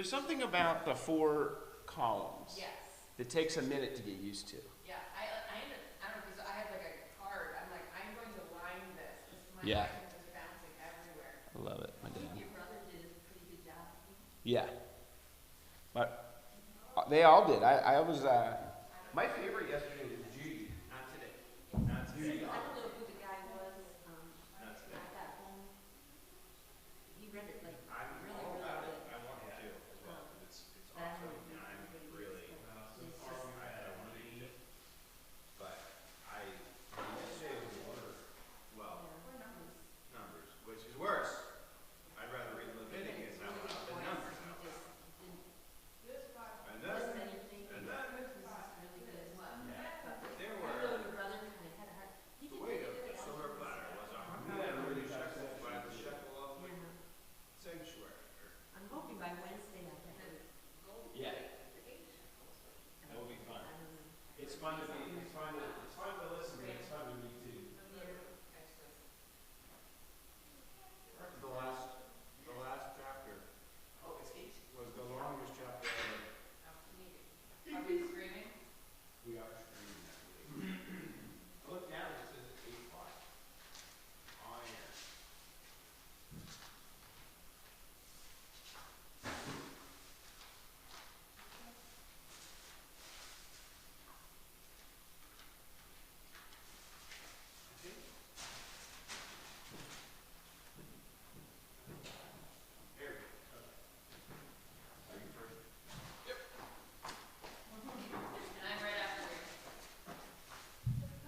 There's something about the 4 columns that takes a minute to get used to. Yeah, I don't know, because I have like a card. I'm like, I'm going to line this. My Yeah. mind is bouncing everywhere. I love it, my dad. Your brother did a pretty good job. Yeah. But they all did. I was, my favorite yesterday was Judy. Not today. Not today. I don't know who the guy was. Not today. I got home. He read it like I'm really, all really about good. it. I want to too as well. It's But I awesome. don't And know I'm everybody really, is, but it's I just- want to eat it. But yesterday was order. Well, yeah. numbers, which is worse. I'd rather read Leviticus out loud than numbers out loud. And then, and then, there were, the weight of the silver platter was 130 shekels by the shekel of the sanctuary. I'm hoping by Wednesday I'll have it. Yeah, that will be fun. I don't know. It's fun to listen to, it's fun to read too. The last chapter. Oh, it's 8. Was the longest chapter ever. Are we screaming? We are streaming that week. Look down, it says it's 8 o'clock. On air. There we go. Okay. Are you first? And I'm right after you.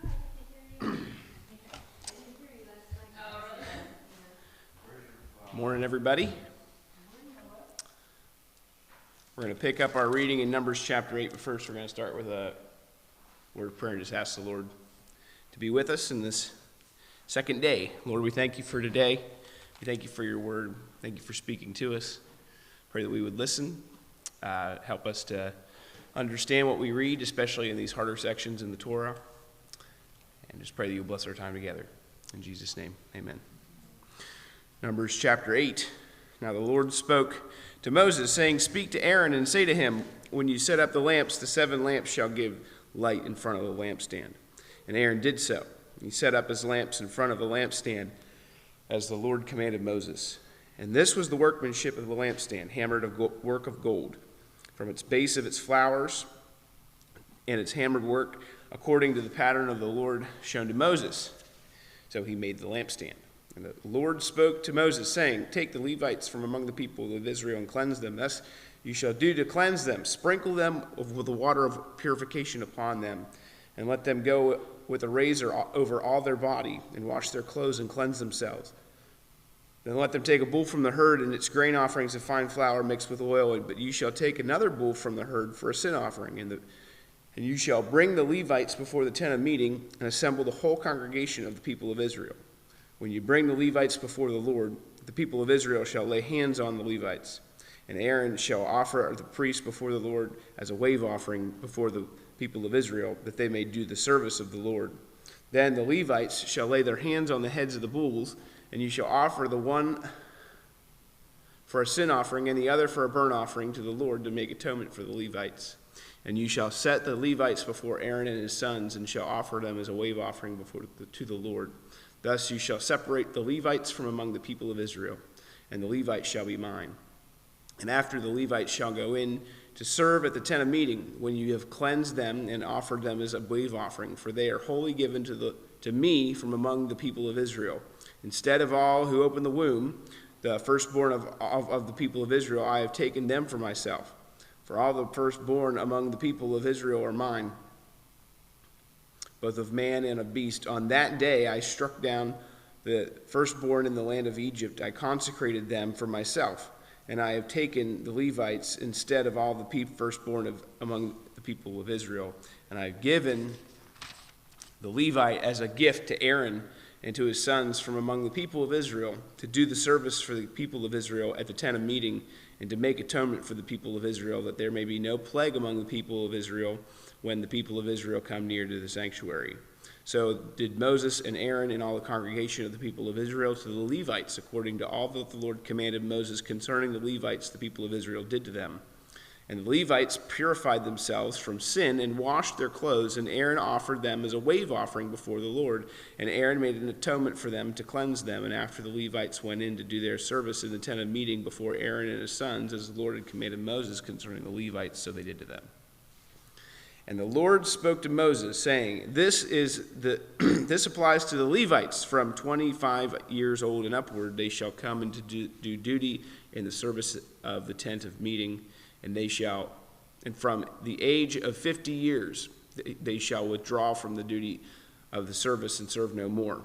Hi, I can hear you. I didn't hear you last night. Oh, really? Yeah. Morning, everybody. We're going to pick up our reading in Numbers chapter 8, but first we're going to start with a word of prayer and just ask the Lord to be with us in this second day. Lord, we thank you for today. We thank you for your word. Thank you for speaking to us. Pray that we would listen. Help us to understand what we read, especially in these harder sections in the Torah. And just pray that you'll bless our time together. In Jesus' name, amen. Numbers chapter 8. Now the Lord spoke to Moses, saying, "Speak to Aaron and say to him, when you set up the lamps, the 7 lamps shall give light in front of the lampstand." And Aaron did so. He set up his lamps in front of the lampstand, as the Lord commanded Moses. And this was the workmanship of the lampstand, hammered of work of gold, from its base of its flowers and its hammered work, according to the pattern of the Lord shown to Moses. So he made the lampstand. And the Lord spoke to Moses, saying, "Take the Levites from among the people of Israel and cleanse them. Thus you shall do to cleanse them. Sprinkle them with the water of purification upon them, and let them go with a razor over all their body, and wash their clothes and cleanse themselves. Then let them take a bull from the herd and its grain offerings of fine flour mixed with oil. But you shall take another bull from the herd for a sin offering. And you shall bring the Levites before the tent of meeting and assemble the whole congregation of the people of Israel. When you bring the Levites before the Lord, the people of Israel shall lay hands on the Levites. And Aaron shall offer the priest before the Lord as a wave offering before the people of Israel, that they may do the service of the Lord. Then the Levites shall lay their hands on the heads of the bulls, and you shall offer the one for a sin offering and the other for a burnt offering to the Lord to make atonement for the Levites. And you shall set the Levites before Aaron and his sons, and shall offer them as a wave offering to the Lord. Thus you shall separate the Levites from among the people of Israel, and the Levites shall be mine. And after the Levites shall go in to serve at the tent of meeting, when you have cleansed them and offered them as a wave offering, for they are wholly given to me from among the people of Israel. Instead of all who open the womb, the firstborn of the people of Israel, I have taken them for myself. For all the firstborn among the people of Israel are mine, both of man and of beast. On that day I struck down the firstborn in the land of Egypt. I consecrated them for myself, and I have taken the Levites instead of all the firstborn among the people of Israel. And I have given the Levite as a gift to Aaron and to his sons from among the people of Israel, to do the service for the people of Israel at the tent of meeting, and to make atonement for the people of Israel, that there may be no plague among the people of Israel when the people of Israel come near to the sanctuary. So did Moses and Aaron and all the congregation of the people of Israel to the Levites, according to all that the Lord commanded Moses concerning the Levites, the people of Israel did to them. And the Levites purified themselves from sin and washed their clothes, and Aaron offered them as a wave offering before the Lord. And Aaron made an atonement for them to cleanse them. And after the Levites went in to do their service in the tent of meeting before Aaron and his sons, as the Lord had commanded Moses concerning the Levites, so they did to them. And the Lord spoke to Moses, saying, This applies to the Levites. From 25 years old and upward, they shall come and to do duty in the service of the tent of meeting. And from the age of 50 years, they shall withdraw from the duty of the service and serve no more.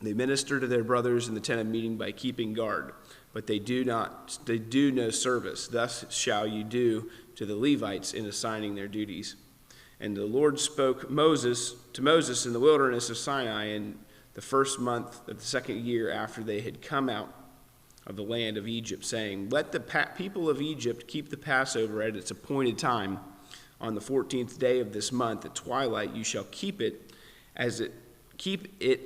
They minister to their brothers in the tent of meeting by keeping guard, but they do no service. Thus shall you do to the Levites in assigning their duties. And the Lord spoke to Moses in the wilderness of Sinai in the first month of the second year after they had come out of the land of Egypt, saying, Let the people of Egypt keep the Passover at its appointed time. On the 14th day of this month at twilight you shall keep it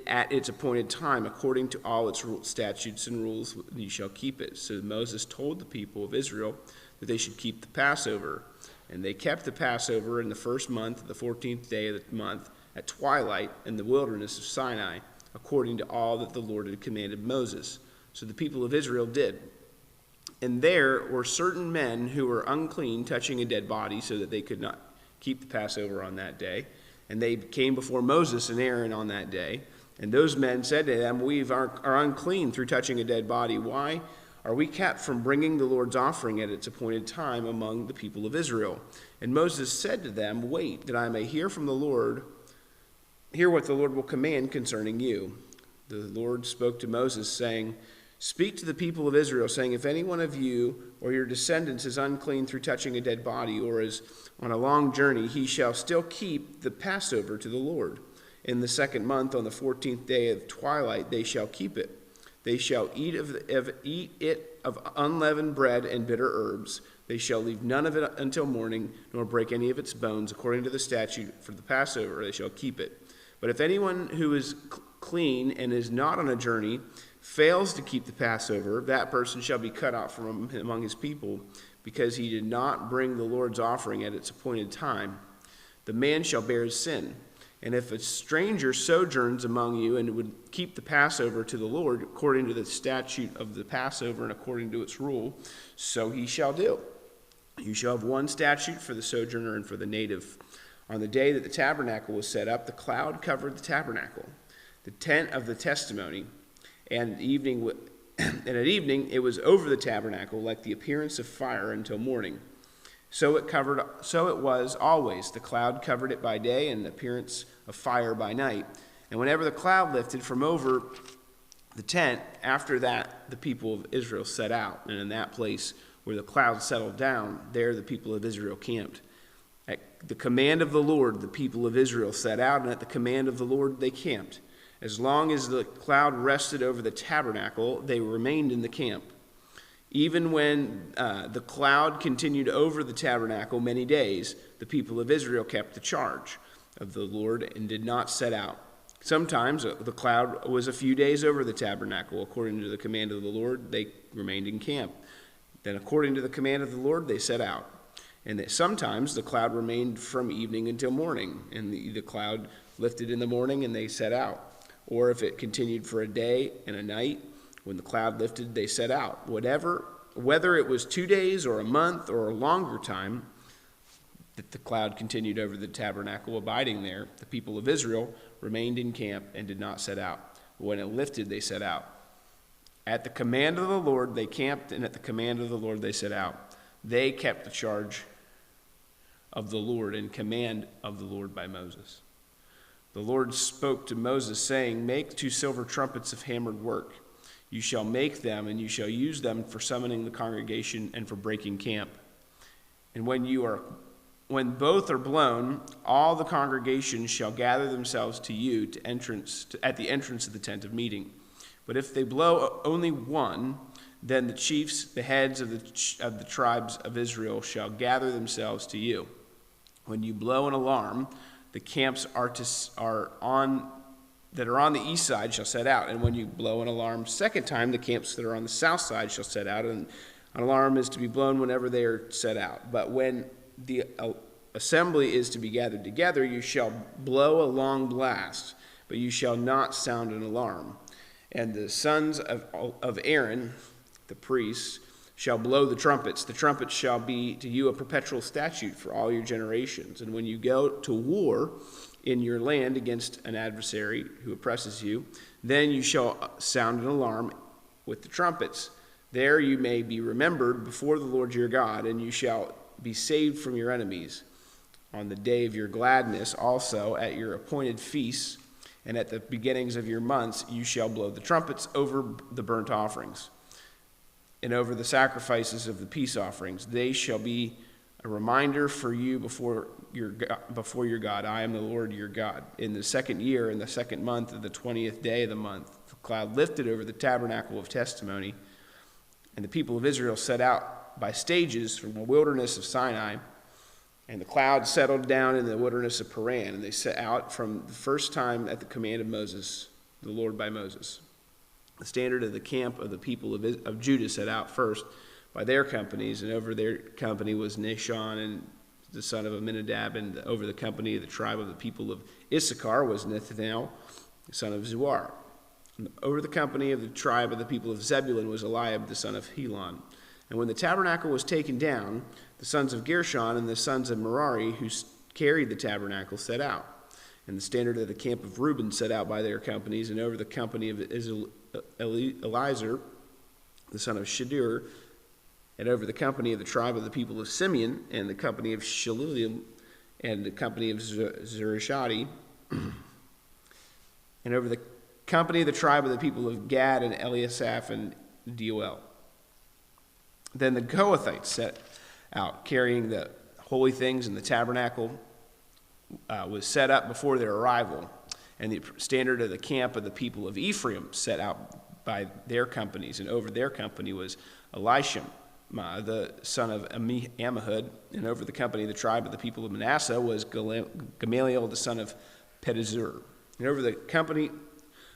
at its appointed time, according to all its statutes and rules you shall keep it. So Moses told the people of Israel that they should keep the Passover. And they kept the Passover in the first month, the 14th day of the month, at twilight in the wilderness of Sinai, according to all that the Lord had commanded Moses. So the people of Israel did. And there were certain men who were unclean, touching a dead body, so that they could not keep the Passover on that day. And they came before Moses and Aaron on that day. And those men said to them, We are unclean through touching a dead body. Why are we kept from bringing the Lord's offering at its appointed time among the people of Israel? And Moses said to them, Wait, that I may hear what the Lord will command concerning you. The Lord spoke to Moses, saying, Speak to the people of Israel, saying, If any one of you or your descendants is unclean through touching a dead body or is on a long journey, he shall still keep the Passover to the Lord. In the second month, on the 14th day of twilight, they shall keep it. They shall eat it of unleavened bread and bitter herbs. They shall leave none of it until morning, nor break any of its bones, according to the statute for the Passover. They shall keep it. But if anyone who is clean and is not on a journey fails to keep the Passover, that person shall be cut off from among his people, because he did not bring the Lord's offering at its appointed time. The man shall bear his sin. And if a stranger sojourns among you and would keep the Passover to the Lord, according to the statute of the Passover and according to its rule, so he shall do. You shall have one statute for the sojourner and for the native. On the day that the tabernacle was set up, the cloud covered the tabernacle, the tent of the testimony, and at evening it was over the tabernacle like the appearance of fire until morning. So it was always. The cloud covered it by day, and the appearance of fire by night. And whenever the cloud lifted from over the tent, after that the people of Israel set out. And in that place where the cloud settled down, there the people of Israel camped. At the command of the Lord, the people of Israel set out, and at the command of the Lord they camped. As long as the cloud rested over the tabernacle, they remained in the camp. Even when the cloud continued over the tabernacle many days, the people of Israel kept the charge of the Lord and did not set out. Sometimes the cloud was a few days over the tabernacle. According to the command of the Lord, they remained in camp. Then according to the command of the Lord, they set out. And that sometimes the cloud remained from evening until morning, and the cloud lifted in the morning and they set out. Or if it continued for a day and a night, when the cloud lifted, they set out. Whether it was 2 days or a month or a longer time that the cloud continued over the tabernacle, abiding there, the people of Israel remained in camp and did not set out. When it lifted, they set out. At the command of the Lord, they camped, and at the command of the Lord, they set out. They kept the charge of the Lord and command of the Lord by Moses. The Lord spoke to Moses, saying, Make 2 silver trumpets of hammered work. You shall make them, and you shall use them for summoning the congregation and for breaking camp. And when both are blown, all the congregation shall gather themselves to you at the entrance of the tent of meeting. But if they blow only one, then the chiefs, the heads of the tribes of Israel, shall gather themselves to you. When you blow an alarm, the camps that are on the east side shall set out. And when you blow an alarm second time, the camps that are on the south side shall set out. And an alarm is to be blown whenever they are set out. But when the assembly is to be gathered together, you shall blow a long blast, but you shall not sound an alarm. And the sons of Aaron, the priests, shall blow the trumpets. The trumpets shall be to you a perpetual statute for all your generations. And when you go to war in your land against an adversary who oppresses you, then you shall sound an alarm with the trumpets. There you may be remembered before the Lord your God, and you shall be saved from your enemies. On the day of your gladness also, at your appointed feasts, and at the beginnings of your months, you shall blow the trumpets over the burnt offerings and over the sacrifices of the peace offerings. They shall be a reminder for you before your God. I am the Lord your God. In the second year, in the second month of the 20th day of the month, the cloud lifted over the tabernacle of testimony, and the people of Israel set out by stages from the wilderness of Sinai, and the cloud settled down in the wilderness of Paran, and they set out from the first time at the command of Moses, the Lord by Moses. The standard of the camp of the people of Judah set out first by their companies, and over their company was Nahshon and the son of Amminadab, and over the company of the tribe of the people of Issachar was Nethanel, the son of Zuar. And over the company of the tribe of the people of Zebulun was Eliab, the son of Helon. And when the tabernacle was taken down, the sons of Gershon and the sons of Merari, who carried the tabernacle, set out. And the standard of the camp of Reuben set out by their companies, and over the company of Eliezer, the son of Shadur, and over the company of the tribe of the people of Simeon, and the company of Shalulim, and the company of Zerishadi, and over the company of the tribe of the people of Gad, and Eliasaph, and Deuel. Then the Kohathites set out, carrying the holy things, and the tabernacle was set up before their arrival. And the standard of the camp of the people of Ephraim set out by their companies, and over their company was Elishama, the son of Ammihud, and over the company of the tribe of the people of Manasseh was Gamaliel, the son of Pedazur. And over the company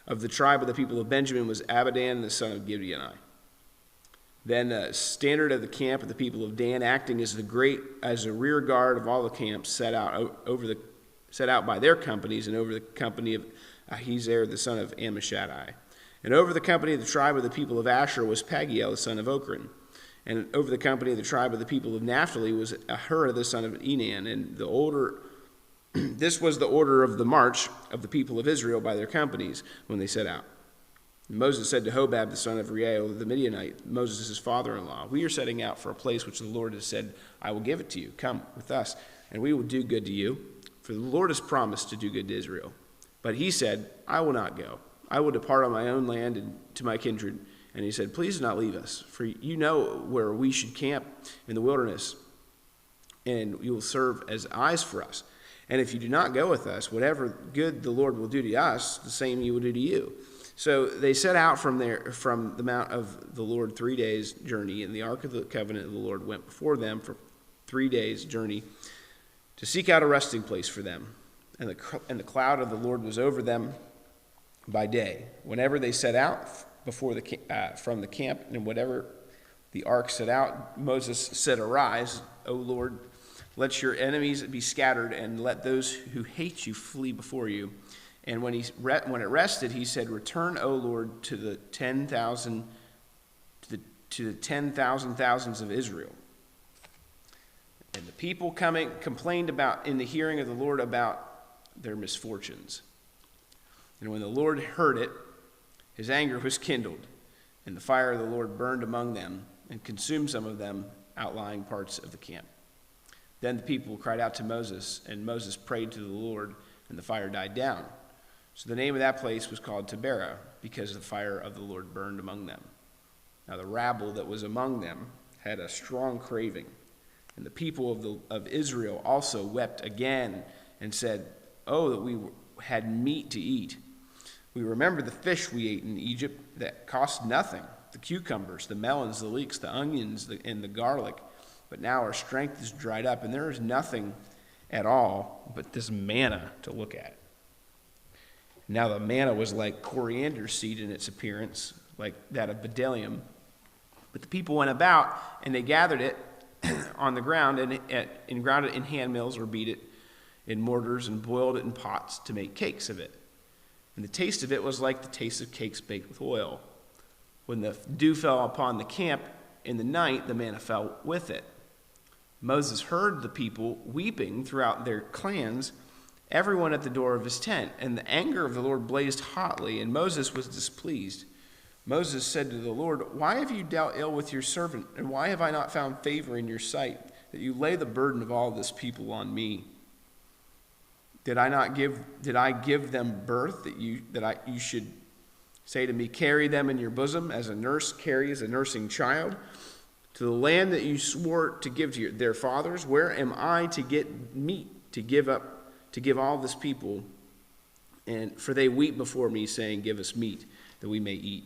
of the tribe of the people of Benjamin was Abidan, the son of Gibeoni. Then the standard of the camp of the people of Dan, acting as a rear guard of all the camps, set out by their companies, and over the company of Ahiezer, the son of Ammishaddai. And over the company of the tribe of the people of Asher was Pagiel, the son of Ochran. And over the company of the tribe of the people of Naphtali was Ahura, the son of Enan. And this was the order of the march of the people of Israel by their companies when they set out. And Moses said to Hobab, the son of Reuel, the Midianite, Moses' father-in-law, we are setting out for a place which the Lord has said, I will give it to you. Come with us, and we will do good to you. For the Lord has promised to do good to Israel. But he said, I will not go. I will depart on my own land and to my kindred. And he said, please do not leave us, for you know where we should camp in the wilderness, and you will serve as eyes for us. And if you do not go with us, whatever good the Lord will do to us, the same he will do to you. So they set out from the mount of the Lord 3 days' journey, and the ark of the covenant of the Lord went before them for 3 days' journey to seek out a resting place for them. And the cloud of the Lord was over them by day, whenever they set out from the camp, and whenever the ark set out, Moses said, arise, O Lord, let your enemies be scattered, and let those who hate you flee before you. And when it rested, he said, return, O Lord, to the 10,000 thousands of Israel. And the people complained in the hearing of the Lord about their misfortunes. And when the Lord heard it, his anger was kindled, and the fire of the Lord burned among them and consumed some of them outlying parts of the camp. Then the people cried out to Moses, and Moses prayed to the Lord, and the fire died down. So the name of that place was called Taberah, because the fire of the Lord burned among them. Now the rabble that was among them had a strong craving, and the people of Israel also wept again and said, oh, that we had meat to eat. We remember the fish we ate in Egypt that cost nothing, the cucumbers, the melons, the leeks, the onions, and the garlic. But now our strength is dried up, and there is nothing at all but this manna to look at. Now the manna was like coriander seed in its appearance, like that of bdellium. But the people went about, and they gathered it on the ground and ground it in hand mills, or beat it in mortars, and boiled it in pots to make cakes of it. And the taste of it was like the taste of cakes baked with oil. When the dew fell upon the camp in the night, the manna fell with it. Moses heard the people weeping throughout their clans, everyone at the door of his tent, and the anger of the Lord blazed hotly, and Moses was displeased. Moses said to the Lord, "Why have you dealt ill with your servant, and why have I not found favor in your sight, that you lay the burden of all this people on me? Did I give them birth, that you should say to me, carry them in your bosom, as a nurse carries a nursing child, to the land that you swore to give to their fathers? Where am I to get meat to give all this people? And for they weep before me, saying, give us meat that we may eat.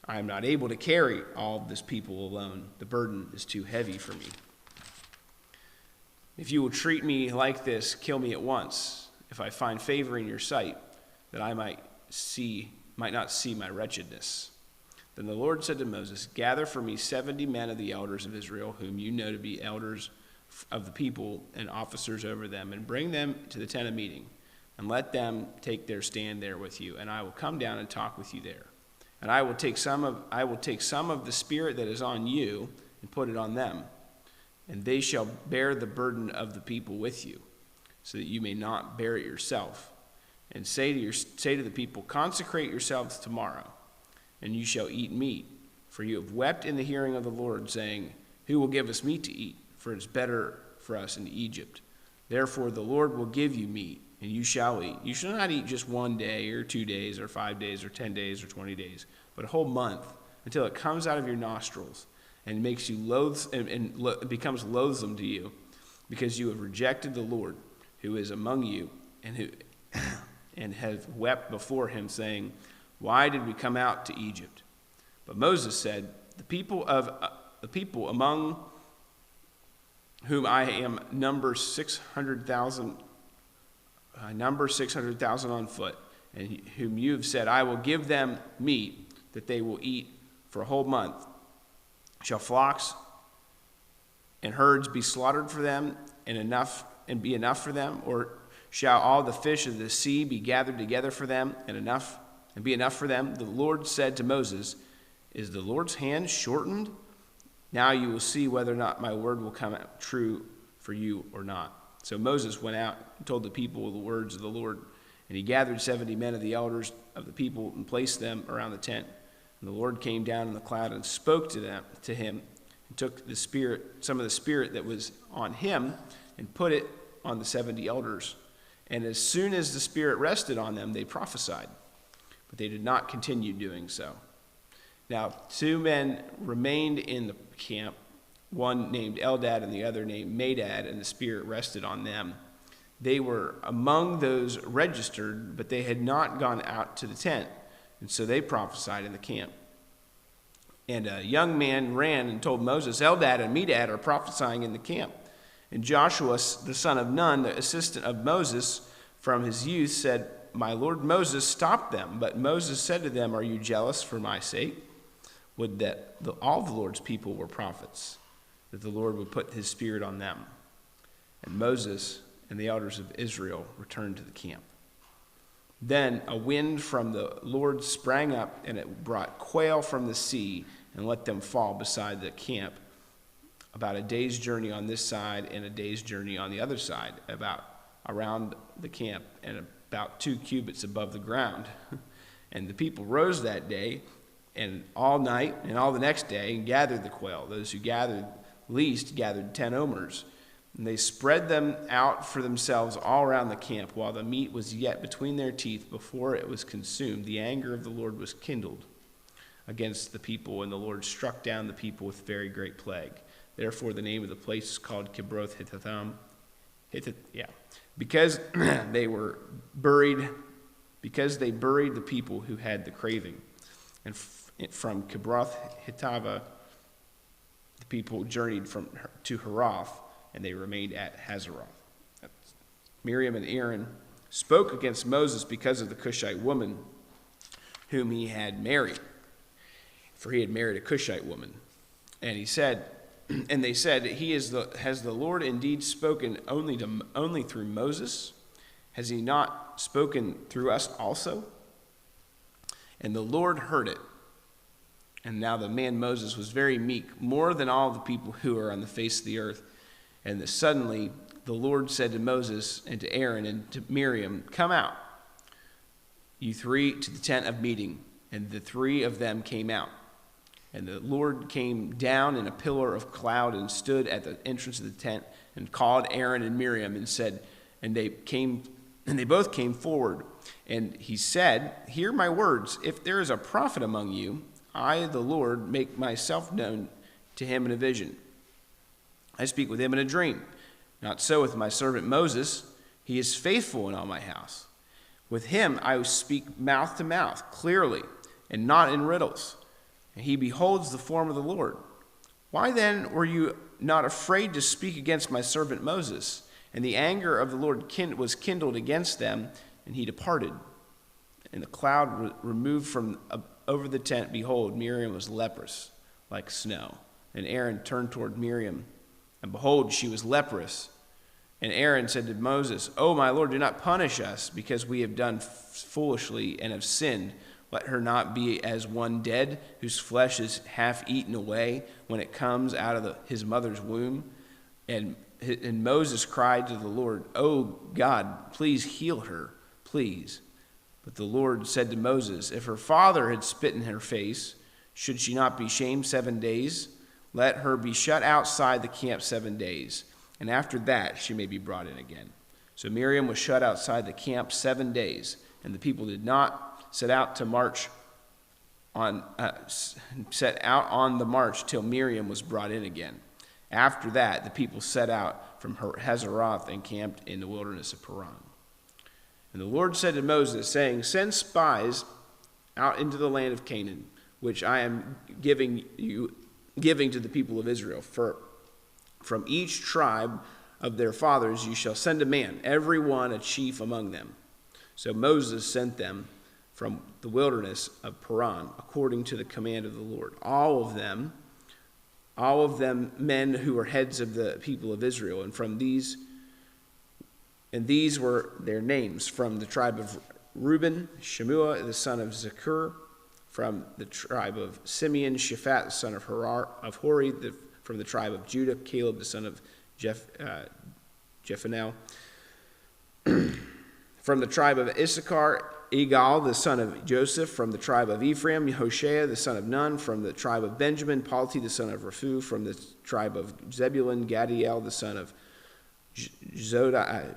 I am not able to carry all this people alone. The burden is too heavy for me. If you will treat me like this, kill me at once, if I find favor in your sight, that I might not see my wretchedness." Then the Lord said to Moses, "Gather for me 70 men of the elders of Israel, whom you know to be elders of the people and officers over them, and bring them to the tent of meeting, and let them take their stand there with you, and I will come down and talk with you there. And I will take some of the spirit that is on you and put it on them, and they shall bear the burden of the people with you, so that you may not bear it yourself. And say to the people, consecrate yourselves tomorrow, and you shall eat meat. For you have wept in the hearing of the Lord, saying, who will give us meat to eat? For it is better for us in Egypt. Therefore the Lord will give you meat, and you shall eat. You shall not eat just 1 day, or 2 days, or 5 days, or 10 days, or 20 days, but a whole month, until it comes out of your nostrils, and makes you becomes loathsome to you, because you have rejected the Lord, who is among you, and have wept before him, saying, why did we come out to Egypt? But Moses said, the people among whom I am number 600,000 on foot, and whom you have said, I will give them meat that they will eat for a whole month. Shall flocks and herds be slaughtered for them, and be enough for them? Or shall all the fish of the sea be gathered together for them, and be enough for them? The Lord said to Moses, is the Lord's hand shortened? Now you will see whether or not my word will come out true for you or not. So Moses went out and told the people the words of the Lord, and he gathered 70 men of the elders of the people and placed them around the tent. And the Lord came down in the cloud and spoke to him, and took some of the spirit that was on him, and put it on the 70 elders. And as soon as the spirit rested on them, they prophesied, but they did not continue doing so. Now 2 men remained in the camp, one named Eldad and the other named Medad, and the spirit rested on them. They were among those registered, but they had not gone out to the tent, and so they prophesied in the camp. And a young man ran and told Moses, Eldad and Medad are prophesying in the camp. And Joshua, the son of Nun, the assistant of Moses from his youth, said, my lord Moses, stop them. But Moses said to them, are you jealous for my sake? Would that all the Lord's people were prophets, that the Lord would put his spirit on them. And Moses and the elders of Israel returned to the camp. Then a wind from the Lord sprang up, and it brought quail from the sea and let them fall beside the camp, about a day's journey on this side and a day's journey on the other side, around the camp, and about 2 cubits above the ground. And the people rose that day and all night and all the next day and gathered the quail. Those who gathered least gathered 10 omers. And they spread them out for themselves all around the camp, while the meat was yet between their teeth before it was consumed. The anger of the Lord was kindled against the people, and the Lord struck down the people with very great plague. Therefore the name of the place is called Kibroth Hithatham. Because they buried the people who had the craving. And from Kibroth Hittava, the people journeyed to Herath, and they remained at Hazeroth. Miriam and Aaron spoke against Moses because of the Cushite woman whom he had married, for he had married a Cushite woman. And they said, has the Lord indeed spoken only through Moses? Has he not spoken through us also? And the Lord heard it. And now the man Moses was very meek, more than all the people who are on the face of the earth. And suddenly the Lord said to Moses and to Aaron and to Miriam, "Come out, you three, to the tent of meeting." And the three of them came out. And the Lord came down in a pillar of cloud and stood at the entrance of the tent and called Aaron and Miriam and said, and they both came forward. And he said, "Hear my words. If there is a prophet among you, I, the Lord, make myself known to him in a vision. I speak with him in a dream. Not so with my servant Moses. He is faithful in all my house. With him I speak mouth to mouth, clearly, and not in riddles. And he beholds the form of the Lord. Why then were you not afraid to speak against my servant Moses?" And the anger of the Lord was kindled against them, and he departed. And the cloud removed from over the tent. Behold, Miriam was leprous, like snow. And Aaron turned toward Miriam, and behold, she was leprous. And Aaron said to Moses, "O my Lord, do not punish us, because we have done foolishly and have sinned. Let her not be as one dead, whose flesh is half eaten away when it comes out of his mother's womb." And Moses cried to the Lord, "O God, please heal her, please." But the Lord said to Moses, "If her father had spit in her face, should she not be shamed 7 days? Let her be shut outside the camp 7 days, and after that she may be brought in again." So Miriam was shut outside the camp 7 days, and the people did not set out on the march till Miriam was brought in again. After that, the people set out from Hazeroth and camped in the wilderness of Paran. And the Lord said to Moses, saying, "Send spies out into the land of Canaan, which I am giving to the people of Israel. For from each tribe of their fathers you shall send a man, every one a chief among them." So Moses sent them from the wilderness of Paran, according to the command of the Lord. All of them men who were heads of the people of Israel, and these were their names: from the tribe of Reuben, Shemua the son of Zakur; from the tribe of Simeon, Shaphat the son of Hori; from the tribe of Judah, Caleb the son of Jephunneh; from the tribe of Issachar, Igal the son of Joseph; from the tribe of Ephraim, Hoshea the son of Nun; from the tribe of Benjamin, Palti the son of Raphu; from the tribe of Zebulun, Gadiel the son of Sodai;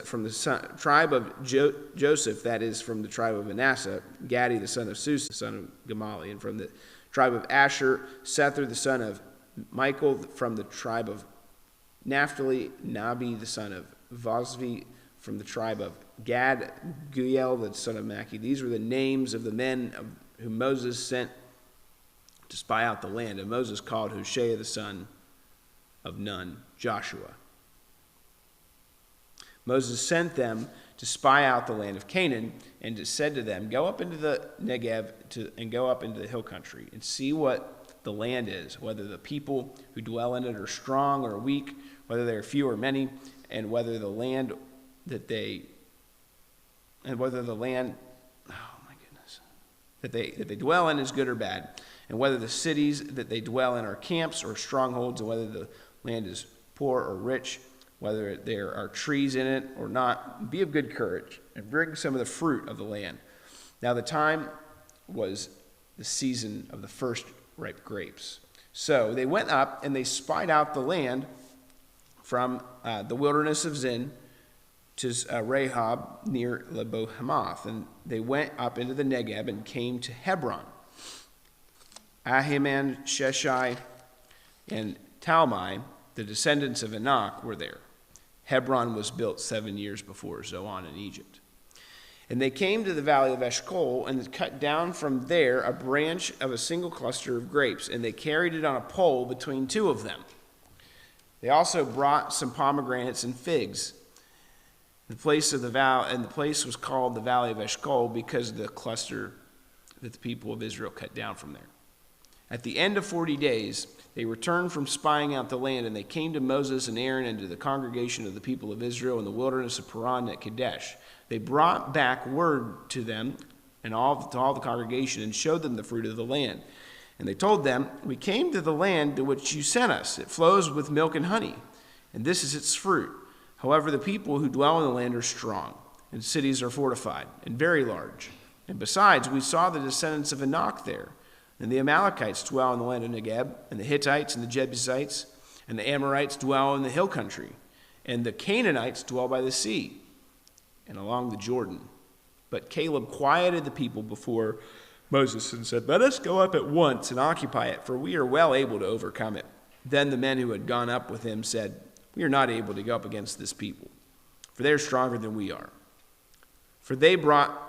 from the tribe of Joseph, that is, from the tribe of Manasseh, Gadi the son of Susa the son of Gamali; and from the tribe of Asher, Sether the son of Michael; from the tribe of Naphtali, Nabi the son of Vozvi; from the tribe of Gad, Guiel the son of Maki. These were the names of the men whom Moses sent to spy out the land. And Moses called Hoshea the son of Nun Joshua. Moses sent them to spy out the land of Canaan, and said to them, "Go up into the Negev and go up into the hill country and see what the land is, whether the people who dwell in it are strong or weak, whether they are few or many, and whether the land that they dwell in is good or bad, and whether the cities that they dwell in are camps or strongholds, and whether the land is poor or rich, whether there are trees in it or not. Be of good courage, and bring some of the fruit of the land." Now the time was the season of the first ripe grapes. So they went up, and they spied out the land from the wilderness of Zin to Rahab near Lebo-Hamath. And they went up into the Negeb and came to Hebron. Ahiman, Sheshai, and Talmai, the descendants of Anak, were there. Hebron was built 7 years before Zoan in Egypt. And they came to the valley of Eshcol, and cut down from there a branch of a single cluster of grapes, and they carried it on a pole between two of them. They also brought some pomegranates and figs, The place was called the Valley of Eshcol because of the cluster that the people of Israel cut down from there. At the end of 40 days, they returned from spying out the land, and they came to Moses and Aaron and to the congregation of the people of Israel in the wilderness of Paran at Kadesh. They brought back word to them and to all the congregation and showed them the fruit of the land. And they told them, "We came to the land to which you sent us. It flows with milk and honey, and this is its fruit. However, the people who dwell in the land are strong, and cities are fortified and very large. And besides, we saw the descendants of Anak there. And the Amalekites dwell in the land of Negeb, and the Hittites and the Jebusites, and the Amorites dwell in the hill country, and the Canaanites dwell by the sea and along the Jordan." But Caleb quieted the people before Moses and said, "Let us go up at once and occupy it, for we are well able to overcome it." Then the men who had gone up with him said, "We are not able to go up against this people, for they are stronger than we are." For they brought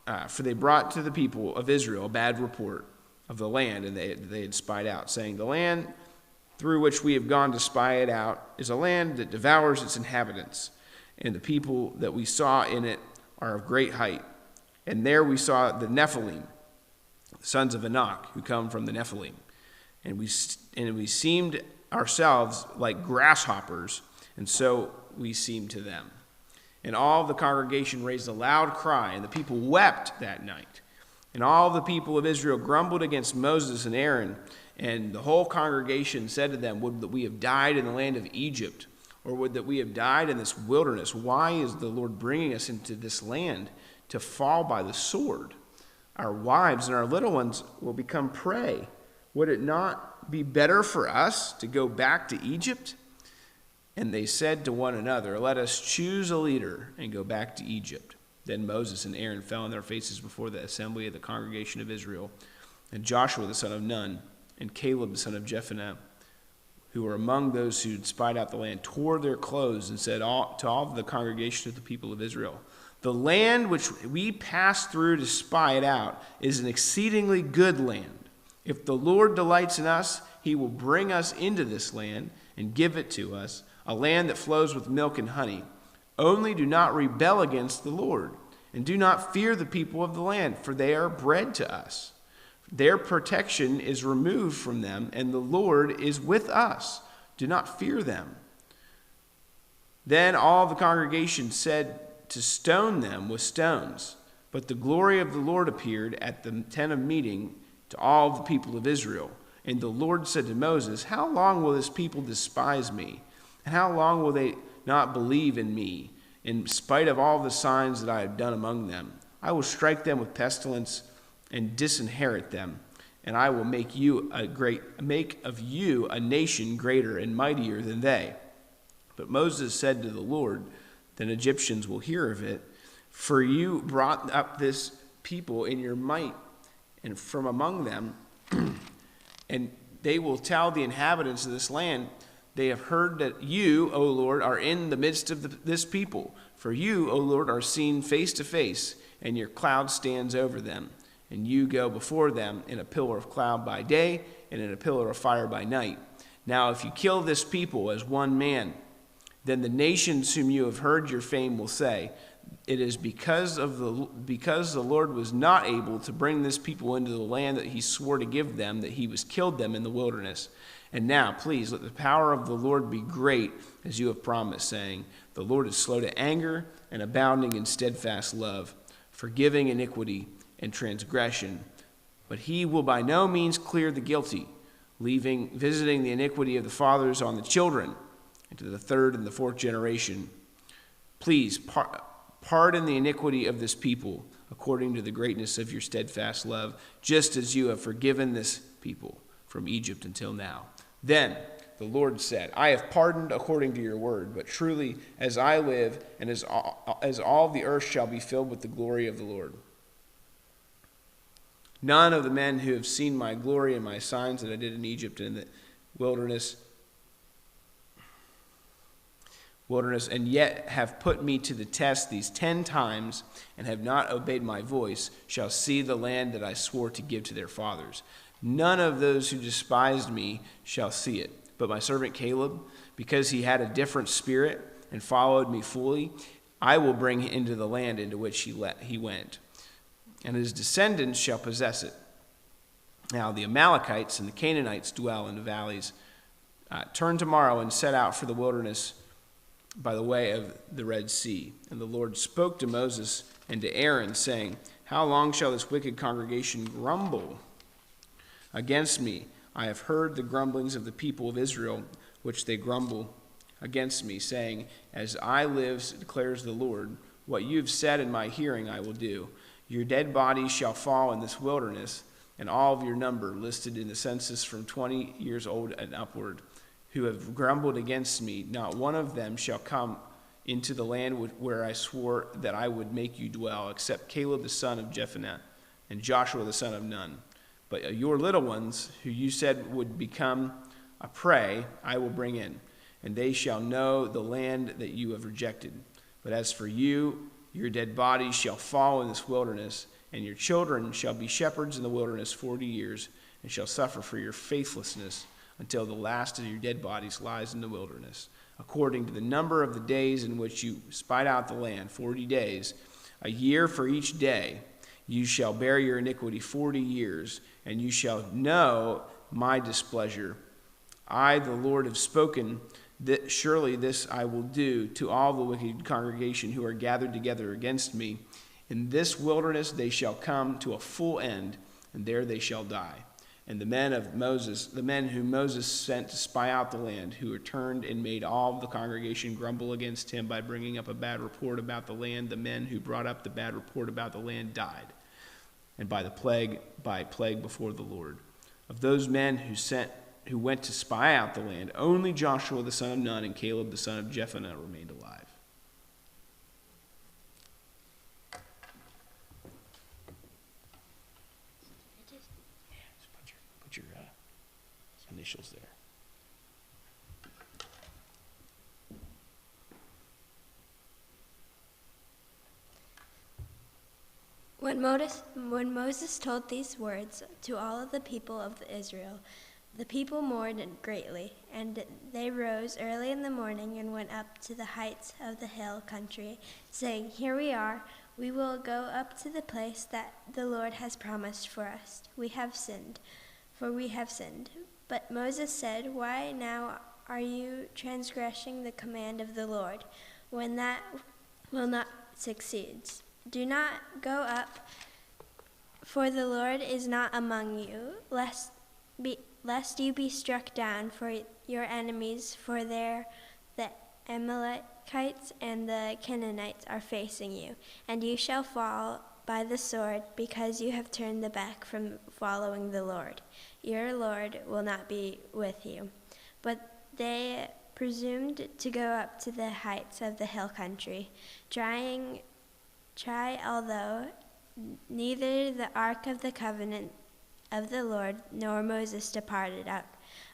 to the people of Israel a bad report of the land, and they had spied out, saying, "The land through which we have gone to spy it out is a land that devours its inhabitants, and the people that we saw in it are of great height. And there we saw the Nephilim, the sons of Anak, who come from the Nephilim. And we seemed ourselves like grasshoppers, and so we seemed to them." And all the congregation raised a loud cry, and the people wept that night. And all the people of Israel grumbled against Moses and Aaron, and the whole congregation said to them, "Would that we have died in the land of Egypt, or would that we have died in this wilderness? Why is the Lord bringing us into this land to fall by the sword? Our wives and our little ones will become prey. Would it not be better for us to go back to Egypt?" And they said to one another, "Let us choose a leader and go back to Egypt." Then Moses and Aaron fell on their faces before the assembly of the congregation of Israel. And Joshua the son of Nun and Caleb the son of Jephunneh, who were among those who had spied out the land, tore their clothes and said to all the congregation of the people of Israel, "The land which we passed through to spy it out is an exceedingly good land. If the Lord delights in us, he will bring us into this land and give it to us, a land that flows with milk and honey. Only do not rebel against the Lord, and do not fear the people of the land, for they are bread to us. Their protection is removed from them, and the Lord is with us. Do not fear them." Then all the congregation said to stone them with stones. But the glory of the Lord appeared at the tent of meeting to all the people of Israel. And the Lord said to Moses, "How long will this people despise me? And how long will they not believe in me, in spite of all the signs that I have done among them? I will strike them with pestilence and disinherit them, and I will make of you a nation greater and mightier than they." But Moses said to the Lord, "Then Egyptians will hear of it, for you brought up this people in your might and from among them, and they will tell the inhabitants of this land, 'They have heard that you, O Lord, are in the midst of this people. For you, O Lord, are seen face to face, and your cloud stands over them. And you go before them in a pillar of cloud by day and in a pillar of fire by night. Now if you kill this people as one man, then the nations whom you have heard your fame will say, it is because the Lord was not able to bring this people into the land that he swore to give them, that he was killed them in the wilderness. And now, please, let the power of the Lord be great, as you have promised, saying, the Lord is slow to anger and abounding in steadfast love, forgiving iniquity and transgression. But he will by no means clear the guilty, visiting the iniquity of the fathers on the children, and to the third and the fourth generation. Please, pardon the iniquity of this people, according to the greatness of your steadfast love, just as you have forgiven this people from Egypt until now." Then the Lord said, "I have pardoned according to your word, but truly as I live, and as all the earth shall be filled with the glory of the Lord, none of the men who have seen my glory and my signs that I did in Egypt and in the wilderness, and yet have put me to the test these 10 times and have not obeyed my voice, shall see the land that I swore to give to their fathers. None of those who despised me shall see it. But my servant Caleb, because he had a different spirit and followed me fully, I will bring into the land into which he went, and his descendants shall possess it. Now the Amalekites and the Canaanites dwell in the valleys. Turn tomorrow and set out for the wilderness by the way of the Red Sea. And the Lord spoke to Moses and to Aaron, saying, How long shall this wicked congregation grumble against me? I have heard the grumblings of the people of Israel, which they grumble against me, saying, As I live, declares the Lord, what you have said in my hearing I will do. Your dead bodies shall fall in this wilderness, and all of your number listed in the census from 20 years old and upward, who have grumbled against me, not one of them shall come into the land where I swore that I would make you dwell, except Caleb the son of Jephunneh and Joshua the son of Nun. But your little ones, who you said would become a prey, I will bring in, and they shall know the land that you have rejected. But as for you, your dead bodies shall fall in this wilderness, and your children shall be shepherds in the wilderness 40 years, and shall suffer for your faithlessness until the last of your dead bodies lies in the wilderness. According to the number of the days in which you spied out the land, 40 days, a year for each day, you shall bear your iniquity 40 years, and you shall know my displeasure. I, the Lord, have spoken that surely this I will do to all the wicked congregation who are gathered together against me. In this wilderness they shall come to a full end, and there they shall die. And the men whom Moses sent to spy out the land, who returned and made all the congregation grumble against him by bringing up a bad report about the land, the men who brought up the bad report about the land died, and by plague before the Lord. Of those men who went to spy out the land, only Joshua the son of Nun and Caleb the son of Jephunneh remained alive. Put your initials there. When Moses told these words to all of the people of Israel, the people mourned greatly, and they rose early in the morning and went up to the heights of the hill country, saying, Here we are, we will go up to the place that the Lord has promised for us. We have sinned. But Moses said, Why now are you transgressing the command of the Lord, when that will not succeed? Do not go up, for the Lord is not among you, lest you be struck down for your enemies, for there the Amalekites and the Canaanites are facing you, and you shall fall by the sword, because you have turned back from following the Lord. Your Lord will not be with you. But they presumed to go up to the heights of the hill country, although neither the ark of the covenant of the Lord nor Moses departed out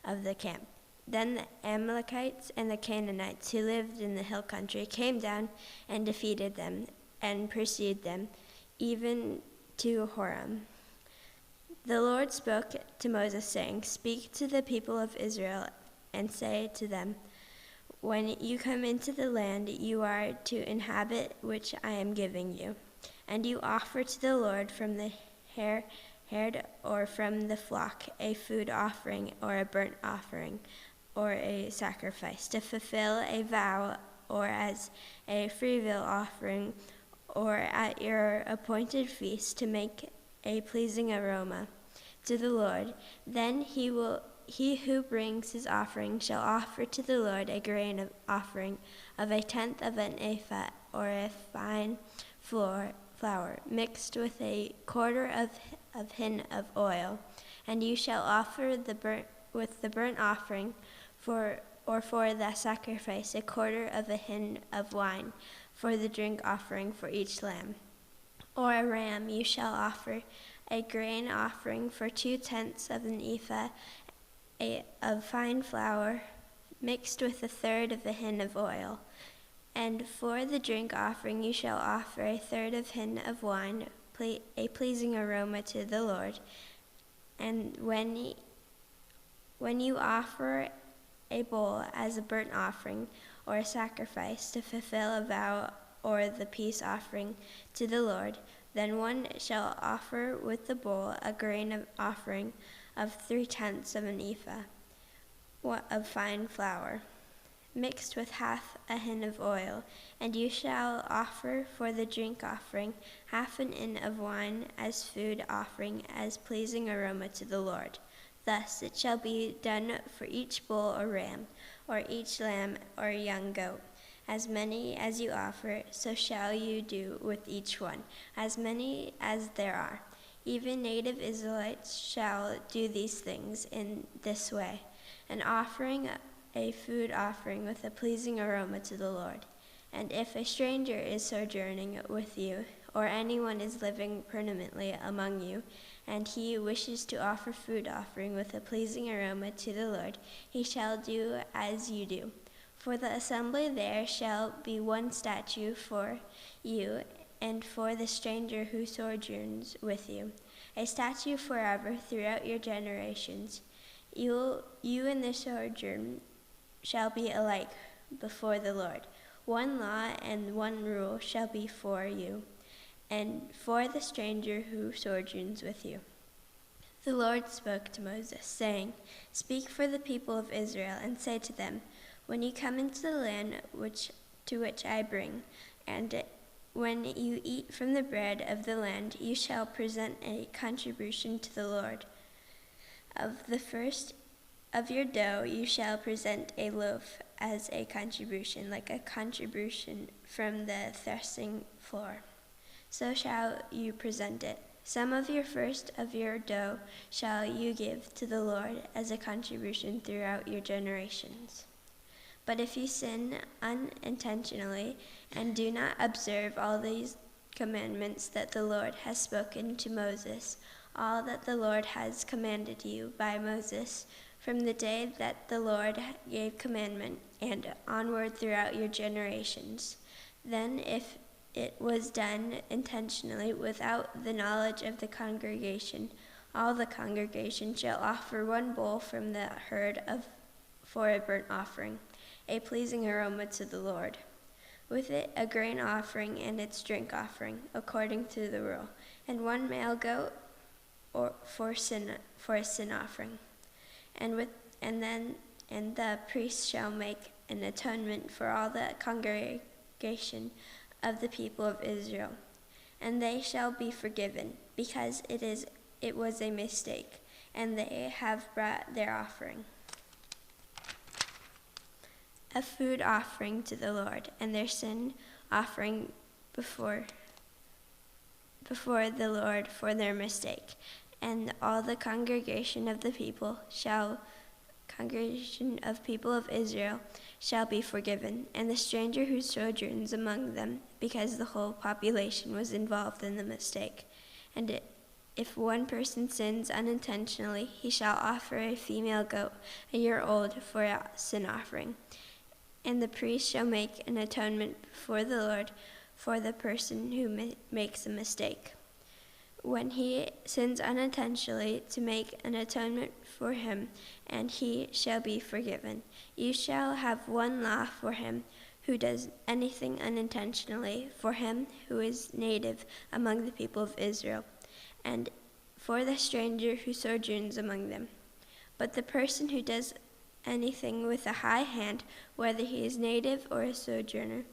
of the camp. Then the Amalekites and the Canaanites who lived in the hill country came down and defeated them and pursued them, even to Horem. The Lord spoke to Moses, saying, Speak to the people of Israel and say to them, When you come into the land you are to inhabit, which I am giving you, and you offer to the Lord from the herd or from the flock a food offering or a burnt offering or a sacrifice, to fulfill a vow or as a freewill offering, or at your appointed feast, to make a pleasing aroma to the Lord. Then he who brings his offering shall offer to the Lord a grain offering of a tenth of an ephah, or a fine flour mixed with a quarter of hin of oil. And you shall offer with the burnt offering for the sacrifice a quarter of a hin of wine for the drink offering for each lamb. Or a ram you shall offer a grain offering for 2/10 of an ephah of fine flour mixed with a third of a hin of oil. And for the drink offering you shall offer a third of hin of wine, a pleasing aroma to the Lord. And when you offer a bull as a burnt offering or a sacrifice to fulfill a vow or the peace offering to the Lord, then one shall offer with the bull a grain of offering of 3/10 of an ephah of fine flour, mixed with half a hin of oil, and you shall offer for the drink offering half an hin of wine as food offering, as pleasing aroma to the Lord. Thus it shall be done for each bull or ram, or each lamb or young goat. As many as you offer, so shall you do with each one, as many as there are. Even native Israelites shall do these things in this way, an offering a food offering with a pleasing aroma to the Lord. And if a stranger is sojourning with you, or anyone is living permanently among you, and he wishes to offer food offering with a pleasing aroma to the Lord, he shall do as you do. For the assembly there shall be one statute for you and for the stranger who sojourns with you, a statute forever throughout your generations. You and the sojourn shall be alike before the Lord. One law and one rule shall be for you and for the stranger who sojourns with you. The Lord spoke to Moses, saying, Speak for the people of Israel, and say to them, When you come into the land to which I bring, and when you eat from the bread of the land, you shall present a contribution to the Lord. Of the first of your dough you shall present a loaf as a contribution, like a contribution from the threshing floor. So shall you present it. Some of your first of your dough shall you give to the Lord as a contribution throughout your generations. But if you sin unintentionally and do not observe all these commandments that the Lord has spoken to Moses, all that the Lord has commanded you by Moses, from the day that the Lord gave commandment and onward throughout your generations, then if it was done intentionally without the knowledge of the congregation, all the congregation shall offer one bull from the herd for a burnt offering, a pleasing aroma to the Lord. With it a grain offering and its drink offering, according to the rule, and one male goat for a sin offering. And the priest shall make an atonement for all the congregation of the people of Israel, and they shall be forgiven, because it was a mistake, and they have brought their offering. A food offering to the Lord, and their sin offering before the Lord for their mistake. And all the congregation of of Israel shall be forgiven, and the stranger who sojourns among them, because the whole population was involved in the mistake. And if one person sins unintentionally, he shall offer a female goat, a year old, for a sin offering. And the priest shall make an atonement before the Lord for the person who makes a mistake. When he sins unintentionally, to make an atonement for him, and he shall be forgiven. You shall have one law for him who does anything unintentionally, for him who is native among the people of Israel, and for the stranger who sojourns among them. But the person who does anything with a high hand, whether he is native or a sojourner,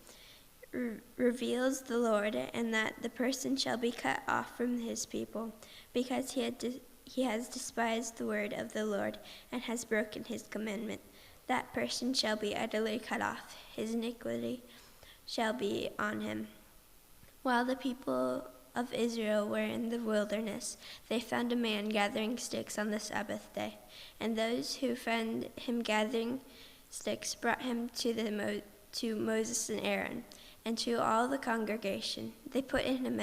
reveals the Lord, and that the person shall be cut off from his people, because he has despised the word of the Lord and has broken his commandment. That person shall be utterly cut off. His iniquity shall be on him. While the people of Israel were in the wilderness, they found a man gathering sticks on the Sabbath day, and those who found him gathering sticks brought him to Moses and Aaron, and to all the congregation. They put him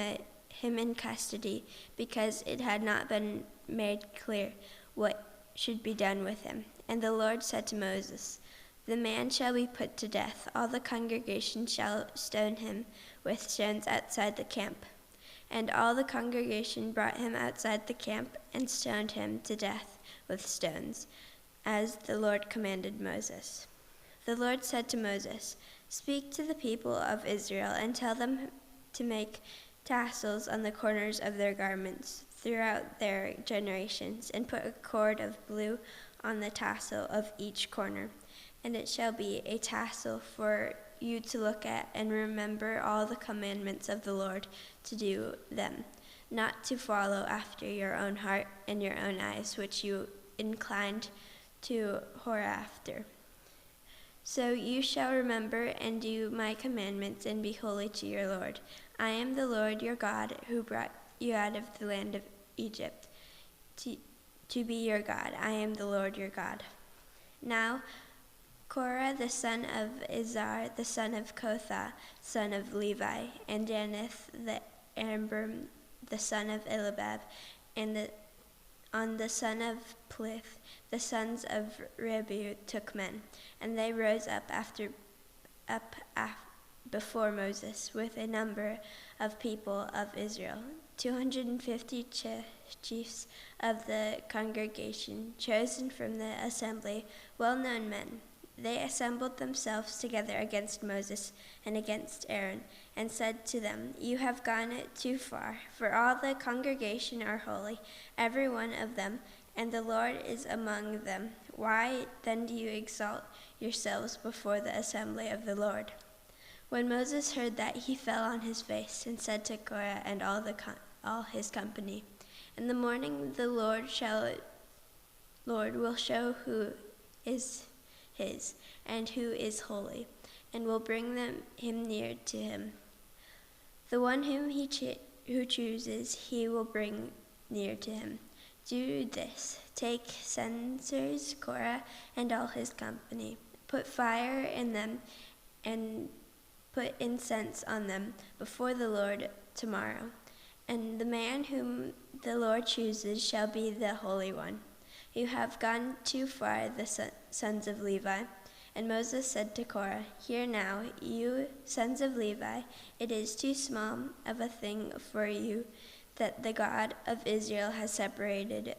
in custody, because it had not been made clear what should be done with him. And the Lord said to Moses, The man shall be put to death. All the congregation shall stone him with stones outside the camp. And all the congregation brought him outside the camp and stoned him to death with stones, as the Lord commanded Moses. The Lord said to Moses, Speak to the people of Israel and tell them to make tassels on the corners of their garments throughout their generations, and put a cord of blue on the tassel of each corner. And it shall be a tassel for you to look at and remember all the commandments of the Lord to do them, not to follow after your own heart and your own eyes, which you inclined to whore after. So you shall remember and do my commandments and be holy to your Lord. I am the Lord your God, who brought you out of the land of Egypt to be your God. I am the Lord your God. Now Korah the son of Izhar, the son of Kohath, son of Levi, and Janeth the Ambrim, the son of Eliab, and the son of Plith, the sons of Rebu, took men, and they rose up before Moses with a number of people of Israel, 250 chiefs of the congregation, chosen from the assembly, well-known men. They assembled themselves together against Moses and against Aaron, and said to them, You have gone too far, for all the congregation are holy, every one of them, and the Lord is among them. Why then do you exalt yourselves before the assembly of the Lord? When Moses heard that, he fell on his face, and said to Korah and all his company, In the morning the Lord will show who is his, and who is holy, and will bring him near to him. The one whom who chooses, he will bring near to him. Do this: take censers, Korah and all his company, put fire in them, and put incense on them before the Lord tomorrow. And the man whom the Lord chooses shall be the Holy One. You have gone too far, the sons of Levi. And Moses said to Korah, Hear now, you sons of Levi, it is too small of a thing for you that the God of Israel has separated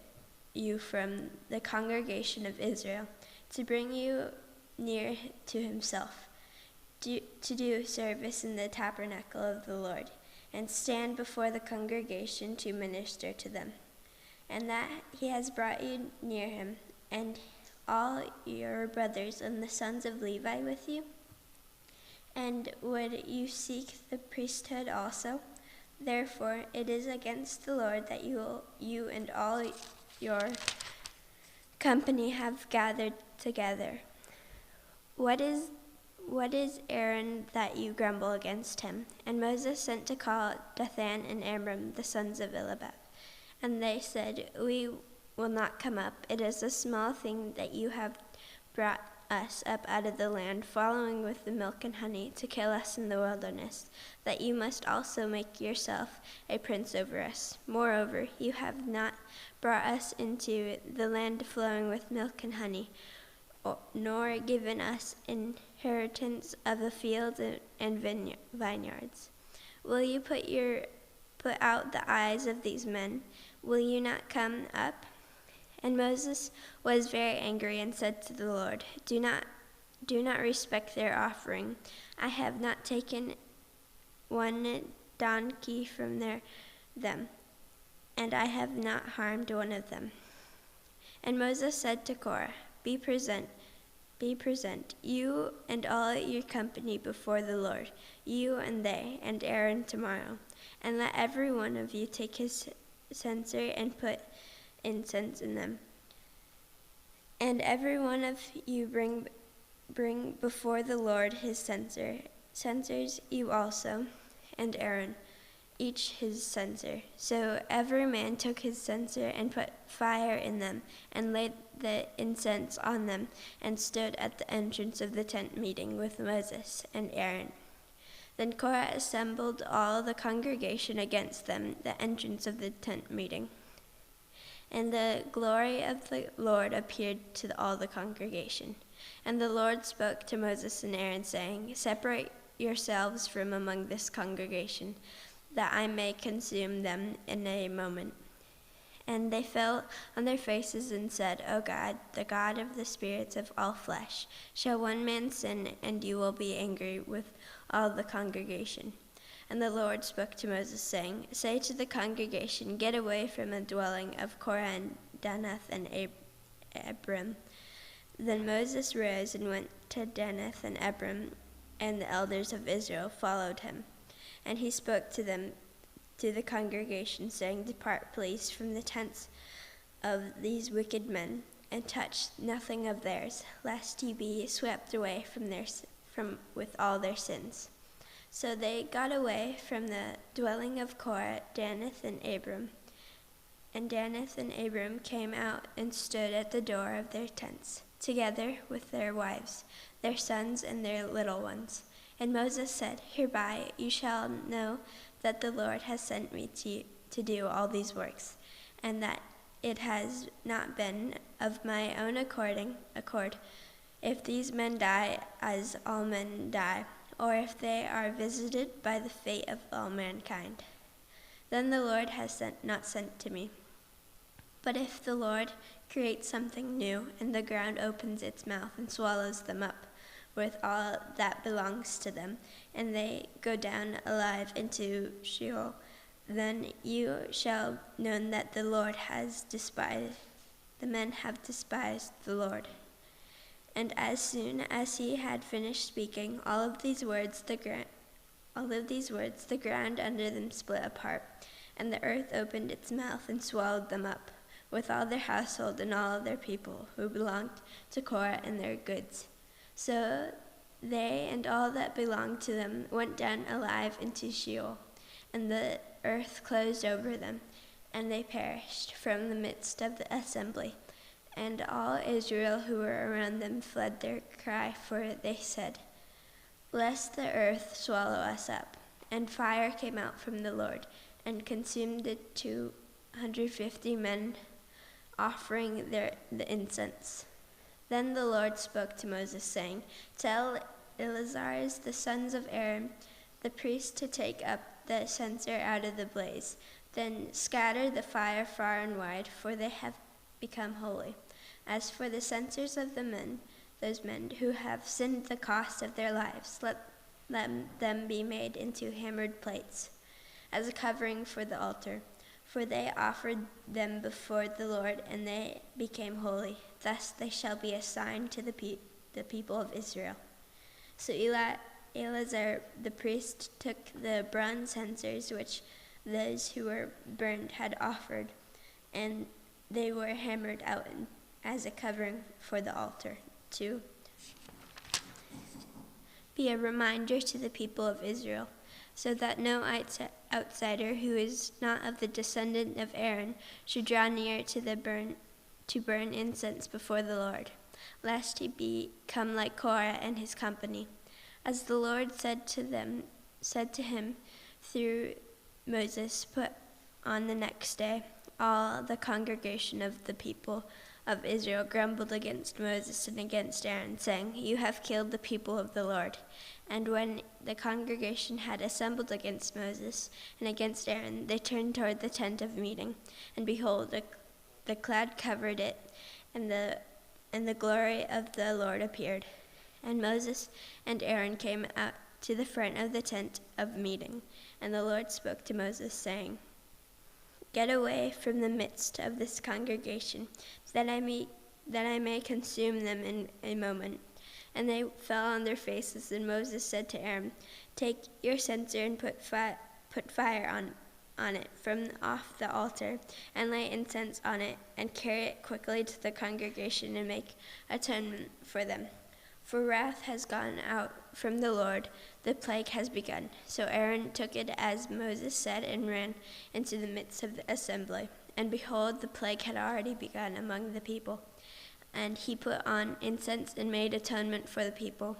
you from the congregation of Israel, to bring you near to himself, to do service in the tabernacle of the Lord, and stand before the congregation to minister to them. And that he has brought you near him, and all your brothers and the sons of Levi with you? And would you seek the priesthood also? Therefore it is against the Lord that you and all your company have gathered together. What is Aaron that you grumble against him? And Moses sent to call Dathan and Abiram, the sons of Eliab. And they said, We will not come up. It is a small thing that you have brought us up out of the land, following with the milk and honey, to kill us in the wilderness, that you must also make yourself a prince over us. Moreover, you have not brought us into the land flowing with milk and honey, nor given us inheritance of the fields and vineyards. Will you put out the eyes of these men? Will you not come up? And Moses was very angry and said to the Lord, Do not respect their offering. I have not taken one donkey from them, and I have not harmed one of them. And Moses said to Korah, Be present, you and all your company before the Lord, you and they, and Aaron tomorrow. And let every one of you take his censer and put incense in them. And every one of you bring before the Lord his censers, you also, and Aaron, each his censer. So every man took his censer and put fire in them, and laid the incense on them, and stood at the entrance of the tent meeting with Moses and Aaron. Then Korah assembled all the congregation against them, the entrance of the tent meeting. And the glory of the Lord appeared to all the congregation. And the Lord spoke to Moses and Aaron, saying, Separate yourselves from among this congregation, that I may consume them in a moment. And they fell on their faces and said, O God, the God of the spirits of all flesh, shall one man sin, and you will be angry with all the congregation? And the Lord spoke to Moses, saying, Say to the congregation, Get away from the dwelling of Korah and Danath and Abiram. Then Moses rose and went to Danath and Abiram, and the elders of Israel followed him. And he spoke to the congregation, saying, Depart, please, from the tents of these wicked men, and touch nothing of theirs, lest ye be swept away from with all their sins. So they got away from the dwelling of Korah, Danath and Abiram. And Danath and Abiram came out and stood at the door of their tents, together with their wives, their sons, and their little ones. And Moses said, Hereby you shall know that the Lord has sent me to do all these works, and that it has not been of my own accord, if these men die as all men die, or if they are visited by the fate of all mankind. Then the Lord has not sent to me. But if the Lord creates something new, and the ground opens its mouth and swallows them up, with all that belongs to them, and they go down alive into Sheol, then you shall know that the men have despised the Lord. And as soon as he had finished speaking all of these words, the ground under them split apart, and the earth opened its mouth and swallowed them up, with all their household and all of their people who belonged to Korah and their goods. So they and all that belonged to them went down alive into Sheol, and the earth closed over them, and they perished from the midst of the assembly. And all Israel who were around them fled their cry, for they said, Lest the earth swallow us up. And fire came out from the Lord, and consumed the 250 men offering the incense. Then the Lord spoke to Moses, saying, Tell Eleazar, the sons of Aaron, the priest, to take up the censer out of the blaze. Then scatter the fire far and wide, for they have become holy. As for the censers of those men who have sinned the cost of their lives, let them be made into hammered plates, as a covering for the altar. For they offered them before the Lord, and they became holy. Thus they shall be a sign to the people of Israel. So Eleazar the priest took the bronze censers which those who were burned had offered, and they were hammered out as a covering for the altar, to be a reminder to the people of Israel, so that no outsider who is not of the descendant of Aaron should draw near to burn incense before the Lord, lest he become like Korah and his company. As the Lord said to him through Moses, put on the next day, all the congregation of the people of Israel grumbled against Moses and against Aaron, saying, You have killed the people of the Lord. And when the congregation had assembled against Moses and against Aaron, they turned toward the tent of meeting, and behold, the cloud covered it, and the glory of the Lord appeared. And Moses and Aaron came out to the front of the tent of meeting, and the Lord spoke to Moses, saying, Get away from the midst of this congregation, that I may consume them in a moment. And they fell on their faces, and Moses said to Aaron, Take your censer and put fire on it from off the altar, and lay incense on it, and carry it quickly to the congregation, and make atonement for them. For wrath has gone out from the Lord, the plague has begun. So Aaron took it as Moses said, and ran into the midst of the assembly. And behold, the plague had already begun among the people. And he put on incense and made atonement for the people.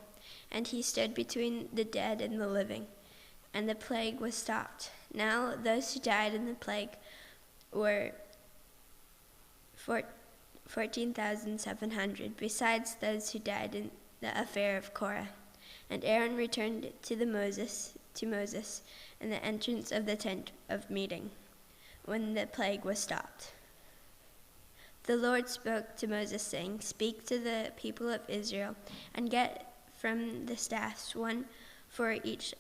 And he stood between the dead and the living. And the plague was stopped. Now those who died in the plague were 14,700, besides those who died in the affair of Korah. And Aaron returned to Moses in the entrance of the tent of meeting, when the plague was stopped. The Lord spoke to Moses, saying, "Speak to the people of Israel, and get from the staffs one for each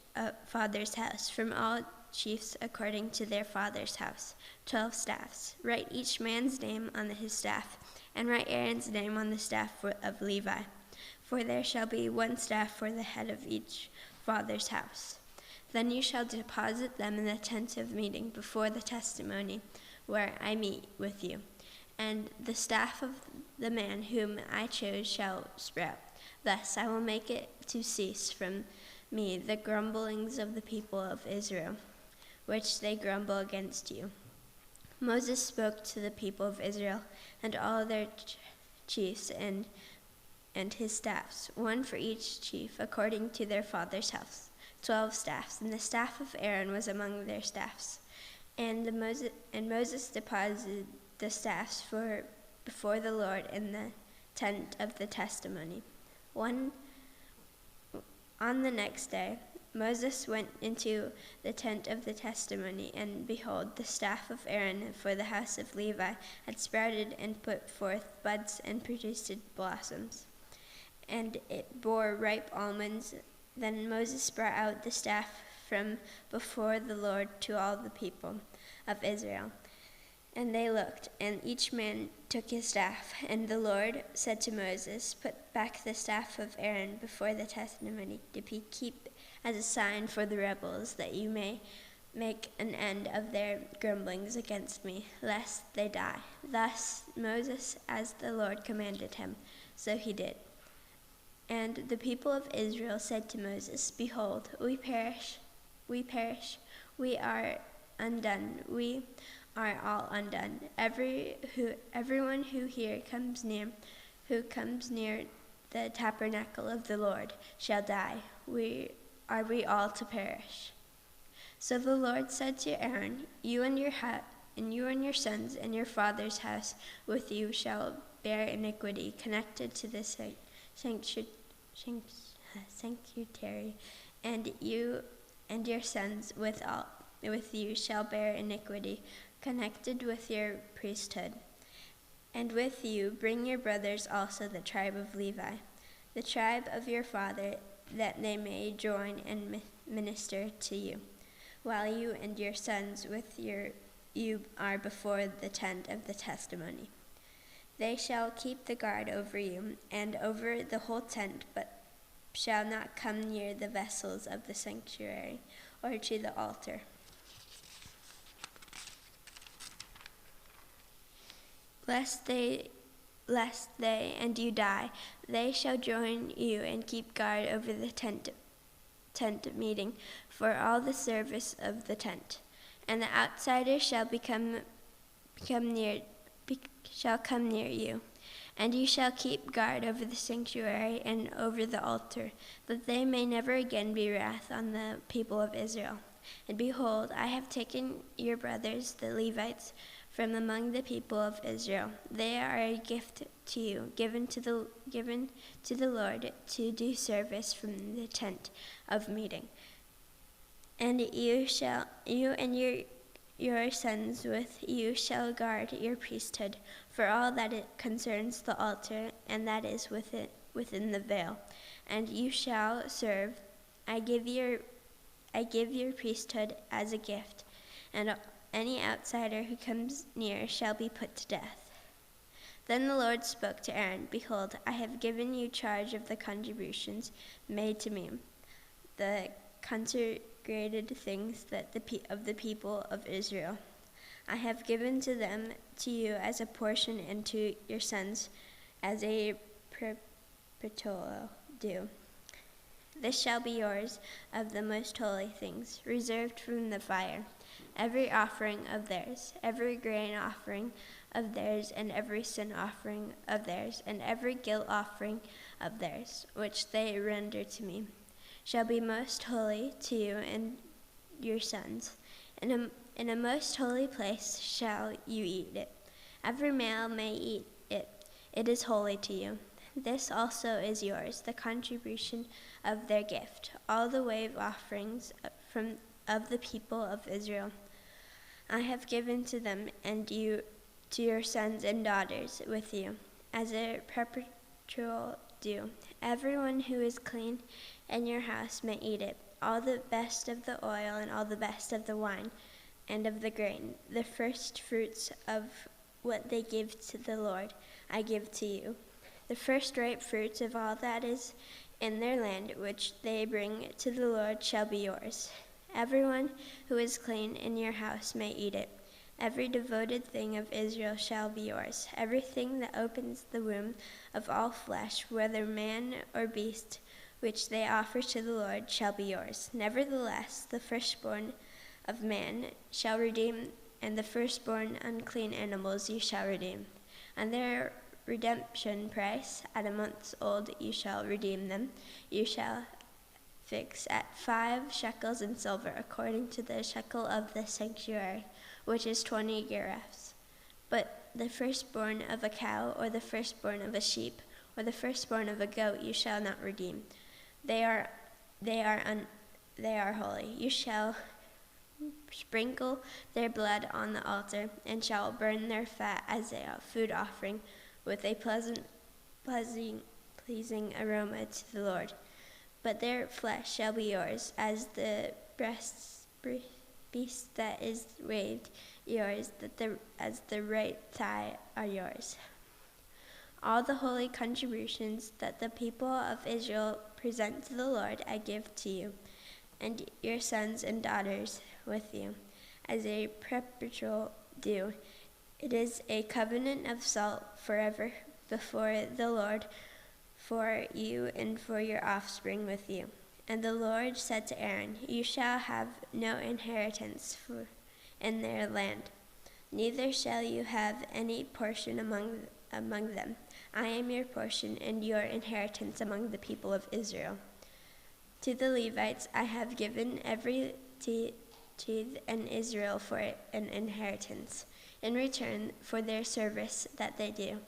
father's house, from all chiefs according to their father's house, 12 staffs. Write each man's name on his staff, and write Aaron's name on the staff of Levi. For there shall be one staff for the head of each father's house. Then you shall deposit them in the tent of meeting before the testimony, where I meet with you. And the staff of the man whom I chose shall sprout. Thus I will make it to cease from me the grumblings of the people of Israel, which they grumble against you." Moses spoke to the people of Israel and all their chiefs and his staffs, one for each chief according to their father's house, 12 staffs, and the staff of Aaron was among their staffs. And Moses deposited the staffs before the Lord in the tent of the testimony. On the next day, Moses went into the tent of the testimony, and behold, the staff of Aaron for the house of Levi had sprouted and put forth buds and produced blossoms, and it bore ripe almonds. Then Moses brought out the staff from before the Lord to all the people of Israel. And they looked, and each man took his staff. And the Lord said to Moses, "Put back the staff of Aaron before the testimony to keep as a sign for the rebels, that you may make an end of their grumblings against me, lest they die." Thus Moses, as the Lord commanded him, so he did. And the people of Israel said to Moses, "Behold, we perish, we are undone, we are all undone. Everyone who comes near the tabernacle of the Lord shall die. Are we all to perish?" So the Lord said to Aaron, you and your sons and your father's house with you shall bear iniquity connected to the sanctuary, and you and your sons with you shall bear iniquity connected with your priesthood. And with you bring your brothers also, the tribe of Levi, the tribe of your father, that they may join and minister to you, while you and your sons with you are before the tent of the testimony. They shall keep the guard over you and over the whole tent, but shall not come near the vessels of the sanctuary or to the altar. Lest they and you die, they shall join you and keep guard over the tent meeting for all the service of the tent. And the outsider shall come near you, and you shall keep guard over the sanctuary and over the altar, that they may never again be wrath on the people of Israel. And behold, I have taken your brothers, the Levites, from among the people of Israel. They are a gift to you, given to the Lord to do service from the tent of meeting. And you and your sons with you shall guard your priesthood for all that it concerns the altar, and that is within the veil. And you shall serve. I give your priesthood as a gift, and any outsider who comes near shall be put to death. Then the Lord spoke to Aaron, "Behold, I have given you charge of the contributions made to me, the consecrated things of the people of Israel. I have given them to you as a portion, and to your sons as a perpetual due. This shall be yours of the most holy things, reserved from the fire, every offering of theirs, every grain offering of theirs, and every sin offering of theirs, and every guilt offering of theirs, which they render to me, shall be most holy to you and your sons. In a most holy place shall you eat it. Every male may eat it. It is holy to you. This also is yours, the contribution of their gift, all the wave offerings of the people of Israel. I have given to them and to your sons and daughters with you, as a perpetual due. Everyone who is clean in your house may eat it, all the best of the oil and all the best of the wine and of the grain, the first fruits of what they give to the Lord, I give to you. The first ripe fruits of all that is in their land, which they bring to the Lord, shall be yours. Everyone who is clean in your house may eat it. Every devoted thing of Israel shall be yours. Everything that opens the womb of all flesh, whether man or beast, which they offer to the Lord, shall be yours. Nevertheless, the firstborn of man shall redeem, and the firstborn unclean animals you shall redeem. And their redemption price, at a month old you shall redeem them. You shall fix at 5 shekels in silver, according to the shekel of the sanctuary, which is 20 gerahs. But the firstborn of a cow, or the firstborn of a sheep, or the firstborn of a goat you shall not redeem. They are holy. You shall sprinkle their blood on the altar, and shall burn their fat as a food offering, with a pleasing aroma to the Lord. But their flesh shall be yours, as the beast that is waved yours, as the right thigh are yours. All the holy contributions that the people of Israel present to the Lord I give to you, and your sons and daughters with you, as a perpetual due. It is a covenant of salt forever before the Lord, for you and for your offspring with you. And the Lord said to Aaron, you shall have no inheritance in their land, neither shall you have any portion among them. I am your portion and your inheritance among the people of Israel. To the Levites I have given every tithe in Israel for an inheritance, in return for their service that they do.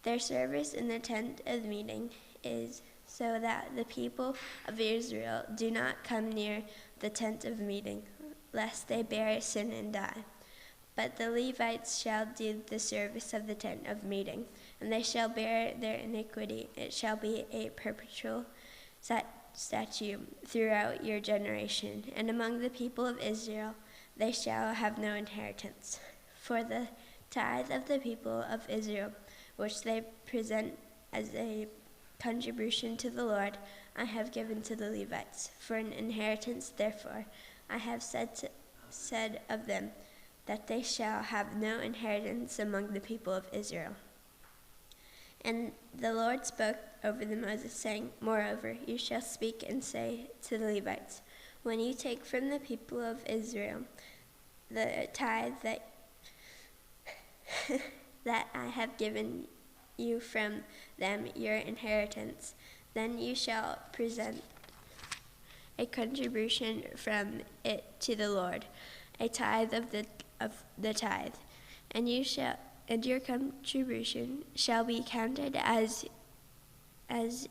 Their service in the tent of meeting is so that the people of Israel do not come near the tent of meeting, lest they bear sin and die. But the Levites shall do the service of the tent of meeting, and they shall bear their iniquity. It shall be a perpetual statute throughout your generation, and among the people of Israel they shall have no inheritance. For the tithe of the people of Israel, which they present as a contribution to the Lord, I have given to the Levites. For an inheritance, therefore, I have said of them, that they shall have no inheritance among the people of Israel. And the Lord spoke over the Moses, saying, moreover, you shall speak and say to the Levites, when you take from the people of Israel the tithe that I have given you from them, your inheritance, then you shall present a contribution from it to the Lord, a tithe of the tithe, and your contribution shall be counted as to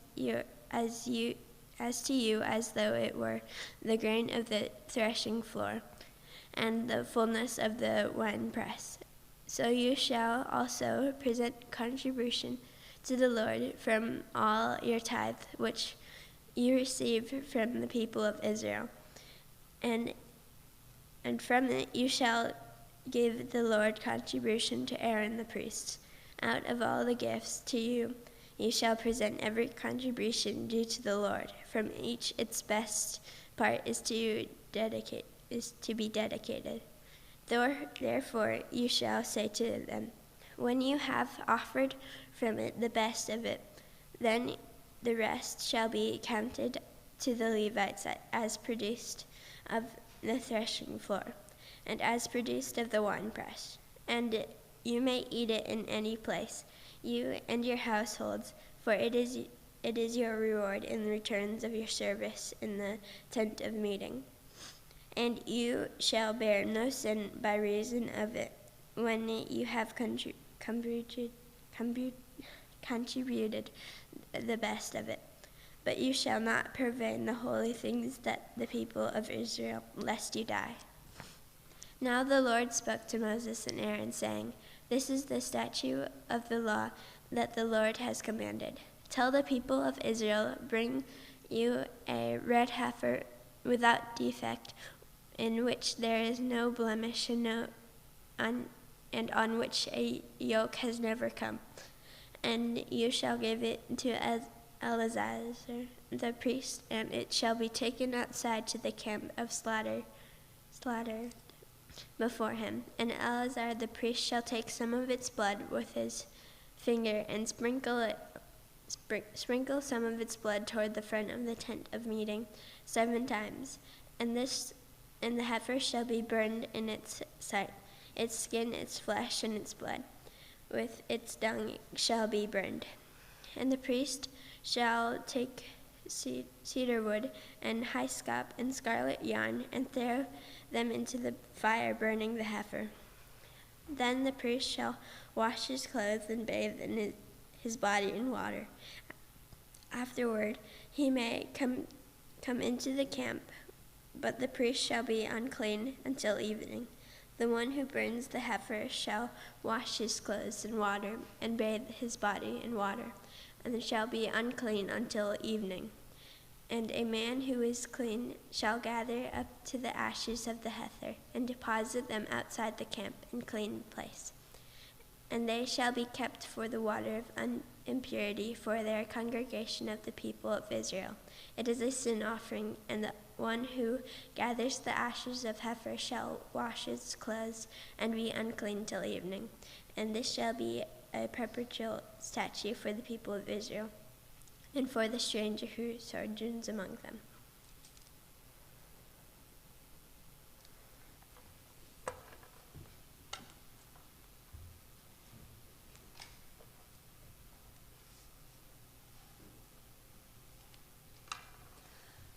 you as though it were the grain of the threshing floor, and the fullness of the winepress. So you shall also present contribution to the Lord from all your tithe which you receive from the people of Israel, and from it you shall give the Lord contribution to Aaron the priest. Out of all the gifts to you, you shall present every contribution due to the Lord. From each its best part is to be dedicated. Therefore you shall say to them, when you have offered from it the best of it, then the rest shall be counted to the Levites as produced of the threshing floor, and as produced of the winepress. And you may eat it in any place, you and your households, for it is your reward in the returns of your service in the tent of meeting. And you shall bear no sin by reason of it, when you have contributed the best of it. But you shall not profane the holy things that the people of Israel, lest you die. Now the Lord spoke to Moses and Aaron, saying, This is the statute of the law that the Lord has commanded. Tell the people of Israel, bring you a red heifer without defect, in which there is no blemish and on which a yoke has never come. And you shall give it to Eleazar the priest, and it shall be taken outside to the camp of slaughter before him. And Eleazar the priest shall take some of its blood with his finger and sprinkle some of its blood toward the front of the tent of meeting 7 times. And the heifer shall be burned in its sight. Its skin, its flesh, and its blood, with its dung, shall be burned. And the priest shall take cedar wood and hyssop and scarlet yarn and throw them into the fire, burning the heifer. Then the priest shall wash his clothes and bathe in his body in water. Afterward he may come into the camp, but the priest shall be unclean until evening. The one who burns the heifer shall wash his clothes in water and bathe his body in water, and shall be unclean until evening. And a man who is clean shall gather up to the ashes of the heifer and deposit them outside the camp in clean place. And they shall be kept for the water of impurity for their congregation of the people of Israel. It is a sin offering, and the one who gathers the ashes of heifer shall wash his clothes and be unclean till evening. And this shall be a perpetual statute for the people of Israel, and for the stranger who sojourns among them.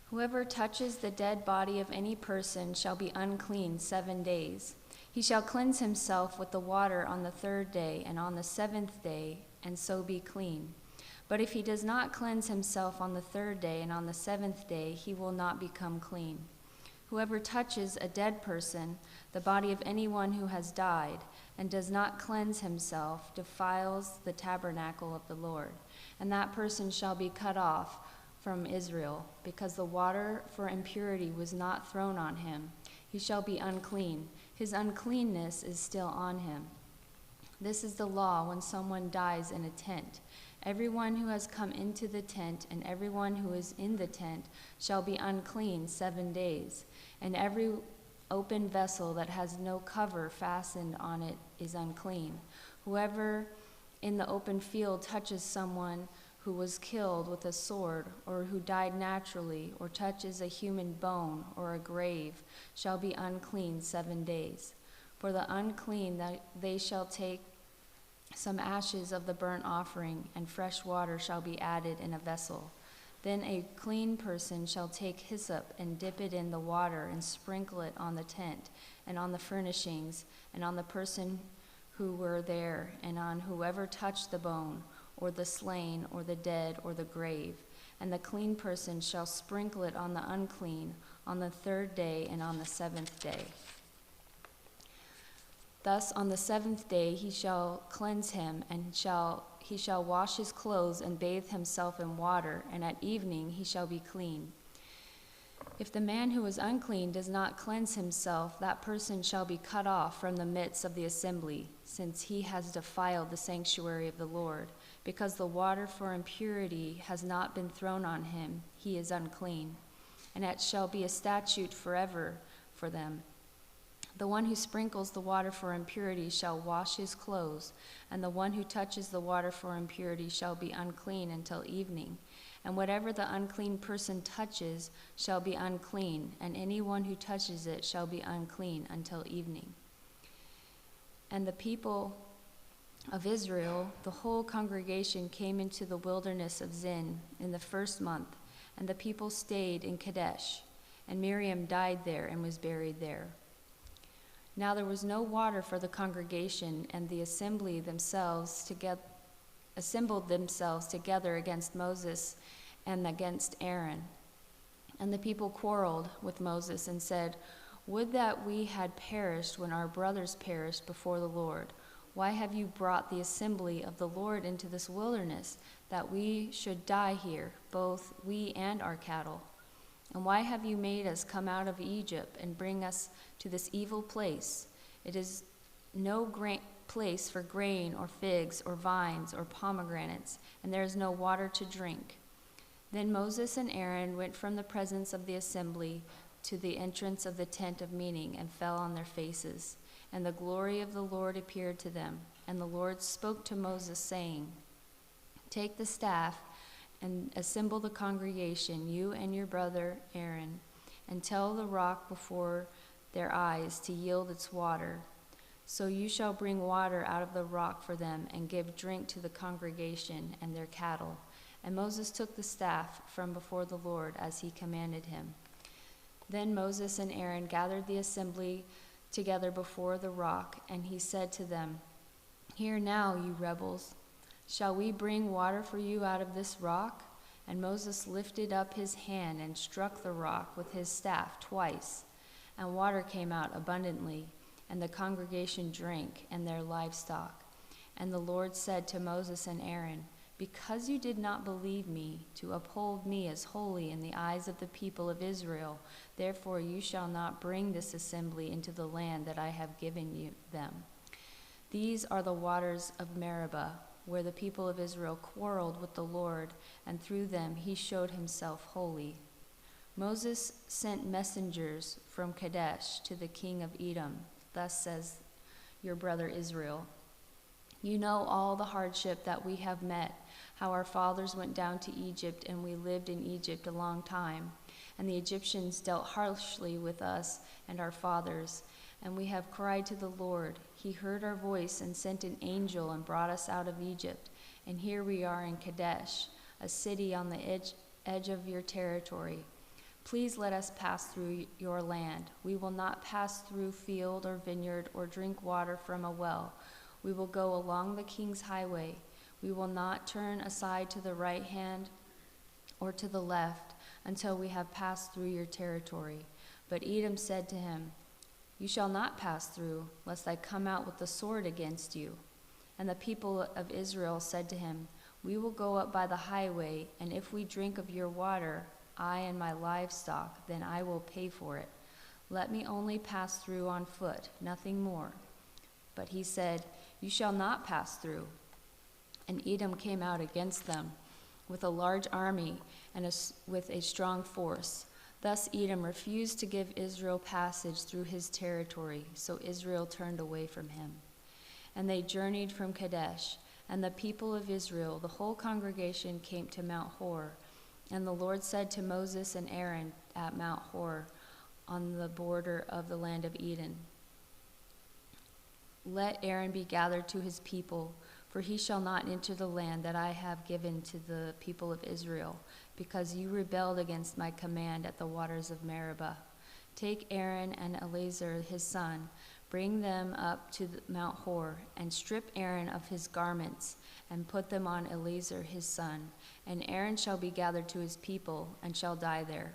Whoever touches the dead body of any person shall be unclean 7 days. He shall cleanse himself with the water on the 3rd day and on the 7th day, and so be clean. But if he does not cleanse himself on the 3rd day and on the 7th day, he will not become clean. Whoever touches a dead person, the body of anyone who has died, and does not cleanse himself, defiles the tabernacle of the Lord, and that person shall be cut off from Israel, because the water for impurity was not thrown on him. He shall be unclean. His uncleanness is still on him. This is the law when someone dies in a tent. Everyone who has come into the tent and everyone who is in the tent shall be unclean 7 days, and every open vessel that has no cover fastened on it is unclean. Whoever in the open field touches someone who was killed with a sword, or who died naturally, or touches a human bone or a grave, shall be unclean 7 days. For the unclean they shall take some ashes of the burnt offering, and fresh water shall be added in a vessel. Then a clean person shall take hyssop and dip it in the water and sprinkle it on the tent and on the furnishings and on the person who were there and on whoever touched the bone or the slain or the dead or the grave. And the clean person shall sprinkle it on the unclean on the 3rd day and on the 7th day. Thus on the 7th day he shall cleanse him, and he shall wash his clothes and bathe himself in water, and at evening he shall be clean. If the man who is unclean does not cleanse himself, that person shall be cut off from the midst of the assembly, since he has defiled the sanctuary of the Lord. Because the water for impurity has not been thrown on him, he is unclean. And it shall be a statute forever for them. The one who sprinkles the water for impurity shall wash his clothes, and the one who touches the water for impurity shall be unclean until evening. And whatever the unclean person touches shall be unclean, and anyone who touches it shall be unclean until evening. And the people of Israel, the whole congregation, came into the wilderness of Zin in the 1st month, and the people stayed in Kadesh, and Miriam died there and was buried there. Now there was no water for the congregation, and the assembled themselves together against Moses and against Aaron. And the people quarreled with Moses and said, "Would that we had perished when our brothers perished before the Lord. Why have you brought the assembly of the Lord into this wilderness, that we should die here, both we and our cattle? And why have you made us come out of Egypt and bring us to this evil place? It is no place for grain or figs or vines or pomegranates, and there is no water to drink. Then Moses and Aaron went from the presence of the assembly to the entrance of the tent of meeting and fell on their faces. And the glory of the Lord appeared to them. And the Lord spoke to Moses, saying, Take the staff and assemble the congregation, you and your brother Aaron, and tell the rock before their eyes to yield its water. So you shall bring water out of the rock for them and give drink to the congregation and their cattle. And Moses took the staff from before the Lord as he commanded him. Then Moses and Aaron gathered the assembly together before the rock, and he said to them, Hear now, you rebels, shall we bring water for you out of this rock? And Moses lifted up his hand and struck the rock with his staff twice, and water came out abundantly, and the congregation drank and their livestock. And the Lord said to Moses and Aaron, Because you did not believe me to uphold me as holy in the eyes of the people of Israel, therefore you shall not bring this assembly into the land that I have given them. These are the waters of Meribah, where the people of Israel quarreled with the Lord, and through them he showed himself holy. Moses sent messengers from Kadesh to the king of Edom. Thus says your brother Israel, You know all the hardship that we have met, how our fathers went down to Egypt, and we lived in Egypt a long time. And the Egyptians dealt harshly with us and our fathers, and we have cried to the Lord. He heard our voice and sent an angel and brought us out of Egypt. And here we are in Kadesh, a city on the edge of your territory. Please let us pass through your land. We will not pass through field or vineyard or drink water from a well. We will go along the king's highway. We will not turn aside to the right hand or to the left until we have passed through your territory. But Edom said to him, You shall not pass through, lest I come out with the sword against you. And the people of Israel said to him, We will go up by the highway, and if we drink of your water, I and my livestock, then I will pay for it. Let me only pass through on foot, nothing more. But he said, You shall not pass through. And Edom came out against them with a large army and with a strong force. Thus Edom refused to give Israel passage through his territory, so Israel turned away from him. And they journeyed from Kadesh, and the people of Israel, the whole congregation, came to Mount Hor. And the Lord said to Moses and Aaron at Mount Hor, on the border of the land of Eden, Let Aaron be gathered to his people, for he shall not enter the land that I have given to the people of Israel, because you rebelled against my command at the waters of Meribah. Take Aaron and Eleazar his son, bring them up to Mount Hor, and strip Aaron of his garments, and put them on Eleazar his son. And Aaron shall be gathered to his people, and shall die there.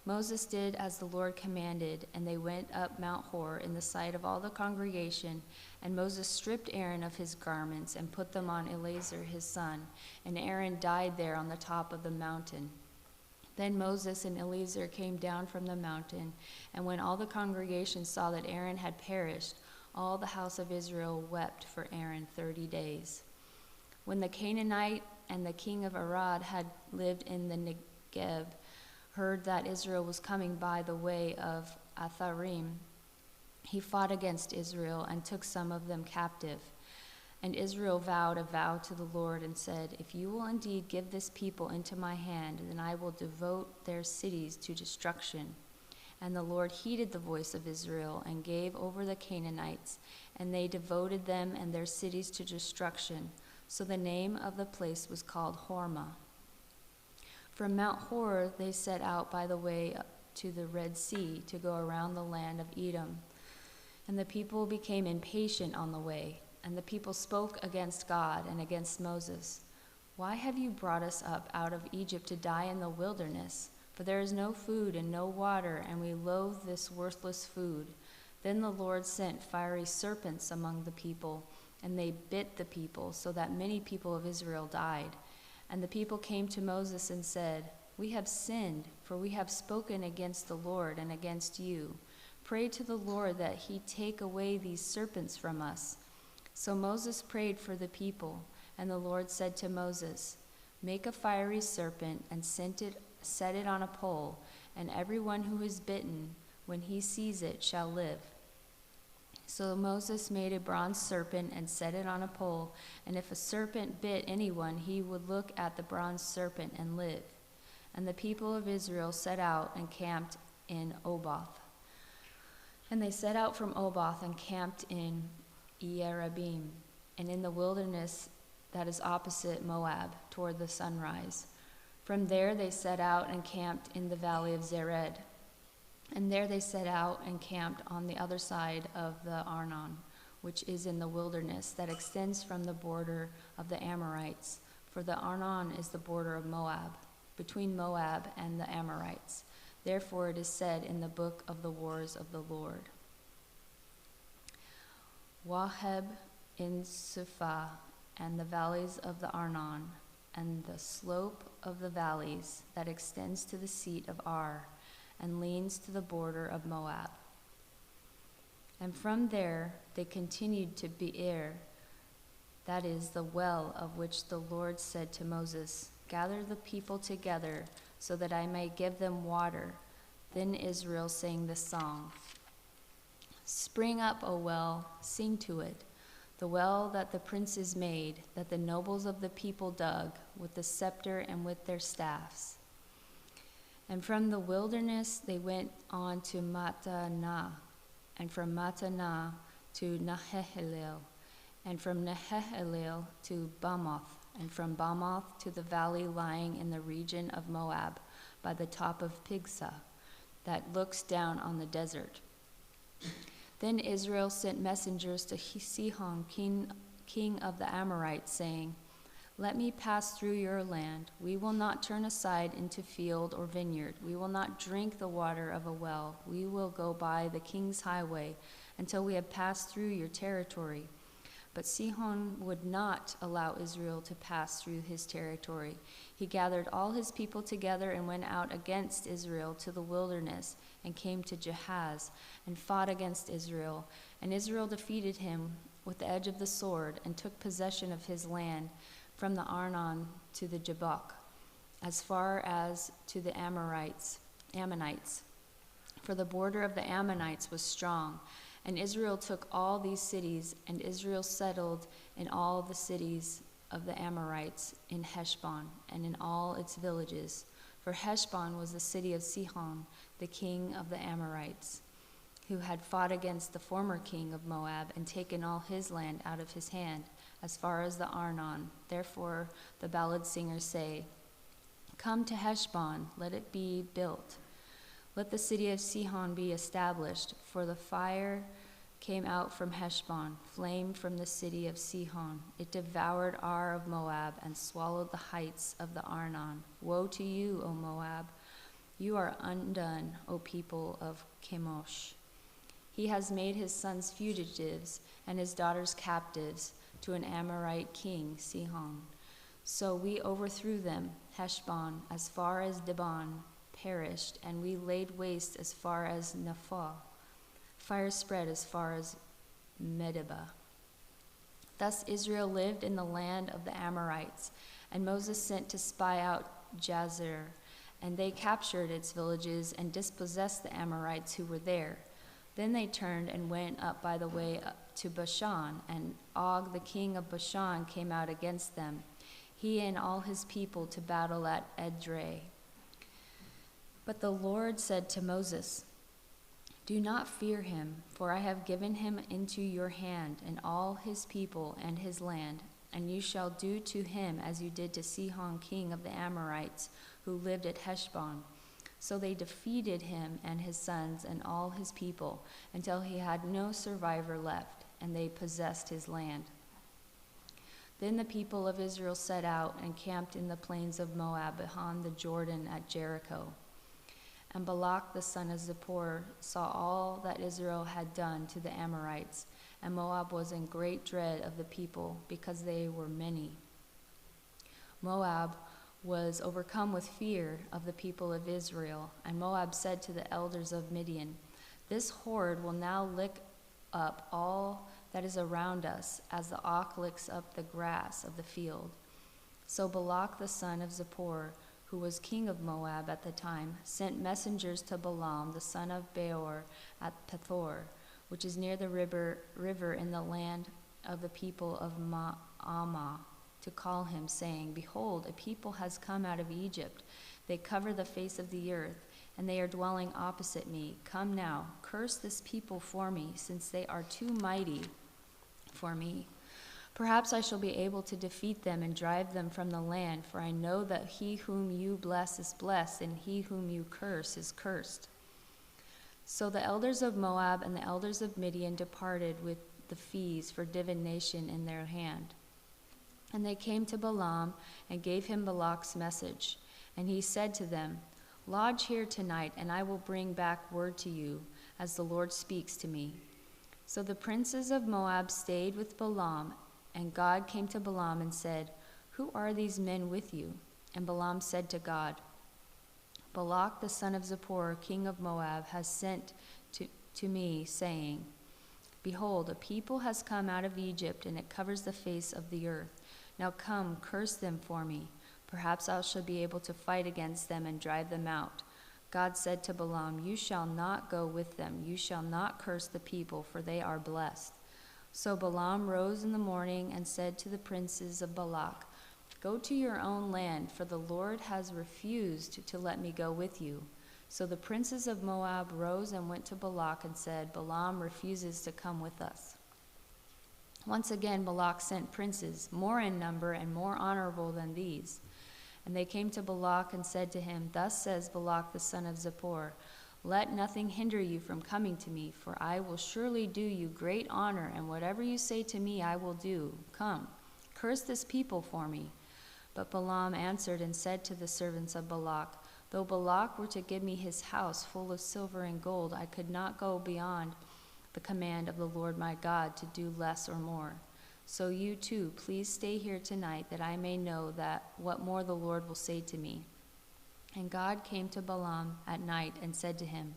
Moses did as the Lord commanded, and they went up Mount Hor in the sight of all the congregation. And Moses stripped Aaron of his garments, and put them on Eleazar his son. And Aaron died there on the top of the mountain. Then Moses and Eleazar came down from the mountain, and when all the congregation saw that Aaron had perished, all the house of Israel wept for Aaron 30 days. When the Canaanite and the king of Arad had lived in the Negev, heard that Israel was coming by the way of Atharim, he fought against Israel and took some of them captive. And Israel vowed a vow to the Lord and said, If you will indeed give this people into my hand, then I will devote their cities to destruction. And the Lord heeded the voice of Israel and gave over the Canaanites, and they devoted them and their cities to destruction. So the name of the place was called Hormah. From Mount Hor they set out by the way to the Red Sea to go around the land of Edom. And the people became impatient on the way. And the people spoke against God and against Moses. Why have you brought us up out of Egypt to die in the wilderness? For there is no food and no water, and we loathe this worthless food. Then the Lord sent fiery serpents among the people, and they bit the people, so that many people of Israel died. And the people came to Moses and said, "We have sinned, for we have spoken against the Lord and against you. Pray to the Lord that he take away these serpents from us." So Moses prayed for the people, and the Lord said to Moses, "Make a fiery serpent and set it on a pole, and everyone who is bitten, when he sees it, shall live." So Moses made a bronze serpent and set it on a pole, and if a serpent bit anyone, he would look at the bronze serpent and live. And the people of Israel set out and camped in Oboth. And they set out from Oboth and camped in Ierabim, and in the wilderness that is opposite Moab, toward the sunrise. From there they set out and camped in the valley of Zered. And there they set out and camped on the other side of the Arnon, which is in the wilderness that extends from the border of the Amorites. For the Arnon is the border of Moab, between Moab and the Amorites. Therefore it is said in the book of the wars of the Lord, Waheb in Suphah, and the valleys of the Arnon, and the slope of the valleys that extends to the seat of Ar, and leans to the border of Moab. And from there they continued to Beer, that is the well of which the Lord said to Moses, "Gather the people together, so that I may give them water." Then Israel sang this song, "Spring up, O well, sing to it, the well that the princes made, that the nobles of the people dug, with the scepter and with their staffs." And from the wilderness they went on to Mattanah, and from Mattanah to Nahalel, and from Nahalel to Bamoth, and from Bamoth to the valley lying in the region of Moab, by the top of Pisgah, that looks down on the desert. Then Israel sent messengers to Sihon, king of the Amorites, saying, "Let me pass through your land. We will not turn aside into field or vineyard. We will not drink the water of a well. We will go by the king's highway until we have passed through your territory." But Sihon would not allow Israel to pass through his territory. He gathered all his people together and went out against Israel to the wilderness, and came to Jahaz, and fought against Israel. And Israel defeated him with the edge of the sword, and took possession of his land from the Arnon to the Jabbok, as far as to the Ammonites. For the border of the Ammonites was strong. And Israel took all these cities, and Israel settled in all the cities of the Amorites in Heshbon, and in all its villages. For Heshbon was the city of Sihon, the king of the Amorites, who had fought against the former king of Moab, and taken all his land out of his hand, as far as the Arnon. Therefore the ballad singers say, "Come to Heshbon, let it be built. Let the city of Sihon be established, for the fire came out from Heshbon, flame from the city of Sihon. It devoured Ar of Moab and swallowed the heights of the Arnon. Woe to you, O Moab! You are undone, O people of Chemosh. He has made his sons fugitives and his daughters captives to an Amorite king, Sihon. So we overthrew them. Heshbon, as far as Dibon, perished, and we laid waste as far as Nephah. Fire spread as far as Medeba." Thus Israel lived in the land of the Amorites, and Moses sent to spy out Jazer, and they captured its villages and dispossessed the Amorites who were there. Then they turned and went up by the way to Bashan, and Og the king of Bashan came out against them, he and all his people, to battle at Edrei. But the Lord said to Moses, "Do not fear him, for I have given him into your hand, and all his people and his land, and you shall do to him as you did to Sihon king of the Amorites, who lived at Heshbon." So they defeated him and his sons and all his people, until he had no survivor left, and they possessed his land. Then the people of Israel set out and camped in the plains of Moab beyond the Jordan at Jericho. And Balak the son of Zippor saw all that Israel had done to the Amorites, and Moab was in great dread of the people, because they were many. Moab was overcome with fear of the people of Israel, and Moab said to the elders of Midian, "This horde will now lick up all that is around us, as the ox licks up the grass of the field." So Balak the son of Zippor, who was king of Moab at the time, sent messengers to Balaam the son of Beor at Pethor, which is near the river in the land of the people of Ammah, to call him, saying, "Behold, a people has come out of Egypt. They cover the face of the earth, and they are dwelling opposite me. Come now, curse this people for me, since they are too mighty for me. Perhaps I shall be able to defeat them and drive them from the land, for I know that he whom you bless is blessed, and he whom you curse is cursed." So the elders of Moab and the elders of Midian departed with the fees for divination in their hand. And they came to Balaam and gave him Balak's message. And he said to them, "Lodge here tonight, and I will bring back word to you, as the Lord speaks to me." So the princes of Moab stayed with Balaam, and God came to Balaam and said, "Who are these men with you?" And Balaam said to God, "Balak the son of Zippor, king of Moab, has sent to me, saying, 'Behold, a people has come out of Egypt, and it covers the face of the earth. Now come, curse them for me. Perhaps I shall be able to fight against them and drive them out.' God said to Balaam, 'You shall not go with them. You shall not curse the people, for they are blessed.' So Balaam rose in the morning and said to the princes of Balak, 'Go to your own land, for the Lord has refused to let me go with you.' So the princes of Moab rose and went to Balak and said, 'Balaam refuses to come with us.' Once again Balak sent princes, more in number and more honorable than these. And they came to Balak and said to him, 'Thus says Balak the son of Zippor, let nothing hinder you from coming to me, for I will surely do you great honor, and whatever you say to me I will do. Come, curse this people for me.' But Balaam answered and said to the servants of Balak, 'Though Balak were to give me his house full of silver and gold, I could not go beyond the command of the Lord my God to do less or more. So you too, please stay here tonight, that I may know that what more the Lord will say to me.' And God came to Balaam at night and said to him,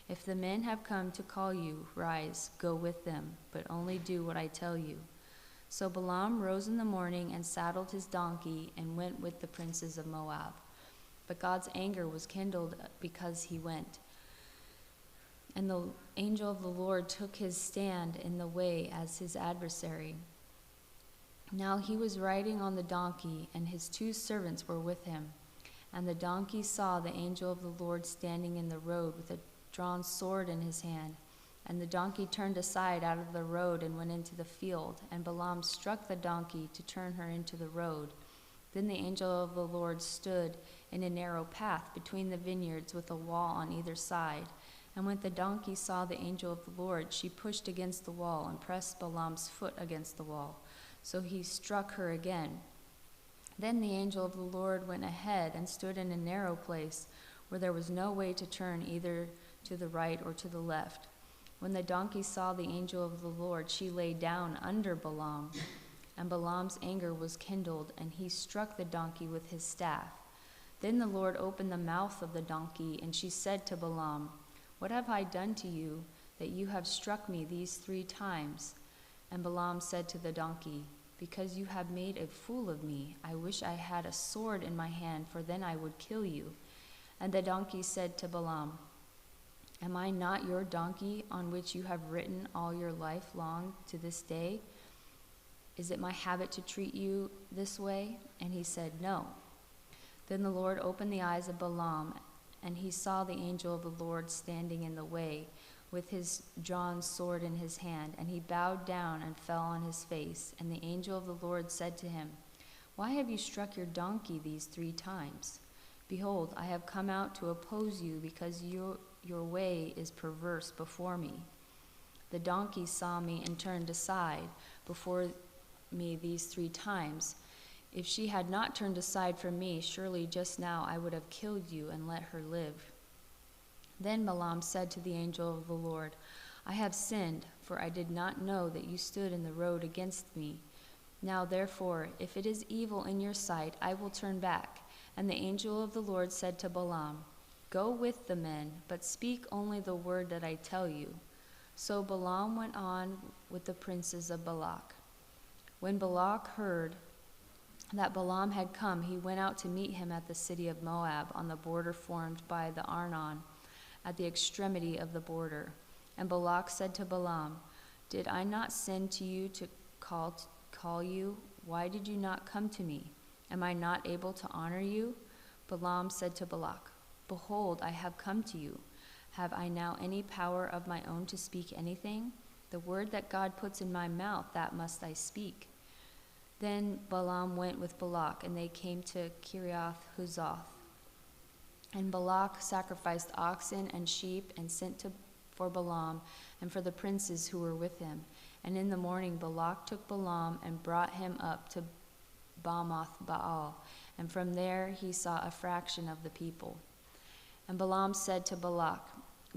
'If the men have come to call you, rise, go with them, but only do what I tell you.' So Balaam rose in the morning and saddled his donkey and went with the princes of Moab. But God's anger was kindled because he went. And the angel of the Lord took his stand in the way as his adversary. Now he was riding on the donkey, and his 2 servants were with him. And the donkey saw the angel of the Lord standing in the road with a drawn sword in his hand. And the donkey turned aside out of the road and went into the field. And Balaam struck the donkey to turn her into the road. Then the angel of the Lord stood in a narrow path between the vineyards with a wall on either side. And when the donkey saw the angel of the Lord, she pushed against the wall and pressed Balaam's foot against the wall. So he struck her again. Then the angel of the Lord went ahead and stood in a narrow place where there was no way to turn either to the right or to the left. When the donkey saw the angel of the Lord, she lay down under Balaam. And Balaam's anger was kindled, and he struck the donkey with his staff. Then the Lord opened the mouth of the donkey, and she said to Balaam, 'What have I done to you, that you have struck me these 3 times? And Balaam said to the donkey, 'Because you have made a fool of me. I wish I had a sword in my hand, for then I would kill you.' And the donkey said to Balaam, 'Am I not your donkey, on which you have ridden all your life long to this day? Is it my habit to treat you this way?' And he said, 'No.' Then the Lord opened the eyes of Balaam, and he saw the angel of the Lord standing in the way with his drawn sword in his hand, and he bowed down and fell on his face. And the angel of the Lord said to him, 'Why have you struck your donkey these 3 times? Behold, I have come out to oppose you, because your way is perverse before me. The donkey saw me and turned aside before me these 3 times. If she had not turned aside from me, surely just now I would have killed you and let her live.' Then Balaam said to the angel of the Lord, 'I have sinned, for I did not know that you stood in the road against me. Now therefore, if it is evil in your sight, I will turn back. And the angel of the Lord said to Balaam, Go with the men, but speak only the word that I tell you. So Balaam went on with the princes of Balak. When Balak heard that Balaam had come, he went out to meet him at the city of Moab, on the border formed by the Arnon, at the extremity of the border. And Balak said to Balaam, Did I not send to you to call you? Why did you not come to me? Am I not able to honor you? Balaam said to Balak, Behold, I have come to you. Have I now any power of my own to speak anything? The word that God puts in my mouth, that must I speak. Then Balaam went with Balak, and they came to Kiriath-Huzoth. And Balak sacrificed oxen and sheep and sent for Balaam and for the princes who were with him. And in the morning Balak took Balaam and brought him up to Bamoth Baal, and from there he saw a fraction of the people. And Balaam said to Balak,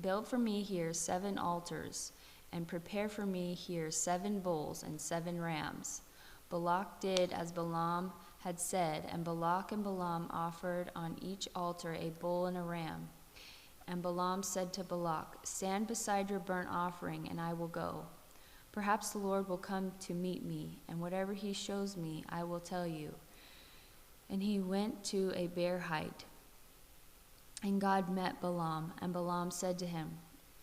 Build for me here 7 altars, and prepare for me here 7 bulls and 7 rams. Balak did as Balaam had said, and Balak and Balaam offered on each altar a bull and a ram. And Balaam said to Balak, Stand beside your burnt offering, and I will go. Perhaps the Lord will come to meet me, and whatever he shows me, I will tell you. And he went to a bare height. And God met Balaam, and Balaam said to him,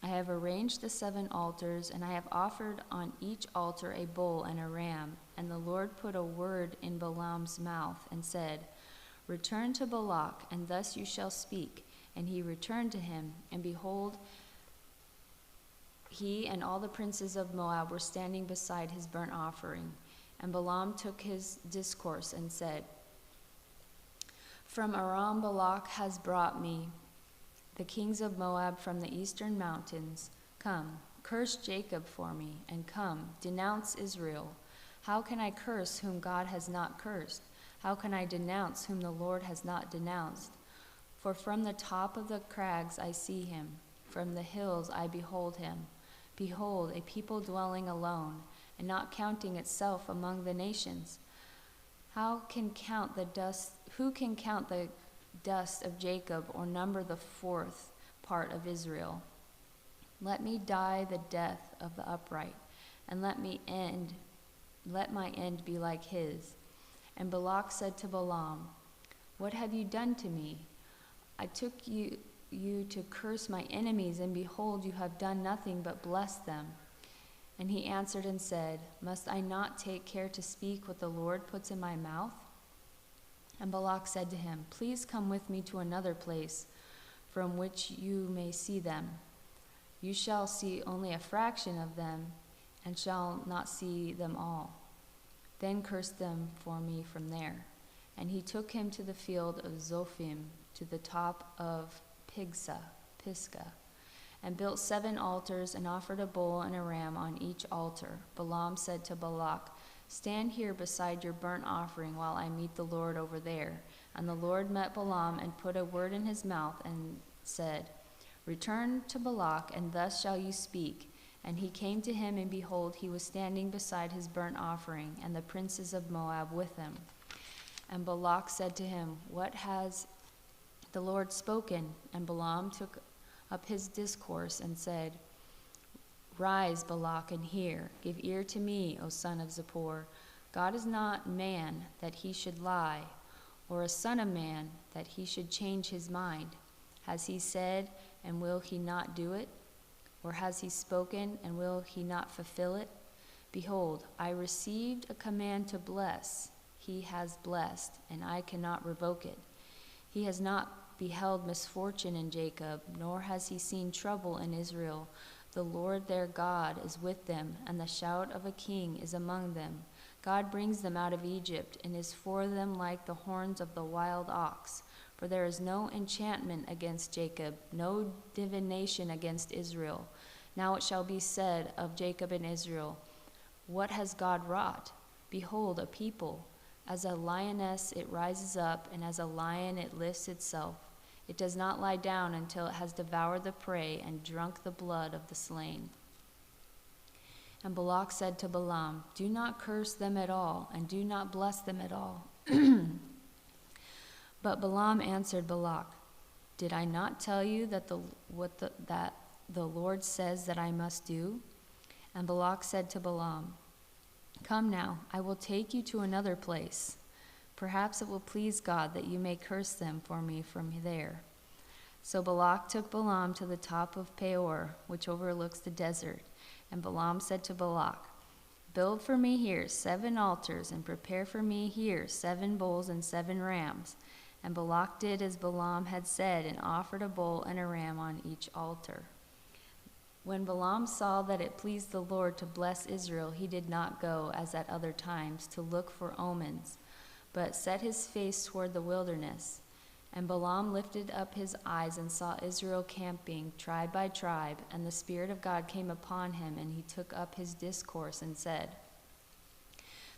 I have arranged the 7 altars, and I have offered on each altar a bull and a ram. And the Lord put a word in Balaam's mouth, and said, Return to Balak, and thus you shall speak. And he returned to him, and behold, he and all the princes of Moab were standing beside his burnt offering. And Balaam took his discourse and said, From Aram Balak has brought me the kings of Moab from the eastern mountains. Come, curse Jacob for me, and come, denounce Israel. How can I curse whom God has not cursed? How can I denounce whom the Lord has not denounced? For from the top of the crags I see him, from the hills I behold him. Behold, a people dwelling alone, and not counting itself among the nations. Who can count the dust of Jacob, or number the 4th part of Israel? Let me die the death of the upright, and let my end be like his. And Balak said to Balaam, What have you done to me? I took you to curse my enemies, and behold, you have done nothing but bless them. And he answered and said, Must I not take care to speak what the Lord puts in my mouth? And Balak said to him, Please come with me to another place from which you may see them. You shall see only a fraction of them, and shall not see them all. Then curse them for me from there. And he took him to the field of Zophim, to the top of Pisgah, and built 7 altars, and offered a bull and a ram on each altar. Balaam said to Balak, Stand here beside your burnt offering while I meet the Lord over there. And the Lord met Balaam and put a word in his mouth and said, Return to Balak, and thus shall you speak. And he came to him, and behold, he was standing beside his burnt offering, and the princes of Moab with him. And Balak said to him, What has the Lord spoken? And Balaam took up his discourse and said, Rise, Balak, and hear. Give ear to me, O son of Zippor. God is not man that he should lie, or a son of man that he should change his mind. Has he said, and will he not do it? Or has he spoken, and will he not fulfill it? Behold, I received a command to bless. He has blessed, and I cannot revoke it. He has not beheld misfortune in Jacob, nor has he seen trouble in Israel. The Lord their God is with them, and the shout of a king is among them. God brings them out of Egypt, and is for them like the horns of the wild ox. For there is no enchantment against Jacob, no divination against Israel. Now it shall be said of Jacob and Israel, What has God wrought? Behold, a people. As a lioness it rises up, and as a lion it lifts itself. It does not lie down until it has devoured the prey and drunk the blood of the slain. And Balak said to Balaam, "Do not curse them at all, and do not bless them at all." But Balaam answered Balak, "Did I not tell you that the Lord says that I must do?" And Balak said to Balaam, "Come now, I will take you to another place. Perhaps it will please God that you may curse them for me from there." So Balak took Balaam to the top of Peor, which overlooks the desert. And Balaam said to Balak, "Build for me here 7 altars, and prepare for me here 7 bulls and 7 rams." And Balak did as Balaam had said, and offered a bull and a ram on each altar. When Balaam saw that it pleased the Lord to bless Israel, he did not go, as at other times, to look for omens, but set his face toward the wilderness. And Balaam lifted up his eyes and saw Israel camping, tribe by tribe, and the Spirit of God came upon him, and he took up his discourse and said,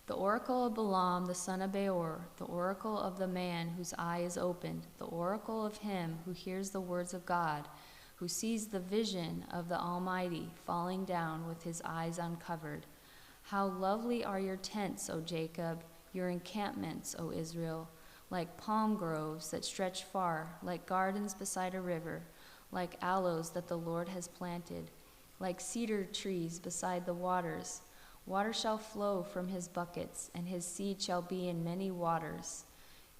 "The oracle of Balaam the son of Beor, the oracle of the man whose eye is opened, the oracle of him who hears the words of God, who sees the vision of the Almighty falling down with his eyes uncovered. How lovely are your tents, O Jacob, your encampments, O Israel, like palm groves that stretch far, like gardens beside a river, like aloes that the Lord has planted, like cedar trees beside the waters. Water shall flow from his buckets, and his seed shall be in many waters.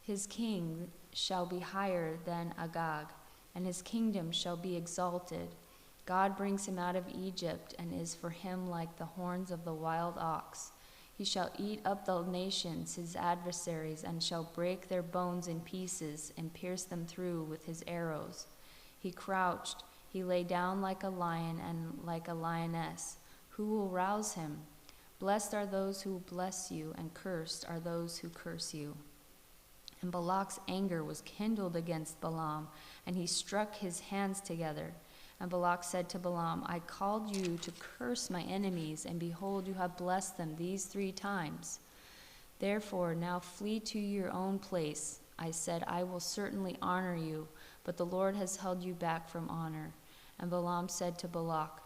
His king shall be higher than Agag, and his kingdom shall be exalted. God brings him out of Egypt, and is for him like the horns of the wild ox. He shall eat up the nations, his adversaries, and shall break their bones in pieces, and pierce them through with his arrows. He crouched, he lay down like a lion and like a lioness. Who will rouse him? Blessed are those who bless you, and cursed are those who curse you." And Balak's anger was kindled against Balaam, and he struck his hands together. And Balak said to Balaam, "I called you to curse my enemies, and behold, you have blessed them these 3 times. Therefore now flee to your own place. I said, I will certainly honor you, but the Lord has held you back from honor." And Balaam said to Balak,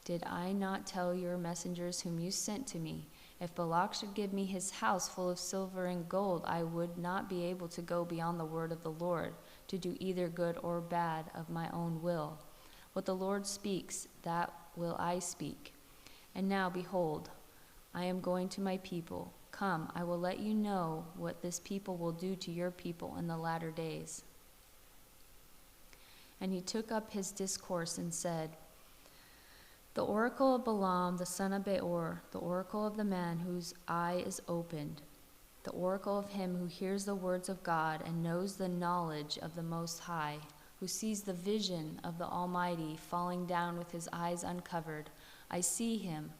"Did I not tell your messengers whom you sent to me, if Balak should give me his house full of silver and gold, I would not be able to go beyond the word of the Lord, to do either good or bad of my own will? What the Lord speaks, that will I speak. And now, behold, I am going to my people. Come, I will let you know what this people will do to your people in the latter days." And he took up his discourse and said, "The oracle of Balaam the son of Beor, the oracle of the man whose eye is opened, the oracle of him who hears the words of God and knows the knowledge of the Most High, who sees the vision of the Almighty falling down with his eyes uncovered. I see him,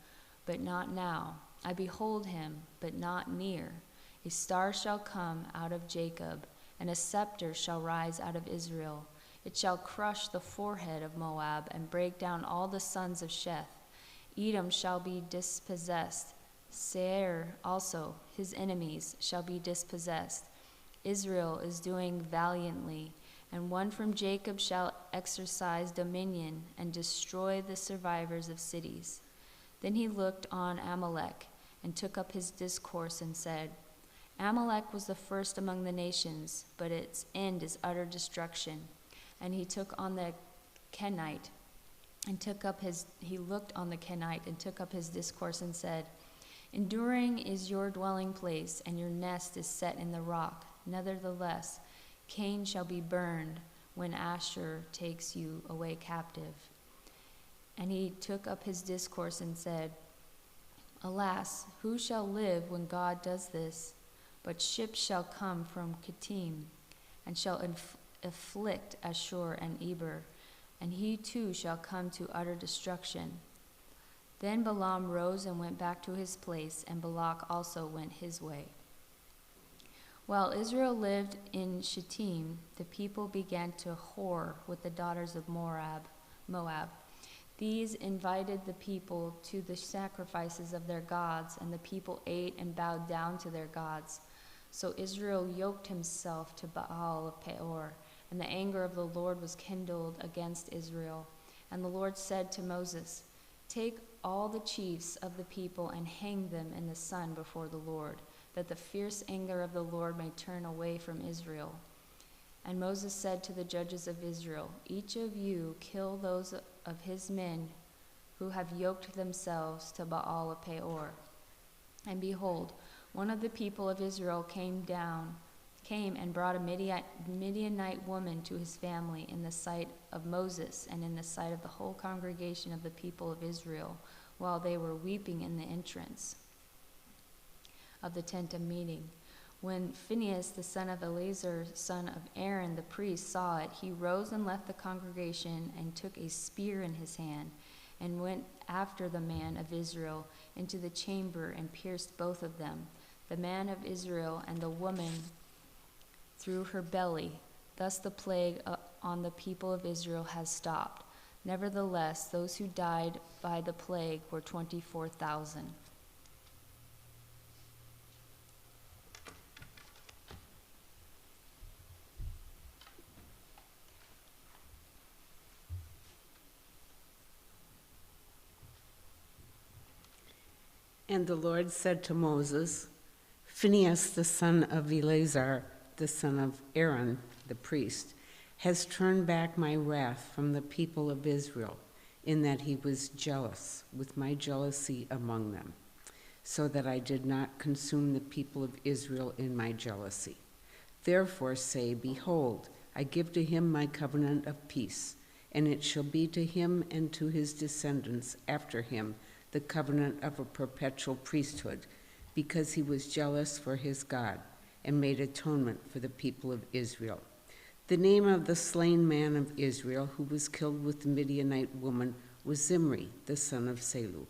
but not now. I behold him, but not near. A star shall come out of Jacob, and a scepter shall rise out of Israel. It shall crush the forehead of Moab and break down all the sons of Sheth. Edom shall be dispossessed. Seir also, his enemies, shall be dispossessed. Israel is doing valiantly, and one from Jacob shall exercise dominion and destroy the survivors of cities." Then he looked on Amalek and took up his discourse and said, "Amalek was the first among the nations, but its end is utter destruction." And he looked on the Kenite and took up his discourse and said, "Enduring is your dwelling place, and your nest is set in the rock. Nevertheless, Cain shall be burned when Ashur takes you away captive." And he took up his discourse and said, "Alas, who shall live when God does this? But ships shall come from Kittim, and shall afflict Ashur and Eber, and he too shall come to utter destruction." Then Balaam rose and went back to his place, and Balak also went his way. While Israel lived in Shittim, the people began to whore with the daughters of Moab. These invited the people to the sacrifices of their gods, and the people ate and bowed down to their gods. So Israel yoked himself to Baal of Peor, and the anger of the Lord was kindled against Israel. And the Lord said to Moses, "Take all the chiefs of the people and hang them in the sun before the Lord, that the fierce anger of the Lord may turn away from Israel. And Moses said to the judges of Israel, each of you kill those of his men who have yoked themselves to Baal of Peor. And behold, one of the people of Israel came and brought a Midianite woman to his family in the sight of Moses and in the sight of the whole congregation of the people of Israel, while they were weeping in the entrance of the tent of meeting. When Phinehas, the son of Eleazar, son of Aaron, the priest, saw it, he rose and left the congregation and took a spear in his hand and went after the man of Israel into the chamber and pierced both of them, the man of Israel and the woman through her belly. Thus the plague on the people of Israel has stopped. Nevertheless, those who died by the plague were 24,000. And the Lord said to Moses, Phinehas, the son of Eleazar, the son of Aaron, the priest, has turned back my wrath from the people of Israel, in that he was jealous with my jealousy among them, so that I did not consume the people of Israel in my jealousy. Therefore say, behold, I give to him my covenant of peace, and it shall be to him and to his descendants after him the covenant of a perpetual priesthood, because he was jealous for his God and made atonement for the people of Israel. The name of the slain man of Israel who was killed with the Midianite woman was Zimri, the son of Salu,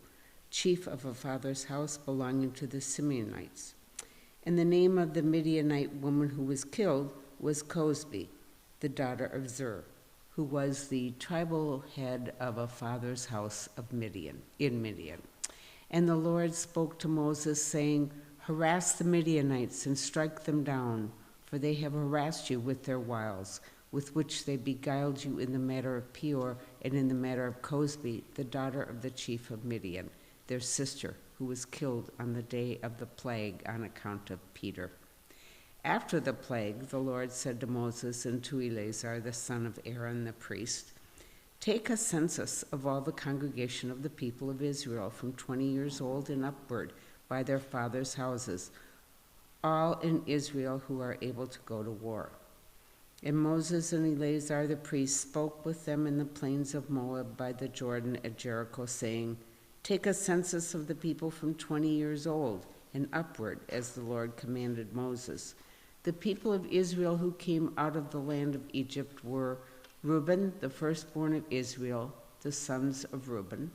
chief of a father's house belonging to the Simeonites. And the name of the Midianite woman who was killed was Cosbi, the daughter of Zur, who was the tribal head of a father's house of Midian. And the Lord spoke to Moses, saying, harass the Midianites and strike them down, for they have harassed you with their wiles, with which they beguiled you in the matter of Peor and in the matter of Cosbi, the daughter of the chief of Midian, their sister, who was killed on the day of the plague on account of Peter. After the plague, the Lord said to Moses and to Eleazar, the son of Aaron the priest, take a census of all the congregation of the people of Israel from 20 years old and upward by their fathers' houses, all in Israel who are able to go to war. And Moses and Eleazar the priest spoke with them in the plains of Moab by the Jordan at Jericho, saying, take a census of the people from 20 years old and upward, as the Lord commanded Moses. The people of Israel who came out of the land of Egypt were Reuben, the firstborn of Israel, the sons of Reuben,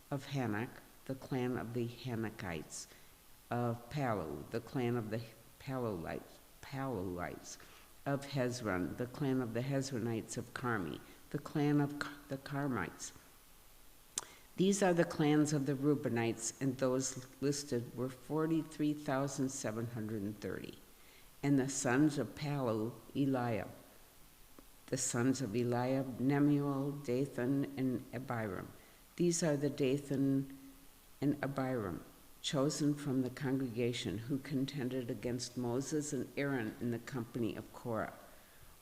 of Hanok, the clan of the Hanokites, of Palu, the clan of the Paluites, of Hezron, the clan of the Hezronites of Carmi, the clan of the Carmites. These are the clans of the Reubenites, and those listed were 43,730. And the sons of Palu, Eliab. The sons of Eliab, Nemuel, Dathan, and Abiram. These are the Dathan and Abiram, chosen from the congregation, who contended against Moses and Aaron in the company of Korah,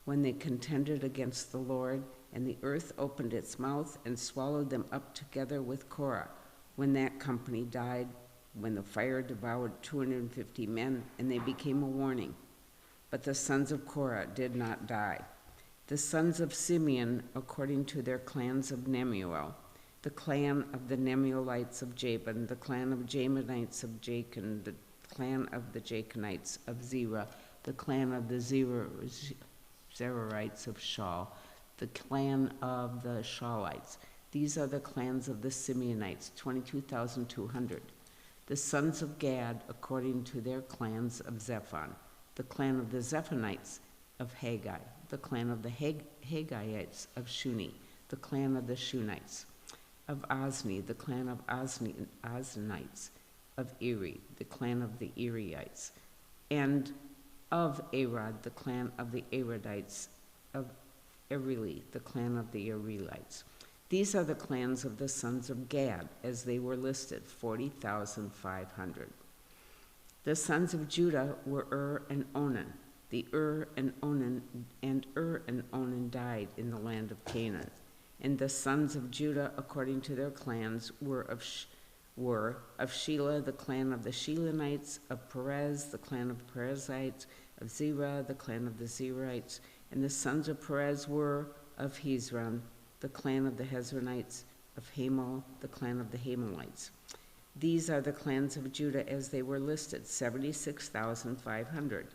when they contended against the Lord, and the earth opened its mouth and swallowed them up together with Korah, when that company died, when the fire devoured 250 men, and they became a warning. But the sons of Korah did not die. The sons of Simeon, according to their clans of Nemuel, the clan of the Nemuelites of Jabin, the clan of Jaminites of Jachin, the clan of the Jachinites of Zerah, the clan of the Zerarites of Shaul, the clan of the Shaulites. These are the clans of the Simeonites, 22,200. The sons of Gad, according to their clans of Zephon, the clan of the Zephonites of Haggai, the clan of the Haggaites of Shuni, the clan of the Shunites of Ozni, the clan of Oznites of Eri, the clan of the Eriites, and of Arad, the clan of the Aradites of Erili, the clan of the Erilites. These are the clans of the sons of Gad, as they were listed, 40,500. The sons of Judah were and Onan. The and Onan died in the land of Canaan. And the sons of Judah, according to their clans, were of Shelah, the clan of the Shelanites, of Perez, the clan of Perezites, of Zerah, the clan of the Zerahites. And the sons of Perez were of Hezron, the clan of the Hezronites, of Hamel, the clan of the Hamelites. These are the clans of Judah as they were listed, 76,500.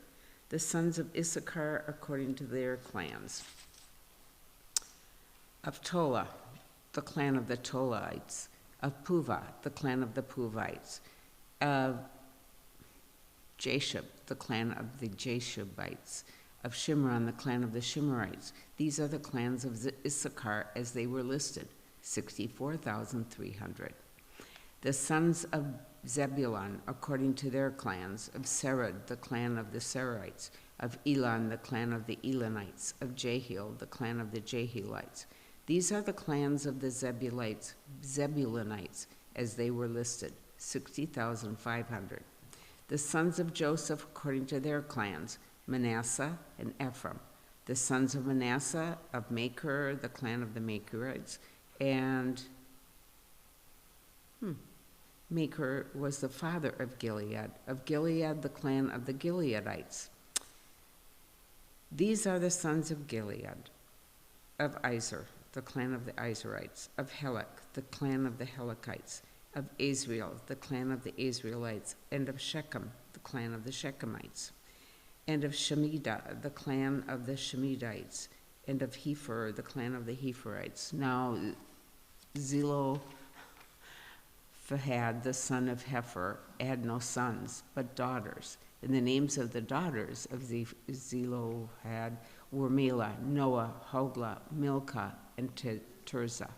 The sons of Issachar according to their clans. Of Tola, the clan of the Tolaites. Of Puvah, the clan of the Puvites. Of Jashub, the clan of the Jashubites. Of Shimron, the clan of the Shimerites. These are the clans of Issachar as they were listed, 64,300. The sons of Zebulun, according to their clans, of Serad, the clan of the Serites, of Elon, the clan of the Elonites, of Jehiel, the clan of the Jehelites. These are the clans of the Zebulunites, as they were listed, 60,500. The sons of Joseph, according to their clans, Manasseh and Ephraim. The sons of Manasseh, of Machir, the clan of the Machirites, and Machir was the father of Gilead the clan of the Gileadites. These are the sons of Gilead, of Izer, the clan of the Izerites, of Helek, the clan of the Helekites, of Azriel, the clan of the Azrielites, and of Shechem, the clan of the Shechemites, and of Shemidah, the clan of the Shemidites, and of Hepher, the clan of the Hepherites. Now Zelophehad, the son of Hepher, had no sons, but daughters. And the names of the daughters of Zelophehad were Mela, Noah, Hoglah, Milcah, and Tirzah.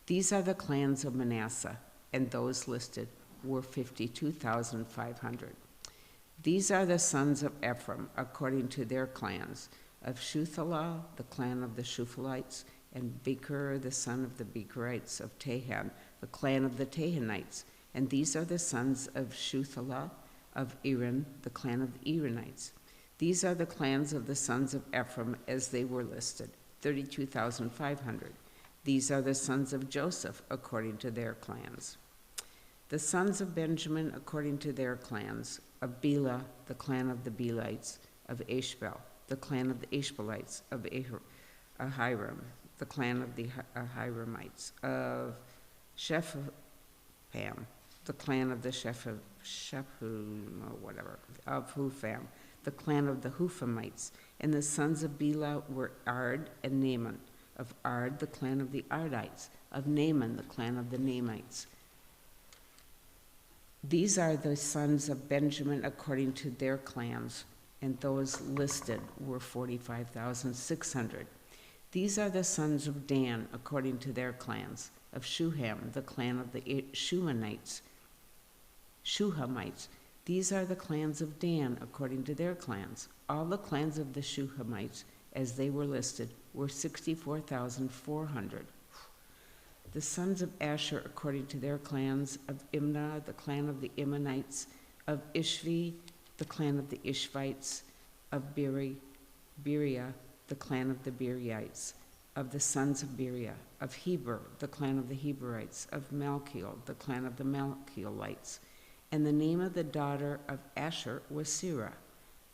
These are the clans of Manasseh, and those listed were 52,500. These are the sons of Ephraim, according to their clans, of Shuthelah, the clan of the Shuphalites, and Becher, the son of the Becherites, of Tahan, the clan of the Tahanites. And these are the sons of Shuthelah, of Eran, the clan of the Eranites. These are the clans of the sons of Ephraim as they were listed, 32,500. These are the sons of Joseph according to their clans. The sons of Benjamin according to their clans, of Bela, the clan of the Belites, of Ashbel, the clan of the Ashbelites, of Ahiram, the clan of the Ahiramites, of Shepham, the clan of the of Hupham, the clan of the Huphamites. And the sons of Bela were Ard and Naaman, of Ard, the clan of the Ardites, of Naaman, the clan of the Naamites. These are the sons of Benjamin according to their clans, and those listed were 45,600. These are the sons of Dan according to their clans, of Shuham, the clan of the Shuhamites. These are the clans of Dan according to their clans. All the clans of the Shuhamites, as they were listed, were 64,400. The sons of Asher according to their clans, of Imnah, the clan of the Imanites, of Ishvi, the clan of the Ishvites, of Beria, the clan of the Beriites, of the sons of Beria, of Heber, the clan of the Heberites, of Malchiel, the clan of the Malchielites. And the name of the daughter of Asher was Serah.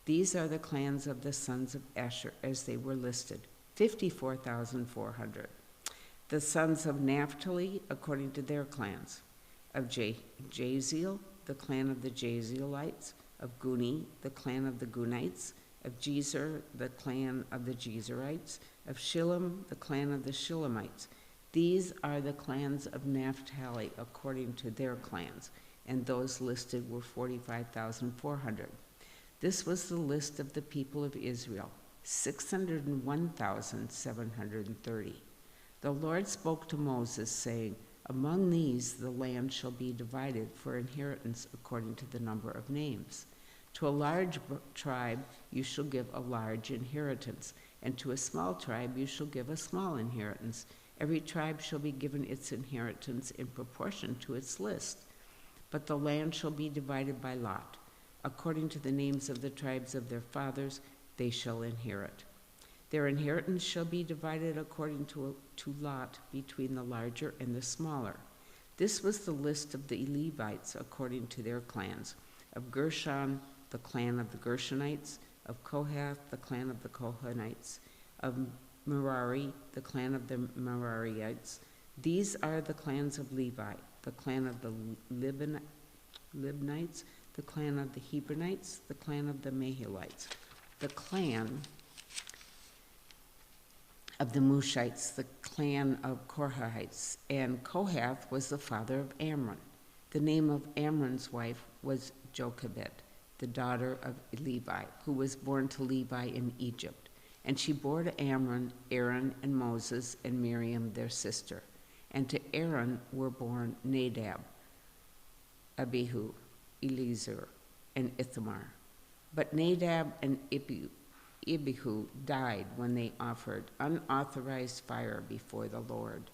These are the clans of the sons of Asher as they were listed, 54,400. The sons of Naphtali according to their clans, of Jaziel, the clan of the Jazielites, of Guni, the clan of the Gunites, of Jezer, the clan of the Jezerites, of Shillam, the clan of the Shillamites. These are the clans of Naphtali according to their clans, and those listed were 45,400. This was the list of the people of Israel, 601,730. The Lord spoke to Moses, saying, "Among these the land shall be divided for inheritance according to the number of names. To a large tribe you shall give a large inheritance, and to a small tribe you shall give a small inheritance. Every tribe shall be given its inheritance in proportion to its list. But the land shall be divided by lot. According to the names of the tribes of their fathers, they shall inherit. Their inheritance shall be divided according to lot between the larger and the smaller. This was the list of the Levites according to their clans. Of Gershon, the clan of the Gershonites. Of Kohath, the clan of the Kohanites. Of Merari, the clan of the Merariites. These are the clans of Levi, the clan of the Libnites, the clan of the Hebronites, the clan of the Mahalites, the clan of the Mushites, the clan of Korahites, and Kohath was the father of Amram. The name of Amram's wife was Jochebed, the daughter of Levi, who was born to Levi in Egypt. And she bore to Amram, Aaron, and Moses, and Miriam their sister. And to Aaron were born Nadab, Abihu, Eleazar, and Ithamar. But Nadab and Abihu died when they offered unauthorized fire before the Lord.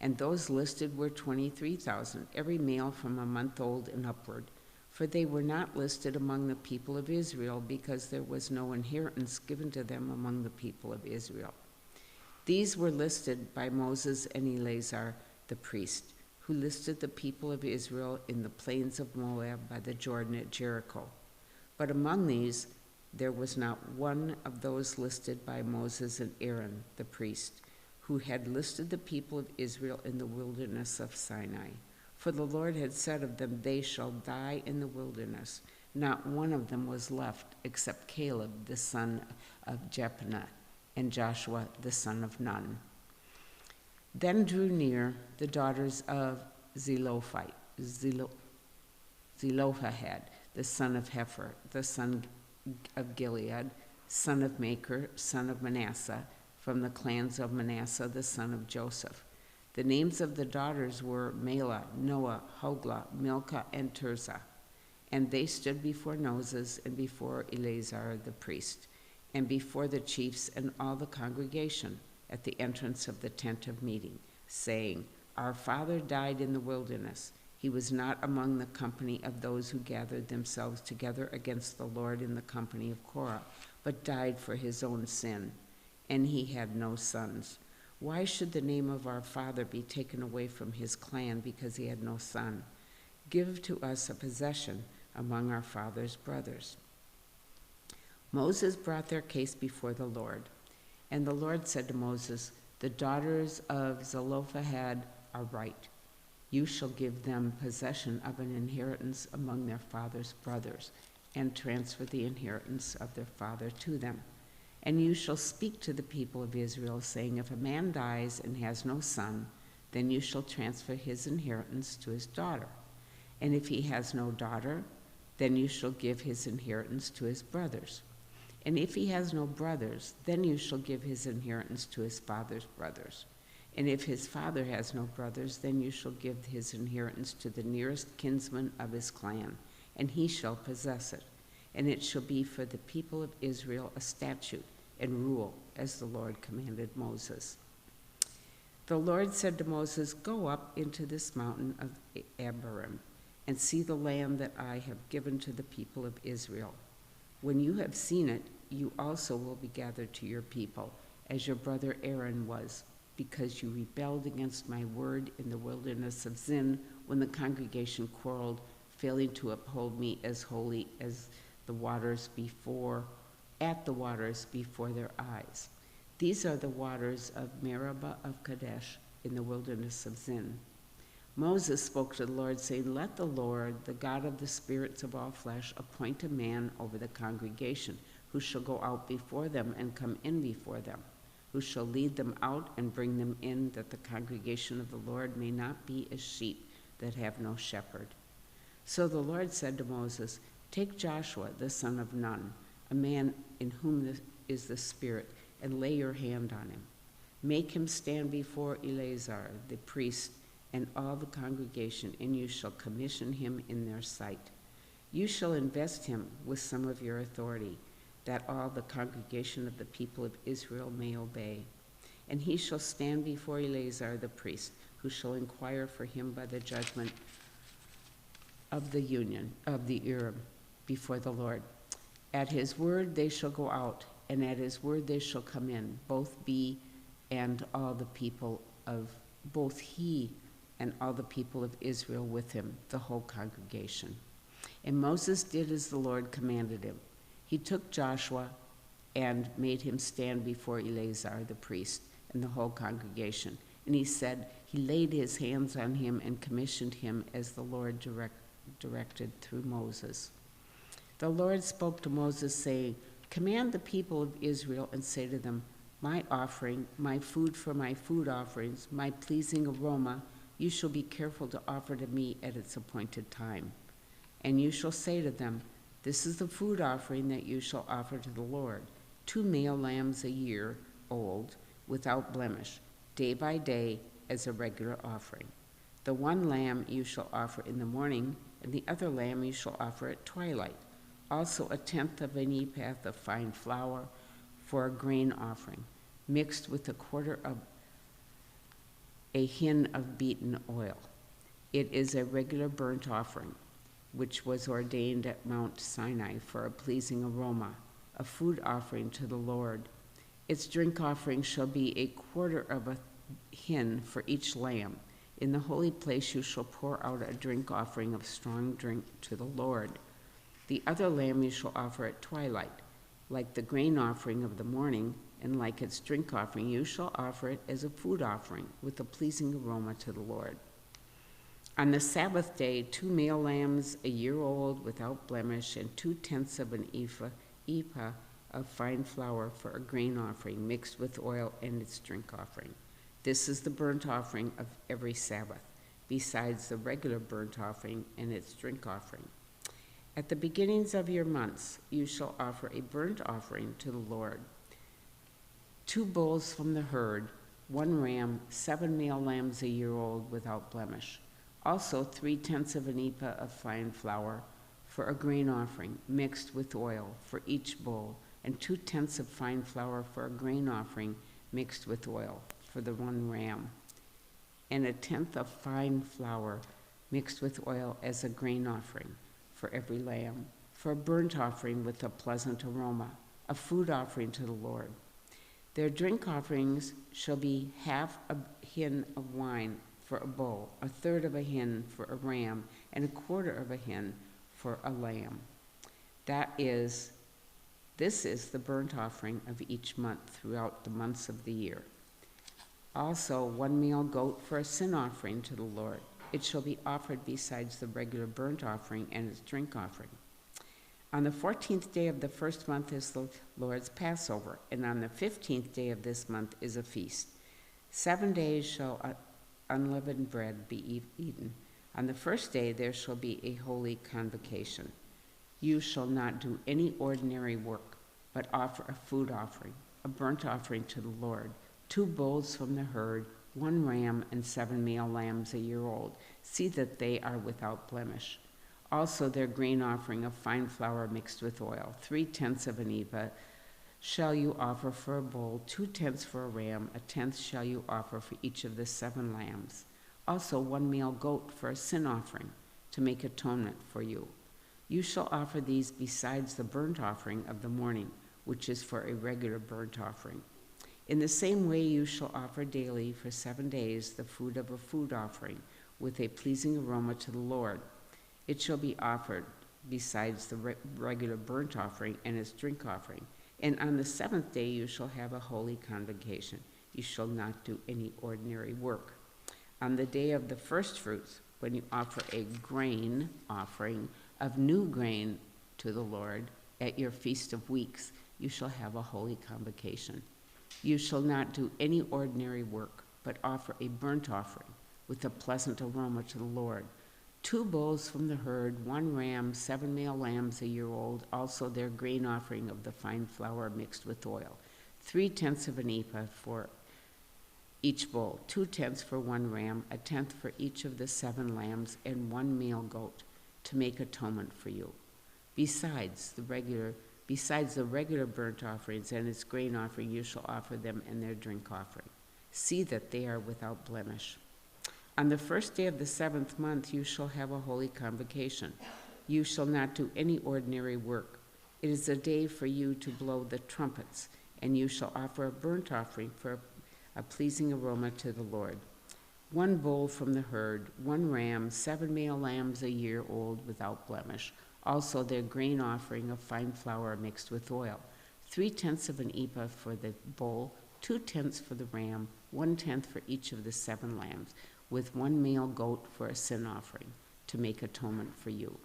And those listed were 23,000, every male from a month old and upward. For they were not listed among the people of Israel, because there was no inheritance given to them among the people of Israel. These were listed by Moses and Eleazar the priest, who listed the people of Israel in the plains of Moab by the Jordan at Jericho. But among these there was not one of those listed by Moses and Aaron the priest, who had listed the people of Israel in the wilderness of Sinai. For the Lord had said of them, they shall die in the wilderness. Not one of them was left except Caleb the son of Jephunneh and Joshua the son of Nun. Then drew near the daughters of Zelophehad, the son of Hepher, the son of Gilead, son of Machir, son of Manasseh, from the clans of Manasseh, the son of Joseph. The names of the daughters were Mahlah, Noah, Hoglah, Milcah, and Tirzah. And they stood before Moses and before Eleazar the priest, and before the chiefs and all the congregation at the entrance of the tent of meeting, saying, Our father died in the wilderness. He was not among the company of those who gathered themselves together against the Lord in the company of Korah, but died for his own sin, and he had no sons. Why should the name of our father be taken away from his clan because he had no son? Give to us a possession among our father's brothers. Moses brought their case before the Lord. And the Lord said to Moses, The daughters of Zelophehad are right. You shall give them possession of an inheritance among their father's brothers, and transfer the inheritance of their father to them. And you shall speak to the people of Israel, saying, If a man dies and has no son, then you shall transfer his inheritance to his daughter. And if he has no daughter, then you shall give his inheritance to his brothers. And if he has no brothers, then you shall give his inheritance to his father's brothers. And if his father has no brothers, then you shall give his inheritance to the nearest kinsman of his clan, and he shall possess it. And it shall be for the people of Israel a statute and rule, as the Lord commanded Moses. The Lord said to Moses, Go up into this mountain of Abarim, and see the land that I have given to the people of Israel. When you have seen it, you also will be gathered to your people, as your brother Aaron was, because you rebelled against my word in the wilderness of Zin, when the congregation quarreled, failing to uphold me as holy as the waters before their eyes. These are the waters of Meribah of Kadesh in the wilderness of Zin. Moses spoke to the Lord, saying, Let the Lord, the God of the spirits of all flesh, appoint a man over the congregation, who shall go out before them and come in before them, who shall lead them out and bring them in, that the congregation of the Lord may not be as sheep that have no shepherd. So the Lord said to Moses, Take Joshua, the son of Nun, a man in whom is the Spirit, and lay your hand on him. Make him stand before Eleazar, the priest, and all the congregation, and you shall commission him in their sight. You shall invest him with some of your authority, that all the congregation of the people of Israel may obey. And he shall stand before Eleazar the priest, who shall inquire for him by the judgment of the union, of the Urim, before the Lord. At his word they shall go out, and at his word they shall come in, both he and all the people of Israel with him, the whole congregation. And Moses did as the Lord commanded him. He took Joshua and made him stand before Eleazar the priest and the whole congregation. And he laid his hands on him and commissioned him as the Lord directed through Moses. The Lord spoke to Moses, saying, "Command the people of Israel and say to them, my offering, my food for my food offerings, my pleasing aroma, you shall be careful to offer to me at its appointed time. And you shall say to them, this is the food offering that you shall offer to the Lord, 2 male lambs a year old, without blemish, day by day as a regular offering. The one lamb you shall offer in the morning, and the other lamb you shall offer at twilight. Also 1/10 of an ephah of fine flour for a grain offering, mixed with 1/4 of a hin of beaten oil. It is a regular burnt offering, which was ordained at Mount Sinai for a pleasing aroma, a food offering to the Lord. Its drink offering shall be 1/4 of a hin for each lamb. In the holy place you shall pour out a drink offering of strong drink to the Lord. The other lamb you shall offer at twilight, like the grain offering of the morning, and like its drink offering you shall offer it as a food offering with a pleasing aroma to the Lord. On the Sabbath day, 2 male lambs a year old without blemish, and 2/10 of an ephah of fine flour for a grain offering mixed with oil and its drink offering. This is the burnt offering of every Sabbath, besides the regular burnt offering and its drink offering. At the beginnings of your months, you shall offer a burnt offering to the Lord. 2 bulls from the herd, 1 ram, 7 male lambs a year old without blemish. Also 3/10 of an ephah of fine flour for a grain offering mixed with oil for each bull, and 2/10 of fine flour for a grain offering mixed with oil for the 1 ram, and 1/10 of fine flour mixed with oil as a grain offering for every lamb, for a burnt offering with a pleasant aroma, a food offering to the Lord. Their drink offerings shall be 1/2 a hin of wine for a bull, 1/3 of a hin for a ram, and 1/4 of a hin for a lamb. This is the burnt offering of each month throughout the months of the year. Also 1 male goat for a sin offering to the Lord. It shall be offered besides the regular burnt offering and its drink offering. On the 14th day of the first month is the Lord's Passover, and on the 15th day of this month is a feast. 7 days shall unleavened bread be eaten. On the first day there shall be a holy convocation. You shall not do any ordinary work, but offer a food offering, a burnt offering to the Lord, 2 bulls from the herd, 1 ram, and 7 male lambs a year old. See that they are without blemish. Also their grain offering of fine flour mixed with oil, 3/10 of an ephah shall you offer for a bull, 2/10 for a ram, 1/10 shall you offer for each of the 7 lambs. Also 1 male goat for a sin offering, to make atonement for you. You shall offer these besides the burnt offering of the morning, which is for a regular burnt offering. In the same way you shall offer daily for 7 days the food of a food offering, with a pleasing aroma to the Lord. It shall be offered besides the regular burnt offering and its drink offering. And on the 7th day you shall have a holy convocation. You shall not do any ordinary work. On the day of the first fruits, when you offer a grain offering of new grain to the Lord at your Feast of Weeks, you shall have a holy convocation. You shall not do any ordinary work, but offer a burnt offering with a pleasant aroma to the Lord. 2 bulls from the herd, 1 ram, 7 male lambs a year old, also their grain offering of the fine flour mixed with oil, 3/10 of an ephah for each bull, 2/10 for 1 ram, 1/10 for each of the 7 lambs, and 1 male goat, to make atonement for you. Besides the regular Besides the regular burnt offerings and its grain offering, you shall offer them and their drink offering. See that they are without blemish. On the first day of the 7th month you shall have a holy convocation. You shall not do any ordinary work. It is a day for you to blow the trumpets, and you shall offer a burnt offering for a pleasing aroma to the Lord. 1 bull from the herd, 1 ram, 7 male lambs a year old without blemish, also their grain offering of fine flour mixed with oil, 3/10 of an ephah for the bull, 2/10 for the ram, 1/10 for each of the 7 lambs, with 1 male goat for a sin offering, to make atonement for you.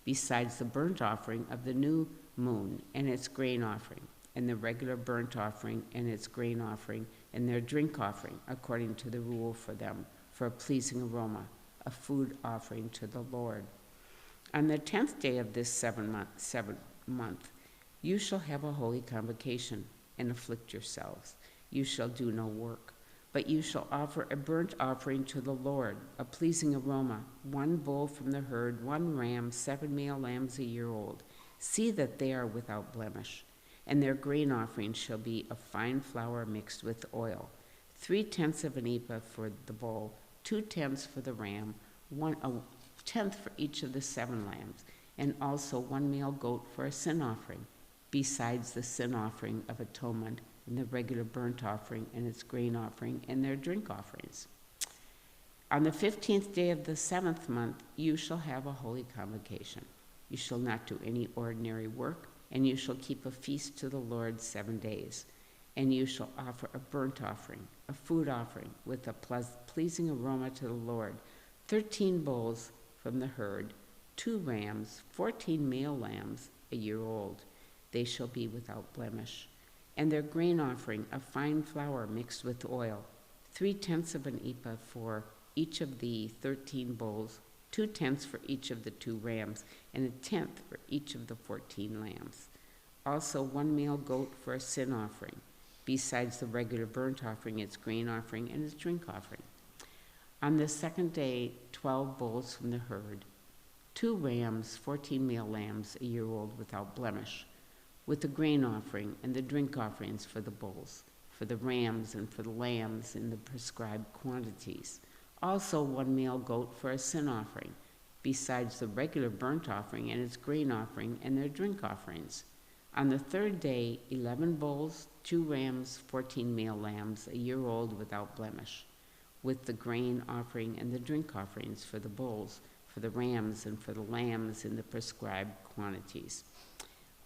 Besides the burnt offering of the new moon and its grain offering, and the regular burnt offering and its grain offering, and their drink offering, according to the rule for them, for a pleasing aroma, a food offering to the Lord. On the 10th day of this 7th month, you shall have a holy convocation and afflict yourselves. You shall do no work, but you shall offer a burnt offering to the Lord, a pleasing aroma, 1 bull from the herd, 1 ram, 7 male lambs a year old. See that they are without blemish. And their grain offering shall be of fine flour mixed with oil, 3/10 of an ephah for the bull, 2/10 for the ram, 1/10 for each of the 7 lambs, and also 1 male goat for a sin offering, besides the sin offering of atonement and the regular burnt offering and its grain offering and their drink offerings. On the 15th day of the 7th month, you shall have a holy convocation. You shall not do any ordinary work, and you shall keep a feast to the Lord 7 days. And you shall offer a burnt offering, a food offering, with a pleasing aroma to the Lord, 13 bulls from the herd, 2 rams, 14 male lambs a year old. They shall be without blemish. And their grain offering of fine flour mixed with oil, 3/10 of an ephah for each of the 13 bulls, 2/10 for each of the 2 rams, and 1/10 for each of the 14 lambs. Also 1 male goat for a sin offering, besides the regular burnt offering, its grain offering, and its drink offering. On the 2nd day, 12 bulls from the herd, 2 rams, 14 male lambs a year old without blemish, with the grain offering and the drink offerings for the bulls, for the rams and for the lambs in the prescribed quantities. Also 1 male goat for a sin offering, besides the regular burnt offering and its grain offering and their drink offerings. On the 3rd day, 11 bulls, 2 rams, 14 male lambs a year old without blemish, with the grain offering and the drink offerings for the bulls, for the rams and for the lambs in the prescribed quantities.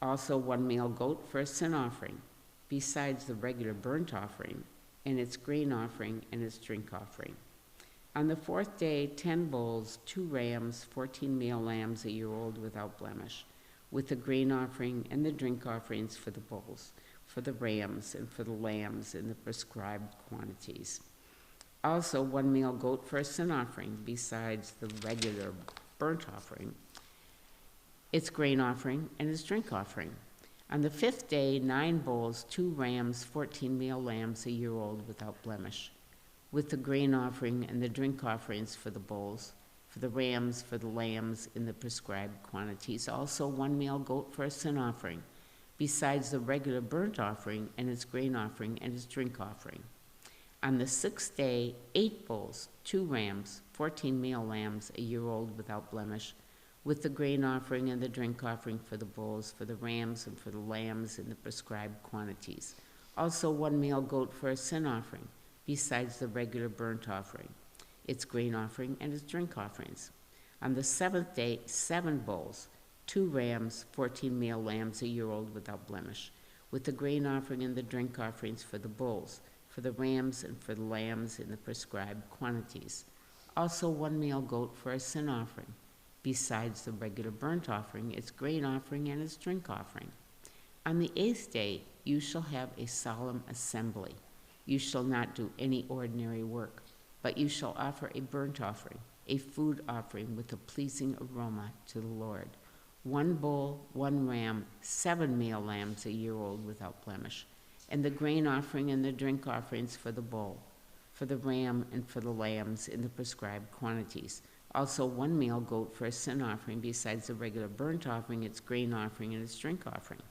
Also 1 male goat for a sin offering, besides the regular burnt offering and its grain offering and its drink offering. On the 4th day, 10 bulls, 2 rams, 14 male lambs a year old without blemish, with the grain offering and the drink offerings for the bulls, for the rams, and for the lambs in the prescribed quantities. Also 1 male goat for a sin offering, besides the regular burnt offering, its grain offering, and its drink offering. On the 5th day, 9 bulls, 2 rams, 14 male lambs a year old without blemish, with the grain offering and the drink offerings for the bulls, for the rams, for the lambs in the prescribed quantities. Also 1 male goat for a sin offering, besides the regular burnt offering and its grain offering and its drink offering. On the 6th day, 8 bulls, 2 rams, 14 male lambs a year old without blemish, with the grain offering and the drink offering for the bulls, for the rams, and for the lambs in the prescribed quantities. Also 1 male goat for a sin offering, besides the regular burnt offering, its grain offering, and its drink offerings. On the 7th day, 7 bulls, 2 rams, 14 male lambs a year old without blemish, with the grain offering and the drink offerings for the bulls, for the rams, and for the lambs in the prescribed quantities. Also 1 male goat for a sin offering, besides the regular burnt offering, its grain offering, and its drink offering. On the 8th day, you shall have a solemn assembly. You shall not do any ordinary work, but you shall offer a burnt offering, a food offering with a pleasing aroma to the Lord. 1 bull, 1 ram, 7 male lambs a year old without blemish, and the grain offering and the drink offerings for the bull, for the ram, and for the lambs in the prescribed quantities. Also 1 male goat for a sin offering, besides the regular burnt offering, its grain offering, and its drink offering.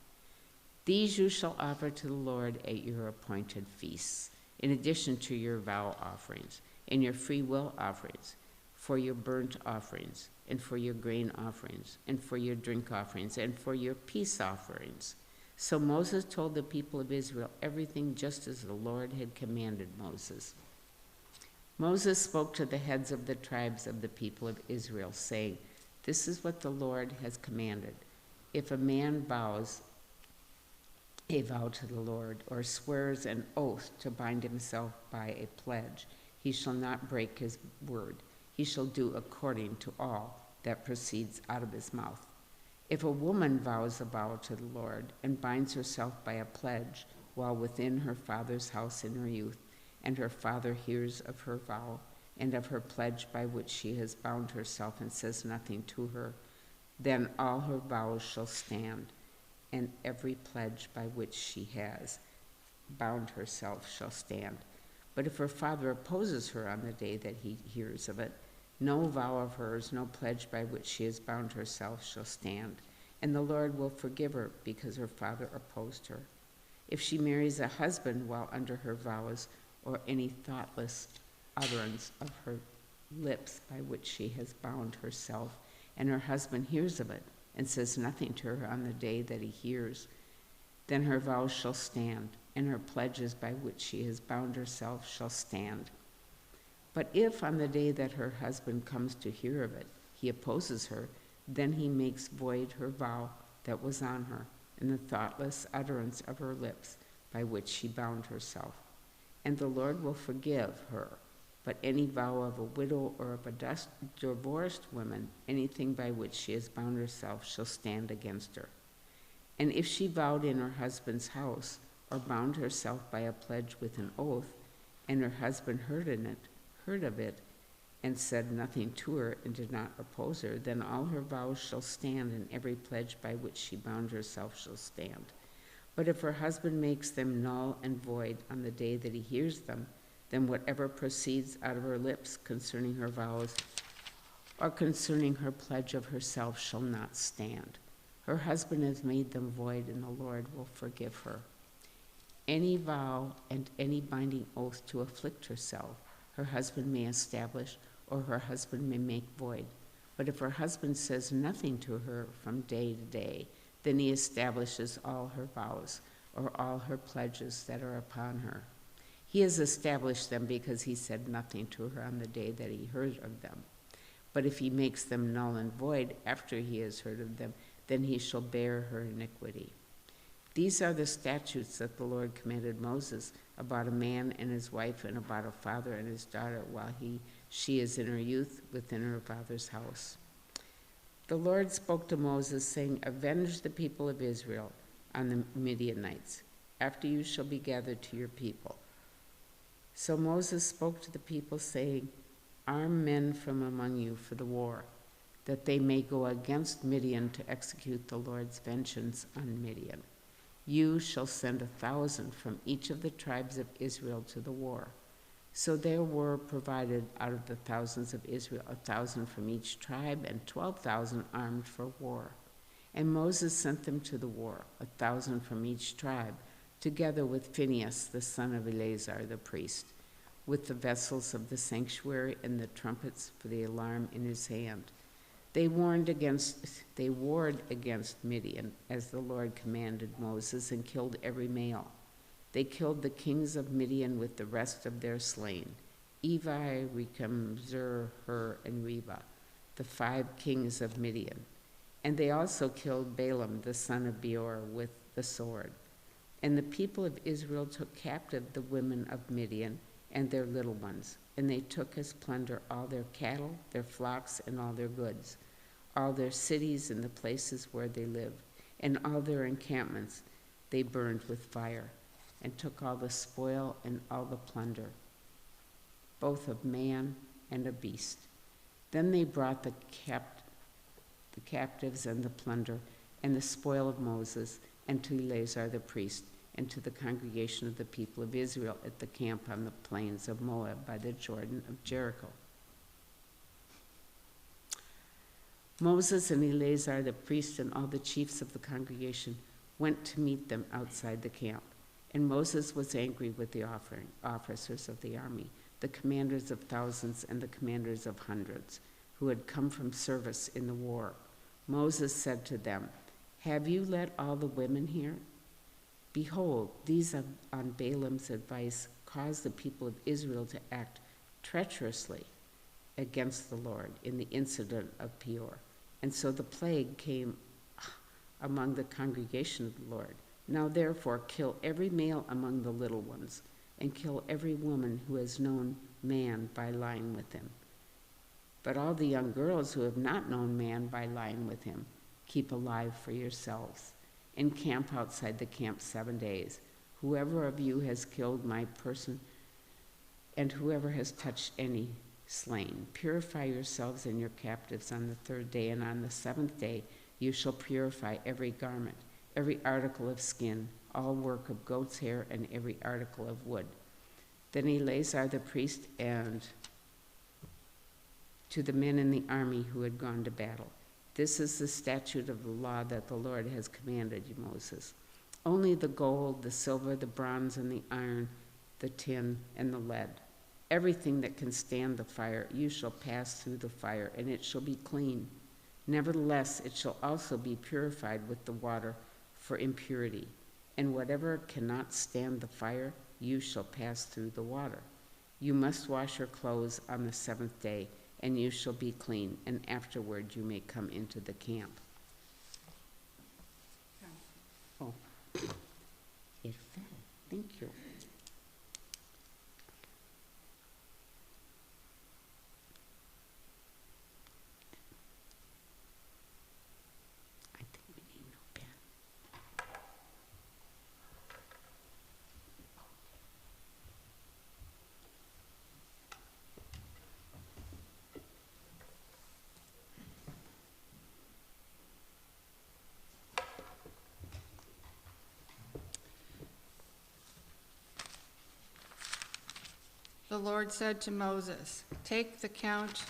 These you shall offer to the Lord at your appointed feasts, in addition to your vow offerings and your free will offerings, for your burnt offerings, and for your grain offerings, and for your drink offerings, and for your peace offerings. So Moses told the people of Israel everything just as the Lord had commanded Moses. Moses spoke to the heads of the tribes of the people of Israel, saying, "This is what the Lord has commanded. If a man vows a vow to the Lord, or swears an oath to bind himself by a pledge, he shall not break his word. He shall do according to all that proceeds out of his mouth. If a woman vows a vow to the Lord and binds herself by a pledge while within her father's house in her youth, and her father hears of her vow and of her pledge by which she has bound herself and says nothing to her, then all her vows shall stand, and every pledge by which she has bound herself shall stand. But if her father opposes her on the day that he hears of it, no vow of hers, no pledge by which she has bound herself shall stand, and the Lord will forgive her because her father opposed her. If she marries a husband while under her vows, or any thoughtless utterance of her lips by which she has bound herself, and her husband hears of it, and says nothing to her on the day that he hears, then her vows shall stand, and her pledges by which she has bound herself shall stand. But if on the day that her husband comes to hear of it, he opposes her, then he makes void her vow that was on her, and the thoughtless utterance of her lips by which she bound herself. And the Lord will forgive her. But any vow of a widow or of a divorced woman, anything by which she has bound herself, shall stand against her. And if she vowed in her husband's house, or bound herself by a pledge with an oath, and her husband heard of it, and said nothing to her, and did not oppose her, then all her vows shall stand, and every pledge by which she bound herself shall stand. But if her husband makes them null and void on the day that he hears them, then whatever proceeds out of her lips concerning her vows or concerning her pledge of herself shall not stand. Her husband has made them void, and the Lord will forgive her. Any vow and any binding oath to afflict herself, her husband may establish, or her husband may make void. But if her husband says nothing to her from day to day, then he establishes all her vows, or all her pledges that are upon her. He has established them because he said nothing to her on the day that he heard of them. But if he makes them null and void after he has heard of them, then he shall bear her iniquity. These are the statutes that the Lord commanded Moses about a man and his wife, and about a father and his daughter while she is in her youth within her father's house. The Lord spoke to Moses, saying, "Avenge the people of Israel on the Midianites, after you shall be gathered to your people." So Moses spoke to the people, saying, "Arm men from among you for the war, that they may go against Midian to execute the Lord's vengeance on Midian. You shall send 1,000 from each of the tribes of Israel to the war." So there were provided out of the thousands of Israel 1,000 from each tribe, and 12,000 armed for war. And Moses sent them to the war, 1,000 from each tribe, together with Phinehas, the son of Eleazar the priest, with the vessels of the sanctuary and the trumpets for the alarm in his hand. They warred against Midian, as the Lord commanded Moses, and killed every male. They killed the kings of Midian with the rest of their slain, Evi, Rechem, Zur, Hur, and Reba, the 5 kings of Midian. And they also killed Balaam, the son of Beor, with the sword. And the people of Israel took captive the women of Midian and their little ones, and they took as plunder all their cattle, their flocks, and all their goods, all their cities and the places where they lived, and all their encampments they burned with fire, and took all the spoil and all the plunder, both of man and of beast. Then they brought the captives and the plunder and the spoil of Moses, and to Eleazar the priest, and to the congregation of the people of Israel at the camp on the plains of Moab by the Jordan of Jericho. Moses and Eleazar the priest and all the chiefs of the congregation went to meet them outside the camp. And Moses was angry with the officers of the army, the commanders of thousands and the commanders of hundreds, who had come from service in the war. Moses said to them, "Have you let all the women here? Behold, these on Balaam's advice caused the people of Israel to act treacherously against the Lord in the incident of Peor. And so the plague came among the congregation of the Lord. Now therefore kill every male among the little ones, and kill every woman who has known man by lying with him. But all the young girls who have not known man by lying with him, keep alive for yourselves, and camp outside the camp 7 days. Whoever of you has killed my person, and whoever has touched any slain, purify yourselves and your captives on the 3rd day, and on the 7th day you shall purify every garment, every article of skin, all work of goat's hair, and every article of wood." Then Eleazar the priest and to the men in the army who had gone to battle, "This is the statute of the law that the Lord has commanded you, Moses. Only the gold, the silver, the bronze, and the iron, the tin, and the lead, everything that can stand the fire, you shall pass through the fire, and it shall be clean. Nevertheless, it shall also be purified with the water for impurity. And whatever cannot stand the fire, you shall pass through the water. You must wash your clothes on the 7th day, and you shall be clean, and afterward you may come into the camp." Oh, it fell. Thank you. I think we need no pen. The Lord said to Moses, "Take the count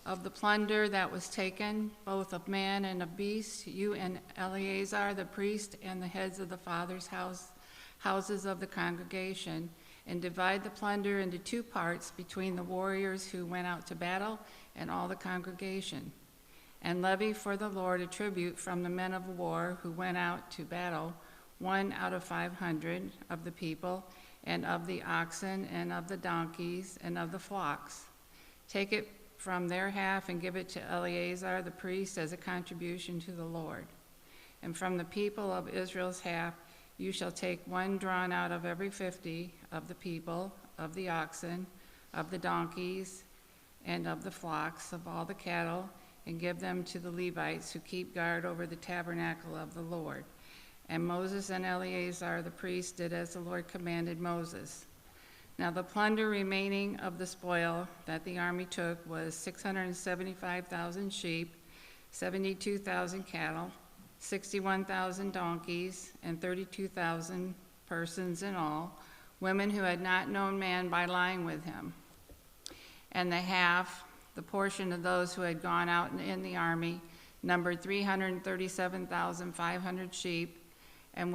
of the plunder that was taken, both of man and of beast, you and Eleazar the priest and the heads of the fathers' houses of the congregation, and divide the plunder into 2 parts between the warriors who went out to battle and all the congregation. And levy for the Lord a tribute from the men of war who went out to battle, 1 out of 500 of the people, and of the oxen, and of the donkeys, and of the flocks. Take it from their half and give it to Eleazar the priest as a contribution to the Lord. And from the people of Israel's half you shall take 1 drawn out of every 50 of the people, of the oxen, of the donkeys, and of the flocks, of all the cattle, and give them to the Levites who keep guard over the tabernacle of the Lord." And Moses and Eleazar the priest did as the Lord commanded Moses. Now the plunder remaining of the spoil that the army took was 675,000 sheep, 72,000 cattle, 61,000 donkeys, and 32,000 persons in all, women who had not known man by lying with him. And the portion of those who had gone out in the army, numbered 337,500 sheep, and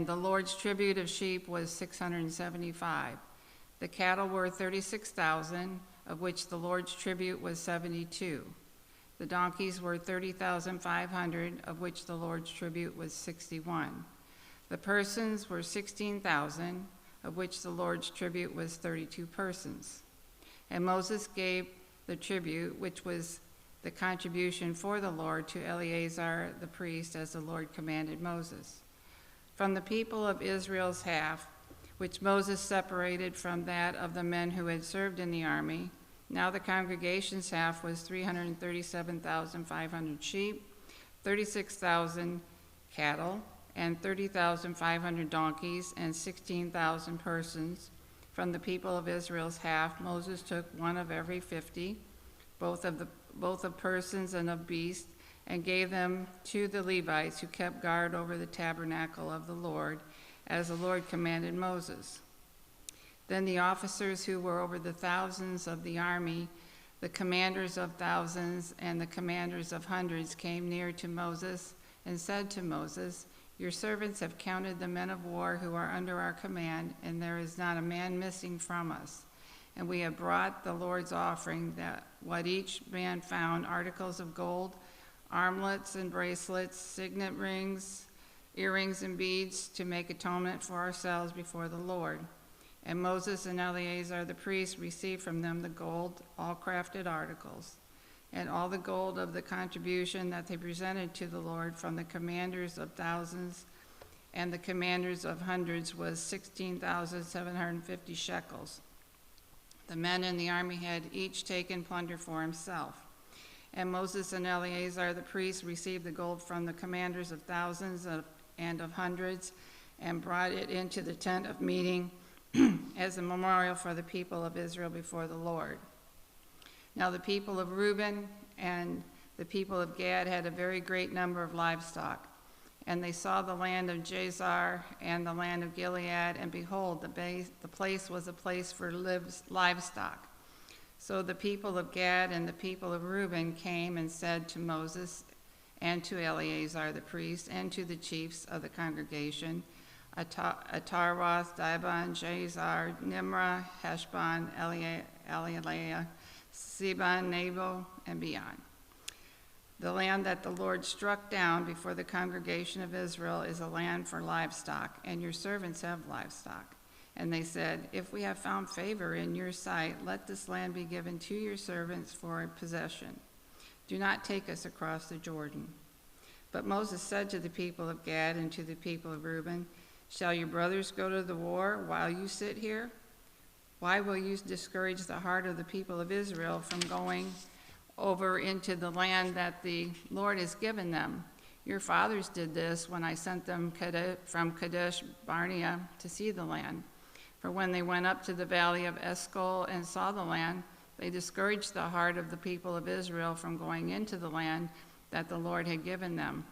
the Lord's tribute of sheep was 675. The cattle were 36,000, of which the Lord's tribute was 72. The donkeys were 30,500, of which the Lord's tribute was 61. The persons were 16,000, of which the Lord's tribute was 32 persons. And Moses gave the tribute, which was the contribution for the Lord, to Eleazar the priest, as the Lord commanded Moses. From the people of Israel's half, which Moses separated from that of the men who had served in the army, now the congregation's half was 337,500 sheep, 36,000 cattle, and 30,500 donkeys, and 16,000 persons. From the people of Israel's half, Moses took 1 of every 50, both of persons and of beasts, and gave them to the Levites who kept guard over the tabernacle of the Lord, as the Lord commanded Moses. Then the officers who were over the thousands of the army, the commanders of thousands and the commanders of hundreds, came near to Moses and said to Moses, "Your servants have counted the men of war who are under our command, and there is not a man missing from us. And we have brought the Lord's offering, that what each man found, articles of gold, armlets and bracelets, signet rings, earrings and beads, to make atonement for ourselves before the Lord." And Moses and Eleazar the priest received from them the gold, all crafted articles, and all the gold of the contribution that they presented to the Lord from the commanders of thousands and the commanders of hundreds was 16,750 shekels. The men in the army had each taken plunder for himself. And Moses and Eleazar the priest received the gold from the commanders of thousands and of hundreds, and brought it into the tent of meeting as a memorial for the people of Israel before the Lord. Now the people of Reuben and the people of Gad had a very great number of livestock. And they saw the land of Jazer and the land of Gilead, and behold, the place was a place for livestock. So the people of Gad and the people of Reuben came and said to Moses and to Eleazar the priest and to the chiefs of the congregation, Atarroth, Dibon, Jazer, Nimrah, Heshbon, Elealeh, Sebring, Nebo, and beyond. The land that the Lord struck down before the congregation of Israel is a land for livestock, and your servants have livestock. And they said, "If we have found favor in your sight, let this land be given to your servants for a possession. Do not take us across the Jordan." But Moses said to the people of Gad and to the people of Reuben, "Shall your brothers go to the war while you sit here? Why will you discourage the heart of the people of Israel from going over into the land that the Lord has given them? Your fathers did this when I sent them from Kadesh Barnea to see the land. For when they went up to the valley of Eshcol and saw the land, they discouraged the heart of the people of Israel from going into the land that the Lord had given them.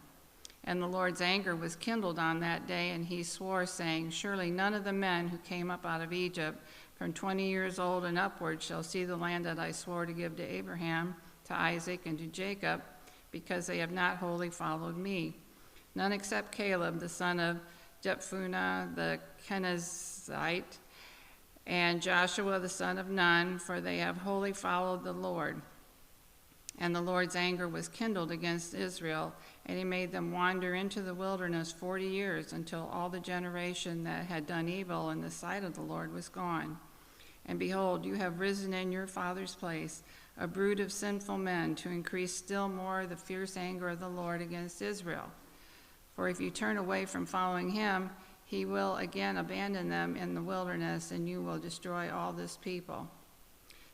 And the Lord's anger was kindled on that day, and he swore, saying, Surely none of the men who came up out of Egypt from 20 years old and upward shall see the land that I swore to give to Abraham, to Isaac, and to Jacob, because they have not wholly followed me. None except Caleb, the son of Jephunneh the Kenizzite, and Joshua the son of Nun, for they have wholly followed the Lord. And the Lord's anger was kindled against Israel, and he made them wander into the wilderness 40 years, until all the generation that had done evil in the sight of the Lord was gone. And behold, you have risen in your father's place, a brood of sinful men, to increase still more the fierce anger of the Lord against Israel. For if you turn away from following him, he will again abandon them in the wilderness, and you will destroy all this people.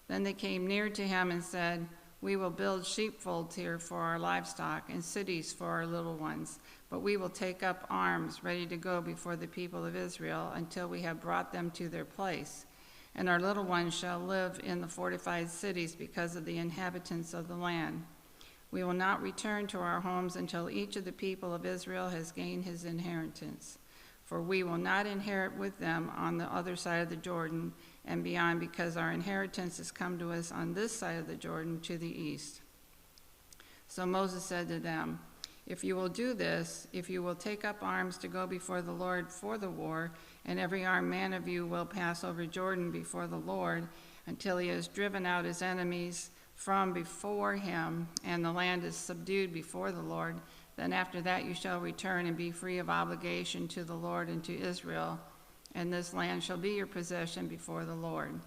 Then they came near to him and said, We will build sheepfolds here for our livestock, and cities for our little ones. But we will take up arms, ready to go before the people of Israel, until we have brought them to their place. And our little ones shall live in the fortified cities because of the inhabitants of the land. We will not return to our homes until each of the people of Israel has gained his inheritance. For we will not inherit with them on the other side of the Jordan and beyond, because our inheritance has come to us on this side of the Jordan to the east. So Moses said to them, If you will do this, if you will take up arms to go before the Lord for the war, and every armed man of you will pass over Jordan before the Lord until he has driven out his enemies from before him, and the land is subdued before the Lord, then after that you shall return and be free of obligation to the Lord and to Israel, and this land shall be your possession before the Lord.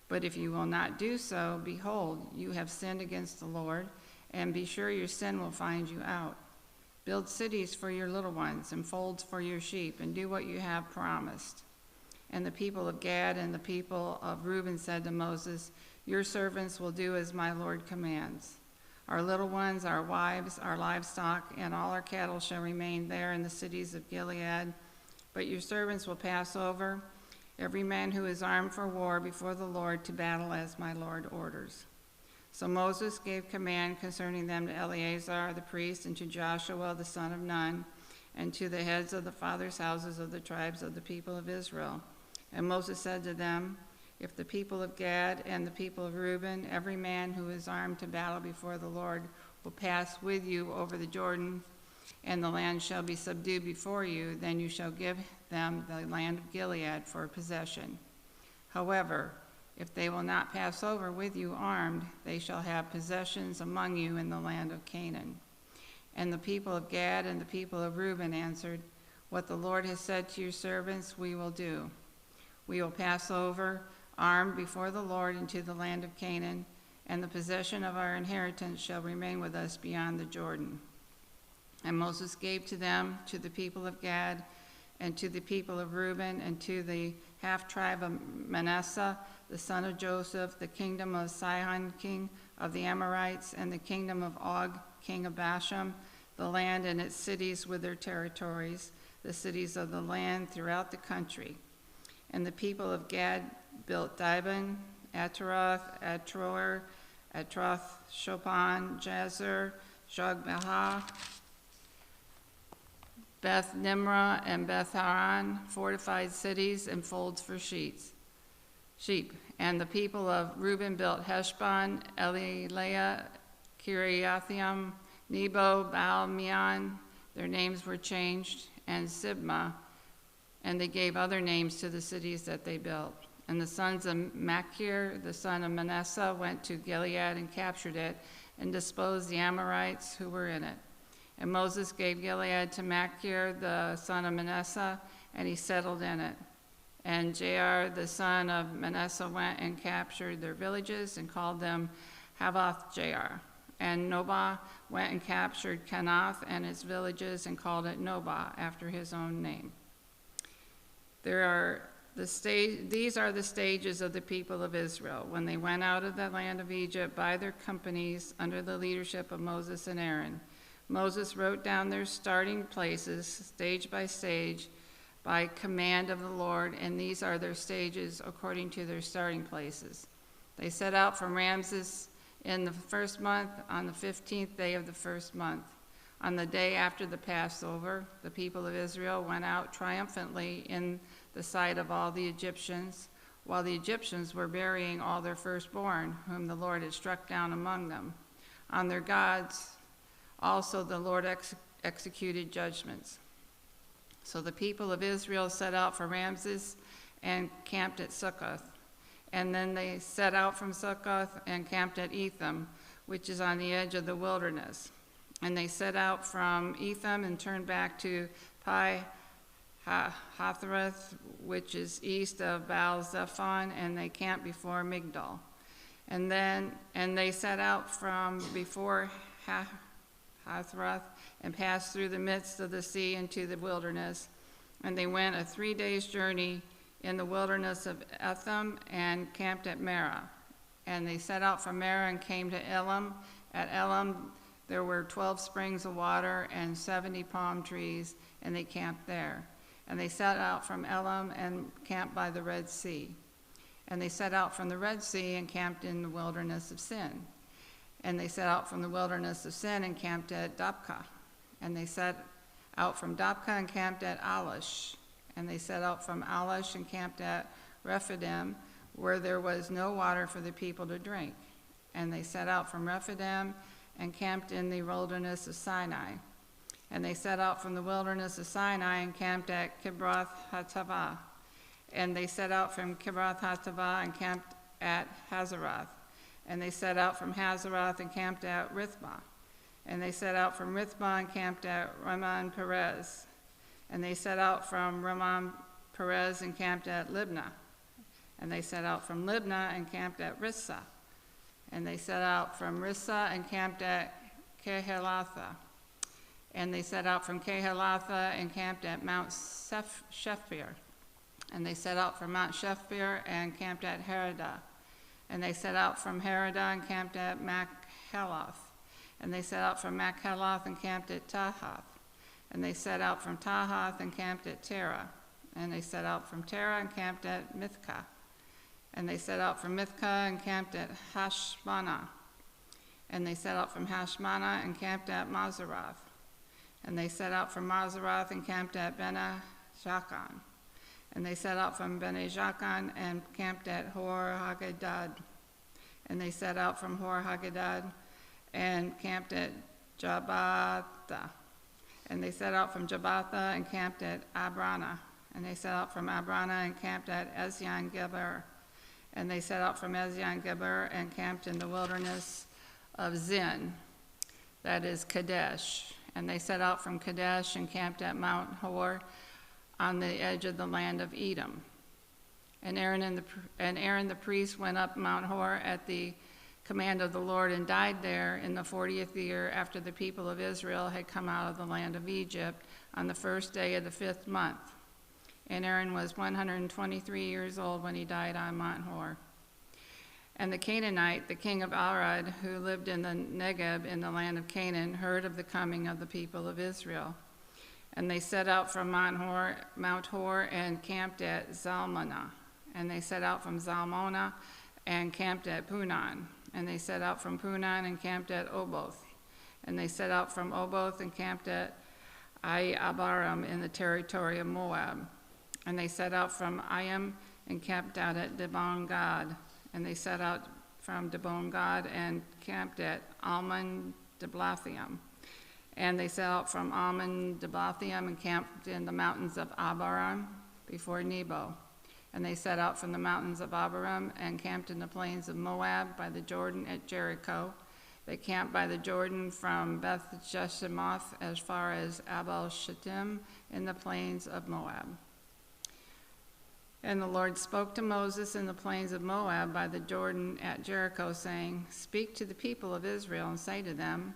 But if you will not do so, behold, you have sinned against the Lord, and be sure your sin will find you out. Build cities for your little ones and folds for your sheep, and do what you have promised. And the people of Gad and the people of Reuben said to Moses, Your servants will do as my Lord commands. Our little ones, our wives, our livestock, and all our cattle shall remain there in the cities of Gilead. But your servants will pass over, every man who is armed for war before the Lord, to battle as my Lord orders. So Moses gave command concerning them to Eleazar the priest, and to Joshua the son of Nun, and to the heads of the fathers' houses of the tribes of the people of Israel. And Moses said to them, If the people of Gad and the people of Reuben, every man who is armed to battle before the Lord, will pass with you over the Jordan, and the land shall be subdued before you, then you shall give them the land of Gilead for possession. However, if they will not pass over with you armed, they shall have possessions among you in the land of Canaan. And the people of Gad and the people of Reuben answered, what the Lord has said to your servants, we will do. We will pass over armed before the Lord into the land of Canaan, and the possession of our inheritance shall remain with us beyond the Jordan. And Moses gave to them, to the people of Gad, and to the people of Reuben, and to the half-tribe of Manasseh, the son of Joseph, the kingdom of Sihon, king of the Amorites, and the kingdom of Og, king of Bashan, the land and its cities with their territories, the cities of the land throughout the country. And the people of Gad built Dibon, Ataroth, Atror, Atroth, Shopon, Jazer, Jogbehah, Beth Nimrah, and Beth Haran, fortified cities and folds for sheep. And the people of Reuben built Heshbon, Elileah, Kiriathaim, Nebo, Baal-meon, their names were changed, and Sibmah, and they gave other names to the cities that they built. And the sons of Machir, the son of Manasseh, went to Gilead and captured it, and disposed the Amorites who were in it. And Moses gave Gilead to Machir, the son of Manasseh, and he settled in it. And Jair, the son of Manasseh, went and captured their villages and called them Havoth Jair. And Nobah went and captured Kenath and its villages and called it Nobah, after his own name. These are the stages of the people of Israel when they went out of the land of Egypt by their companies under the leadership of Moses and Aaron. Moses wrote down their starting places, stage by stage, by command of the Lord, and these are their stages according to their starting places. They set out from Ramses in the first month, on the 15th day of the first month. On the day after the Passover, the people of Israel went out triumphantly in the sight of all the Egyptians, while the Egyptians were burying all their firstborn, whom the Lord had struck down among them. On their gods also the Lord executed judgments. So the people of Israel set out from Ramses and camped at Succoth. And then they set out from Succoth and camped at Etham, which is on the edge of the wilderness. And they set out from Etham and turned back to Pi-Hathroth, which is east of Baal-Zephon, and they camped before Migdol. And they set out from before Hathroth and passed through the midst of the sea into the wilderness. And they went a 3 days' journey in the wilderness of Etham and camped at Marah. And they set out from Marah and came to Elim. At Elim there were 12 springs of water and 70 palm trees, and they camped there. And they set out from Elim and camped by the Red Sea. And they set out from the Red Sea and camped in the wilderness of Sin. And they set out from the wilderness of Sin and camped at Dopka. And they set out from Dopka and camped at Alish. And they set out from Alish and camped at Rephidim, where there was no water for the people to drink. And they set out from Rephidim and camped in the wilderness of Sinai. And they set out from the wilderness of Sinai and camped at Kibroth Hattaavah. And they set out from Kibroth Hattaavah and camped at Hazeroth. And they set out from Hazeroth and camped at Rithmah. And they set out from Rithmah and camped at Ramon Perez. And they set out from Ramon Perez and camped at Libnah. And they set out from Libnah and camped at Rissa. And they set out from Rissa and camped at Kehelatha. And they set out from Kehelatha and camped at Mount Shephir. And they set out from Mount Shephir and camped at Heradah. And they set out from Heradah and camped at Machaloth. And they set out from Machaloth and camped at Tahath. And they set out from Tahath and camped at Terah. And they set out from Terah and camped at Mithkah. And they set out from Mithkah and camped at Hashmanah. And they set out from Hashmanah and camped at Mazeroth. And they set out from Mazeroth and camped at Bene-Jaakan. And they set out from Bene-Jaakan and camped at Hor-Haggidgad. And they set out from Hor-Haggidgad and camped at Jabbatha. And they set out from Jabbatha and camped at Abrana. And they set out from Abrana and camped at Ezion-Geber. And they set out from Ezion-Geber and camped in the wilderness of Zin, that is Kadesh. And they set out from Kadesh and camped at Mount Hor on the edge of the land of Edom. And Aaron the priest went up Mount Hor at the command of the Lord and died there in the 40th year after the people of Israel had come out of the land of Egypt on the first day of the 5th month. And Aaron was 123 years old when he died on Mount Hor. And the Canaanite, the king of Arad, who lived in the Negeb in the land of Canaan, heard of the coming of the people of Israel. And they set out from Mount Hor and camped at Zalmunna. And they set out from Zalmunna and camped at Punon. And they set out from Punon and camped at Oboth. And they set out from Oboth and camped at Abarim in the territory of Moab. And they set out from Ayim and camped out at Dibon-Gad. And they set out from Dibon-Gad and camped at Almon-Diblathaim. And they set out from Almon-Diblathaim and camped in the mountains of Abarim before Nebo. And they set out from the mountains of Abarim and camped in the plains of Moab by the Jordan at Jericho. They camped by the Jordan from Beth-Jeshimoth as far as Abel-Shittim in the plains of Moab. And the Lord spoke to Moses in the plains of Moab by the Jordan at Jericho, saying, "Speak to the people of Israel and say to them,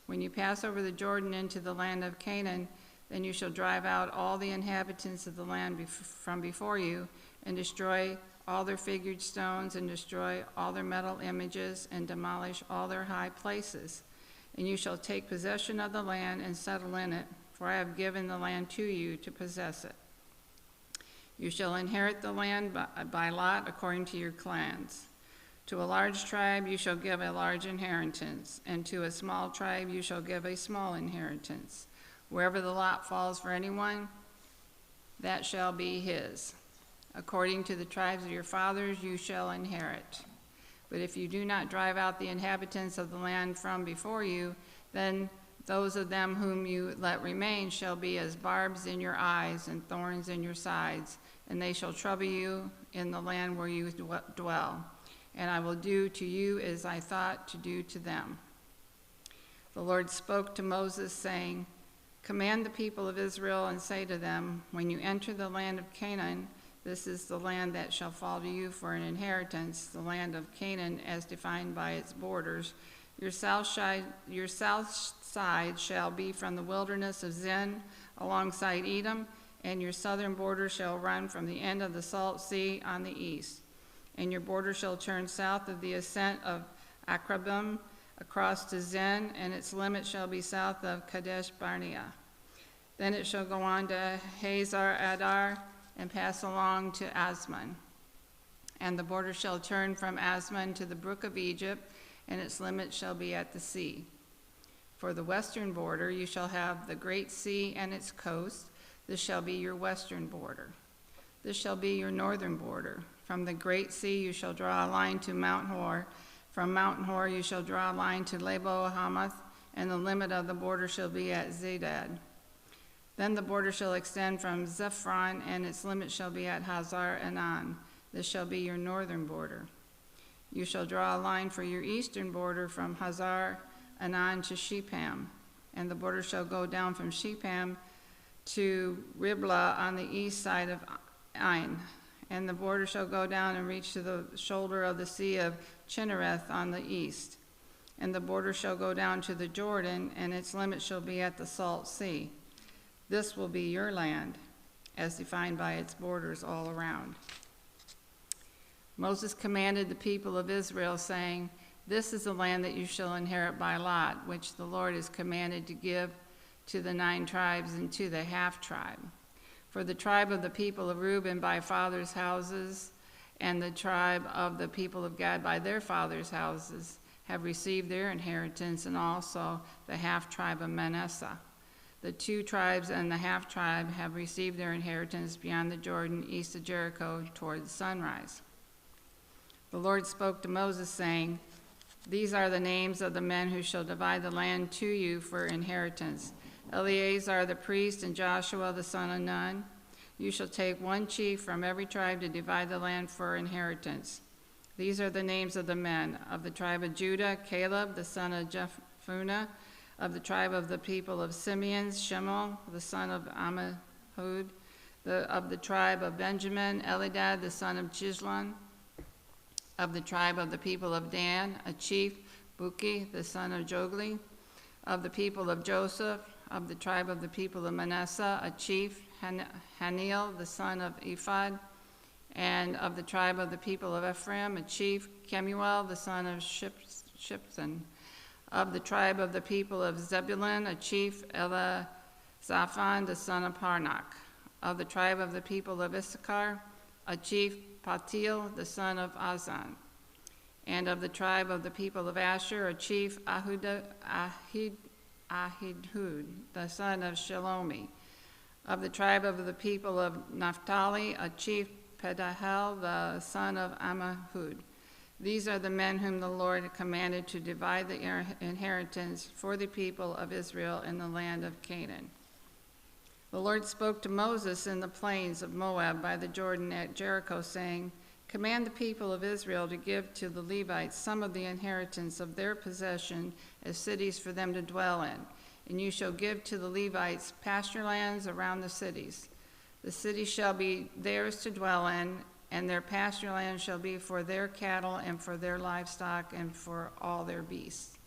when you pass over the Jordan into the land of Canaan, then you shall drive out all the inhabitants of the land from before you, and destroy all their figured stones, and destroy all their metal images, and demolish all their high places. And you shall take possession of the land and settle in it, for I have given the land to you to possess it. You shall inherit the land by lot according to your clans. To a large tribe you shall give a large inheritance, and to a small tribe you shall give a small inheritance. Wherever the lot falls for anyone, that shall be his. According to the tribes of your fathers you shall inherit. But if you do not drive out the inhabitants of the land from before you, then those of them whom you let remain shall be as barbs in your eyes and thorns in your sides, and they shall trouble you in the land where you dwell. And I will do to you as I thought to do to them." The Lord spoke to Moses, saying, "Command the people of Israel and say to them, when you enter the land of Canaan, this is the land that shall fall to you for an inheritance, the land of Canaan as defined by its borders. Your south side shall be from the wilderness of Zin alongside Edom, and your southern border shall run from the end of the Salt Sea on the east. And your border shall turn south of the ascent of Akrabim across to Zin, and its limit shall be south of Kadesh Barnea. Then it shall go on to Hazar Adar and pass along to Asmon. And the border shall turn from Asmon to the brook of Egypt, and its limit shall be at the sea. For the western border you shall have the great sea and its coast. This shall be your western border. This shall be your northern border. From the great sea you shall draw a line to Mount Hor. From Mount Hor you shall draw a line to Lebo Hamath, and the limit of the border shall be at Zedad. Then the border shall extend from Zephron, and its limit shall be at Hazar Enan. This shall be your northern border. You shall draw a line for your eastern border from Hazar Enan to Shepham, and the border shall go down from Shepham to Riblah on the east side of Ain. And the border shall go down and reach to the shoulder of the sea of Chinnereth on the east. And the border shall go down to the Jordan, and its limit shall be at the Salt Sea. This will be your land, as defined by its borders all around." Moses commanded the people of Israel, saying, "This is the land that you shall inherit by lot, which the Lord has commanded to give to the 9 tribes and to the half-tribe. For the tribe of the people of Reuben by fathers' houses, and the tribe of the people of Gad by their fathers' houses, have received their inheritance, and also the half-tribe of Manasseh. The 2 tribes and the half-tribe have received their inheritance beyond the Jordan, east of Jericho, toward the sunrise." The Lord spoke to Moses, saying, "These are the names of the men who shall divide the land to you for inheritance, Eleazar the priest, and Joshua the son of Nun. You shall take one chief from every tribe to divide the land for inheritance. These are the names of the men. Of the tribe of Judah, Caleb the son of Jephunneh. Of the tribe of the people of Simeon, Shemuel the son of Ammihud. Of the tribe of Benjamin, Elidad the son of Chislon. Of the tribe of the people of Dan, a chief, Buki the son of Jogli. Of the people of Joseph, of the tribe of the people of Manasseh, a chief, Haniel the son of Ephod. And of the tribe of the people of Ephraim, a chief, Kemuel the son of Shipson. Of the tribe of the people of Zebulun, a chief, Elizaphan the son of Parnach. Of the tribe of the people of Issachar, a chief, Patil the son of Azan. And of the tribe of the people of Asher, a chief, Ahidhud the son of Shelomi. Of the tribe of the people of Naphtali, a chief, Pedahel the son of Ammihud. These are the men whom the Lord commanded to divide the inheritance for the people of Israel in the land of Canaan. The Lord spoke to Moses in the plains of Moab by the Jordan at Jericho, saying, Command the people of Israel to give to the Levites some of the inheritance of their possession as cities for them to dwell in. And you shall give to the Levites pasture lands around the cities. The cities shall be theirs to dwell in, and their pasture land shall be for their cattle and for their livestock and for all their beasts.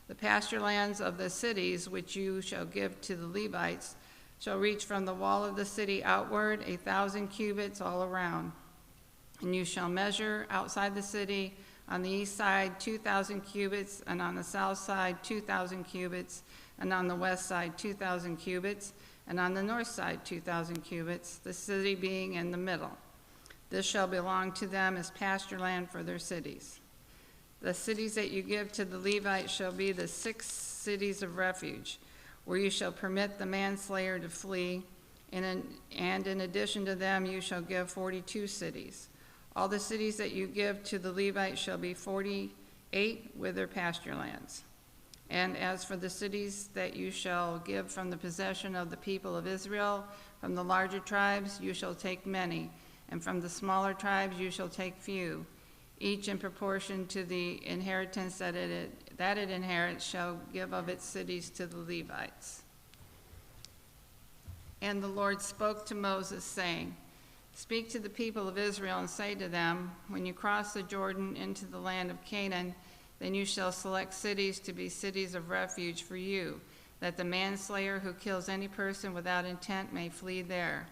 The pasture lands of the cities which you shall give to the Levites shall reach from the wall of the city outward 1,000 cubits all around. And you shall measure outside the city on the east side 2,000 cubits, and on the south side 2,000 cubits, and on the west side 2,000 cubits, and on the north side 2,000 cubits, the city being in the middle. This shall belong to them as pasture land for their cities. The cities that you give to the Levites shall be the 6 cities of refuge, where you shall permit the manslayer to flee, and in addition to them you shall give 42 cities. All the cities that you give to the Levites shall be 48 with their pasture lands. And as for the cities that you shall give from the possession of the people of Israel, from the larger tribes you shall take many, and from the smaller tribes you shall take few. Each in proportion to the inheritance that it inherits shall give of its cities to the Levites. And the Lord spoke to Moses, saying, Speak to the people of Israel and say to them, When you cross the Jordan into the land of Canaan, then you shall select cities to be cities of refuge for you, that the manslayer who kills any person without intent may flee there.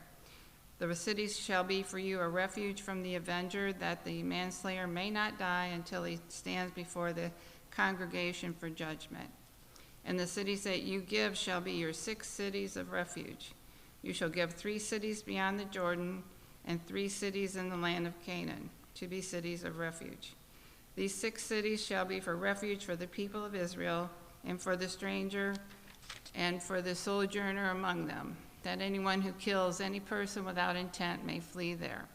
The cities shall be for you a refuge from the avenger, that the manslayer may not die until he stands before the congregation for judgment. And the cities that you give shall be your 6 cities of refuge. You shall give 3 cities beyond the Jordan, and 3 cities in the land of Canaan, to be cities of refuge. These 6 cities shall be for refuge for the people of Israel, and for the stranger, and for the sojourner among them, that anyone who kills any person without intent may flee there.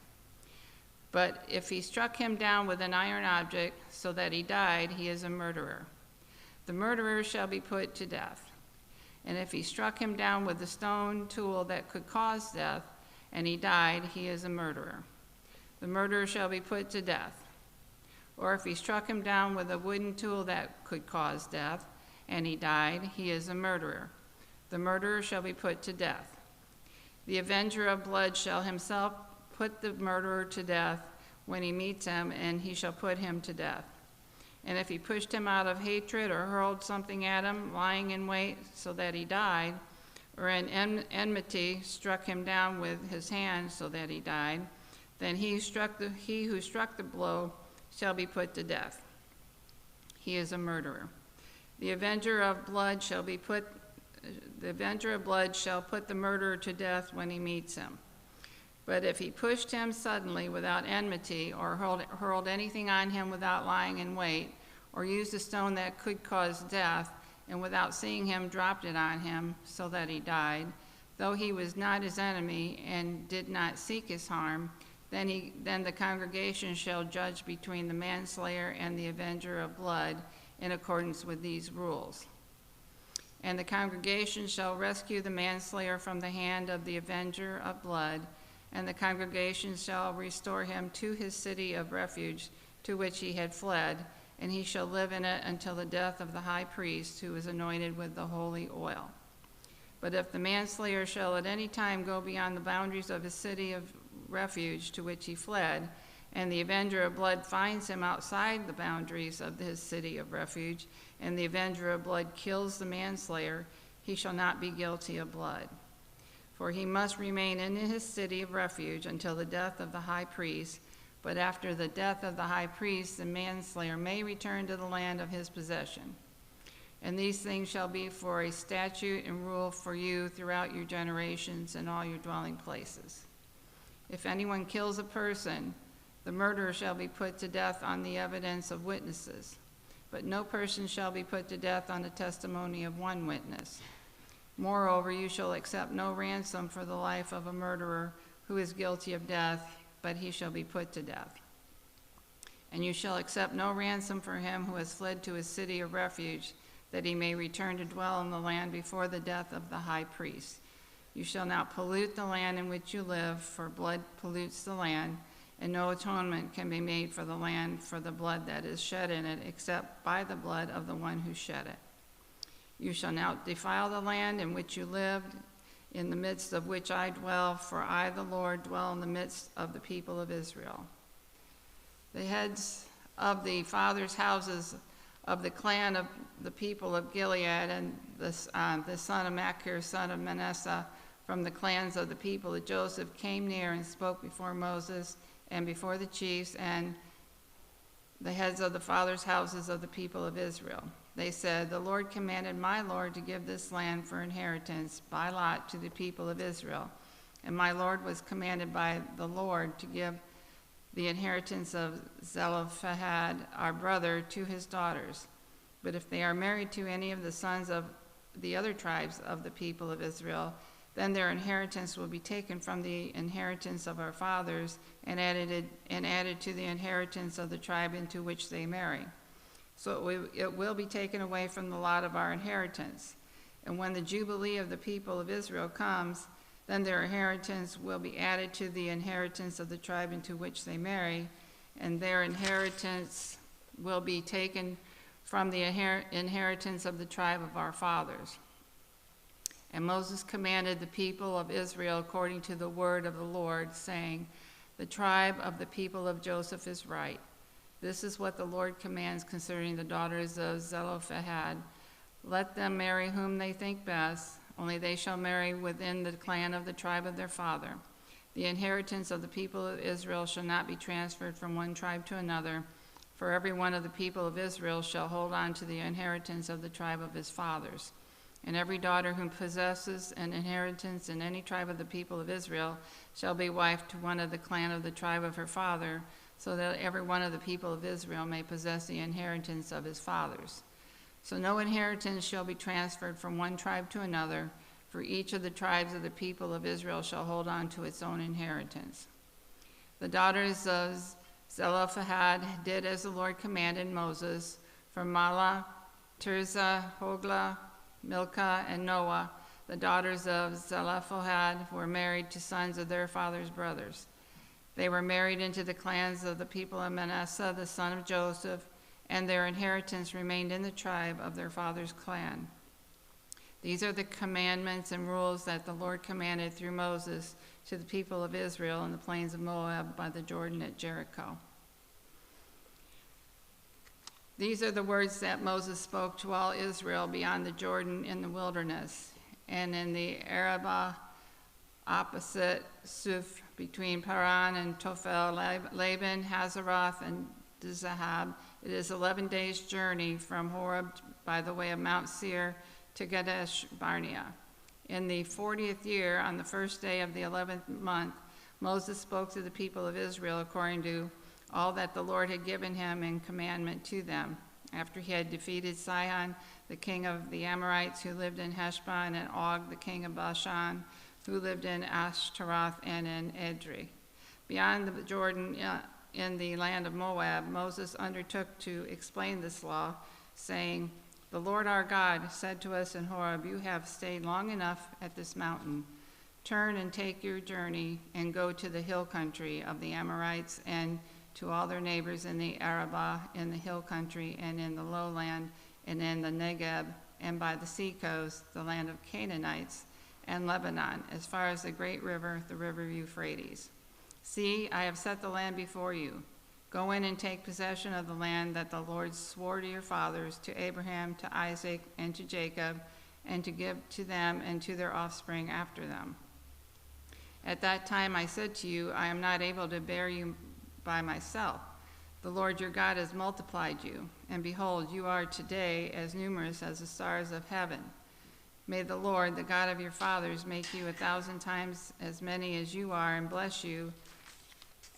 But if he struck him down with an iron object so that he died, he is a murderer. The murderer shall be put to death. And if he struck him down with a stone tool that could cause death, and he died, he is a murderer. The murderer shall be put to death. Or if he struck him down with a wooden tool that could cause death, and he died, he is a murderer. The murderer shall be put to death. The avenger of blood shall himself put the murderer to death when he meets him, and he shall put him to death. And if he pushed him out of hatred or hurled something at him, lying in wait so that he died, or in enmity struck him down with his hand so that he died, then he who struck the blow shall be put to death. He is a murderer. The avenger of blood shall put the murderer to death when he meets him. But if he pushed him suddenly without enmity, or hurled anything on him without lying in wait, or used a stone that could cause death, and without seeing him dropped it on him so that he died, though he was not his enemy and did not seek his harm, then the congregation shall judge between the manslayer and the avenger of blood in accordance with these rules. And the congregation shall rescue the manslayer from the hand of the avenger of blood, and the congregation shall restore him to his city of refuge to which he had fled, and he shall live in it until the death of the high priest who is anointed with the holy oil. But if the manslayer shall at any time go beyond the boundaries of his city of refuge to which he fled, and the avenger of blood finds him outside the boundaries of his city of refuge, and the avenger of blood kills the manslayer, he shall not be guilty of blood. For he must remain in his city of refuge until the death of the high priest, but after the death of the high priest, the manslayer may return to the land of his possession. And these things shall be for a statute and rule for you throughout your generations in all your dwelling places. If anyone kills a person, the murderer shall be put to death on the evidence of witnesses, but no person shall be put to death on the testimony of one witness. Moreover, you shall accept no ransom for the life of a murderer who is guilty of death, but he shall be put to death. And you shall accept no ransom for him who has fled to his city of refuge, that he may return to dwell in the land before the death of the high priest. You shall not pollute the land in which you live, for blood pollutes the land, and no atonement can be made for the land for the blood that is shed in it, except by the blood of the one who shed it. You shall not defile the land in which you lived, in the midst of which I dwell, for I, the Lord, dwell in the midst of the people of Israel. The heads of the fathers' houses of the clan of the people of Gilead, and the son of Machir, son of Manasseh, from the clans of the people of Joseph, came near and spoke before Moses and before the chiefs and the heads of the fathers' houses of the people of Israel. They said, "The Lord commanded my Lord to give this land for inheritance by lot to the people of Israel. And my Lord was commanded by the Lord to give the inheritance of Zelophehad, our brother, to his daughters. But if they are married to any of the sons of the other tribes of the people of Israel, then their inheritance will be taken from the inheritance of our fathers and added to the inheritance of the tribe into which they marry. So it will be taken away from the lot of our inheritance. And when the Jubilee of the people of Israel comes, then their inheritance will be added to the inheritance of the tribe into which they marry, and their inheritance will be taken from the inheritance of the tribe of our fathers." And Moses commanded the people of Israel according to the word of the Lord, saying, "The tribe of the people of Joseph is right. This is what the Lord commands concerning the daughters of Zelophehad. Let them marry whom they think best, only they shall marry within the clan of the tribe of their father. The inheritance of the people of Israel shall not be transferred from one tribe to another, for every one of the people of Israel shall hold on to the inheritance of the tribe of his fathers. And every daughter who possesses an inheritance in any tribe of the people of Israel shall be wife to one of the clan of the tribe of her father, so that every one of the people of Israel may possess the inheritance of his fathers. So no inheritance shall be transferred from one tribe to another, for each of the tribes of the people of Israel shall hold on to its own inheritance." The daughters of Zelophehad did as the Lord commanded Moses. From Mahlah, Tirzah, Hoglah, Milcah, and Noah, the daughters of Zelophehad were married to sons of their father's brothers. They were married into the clans of the people of Manasseh, the son of Joseph, and their inheritance remained in the tribe of their father's clan. These are the commandments and rules that the Lord commanded through Moses to the people of Israel in the plains of Moab by the Jordan at Jericho. These are the words that Moses spoke to all Israel beyond the Jordan in the wilderness, and in the Arabah opposite Suf, between Paran and Tophel, Laban, Hazeroth, and Dizahab. It is 11 days' journey from Horeb by the way of Mount Seir to Kadesh Barnea. In the 40th year, on the first day of the 11th month, Moses spoke to the people of Israel according to all that the Lord had given him in commandment to them, after he had defeated Sihon, the king of the Amorites, who lived in Heshbon, and Og, the king of Bashan, who lived in Ashtaroth and in Edrei. Beyond the Jordan, in the land of Moab, Moses undertook to explain this law, saying, The Lord our God said to us in Horeb, "You have stayed long enough at this mountain. Turn and take your journey and go to the hill country of the Amorites and to all their neighbors in the Arabah, in the hill country, and in the lowland, and in the Negeb, and by the sea coast, the land of Canaanites, and Lebanon, as far as the great river, the river Euphrates. See, I have set the land before you. Go in and take possession of the land that the Lord swore to your fathers, to Abraham, to Isaac, and to Jacob, and to give to them and to their offspring after them. At that time I said to you, I am not able to bear you by myself. The Lord your God has multiplied you, and behold, you are today as numerous as the stars of heaven. May the Lord, the God of your fathers, make you 1,000 times as many as you are, and bless you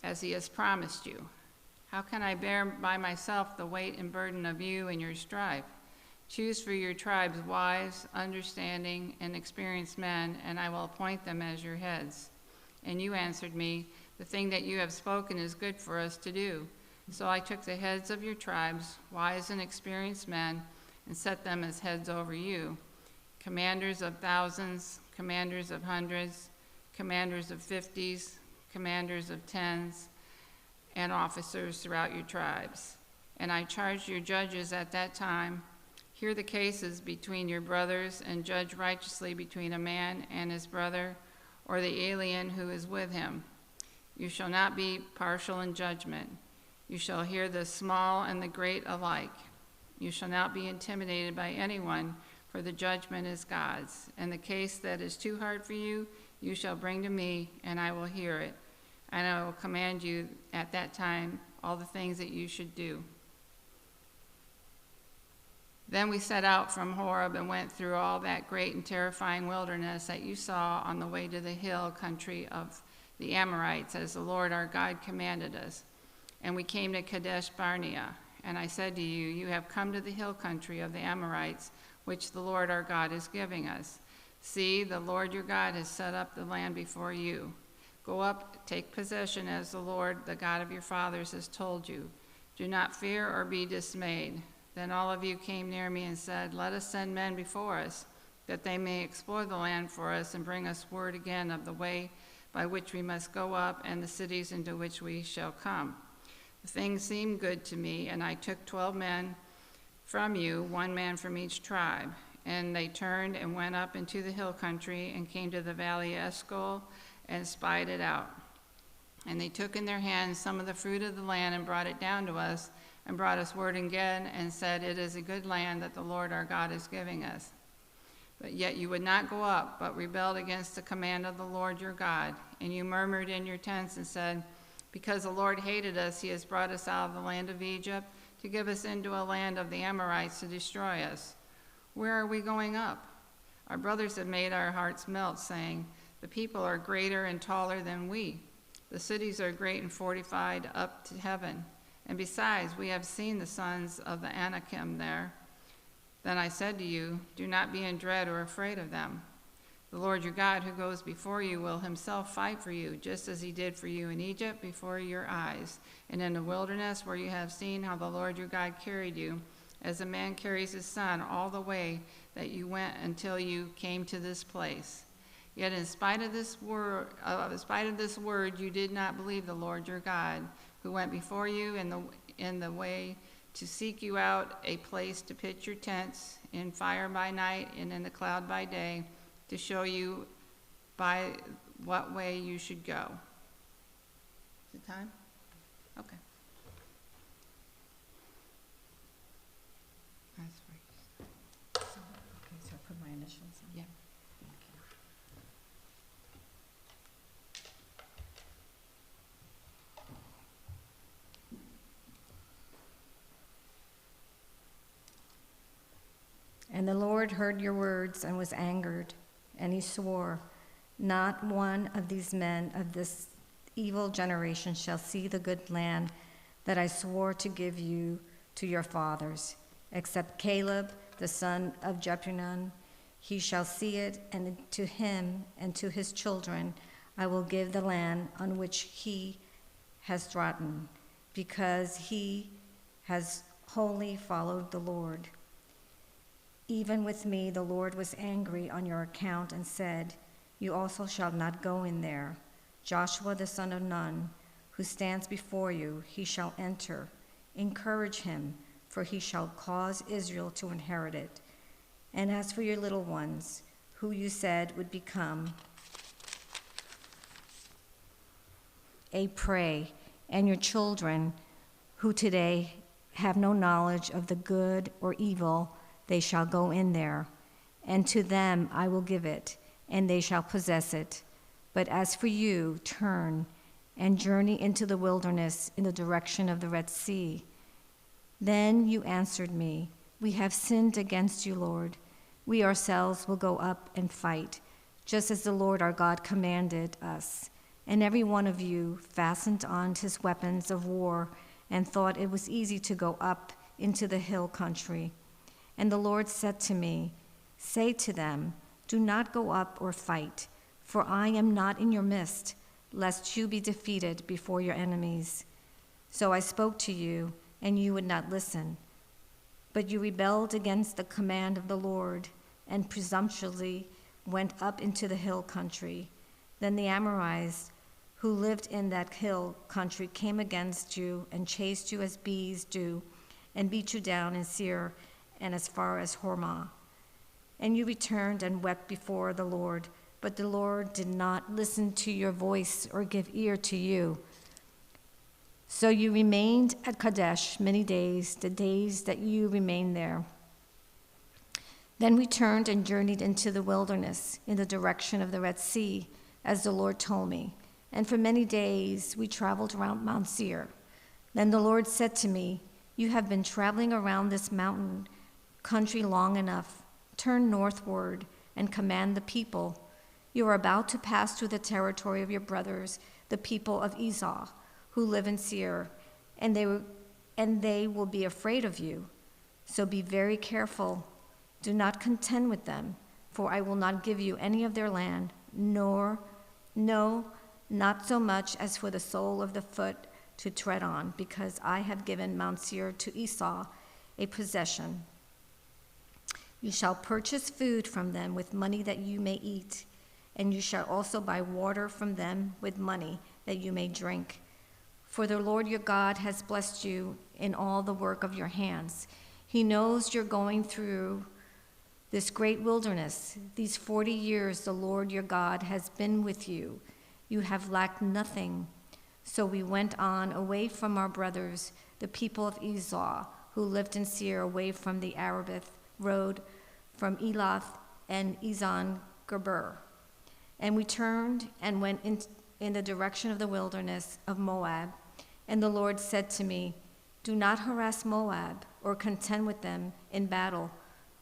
as he has promised you. How can I bear by myself the weight and burden of you and your strife? Choose for your tribes wise, understanding, and experienced men, and I will appoint them as your heads. And you answered me, the thing that you have spoken is good for us to do. So I took the heads of your tribes, wise and experienced men, and set them as heads over you, commanders of thousands, commanders of hundreds, commanders of 50s, commanders of 10s, and officers throughout your tribes. And I charged your judges at that time, hear the cases between your brothers, and judge righteously between a man and his brother, or the alien who is with him. You shall not be partial in judgment. You shall hear the small and the great alike. You shall not be intimidated by anyone, for the judgment is God's. And the case that is too hard for you, you shall bring to me, and I will hear it. And I will command you at that time all the things that you should do. Then we set out from Horeb and went through all that great and terrifying wilderness that you saw on the way to the hill country of the Amorites, as the Lord our God commanded us. And we came to Kadesh Barnea. And I said to you, you have come to the hill country of the Amorites, which the Lord our God is giving us. See, the Lord your God has set up the land before you. Go up, take possession as the Lord, the God of your fathers, has told you. Do not fear or be dismayed. Then all of you came near me and said, let us send men before us, that they may explore the land for us and bring us word again of the way by which we must go up and the cities into which we shall come. The thing seemed good to me, and I took 12 men from you, 1 man from each tribe. And they turned and went up into the hill country and came to the valley of Eshcol and spied it out. And they took in their hands some of the fruit of the land and brought it down to us, and brought us word again and said, it is a good land that the Lord our God is giving us. But yet you would not go up, but rebelled against the command of the Lord your God. And you murmured in your tents and said, because the Lord hated us, he has brought us out of the land of Egypt to give us into a land of the Amorites to destroy us. Where are we going up? Our brothers have made our hearts melt, saying, the people are greater and taller than we. The cities are great and fortified up to heaven. And besides, we have seen the sons of the Anakim there. Then I said to you, do not be in dread or afraid of them. The Lord your God who goes before you will himself fight for you, just as he did for you in Egypt before your eyes, and in the wilderness where you have seen how the Lord your God carried you, as a man carries his son all the way that you went until you came to this place. Yet in spite of this word, you did not believe the Lord your God, who went before you in the way to seek you out a place to pitch your tents, in fire by night and in the cloud by day, to show you by what way you should go. Is it time? Okay. That's right. Okay, so I put my initials on. Yeah. And the Lord heard your words and was angered, and he swore, not one of these men of this evil generation shall see the good land that I swore to give you to your fathers, except Caleb, the son of Jephunneh. He shall see it, and to him and to his children I will give the land on which he has trodden, because he has wholly followed the Lord. Even with me, the Lord was angry on your account and said, You also shall not go in there. Joshua the son of Nun, who stands before you, he shall enter. Encourage him, for he shall cause Israel to inherit it. And as for your little ones, who you said would become a prey, and your children, who today have no knowledge of the good or evil, they shall go in there, and to them I will give it, and they shall possess it. But as for you, turn and journey into the wilderness in the direction of the Red Sea. Then you answered me, We have sinned against you, Lord. We ourselves will go up and fight, just as the Lord our God commanded us. And every one of you fastened on his weapons of war and thought it was easy to go up into the hill country. And the Lord said to me, Say to them, Do not go up or fight, for I am not in your midst, lest you be defeated before your enemies. So I spoke to you, and you would not listen. But you rebelled against the command of the Lord, and presumptuously went up into the hill country. Then the Amorites, who lived in that hill country, came against you and chased you as bees do, and beat you down in Seir and as far as Hormah. And you returned and wept before the Lord, but the Lord did not listen to your voice or give ear to you. So you remained at Kadesh many days, the days that you remained there. Then we turned and journeyed into the wilderness in the direction of the Red Sea, as the Lord told me. And for many days we traveled around Mount Seir. Then the Lord said to me, You have been traveling around this mountain country long enough. Turn northward and command the people. You are about to pass through the territory of your brothers, the people of Esau, who live in Seir, and they will be afraid of you. So be very careful. Do not contend with them, for I will not give you any of their land, not so much as for the sole of the foot to tread on, because I have given Mount Seir to Esau, a possession. You shall purchase food from them with money that you may eat, and you shall also buy water from them with money that you may drink. For the Lord your God has blessed you in all the work of your hands. He knows you're going through this great wilderness. These 40 years the Lord your God has been with you. You have lacked nothing. So we went on away from our brothers, the people of Esau, who lived in Seir, away from the Arabith road, from Elath and Ezon-Geber. And we turned and went in the direction of the wilderness of Moab. And the Lord said to me, Do not harass Moab or contend with them in battle,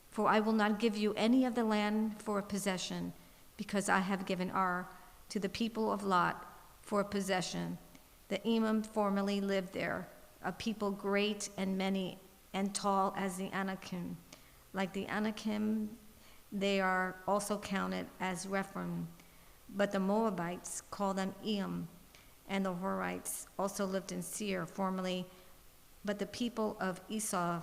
for I will not give you any of the land for a possession, because I have given Ar to the people of Lot for a possession. The Emim formerly lived there, a people great and many and tall as the Anakim. Like the Anakim, they are also counted as Rephaim. But the Moabites call them Eam, and the Horites also lived in Seir formerly. But the people of Esau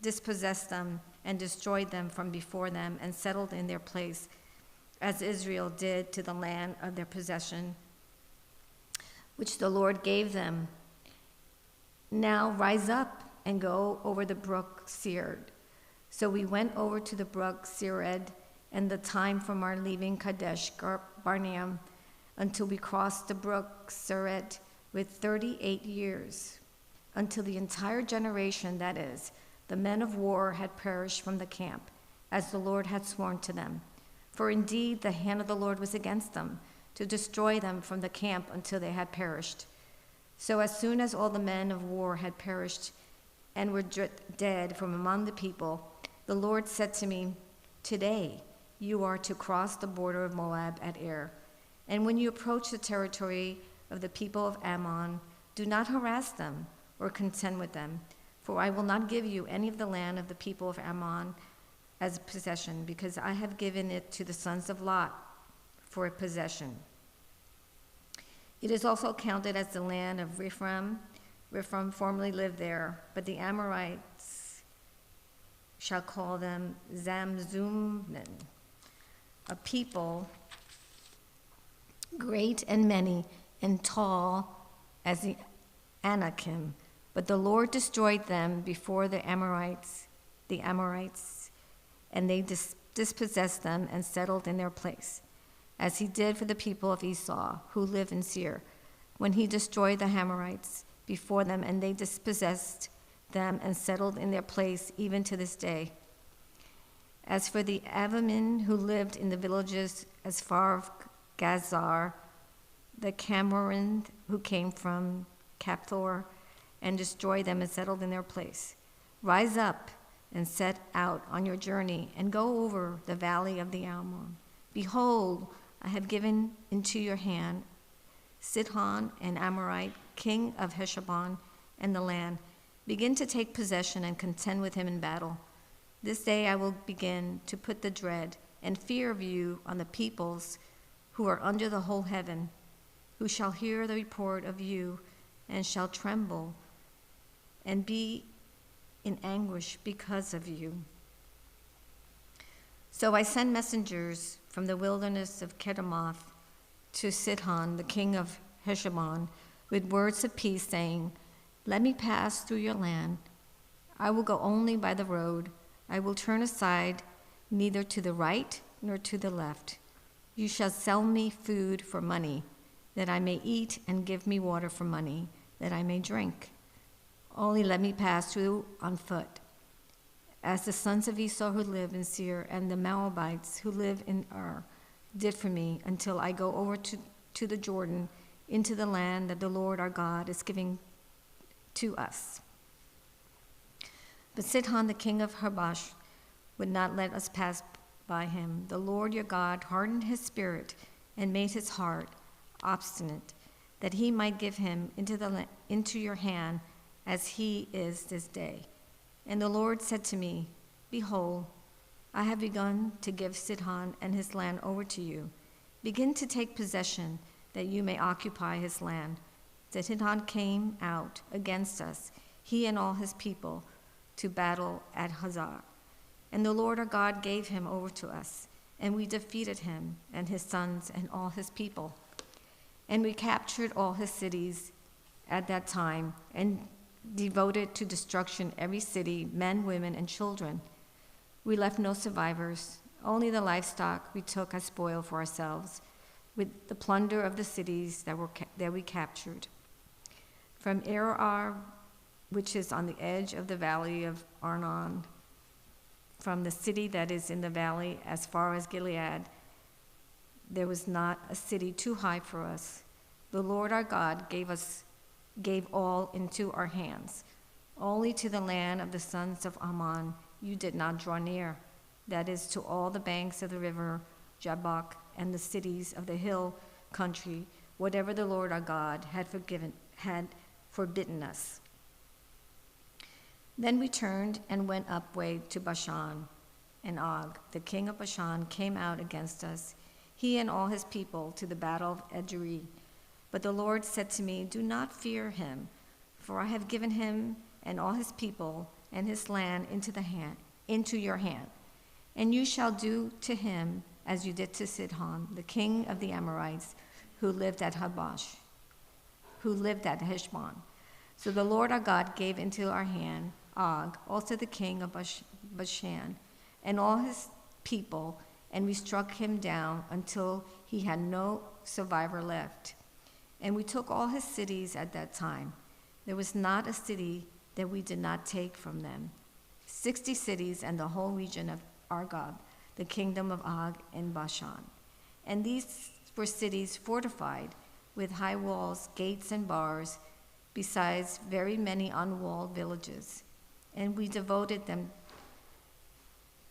dispossessed them and destroyed them from before them and settled in their place, as Israel did to the land of their possession, which the Lord gave them. Now rise up and go over the brook Seir. So we went over to the brook Sered, and the time from our leaving Kadesh Barnea until we crossed the brook Sered with 38 years, until the entire generation, that is, the men of war, had perished from the camp, as the Lord had sworn to them. For indeed the hand of the Lord was against them, to destroy them from the camp until they had perished. So as soon as all the men of war had perished and were dead from among the people, the Lord said to me, Today you are to cross the border of Moab at Ar. And when you approach the territory of the people of Ammon, do not harass them or contend with them, for I will not give you any of the land of the people of Ammon as a possession, because I have given it to the sons of Lot for a possession. It is also counted as the land of Rephaim. Rephaim formerly lived there, but the Amorites shall call them Zamzummim, a people great and many and tall as the Anakim. But the Lord destroyed them before the Amorites, and they dispossessed them and settled in their place, as he did for the people of Esau, who live in Seir, when he destroyed the Amorites before them, and they dispossessed them and settled in their place even to this day. As for the Avamin who lived in the villages as far as Gazar, the Cameron who came from Capthor, and destroyed them and settled in their place. Rise up and set out on your journey and go over the valley of the Almon. Behold, I have given into your hand Sihon an Amorite, king of Heshbon, and the land. Begin to take possession and contend with him in battle. This day I will begin to put the dread and fear of you on the peoples who are under the whole heaven, who shall hear the report of you and shall tremble and be in anguish because of you. So I send messengers from the wilderness of Kedemoth to Sihon, the king of Heshbon, with words of peace, saying, let me pass through your land. I will go only by the road. I will turn aside neither to the right nor to the left. You shall sell me food for money, that I may eat, and give me water for money, that I may drink. Only let me pass through on foot. As the sons of Esau who live in Seir and the Moabites who live in Ar did for me, until I go over to the Jordan, into the land that the Lord our God is giving to us. But Sihon, the king of Heshbon, would not let us pass by him. The Lord your God hardened his spirit and made his heart obstinate, that he might give him into your hand as he is this day. And the Lord said to me, behold, I have begun to give Sihon and his land over to you. Begin to take possession, that you may occupy his land. Sihon came out against us, he and all his people, to battle at Hazar. And the Lord our God gave him over to us, and we defeated him and his sons and all his people. And we captured all his cities at that time, and devoted to destruction every city, men, women, and children. We left no survivors, only the livestock we took as spoil for ourselves, with the plunder of the cities that we captured. From Aroer, which is on the edge of the valley of Arnon, from the city that is in the valley as far as Gilead, there was not a city too high for us. The Lord our God gave all into our hands. Only to the land of the sons of Ammon you did not draw near, that is, to all the banks of the river Jabbok and the cities of the hill country, whatever the Lord our God had forbidden us. Then we turned and went up way to Bashan, and Og, the king of Bashan, came out against us, he and all his people, to the battle of Edrei. But the Lord said to me, do not fear him, for I have given him and all his people and his land into your hand. And you shall do to him as you did to Sihon, the king of the Amorites, who lived at Heshbon. So the Lord our God gave into our hand Og, also the king of Bashan, and all his people, and we struck him down until he had no survivor left. And we took all his cities at that time. There was not a city that we did not take from them. 60 cities and the whole region of Argob, the kingdom of Og in Bashan. And these were cities fortified with high walls, gates, and bars, besides very many unwalled villages. And we devoted them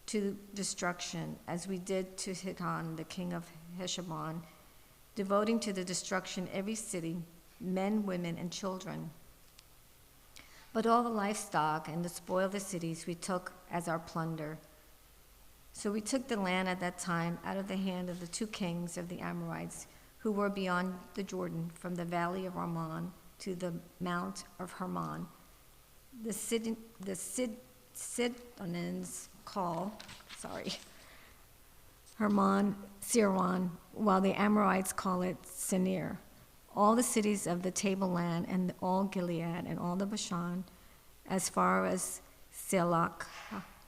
to destruction, as we did to Sihon, the king of Heshbon, devoting to the destruction every city, men, women, and children. But all the livestock and the spoil of the cities we took as our plunder. So we took the land at that time out of the hand of the 2 kings of the Amorites, who were beyond the Jordan, from the valley of Arnon to the mount of Hermon, the Sidonians call, Hermon, Sirwan, while the Amorites call it Sinir. All the cities of the tableland and all Gilead and all the Bashan, as far as Selach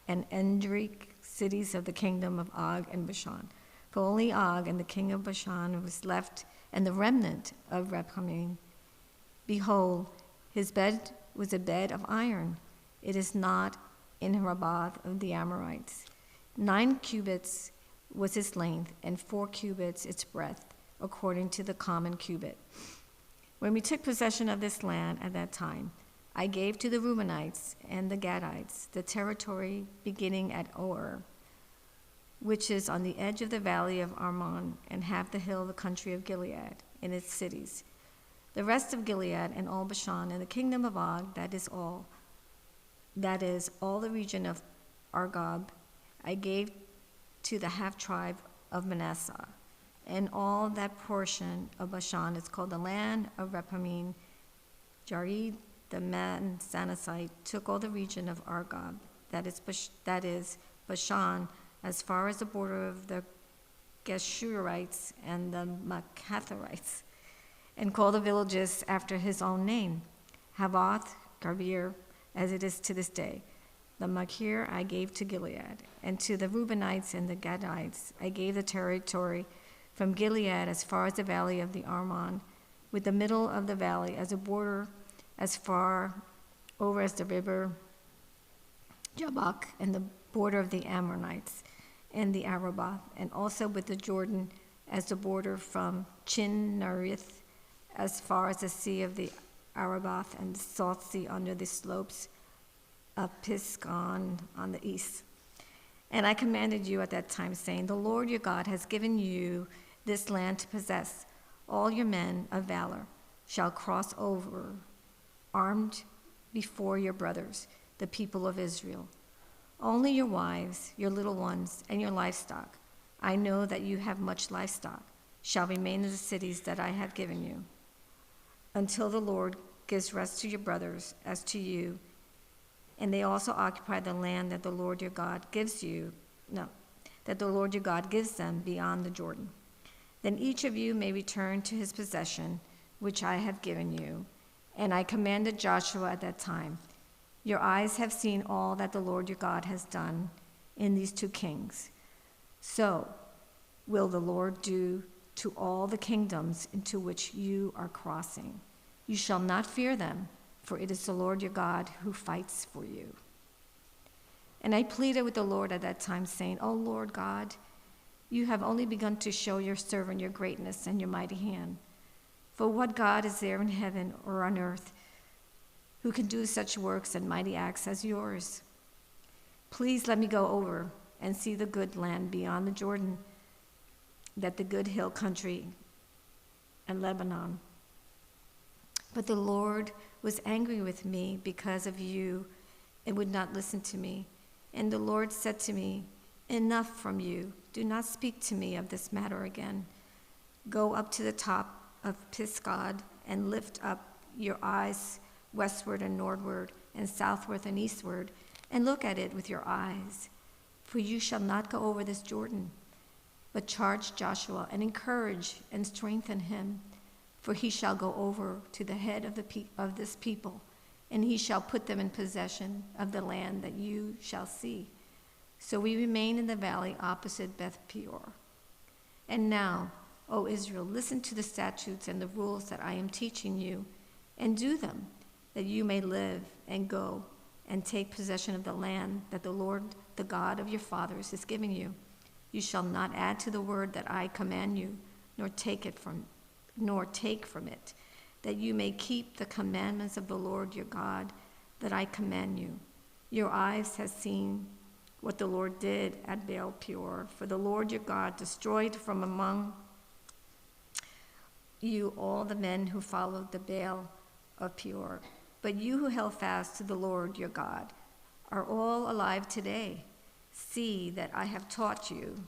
and Endrik, cities of the kingdom of Og and Bashan. For only Og and the king of Bashan was left, and the remnant of Rephaim. Behold, his bed was a bed of iron. It is not in Rabbah of the Amorites. 9 cubits was its length, and 4 cubits its breadth, according to the common cubit. When we took possession of this land at that time, I gave to the Reubenites and the Gadites the territory beginning at Or, which is on the edge of the valley of Arnon, and half the hill of the country of Gilead, in its cities. The rest of Gilead and all Bashan, and the kingdom of Og, that is all the region of Argob, I gave to the half-tribe of Manasseh. And all that portion of Bashan is called the land of Rephaim. Jared, the Manassite, took all the region of Argob, that is Bashan, as far as the border of the Geshurites and the Machatharites, and called the villages after his own name, Havoth, Garbir, as it is to this day. The Machir I gave to Gilead, and to the Reubenites and the Gadites I gave the territory from Gilead as far as the valley of the Arnon, with the middle of the valley as a border as far over as the river Jabbok, and the border of the Ammonites and the Arabah, and also with the Jordan as the border from Chinnerith as far as the sea of the Arabah and the Salt Sea under the slopes of Pisgah on the east. And I commanded you at that time, saying, the Lord your God has given you this land to possess. All your men of valor shall cross over, armed before your brothers, the people of Israel. Only your wives, your little ones, and your livestock, I know that you have much livestock, shall remain in the cities that I have given you, until the Lord gives rest to your brothers as to you, and they also occupy the land that the Lord your God gives them beyond the Jordan. Then each of you may return to his possession, which I have given you. And I commanded Joshua at that time, your eyes have seen all that the Lord your God has done in these 2 kings. So will the Lord do to all the kingdoms into which you are crossing. You shall not fear them, for it is the Lord your God who fights for you. And I pleaded with the Lord at that time, saying, O Lord God, you have only begun to show your servant your greatness and your mighty hand. For what God is there in heaven or on earth who can do such works and mighty acts as yours? Please let me go over and see the good land beyond the Jordan, that the good hill country and Lebanon. But the Lord was angry with me because of you and would not listen to me. And the Lord said to me, enough from you. Do not speak to me of this matter again. Go up to the top of Pisgah and lift up your eyes westward and northward and southward and eastward, and look at it with your eyes. For you shall not go over this Jordan, but charge Joshua and encourage and strengthen him, for he shall go over to the head of this people, and he shall put them in possession of the land that you shall see. So we remain in the valley opposite Beth Peor. And now, O Israel, listen to the statutes and the rules that I am teaching you, and do them, that you may live and go and take possession of the land that the Lord, the God of your fathers, is giving you. You shall not add to the word that I command you, nor take from it, that you may keep the commandments of the Lord your God that I command you. Your eyes have seen what the Lord did at Baal Peor, for the Lord your God destroyed from among you all the men who followed the Baal of Peor. But you who held fast to the Lord your God are all alive today. See that I have taught you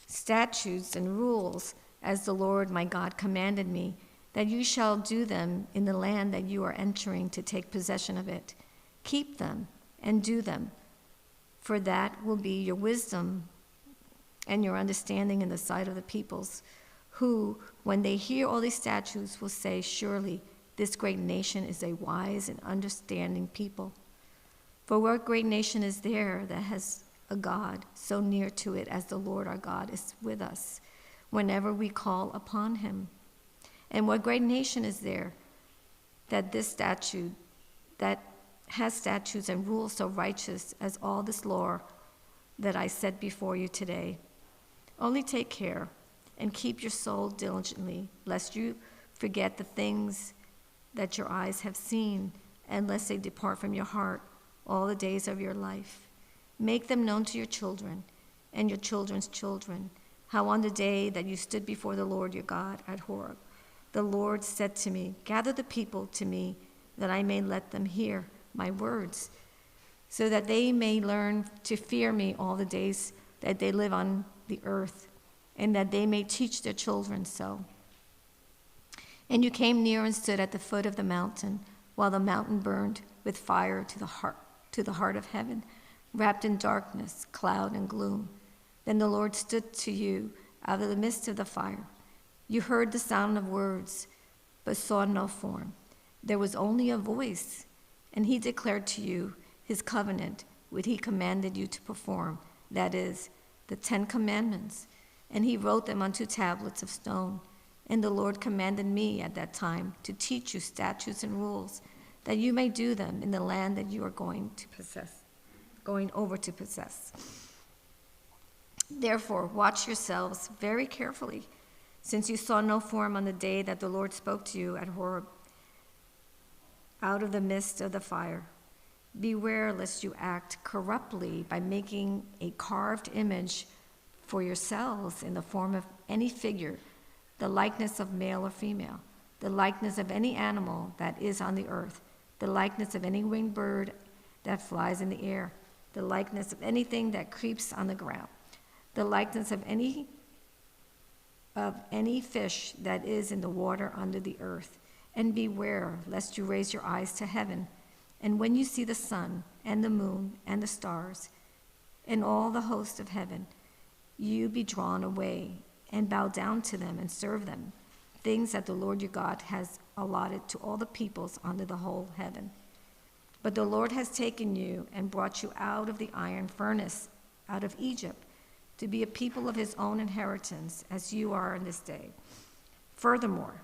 statutes and rules as the Lord my God commanded me, that you shall do them in the land that you are entering to take possession of it. Keep them and do them, for that will be your wisdom and your understanding in the sight of the peoples, who, when they hear all these statutes, will say, surely this great nation is a wise and understanding people. For what great nation is there that has a God so near to it as the Lord our God is with us whenever we call upon him? And what great nation is there that has statutes and rules so righteous as all this law that I set before you today? Only take care and keep your soul diligently, lest you forget the things that your eyes have seen, and lest they depart from your heart all the days of your life. Make them known to your children and your children's children, how on the day that you stood before the Lord your God at Horeb, the Lord said to me, gather the people to me, that I may let them hear my words, so that they may learn to fear me all the days that they live on the earth, and that they may teach their children so. And you came near and stood at the foot of the mountain, while the mountain burned with fire to the heart of heaven, wrapped in darkness, cloud, and gloom. Then the Lord stood to you out of the midst of the fire. You heard the sound of words, but saw no form. There was only a voice, and he declared to you his covenant, which he commanded you to perform, that is, the 10 Commandments. And he wrote them on 2 tablets of stone. And the Lord commanded me at that time to teach you statutes and rules, that you may do them in the land that you are going over to possess. Therefore, watch yourselves very carefully, since you saw no form on the day that the Lord spoke to you at Horeb, out of the midst of the fire. Beware lest you act corruptly by making a carved image for yourselves in the form of any figure, the likeness of male or female, the likeness of any animal that is on the earth, the likeness of any winged bird that flies in the air, the likeness of anything that creeps on the ground, the likeness of any fish that is in the water under the earth. And beware lest you raise your eyes to heaven, and when you see the sun and the moon and the stars and all the host of heaven, you be drawn away and bow down to them and serve them, things that the Lord your God has allotted to all the peoples under the whole heaven. But the Lord has taken you and brought you out of the iron furnace, out of Egypt, to be a people of his own inheritance, as you are in this day. Furthermore,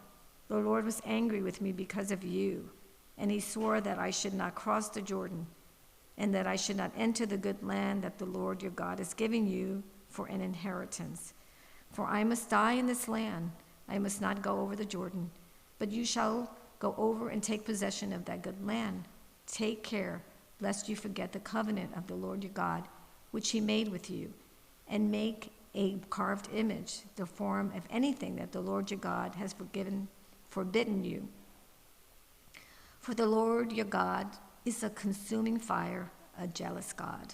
the Lord was angry with me because of you, and he swore that I should not cross the Jordan, and that I should not enter the good land that the Lord your God is giving you for an inheritance. For I must die in this land. I must not go over the Jordan, but you shall go over and take possession of that good land. Take care lest you forget the covenant of the Lord your God, which he made with you, and make a carved image, the form of anything that the Lord your God has forbidden you. For the Lord your God is a consuming fire, a jealous God.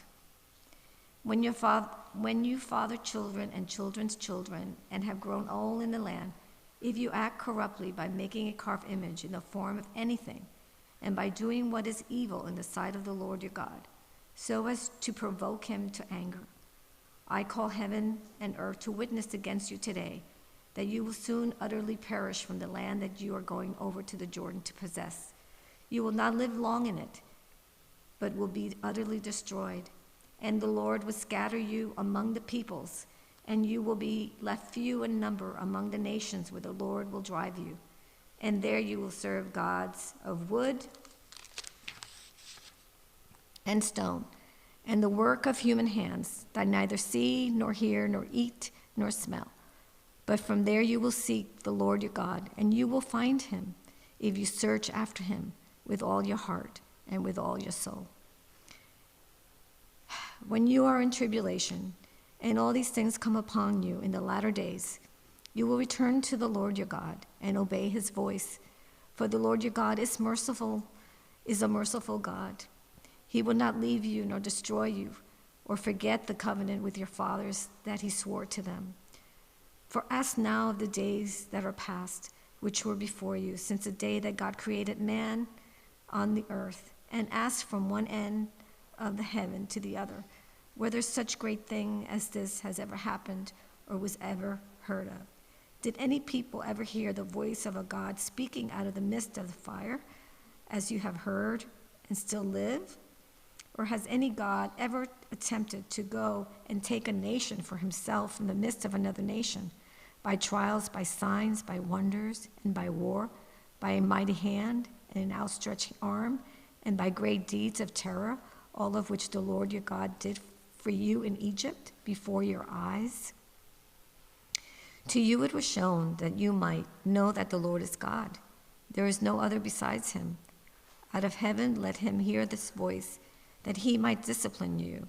When you father children and children's children and have grown old in the land, if you act corruptly by making a carved image in the form of anything, and by doing what is evil in the sight of the Lord your God, so as to provoke him to anger, I call heaven and earth to witness against you today, that you will soon utterly perish from the land that you are going over to the Jordan to possess. You will not live long in it, but will be utterly destroyed. And the Lord will scatter you among the peoples, and you will be left few in number among the nations where the Lord will drive you. And there you will serve gods of wood and stone, and the work of human hands, that neither see, nor hear, nor eat, nor smell. But from there you will seek the Lord your God, and you will find him, if you search after him with all your heart and with all your soul. When you are in tribulation, and all these things come upon you in the latter days, you will return to the Lord your God and obey his voice. For the Lord your God is a merciful God. He will not leave you nor destroy you, or forget the covenant with your fathers that he swore to them. For ask now of the days that are past, which were before you, since the day that God created man on the earth, and ask from one end of the heaven to the other, whether such great thing as this has ever happened or was ever heard of. Did any people ever hear the voice of a God speaking out of the midst of the fire, as you have heard and still live? Or has any God ever attempted to go and take a nation for himself in the midst of another nation, by trials, by signs, by wonders, and by war, by a mighty hand and an outstretched arm, and by great deeds of terror, all of which the Lord your God did for you in Egypt before your eyes? To you it was shown that you might know that the Lord is God. There is no other besides him. Out of heaven let him hear this voice, that he might discipline you.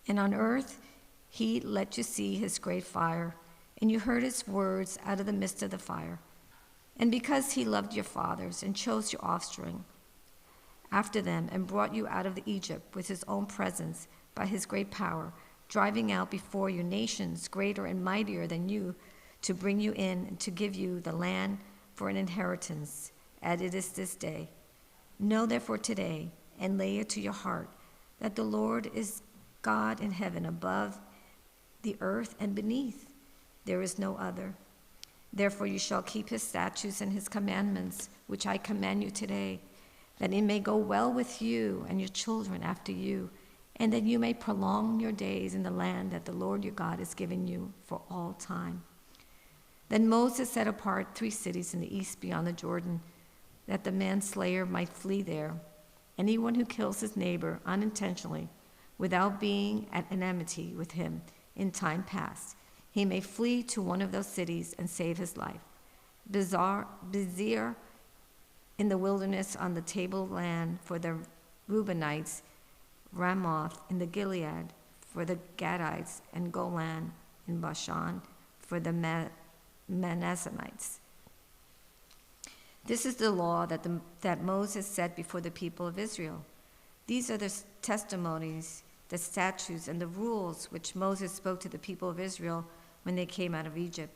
And on earth he let you see his great fire, and you heard his words out of the midst of the fire. And because he loved your fathers and chose your offspring after them and brought you out of Egypt with his own presence by his great power, driving out before you nations greater and mightier than you, to bring you in and to give you the land for an inheritance, as it is this day. Know therefore today, and lay it to your heart, that the Lord is God in heaven above the earth and beneath. There is no other. Therefore you shall keep his statutes and his commandments, which I command you today, that it may go well with you and your children after you, and that you may prolong your days in the land that the Lord your God has given you for all time. Then Moses set apart 3 cities in the east beyond the Jordan, that the manslayer might flee there. Anyone who kills his neighbor unintentionally, without being at enmity with him in time past, he may flee to one of those cities and save his life. Bezir in the wilderness on the tableland for the Reubenites, Ramoth in the Gilead for the Gadites, and Golan in Bashan for the Manassanites. This is the law that Moses set before the people of Israel. These are the testimonies, the statutes, and the rules which Moses spoke to the people of Israel when they came out of Egypt,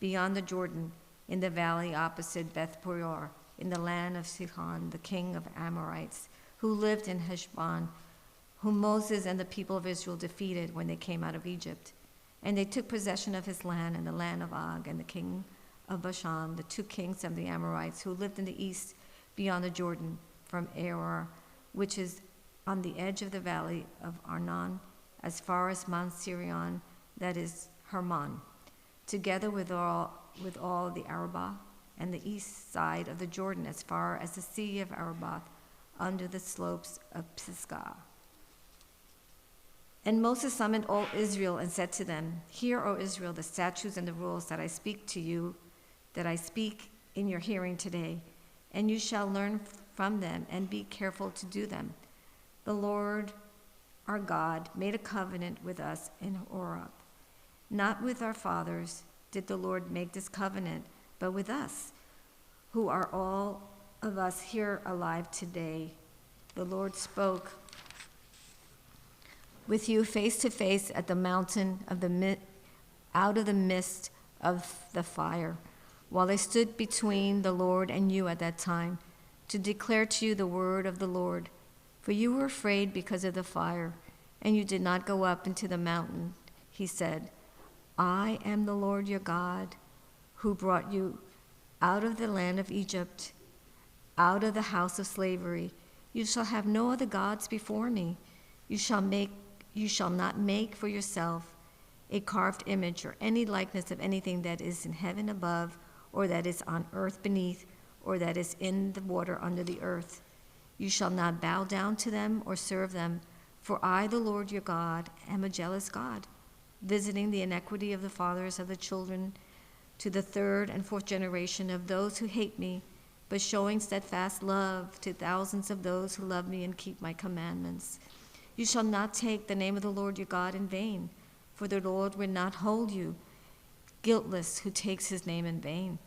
beyond the Jordan, in the valley opposite Beth Peor, in the land of Sihon, the king of Amorites, who lived in Heshbon, whom Moses and the people of Israel defeated when they came out of Egypt. And they took possession of his land and the land of Og and the king of Bashan, the 2 kings of the Amorites, who lived in the east beyond the Jordan, from Aroer, which is on the edge of the valley of Arnon, as far as Mount Sirion, that is Hermon, together with all the Arabah and the east side of the Jordan, as far as the sea of Arabah, under the slopes of Pisgah. And Moses summoned all Israel and said to them, Hear, O Israel, the statutes and the rules that I speak to you, that I speak in your hearing today, and you shall learn from them and be careful to do them. The Lord our God made a covenant with us in Horeb. Not with our fathers did the Lord make this covenant, but with us, who are all of us here alive today. The Lord spoke with you face to face at the mountain of out of the midst of the fire, while I stood between the Lord and you at that time, to declare to you the word of the Lord. For you were afraid because of the fire, and you did not go up into the mountain. He said, I am the Lord your God, who brought you out of the land of Egypt, out of the house of slavery. You shall have no other gods before me. You shall not make for yourself a carved image or any likeness of anything that is in heaven above, or that is on earth beneath, or that is in the water under the earth. You shall not bow down to them or serve them, for I, the Lord your God, am a jealous God, visiting the iniquity of the fathers of the children to the 3rd and 4th generation of those who hate me, but showing steadfast love to thousands of those who love me and keep my commandments. You shall not take the name of the Lord your God in vain, for the Lord will not hold you guiltless who takes his name in vain.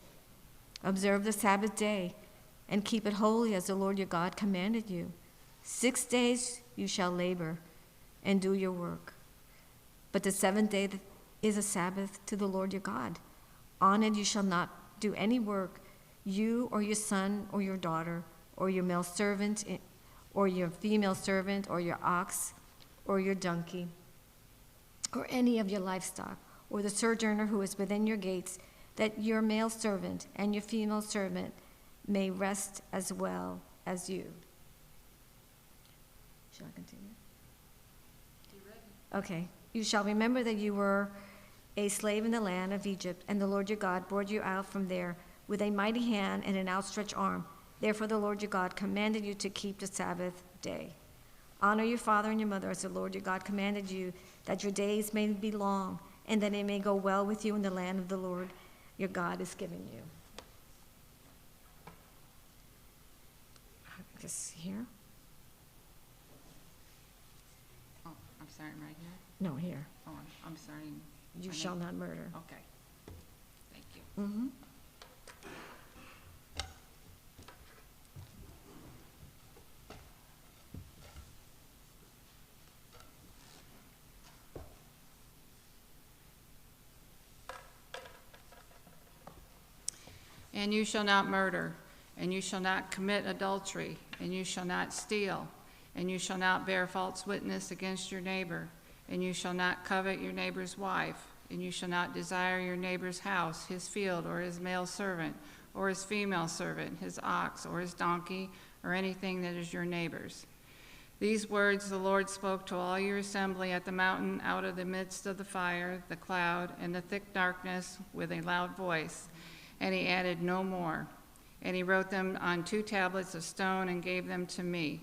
Observe the Sabbath day and keep it holy as the Lord your God commanded you. 6 days you shall labor and do your work. But the 7th day is a Sabbath to the Lord your God. On it you shall not do any work, you or your son or your daughter, or your male servant, or your female servant, or your ox, or your donkey, or any of your livestock, or the sojourner who is within your gates, that your male servant and your female servant may rest as well as you. Shall I continue? Okay. You shall remember that you were a slave in the land of Egypt, and the Lord your God brought you out from there with a mighty hand and an outstretched arm. Therefore the Lord your God commanded you to keep the Sabbath day. Honor your father and your mother as the Lord your God commanded you, that your days may be long, and that it may go well with you in the land of the Lord your God is giving you. Just here? Oh, I'm starting right here? No, here. Oh, I'm starting. You shall not murder. Okay. Thank you. Mm-hmm. And you shall not murder, and you shall not commit adultery, and you shall not steal, and you shall not bear false witness against your neighbor, and you shall not covet your neighbor's wife, and you shall not desire your neighbor's house, his field, or his male servant, or his female servant, his ox, or his donkey, or anything that is your neighbor's. These words the Lord spoke to all your assembly at the mountain out of the midst of the fire, the cloud, and the thick darkness with a loud voice. And he added no more. And he wrote them on 2 tablets of stone and gave them to me.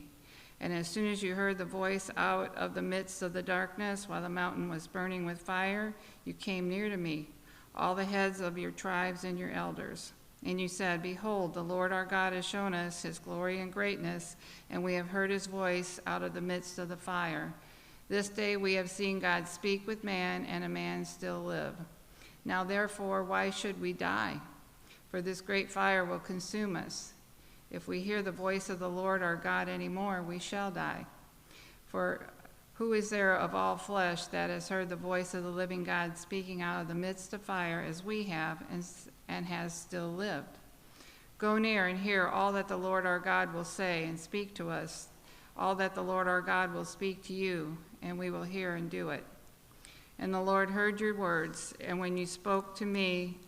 And as soon as you heard the voice out of the midst of the darkness, while the mountain was burning with fire, you came near to me, all the heads of your tribes and your elders. And you said, Behold, the Lord our God has shown us his glory and greatness, and we have heard his voice out of the midst of the fire. This day we have seen God speak with man, and a man still live. Now therefore, why should we die? For this great fire will consume us. If we hear the voice of the Lord our God any more, we shall die. For who is there of all flesh that has heard the voice of the living God speaking out of the midst of fire as we have, and has still lived? Go near and hear all that the Lord our God will say, and speak to us, all that the Lord our God will speak to you, and we will hear and do it. And the Lord heard your words, and when you spoke to me,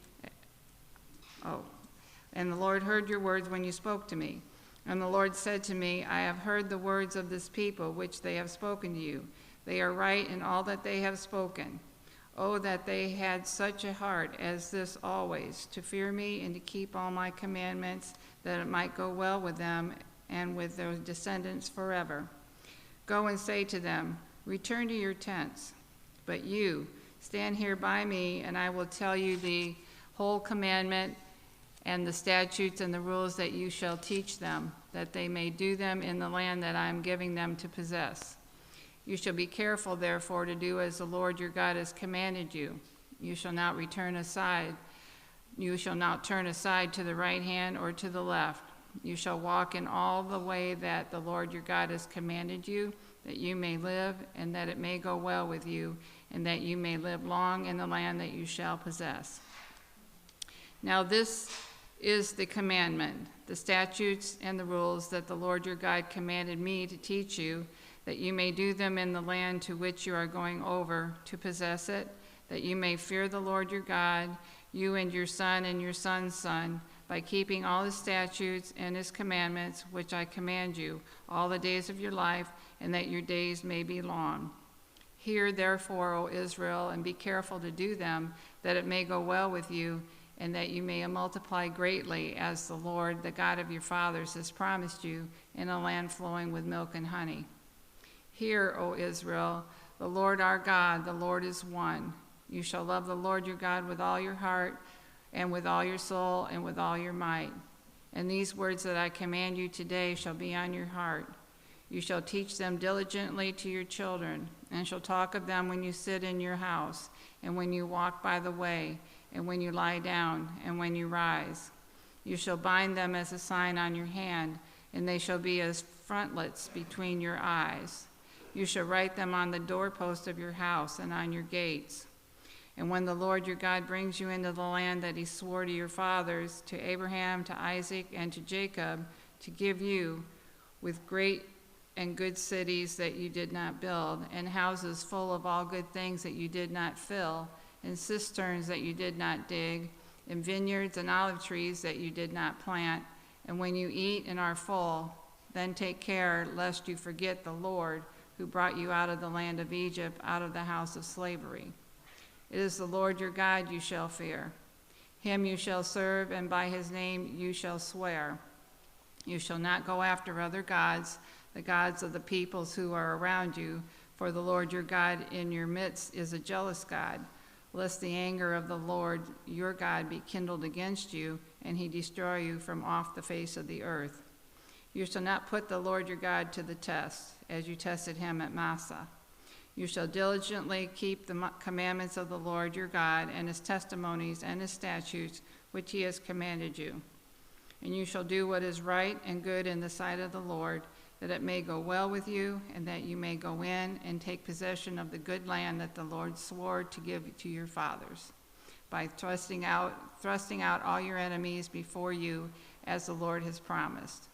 and the Lord heard your words when you spoke to me. And the Lord said to me, I have heard the words of this people which they have spoken to you. They are right in all that they have spoken. Oh, that they had such a heart as this always, to fear me and to keep all my commandments, that it might go well with them and with their descendants forever. Go and say to them, Return to your tents. But you, stand here by me, and I will tell you the whole commandment and the statutes and the rules that you shall teach them, that they may do them in the land that I am giving them to possess. You shall be careful, therefore, to do as the Lord your God has commanded you. You shall not turn aside to the right hand or to the left. You shall walk in all the way that the Lord your God has commanded you, that you may live, and that it may go well with you, and that you may live long in the land that you shall possess. Now this is the commandment, the statutes and the rules that the Lord your God commanded me to teach you, that you may do them in the land to which you are going over to possess it, that you may fear the Lord your God, you and your son and your son's son, by keeping all his statutes and his commandments, which I command you, all the days of your life, and that your days may be long. Hear therefore, O Israel, and be careful to do them, that it may go well with you, and that you may multiply greatly, as the Lord, the God of your fathers, has promised you, in a land flowing with milk and honey. Hear, O Israel, the Lord our God, the Lord is one. You shall love the Lord your God with all your heart, and with all your soul, and with all your might. And these words that I command you today shall be on your heart. You shall teach them diligently to your children, and shall talk of them when you sit in your house, and when you walk by the way, and when you lie down, and when you rise. You shall bind them as a sign on your hand, and they shall be as frontlets between your eyes. You shall write them on the doorpost of your house and on your gates. And when the Lord your God brings you into the land that he swore to your fathers, to Abraham, to Isaac, and to Jacob, to give you with great and good cities that you did not build, and houses full of all good things that you did not fill, and cisterns that you did not dig, and vineyards and olive trees that you did not plant. And when you eat and are full, then take care lest you forget the Lord who brought you out of the land of Egypt, out of the house of slavery. It is the Lord your God you shall fear. Him you shall serve, and by his name you shall swear. You shall not go after other gods, the gods of the peoples who are around you, for the Lord your God in your midst is a jealous God, lest the anger of the Lord your God be kindled against you, and he destroy you from off the face of the earth. You shall not put the Lord your God to the test, as you tested him at Massah. You shall diligently keep the commandments of the Lord your God, and his testimonies and his statutes, which he has commanded you. And you shall do what is right and good in the sight of the Lord, that it may go well with you, and that you may go in and take possession of the good land that the Lord swore to give to your fathers, by thrusting out all your enemies before you, as the Lord has promised.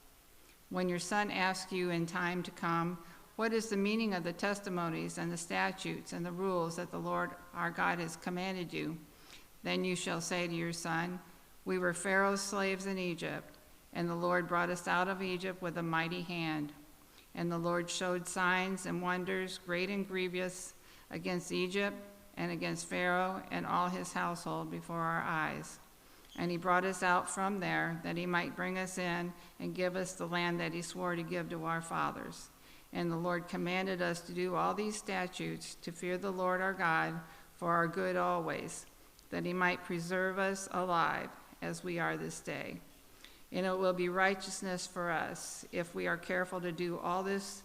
When your son asks you in time to come, what is the meaning of the testimonies and the statutes and the rules that the Lord our God has commanded you? Then you shall say to your son, we were Pharaoh's slaves in Egypt, and the Lord brought us out of Egypt with a mighty hand. And the Lord showed signs and wonders, great and grievous, against Egypt and against Pharaoh and all his household before our eyes. And he brought us out from there, that he might bring us in and give us the land that he swore to give to our fathers. And the Lord commanded us to do all these statutes, to fear the Lord our God for our good always, that he might preserve us alive, as we are this day. And it will be righteousness for us if we are careful to do all this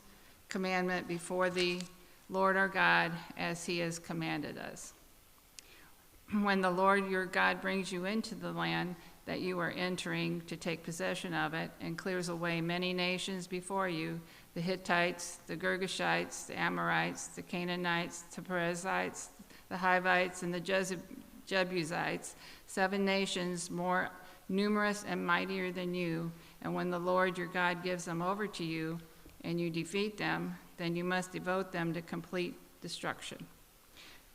commandment before the Lord our God, as he has commanded us. When the Lord your God brings you into the land that you are entering to take possession of it, and clears away many nations before you, the Hittites, the Girgashites, the Amorites, the Canaanites, the Perizzites, the Hivites, and the Jebusites, 7 nations more numerous and mightier than you, and when the Lord your God gives them over to you, and you defeat them, then you must devote them to complete destruction.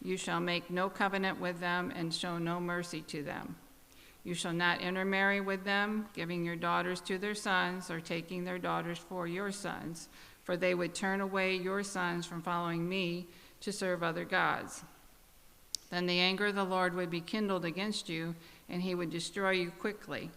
You shall make no covenant with them and show no mercy to them. You shall not intermarry with them, giving your daughters to their sons or taking their daughters for your sons, for they would turn away your sons from following me to serve other gods. Then the anger of the Lord would be kindled against you, and he would destroy you quickly.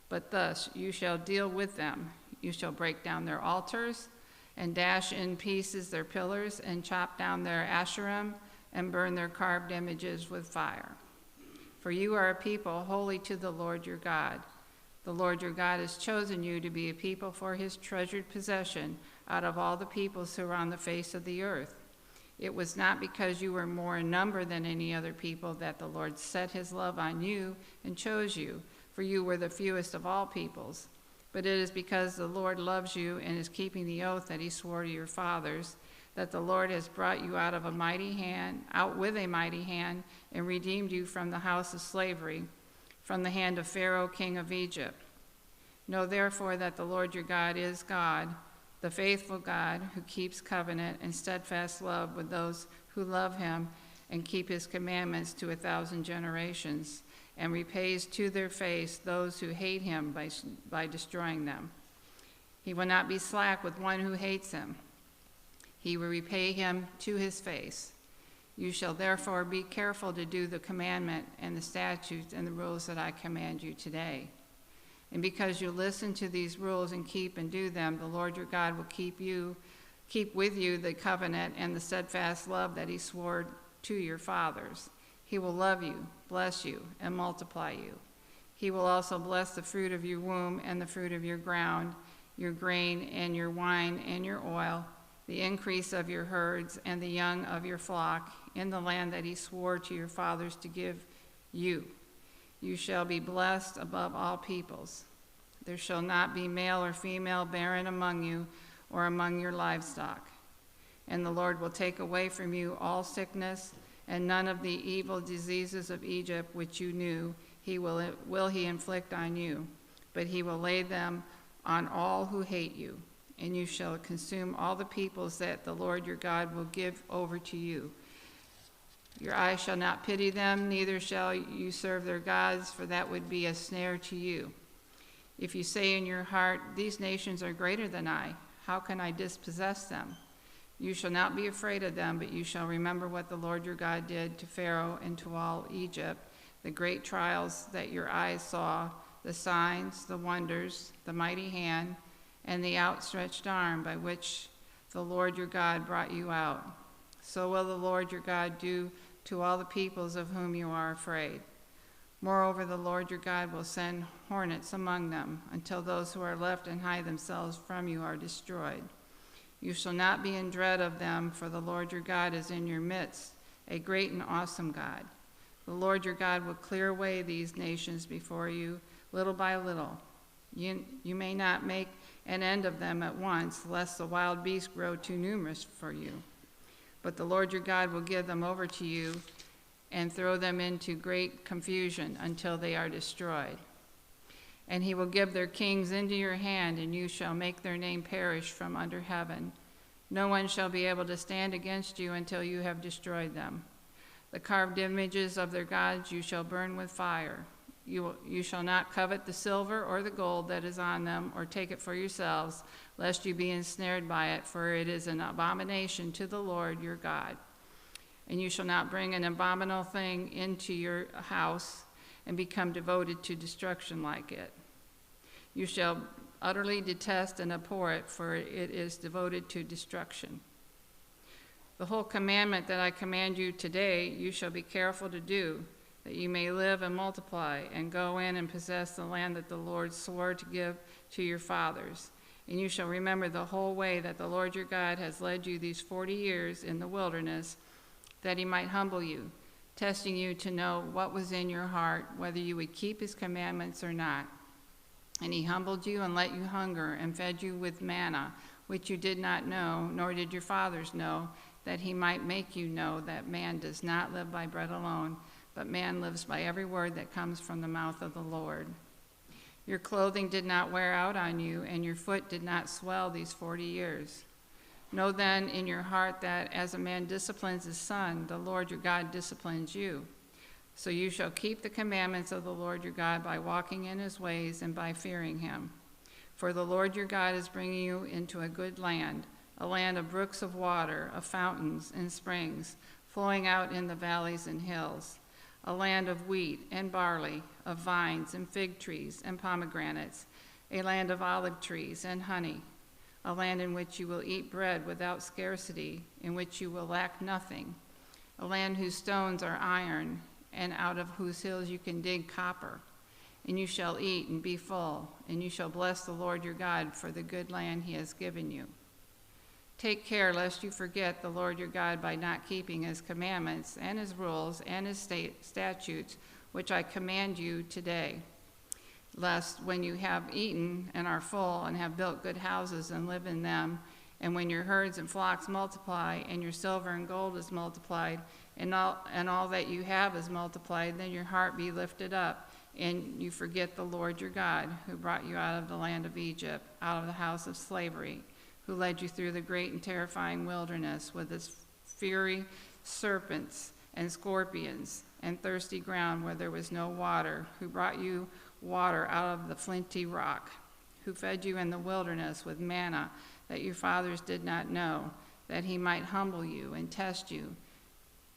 But thus you shall deal with them. You shall break down their altars, and dash in pieces their pillars, and chop down their Asherim, and burn their carved images with fire. For you are a people holy to the Lord your God. The Lord your God has chosen you to be a people for his treasured possession out of all the peoples who are on the face of the earth. It was not because you were more in number than any other people that the Lord set his love on you and chose you, for you were the fewest of all peoples. But it is because the Lord loves you and is keeping the oath that he swore to your fathers, that the Lord has brought you out with a mighty hand, and redeemed you from the house of slavery, from the hand of Pharaoh, king of Egypt. Know therefore that the Lord your God is God, the faithful God, who keeps covenant and steadfast love with those who love him and keep his commandments to 1,000 generations, and repays to their face those who hate him by destroying them. He will not be slack with one who hates him. He will repay him to his face. You shall therefore be careful to do the commandment and the statutes and the rules that I command you today. And because you listen to these rules and keep and do them, the Lord your God will keep with you the covenant and the steadfast love that he swore to your fathers. He will love you, bless you, and multiply you. He will also bless the fruit of your womb and the fruit of your ground, your grain and your wine and your oil, the increase of your herds and the young of your flock in the land that he swore to your fathers to give you. You shall be blessed above all peoples. There shall not be male or female barren among you or among your livestock. And the Lord will take away from you all sickness, and none of the evil diseases of Egypt which you knew will he inflict on you, but he will lay them on all who hate you. and you shall consume all the peoples that the Lord your God will give over to you. Your eye shall not pity them, neither shall you serve their gods, for that would be a snare to you. If you say in your heart, these nations are greater than I, how can I dispossess them? You shall not be afraid of them, but you shall remember what the Lord your God did to Pharaoh and to all Egypt, the great trials that your eyes saw, the signs, the wonders, the mighty hand, and the outstretched arm by which the Lord your God brought you out. So will the Lord your God do to all the peoples of whom you are afraid. Moreover, the Lord your God will send hornets among them, until those who are left and hide themselves from you are destroyed. You shall not be in dread of them, for the Lord your God is in your midst, a great and awesome God. The Lord your God will clear away these nations before you, little by little. You may not make an end of them at once, lest the wild beasts grow too numerous for you. But the Lord your God will give them over to you and throw them into great confusion until they are destroyed. And he will give their kings into your hand, and you shall make their name perish from under heaven. No one shall be able to stand against you until you have destroyed them. The carved images of their gods you shall burn with fire. You shall not covet the silver or the gold that is on them, or take it for yourselves, lest you be ensnared by it, for it is an abomination to the Lord your God. And you shall not bring an abominable thing into your house and become devoted to destruction like it. You shall utterly detest and abhor it, for it is devoted to destruction. The whole commandment that I command you today, you shall be careful to do, that you may live and multiply, and go in and possess the land that the Lord swore to give to your fathers. And you shall remember the whole way that the Lord your God has led you these 40 years in the wilderness, that he might humble you, testing you to know what was in your heart, whether you would keep his commandments or not. And he humbled you and let you hunger, and fed you with manna, which you did not know, nor did your fathers know, that he might make you know that man does not live by bread alone, but man lives by every word that comes from the mouth of the Lord. Your clothing did not wear out on you, and your foot did not swell these 40 years. Know then in your heart that as a man disciplines his son, the Lord your God disciplines you. So you shall keep the commandments of the Lord your God by walking in his ways and by fearing him. For the Lord your God is bringing you into a good land, a land of brooks of water, of fountains and springs, flowing out in the valleys and hills, a land of wheat and barley, of vines and fig trees and pomegranates, a land of olive trees and honey, a land in which you will eat bread without scarcity, in which you will lack nothing, a land whose stones are iron, and out of whose hills you can dig copper. And you shall eat and be full, and you shall bless the Lord your God for the good land he has given you. Take care lest you forget the Lord your God by not keeping his commandments and his rules and his statutes, which I command you today. Lest when you have eaten and are full and have built good houses and live in them, and when your herds and flocks multiply, and your silver and gold is multiplied, and all that you have is multiplied, then your heart be lifted up, and you forget the Lord your God, who brought you out of the land of Egypt, out of the house of slavery, who led you through the great and terrifying wilderness with its fiery serpents and scorpions and thirsty ground where there was no water, who brought you water out of the flinty rock, who fed you in the wilderness with manna that your fathers did not know, that he might humble you and test you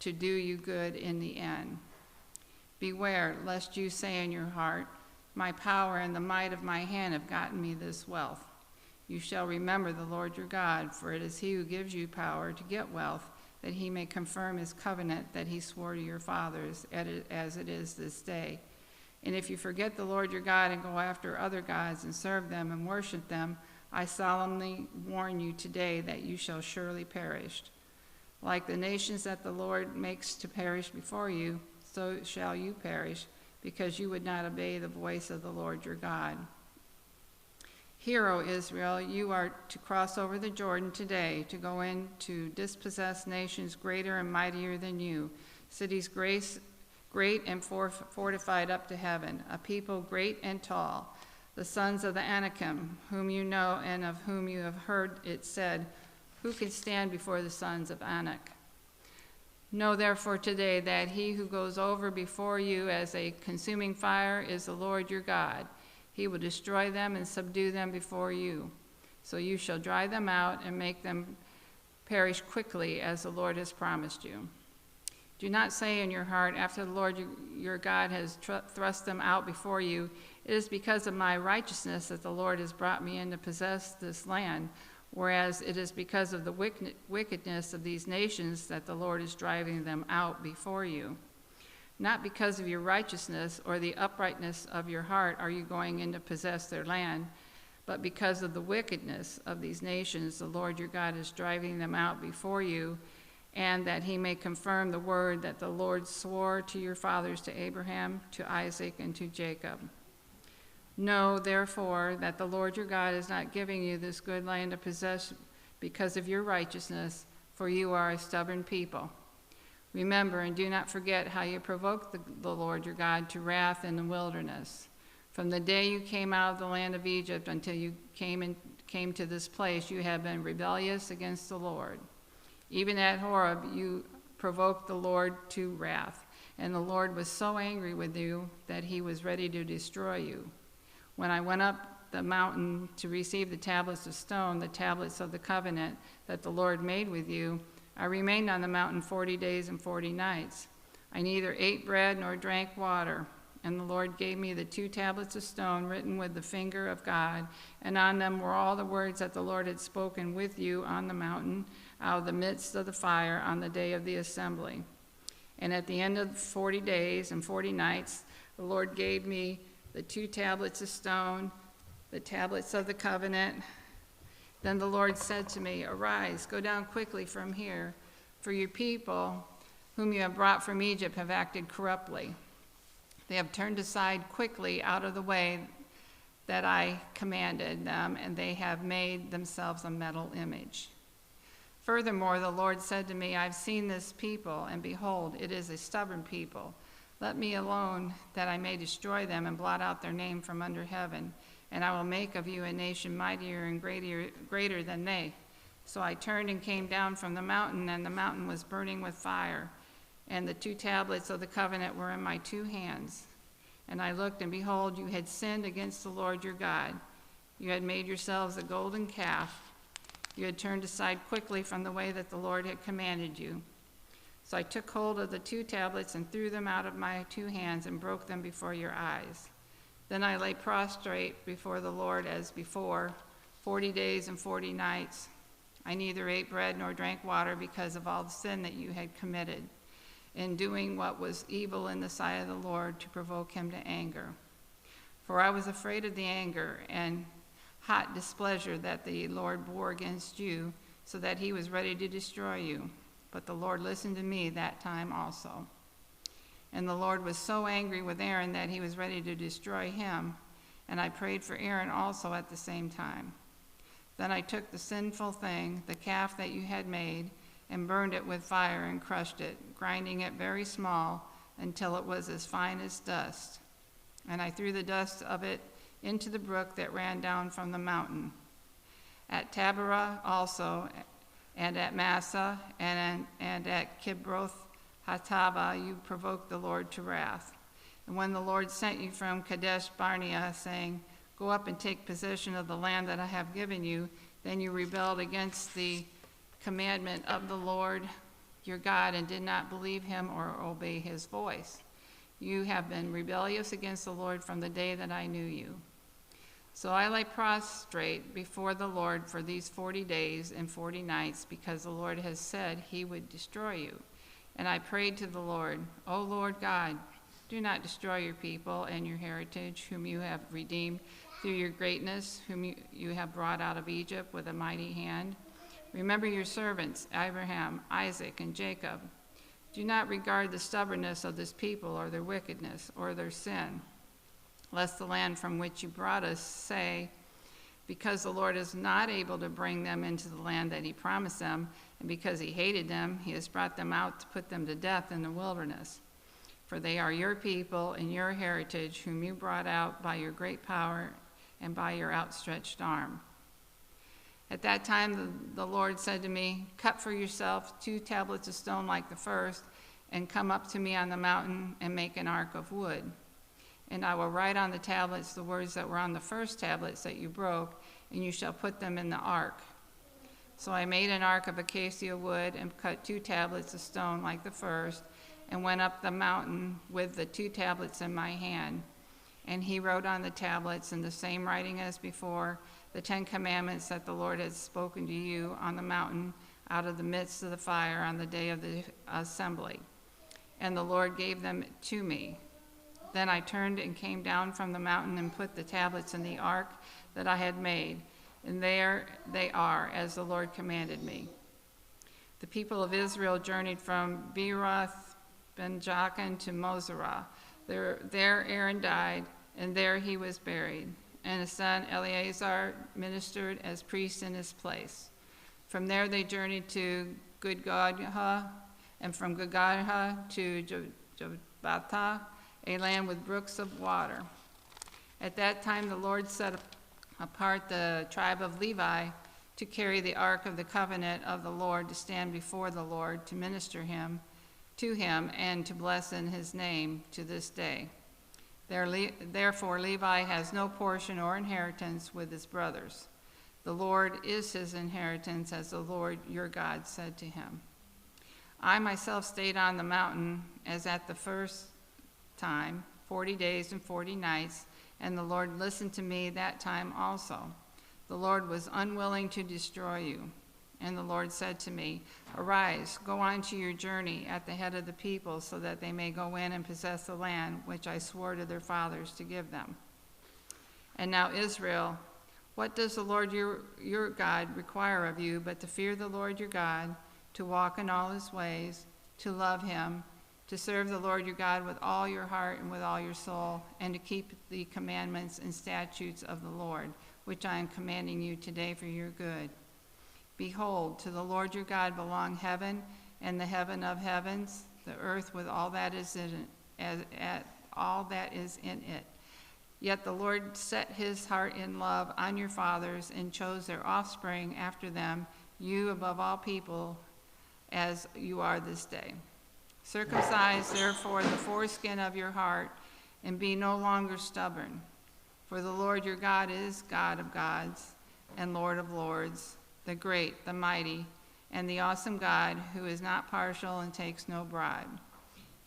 to do you good in the end. Beware lest you say in your heart, my power and the might of my hand have gotten me this wealth. You shall remember the Lord your God, for it is he who gives you power to get wealth, that he may confirm his covenant that he swore to your fathers, as it is this day. And if you forget the Lord your God and go after other gods and serve them and worship them, I solemnly warn you today that you shall surely perish. Like the nations that the Lord makes to perish before you, so shall you perish, because you would not obey the voice of the Lord your God. Hear, O Israel, you are to cross over the Jordan today to go in to dispossess nations greater and mightier than you, cities great and fortified up to heaven, a people great and tall, the sons of the Anakim, whom you know and of whom you have heard it said, who can stand before the sons of Anak? Know therefore today that he who goes over before you as a consuming fire is the Lord your God. He will destroy them and subdue them before you. So you shall drive them out and make them perish quickly, as the Lord has promised you. Do not say in your heart, after the Lord your God has thrust them out before you, it is because of my righteousness that the Lord has brought me in to possess this land, whereas it is because of the wickedness of these nations that the Lord is driving them out before you. Not because of your righteousness or the uprightness of your heart are you going in to possess their land, but because of the wickedness of these nations, the Lord your God is driving them out before you, and that he may confirm the word that the Lord swore to your fathers, to Abraham, to Isaac, and to Jacob. Know, therefore, that the Lord your God is not giving you this good land to possess because of your righteousness, for you are a stubborn people. Remember and do not forget how you provoked the Lord your God to wrath in the wilderness. From the day you came out of the land of Egypt until you came to this place, you have been rebellious against the Lord. Even at Horeb, you provoked the Lord to wrath, and the Lord was so angry with you that he was ready to destroy you. When I went up the mountain to receive the tablets of stone, the tablets of the covenant that the Lord made with you, I remained on the mountain 40 days and 40 nights. I neither ate bread nor drank water. And the Lord gave me the 2 tablets of stone written with the finger of God, and on them were all the words that the Lord had spoken with you on the mountain, out of the midst of the fire on the day of the assembly. And at the end of 40 days and 40 nights, the Lord gave me the 2 tablets of stone, the tablets of the covenant. Then the Lord said to me, "Arise, go down quickly from here, for your people, whom you have brought from Egypt, have acted corruptly. They have turned aside quickly out of the way that I commanded them, and they have made themselves a metal image." Furthermore, the Lord said to me, "I've seen this people, and behold, it is a stubborn people. Let me alone, that I may destroy them and blot out their name from under heaven, and I will make of you a nation mightier and greater than they." So I turned and came down from the mountain, and the mountain was burning with fire, and the 2 tablets of the covenant were in my 2 hands. And I looked, and behold, you had sinned against the Lord your God. You had made yourselves a golden calf. You had turned aside quickly from the way that the Lord had commanded you. So I took hold of the 2 tablets and threw them out of my 2 hands and broke them before your eyes. Then I lay prostrate before the Lord as before, 40 days and 40 nights. I neither ate bread nor drank water because of all the sin that you had committed, in doing what was evil in the sight of the Lord, to provoke him to anger. For I was afraid of the anger and hot displeasure that the Lord bore against you, so that he was ready to destroy you. But the Lord listened to me that time also. And the Lord was so angry with Aaron that he was ready to destroy him, and I prayed for Aaron also at the same time. Then I took the sinful thing, the calf that you had made, and burned it with fire and crushed it, grinding it very small until it was as fine as dust. And I threw the dust of it into the brook that ran down from the mountain. At Taberah also, and at Massa, and at Kibroth Hattava, you provoked the Lord to wrath. And when the Lord sent you from Kadesh Barnea, saying, "Go up and take possession of the land that I have given you," then you rebelled against the commandment of the Lord your God and did not believe him or obey his voice. You have been rebellious against the Lord from the day that I knew you. So I lay prostrate before the Lord for these 40 days and 40 nights, because the Lord has said he would destroy you. And I prayed to the Lord, "O Lord God, do not destroy your people and your heritage, whom you have redeemed through your greatness, whom you have brought out of Egypt with a mighty hand. Remember your servants, Abraham, Isaac, and Jacob. Do not regard the stubbornness of this people or their wickedness or their sin, lest the land from which you brought us say, because the Lord is not able to bring them into the land that he promised them, and because he hated them, he has brought them out to put them to death in the wilderness. For they are your people and your heritage, whom you brought out by your great power and by your outstretched arm. At that time the Lord said to me, cut for yourself 2 tablets of stone like the first, and come up to me on the mountain and make an ark of wood. And I will write on the tablets the words that were on the first tablets that you broke, and you shall put them in the ark. So I made an ark of acacia wood and cut 2 tablets of stone like the first, and went up the mountain with the 2 tablets in my hand. And he wrote on the tablets in the same writing as before, the 10 commandments that the Lord had spoken to you on the mountain out of the midst of the fire on the day of the assembly. And the Lord gave them to me. Then I turned and came down from the mountain and put the tablets in the ark that I had made. And there they are, as the Lord commanded me. The people of Israel journeyed from Beeroth Ben-Jaakan to Moserah. There Aaron died, and there he was buried. And his son Eleazar ministered as priest in his place. From there they journeyed to Gudgodah, and from Gudgodah to Jotbathah, a land with brooks of water. At that time the Lord set apart the tribe of Levi to carry the ark of the covenant of the Lord, to stand before the Lord, to minister to him, and to bless in his name to this day. Therefore Levi has no portion or inheritance with his brothers. The Lord is his inheritance, as the Lord your God said to him. I myself stayed on the mountain as at the first time, 40 days and 40 nights, and the Lord listened to me that time also. The Lord was unwilling to destroy you. And the Lord said to me, arise, go on to your journey at the head of the people, so that they may go in and possess the land which I swore to their fathers to give them. And now Israel, what does the Lord your God require of you but to fear the Lord your God, to walk in all his ways, to love him, to serve the Lord your God with all your heart and with all your soul, and to keep the commandments and statutes of the Lord, which I am commanding you today for your good. Behold, to the Lord your God belong heaven and the heaven of heavens, the earth with all that is in it. Yet the Lord set his heart in love on your fathers and chose their offspring after them, you above all people, as you are this day. Circumcise therefore the foreskin of your heart, and be no longer stubborn. For the Lord your God is God of gods and Lord of lords, the great, the mighty, and the awesome God, who is not partial and takes no bribe.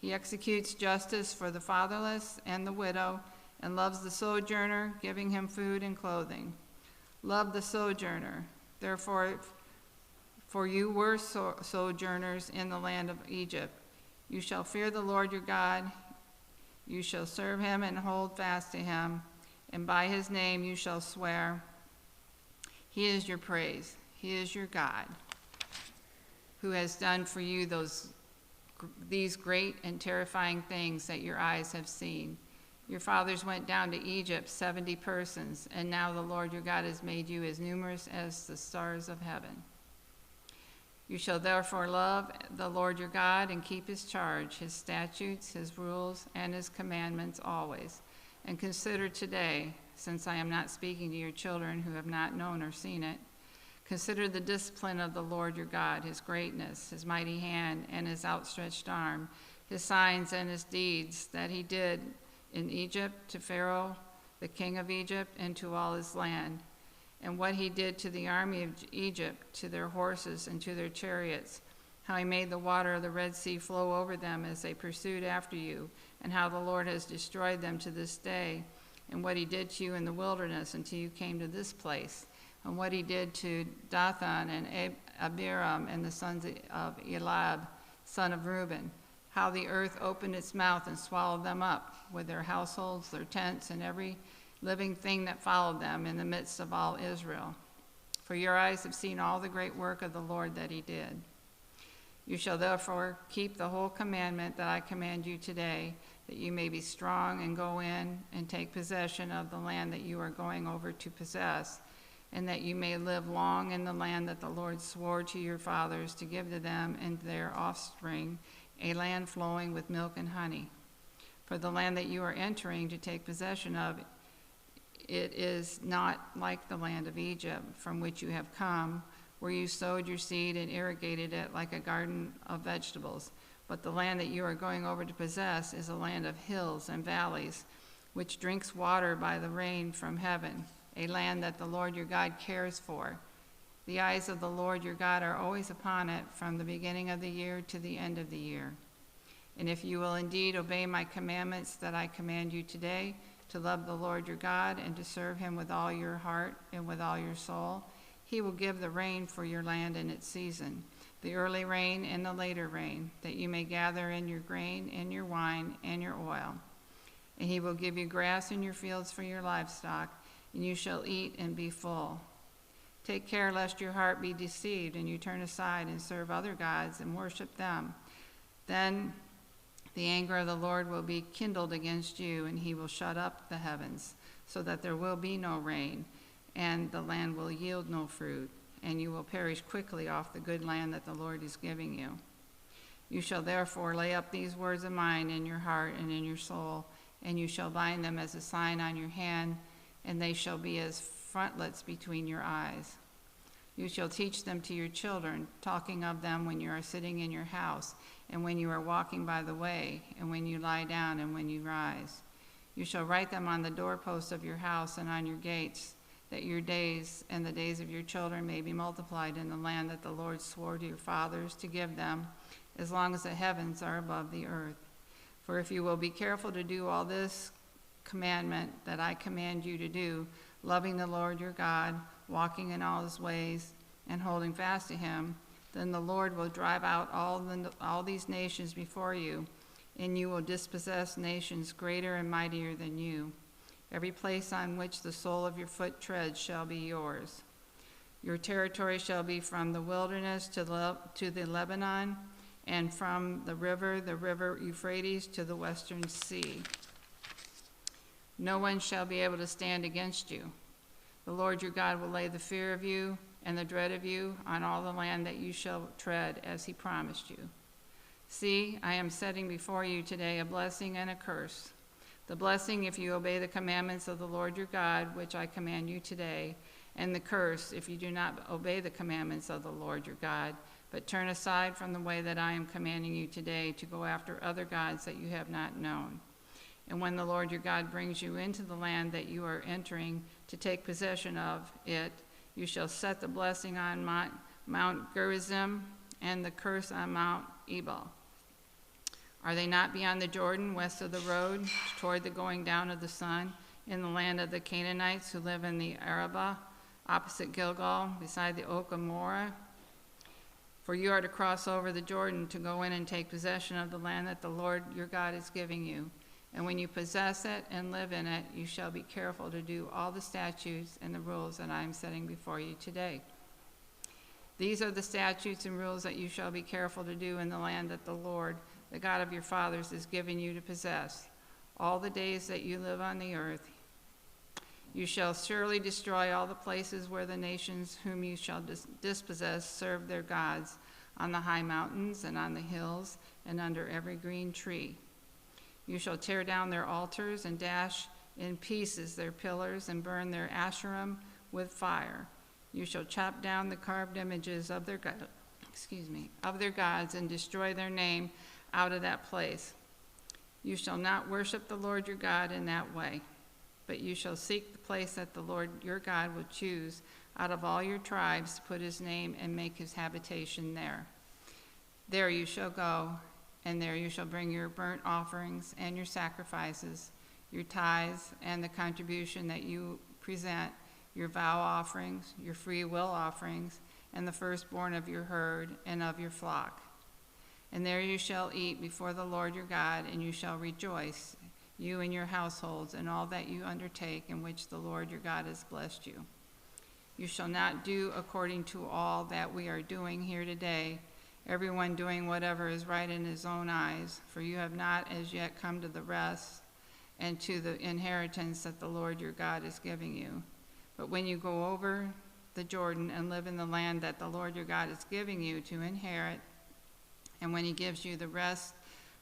He executes justice for the fatherless and the widow, and loves the sojourner, giving him food and clothing. Love the sojourner, therefore, for you were sojourners in the land of Egypt. You shall fear the Lord your God, you shall serve him and hold fast to him, and by his name you shall swear. He is your praise. He is your God, who has done for you these great and terrifying things that your eyes have seen. Your fathers went down to Egypt, 70 persons, and now the Lord your God has made you as numerous as the stars of heaven. You shall therefore love the Lord your God and keep his charge, his statutes, his rules, and his commandments always. And consider today, since I am not speaking to your children who have not known or seen it, consider the discipline of the Lord your God, his greatness, his mighty hand, and his outstretched arm, his signs and his deeds that he did in Egypt to Pharaoh, the king of Egypt, and to all his land, and what he did to the army of Egypt, to their horses and to their chariots, how he made the water of the Red Sea flow over them as they pursued after you, and how the Lord has destroyed them to this day, and what he did to you in the wilderness until you came to this place, and what he did to Dathan and Abiram and the sons of Eliab, son of Reuben, how the earth opened its mouth and swallowed them up, with their households, their tents, and every living thing that followed them in the midst of all Israel. For your eyes have seen all the great work of the Lord that he did. You shall therefore keep the whole commandment that I command you today, that you may be strong and go in and take possession of the land that you are going over to possess, and that you may live long in the land that the Lord swore to your fathers to give to them and their offspring, a land flowing with milk and honey. For the land that you are entering to take possession of It is not like the land of Egypt, from which you have come, where you sowed your seed and irrigated it like a garden of vegetables. But the land that you are going over to possess is a land of hills and valleys, which drinks water by the rain from heaven, a land that the Lord your God cares for. The eyes of the Lord your God are always upon it, from the beginning of the year to the end of the year. And if you will indeed obey my commandments that I command you today, to love the Lord your God and to serve him with all your heart and with all your soul, he will give the rain for your land in its season, the early rain and the later rain, that you may gather in your grain and your wine and your oil. And he will give you grass in your fields for your livestock, and you shall eat and be full. Take care lest your heart be deceived, and you turn aside and serve other gods and worship them. Then the anger of the Lord will be kindled against you, and he will shut up the heavens, so that there will be no rain, and the land will yield no fruit, and you will perish quickly off the good land that the Lord is giving you. You shall therefore lay up these words of mine in your heart and in your soul, and you shall bind them as a sign on your hand, and they shall be as frontlets between your eyes. You shall teach them to your children, talking of them when you are sitting in your house, and when you are walking by the way, and when you lie down, and when you rise. You shall write them on the doorposts of your house and on your gates, that your days and the days of your children may be multiplied in the land that the Lord swore to your fathers to give them, as long as the heavens are above the earth. For if you will be careful to do all this commandment that I command you to do, loving the Lord your God, walking in all his ways, and holding fast to him, then the Lord will drive out all these nations before you, and you will dispossess nations greater and mightier than you. Every place on which the sole of your foot treads shall be yours. Your territory shall be from the wilderness to the Lebanon, and from the river Euphrates, to the western sea. No one shall be able to stand against you. The Lord your God will lay the fear of you and the dread of you on all the land that you shall tread, as he promised you. See, I am setting before you today a blessing and a curse. The blessing if you obey the commandments of the Lord your God, which I command you today, and the curse if you do not obey the commandments of the Lord your God, but turn aside from the way that I am commanding you today to go after other gods that you have not known. And when the Lord your God brings you into the land that you are entering to take possession of it, you shall set the blessing on Mount Gerizim and the curse on Mount Ebal. Are they not beyond the Jordan, west of the road, toward the going down of the sun, in the land of the Canaanites who live in the Arabah, opposite Gilgal, beside the oak of Moreh? For you are to cross over the Jordan to go in and take possession of the land that the Lord your God is giving you. And when you possess it and live in it, you shall be careful to do all the statutes and the rules that I am setting before you today. These are the statutes and rules that you shall be careful to do in the land that the Lord, the God of your fathers, is giving you to possess, all the days that you live on the earth. You shall surely destroy all the places where the nations whom you shall dispossess serve their gods, on the high mountains and on the hills and under every green tree. You shall tear down their altars and dash in pieces their pillars and burn their Asherim with fire. You shall chop down the carved images of their gods and destroy their name out of that place. You shall not worship the Lord your God in that way, but you shall seek the place that the Lord your God will choose out of all your tribes to put his name and make his habitation there. There you shall go, and there you shall bring your burnt offerings and your sacrifices, your tithes and the contribution that you present, your vow offerings, your free will offerings, and the firstborn of your herd and of your flock. And there you shall eat before the Lord your God, and you shall rejoice, you and your households, in all that you undertake in which the Lord your God has blessed you. You shall not do according to all that we are doing here today, everyone doing whatever is right in his own eyes, for you have not as yet come to the rest and to the inheritance that the Lord your God is giving you. But when you go over the Jordan and live in the land that the Lord your God is giving you to inherit, and when he gives you the rest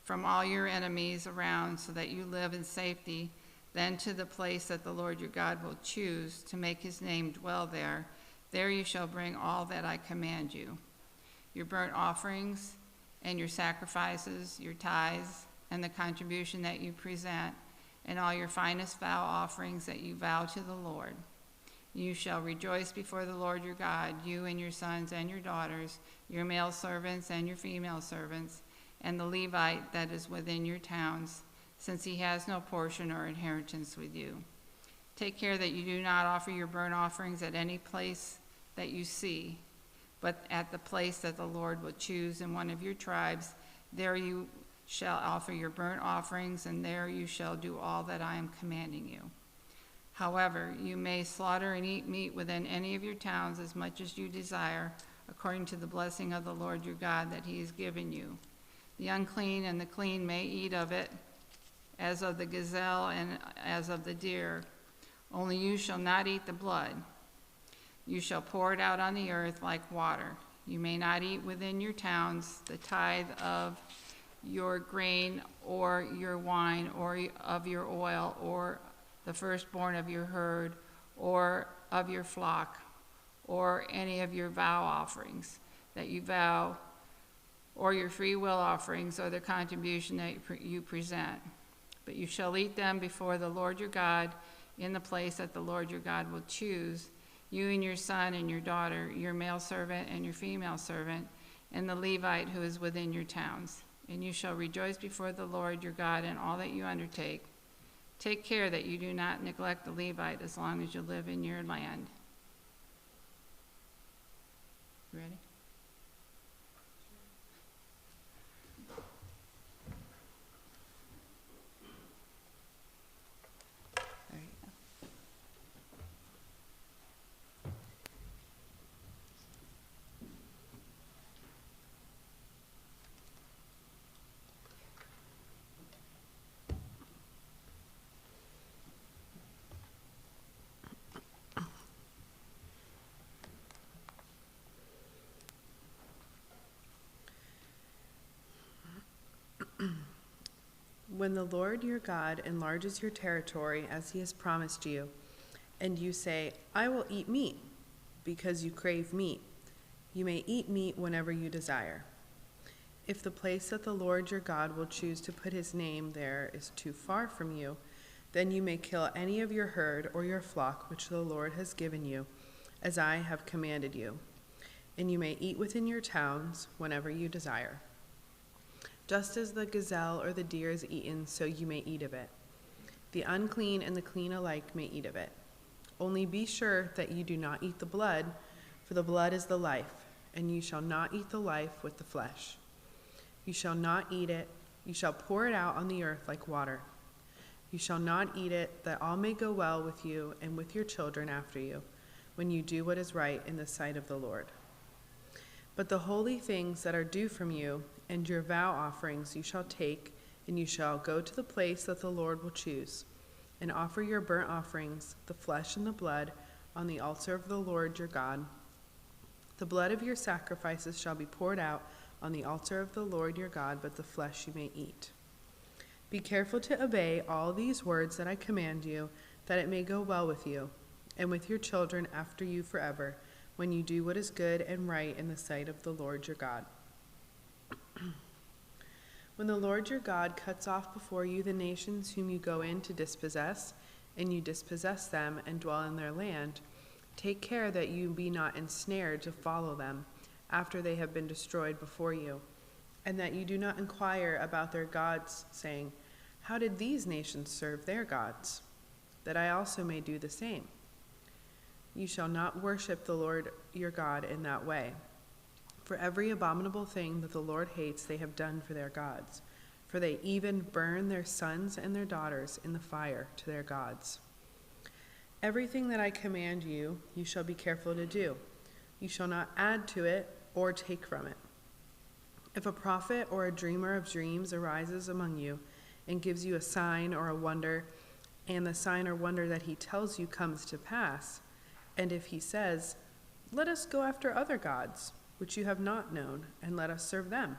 from all your enemies around so that you live in safety, Then to the place that the Lord your God will choose to make his name dwell there, there you shall bring all that I command you, your burnt offerings and your sacrifices, your tithes, and the contribution that you present, and all your finest vow offerings that you vow to the Lord. You shall rejoice before the Lord your God, you and your sons and your daughters, your male servants and your female servants, and the Levite that is within your towns, since he has no portion or inheritance with you. Take care that you do not offer your burnt offerings at any place that you see, but at the place that the Lord will choose in one of your tribes, there you shall offer your burnt offerings, and there you shall do all that I am commanding you. However, you may slaughter and eat meat within any of your towns as much as you desire, according to the blessing of the Lord your God that he has given you. The unclean and the clean may eat of it, as of the gazelle and as of the deer. Only you shall not eat the blood. You shall pour it out on the earth like water. You may not eat within your towns the tithe of your grain or your wine or of your oil or the firstborn of your herd or of your flock or any of your vow offerings that you vow, or your free will offerings or the contribution that you present. But you shall eat them before the Lord your God in the place that the Lord your God will choose, you and your son and your daughter, your male servant and your female servant, and the Levite who is within your towns. And you shall rejoice before the Lord your God in all that you undertake. Take care that you do not neglect the Levite as long as you live in your land. You ready? There you go. When the Lord your God enlarges your territory as he has promised you, and you say, I will eat meat, because you crave meat, you may eat meat whenever you desire. If the place that the Lord your God will choose to put his name there is too far from you, then you may kill any of your herd or your flock which the Lord has given you, as I have commanded you, and you may eat within your towns whenever you desire. Just as the gazelle or the deer is eaten, so you may eat of it. The unclean and the clean alike may eat of it. Only be sure that you do not eat the blood, for the blood is the life, and you shall not eat the life with the flesh. You shall not eat it, you shall pour it out on the earth like water. You shall not eat it, that all may go well with you and with your children after you, when you do what is right in the sight of the Lord. But the holy things that are due from you, and your vow offerings you shall take, and you shall go to the place that the Lord will choose, and offer your burnt offerings, the flesh and the blood, on the altar of the Lord your God. The blood of your sacrifices shall be poured out on the altar of the Lord your God, but the flesh you may eat. Be careful to obey all these words that I command you, that it may go well with you, and with your children after you forever, when you do what is good and right in the sight of the Lord your God. When the Lord your God cuts off before you the nations whom you go in to dispossess, and you dispossess them and dwell in their land, take care that you be not ensnared to follow them after they have been destroyed before you, and that you do not inquire about their gods, saying, how did these nations serve their gods? That I also may do the same. You shall not worship the Lord your God in that way. For every abominable thing that the Lord hates they have done for their gods, for they even burn their sons and their daughters in the fire to their gods. Everything that I command you, you shall be careful to do. You shall not add to it or take from it. If a prophet or a dreamer of dreams arises among you and gives you a sign or a wonder, and the sign or wonder that he tells you comes to pass, and if he says, let us go after other gods, which you have not known, and let us serve them,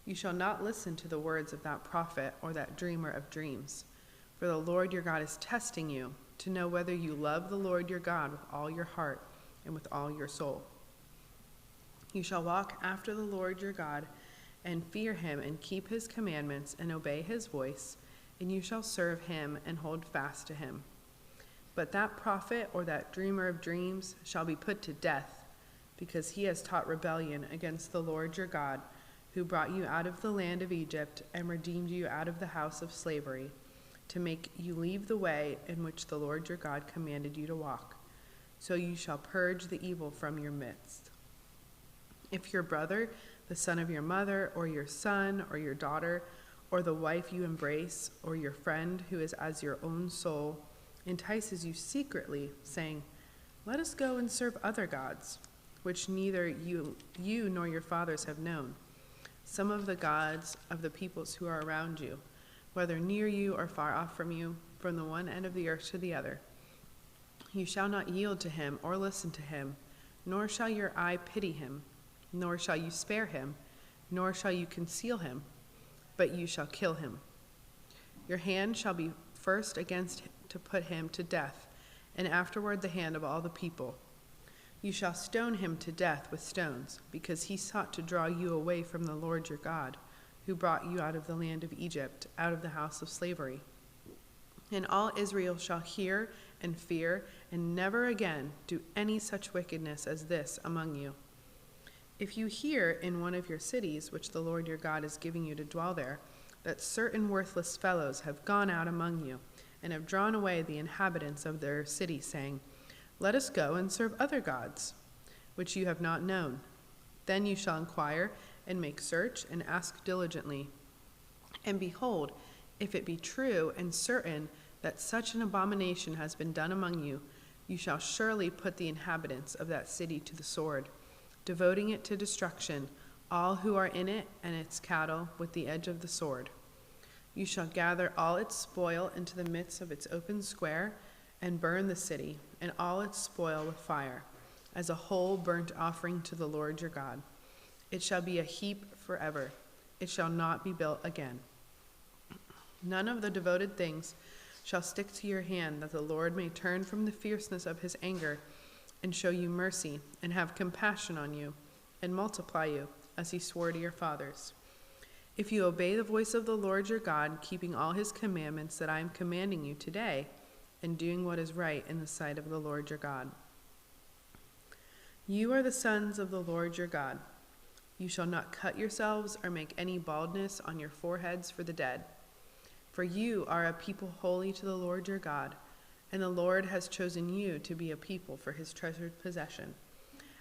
you shall not listen to the words of that prophet or that dreamer of dreams. For the Lord your God is testing you to know whether you love the Lord your God with all your heart and with all your soul. You shall walk after the Lord your God and fear him and keep his commandments and obey his voice, and you shall serve him and hold fast to him. But that prophet or that dreamer of dreams shall be put to death, because he has taught rebellion against the Lord your God, who brought you out of the land of Egypt and redeemed you out of the house of slavery, to make you leave the way in which the Lord your God commanded you to walk. So you shall purge the evil from your midst. If your brother, the son of your mother, or your son, or your daughter, or the wife you embrace, or your friend who is as your own soul, entices you secretly, saying, "Let us go and serve other gods," which neither you nor your fathers have known, some of the gods of the peoples who are around you, whether near you or far off from you, from the one end of the earth to the other. You shall not yield to him or listen to him, nor shall your eye pity him, nor shall you spare him, nor shall you conceal him, but you shall kill him. Your hand shall be first against him to put him to death, and afterward the hand of all the people. You shall stone him to death with stones, because he sought to draw you away from the Lord your God, who brought you out of the land of Egypt, out of the house of slavery. And all Israel shall hear and fear, and never again do any such wickedness as this among you. If you hear in one of your cities, which the Lord your God is giving you to dwell there, that certain worthless fellows have gone out among you, and have drawn away the inhabitants of their city, saying, "Let us go and serve other gods," which you have not known, then you shall inquire and make search and ask diligently. And behold, if it be true and certain that such an abomination has been done among you, you shall surely put the inhabitants of that city to the sword, devoting it to destruction, all who are in it and its cattle with the edge of the sword. You shall gather all its spoil into the midst of its open square, and burn the city and all its spoil with fire, as a whole burnt offering to the Lord your God. It shall be a heap forever. It shall not be built again. None of the devoted things shall stick to your hand, that the Lord may turn from the fierceness of his anger and show you mercy and have compassion on you and multiply you, as he swore to your fathers. If you obey the voice of the Lord your God, keeping all his commandments that I am commanding you today, and doing what is right in the sight of the Lord your God. You are the sons of the Lord your God. You shall not cut yourselves or make any baldness on your foreheads for the dead. For you are a people holy to the Lord your God, and the Lord has chosen you to be a people for his treasured possession,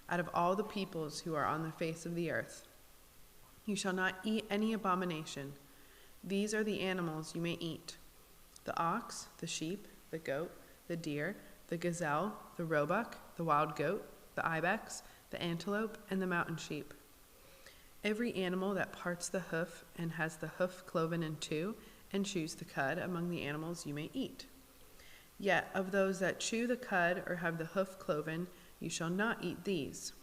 out of all the peoples who are on the face of the earth. You shall not eat any abomination. These are the animals you may eat: the ox, the sheep, the goat, the deer, the gazelle, the roebuck, the wild goat, the ibex, the antelope, and the mountain sheep. Every animal that parts the hoof and has the hoof cloven in two and chews the cud among the animals you may eat. Yet of those that chew the cud or have the hoof cloven, you shall not eat these: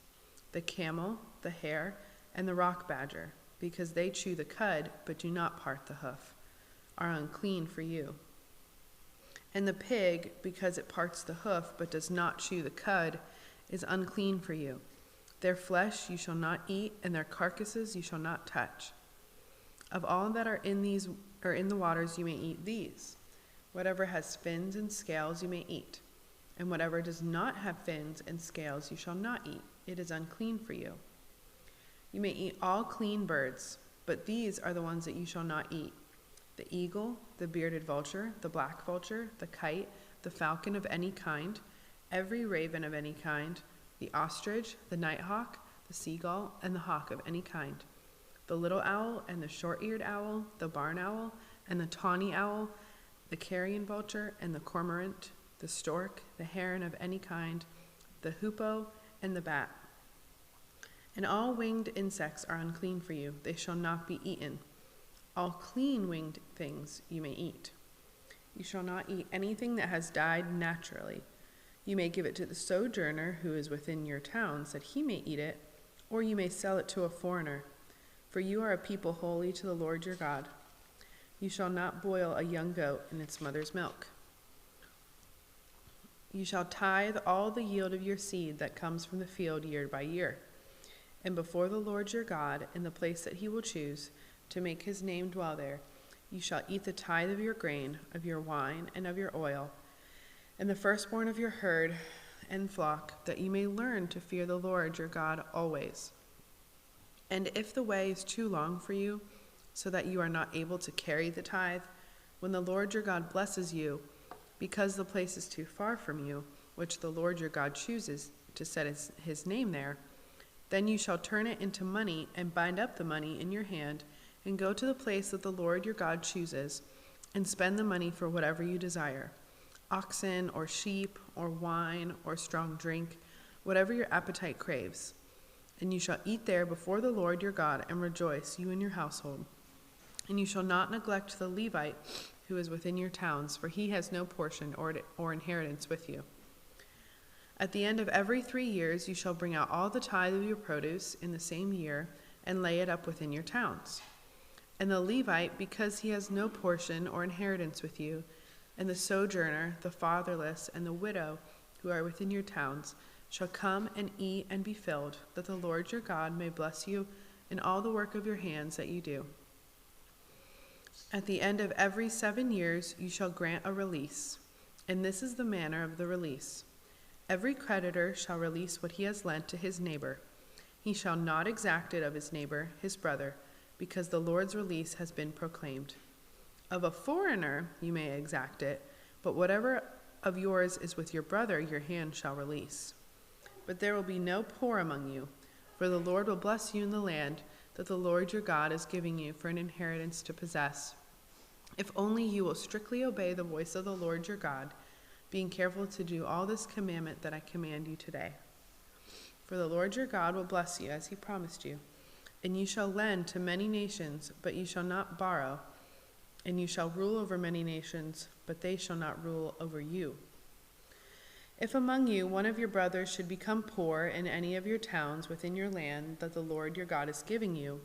the camel, the hare, and the rock badger, because they chew the cud but do not part the hoof, are unclean for you. And the pig, because it parts the hoof but does not chew the cud, is unclean for you. Their flesh you shall not eat, and their carcasses you shall not touch. Of all that are in the waters you may eat these. Whatever has fins and scales you may eat, and whatever does not have fins and scales you shall not eat. It is unclean for you. You may eat all clean birds, but these are the ones that you shall not eat: the eagle, the bearded vulture, the black vulture, the kite, the falcon of any kind, every raven of any kind, the ostrich, the nighthawk, the seagull, and the hawk of any kind, the little owl and the short-eared owl, the barn owl and the tawny owl, the carrion vulture and the cormorant, the stork, the heron of any kind, the hoopoe, and the bat. And all winged insects are unclean for you. They shall not be eaten. All clean winged things you may eat. You shall not eat anything that has died naturally. You may give it to the sojourner who is within your towns, that he may eat it, or you may sell it to a foreigner. For you are a people holy to the Lord your God. You shall not boil a young goat in its mother's milk. You shall tithe all the yield of your seed that comes from the field year by year. And before the Lord your God, in the place that he will choose, to make his name dwell there, you shall eat the tithe of your grain, of your wine, and of your oil, and the firstborn of your herd and flock, that you may learn to fear the Lord your God always. And if the way is too long for you, so that you are not able to carry the tithe, when the Lord your God blesses you, because the place is too far from you, which the Lord your God chooses to set his name there, then you shall turn it into money and bind up the money in your hand and go to the place that the Lord your God chooses and spend the money for whatever you desire, oxen or sheep or wine or strong drink, whatever your appetite craves. And you shall eat there before the Lord your God and rejoice, you and your household. And you shall not neglect the Levite who is within your towns, for he has no portion or inheritance with you. At the end of every 3 years you shall bring out all the tithe of your produce in the same year and lay it up within your towns. And the Levite, because he has no portion or inheritance with you, and the sojourner, the fatherless, and the widow who are within your towns, shall come and eat and be filled, that the Lord your God may bless you in all the work of your hands that you do. At the end of every 7 years you shall grant a release, and this is the manner of the release. Every creditor shall release what he has lent to his neighbor. He shall not exact it of his neighbor, his brother, because the Lord's release has been proclaimed. Of a foreigner you may exact it, but whatever of yours is with your brother your hand shall release. But there will be no poor among you, for the Lord will bless you in the land that the Lord your God is giving you for an inheritance to possess, if only you will strictly obey the voice of the Lord your God, being careful to do all this commandment that I command you today. For the Lord your God will bless you as he promised you, and you shall lend to many nations, but you shall not borrow, and you shall rule over many nations, but they shall not rule over you. If among you one of your brothers should become poor in any of your towns within your land that the Lord your God is giving you,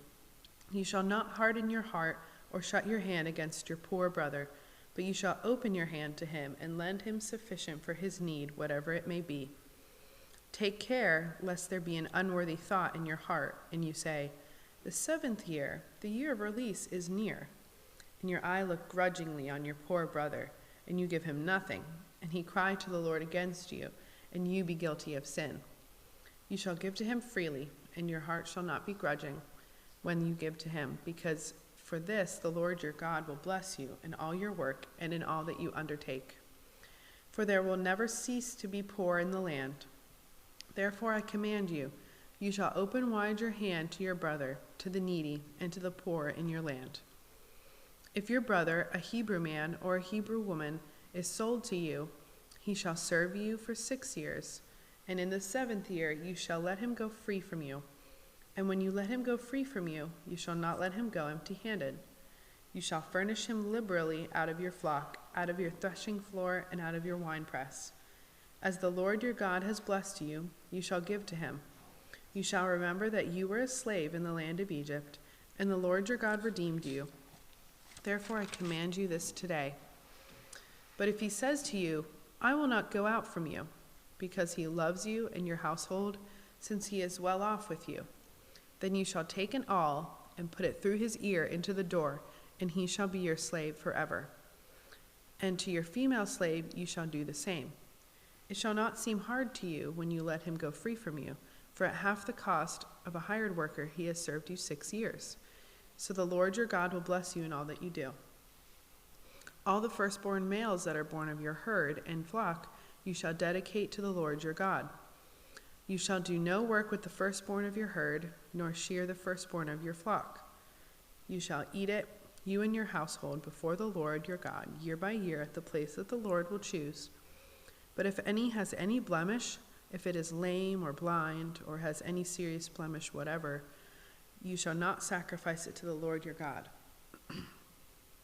you shall not harden your heart or shut your hand against your poor brother, but you shall open your hand to him and lend him sufficient for his need, whatever it may be. Take care lest there be an unworthy thought in your heart, and you say, the 7th year, the year of release, is near, and your eye look grudgingly on your poor brother, and you give him nothing, and he cry to the Lord against you, and you be guilty of sin. You shall give to him freely, and your heart shall not be grudging when you give to him, because for this the Lord your God will bless you in all your work and in all that you undertake. For there will never cease to be poor in the land. Therefore I command you, you shall open wide your hand to your brother, to the needy, and to the poor in your land. If your brother, a Hebrew man or a Hebrew woman, is sold to you, he shall serve you for 6 years, and in the 7th year you shall let him go free from you. And when you let him go free from you, you shall not let him go empty-handed. You shall furnish him liberally out of your flock, out of your threshing floor, and out of your winepress. As the Lord your God has blessed you, you shall give to him. You shall remember that you were a slave in the land of Egypt, and the Lord your God redeemed you. Therefore I command you this today. But if he says to you, I will not go out from you, because he loves you and your household, since he is well off with you, then you shall take an awl and put it through his ear into the door, and he shall be your slave forever. And to your female slave you shall do the same. It shall not seem hard to you when you let him go free from you, for at half the cost of a hired worker he has served you 6 years. So the Lord your God will bless you in all that you do. All the firstborn males that are born of your herd and flock you shall dedicate to the Lord your God. You shall do no work with the firstborn of your herd, nor shear the firstborn of your flock. You shall eat it, you and your household, before the Lord your God, year by year, at the place that the Lord will choose. But if any has any blemish, if it is lame or blind, or has any serious blemish whatever, you shall not sacrifice it to the Lord your God.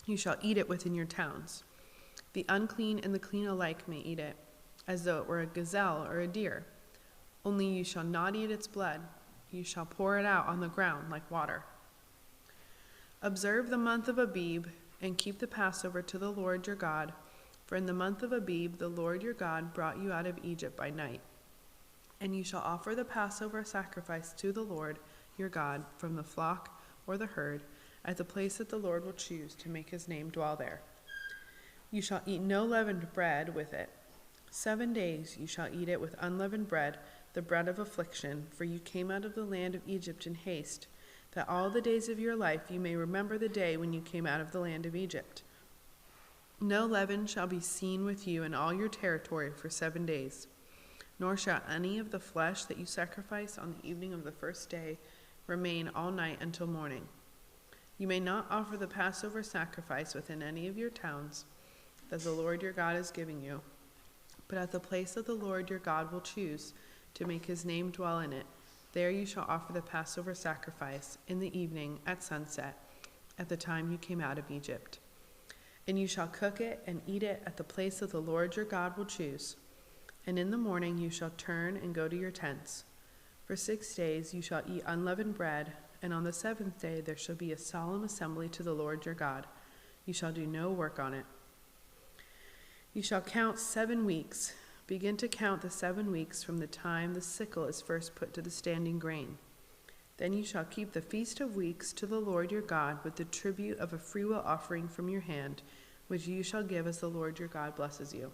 You shall eat it within your towns. The unclean and the clean alike may eat it, as though it were a gazelle or a deer. Only you shall not eat its blood. You shall pour it out on the ground like water. Observe the month of Abib and keep the Passover to the Lord your God. For in the month of Abib the Lord your God brought you out of Egypt by night. And you shall offer the Passover sacrifice to the Lord your God from the flock or the herd, at the place that the Lord will choose to make his name dwell there. You shall eat no leavened bread with it. 7 days you shall eat it with unleavened bread, the bread of affliction, for you came out of the land of Egypt in haste, that all the days of your life you may remember the day when you came out of the land of Egypt. No leaven shall be seen with you in all your territory for 7 days, nor shall any of the flesh that you sacrifice on the evening of the first day remain all night until morning. You may not offer the Passover sacrifice within any of your towns that the Lord your God is giving you, but at the place that the Lord your God will choose to make his name dwell in it, there you shall offer the Passover sacrifice in the evening at sunset, at the time you came out of Egypt. And you shall cook it and eat it at the place that the Lord your God will choose. And in the morning you shall turn and go to your tents. For 6 days you shall eat unleavened bread, and on the 7th day there shall be a solemn assembly to the Lord your God. You shall do no work on it. You shall count 7 weeks. Begin to count the 7 weeks from the time the sickle is first put to the standing grain. Then you shall keep the Feast of Weeks to the Lord your God with the tribute of a freewill offering from your hand, which you shall give as the Lord your God blesses you.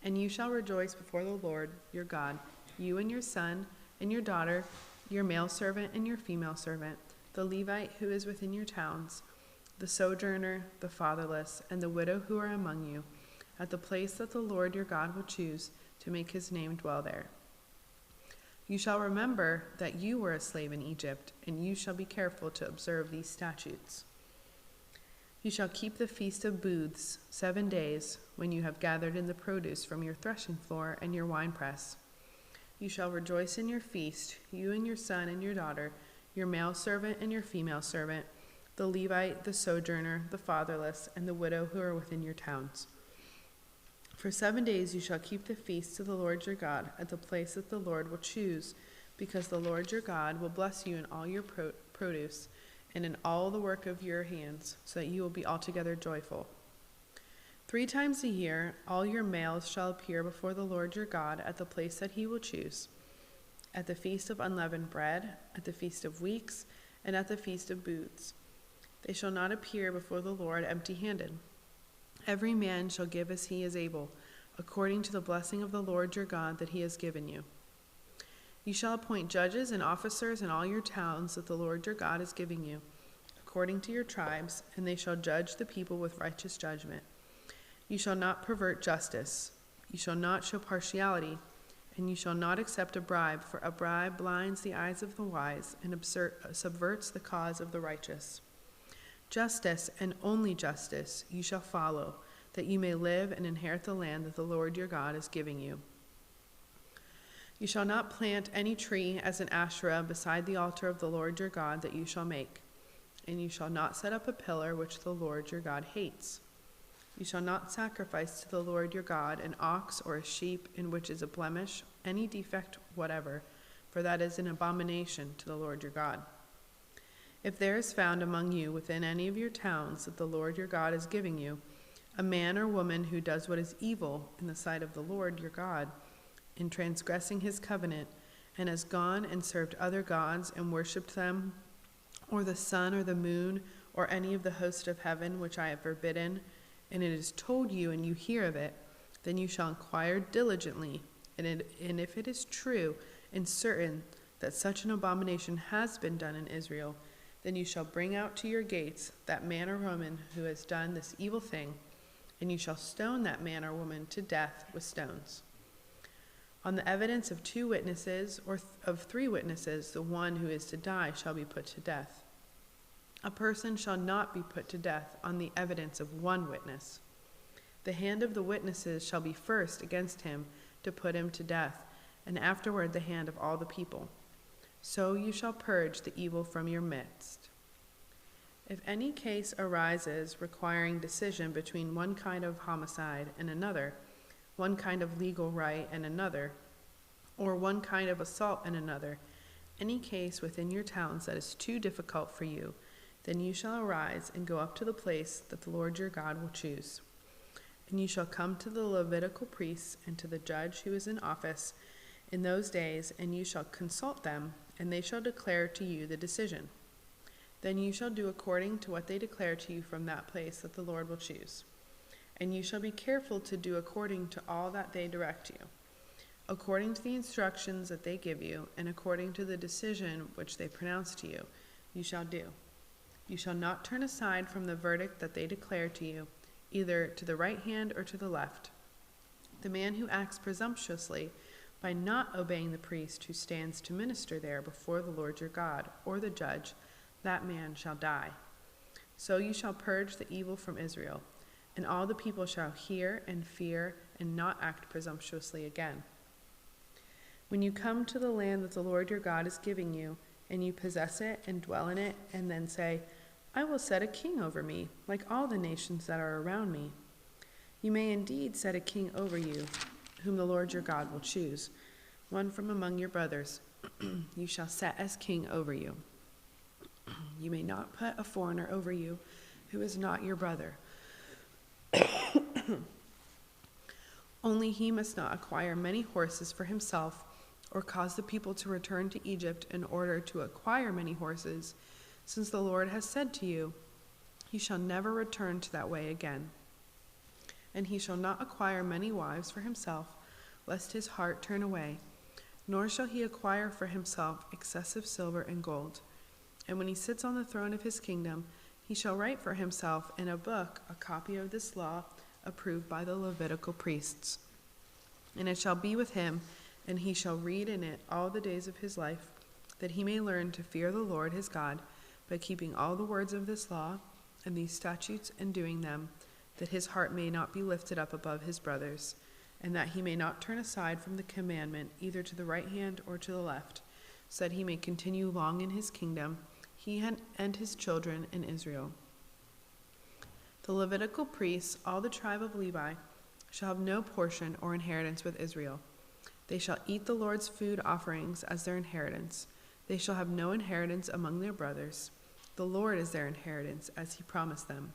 And you shall rejoice before the Lord your God, you and your son and your daughter, your male servant and your female servant, the Levite who is within your towns, the sojourner, the fatherless, and the widow who are among you, at the place that the Lord your God will choose to make his name dwell there. You shall remember that you were a slave in Egypt, and you shall be careful to observe these statutes. You shall keep the Feast of Booths 7 days, when you have gathered in the produce from your threshing floor and your winepress. You shall rejoice in your feast, you and your son and your daughter, your male servant and your female servant, the Levite, the sojourner, the fatherless, and the widow who are within your towns. For 7 days you shall keep the feast to the Lord your God at the place that the Lord will choose, because the Lord your God will bless you in all your produce and in all the work of your hands, so that you will be altogether joyful. 3 times a year all your males shall appear before the Lord your God at the place that he will choose, at the Feast of Unleavened Bread, at the Feast of Weeks, and at the Feast of Booths. They shall not appear before the Lord empty-handed. Every man shall give as he is able, according to the blessing of the Lord your God that he has given you. You shall appoint judges and officers in all your towns that the Lord your God is giving you, according to your tribes, and they shall judge the people with righteous judgment. You shall not pervert justice. You shall not show partiality, and you shall not accept a bribe, for a bribe blinds the eyes of the wise and subverts the cause of the righteous. Justice, and only justice, you shall follow, that you may live and inherit the land that the Lord your God is giving you. You shall not plant any tree as an Asherah beside the altar of the Lord your God that you shall make, and you shall not set up a pillar which the Lord your God hates. You shall not sacrifice to the Lord your God an ox or a sheep in which is a blemish, any defect whatever, for that is an abomination to the Lord your God. If there is found among you within any of your towns that the Lord your God is giving you, a man or woman who does what is evil in the sight of the Lord your God, in transgressing his covenant, and has gone and served other gods and worshipped them, or the sun or the moon, or any of the host of heaven which I have forbidden, and it is told you and you hear of it, then you shall inquire diligently, and if it is true and certain that such an abomination has been done in Israel, then you shall bring out to your gates that man or woman who has done this evil thing, and you shall stone that man or woman to death with stones. On the evidence of 2 witnesses or of 3 witnesses, the one who is to die shall be put to death. A person shall not be put to death on the evidence of 1 witness. The hand of the witnesses shall be first against him to put him to death, and afterward the hand of all the people. So you shall purge the evil from your midst. If any case arises requiring decision between one kind of homicide and another, one kind of legal right and another, or one kind of assault and another, any case within your towns that is too difficult for you, Then you shall arise and go up to the place that the Lord your God will choose. And you shall come to the Levitical priests and to the judge who is in office in those days, and you shall consult them, and they shall declare to you the decision. Then you shall do according to what they declare to you from that place that the Lord will choose. And you shall be careful to do according to all that they direct you, according to the instructions that they give you, and according to the decision which they pronounce to you, you shall do. You shall not turn aside from the verdict that they declare to you, either to the right hand or to the left. The man who acts presumptuously by not obeying the priest who stands to minister there before the Lord your God, or the judge, that man shall die. So you shall purge the evil from Israel, and all the people shall hear and fear and not act presumptuously again. When you come to the land that the Lord your God is giving you, and you possess it and dwell in it, and then say, I will set a king over me, like all the nations that are around me. You may indeed set a king over you, whom the Lord your God will choose, one from among your brothers. You shall set as king over you. You may not put a foreigner over you, who is not your brother. Only he must not acquire many horses for himself, or cause the people to return to Egypt in order to acquire many horses, since the Lord has said to you, he shall never return to that way again. And he shall not acquire many wives for himself, lest his heart turn away, nor shall he acquire for himself excessive silver and gold. And when he sits on the throne of his kingdom, he shall write for himself in a book a copy of this law approved by the Levitical priests. And it shall be with him, and he shall read in it all the days of his life, that he may learn to fear the Lord his God, by keeping all the words of this law and these statutes and doing them, that his heart may not be lifted up above his brothers, and that he may not turn aside from the commandment either to the right hand or to the left, so that he may continue long in his kingdom, he and his children in Israel. The Levitical priests, all the tribe of Levi, shall have no portion or inheritance with Israel. They shall eat the Lord's food offerings as their inheritance. They shall have no inheritance among their brothers. The Lord is their inheritance, as he promised them.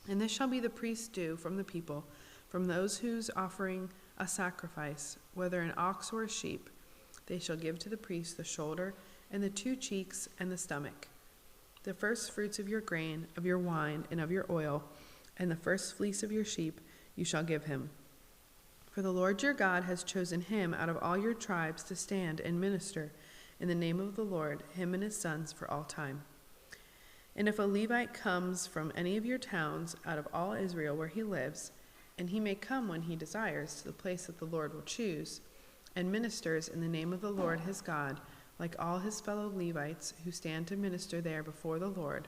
And this shall be the priest's due from the people, from those whose offering a sacrifice, whether an ox or a sheep. They shall give to the priest the shoulder, and the 2 cheeks, and the stomach. The first fruits of your grain, of your wine, and of your oil, and the first fleece of your sheep you shall give him. For the Lord your God has chosen him out of all your tribes to stand and minister in the name of the Lord, him and his sons for all time. And if a Levite comes from any of your towns out of all Israel where he lives, and he may come when he desires to the place that the Lord will choose, and ministers in the name of the Lord his God, like all his fellow Levites who stand to minister there before the Lord,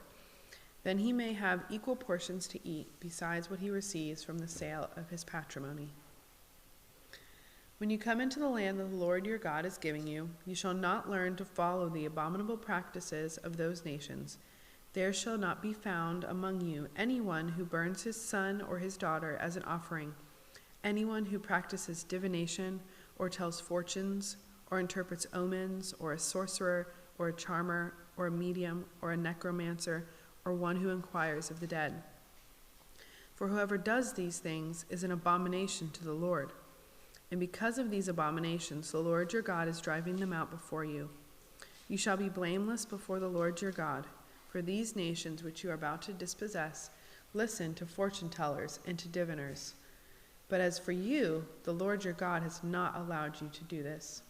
then he may have equal portions to eat besides what he receives from the sale of his patrimony. When you come into the land that the Lord your God is giving you, you shall not learn to follow the abominable practices of those nations. There shall not be found among you anyone who burns his son or his daughter as an offering, anyone who practices divination or tells fortunes or interprets omens, or a sorcerer or a charmer or a medium or a necromancer or one who inquires of the dead. For whoever does these things is an abomination to the Lord. And because of these abominations, the Lord your God is driving them out before you. You shall be blameless before the Lord your God. For these nations which you are about to dispossess listen to fortune tellers and to diviners. But as for you, the Lord your God has not allowed you to do this.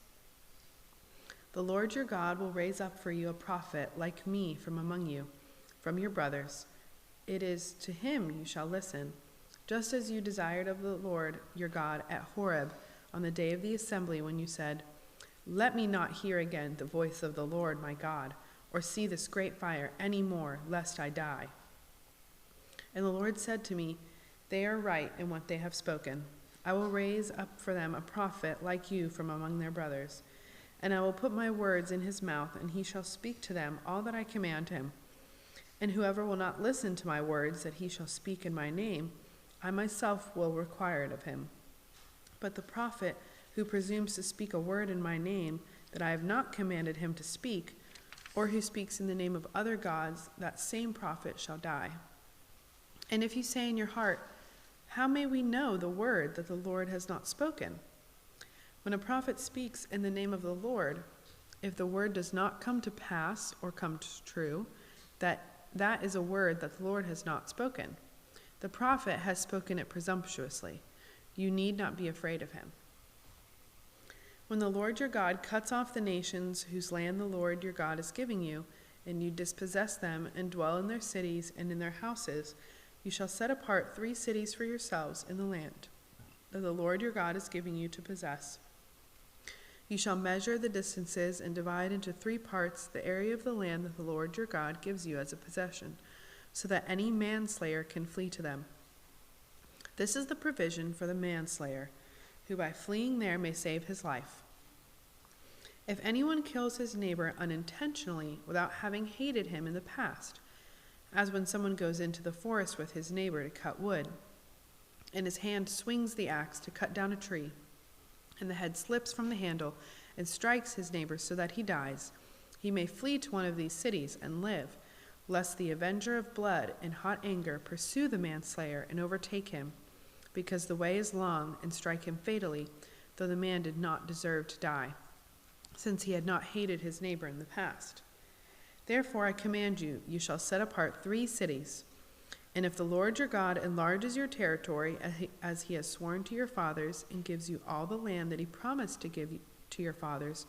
The Lord your God will raise up for you a prophet like me from among you, from your brothers. It is to him you shall listen, just as you desired of the Lord your God at Horeb on the day of the assembly when you said, Let me not hear again the voice of the Lord my God, or see this great fire any more, lest I die. And the Lord said to me, They are right in what they have spoken. I will raise up for them a prophet like you from among their brothers, and I will put my words in his mouth, and he shall speak to them all that I command him. And whoever will not listen to my words that he shall speak in my name, I myself will require it of him. But the prophet who presumes to speak a word in my name that I have not commanded him to speak, or who speaks in the name of other gods, that same prophet shall die. And if you say in your heart, how may we know the word that the Lord has not spoken? When a prophet speaks in the name of the Lord, if the word does not come to pass or come true, that is a word that the Lord has not spoken. The prophet has spoken it presumptuously. You need not be afraid of him. When the Lord your God cuts off the nations whose land the Lord your God is giving you, and you dispossess them and dwell in their cities and in their houses, you shall set apart 3 cities for yourselves in the land that the Lord your God is giving you to possess. You shall measure the distances and divide into 3 parts the area of the land that the Lord your God gives you as a possession, so that any manslayer can flee to them. This is the provision for the manslayer, who by fleeing there may save his life. If anyone kills his neighbor unintentionally without having hated him in the past, as when someone goes into the forest with his neighbor to cut wood, and his hand swings the axe to cut down a tree, and the head slips from the handle and strikes his neighbor so that he dies, he may flee to one of these cities and live, lest the avenger of blood in hot anger pursue the manslayer and overtake him, because the way is long, and strike him fatally, though the man did not deserve to die, since he had not hated his neighbor in the past. Therefore I command you, you shall set apart 3 cities, and if the Lord your God enlarges your territory as he has sworn to your fathers, and gives you all the land that he promised to give to your fathers,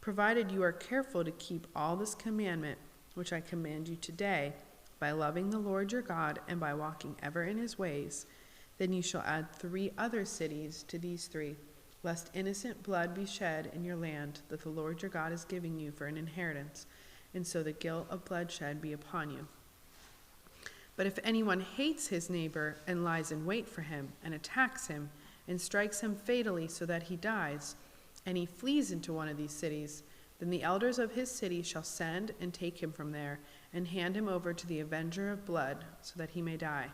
provided you are careful to keep all this commandment which I command you today, by loving the Lord your God and by walking ever in his ways, then you shall add 3 other cities to these 3, lest innocent blood be shed in your land that the Lord your God is giving you for an inheritance, and so the guilt of bloodshed be upon you. But if anyone hates his neighbor and lies in wait for him and attacks him and strikes him fatally so that he dies, and he flees into one of these cities, then the elders of his city shall send and take him from there and hand him over to the avenger of blood so that he may die.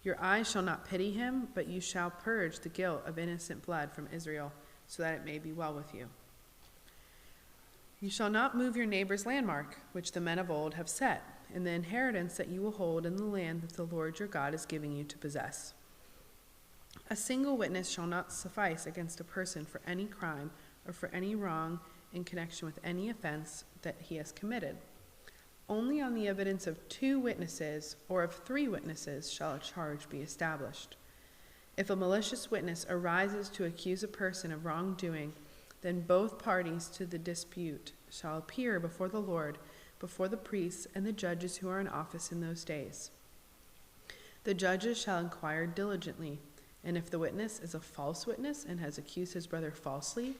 Your eyes shall not pity him, but you shall purge the guilt of innocent blood from Israel, so that it may be well with you. You shall not move your neighbor's landmark, which the men of old have set, in the inheritance that you will hold in the land that the Lord your God is giving you to possess. A single witness shall not suffice against a person for any crime or for any wrong in connection with any offense that he has committed. Only on the evidence of 2 witnesses or of 3 witnesses shall a charge be established. If a malicious witness arises to accuse a person of wrongdoing, then both parties to the dispute shall appear before the Lord, before the priests and the judges who are in office in those days. The judges shall inquire diligently, and if the witness is a false witness and has accused his brother falsely,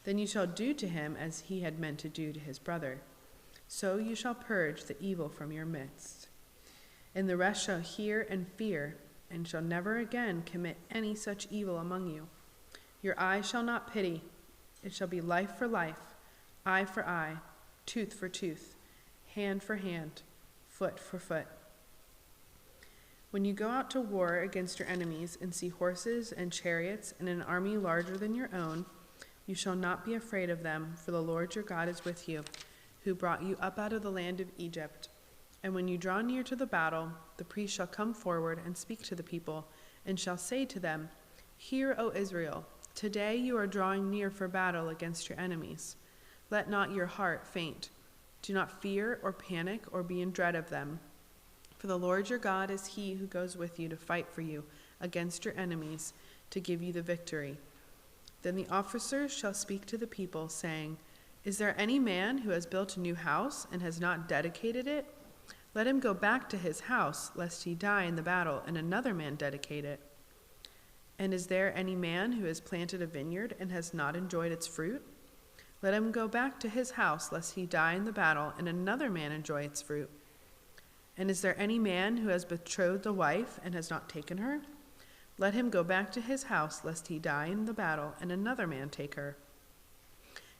then you shall do to him as he had meant to do to his brother. So you shall purge the evil from your midst. And the rest shall hear and fear, and shall never again commit any such evil among you. Your eye shall not pity. It shall be life for life, eye for eye, tooth for tooth, hand for hand, foot for foot. When you go out to war against your enemies and see horses and chariots and an army larger than your own, you shall not be afraid of them, for the Lord your God is with you, who brought you up out of the land of Egypt. And when you draw near to the battle, the priest shall come forward and speak to the people, and shall say to them, Hear, O Israel, today you are drawing near for battle against your enemies. Let not your heart faint. Do not fear or panic or be in dread of them. For the Lord your God is he who goes with you to fight for you against your enemies, to give you the victory. Then the officers shall speak to the people, saying, Is there any man who has built a new house and has not dedicated it? Let him go back to his house, lest he die in the battle and another man dedicate it. And is there any man who has planted a vineyard and has not enjoyed its fruit? Let him go back to his house, lest he die in the battle and another man enjoy its fruit. And is there any man who has betrothed a wife and has not taken her? Let him go back to his house, lest he die in the battle and another man take her.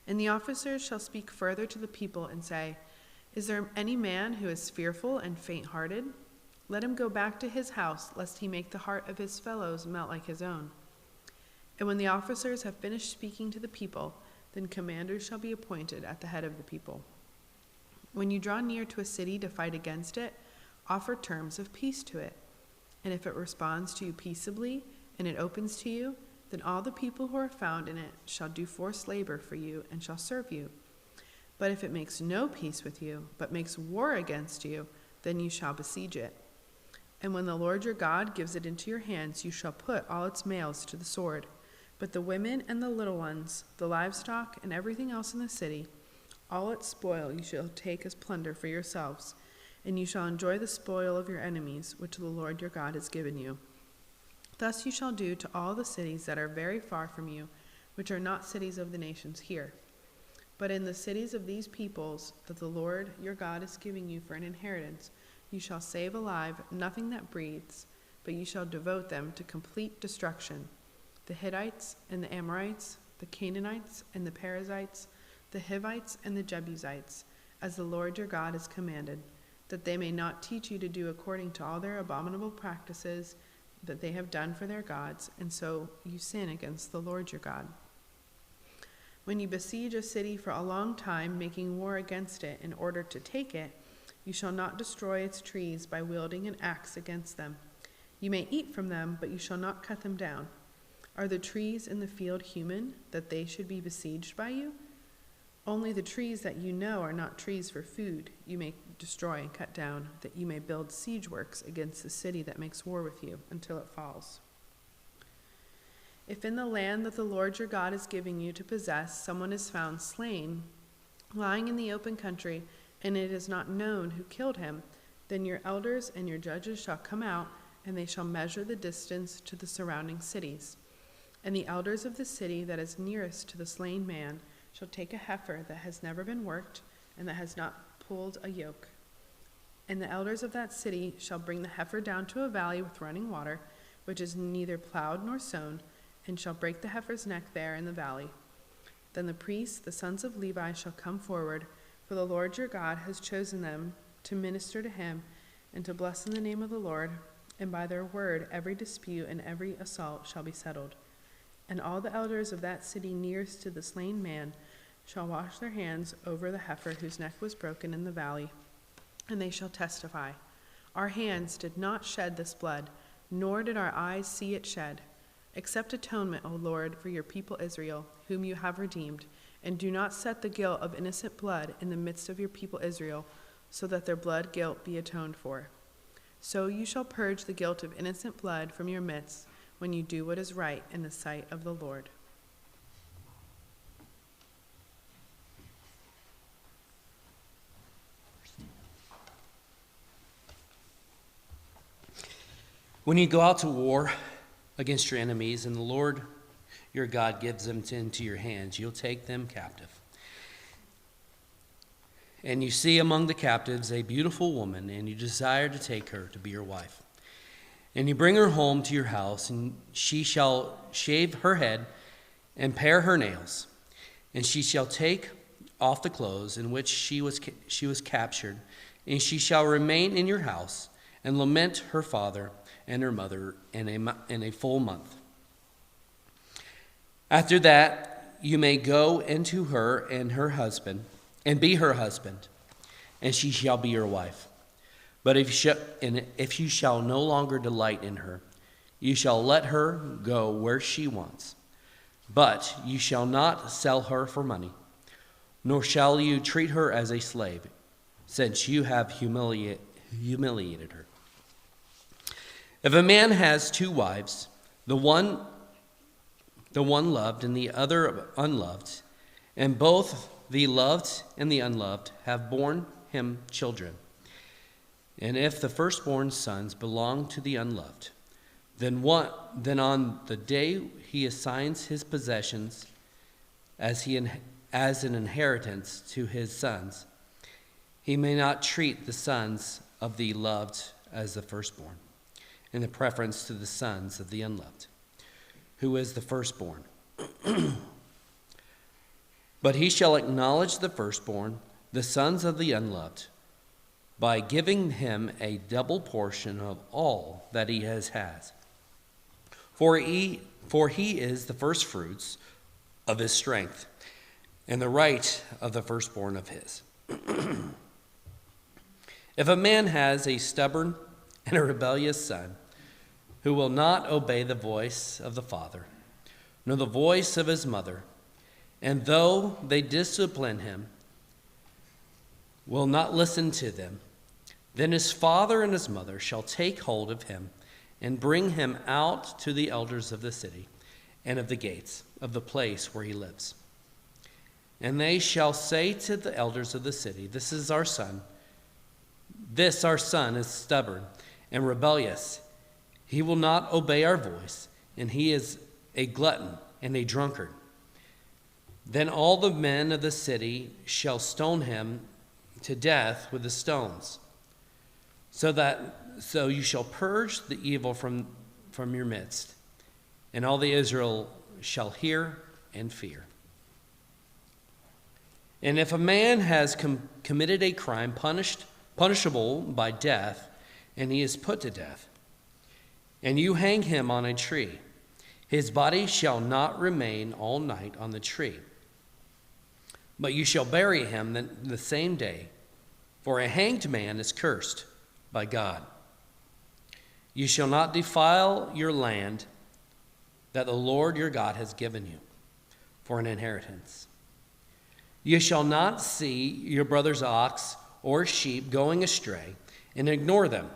And the officers shall speak further to the people and say, Is there any man who is fearful and faint-hearted? Let him go back to his house, lest he make the heart of his fellows melt like his own. And when the officers have finished speaking to the people, then commanders shall be appointed at the head of the people. When you draw near to a city to fight against it, offer terms of peace to it. And if it responds to you peaceably and it opens to you, then all the people who are found in it shall do forced labor for you and shall serve you. But if it makes no peace with you, but makes war against you, then you shall besiege it. And when the Lord your God gives it into your hands, you shall put all its males to the sword. But the women and the little ones, the livestock and everything else in the city, all its spoil you shall take as plunder for yourselves, and you shall enjoy the spoil of your enemies, which the Lord your God has given you. Thus you shall do to all the cities that are very far from you, which are not cities of the nations here. But in the cities of these peoples that the Lord your God is giving you for an inheritance, you shall save alive nothing that breathes, but you shall devote them to complete destruction. The Hittites and the Amorites, the Canaanites and the Perizzites, the Hivites and the Jebusites, as the Lord your God has commanded, that they may not teach you to do according to all their abominable practices that they have done for their gods, and so you sin against the Lord your God. When you besiege a city for a long time, making war against it in order to take it, you shall not destroy its trees by wielding an axe against them. You may eat from them, but you shall not cut them down. Are the trees in the field human, that they should be besieged by you? Only the trees that you know are not trees for food you may destroy and cut down, that you may build siege works against the city that makes war with you until it falls. If in the land that the Lord your God is giving you to possess, someone is found slain, lying in the open country, and it is not known who killed him, then your elders and your judges shall come out, and they shall measure the distance to the surrounding cities. And the elders of the city that is nearest to the slain man shall take a heifer that has never been worked and that has not pulled a yoke. And the elders of that city shall bring the heifer down to a valley with running water, which is neither plowed nor sown, and shall break the heifer's neck there in the valley. Then the priests, the sons of Levi, shall come forward, for the Lord your God has chosen them to minister to him and to bless in the name of the Lord, and by their word every dispute and every assault shall be settled. And all the elders of that city nearest to the slain man shall wash their hands over the heifer whose neck was broken in the valley, and they shall testify, our hands did not shed this blood, nor did our eyes see it shed. Accept atonement, O Lord, for your people Israel, whom you have redeemed, and do not set the guilt of innocent blood in the midst of your people Israel, so that their blood guilt be atoned for. So you shall purge the guilt of innocent blood from your midst, when you do what is right in the sight of the Lord. When you go out to war against your enemies, and the Lord your God gives them into your hands, you'll take them captive. And you see among the captives a beautiful woman, and you desire to take her to be your wife. And you bring her home to your house, and she shall shave her head and pare her nails. And she shall take off the clothes in which she was captured, and she shall remain in your house and lament her father and her mother in a full month. After that, you may go into her and her husband, and be her husband, and she shall be your wife. But if you shall no longer delight in her, you shall let her go where she wants. But you shall not sell her for money, nor shall you treat her as a slave, since you have humiliated her. If a man has two wives, the one loved and the other unloved, and both the loved and the unloved have borne him children, and if the firstborn sons belong to the unloved, then on the day he assigns his possessions as an inheritance to his sons, he may not treat the sons of the loved as the firstborn, in the preference to the sons of the unloved, who is the firstborn. But he shall acknowledge the firstborn, the sons of the unloved, by giving him a double portion of all that he has. For he is the firstfruits of his strength, and the right of the firstborn of his. If a man has a stubborn and a rebellious son who will not obey the voice of the father, nor the voice of his mother, and though they discipline him, will not listen to them, then his father and his mother shall take hold of him and bring him out to the elders of the city and of the gates of the place where he lives. And they shall say to the elders of the city, This our son is stubborn and rebellious. He will not obey our voice, and he is a glutton and a drunkard. Then all the men of the city shall stone him to death with the stones. So you shall purge the evil from your midst, and all the Israel shall hear and fear. And if a man has committed a crime punishable by death, and he is put to death, and you hang him on a tree, his body shall not remain all night on the tree, but you shall bury him the same day, for a hanged man is cursed by God. You shall not defile your land that the Lord your God has given you for an inheritance. You shall not see your brother's ox or sheep going astray and ignore them.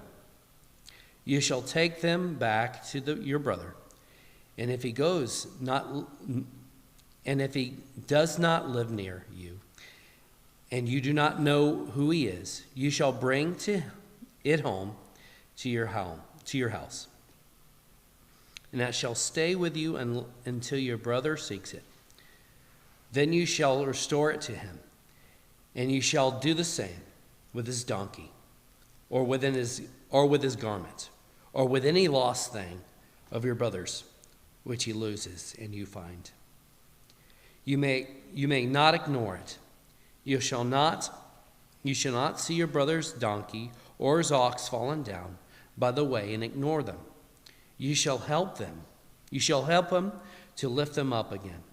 You shall take them back to your brother, and if he does not live near you, and you do not know who he is, you shall bring it home to your house, and that shall stay with you until your brother seeks it. Then you shall restore it to him, and you shall do the same with his donkey, or with his garment, or with any lost thing of your brother's, which he loses and you find. You may not ignore it. You shall not see your brother's donkey or his ox fallen down by the way and ignore them. You shall help them. You shall help him to lift them up again.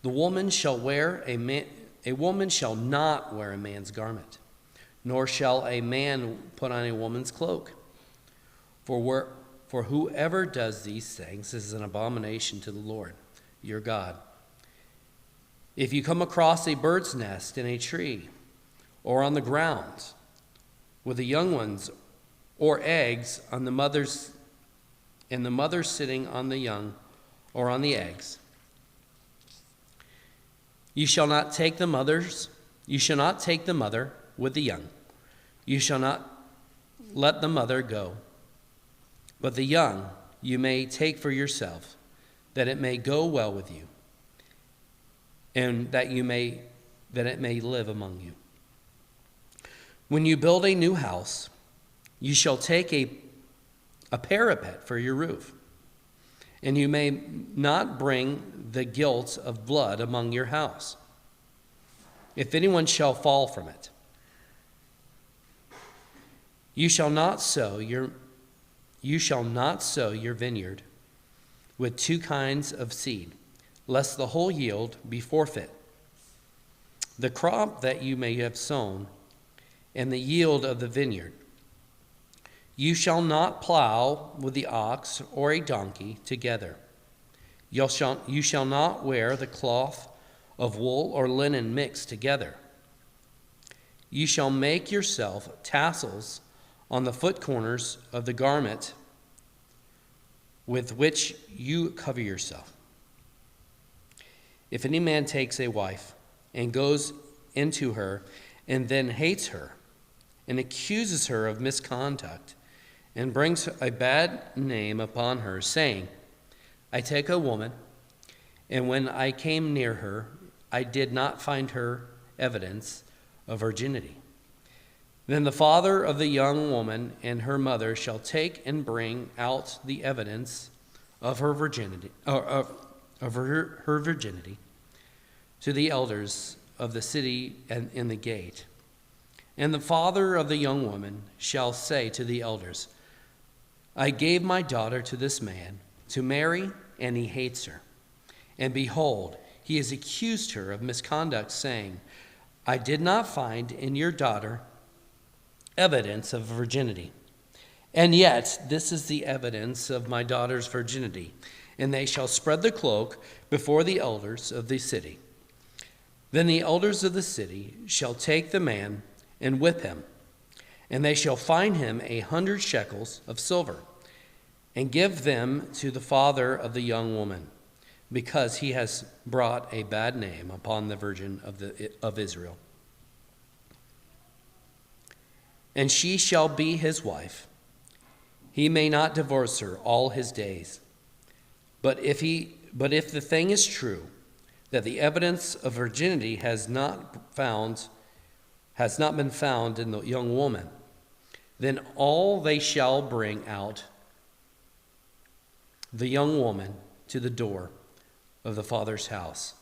A woman shall not wear a man's garment, nor shall a man put on a woman's cloak. For whoever does these things is an abomination to the Lord your God. If you come across a bird's nest in a tree or on the ground with the young ones or eggs on the mothers, and the mother sitting on the young or on the eggs, you shall not take the mother with the young. You shall not let the mother go. But the young you may take for yourself, that it may go well with you, and that it may live among you. When you build a new house, you shall take a parapet for your roof, and you may not bring the guilt of blood among your house. If anyone shall fall from it, you shall not sow your vineyard with two kinds of seed, lest the whole yield be forfeit. The crop that you may have sown and the yield of the vineyard, you shall not plow with the ox or a donkey together. You shall not wear the cloth of wool or linen mixed together. You shall make yourself tassels on the foot corners of the garment with which you cover yourself. If any man takes a wife and goes into her and then hates her and accuses her of misconduct and brings a bad name upon her, saying, I take a woman, and when I came near her, I did not find her evidence of virginity, then the father of the young woman and her mother shall take and bring out the evidence of her virginity, her virginity, to the elders of the city and in the gate. And the father of the young woman shall say to the elders, I gave my daughter to this man to marry, and he hates her. And behold, he has accused her of misconduct, saying, I did not find in your daughter evidence of virginity. And yet, this is the evidence of my daughter's virginity. And they shall spread the cloak before the elders of the city. Then the elders of the city shall take the man and whip him. And they shall fine him 100 shekels of silver, and give them to the father of the young woman, because he has brought a bad name upon the virgin of Israel. And she shall be his wife. He may not divorce her all his days. But if the thing is true, that the evidence of virginity has not been found in the young woman, then all they shall bring out the young woman to the door of the father's house.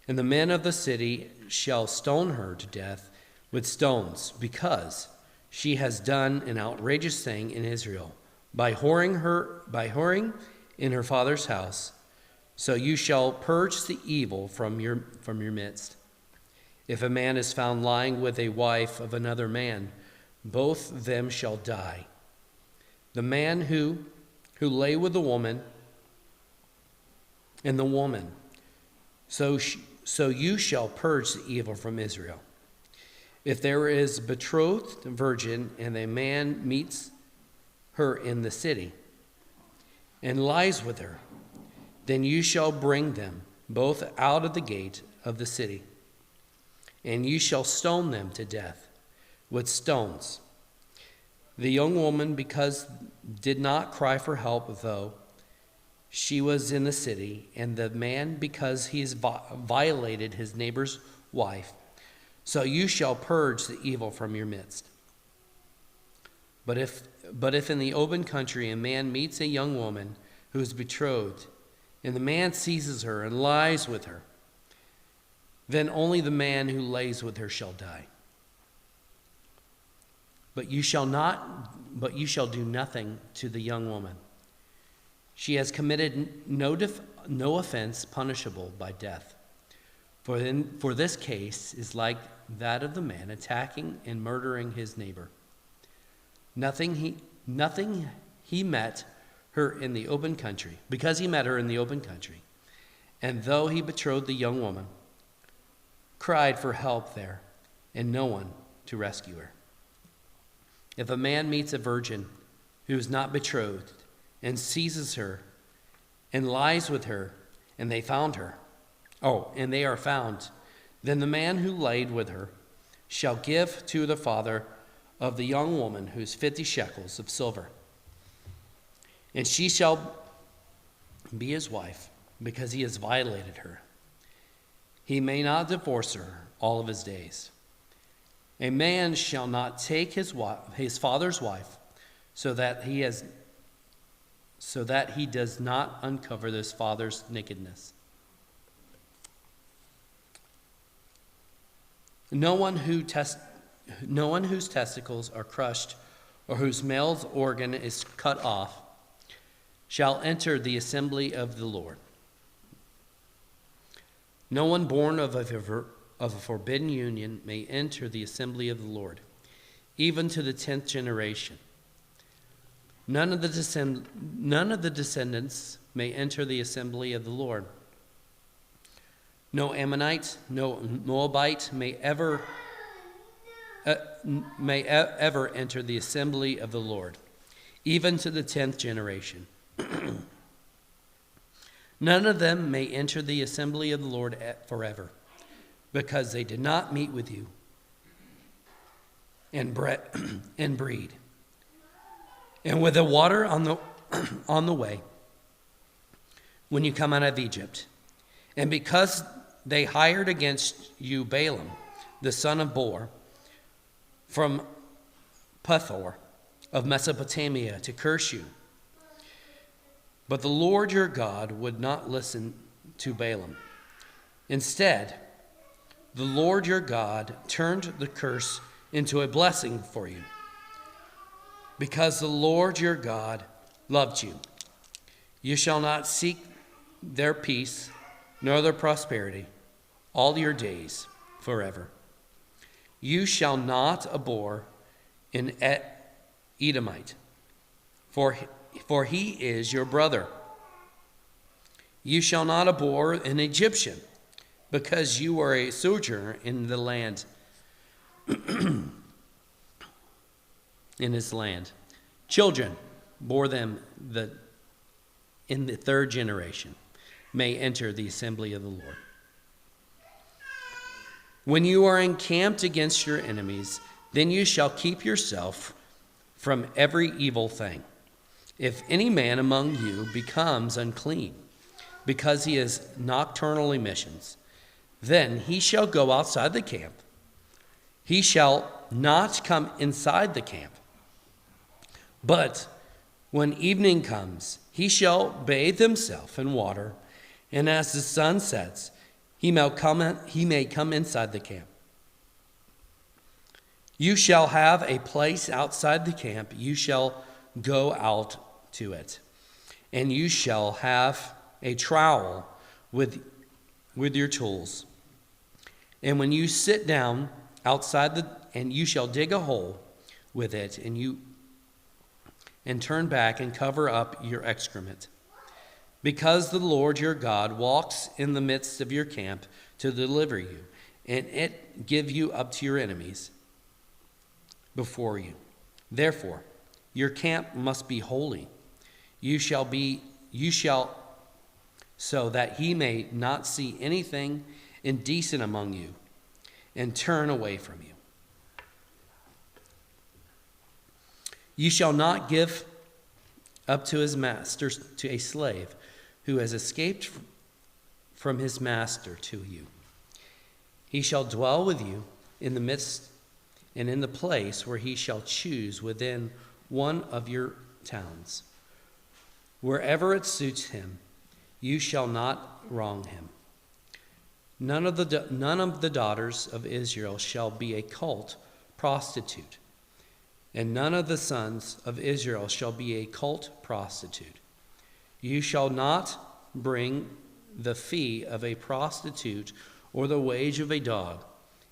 And the men of the city shall stone her to death with stones, because she has done an outrageous thing in Israel by whoring in her father's house. So you shall purge the evil from your midst. If a man is found lying with a wife of another man, both of them shall die. The man who lay with the woman, and the woman. So you shall purge the evil from Israel. If there is a betrothed virgin, and a man meets her in the city, and lies with her, then you shall bring them both out of the gate of the city, and you shall stone them to death with stones. The young woman, because did not cry for help, though she was in the city, and the man, because he has violated his neighbor's wife. So you shall purge the evil from your midst. But if in the open country a man meets a young woman who is betrothed, and the man seizes her and lies with her, then only the man who lays with her shall die. But you shall do nothing to the young woman. She has committed no offense punishable by death. For this case is like that of the man attacking and murdering his neighbor. Nothing he met her in the open country, because he met her in the open country, and though he betrothed the young woman, cried for help there, and no one to rescue her. If a man meets a virgin who is not betrothed, and seizes her, and lies with her, and they are found, then the man who laid with her shall give to the father of the young woman 50 shekels of silver. And she shall be his wife, because he has violated her. He may not divorce her all of his days. A man shall not take his father's wife, so that he does not uncover his father's nakedness. No one whose testicles are crushed, or whose male organ is cut off, shall enter the assembly of the Lord. No one born of a forbidden union may enter the assembly of the Lord, even to the 10th generation. None of the descendants may enter the assembly of the Lord. No Ammonite, no Moabite may ever enter the assembly of the Lord, even to the 10th generation. None of them may enter the assembly of the Lord forever, because they did not meet with you and breed. And with the water on the way, when you come out of Egypt, and because they hired against you Balaam, the son of Beor, from Pethor of Mesopotamia, to curse you. But the Lord your God would not listen to Balaam. Instead, the Lord your God turned the curse into a blessing for you, because the Lord your God loved you. You shall not seek their peace nor their prosperity all your days forever. You shall not abhor an Edomite, for he is your brother. You shall not abhor an Egyptian, because you are a sojourner in the land, in his land. Children bore them in the third generation may enter the assembly of the Lord. When you are encamped against your enemies, then you shall keep yourself from every evil thing. If any man among you becomes unclean, because he has nocturnal emissions, then he shall go outside the camp. He shall not come inside the camp. But when evening comes, he shall bathe himself in water, and as the sun sets, he may come inside the camp. You shall have a place outside the camp. You shall go out to it, and you shall have a trowel with your tools. And when you sit down outside and you shall dig a hole with it, and turn back and cover up your excrement. Because the Lord your God walks in the midst of your camp to deliver you, and it give you up to your enemies before you. Therefore, your camp must be holy. You shall so that he may not see anything indecent among you and turn away from you. You shall not give up to his master to a slave who has escaped from his master to you. He shall dwell with you in the midst and in the place where he shall choose within one of your towns. Wherever it suits him, you shall not wrong him. None of the daughters of Israel shall be a cult prostitute, and none of the sons of Israel shall be a cult prostitute. You shall not bring the fee of a prostitute or the wage of a dog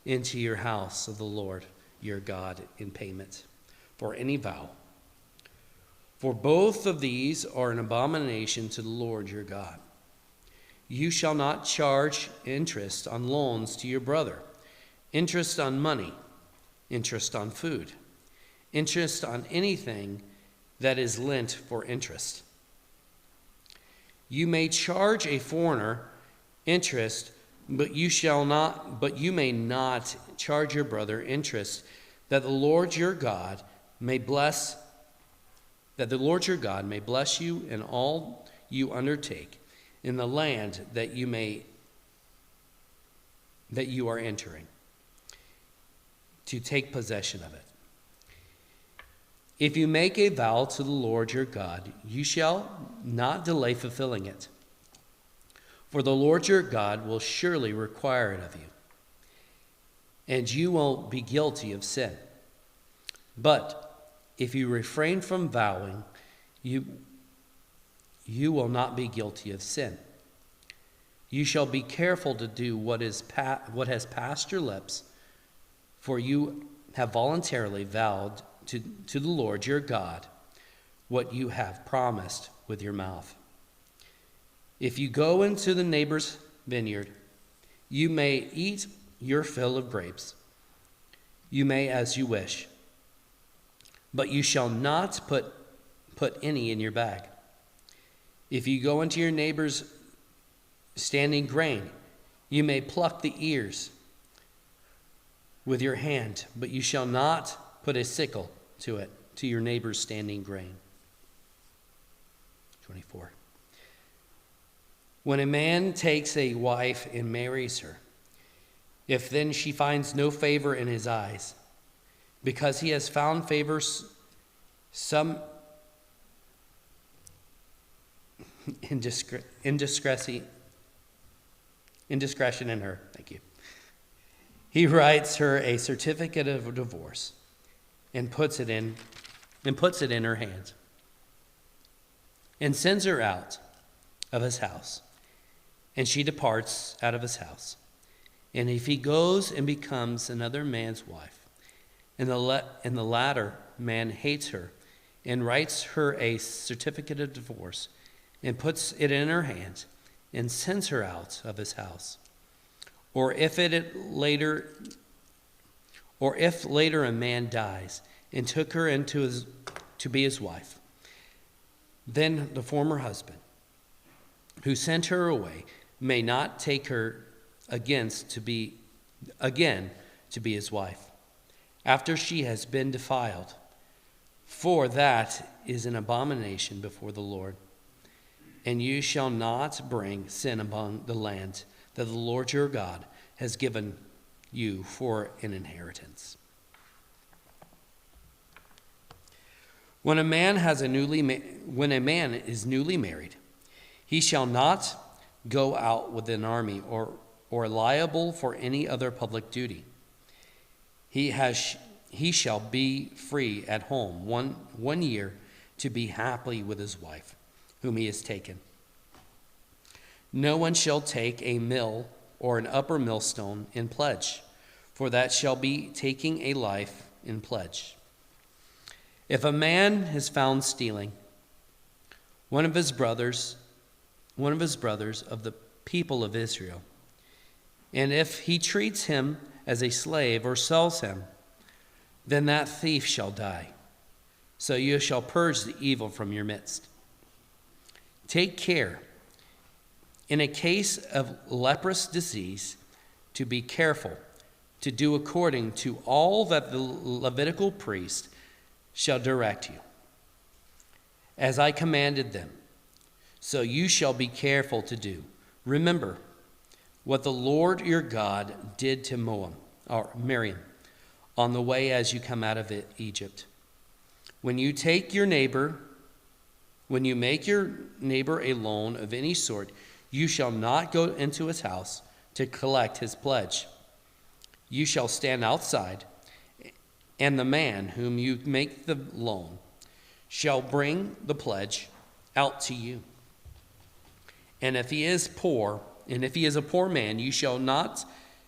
into your house of the Lord your God in payment for any vow. For both of these are an abomination to the Lord your God. You shall not charge interest on loans to your brother, interest on money, interest on food, interest on anything that is lent for interest. You may charge a foreigner interest, but you may not charge your brother interest, that the Lord your God may bless you in all you undertake in the land that you are entering, to take possession of it. If you make a vow to the Lord your God, you shall not delay fulfilling it. For the Lord your God will surely require it of you, and you won't be guilty of sin. But if you refrain from vowing, you will not be guilty of sin. You shall be careful to do what has passed your lips, for you have voluntarily vowed to the Lord your God what you have promised with your mouth. If you go into the neighbor's vineyard, you may eat your fill of grapes. You may as you wish, but you shall not put any in your bag. If you go into your neighbor's standing grain, you may pluck the ears with your hand, but you shall not put a sickle to your neighbor's standing grain. 24. When a man takes a wife and marries her, if then she finds no favor in his eyes, because he has found favor some indiscretion in her, thank you. He writes her a certificate of divorce and puts it in her hands, and sends her out of his house, and she departs out of his house. And if he goes and becomes another man's wife, and the latter man hates her, and writes her a certificate of divorce, and puts it in her hand, and sends her out of his house. Or if later a man dies and took her to be his wife, then the former husband, who sent her away, may not take her again to be his wife, after she has been defiled, for that is an abomination before the Lord. And you shall not bring sin among the land that the Lord your God has given you for an inheritance. When a man is newly married, he shall not go out with an army or liable for any other public duty. He shall be free at home 1 year to be happy with his wife, whom he has taken. No one shall take a mill or an upper millstone in pledge, for that shall be taking a life in pledge. If a man is found stealing one of his brothers of the people of Israel, and if he treats him as a slave or sells him, then that thief shall die. So you shall purge the evil from your midst. Take care, in a case of leprous disease, to be careful to do according to all that the Levitical priest shall direct you, as I commanded them. So you shall be careful to do. Remember what the Lord your God did to Miriam on the way as you come out of Egypt. When you make your neighbor a loan of any sort, you shall not go into his house to collect his pledge. You shall stand outside, and the man whom you make the loan shall bring the pledge out to you. And if he is a poor man, you shall not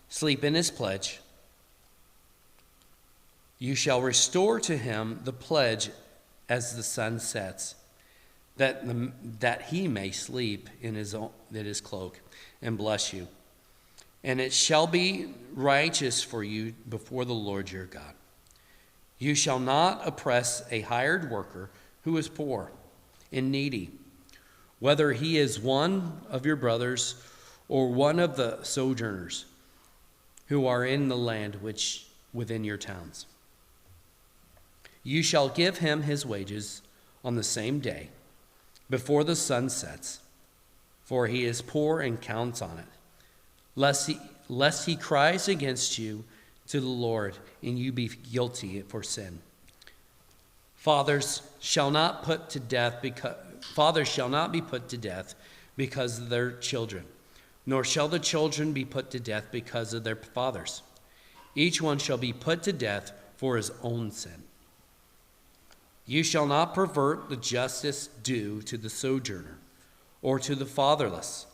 sleep in his pledge. You shall restore to him the pledge as the sun sets, that he may sleep in his cloak and bless you. And it shall be righteous for you before the Lord your God. You shall not oppress a hired worker who is poor and needy, whether he is one of your brothers or one of the sojourners who are in the land which within your towns. You shall give him his wages on the same day, before the sun sets, for he is poor and counts on it, lest he cries against you to the Lord, and you be guilty for sin. Fathers shall not be put to death because of their children, nor shall the children be put to death because of their fathers. Each one shall be put to death for his own sin. You shall not pervert the justice due to the sojourner, or to the fatherless,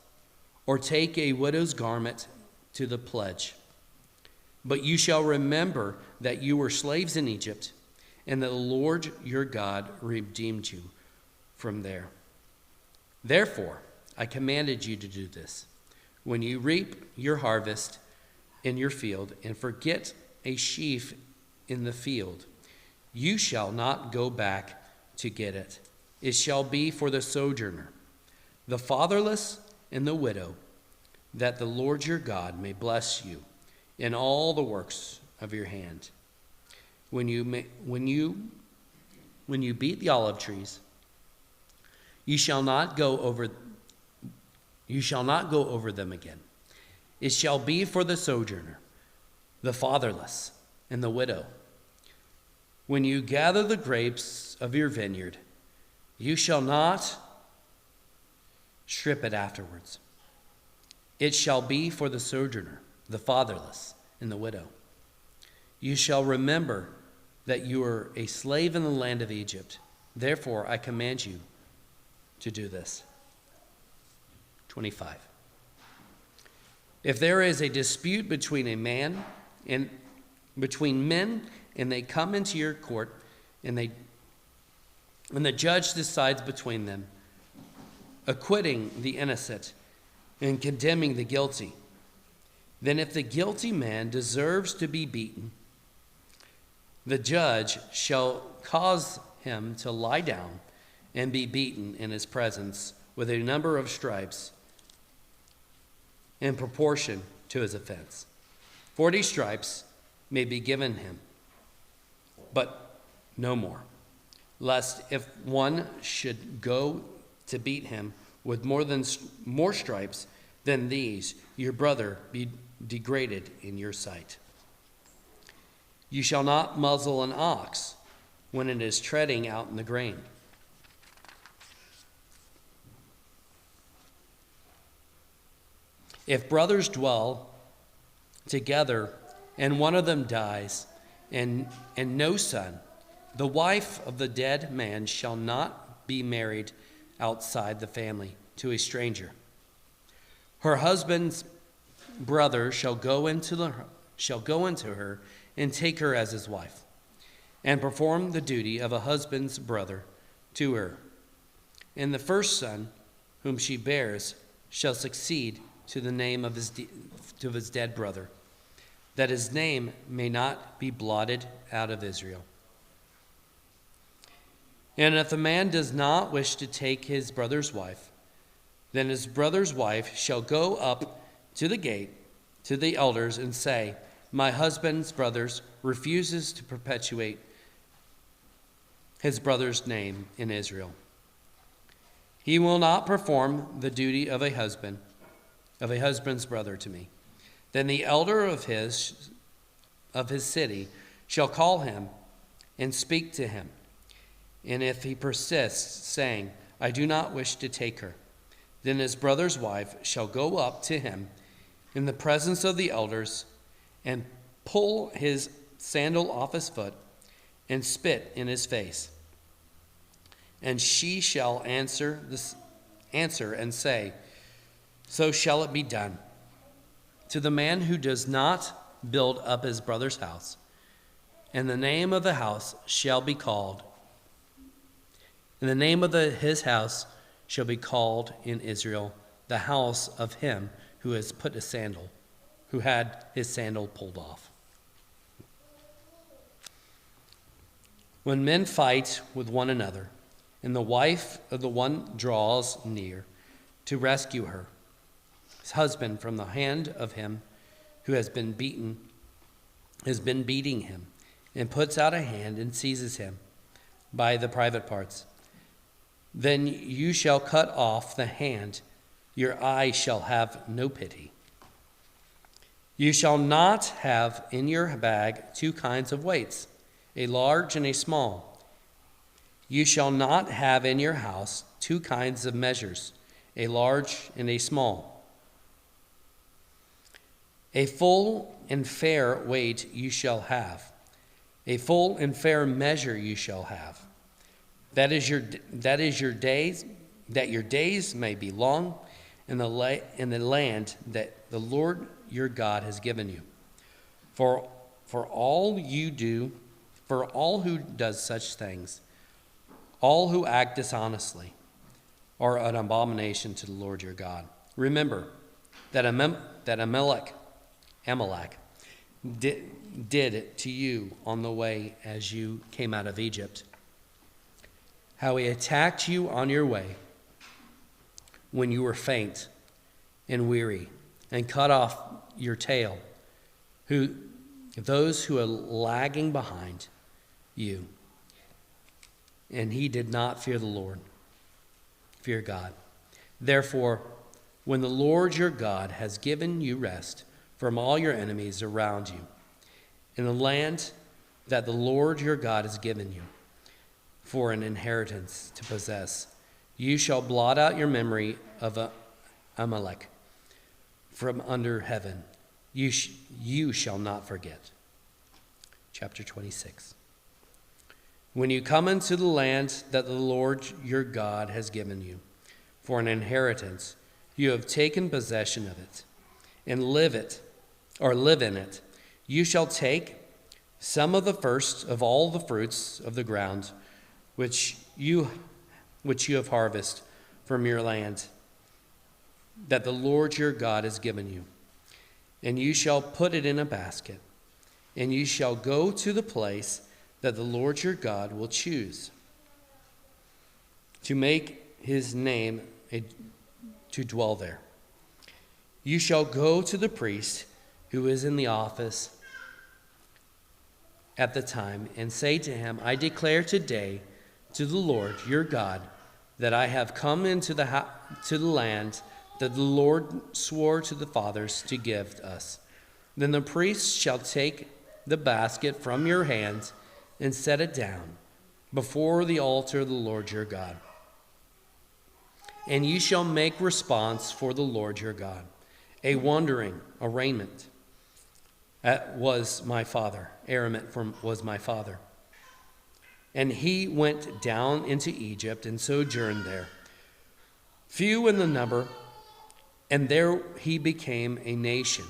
or take a widow's garment to the pledge. But you shall remember that you were slaves in Egypt, and that the Lord your God redeemed you from there. Therefore, I commanded you to do this. When you reap your harvest in your field, and forget a sheaf in the field, you shall not go back to get it. It shall be for the sojourner, the fatherless, and the widow, that the Lord your God may bless you in all the works of your hand. When you beat the olive trees, you shall not go over them again. It shall be for the sojourner, the fatherless, and the widow. When you gather the grapes of your vineyard, you shall not strip it afterwards. It shall be for the sojourner, the fatherless, and the widow. You shall remember that you were a slave in the land of Egypt. Therefore, I command you to do this. 25. If there is a dispute between men and they come into your court, and the judge decides between them, acquitting the innocent and condemning the guilty, then if the guilty man deserves to be beaten, the judge shall cause him to lie down and be beaten in his presence with a number of stripes in proportion to his offense. 40 stripes may be given him, but no more, lest if one should go to beat him with more stripes than these, your brother be degraded in your sight. You shall not muzzle an ox when it is treading out in the grain. If brothers dwell together and one of them dies and no son, the wife of the dead man shall not be married outside the family to a stranger. Her husband's brother shall go into her and take her as his wife, and perform the duty of a husband's brother to her. And the first son whom she bears shall succeed to the name of his dead brother, that his name may not be blotted out of Israel. And if a man does not wish to take his brother's wife, then his brother's wife shall go up to the gate to the elders and say, my husband's brothers refuses to perpetuate his brother's name in Israel. He will not perform the duty of a husband's brother to me. Then the elder of his city shall call him and speak to him. And if he persists, saying, I do not wish to take her, then his brother's wife shall go up to him in the presence of the elders and pull his sandal off his foot and spit in his face. And she shall answer and say, so shall it be done. To the man who does not build up his brother's house, and the name of the house shall be called, and the name of his house shall be called in Israel, the house of him who has put a sandal, who had his sandal pulled off. When men fight with one another, and the wife of the one draws near to rescue his husband from the hand of him who has been beating him, and puts out a hand and seizes him by the private parts, then you shall cut off the hand. Your eye shall have no pity. You shall not have in your bag 2 kinds of weights, a large and a small. You shall not have in your house 2 kinds of measures, a large and a small. A full and fair weight you shall have. A full and fair measure you shall have. That your days may be long in the land that the Lord your God has given you. For all who does such things, all who act dishonestly, are an abomination to the Lord your God. Remember that Amalek did it to you on the way as you came out of Egypt. How he attacked you on your way when you were faint and weary, and cut off your tail, those who are lagging behind you. And he did not fear the Lord, fear God. Therefore, when the Lord your God has given you rest from all your enemies around you, in the land that the Lord your God has given you for an inheritance to possess, you shall blot out your memory of Amalek from under heaven. You shall not forget. Chapter 26. When you come into the land that the Lord your God has given you for an inheritance, you have taken possession of it and live in it. You shall take some of the first of all the fruits of the ground, which you have harvested from your land, that the Lord your God has given you. And you shall put it in a basket, and you shall go to the place that the Lord your God will choose to make his name to dwell there. You shall go to the priest who is in the office at the time and say to him, I declare today to the Lord your God that I have come into to the land that the Lord swore to the fathers to give us. Then the priest shall take the basket from your hand and set it down before the altar of the Lord your God. And you shall make response for the Lord your God, a wandering arraignment. That was my father. Arament was my father. And he went down into Egypt and sojourned there, few in the number, and there he became a nation,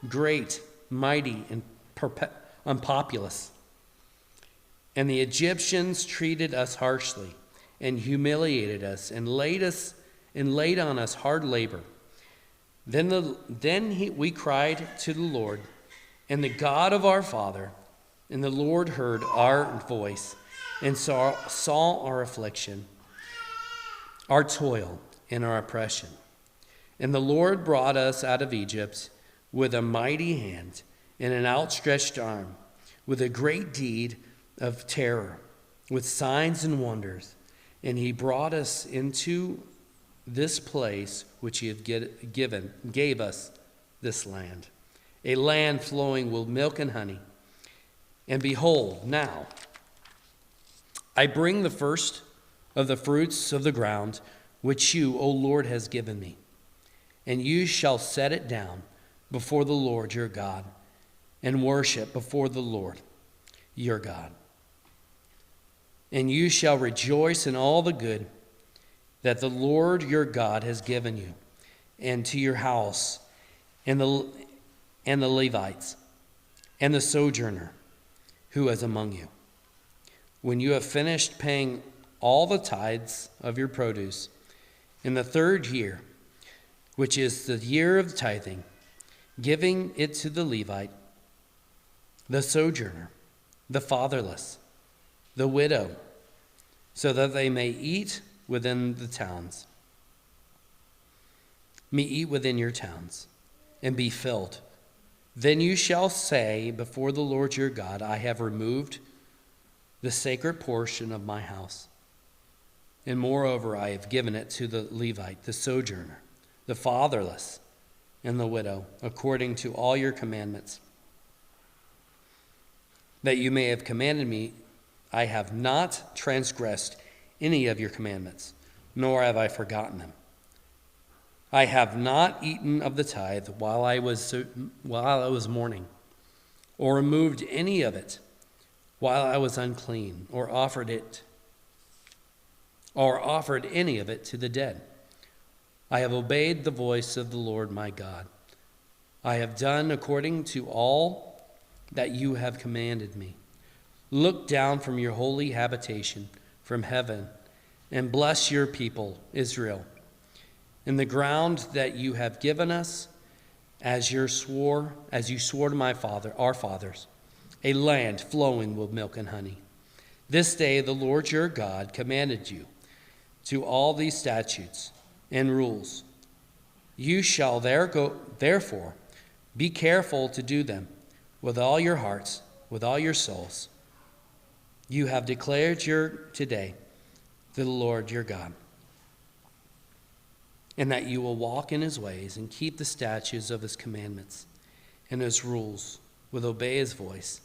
great, mighty, and populous. And the Egyptians treated us harshly and humiliated us and laid on us hard labor. We cried to the Lord, and the God of our father, and the Lord heard our voice and saw our affliction, our toil, and our oppression. And the Lord brought us out of Egypt with a mighty hand and an outstretched arm, with a great deed of terror, with signs and wonders. And he brought us into this place which he gave us this land, a land flowing with milk and honey. And behold, now I bring the first of the fruits of the ground, which you, O Lord, has given me. And you shall set it down before the Lord your God, and worship before the Lord your God. And you shall rejoice in all the good that the Lord your God has given you, and to your house, and the Levites, and the sojourner who is among you. When you have finished paying all the tithes of your produce, in the third year, which is the year of tithing, giving it to the Levite, the sojourner, the fatherless, the widow, so that they may eat within the towns, may eat within your towns, and be filled. Then you shall say before the Lord your God, I have removed the sacred portion of my house, and moreover I have given it to the Levite, the sojourner, the fatherless, and the widow, according to all your commandments, that you may have commanded me. I have not transgressed any of your commandments, nor have I forgotten them. I have not eaten of the tithe while I was mourning, or removed any of it while I was unclean, or offered any of it to the dead. I have obeyed the voice of the Lord my God. I have done according to all that you have commanded me. Look down from your holy habitation from heaven and bless your people, Israel, in the ground that you have given us, as you swore to our fathers, a land flowing with milk and honey. This day the Lord your God commanded you to all these statutes and rules. You shall therefore be careful to do them with all your hearts, with all your souls. You have declared today to the Lord your God, and that you will walk in his ways and keep the statutes of his commandments and his rules, will obey his voice.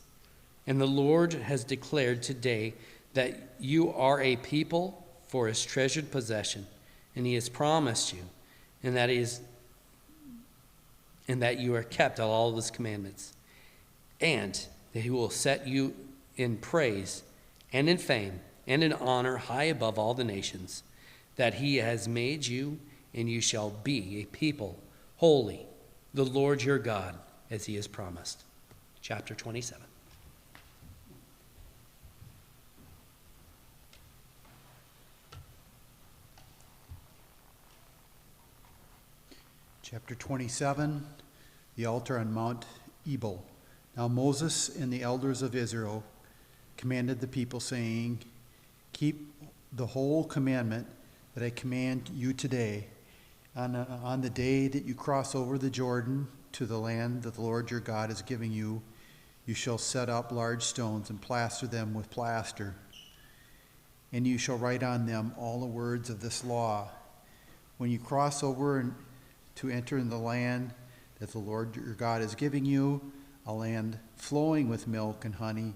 And the Lord has declared today that you are a people for his treasured possession, and he has promised you, and that you are kept all of his commandments, and that he will set you in praise and in fame and in honor high above all the nations, that he has made you, and you shall be a people holy, the Lord your God, as he has promised. Chapter 27. Chapter 27, the altar on Mount Ebal. Now Moses and the elders of Israel commanded the people, saying, keep the whole commandment that I command you today. On the day that you cross over the Jordan to the land that the Lord your God is giving you, you shall set up large stones and plaster them with plaster. And you shall write on them all the words of this law. When you cross over to enter in the land that the Lord your God is giving you, a land flowing with milk and honey,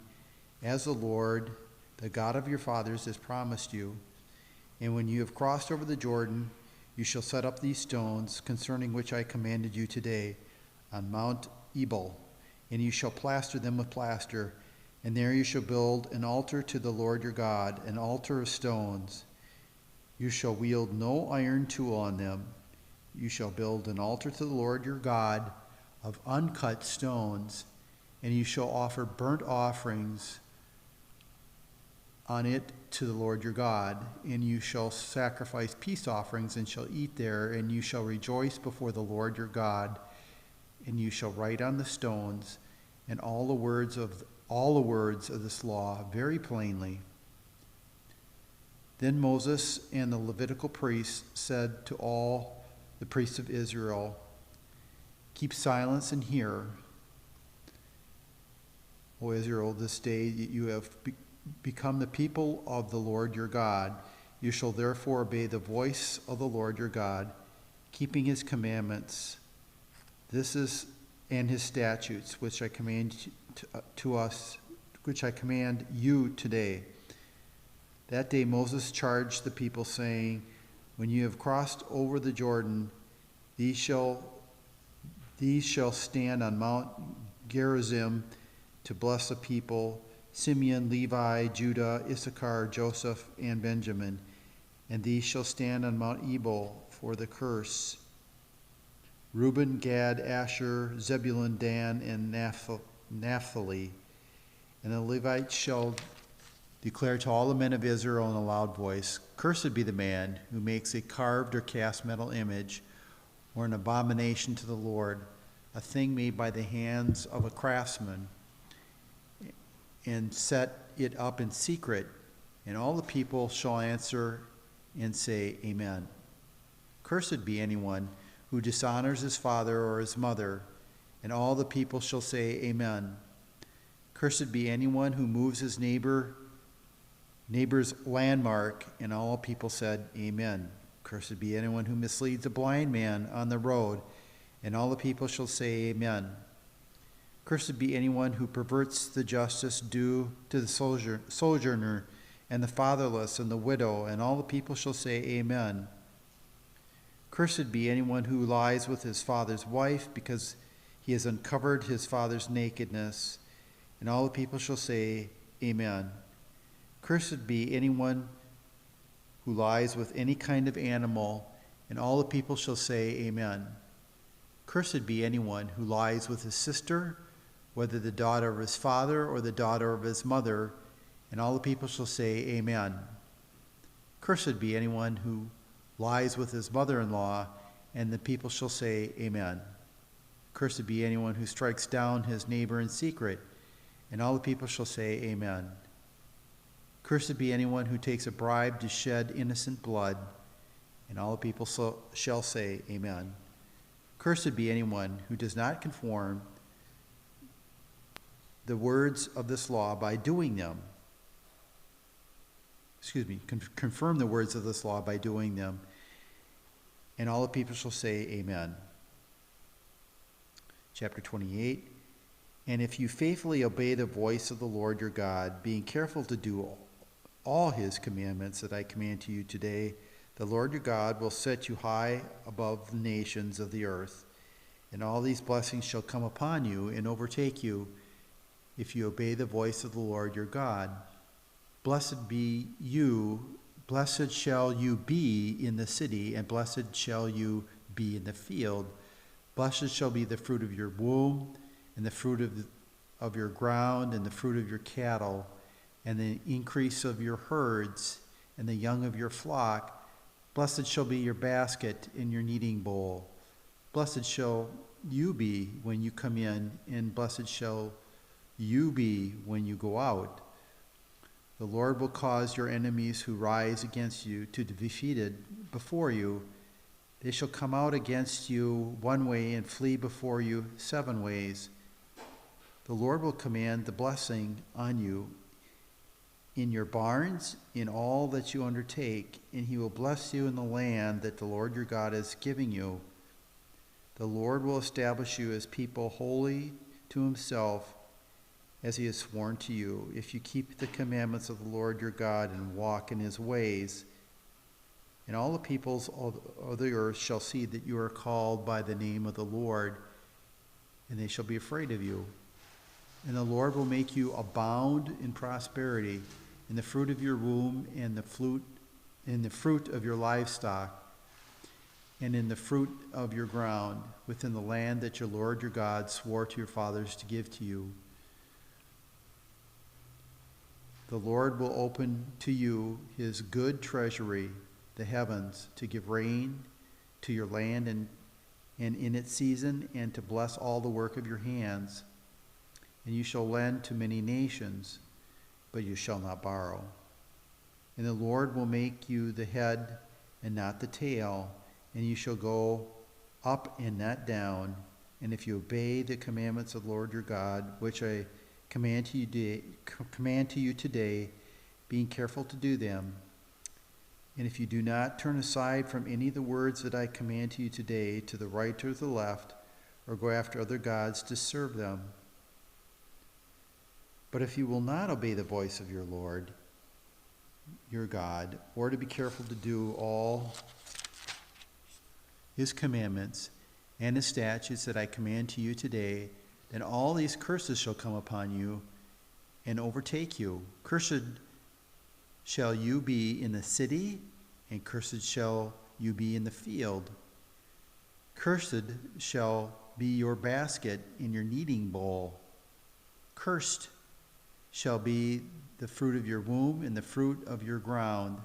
as the Lord, the God of your fathers, has promised you. And when you have crossed over the Jordan, you shall set up these stones, concerning which I commanded you today, on Mount Ebal, and you shall plaster them with plaster, and there you shall build an altar to the Lord your God, an altar of stones. You shall wield no iron tool on them. You shall build an altar to the Lord your God of uncut stones, and you shall offer burnt offerings on it to the Lord your God, and you shall sacrifice peace offerings and shall eat there, and you shall rejoice before the Lord your God, and you shall write on the stones and all the words of this law very plainly. Then Moses and the Levitical priests said to all the priests of Israel, keep silence and hear, O Israel, this day you have become the people of the Lord your God. You shall therefore obey the voice of the Lord your God, keeping his commandments, and his statutes, which I command you today. That day Moses charged the people, saying, when you have crossed over the Jordan, these shall stand on Mount Gerizim to bless the people: Simeon, Levi, Judah, Issachar, Joseph, and Benjamin. And these shall stand on Mount Ebal for the curse: Reuben, Gad, Asher, Zebulun, Dan, and Naphtali. And the Levites shall declare to all the men of Israel in a loud voice, cursed be the man who makes a carved or cast metal image, or an abomination to the Lord, a thing made by the hands of a craftsman, and set it up in secret. And all the people shall answer and say, Amen. Cursed be anyone who dishonors his father or his mother. And all the people shall say, Amen. Cursed be anyone who moves his neighbor's landmark. And all people said, Amen. Cursed be anyone who misleads a blind man on the road. And all the people shall say, Amen. Cursed be anyone who perverts the justice due to the sojourner and the fatherless and the widow. And all the people shall say, Amen. Cursed be anyone who lies with his father's wife, because he has uncovered his father's nakedness. And all the people shall say, Amen. Cursed be anyone who lies with any kind of animal. And all the people shall say, Amen. Cursed be anyone who lies with his sister, whether the daughter of his father or the daughter of his mother. And all the people shall say, Amen. Cursed be anyone who lies with his mother-in-law, and the people shall say, Amen. Cursed be anyone who strikes down his neighbor in secret, and all the people shall say, Amen. Cursed be anyone who takes a bribe to shed innocent blood, and all the people shall say, Amen. Cursed be anyone who does not conform the words of this law by doing them. Confirm the words of this law by doing them. And all the people shall say, Amen. Chapter 28. And if you faithfully obey the voice of the Lord your God, being careful to do all his commandments that I command to you today, the Lord your God will set you high above the nations of the earth. And all these blessings shall come upon you and overtake you if you obey the voice of the Lord your God. Blessed shall you be in the city, and blessed shall you be in the field. Blessed shall be the fruit of your womb, and the fruit of your ground, and the fruit of your cattle, and the increase of your herds, and the young of your flock. Blessed shall be your basket and your kneading bowl. Blessed shall you be when you come in, and blessed shall you be when you go out. The Lord will cause your enemies who rise against you to be defeated before you. They shall come out against you one way and flee before you 7 ways. The Lord will command the blessing on you in your barns, in all that you undertake, and he will bless you in the land that the Lord your God is giving you. The Lord will establish you as people holy to himself, as he has sworn to you, if you keep the commandments of the Lord your God and walk in his ways. And all the peoples of the earth shall see that you are called by the name of the Lord, and they shall be afraid of you. And the Lord will make you abound in prosperity, in the fruit of your womb, and in the fruit of your livestock, and in the fruit of your ground, within the land that your Lord your God swore to your fathers to give to you. The Lord will open to you his good treasury, the heavens, to give rain to your land and in its season, and to bless all the work of your hands. And you shall lend to many nations, but you shall not borrow. And the Lord will make you the head and not the tail, and you shall go up and not down. And if you obey the commandments of the Lord your God, which I command to you today, being careful to do them, and if you do not turn aside from any of the words that I command to you today, to the right or to the left, or go after other gods to serve them. But if you will not obey the voice of your Lord, your God, or to be careful to do all his commandments and his statutes that I command to you today, then all these curses shall come upon you and overtake you. Cursed shall you be in the city, and cursed shall you be in the field. Cursed shall be your basket and your kneading bowl. Cursed shall be the fruit of your womb and the fruit of your ground,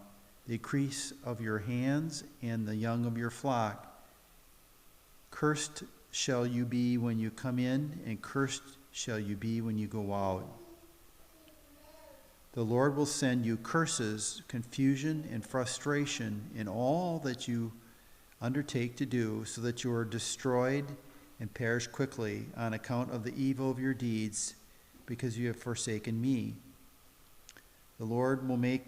the increase of your hands and the young of your flock. Cursed shall you be when you come in, and cursed shall you be when you go out. The Lord will send you curses, confusion, and frustration in all that you undertake to do, so that you are destroyed and perish quickly on account of the evil of your deeds, because you have forsaken me. The Lord will make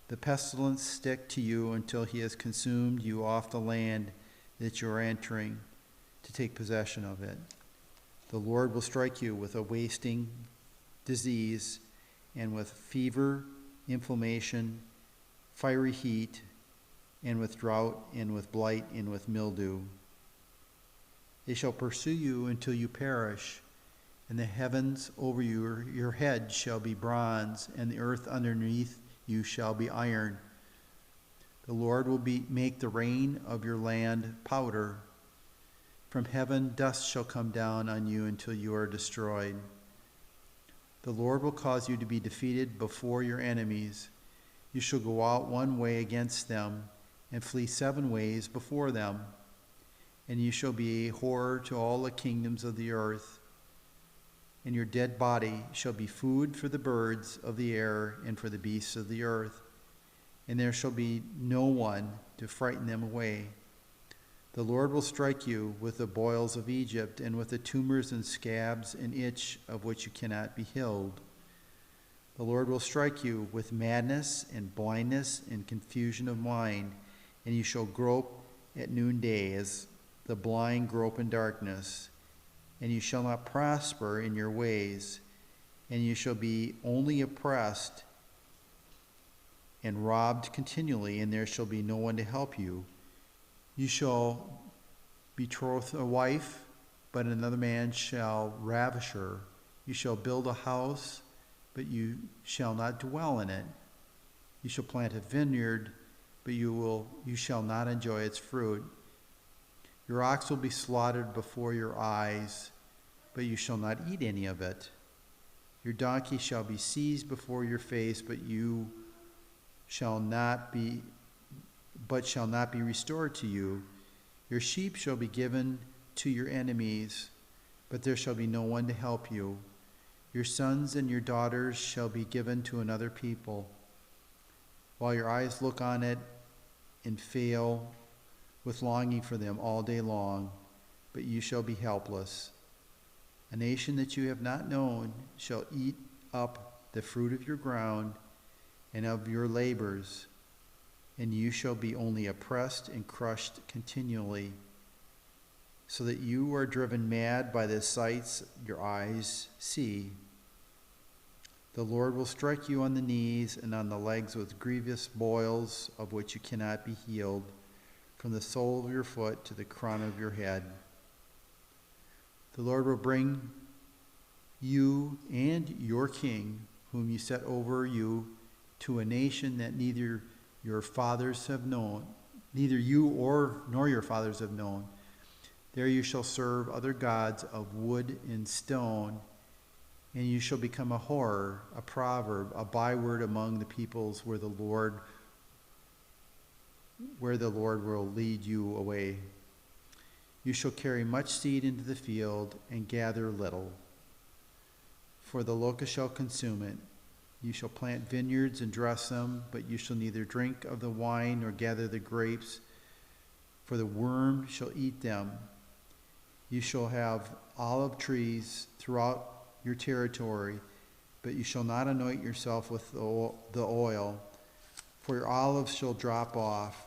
the pestilence stick to you until he has consumed you off the land that you are entering to take possession of it. The Lord will strike you with a wasting disease, and with fever, inflammation, fiery heat, and with drought, and with blight, and with mildew. They shall pursue you until you perish, and the heavens over your head shall be bronze, and the earth underneath you shall be iron. The Lord will make the rain of your land powder. From heaven dust shall come down on you until you are destroyed. The Lord will cause you to be defeated before your enemies. You shall go out one way against them, and flee 7 ways before them. And you shall be a horror to all the kingdoms of the earth. And your dead body shall be food for the birds of the air and for the beasts of the earth. And there shall be no one to frighten them away. The Lord will strike you with the boils of Egypt, and with the tumors and scabs and itch of which you cannot be healed. The Lord will strike you with madness and blindness and confusion of mind, and you shall grope at noonday as the blind grope in darkness. And you shall not prosper in your ways, and you shall be only oppressed and robbed continually, and there shall be no one to help you. You shall betroth a wife, but another man shall ravish her. You shall build a house, but you shall not dwell in it. You shall plant a vineyard, but you shall not enjoy its fruit. Your ox will be slaughtered before your eyes, but you shall not eat any of it. Your donkey shall be seized before your face, but shall not be restored to you. Your sheep shall be given to your enemies, but there shall be no one to help you. Your sons and your daughters shall be given to another people, while your eyes look on it and fail with longing for them all day long, but you shall be helpless. A nation that you have not known shall eat up the fruit of your ground and of your labors, and you shall be only oppressed and crushed continually, so that you are driven mad by the sights your eyes see. The Lord will strike you on the knees and on the legs with grievous boils of which you cannot be healed, from the sole of your foot to the crown of your head. The Lord will bring you and your king, whom you set over you, to a nation that neither your fathers have known, neither you nor your fathers have known. There you shall serve other gods of wood and stone, and you shall become a horror, a proverb, a byword among the peoples where the Lord will lead you away. You shall carry much seed into the field and gather little, for the locust shall consume it. You shall plant vineyards and dress them, but you shall neither drink of the wine nor gather the grapes, for the worm shall eat them. You shall have olive trees throughout your territory, but you shall not anoint yourself with the oil, for your olives shall drop off.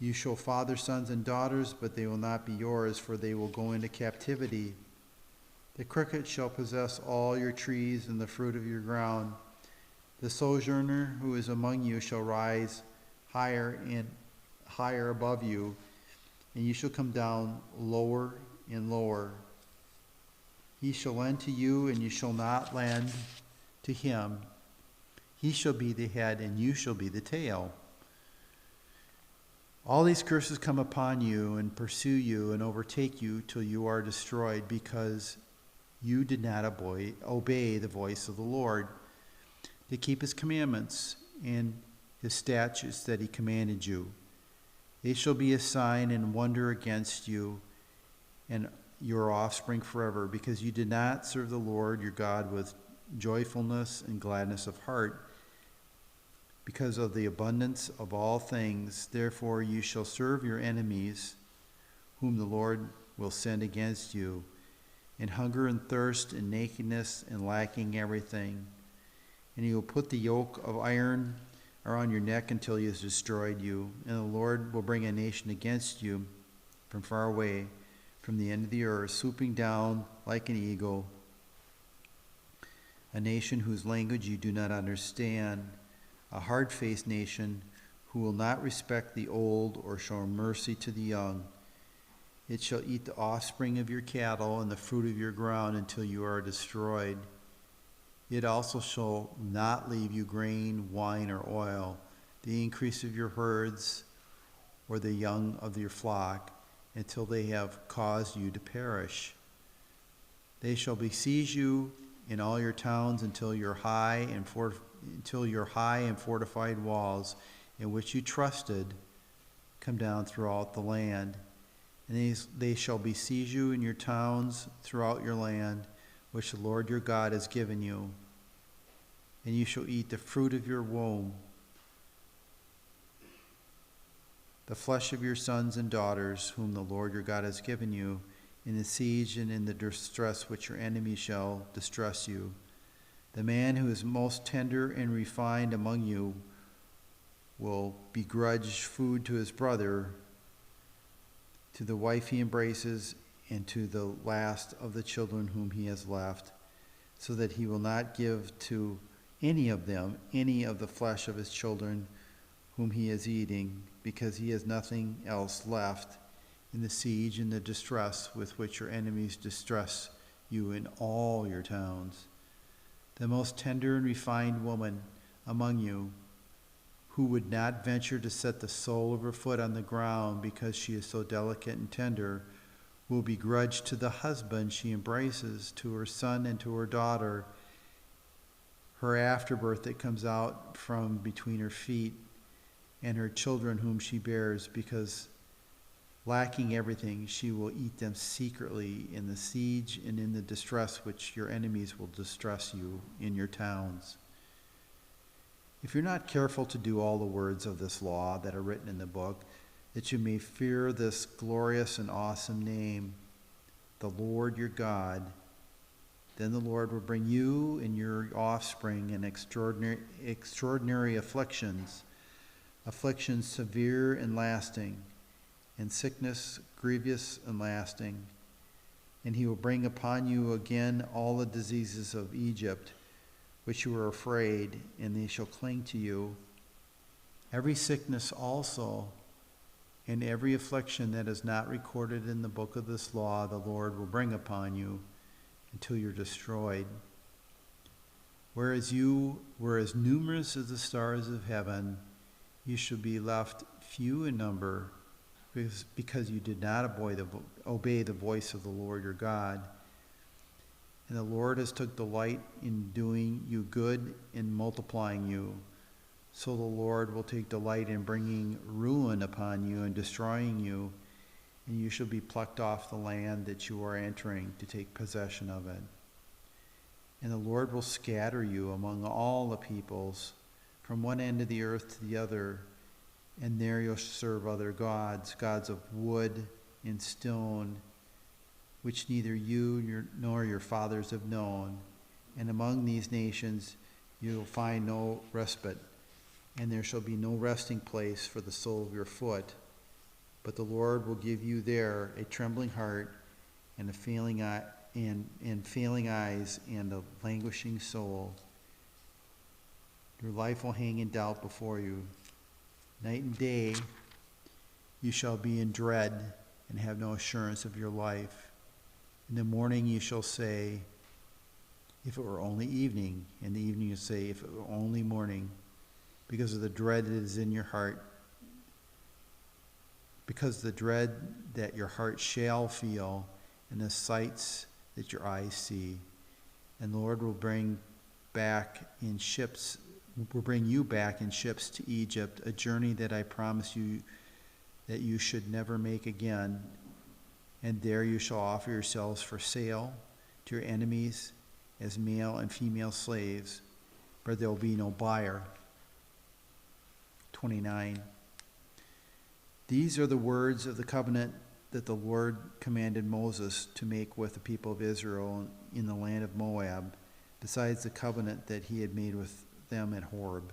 You shall father sons and daughters, but they will not be yours, for they will go into captivity. The cricket shall possess all your trees and the fruit of your ground. The sojourner who is among you shall rise higher and higher above you, and you shall come down lower and lower. He shall lend to you, and you shall not lend to him. He shall be the head, and you shall be the tail. All these curses come upon you and pursue you and overtake you till you are destroyed, because you did not obey the voice of the Lord to keep his commandments and his statutes that he commanded you. They shall be a sign and wonder against you and your offspring forever, because you did not serve the Lord your God with joyfulness and gladness of heart, because of the abundance of all things. Therefore you shall serve your enemies, whom the Lord will send against you, in hunger and thirst and nakedness and lacking everything. And he will put the yoke of iron around your neck until he has destroyed you. And the Lord will bring a nation against you from far away, from the end of the earth, swooping down like an eagle, a nation whose language you do not understand, a hard-faced nation who will not respect the old or show mercy to the young. It shall eat the offspring of your cattle and the fruit of your ground until you are destroyed. It also shall not leave you grain, wine, or oil, the increase of your herds, or the young of your flock, until they have caused you to perish. They shall besiege you in all your towns until your high and fortified walls, in which you trusted, come down throughout the land. And they shall besiege you in your towns throughout your land, which the Lord your God has given you. And you shall eat the fruit of your womb, the flesh of your sons and daughters, whom the Lord your God has given you, in the siege and in the distress which your enemies shall distress you. The man who is most tender and refined among you will begrudge food to his brother, to the wife he embraces, and to the last of the children whom he has left, so that he will not give to any of them any of the flesh of his children whom he is eating, because he has nothing else left in the siege and the distress with which your enemies distress you in all your towns. The most tender and refined woman among you, who would not venture to set the sole of her foot on the ground because she is so delicate and tender, will begrudge to the husband she embraces, to her son and to her daughter, her afterbirth that comes out from between her feet, and her children whom she bears, because Lacking everything, she will eat them secretly in the siege and in the distress which your enemies will distress you in your towns. If you're not careful to do all the words of this law that are written in the book, that you may fear this glorious and awesome name, the Lord your God, then the Lord will bring you and your offspring in extraordinary afflictions, afflictions severe and lasting, and sickness grievous and lasting. And he will bring upon you again all the diseases of Egypt, which you were afraid, and they shall cling to you. Every sickness also, and every affliction that is not recorded in the book of this law, the Lord will bring upon you until you're destroyed. Whereas you were as numerous as the stars of heaven, you shall be left few in number, because you did not obey the voice of the Lord your God. And the Lord has took delight in doing you good and multiplying you. So the Lord will take delight in bringing ruin upon you and destroying you, and you shall be plucked off the land that you are entering to take possession of it. And the Lord will scatter you among all the peoples, from one end of the earth to the other, and there you'll serve other gods, gods of wood and stone, which neither you nor your fathers have known. And among these nations you'll find no respite, and there shall be no resting place for the sole of your foot. But the Lord will give you there a trembling heart and failing eyes and a languishing soul. Your life will hang in doubt before you. Night and day you shall be in dread and have no assurance of your life. In the morning you shall say, if it were only evening. In the evening you say, if it were only morning. Because of the dread that is in your heart, because the dread that your heart shall feel, and the sights that your eyes see. And the Lord will bring you back in ships to Egypt, a journey that I promise you that you should never make again. And there you shall offer yourselves for sale to your enemies as male and female slaves, but there will be no buyer. 29. These are the words of the covenant that the Lord commanded Moses to make with the people of Israel in the land of Moab, besides the covenant that he had made with them at Horeb.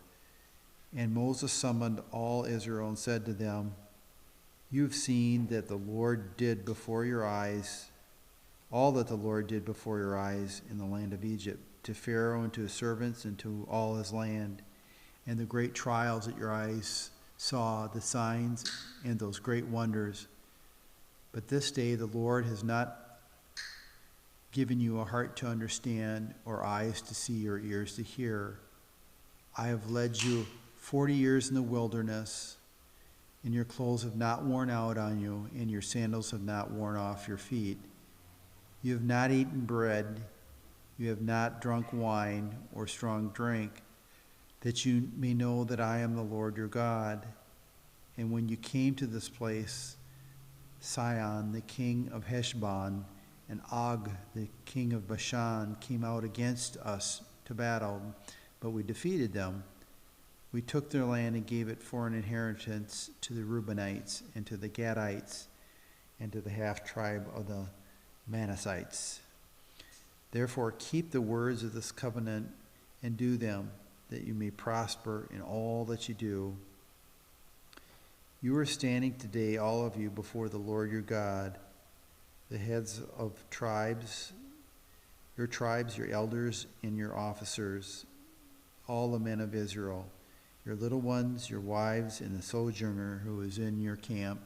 And Moses summoned all Israel and said to them, you have seen that the Lord did before your eyes, all that the Lord did before your eyes in the land of Egypt, to Pharaoh and to his servants and to all his land, and the great trials that your eyes saw, the signs and those great wonders. But this day the Lord has not given you a heart to understand, or eyes to see, or ears to hear. I have led you 40 years in the wilderness, and your clothes have not worn out on you, and your sandals have not worn off your feet. You have not eaten bread, you have not drunk wine or strong drink, that you may know that I am the Lord your God. And when you came to this place, Sihon, the king of Heshbon, and Og, the king of Bashan, came out against us to battle, but we defeated them. We took their land and gave it for an inheritance to the Reubenites and to the Gadites and to the half-tribe of the Manassites. Therefore keep the words of this covenant and do them, that you may prosper in all that you do. You are standing today, all of you, before the Lord your God, the heads of tribes, your elders, and your officers, all the men of Israel, your little ones, your wives, and the sojourner who is in your camp,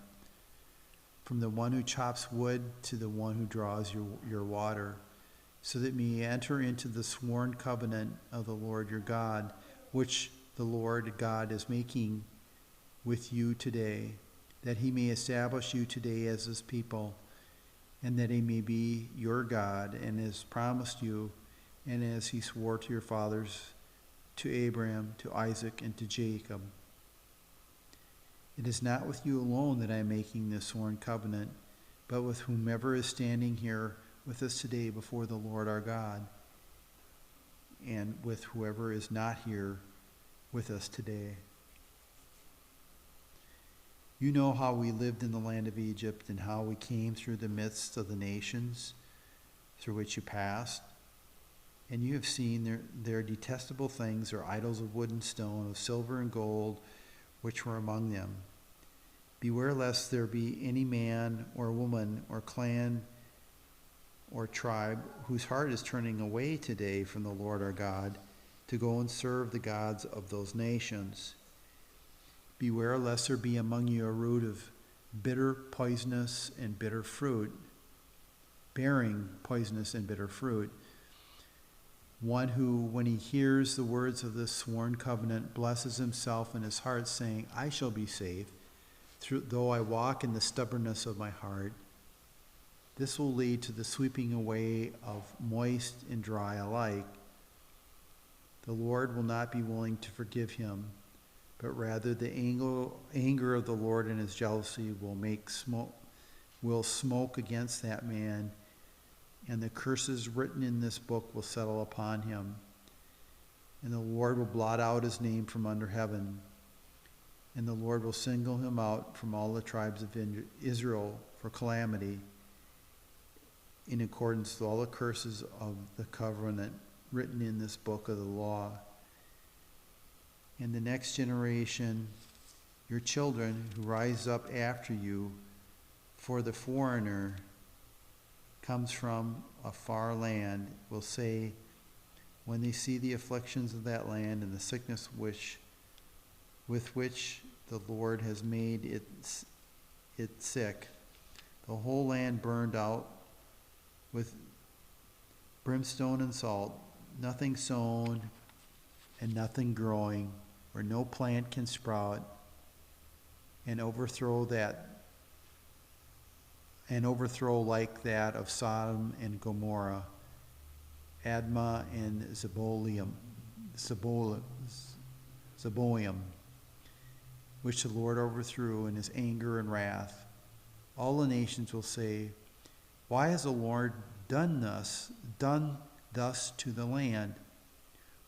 from the one who chops wood to the one who draws your water, so that we may enter into the sworn covenant of the Lord your God, which the Lord God is making with you today, that he may establish you today as his people, and that he may be your God, and has promised you, and as he swore to your fathers, to Abraham, to Isaac, and to Jacob. It is not with you alone that I am making this sworn covenant, but with whomever is standing here with us today before the Lord our God, and with whoever is not here with us today. You know how we lived in the land of Egypt and how we came through the midst of the nations through which you passed. And you have seen their detestable things, their idols of wood and stone, of silver and gold, which were among them. Beware lest there be any man or woman or clan or tribe whose heart is turning away today from the Lord our God to go and serve the gods of those nations. Beware lest there be among you a root of bitter, poisonous, and bitter fruit, bearing poisonous and bitter fruit. One who, when he hears the words of this sworn covenant, blesses himself in his heart, saying, I shall be safe, though I walk in the stubbornness of my heart. This will lead to the sweeping away of moist and dry alike. The Lord will not be willing to forgive him, but rather the anger of the Lord and his jealousy will smoke against that man, and the curses written in this book will settle upon him. And the Lord will blot out his name from under heaven, and the Lord will single him out from all the tribes of Israel for calamity, in accordance with all the curses of the covenant written in this book of the law. And the next generation, your children who rise up after you, for the foreigner comes from a far land, will say, when they see the afflictions of that land and the sickness with which the Lord has made it sick, the whole land burned out with brimstone and salt, nothing sown and nothing growing, where no plant can sprout, and overthrow like that of Sodom and Gomorrah, Admah and Zeboiim, which the Lord overthrew in his anger and wrath. All the nations will say, why has the Lord done thus to the land?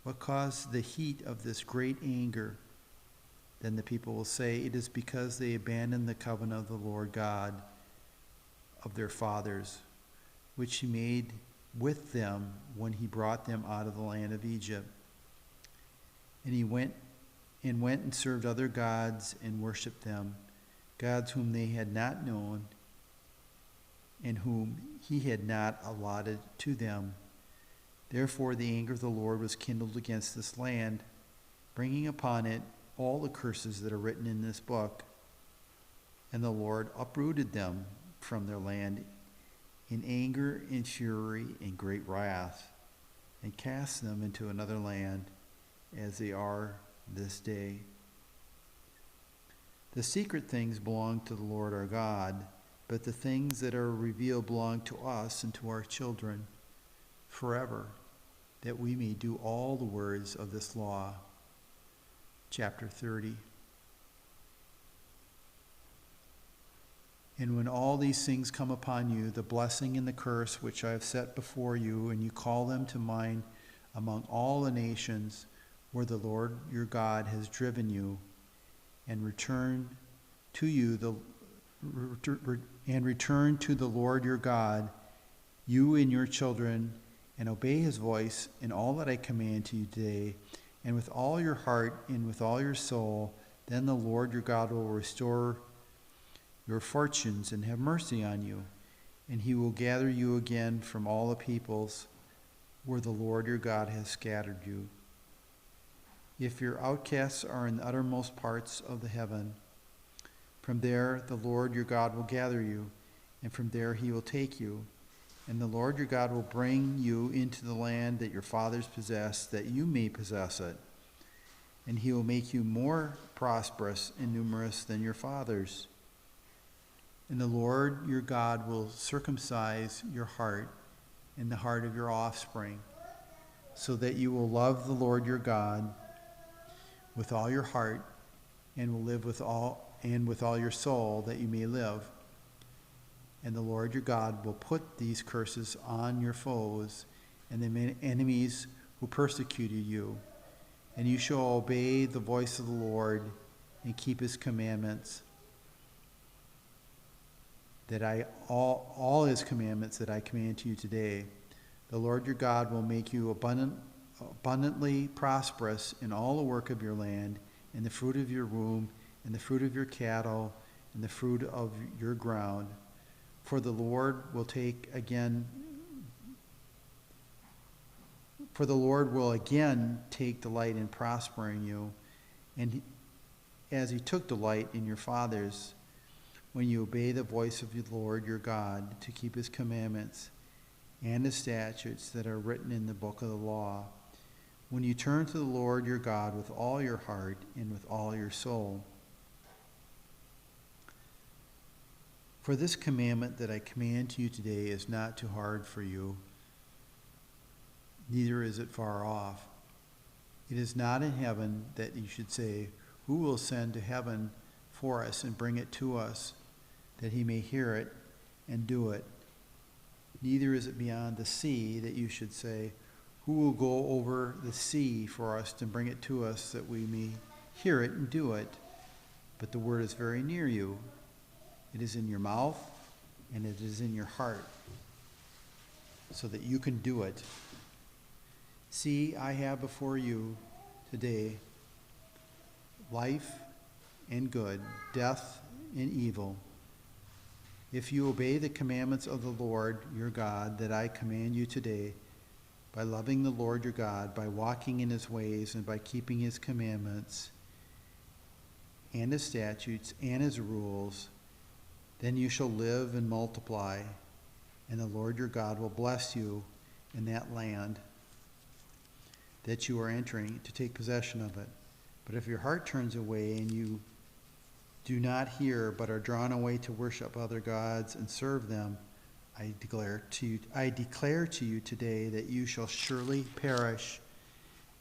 What caused the heat of this great anger? Then the people will say, it is because they abandoned the covenant of the Lord God of their fathers, which he made with them when he brought them out of the land of Egypt. And he went and served other gods and worshipped them, gods whom they had not known and whom he had not allotted to them. Therefore the anger of the Lord was kindled against this land, bringing upon it all the curses that are written in this book. And the Lord uprooted them from their land in anger and fury and great wrath, and cast them into another land, as they are this day. The secret things belong to the Lord our God, but the things that are revealed belong to us and to our children forever, that we may do all the words of this law. Chapter 30. And when all these things come upon you, the blessing and the curse which I have set before you, and you call them to mind among all the nations where the Lord your God has driven you, and return to the Lord your God, you and your children, and obey his voice in all that I command to you today, and with all your heart and with all your soul, then the Lord your God will restore your fortunes and have mercy on you, and he will gather you again from all the peoples where the Lord your God has scattered you. If your outcasts are in the uttermost parts of the heaven, from there the Lord your God will gather you, and from there he will take you. And the Lord your God will bring you into the land that your fathers possessed, that you may possess it. And he will make you more prosperous and numerous than your fathers. And the Lord your God will circumcise your heart and the heart of your offspring, so that you will love the Lord your God with all your heart, and will live with all and with all your soul, that you may live. And the Lord your God will put these curses on your foes and the enemies who persecuted you. And you shall obey the voice of the Lord and keep his commandments, all his commandments that I command to you today. The Lord your God will make you abundantly prosperous in all the work of your land, in the fruit of your womb, in the fruit of your cattle, in the fruit of your ground. For the Lord will again take delight in prospering you, and as he took delight in your fathers, when you obey the voice of the Lord your God to keep his commandments and his statutes that are written in the book of the law, when you turn to the Lord your God with all your heart and with all your soul. For this commandment that I command to you today is not too hard for you, neither is it far off. It is not in heaven that you should say, who will ascend to heaven for us and bring it to us, that he may hear it and do it? Neither is it beyond the sea that you should say, who will go over the sea for us to bring it to us, that we may hear it and do it? But the word is very near you. It is in your mouth and it is in your heart, so that you can do it. See, I have before you today life and good, death and evil. If you obey the commandments of the Lord your God that I command you today, by loving the Lord your God, by walking in his ways, and by keeping his commandments and his statutes and his rules, then you shall live and multiply, and the Lord your God will bless you in that land that you are entering to take possession of it. But if your heart turns away and you do not hear, but are drawn away to worship other gods and serve them, I declare to you today that you shall surely perish,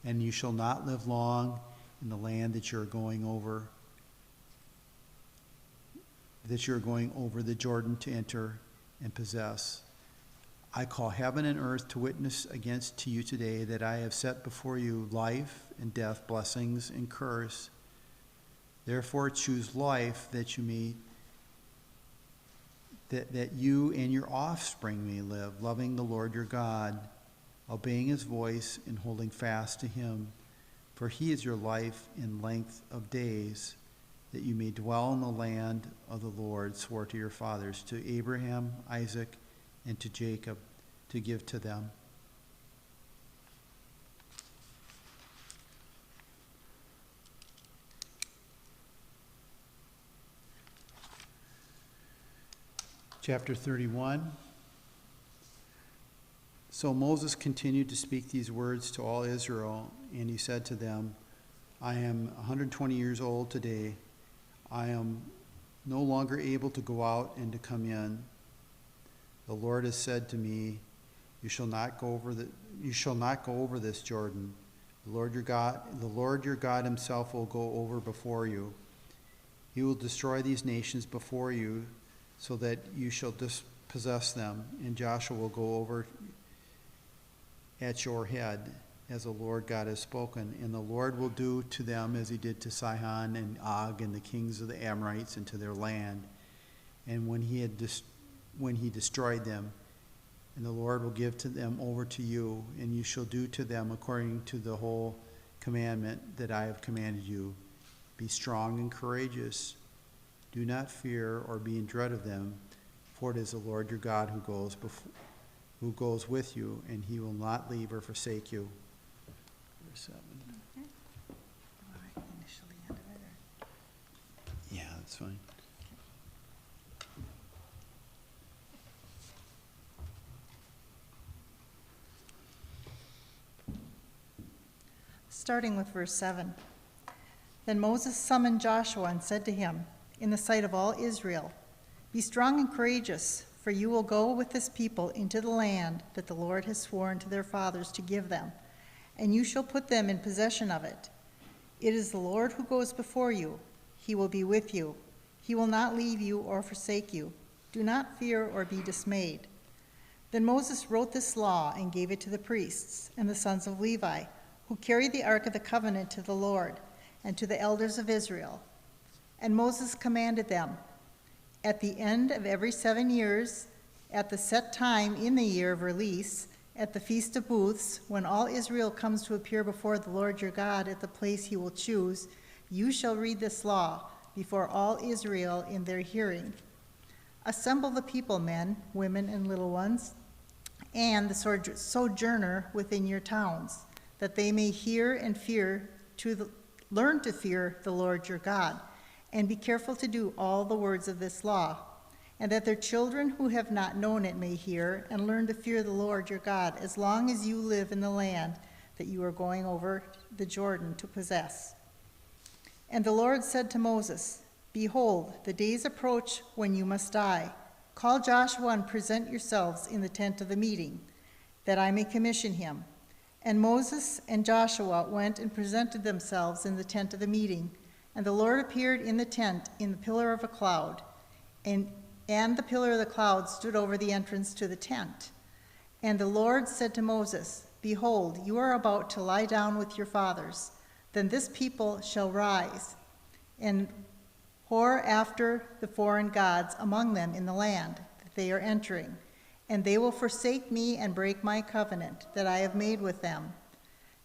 and you shall not live long in the land that you're going over, the Jordan to enter and possess. I call heaven and earth to witness against to you today that I have set before you life and death, blessings and curse. Therefore choose life, that you and your offspring may live, loving the Lord your God, obeying his voice and holding fast to him. For he is your life in length of days, that you may dwell in the land of the Lord swore to your fathers, to Abraham, Isaac, and to Jacob, to give to them. Chapter 31. So Moses continued to speak these words to all Israel, and he said to them, I am 120 years old today. I am no longer able to go out and to come in. The Lord has said to me, you shall not go over this Jordan. The Lord your God himself will go over before you. He will destroy these nations before you, so that you shall dispossess them, and Joshua will go over at your head, as the Lord God has spoken. And the Lord will do to them as he did to Sihon and Og and the kings of the Amorites, and to their land. And when he destroyed them, and the Lord will give to them over to you, and you shall do to them according to the whole commandment that I have commanded you. Be strong and courageous. Do not fear or be in dread of them, for it is the Lord your God who goes with you, and he will not leave or forsake you. Verse 7. Yeah, that's fine. Starting with verse 7. Then Moses summoned Joshua and said to him, in the sight of all Israel, be strong and courageous, for you will go with this people into the land that the Lord has sworn to their fathers to give them, and you shall put them in possession of it. It is the Lord who goes before you. He will be with you. He will not leave you or forsake you. Do not fear or be dismayed." Then Moses wrote this law and gave it to the priests and the sons of Levi, who carried the ark of the covenant to the Lord, and to the elders of Israel. And Moses commanded them, "At the end of every 7 years, at the set time in the year of release, at the Feast of Booths, when all Israel comes to appear before the Lord your God at the place he will choose, you shall read this law before all Israel in their hearing. Assemble the people, men, women, and little ones, and the sojourner within your towns, that they may hear and learn to fear the Lord your God, and be careful to do all the words of this law, and that their children who have not known it may hear and learn to fear the Lord your God as long as you live in the land that you are going over the Jordan to possess." And the Lord said to Moses, "Behold, the days approach when you must die. Call Joshua and present yourselves in the tent of the meeting, that I may commission him." And Moses and Joshua went and presented themselves in the tent of the meeting. And the Lord appeared in the tent in the pillar of a cloud, and the pillar of the cloud stood over the entrance to the tent. And the Lord said to Moses, "Behold, you are about to lie down with your fathers. Then this people shall rise and whore after the foreign gods among them in the land that they are entering, and they will forsake me and break my covenant that I have made with them.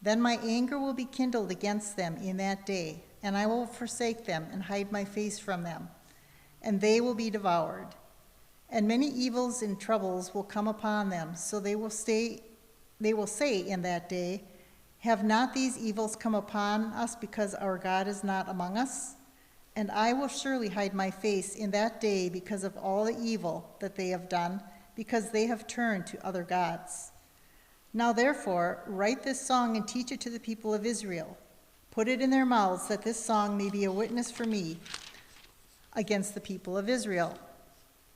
Then my anger will be kindled against them in that day, and I will forsake them and hide my face from them, and they will be devoured. And many evils and troubles will come upon them, so they will say in that day, 'Have not these evils come upon us because our God is not among us?' And I will surely hide my face in that day because of all the evil that they have done, because they have turned to other gods. Now therefore, write this song and teach it to the people of Israel. Put it in their mouths, that this song may be a witness for me against the people of Israel.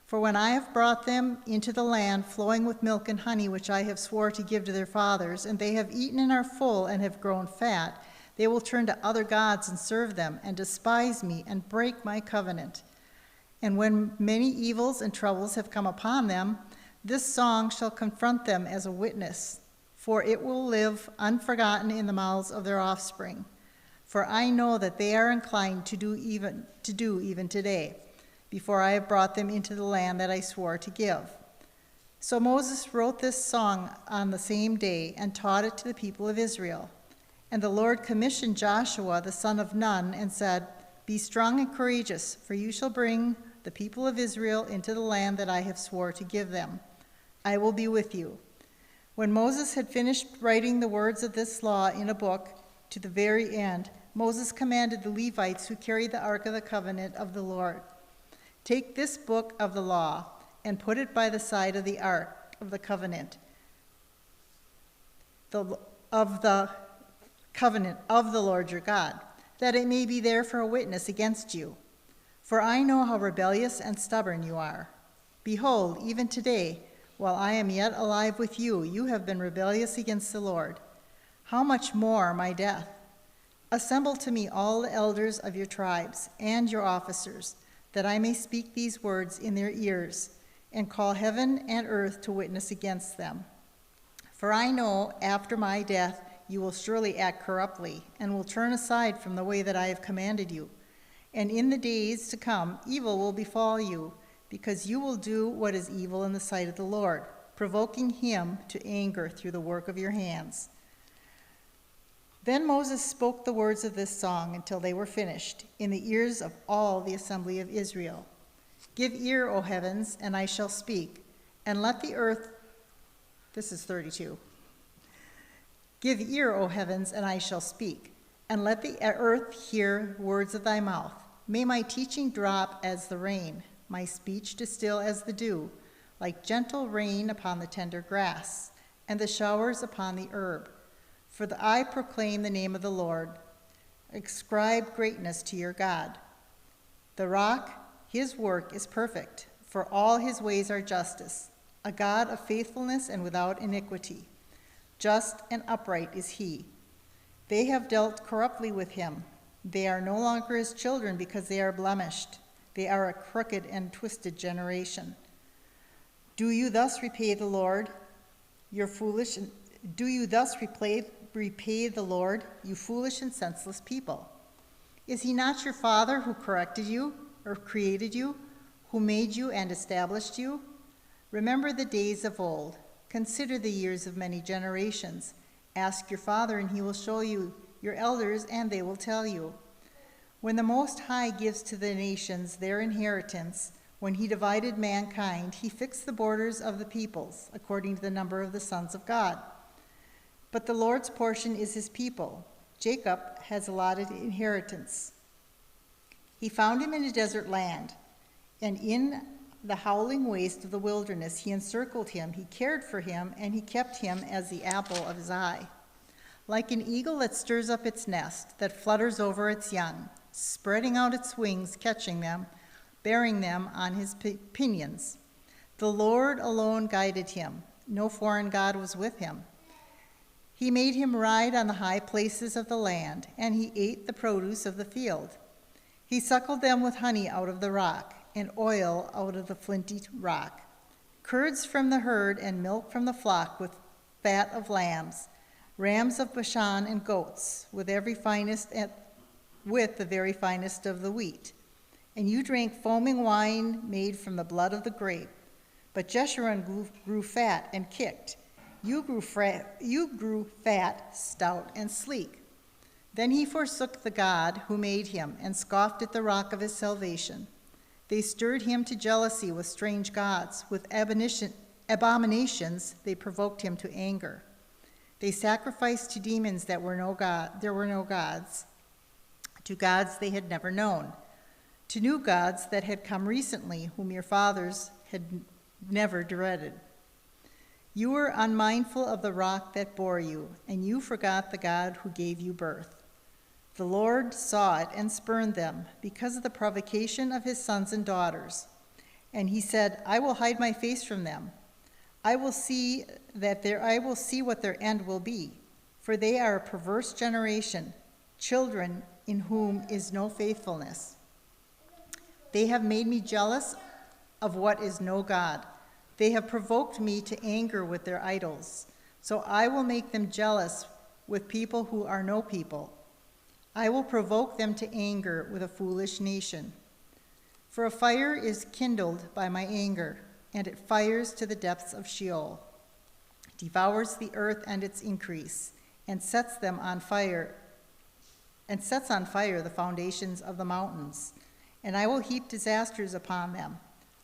For when I have brought them into the land flowing with milk and honey, which I have swore to give to their fathers, and they have eaten and are full and have grown fat, they will turn to other gods and serve them, and despise me and break my covenant. And when many evils and troubles have come upon them, this song shall confront them as a witness, for it will live unforgotten in the mouths of their offspring. For I know that they are inclined to do even today, before I have brought them into the land that I swore to give." So Moses wrote this song on the same day and taught it to the people of Israel. And the Lord commissioned Joshua the son of Nun and said, "Be strong and courageous, for you shall bring the people of Israel into the land that I have swore to give them. I will be with you." When Moses had finished writing the words of this law in a book to the very end, Moses commanded the Levites who carried the Ark of the Covenant of the Lord, "Take this book of the law and put it by the side of the Ark of the Covenant, of the covenant of the Lord your God, that it may be there for a witness against you. For I know how rebellious and stubborn you are. Behold, even today, while I am yet alive with you, you have been rebellious against the Lord. How much more my death? Assemble to me all the elders of your tribes and your officers, that I may speak these words in their ears, and call heaven and earth to witness against them. For I know after my death you will surely act corruptly, and will turn aside from the way that I have commanded you. And in the days to come evil will befall you, because you will do what is evil in the sight of the Lord, provoking him to anger through the work of your hands." Then Moses spoke the words of this song until they were finished, in the ears of all the assembly of Israel. "Give ear, O heavens, and I shall speak, and let the earth," this is 32. "Give ear, O heavens, and I shall speak, and let the earth hear words of thy mouth. May my teaching drop as the rain, my speech distill as the dew, like gentle rain upon the tender grass, and the showers upon the herb. For I proclaim the name of the Lord. Ascribe greatness to your God. The rock, his work is perfect, for all his ways are justice, a God of faithfulness and without iniquity. Just and upright is he. They have dealt corruptly with him. They are no longer his children because they are blemished. They are a crooked and twisted generation. Do you thus repay the Lord, you foolish and senseless people? Is he not your Father who corrected you or created you, who made you and established you? Remember the days of old. Consider the years of many generations. Ask your father, and he will show you, your elders, and they will tell you. When the Most High gives to the nations their inheritance, when he divided mankind, he fixed the borders of the peoples according to the number of the sons of God. But the Lord's portion is his people. Jacob has allotted inheritance. He found him in a desert land, and in the howling waste of the wilderness he encircled him, he cared for him, and he kept him as the apple of his eye. Like an eagle that stirs up its nest, that flutters over its young, spreading out its wings, catching them, bearing them on his pinions. The Lord alone guided him. No foreign god was with him. He made him ride on the high places of the land, and he ate the produce of the field. He suckled them with honey out of the rock, and oil out of the flinty rock, curds from the herd and milk from the flock with fat of lambs, rams of Bashan and goats with the very finest of the wheat. And you drank foaming wine made from the blood of the grape. But Jeshurun grew fat and kicked. You grew fat, stout, and sleek. Then he forsook the God who made him and scoffed at the rock of his salvation. They stirred him to jealousy with strange gods. With abominations they provoked him to anger. They sacrificed to demons there were no gods, to gods they had never known, to new gods that had come recently, whom your fathers had never dreaded. You were unmindful of the rock that bore you, and you forgot the God who gave you birth. The Lord saw it and spurned them because of the provocation of his sons and daughters. And he said, I will hide my face from them. I will see what their end will be, for they are a perverse generation, children in whom is no faithfulness. They have made me jealous of what is no God. They have provoked me to anger with their idols. So I will make them jealous with people who are no people. I will provoke them to anger with a foolish nation. For a fire is kindled by my anger, and it fires to the depths of Sheol, devours the earth and its increase, and sets on fire the foundations of the mountains. And I will heap disasters upon them.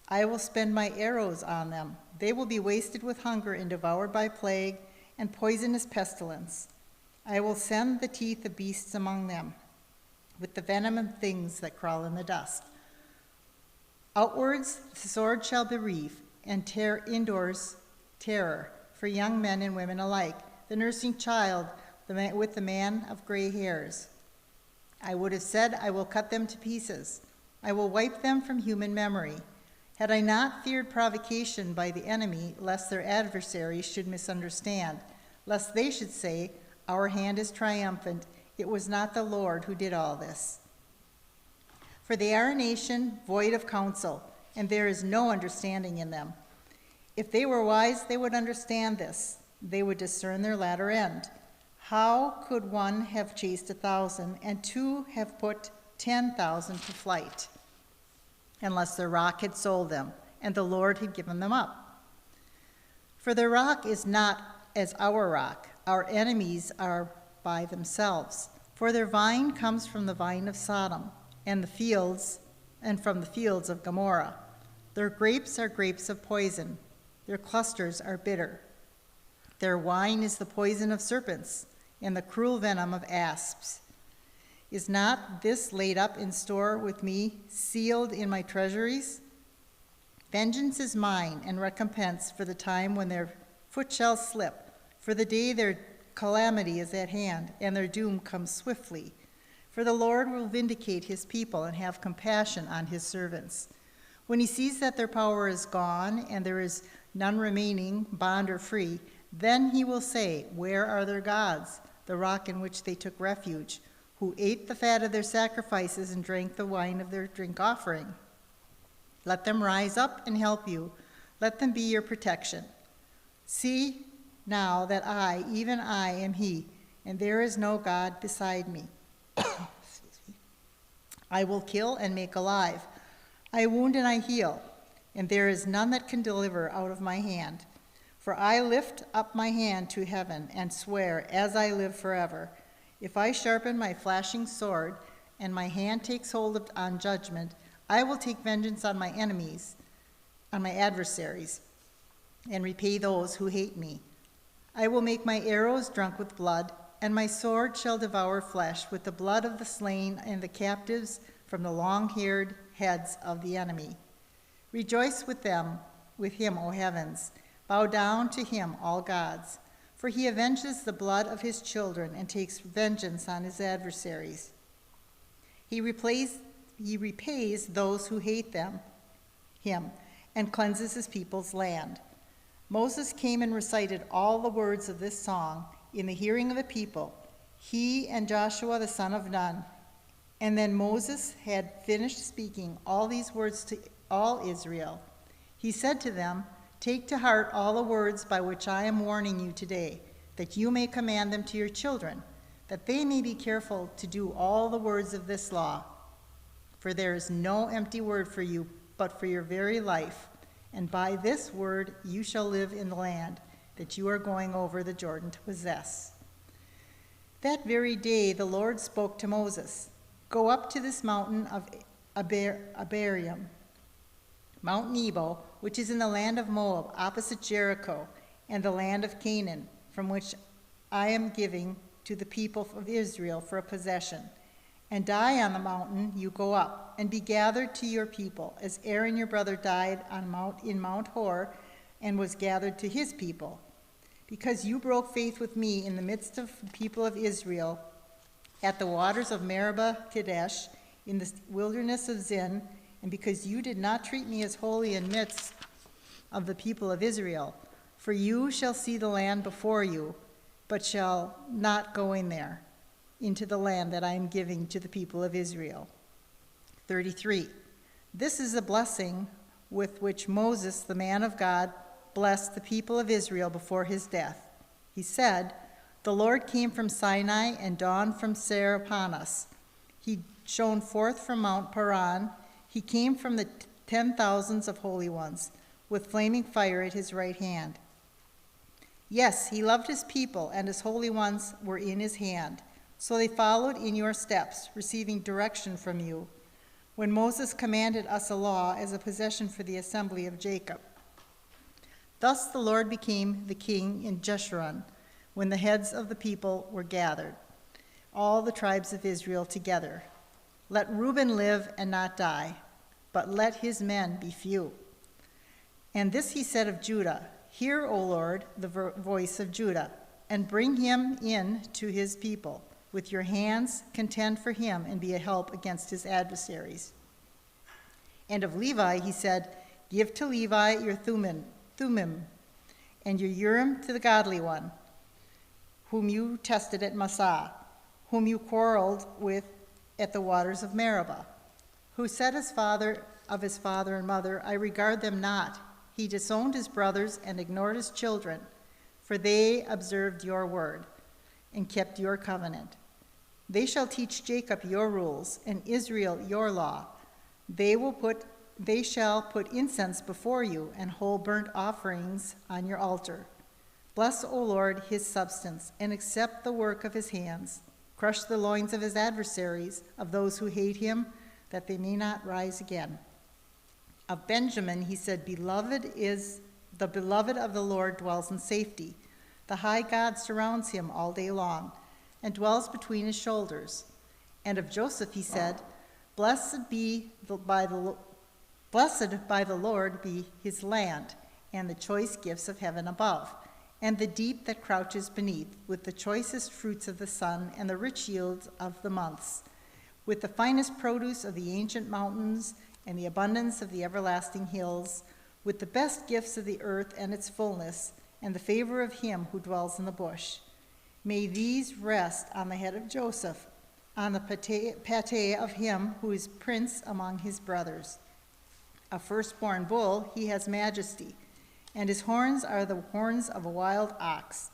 I will spend my arrows on them. They will be wasted with hunger and devoured by plague and poisonous pestilence. I will send the teeth of beasts among them, with the venom of things that crawl in the dust. Outwards the sword shall bereave, and indoors terror, for young men and women alike, the nursing child with the man of gray hairs. I would have said, I will cut them to pieces. I will wipe them from human memory. Had I not feared provocation by the enemy, lest their adversaries should misunderstand, lest they should say, our hand is triumphant, it was not the Lord who did all this. For they are a nation void of counsel, and there is no understanding in them. If they were wise, they would understand this. They would discern their latter end. How could one have chased 1,000 and two have put 10,000 to flight, unless their rock had sold them and the Lord had given them up? For their rock is not as our rock. Our enemies are by themselves. For their vine comes from the vine of Sodom, and from the fields of Gomorrah. Their grapes are grapes of poison. Their clusters are bitter. Their wine is the poison of serpents, and the cruel venom of asps. Is not this laid up in store with me, sealed in my treasuries? Vengeance is mine, and recompense for the time when their foot shall slip. For the day their calamity is at hand, and their doom comes swiftly. For the Lord will vindicate his people and have compassion on his servants. When he sees that their power is gone, and there is none remaining, bond or free, then he will say, where are their gods, the rock in which they took refuge, who ate the fat of their sacrifices and drank the wine of their drink offering? Let them rise up and help you. Let them be your protection. See now that I, even I, am he, and there is no God beside me. I will kill and make alive. I wound and I heal, and there is none that can deliver out of my hand. For I lift up my hand to heaven and swear, as I live forever, if I sharpen my flashing sword and my hand takes hold on judgment, I will take vengeance on my enemies, on my adversaries, and repay those who hate me. I will make my arrows drunk with blood, and my sword shall devour flesh with the blood of the slain and the captives from the long-haired heads of the enemy. Rejoice with them, with him, O heavens. Bow down to him, all gods. For he avenges the blood of his children and takes vengeance on his adversaries. He repays those who hate him, and cleanses his people's land. Moses came and recited all the words of this song in the hearing of the people, he and Joshua the son of Nun. And then Moses had finished speaking all these words to all Israel. He said to them, take to heart all the words by which I am warning you today, that you may command them to your children, that they may be careful to do all the words of this law. For there is no empty word for you, but for your very life. And by this word you shall live in the land that you are going over the Jordan to possess. That very day the Lord spoke to Moses, go up to this mountain of Abarim, Mount Nebo, which is in the land of Moab, opposite Jericho, and the land of Canaan, from which I am giving to the people of Israel for a possession. And die on the mountain you go up, and be gathered to your people, as Aaron your brother died in Mount Hor, and was gathered to his people. Because you broke faith with me in the midst of the people of Israel, at the waters of Meribah Kadesh, in the wilderness of Zin, and because you did not treat me as holy in midst of the people of Israel. For you shall see the land before you, but shall not go in there, into the land that I am giving to the people of Israel. 33. This is a blessing with which Moses, the man of God, blessed the people of Israel before his death. He said, the Lord came from Sinai and dawned from Paras. He shone forth from Mount Paran. He came from the 10,000s of holy ones, with flaming fire at his right hand. Yes, he loved his people, and his holy ones were in his hand. So they followed in your steps, receiving direction from you, when Moses commanded us a law as a possession for the assembly of Jacob. Thus the Lord became the king in Jeshurun, when the heads of the people were gathered, all the tribes of Israel together. Let Reuben live and not die, but let his men be few. And this he said of Judah, hear, O Lord, the voice of Judah, and bring him in to his people. With your hands contend for him and be a help against his adversaries. And of Levi he said, give to Levi your Thummim, and your Urim to the godly one, whom you tested at Massah, whom you quarreled with at the waters of Meribah, who said of his father and mother, I regard them not. He disowned his brothers and ignored his children, for they observed your word and kept your covenant. They shall teach Jacob your rules and Israel your law. They shall put incense before you and whole burnt offerings on your altar. Bless, O Lord, his substance, and accept the work of his hands. Crush the loins of his adversaries, of those who hate him, that they may not rise again. Of Benjamin he said, the beloved of the Lord dwells in safety. The high God surrounds him all day long, and dwells between his shoulders. And of Joseph he said, blessed by the Lord be his land, and the choice gifts of heaven above, and the deep that crouches beneath, with the choicest fruits of the sun, and the rich yields of the months, with the finest produce of the ancient mountains, and the abundance of the everlasting hills, with the best gifts of the earth and its fullness, and the favor of him who dwells in the bush. May these rest on the head of Joseph, on the pate of him who is prince among his brothers. A firstborn bull, he has majesty, and his horns are the horns of a wild ox.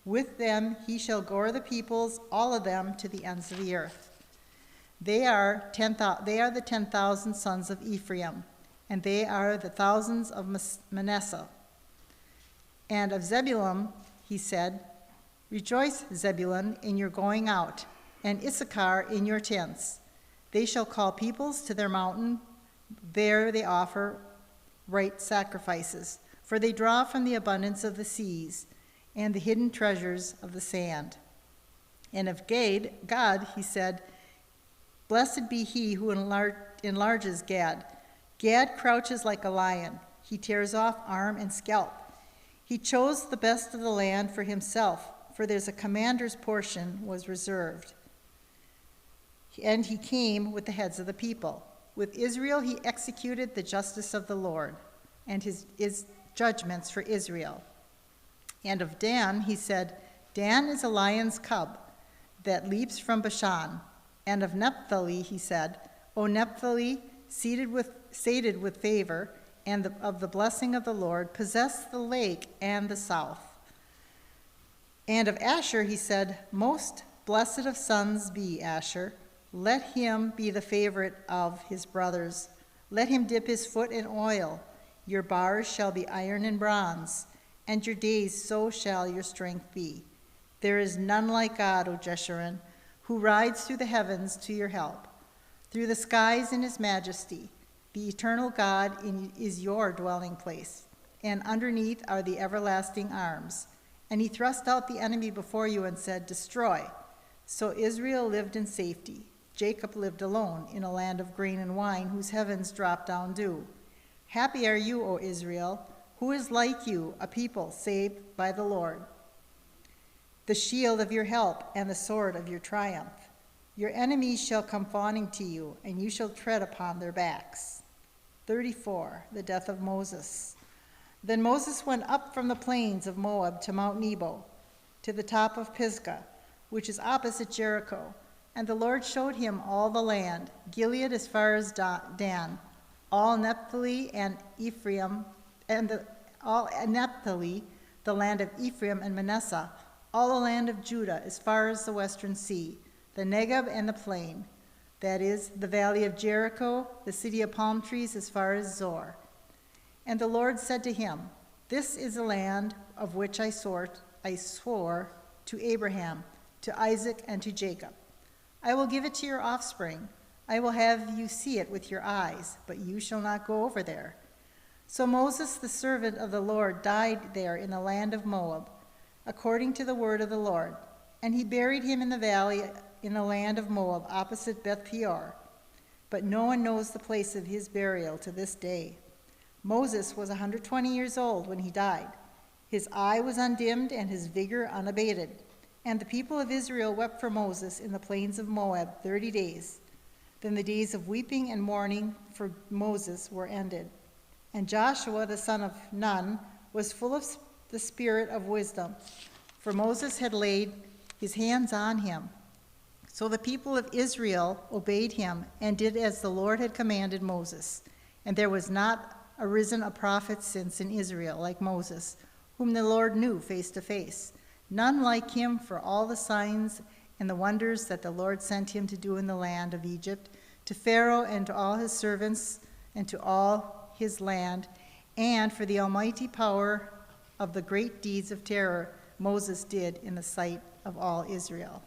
With them he shall gore the peoples, all of them, to the ends of the earth. They are the 10,000 sons of Ephraim, and they are the thousands of Manasseh. And of Zebulun he said, Rejoice, Zebulun, in your going out, and Issachar in your tents. They shall call peoples to their mountain. There they offer right sacrifices, for they draw from the abundance of the seas and the hidden treasures of the sand. And of Gad he said, Blessed be he who enlarges Gad. Gad crouches like a lion. He tears off arm and scalp. He chose the best of the land for himself, for there's a commander's portion was reserved. And he came with the heads of the people. With Israel he executed the justice of the Lord, and his judgments for Israel. And of Dan he said, Dan is a lion's cub that leaps from Bashan. And of Naphtali he said, O Naphtali, sated with favor, and of the blessing of the Lord, possess the lake and the south. And of Asher he said, Most blessed of sons be Asher. Let him be the favorite of his brothers. Let him dip his foot in oil. Your bars shall be iron and bronze, and your days so shall your strength be. There is none like God, O Jeshurun, who rides through the heavens to your help. Through the skies in his majesty, the eternal God is your dwelling place, and underneath are the everlasting arms. And he thrust out the enemy before you and said, Destroy. So Israel lived in safety. Jacob lived alone in a land of grain and wine, whose heavens drop down dew. Happy are you, O Israel, who is like you, a people saved by the Lord, the shield of your help and the sword of your triumph. Your enemies shall come fawning to you, and you shall tread upon their backs. 34, the death of Moses. Then Moses went up from the plains of Moab to Mount Nebo, to the top of Pisgah, which is opposite Jericho. And the Lord showed him all the land, Gilead as far as Dan, all Naphtali and Ephraim, and all Naphtali, the land of Ephraim and Manasseh, all the land of Judah as far as the western sea, the Negeb and the plain, that is, the valley of Jericho, the city of palm trees as far as Zor. And the Lord said to him, This is the land of which I swore to Abraham, to Isaac, and to Jacob. I will give it to your offspring. I will have you see it with your eyes, but you shall not go over there. So Moses, the servant of the Lord, died there in the land of Moab, according to the word of the Lord. And he buried him in the valley in the land of Moab, opposite Beth Peor. But no one knows the place of his burial to this day. Moses was 120 years old when he died. His eye was undimmed and his vigor unabated. And the people of Israel wept for Moses in the plains of Moab 30 days. Then the days of weeping and mourning for Moses were ended. And Joshua, the son of Nun, was full of the spirit of wisdom, for Moses had laid his hands on him. So the people of Israel obeyed him and did as the Lord had commanded Moses. And there was not arisen a prophet since in Israel like Moses, whom the Lord knew face to face. None like him for all the signs and the wonders that the Lord sent him to do in the land of Egypt, to Pharaoh and to all his servants and to all his land, and for the almighty power of the great deeds of terror Moses did in the sight of all Israel.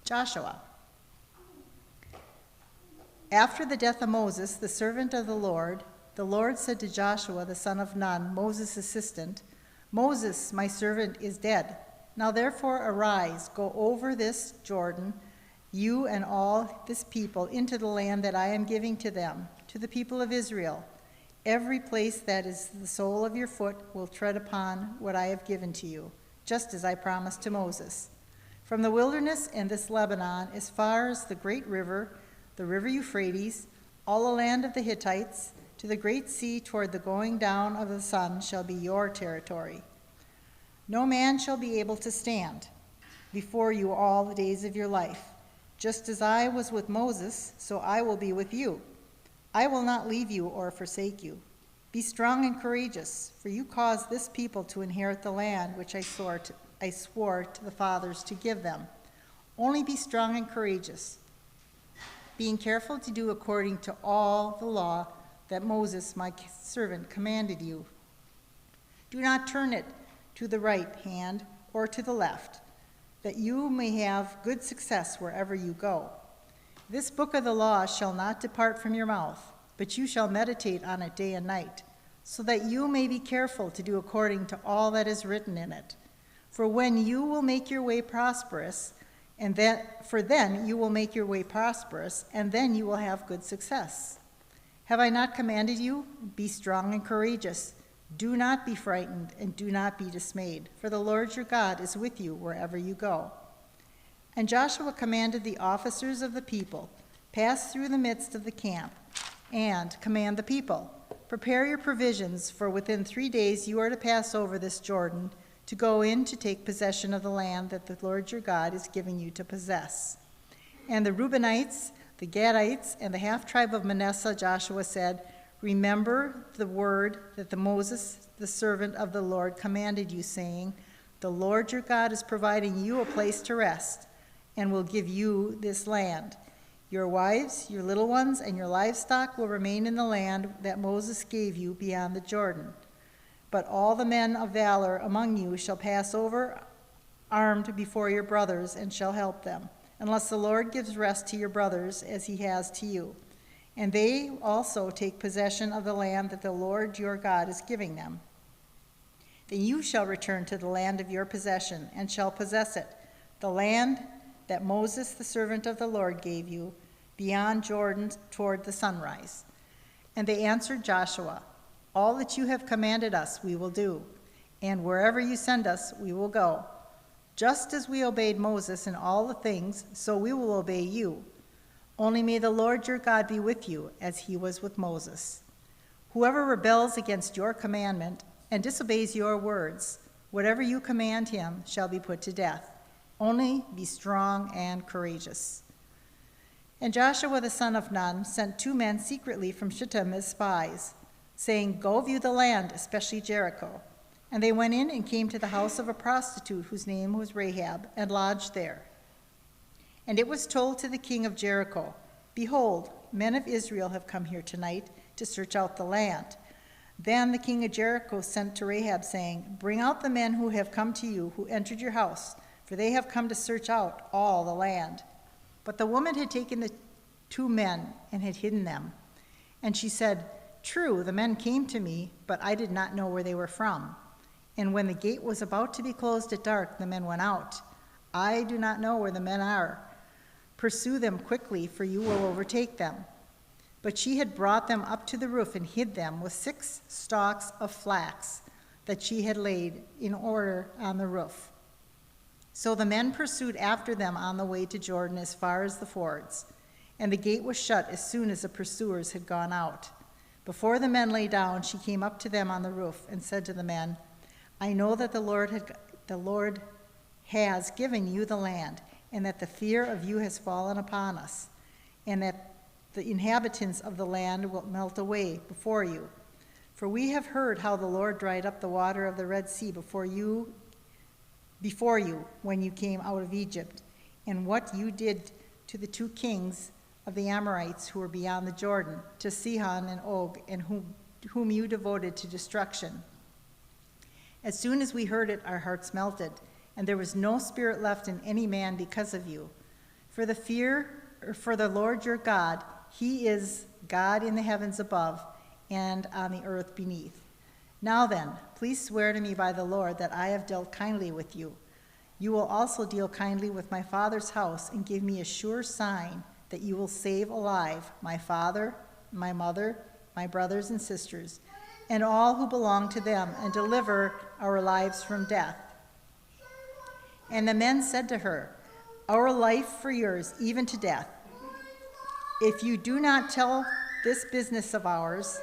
Joshua. After the death of Moses, the servant of the Lord said to Joshua, the son of Nun, Moses' assistant, Moses, my servant, is dead. Now therefore arise, go over this Jordan, you and all this people, into the land that I am giving to them, to the people of Israel. Every place that is the sole of your foot will tread upon what I have given to you, just as I promised to Moses. From the wilderness and this Lebanon, as far as the great river, the river Euphrates, all the land of the Hittites, to the great sea toward the going down of the sun shall be your territory. No man shall be able to stand before you all the days of your life. Just as I was with Moses, so I will be with you. I will not leave you or forsake you. Be strong and courageous, for you caused this people to inherit the land which I swore to the fathers to give them. Only be strong and courageous, being careful to do according to all the law that Moses, my servant, commanded you. Do not turn it to the right hand or to the left, that you may have good success wherever you go. This book of the law shall not depart from your mouth, but you shall meditate on it day and night, so that you may be careful to do according to all that is written in it. For when you will make your way prosperous, then you will make your way prosperous, and then you will have good success. Have I not commanded you? Be strong and courageous. Do not be frightened, and do not be dismayed, for the Lord your God is with you wherever you go. And Joshua commanded the officers of the people, pass through the midst of the camp, and command the people, prepare your provisions, for within 3 days you are to pass over this Jordan, to go in to take possession of the land that the Lord your God is giving you to possess. And the Reubenites, the Gadites, and the half-tribe of Manasseh, Joshua said, remember the word that Moses, the servant of the Lord, commanded you, saying, the Lord your God is providing you a place to rest, and will give you this land. Your wives, your little ones, and your livestock will remain in the land that Moses gave you beyond the Jordan. But all the men of valor among you shall pass over armed before your brothers and shall help them, unless the Lord gives rest to your brothers as he has to you. And they also take possession of the land that the Lord your God is giving them. Then you shall return to the land of your possession and shall possess it, the land that Moses, the servant of the Lord, gave you, beyond Jordan toward the sunrise. And they answered Joshua, all that you have commanded us we will do, and wherever you send us we will go. Just as we obeyed Moses in all the things, so we will obey you. Only may the Lord your God be with you, as he was with Moses. Whoever rebels against your commandment and disobeys your words, whatever you command him shall be put to death. Only be strong and courageous. And Joshua the son of Nun sent 2 men secretly from Shittim as spies, saying, go view the land, especially Jericho. And they went in and came to the house of a prostitute whose name was Rahab, and lodged there. And it was told to the king of Jericho, behold, men of Israel have come here tonight to search out the land. Then the king of Jericho sent to Rahab, saying, bring out the men who have come to you, who entered your house, for they have come to search out all the land. But the woman had taken the 2 men and had hidden them. And she said, true, the men came to me, but I did not know where they were from. And when the gate was about to be closed at dark, the men went out. I do not know where the men are. Pursue them quickly, for you will overtake them. But she had brought them up to the roof and hid them with 6 stalks of flax that she had laid in order on the roof. So the men pursued after them on the way to Jordan as far as the fords, and the gate was shut as soon as the pursuers had gone out. Before the men lay down, she came up to them on the roof and said to the men, I know that the Lord has given you the land, and that the fear of you has fallen upon us, and that the inhabitants of the land will melt away before you. For we have heard how the Lord dried up the water of the Red Sea before you when you came out of Egypt, and what you did to the 2 kings of the Amorites who were beyond the Jordan, to Sihon and Og, and whom you devoted to destruction. As soon as we heard it, our hearts melted, and there was no spirit left in any man because of you. For the Lord your God, he is God in the heavens above and on the earth beneath. Now then, please swear to me by the Lord that I have dealt kindly with you. You will also deal kindly with my father's house and give me a sure sign that you will save alive my father, my mother, my brothers and sisters, and all who belong to them, and deliver our lives from death. And the men said to her, our life for yours, even to death. If you do not tell this business of ours,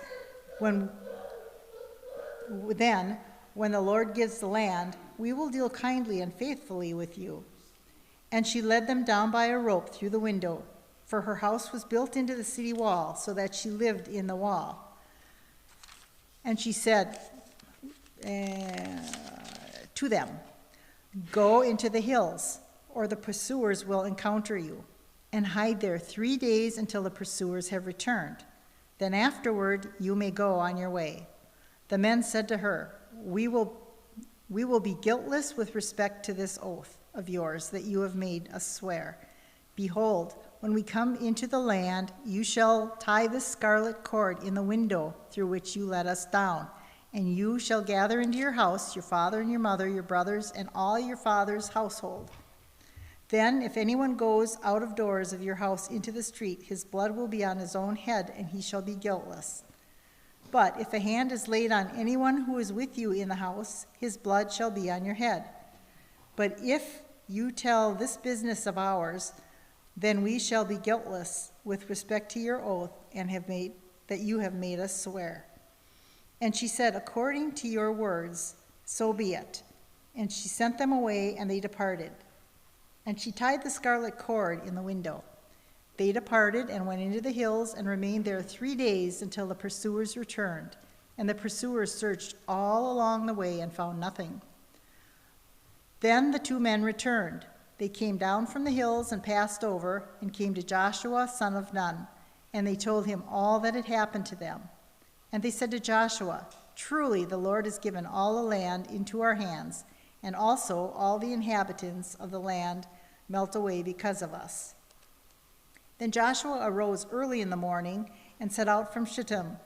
when the Lord gives the land, we will deal kindly and faithfully with you. And she led them down by a rope through the window, for her house was built into the city wall, so that she lived in the wall. And she said to them, "Go into the hills, or the pursuers will encounter you, and hide there 3 days until the pursuers have returned. Then afterward you may go on your way." The men said to her, We will be guiltless with respect to this oath of yours that you have made us swear. Behold, when we come into the land, you shall tie this scarlet cord in the window through which you let us down, and you shall gather into your house your father and your mother, your brothers, and all your father's household. Then, if anyone goes out of doors of your house into the street, his blood will be on his own head, and he shall be guiltless. But if a hand is laid on anyone who is with you in the house, his blood shall be on your head. But if you tell this business of ours, then we shall be guiltless with respect to your oath that you have made us swear. And she said, "According to your words, so be it." And she sent them away, and they departed. And she tied the scarlet cord in the window. They departed and went into the hills and remained there 3 days until the pursuers returned. And the pursuers searched all along the way and found nothing. Then the 2 men returned. They came down from the hills and passed over and came to Joshua, son of Nun, and they told him all that had happened to them. And they said to Joshua, "Truly the Lord has given all the land into our hands, and also all the inhabitants of the land melt away because of us." Then Joshua arose early in the morning and set out from Shittim,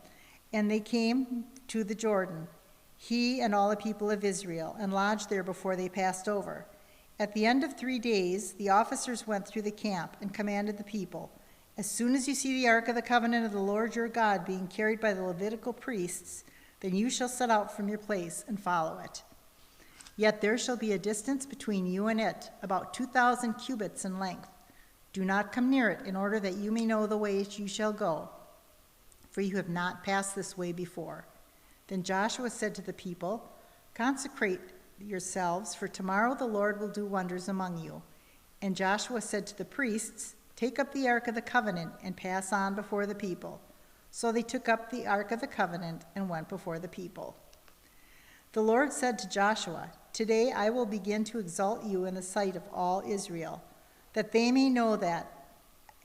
and they came to the Jordan, he and all the people of Israel, and lodged there before they passed over. At the end of 3 days, the officers went through the camp and commanded the people, "As soon as you see the ark of the covenant of the Lord your God being carried by the Levitical priests, then you shall set out from your place and follow it. Yet there shall be a distance between you and it, about 2,000 cubits in length. Do not come near it, in order that you may know the way you shall go, for you have not passed this way before." Then Joshua said to the people, "Consecrate yourselves, for tomorrow the Lord will do wonders among you." And Joshua said to the priests, "Take up the ark of the covenant and pass on before the people." So they took up the ark of the covenant and went before the people. The Lord said to Joshua, "Today I will begin to exalt you in the sight of all Israel, that they may know that,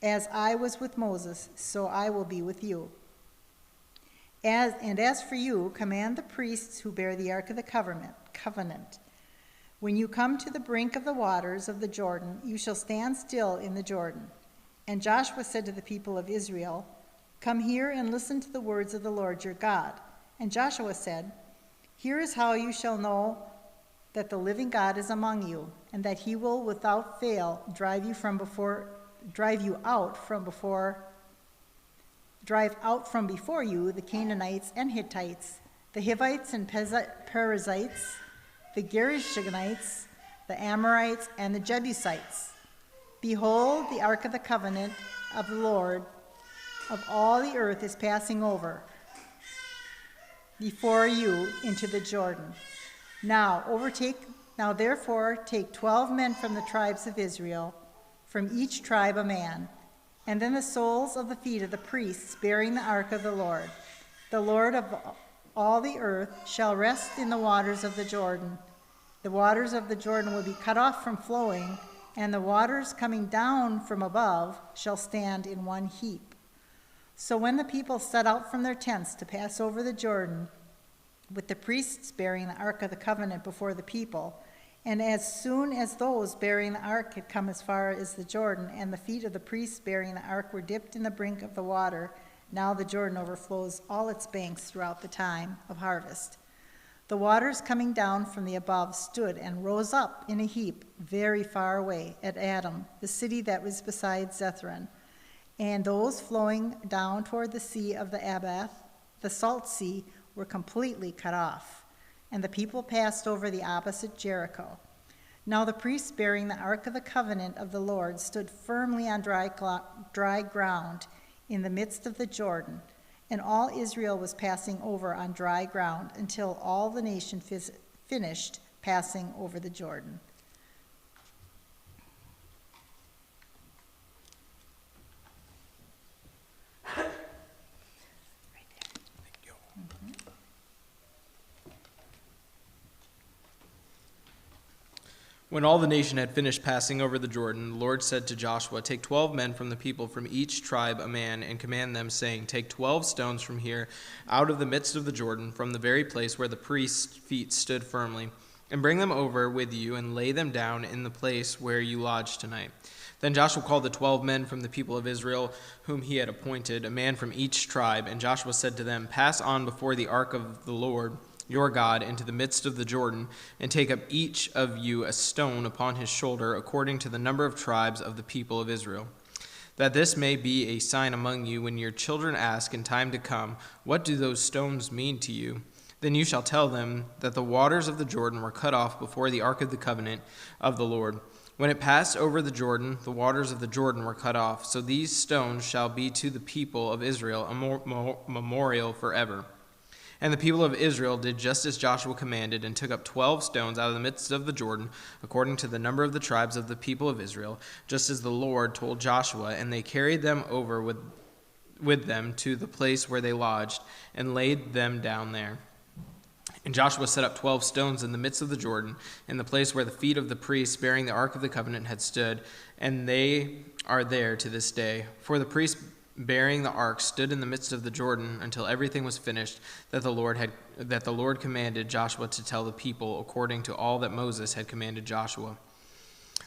as I was with Moses, so I will be with you. As for you, command the priests who bear the ark of the covenant. When you come to the brink of the waters of the Jordan, you shall stand still in the Jordan." And Joshua said to the people of Israel, "Come here and listen to the words of the Lord your God." And Joshua said, "Here is how you shall know that the living God is among you, and that he will without fail drive out from before you the Canaanites and Hittites, the Hivites and Perizzites, the Gershonites, the Amorites, and the Jebusites. Behold, the ark of the covenant of the Lord of all the earth is passing over before you into the Jordan. Now therefore take 12 men from the tribes of Israel, from each tribe a man, and then the soles of the feet of the priests bearing the ark of the Lord of all the earth, shall rest in the waters of the Jordan. The waters of the Jordan will be cut off from flowing, and the waters coming down from above shall stand in one heap. So when the people set out from their tents to pass over the Jordan, with the priests bearing the ark of the covenant before the people, and as soon as those bearing the ark had come as far as the Jordan, and the feet of the priests bearing the ark were dipped in the brink of the water, now the Jordan overflows all its banks throughout the time of harvest. The waters coming down from the above stood and rose up in a heap very far away at Adam, the city that was beside Zethron, and those flowing down toward the sea of the Abath, the salt sea, were completely cut off, and the people passed over the opposite Jericho. Now the priests bearing the ark of the covenant of the Lord stood firmly on dry ground in the midst of the Jordan, and all Israel was passing over on dry ground until all the nation finished passing over the Jordan. When all the nation had finished passing over the Jordan, the Lord said to Joshua, "Take 12 men from the people, from each tribe a man, and command them, saying, 'Take 12 stones from here, out of the midst of the Jordan, from the very place where the priest's feet stood firmly, and bring them over with you, and lay them down in the place where you lodge tonight.' Then Joshua called the 12 men from the people of Israel, whom he had appointed, a man from each tribe. And Joshua said to them, 'Pass on before the ark of the Lord your God into the midst of the Jordan, and take up each of you a stone upon his shoulder, according to the number of tribes of the people of Israel, that this may be a sign among you when your children ask in time to come, what do those stones mean to you? Then you shall tell them that the waters of the Jordan were cut off before the ark of the covenant of the Lord. When it passed over the Jordan, the waters of the Jordan were cut off. So these stones shall be to the people of Israel a memorial forever.' And the people of Israel did just as Joshua commanded, and took up 12 stones out of the midst of the Jordan, according to the number of the tribes of the people of Israel, just as the Lord told Joshua, and they carried them over with them to the place where they lodged, and laid them down there. And Joshua set up 12 stones in the midst of the Jordan, in the place where the feet of the priests bearing the ark of the covenant had stood, and they are there to this day. For the priests bearing the ark stood in the midst of the Jordan until everything was finished that the Lord commanded Joshua to tell the people, according to all that Moses had commanded Joshua.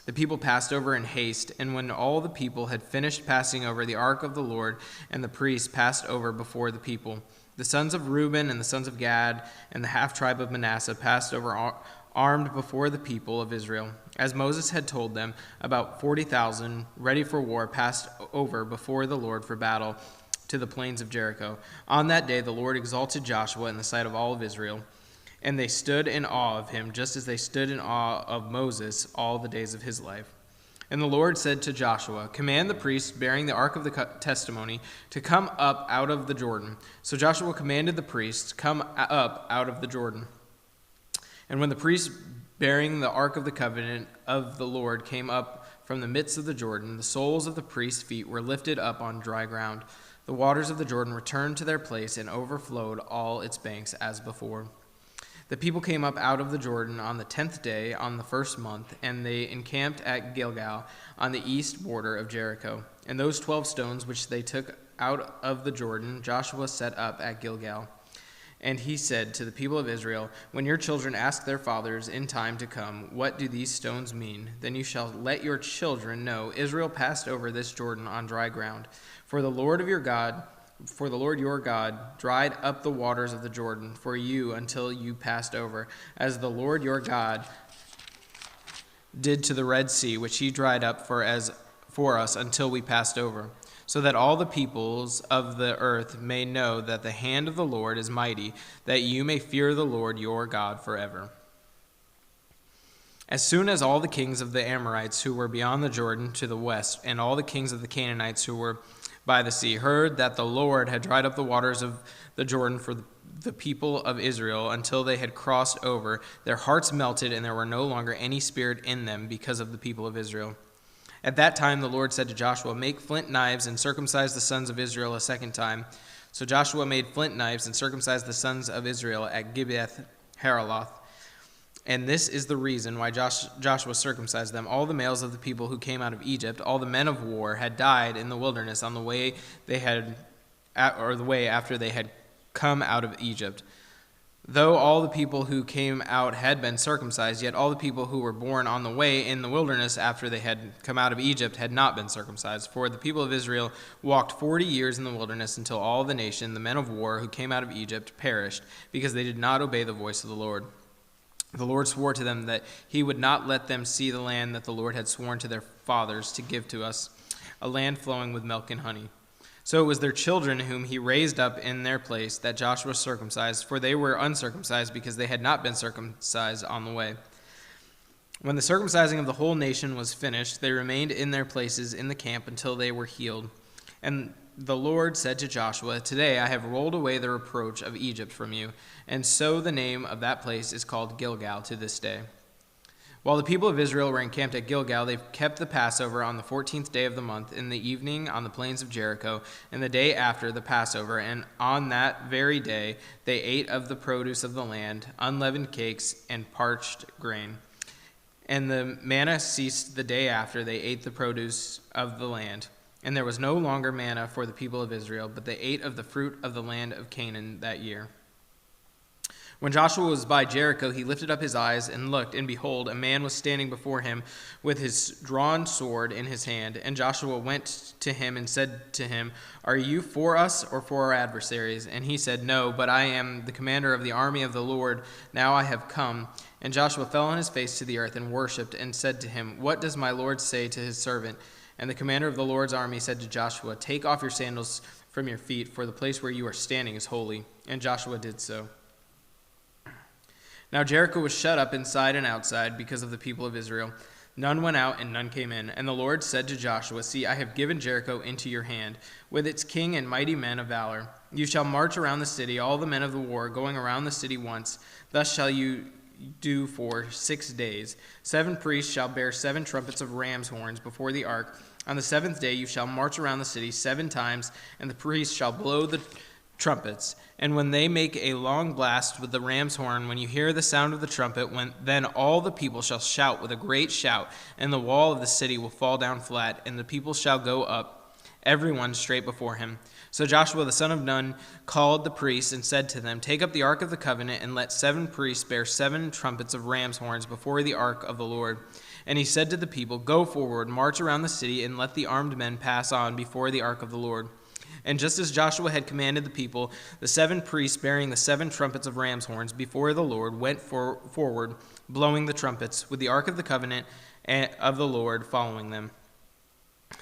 The people passed over in haste, and when all the people had finished passing over, the ark of the Lord and the priests passed over before the people. The sons of Reuben and the sons of Gad and the half-tribe of Manasseh passed over armed before the people of Israel. As Moses had told them, about 40,000 ready for war passed over before the Lord for battle to the plains of Jericho. On that day the Lord exalted Joshua in the sight of all of Israel, and they stood in awe of him, just as they stood in awe of Moses all the days of his life. And the Lord said to Joshua, 'Command the priests bearing the ark of the testimony to come up out of the Jordan.' So Joshua commanded the priests, 'Come up out of the Jordan.' And when the priests bearing the ark of the covenant of the Lord came up from the midst of the Jordan, the soles of the priests' feet were lifted up on dry ground. The waters of the Jordan returned to their place and overflowed all its banks as before. The people came up out of the Jordan on the 10th day on the first month, and they encamped at Gilgal on the east border of Jericho. And those 12 stones which they took out of the Jordan, Joshua set up at Gilgal. And he said to the people of Israel, 'When your children ask their fathers in time to come, what do these stones mean? Then you shall let your children know Israel passed over this Jordan on dry ground. For the Lord your God dried up the waters of the Jordan for you until you passed over, as the Lord your God did to the Red Sea, which he dried up for us until we passed over, so that all the peoples of the earth may know that the hand of the Lord is mighty, that you may fear the Lord your God forever.' As soon as all the kings of the Amorites who were beyond the Jordan to the west, and all the kings of the Canaanites who were by the sea, heard that the Lord had dried up the waters of the Jordan for the people of Israel until they had crossed over, their hearts melted, and there were no longer any spirit in them because of the people of Israel. At that time the Lord said to Joshua, 'Make flint knives and circumcise the sons of Israel a second time.' So Joshua made flint knives and circumcised the sons of Israel at Gibeath Haraloth. And this is the reason why Joshua circumcised them. All the males of the people who came out of Egypt, all the men of war, had died in the wilderness on the way after they had come out of Egypt. Though all the people who came out had been circumcised, yet all the people who were born on the way in the wilderness after they had come out of Egypt had not been circumcised. For the people of Israel walked 40 years in the wilderness until all the nation, the men of war who came out of Egypt, perished, because they did not obey the voice of the Lord. The Lord swore to them that he would not let them see the land that the Lord had sworn to their fathers to give to us, a land flowing with milk and honey. So it was their children whom he raised up in their place that Joshua circumcised, for they were uncircumcised because they had not been circumcised on the way. When the circumcising of the whole nation was finished, they remained in their places in the camp until they were healed. And the Lord said to Joshua, 'Today I have rolled away the reproach of Egypt from you.' And so the name of that place is called Gilgal to this day. While the people of Israel were encamped at Gilgal, they kept the Passover on the 14th day of the month in the evening on the plains of Jericho, and the day after the Passover. And on that very day they ate of the produce of the land, unleavened cakes and parched grain. And the manna ceased the day after they ate the produce of the land. And there was no longer manna for the people of Israel, but they ate of the fruit of the land of Canaan that year. When Joshua was by Jericho, he lifted up his eyes and looked, and behold, a man was standing before him with his drawn sword in his hand. And Joshua went to him and said to him, "Are you for us or for our adversaries?" And he said, "No, but I am the commander of the army of the Lord. Now I have come." And Joshua fell on his face to the earth and worshipped, and said to him, "What does my Lord say to his servant?" And the commander of the Lord's army said to Joshua, "Take off your sandals from your feet, for the place where you are standing is holy." And Joshua did so. Now Jericho was shut up inside and outside because of the people of Israel. None went out and none came in. And the Lord said to Joshua, "See, I have given Jericho into your hand, with its king and mighty men of valor. You shall march around the city, all the men of the war, going around the city once. Thus shall you do for 6 days. 7 priests shall bear 7 trumpets of ram's horns before the ark. On the 7th day you shall march around the city 7 times, and the priests shall blow the trumpets. And when they make a long blast with the ram's horn, when you hear the sound of the trumpet, then all the people shall shout with a great shout, and the wall of the city will fall down flat, and the people shall go up, everyone straight before him." So Joshua the son of Nun called the priests and said to them, "Take up the ark of the covenant, and let 7 priests bear 7 trumpets of ram's horns before the ark of the Lord." And he said to the people, "Go forward, march around the city, and let the armed men pass on before the ark of the Lord." And just as Joshua had commanded the people, the 7 priests bearing the 7 trumpets of ram's horns before the Lord went forward, blowing the trumpets, with the ark of the covenant of the Lord following them.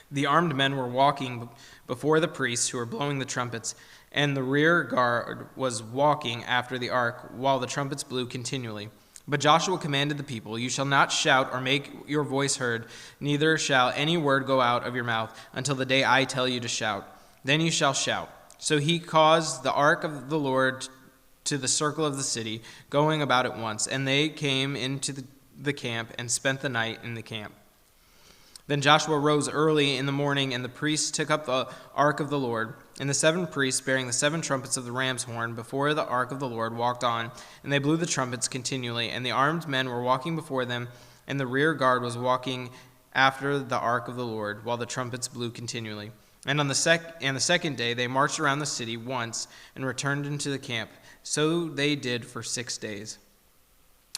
The armed men were walking before the priests who were blowing the trumpets, and the rear guard was walking after the ark while the trumpets blew continually. But Joshua commanded the people, "You shall not shout or make your voice heard, neither shall any word go out of your mouth until the day I tell you to shout. Then you shall shout." So he caused the ark of the Lord to the circle of the city, going about at once. And they came into the camp and spent the night in the camp. Then Joshua rose early in the morning, and the priests took up the ark of the Lord. And the 7 priests, bearing the 7 trumpets of the ram's horn before the ark of the Lord, walked on, and they blew the trumpets continually. And the armed men were walking before them, and the rear guard was walking after the ark of the Lord, while the trumpets blew continually. And on the second day they marched around the city once and returned into the camp. So they did for 6 days.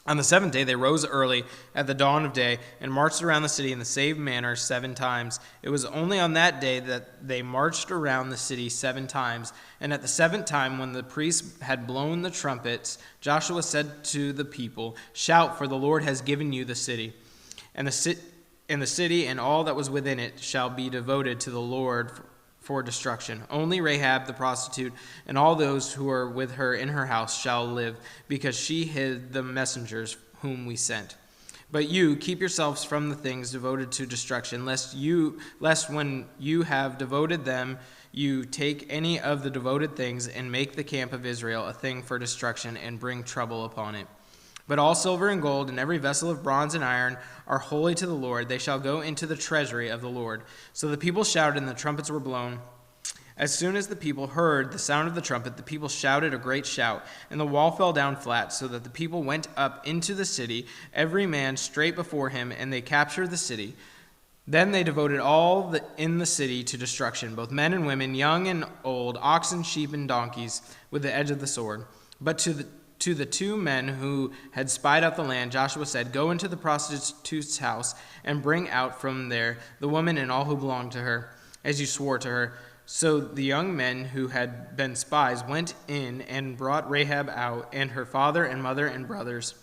On the 7th day they rose early at the dawn of day and marched around the city in the same manner 7 times. It was only on that day that they marched around the city 7 times. And at the 7th time, when the priests had blown the trumpets, Joshua said to the people, "Shout, for the Lord has given you the city. And the city and all that was within it shall be devoted to the Lord for destruction. Only Rahab the prostitute and all those who are with her in her house shall live, because she hid the messengers whom we sent. But you keep yourselves from the things devoted to destruction, lest when you have devoted them, you take any of the devoted things and make the camp of Israel a thing for destruction and bring trouble upon it. But all silver and gold and every vessel of bronze and iron are holy to the Lord. They shall go into the treasury of the Lord." So the people shouted, and the trumpets were blown. As soon as the people heard the sound of the trumpet, the people shouted a great shout, and the wall fell down flat, so that the people went up into the city, every man straight before him, and they captured the city. Then they devoted all in the city to destruction, both men and women, young and old, oxen, sheep, and donkeys, with the edge of the sword. But to the 2 men who had spied out the land, Joshua said, "Go into the prostitute's house and bring out from there the woman and all who belong to her, as you swore to her." So the young men who had been spies went in and brought Rahab out, and her father and mother and brothers,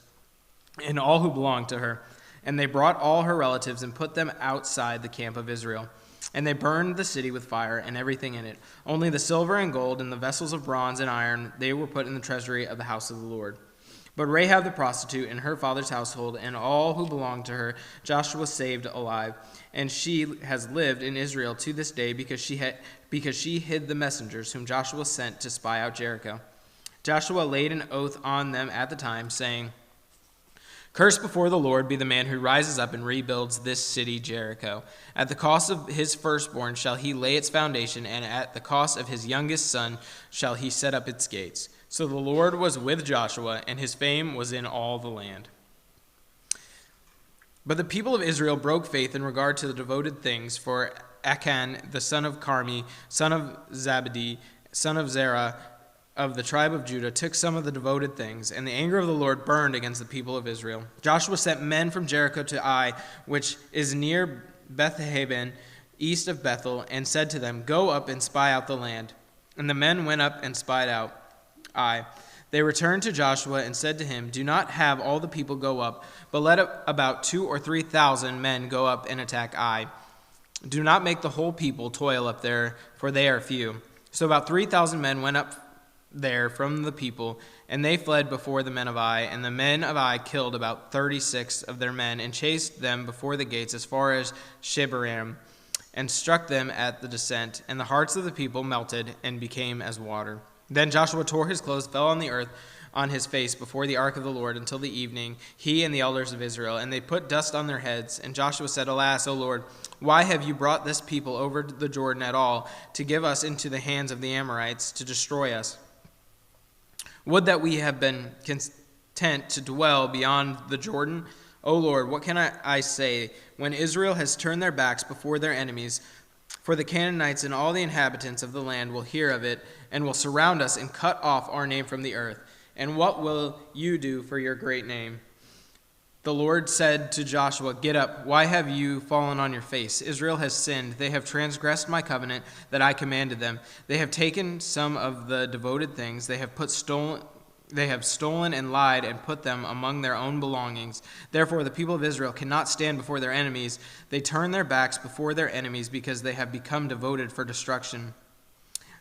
and all who belonged to her. And they brought all her relatives and put them outside the camp of Israel. And they burned the city with fire and everything in it. Only the silver and gold and the vessels of bronze and iron, they were put in the treasury of the house of the Lord. But Rahab the prostitute and her father's household and all who belonged to her, Joshua saved alive. And she has lived in Israel to this day because she hid the messengers whom Joshua sent to spy out Jericho. Joshua laid an oath on them at the time, saying, "Cursed before the Lord be the man who rises up and rebuilds this city Jericho. At the cost of his firstborn shall he lay its foundation, and at the cost of his youngest son shall he set up its gates." So the Lord was with Joshua, and his fame was in all the land. But the people of Israel broke faith in regard to the devoted things, for Achan, the son of Carmi, son of Zabdi, son of Zerah, of the tribe of Judah, took some of the devoted things, and the anger of the Lord burned against the people of Israel. Joshua sent men from Jericho to Ai, which is near Beth-haven, east of Bethel, and said to them, "Go up and spy out the land." And the men went up and spied out Ai. They returned to Joshua and said to him, "Do not have all the people go up, but let about 2,000 or 3,000 men go up and attack Ai. Do not make the whole people toil up there, for they are few." So about 3,000 men went up there from the people, and they fled before the men of Ai. And the men of Ai killed about 36 of their men, and chased them before the gates as far as Sebring, and struck them at the descent. And the hearts of the people melted and became as water. Then Joshua tore his clothes, fell on the earth on his face before the ark of the Lord until the evening, he and the elders of Israel. And they put dust on their heads. And Joshua said, "Alas, O Lord, why have you brought this people over the Jordan at all, to give us into the hands of the Amorites, to destroy us? Would that we have been content to dwell beyond the Jordan. O Lord, what can I say when Israel has turned their backs before their enemies? For the Canaanites and all the inhabitants of the land will hear of it, and will surround us and cut off our name from the earth. And what will you do for your great name?" The Lord said to Joshua, "Get up. Why have you fallen on your face? Israel has sinned. They have transgressed my covenant that I commanded them. They have taken some of the devoted things. They have stolen and lied and put them among their own belongings. Therefore, the people of Israel cannot stand before their enemies. They turn their backs before their enemies because they have become devoted for destruction.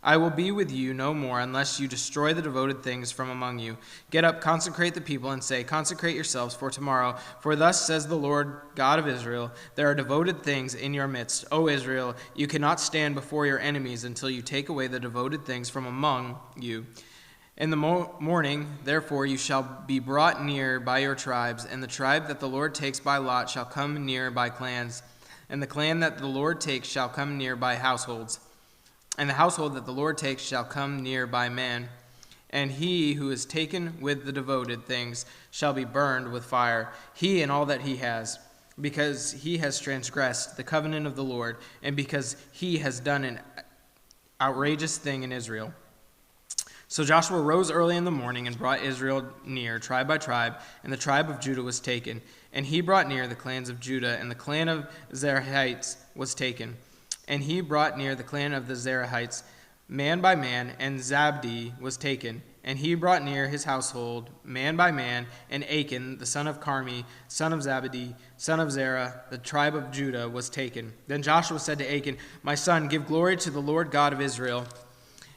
I will be with you no more unless you destroy the devoted things from among you. Get up, consecrate the people, and say, 'Consecrate yourselves for tomorrow. For thus says the Lord God of Israel, there are devoted things in your midst. O Israel, you cannot stand before your enemies until you take away the devoted things from among you. In the morning, therefore, you shall be brought near by your tribes, and the tribe that the Lord takes by lot shall come near by clans, and the clan that the Lord takes shall come near by households. And the household that the Lord takes shall come near by man. And he who is taken with the devoted things shall be burned with fire, he and all that he has, because he has transgressed the covenant of the Lord, and because he has done an outrageous thing in Israel." So Joshua rose early in the morning and brought Israel near, tribe by tribe, and the tribe of Judah was taken. And he brought near the clans of Judah, and the clan of Zerahites was taken. And he brought near the clan of the Zerahites, man by man, and Zabdi was taken. And he brought near his household, man by man, and Achan, the son of Carmi, son of Zabdi, son of Zerah, the tribe of Judah, was taken. Then Joshua said to Achan, "My son, give glory to the Lord God of Israel,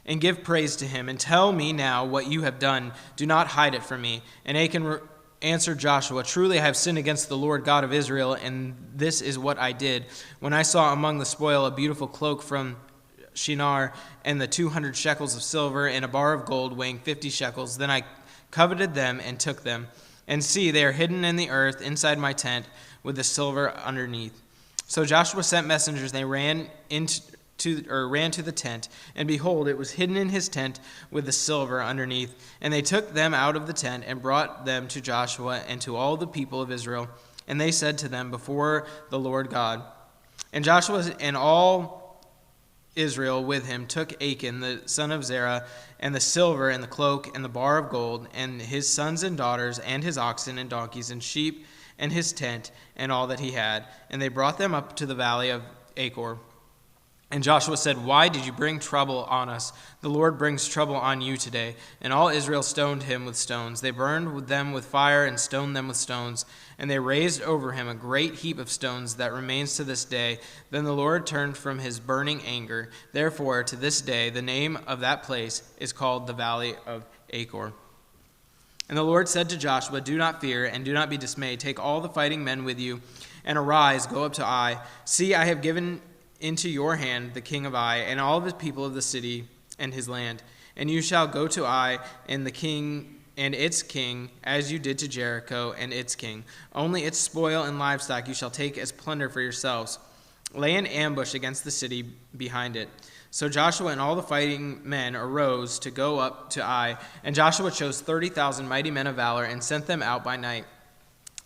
and give praise to him, and tell me now what you have done. Do not hide it from me." And Achan answered Joshua, "Truly I have sinned against the Lord God of Israel, and this is what I did. When I saw among the spoil a beautiful cloak from Shinar, and the 200 shekels of silver, and a bar of gold weighing 50 shekels, then I coveted them and took them. And see, they are hidden in the earth inside my tent, with the silver underneath." So Joshua sent messengers, and they ran to the tent, and behold, it was hidden in his tent with the silver underneath. And they took them out of the tent and brought them to Joshua and to all the people of Israel. And they said to them before the Lord God. And Joshua and all Israel with him took Achan, the son of Zerah, and the silver and the cloak and the bar of gold, and his sons and daughters, and his oxen and donkeys and sheep, and his tent, and all that he had. And they brought them up to the valley of Achor. And Joshua said, "Why did you bring trouble on us? The Lord brings trouble on you today." And all Israel stoned him with stones. They burned them with fire and stoned them with stones. And they raised over him a great heap of stones that remains to this day. Then the Lord turned from his burning anger. Therefore, to this day, the name of that place is called the Valley of Achor. And the Lord said to Joshua, "Do not fear and do not be dismayed. Take all the fighting men with you, and arise, go up to Ai. See, I have given into your hand the king of Ai, and all of his people of the city and his land. And you shall go to Ai and the king and its king, as you did to Jericho and its king. Only its spoil and livestock you shall take as plunder for yourselves. Lay an ambush against the city behind it." So Joshua and all the fighting men arose to go up to Ai, and Joshua chose 30,000 mighty men of valor and sent them out by night.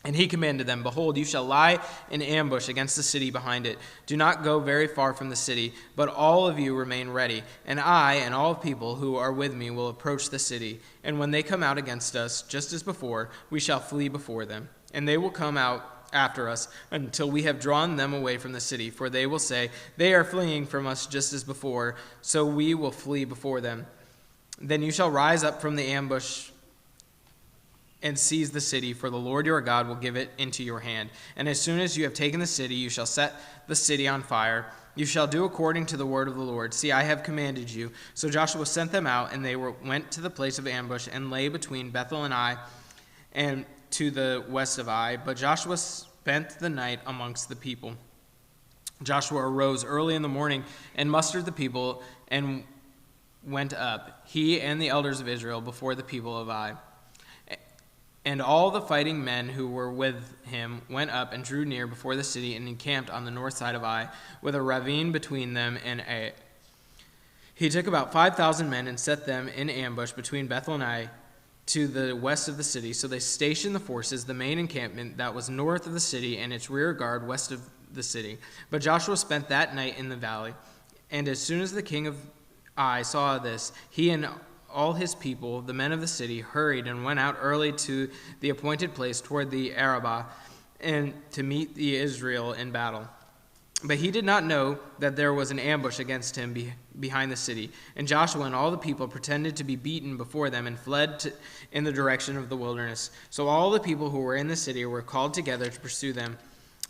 And he commanded them, Behold, you shall lie in ambush against the city behind it. Do not go very far from the city, but all of you remain ready. And I and all people who are with me will approach the city. And when they come out against us, just as before, we shall flee before them. And they will come out after us until we have drawn them away from the city. For they will say, They are fleeing from us just as before, so we will flee before them. Then you shall rise up from the ambush and seize the city, for the Lord your God will give it into your hand. And as soon as you have taken the city, you shall set the city on fire. You shall do according to the word of the Lord. See, I have commanded you. So Joshua sent them out, and they went to the place of ambush and lay between Bethel and Ai, and to the west of Ai. But Joshua spent the night amongst the people. Joshua arose early in the morning and mustered the people and went up, he and the elders of Israel, before the people of Ai. And all the fighting men who were with him went up and drew near before the city and encamped on the north side of Ai, with a ravine between them and Ai. He took about 5,000 men and set them in ambush between Bethel and Ai to the west of the city. So they stationed the forces, the main encampment that was north of the city and its rear guard west of the city. But Joshua spent that night in the valley. And as soon as the king of Ai saw this, he and all his people, the men of the city, hurried and went out early to the appointed place toward the Arabah, and to meet the Israel in battle. But he did not know that there was an ambush against him behind the city. And Joshua and all the people pretended to be beaten before them and fled in the direction of the wilderness. So all the people who were in the city were called together to pursue them.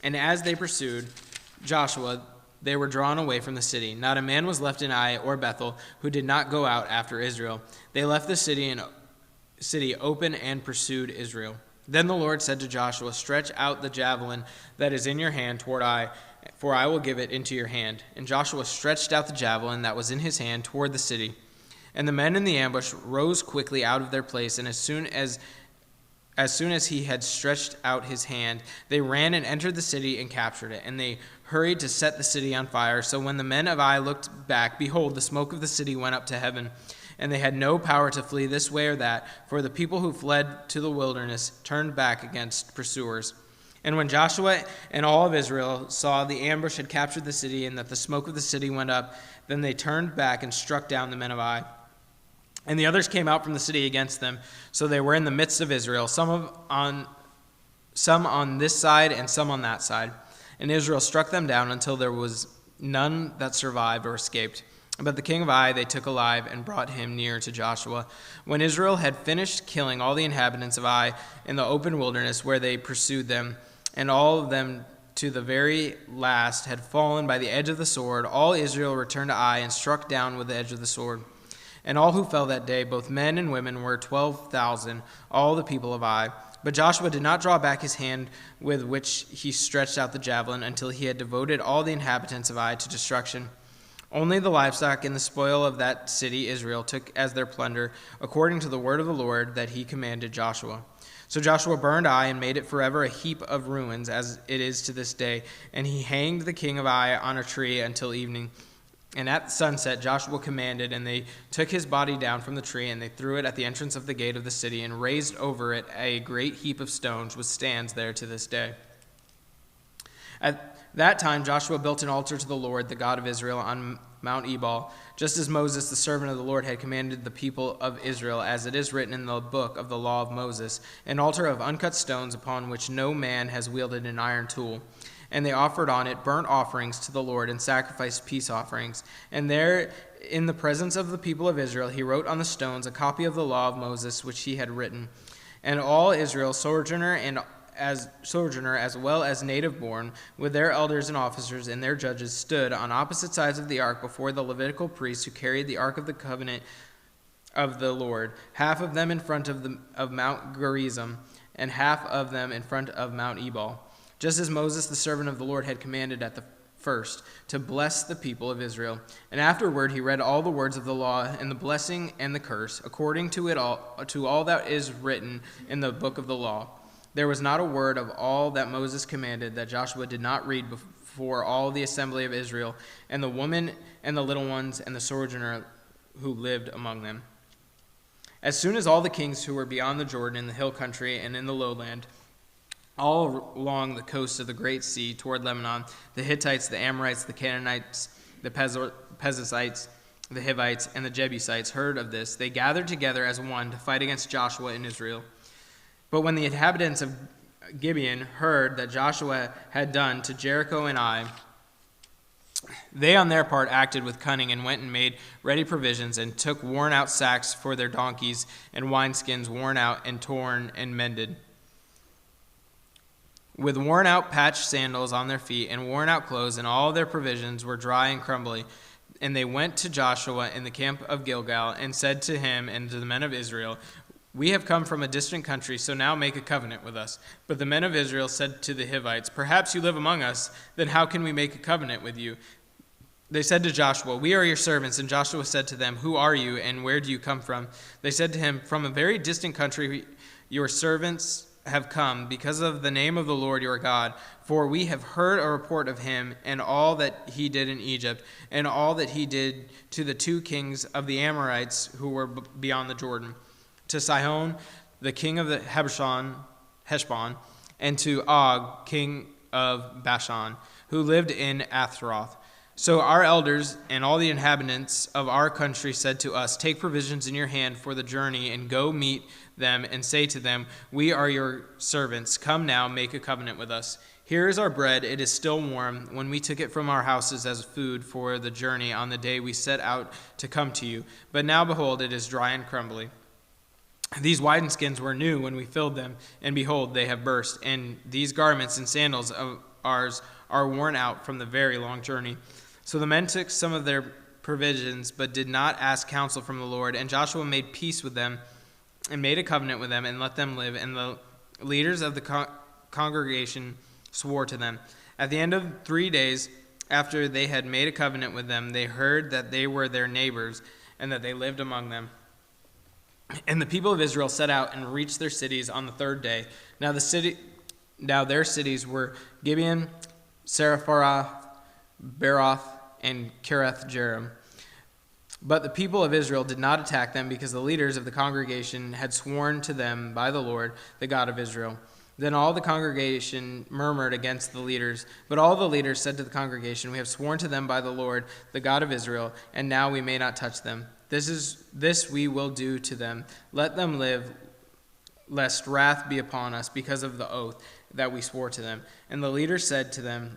And as they pursued Joshua, they were drawn away from the city. Not a man was left in Ai or Bethel who did not go out after Israel. They left the city open and pursued Israel. Then the Lord said to Joshua, Stretch out the javelin that is in your hand toward Ai, for I will give it into your hand. And Joshua stretched out the javelin that was in his hand toward the city. And the men in the ambush rose quickly out of their place, and as soon as he had stretched out his hand, they ran and entered the city and captured it. And they hurried to set the city on fire. So when the men of Ai looked back, behold, the smoke of the city went up to heaven. And they had no power to flee this way or that, for the people who fled to the wilderness turned back against pursuers. And when Joshua and all of Israel saw the ambush had captured the city and that the smoke of the city went up, then they turned back and struck down the men of Ai. And the others came out from the city against them, so they were in the midst of Israel, some on this side and some on that side. And Israel struck them down until there was none that survived or escaped. But the king of Ai they took alive and brought him near to Joshua. When Israel had finished killing all the inhabitants of Ai in the open wilderness where they pursued them, and all of them to the very last had fallen by the edge of the sword, all Israel returned to Ai and struck down with the edge of the sword. And all who fell that day, both men and women, were 12,000, all the people of Ai. But Joshua did not draw back his hand with which he stretched out the javelin until he had devoted all the inhabitants of Ai to destruction. Only the livestock and the spoil of that city Israel took as their plunder, according to the word of the Lord that he commanded Joshua. So Joshua burned Ai and made it forever a heap of ruins, as it is to this day. And he hanged the king of Ai on a tree until evening. And at sunset Joshua commanded, and they took his body down from the tree, and they threw it at the entrance of the gate of the city, and raised over it a great heap of stones, which stands there to this day. At that time Joshua built an altar to the Lord, the God of Israel, on Mount Ebal, just as Moses, the servant of the Lord, had commanded the people of Israel, as it is written in the book of the law of Moses, an altar of uncut stones upon which no man has wielded an iron tool. And they offered on it burnt offerings to the Lord and sacrificed peace offerings. And there, in the presence of the people of Israel, he wrote on the stones a copy of the law of Moses, which he had written. And all Israel, sojourner as well as native born, with their elders and officers and their judges, stood on opposite sides of the ark before the Levitical priests who carried the ark of the covenant of the Lord, half of them in front of Mount Gerizim, and half of them in front of Mount Ebal, just as Moses, the servant of the Lord, had commanded at the first, to bless the people of Israel. And afterward he read all the words of the law, and the blessing and the curse, according to all that is written in the book of the law. There was not a word of all that Moses commanded that Joshua did not read before all the assembly of Israel, and the woman and the little ones and the sojourner who lived among them. As soon as all the kings who were beyond the Jordan in the hill country and in the lowland all along the coast of the Great Sea toward Lebanon. The Hittites, the Amorites, the Canaanites, the Perizzites, the Hivites, and the Jebusites heard of this. They gathered together as one to fight against Joshua and Israel. But when the inhabitants of Gibeon heard that Joshua had done to Jericho and Ai, they on their part acted with cunning and went and made ready provisions and took worn-out sacks for their donkeys and wineskins worn out and torn and mended, with worn-out patched sandals on their feet and worn-out clothes, and all their provisions were dry and crumbly. And they went to Joshua in the camp of Gilgal and said to him and to the men of Israel, "We have come from a distant country, so now make a covenant with us." But the men of Israel said to the Hivites, "Perhaps you live among us, then how can we make a covenant with you?" They said to Joshua, "We are your servants." And Joshua said to them, "Who are you, and where do you come from?" They said to him, "From a very distant country your servants have come, because of the name of the Lord your God. For we have heard a report of him, and all that he did in Egypt, and all that he did to the 2 kings of the Amorites who were beyond the Jordan, to Sihon, the king of the Heshbon, and to Og, king of Bashan, who lived in Athroth. So our elders and all the inhabitants of our country said to us, 'Take provisions in your hand for the journey, and go meet them, and say to them, We are your servants. Come now, make a covenant with us. Here is our bread. It is still warm, when we took it from our houses as food for the journey on the day we set out to come to you. But now, behold, it is dry and crumbly. These wineskins were new when we filled them, and behold, they have burst. And these garments and sandals of ours are worn out from the very long journey.' So the men took some of their provisions, but did not ask counsel from the Lord. And Joshua made peace with them, and made a covenant with them, and let them live. And the leaders of the congregation swore to them. At the end of 3 days, after they had made a covenant with them, they heard that they were their neighbors, and that they lived among them. And the people of Israel set out and reached their cities on the 3rd day. Now their cities were Gibeon, Sarapharah, Beroth, and Kiriath-jearim. But the people of Israel did not attack them, because the leaders of the congregation had sworn to them by the Lord, the God of Israel. Then all the congregation murmured against the leaders. But all the leaders said to the congregation, "We have sworn to them by the Lord, the God of Israel, and now we may not touch them. This we will do to them. Let them live, lest wrath be upon us because of the oath that we swore to them." And the leaders said to them,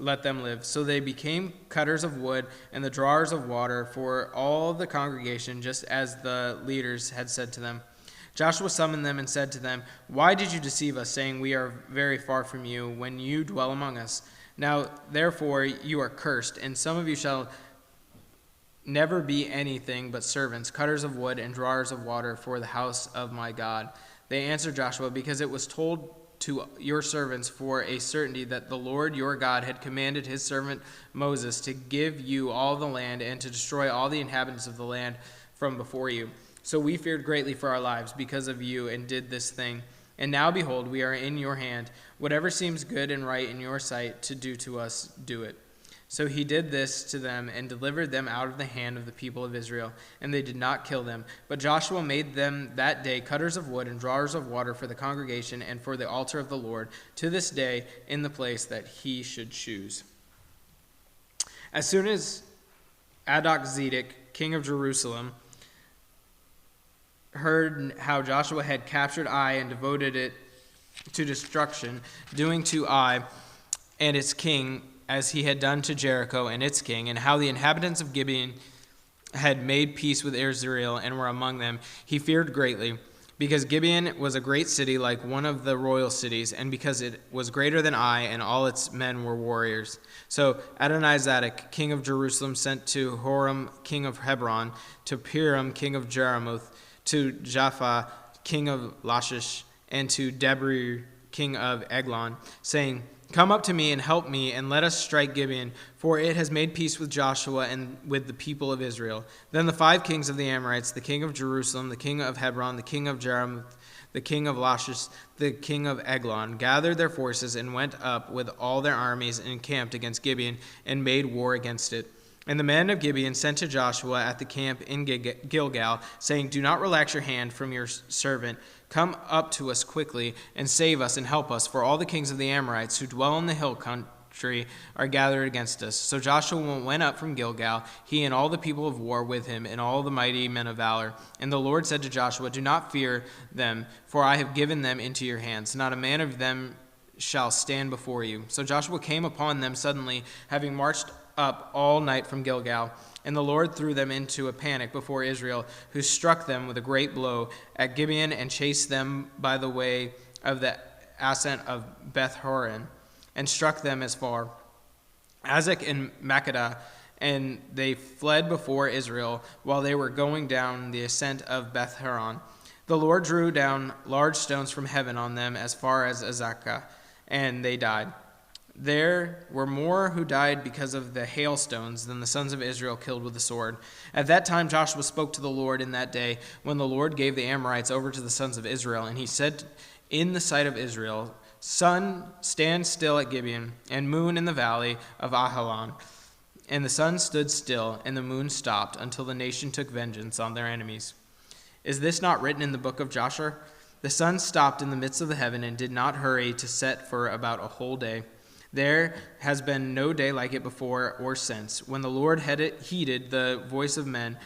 "Let them live." So they became cutters of wood and the drawers of water for all the congregation, just as the leaders had said to them. Joshua summoned them and said to them, "Why did you deceive us, saying, 'We are very far from you,' when you dwell among us? Now therefore you are cursed, and some of you shall never be anything but servants, cutters of wood and drawers of water for the house of my God." They answered Joshua, "Because it was told to your servants for a certainty that the Lord your God had commanded his servant Moses to give you all the land, and to destroy all the inhabitants of the land from before you. So we feared greatly for our lives because of you, and did this thing. And now, behold, we are in your hand. Whatever seems good and right in your sight to do to us, do it." So he did this to them, and delivered them out of the hand of the people of Israel, and they did not kill them. But Joshua made them that day cutters of wood and drawers of water for the congregation and for the altar of the Lord, to this day in the place that he should choose. As soon as Adoni-Zedek, king of Jerusalem, heard how Joshua had captured Ai and devoted it to destruction, doing to Ai and its king as he had done to Jericho and its king, and how the inhabitants of Gibeon had made peace with Israel and were among them, he feared greatly, because Gibeon was a great city, like one of the royal cities, and because it was greater than Ai, and all its men were warriors. So Adoni-Zedek, king of Jerusalem, sent to Horam, king of Hebron, to Piram, king of Jarmuth, to Japha, king of Lachish, and to Debir, king of Eglon, saying, "Come up to me and help me, and let us strike Gibeon, for it has made peace with Joshua and with the people of Israel." Then the 5 kings of the Amorites, the king of Jerusalem, the king of Hebron, the king of Jarmuth, the king of Lachish, the king of Eglon, gathered their forces and went up with all their armies and encamped against Gibeon and made war against it. And the men of Gibeon sent to Joshua at the camp in Gilgal, saying, "Do not relax your hand from your servant. Come up to us quickly and save us and help us, for all the kings of the Amorites who dwell in the hill country are gathered against us." So Joshua went up from Gilgal, he and all the people of war with him, and all the mighty men of valor. And the Lord said to Joshua, "Do not fear them, for I have given them into your hands. Not a man of them shall stand before you." So Joshua came upon them suddenly, having marched up all night from Gilgal. And the Lord threw them into a panic before Israel, who struck them with a great blow at Gibeon and chased them by the way of the ascent of Beth-horon, and struck them as far Azek and Makkedah, and they fled before Israel while they were going down the ascent of Beth-horon. The Lord drew down large stones from heaven on them as far as Azekah, and they died. There were more who died because of the hailstones than the sons of Israel killed with the sword. At that time Joshua spoke to the Lord in that day, when the Lord gave the Amorites over to the sons of Israel, and he said in the sight of Israel, "Sun, stand still at Gibeon, and moon in the valley of Ajalon." And the sun stood still, and the moon stopped, until the nation took vengeance on their enemies. Is this not written in the book of Joshua? The sun stopped in the midst of the heaven and did not hurry to set for about a whole day. There has been no day like it before or since, when the Lord had heeded the voice of men,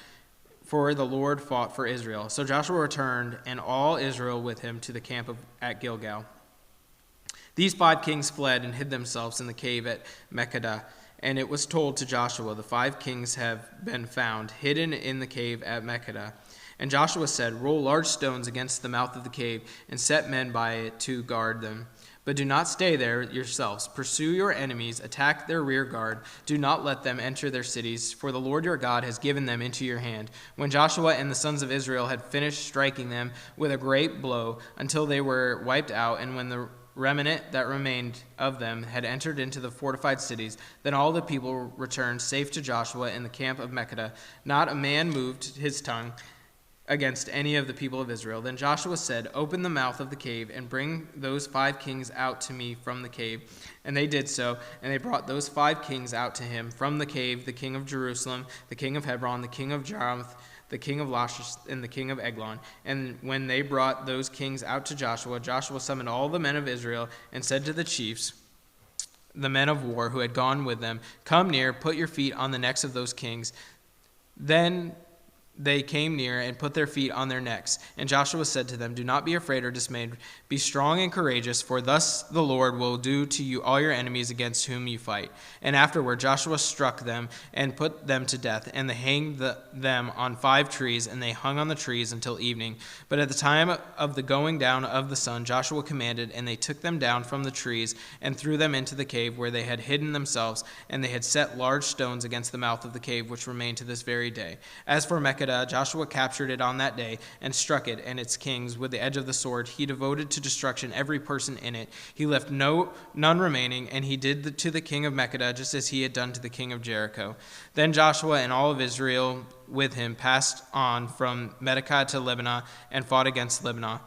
for the Lord fought for Israel. So Joshua returned, and all Israel with him, to the camp at Gilgal. These 5 kings fled and hid themselves in the cave at Makkedah. And it was told to Joshua, "The 5 kings have been found hidden in the cave at Makkedah." And Joshua said, "Roll large stones against the mouth of the cave, and set men by it to guard them. But do not stay there yourselves. Pursue your enemies, attack their rear guard. Do not let them enter their cities, for the Lord your God has given them into your hand." When Joshua and the sons of Israel had finished striking them with a great blow until they were wiped out, and when the remnant that remained of them had entered into the fortified cities, then all the people returned safe to Joshua in the camp of Makkedah. Not a man moved his tongue against any of the people of Israel. Then Joshua said, "Open the mouth of the cave and bring those 5 kings out to me from the cave." And they did so, and they brought those 5 kings out to him from the cave: the king of Jerusalem, the king of Hebron, the king of Jarmuth, the king of Lachish, and the king of Eglon. And when they brought those kings out to Joshua, Joshua summoned all the men of Israel and said to the chiefs, the men of war who had gone with them, "Come near, put your feet on the necks of those kings." Then they came near and put their feet on their necks. And Joshua said to them, "Do not be afraid or dismayed. Be strong and courageous, for thus the Lord will do to you all your enemies against whom you fight." And afterward Joshua struck them and put them to death, and they hanged them on 5 trees, and they hung on the trees until evening. But at the time of the going down of the sun, Joshua commanded, and they took them down from the trees and threw them into the cave where they had hidden themselves, and they had set large stones against the mouth of the cave, which remain to this very day. As for Makkedah, Joshua captured it on that day and struck it and its kings with the edge of the sword. He devoted to destruction every person in it. He left none remaining, and he did to the king of Makkedah just as he had done to the king of Jericho. Then Joshua and all of Israel with him passed on from Medekah to Libnah and fought against Libnah.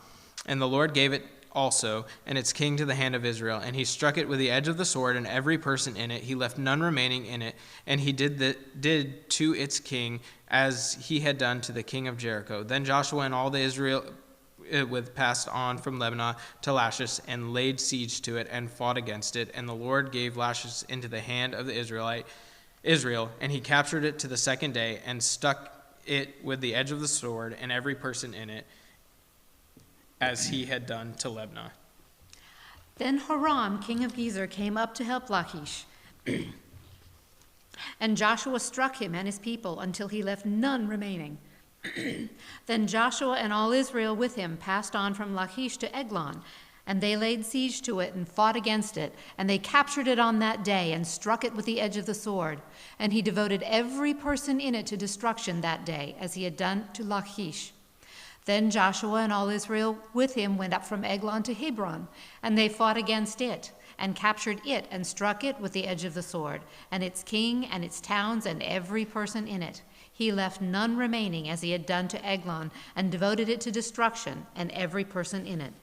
And the Lord gave it also and its king to the hand of Israel, and he struck it with the edge of the sword, and every person in it. He left none remaining in it, and he did to its king as he had done to the king of Jericho. Then Joshua and all the Israel passed on from Lebanon to Lachish and laid siege to it and fought against it. And the Lord gave Lachish into the hand of Israel, and he captured it to the 2nd day and stuck it with the edge of the sword and every person in it, as he had done to Lebanon. Then Horam, king of Gezer, came up to help Lachish. And Joshua struck him and his people until he left none remaining. Then Joshua and all Israel with him passed on from Lachish to Eglon, and they laid siege to it and fought against it, and they captured it on that day and struck it with the edge of the sword. And he devoted every person in it to destruction that day, as he had done to Lachish. Then Joshua and all Israel with him went up from Eglon to Hebron, and they fought against it, and captured it, and struck it with the edge of the sword, and its king, and its towns, and every person in it. He left none remaining, as he had done to Eglon, and devoted it to destruction, and every person in it.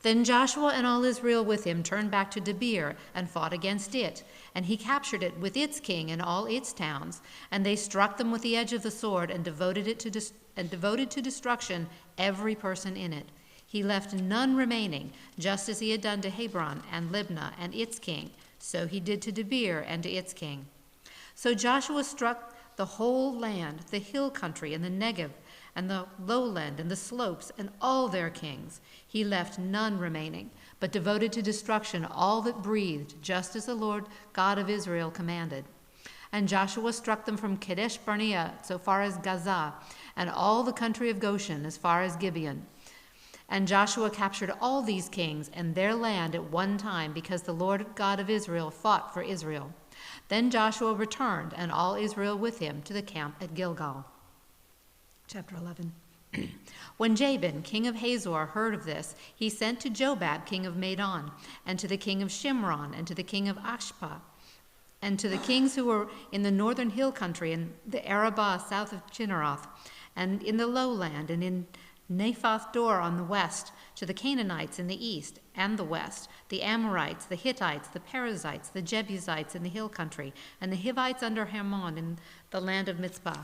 Then Joshua and all Israel with him turned back to Debir and fought against it, and he captured it with its king and all its towns. And they struck them with the edge of the sword and devoted to destruction every person in it. He left none remaining, just as he had done to Hebron and Libnah and its king. So he did to Debir and to its king. So Joshua struck the whole land, the hill country and the Negev, and the lowland and the slopes, and all their kings. He left none remaining, but devoted to destruction all that breathed, just as the Lord God of Israel commanded. And Joshua struck them from Kadesh Barnea so far as Gaza, and all the country of Goshen as far as Gibeon. And Joshua captured all these kings and their land at one time, because the Lord God of Israel fought for Israel. Then Joshua returned, and all Israel with him, to the camp at Gilgal. Chapter 11. When Jabin, king of Hazor, heard of this, he sent to Jobab, king of Madon, and to the king of Shimron, and to the king of Ashpa, and to the kings who were in the northern hill country, and the Arabah south of Chinneroth, and in the lowland, and in Naphoth Dor on the west, to the Canaanites in the east and the west, the Amorites, the Hittites, the Perizzites, the Jebusites in the hill country, and the Hivites under Hermon in the land of Mizpah.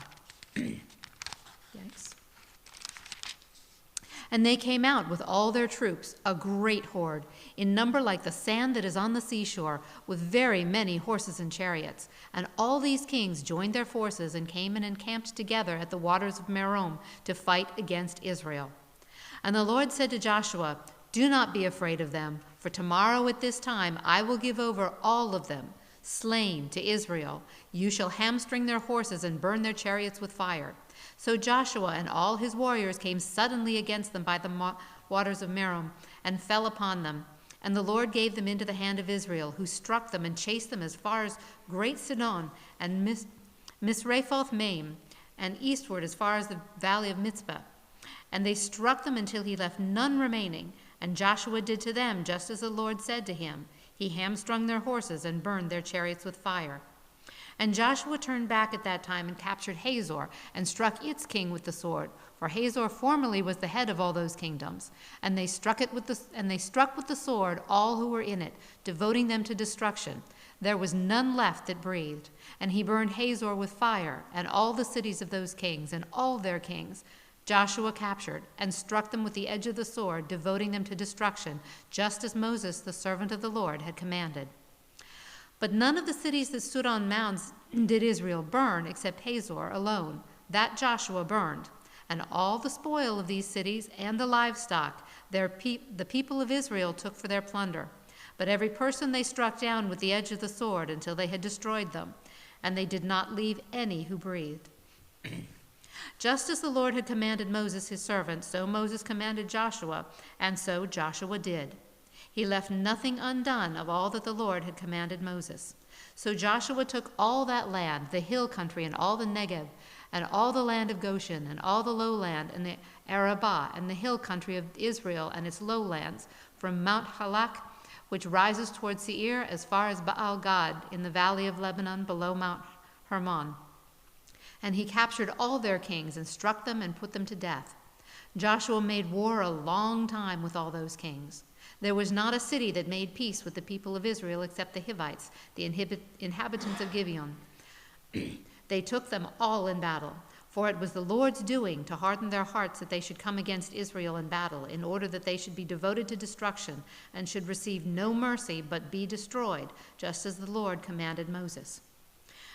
Yikes. And they came out with all their troops, a great horde, in number like the sand that is on the seashore, with very many horses and chariots. And all these kings joined their forces and came and encamped together at the waters of Merom to fight against Israel. And the Lord said to Joshua, "Do not be afraid of them, for tomorrow at this time I will give over all of them, slain, to Israel. You shall hamstring their horses and burn their chariots with fire." So Joshua and all his warriors came suddenly against them by the waters of Merom and fell upon them. And the Lord gave them into the hand of Israel, who struck them and chased them as far as Great Sidon and Misrephoth-Maim, and eastward as far as the valley of Mizpah. And they struck them until he left none remaining. And Joshua did to them just as the Lord said to him. He hamstrung their horses and burned their chariots with fire. And Joshua turned back at that time and captured Hazor and struck its king with the sword, for Hazor formerly was the head of all those kingdoms. And they struck with the sword all who were in it, devoting them to destruction. There was none left that breathed. And he burned Hazor with fire, and all the cities of those kings and all their kings Joshua captured, and struck them with the edge of the sword, devoting them to destruction, just as Moses, the servant of the Lord, had commanded. But none of the cities that stood on mounds did Israel burn, except Hazor alone. That Joshua burned. And all the spoil of these cities and the livestock the people of Israel took for their plunder. But every person they struck down with the edge of the sword until they had destroyed them, and they did not leave any who breathed. Just as the Lord had commanded Moses his servant, so Moses commanded Joshua, and so Joshua did. He left nothing undone of all that the Lord had commanded Moses. So Joshua took all that land, the hill country and all the Negev, and all the land of Goshen, and all the lowland, and the Arabah, and the hill country of Israel and its lowlands, from Mount Halak, which rises toward Seir, as far as Baal Gad, in the valley of Lebanon, below Mount Hermon. And he captured all their kings, and struck them and put them to death. Joshua made war a long time with all those kings. There was not a city that made peace with the people of Israel except the Hivites, the inhabitants of Gibeon. They took them all in battle, for it was the Lord's doing to harden their hearts that they should come against Israel in battle, in order that they should be devoted to destruction and should receive no mercy but be destroyed, just as the Lord commanded Moses.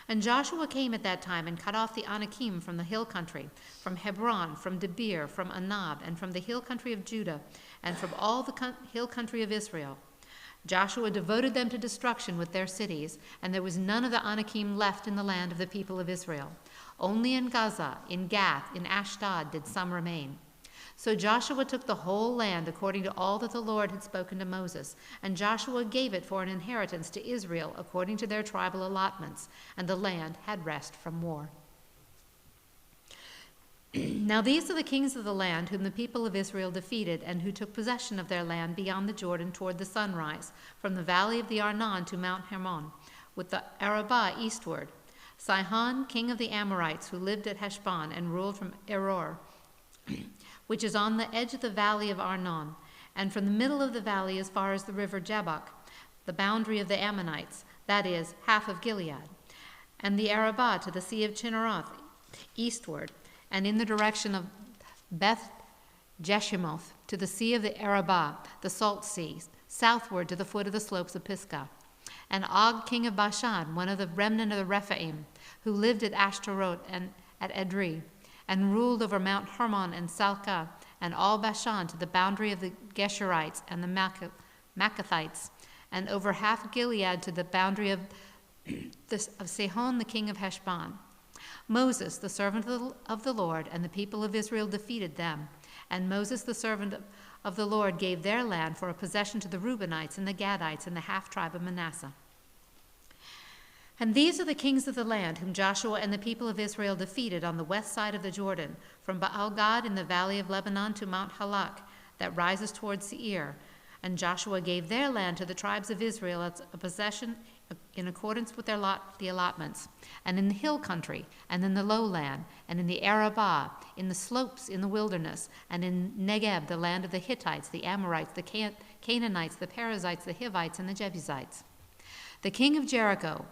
And Joshua came at that time and cut off the Anakim from the hill country, from Hebron, from Debir, from Anab, and from the hill country of Judah, and from all the hill country of Israel. Joshua devoted them to destruction with their cities, and there was none of the Anakim left in the land of the people of Israel. Only in Gaza, in Gath, in Ashdod did some remain. So Joshua took the whole land according to all that the Lord had spoken to Moses, and Joshua gave it for an inheritance to Israel according to their tribal allotments, and the land had rest from war. Now these are the kings of the land whom the people of Israel defeated, and who took possession of their land beyond the Jordan toward the sunrise, from the valley of the Arnon to Mount Hermon, with the Arabah eastward. Sihon, king of the Amorites, who lived at Heshbon and ruled from Eror, which is on the edge of the valley of Arnon, and from the middle of the valley as far as the river Jabbok, the boundary of the Ammonites, that is, half of Gilead, and the Arabah to the sea of Chinneroth, eastward, and in the direction of Beth Jeshimoth to the sea of the Arabah, the salt sea, southward to the foot of the slopes of Pisgah. And Og, king of Bashan, one of the remnant of the Rephaim, who lived at Ashtaroth and at Edrei, and ruled over Mount Hermon and Salcah, and all Bashan to the boundary of the Geshurites and the Maccathites, and over half Gilead to the boundary of Sihon, the king of Heshbon. Moses, the servant of the Lord, and the people of Israel defeated them. And Moses, the servant of the Lord, gave their land for a possession to the Reubenites and the Gadites and the half-tribe of Manasseh. And these are the kings of the land whom Joshua and the people of Israel defeated on the west side of the Jordan, from Baal-Gad in the valley of Lebanon to Mount Halak, that rises toward Seir. And Joshua gave their land to the tribes of Israel as a possession in accordance with the allotments, and in the hill country, and in the lowland, and in the Arabah, in the slopes in the wilderness, and in Negeb, the land of the Hittites, the Amorites, the Canaanites, the Perizzites, the Hivites, and the Jebusites. The king of Jericho,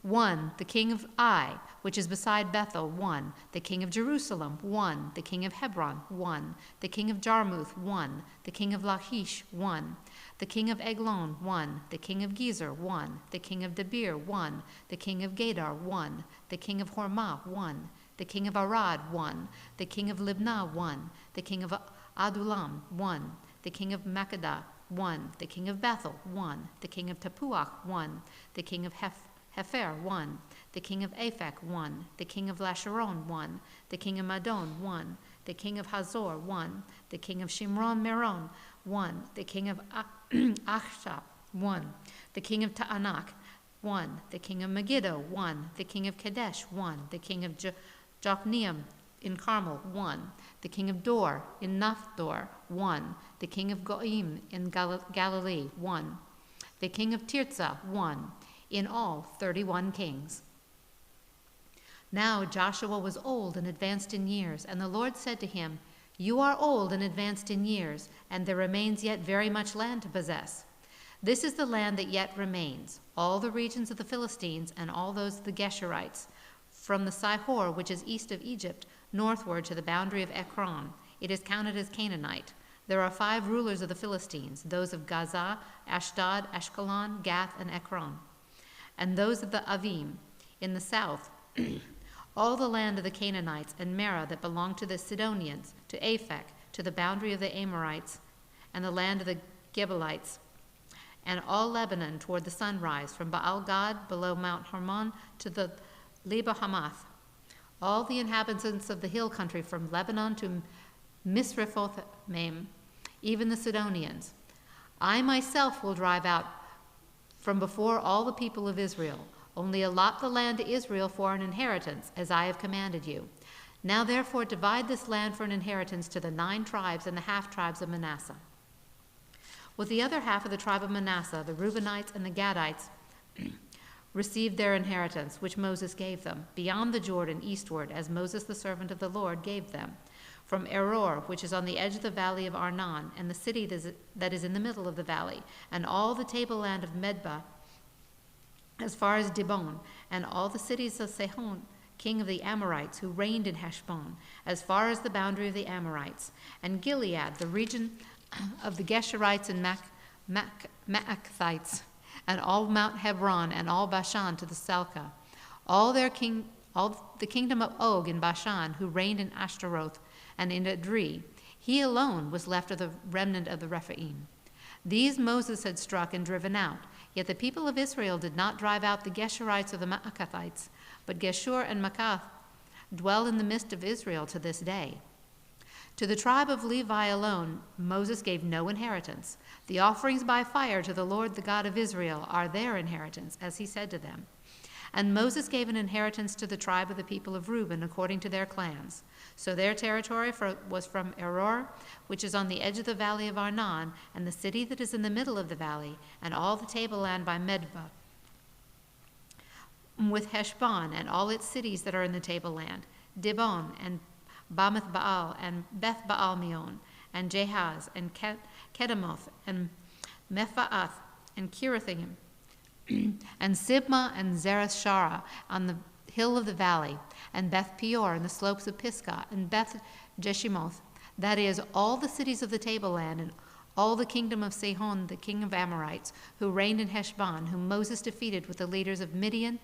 1. The king of Ai, which is beside Bethel, 1. The king of Jerusalem, 1. The king of Hebron, 1. The king of Jarmuth, 1. The king of Lachish, 1. The king of Eglon, 1. The king of Gezer, 1. The king of Debir, 1. The king of Gedar, 1. The king of Hormah, 1. The king of Arad, 1. The king of Libnah, 1. The king of Adullam, 1. The king of Makkedah, 1. The king of Bethel, 1. The king of Tapuach, 1. The king of Hefer, 1. The king of Aphek, 1. The king of Lasharon, 1. The king of Madon, 1. The king of Hazor, 1. The king of Shimron Meron, 1. The king of Achshap, 1. The king of Ta'anak, 1. The king of Megiddo, 1. The king of Kadesh, 1. The king of Jokneam in Carmel, 1. The king of Dor in Naphdor, 1. The king of Goim in Galilee, 1. The king of Tirzah, 1. In all, 31 kings. Now Joshua was old and advanced in years, and the Lord said to him, "You are old and advanced in years, and there remains yet very much land to possess. This is the land that yet remains, all the regions of the Philistines and all those of the Geshurites, from the Sihor, which is east of Egypt, northward to the boundary of Ekron. It is counted as Canaanite. There are 5 rulers of the Philistines, those of Gaza, Ashdod, Ashkelon, Gath, and Ekron. And those of the Avim in the south, all the land of the Canaanites, and Merah that belonged to the Sidonians, to Aphek, to the boundary of the Amorites, and the land of the Gebalites, and all Lebanon toward the sunrise, from Baal-Gad below Mount Hermon to the Lebo-Hamath, all the inhabitants of the hill country from Lebanon to Misrephoth-maim, even the Sidonians. I myself will drive out from before all the people of Israel. Only allot the land to Israel for an inheritance, as I have commanded you. Now therefore divide this land for an inheritance to the 9 tribes and the half-tribes of Manasseh. With the other half of the tribe of Manasseh, the Reubenites and the Gadites received their inheritance, which Moses gave them, beyond the Jordan eastward, as Moses the servant of the Lord gave them, from Eror, which is on the edge of the valley of Arnon, and the city that is in the middle of the valley, and all the tableland of Medba, as far as Dibon, and all the cities of Sihon, king of the Amorites, who reigned in Heshbon, as far as the boundary of the Amorites, and Gilead, the region of the Geshurites and Maacathites, and all Mount Hebron, and all Bashan to the Salcah, all the kingdom of Og in Bashan, who reigned in Ashtaroth and in Edrei. He alone was left of the remnant of the Rephaim. These Moses had struck and driven out, yet the people of Israel did not drive out the Geshurites or the Maacathites, but Geshur and Maacath dwell in the midst of Israel to this day. To the tribe of Levi alone Moses gave no inheritance. The offerings by fire to the Lord the God of Israel are their inheritance, as he said to them. And Moses gave an inheritance to the tribe of the people of Reuben according to their clans. So their territory was from Eror, which is on the edge of the valley of Arnon, and the city that is in the middle of the valley, and all the tableland by Medba, with Heshbon and all its cities that are in the tableland, Dibon and Bamoth Baal and Beth Baal Meon, and Jahaz, and Kedemoth, and Mephaath, and Kirathim, and Sibmah, and Zereshara on the hill of the valley, and Beth Peor, and the slopes of Pisgah, and Beth Jeshimoth, that is, all the cities of the tableland, and all the kingdom of Sihon, the king of Amorites, who reigned in Heshbon, whom Moses defeated with the leaders of Midian,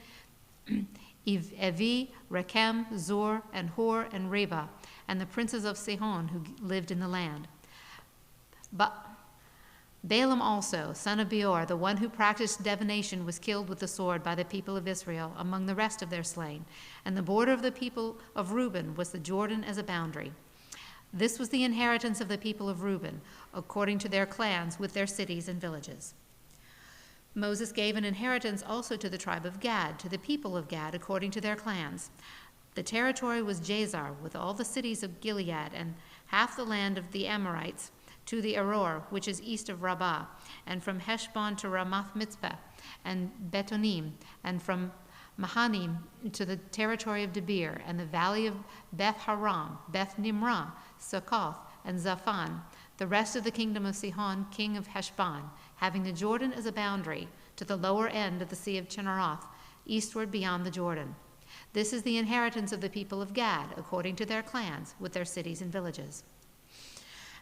Evi, Rechem, Zur, and Hor, and Reba, and the princes of Sihon who lived in the land. But Balaam also, son of Beor, the one who practiced divination, was killed with the sword by the people of Israel among the rest of their slain. And the border of the people of Reuben was the Jordan as a boundary. This was the inheritance of the people of Reuben, according to their clans, with their cities and villages. Moses gave an inheritance also to the tribe of Gad, to the people of Gad, according to their clans. The territory was Jazer, with all the cities of Gilead, and half the land of the Amorites, to the Aror, which is east of Rabbah, and from Heshbon to Ramath Mitzpeh, and Betonim, and from Mahanaim to the territory of Debir, and the valley of Beth Haram, Beth Nimrah, Succoth, and Zaphan, the rest of the kingdom of Sihon, king of Heshbon, having the Jordan as a boundary, to the lower end of the Sea of Chinneroth, eastward beyond the Jordan. This is the inheritance of the people of Gad, according to their clans, with their cities and villages.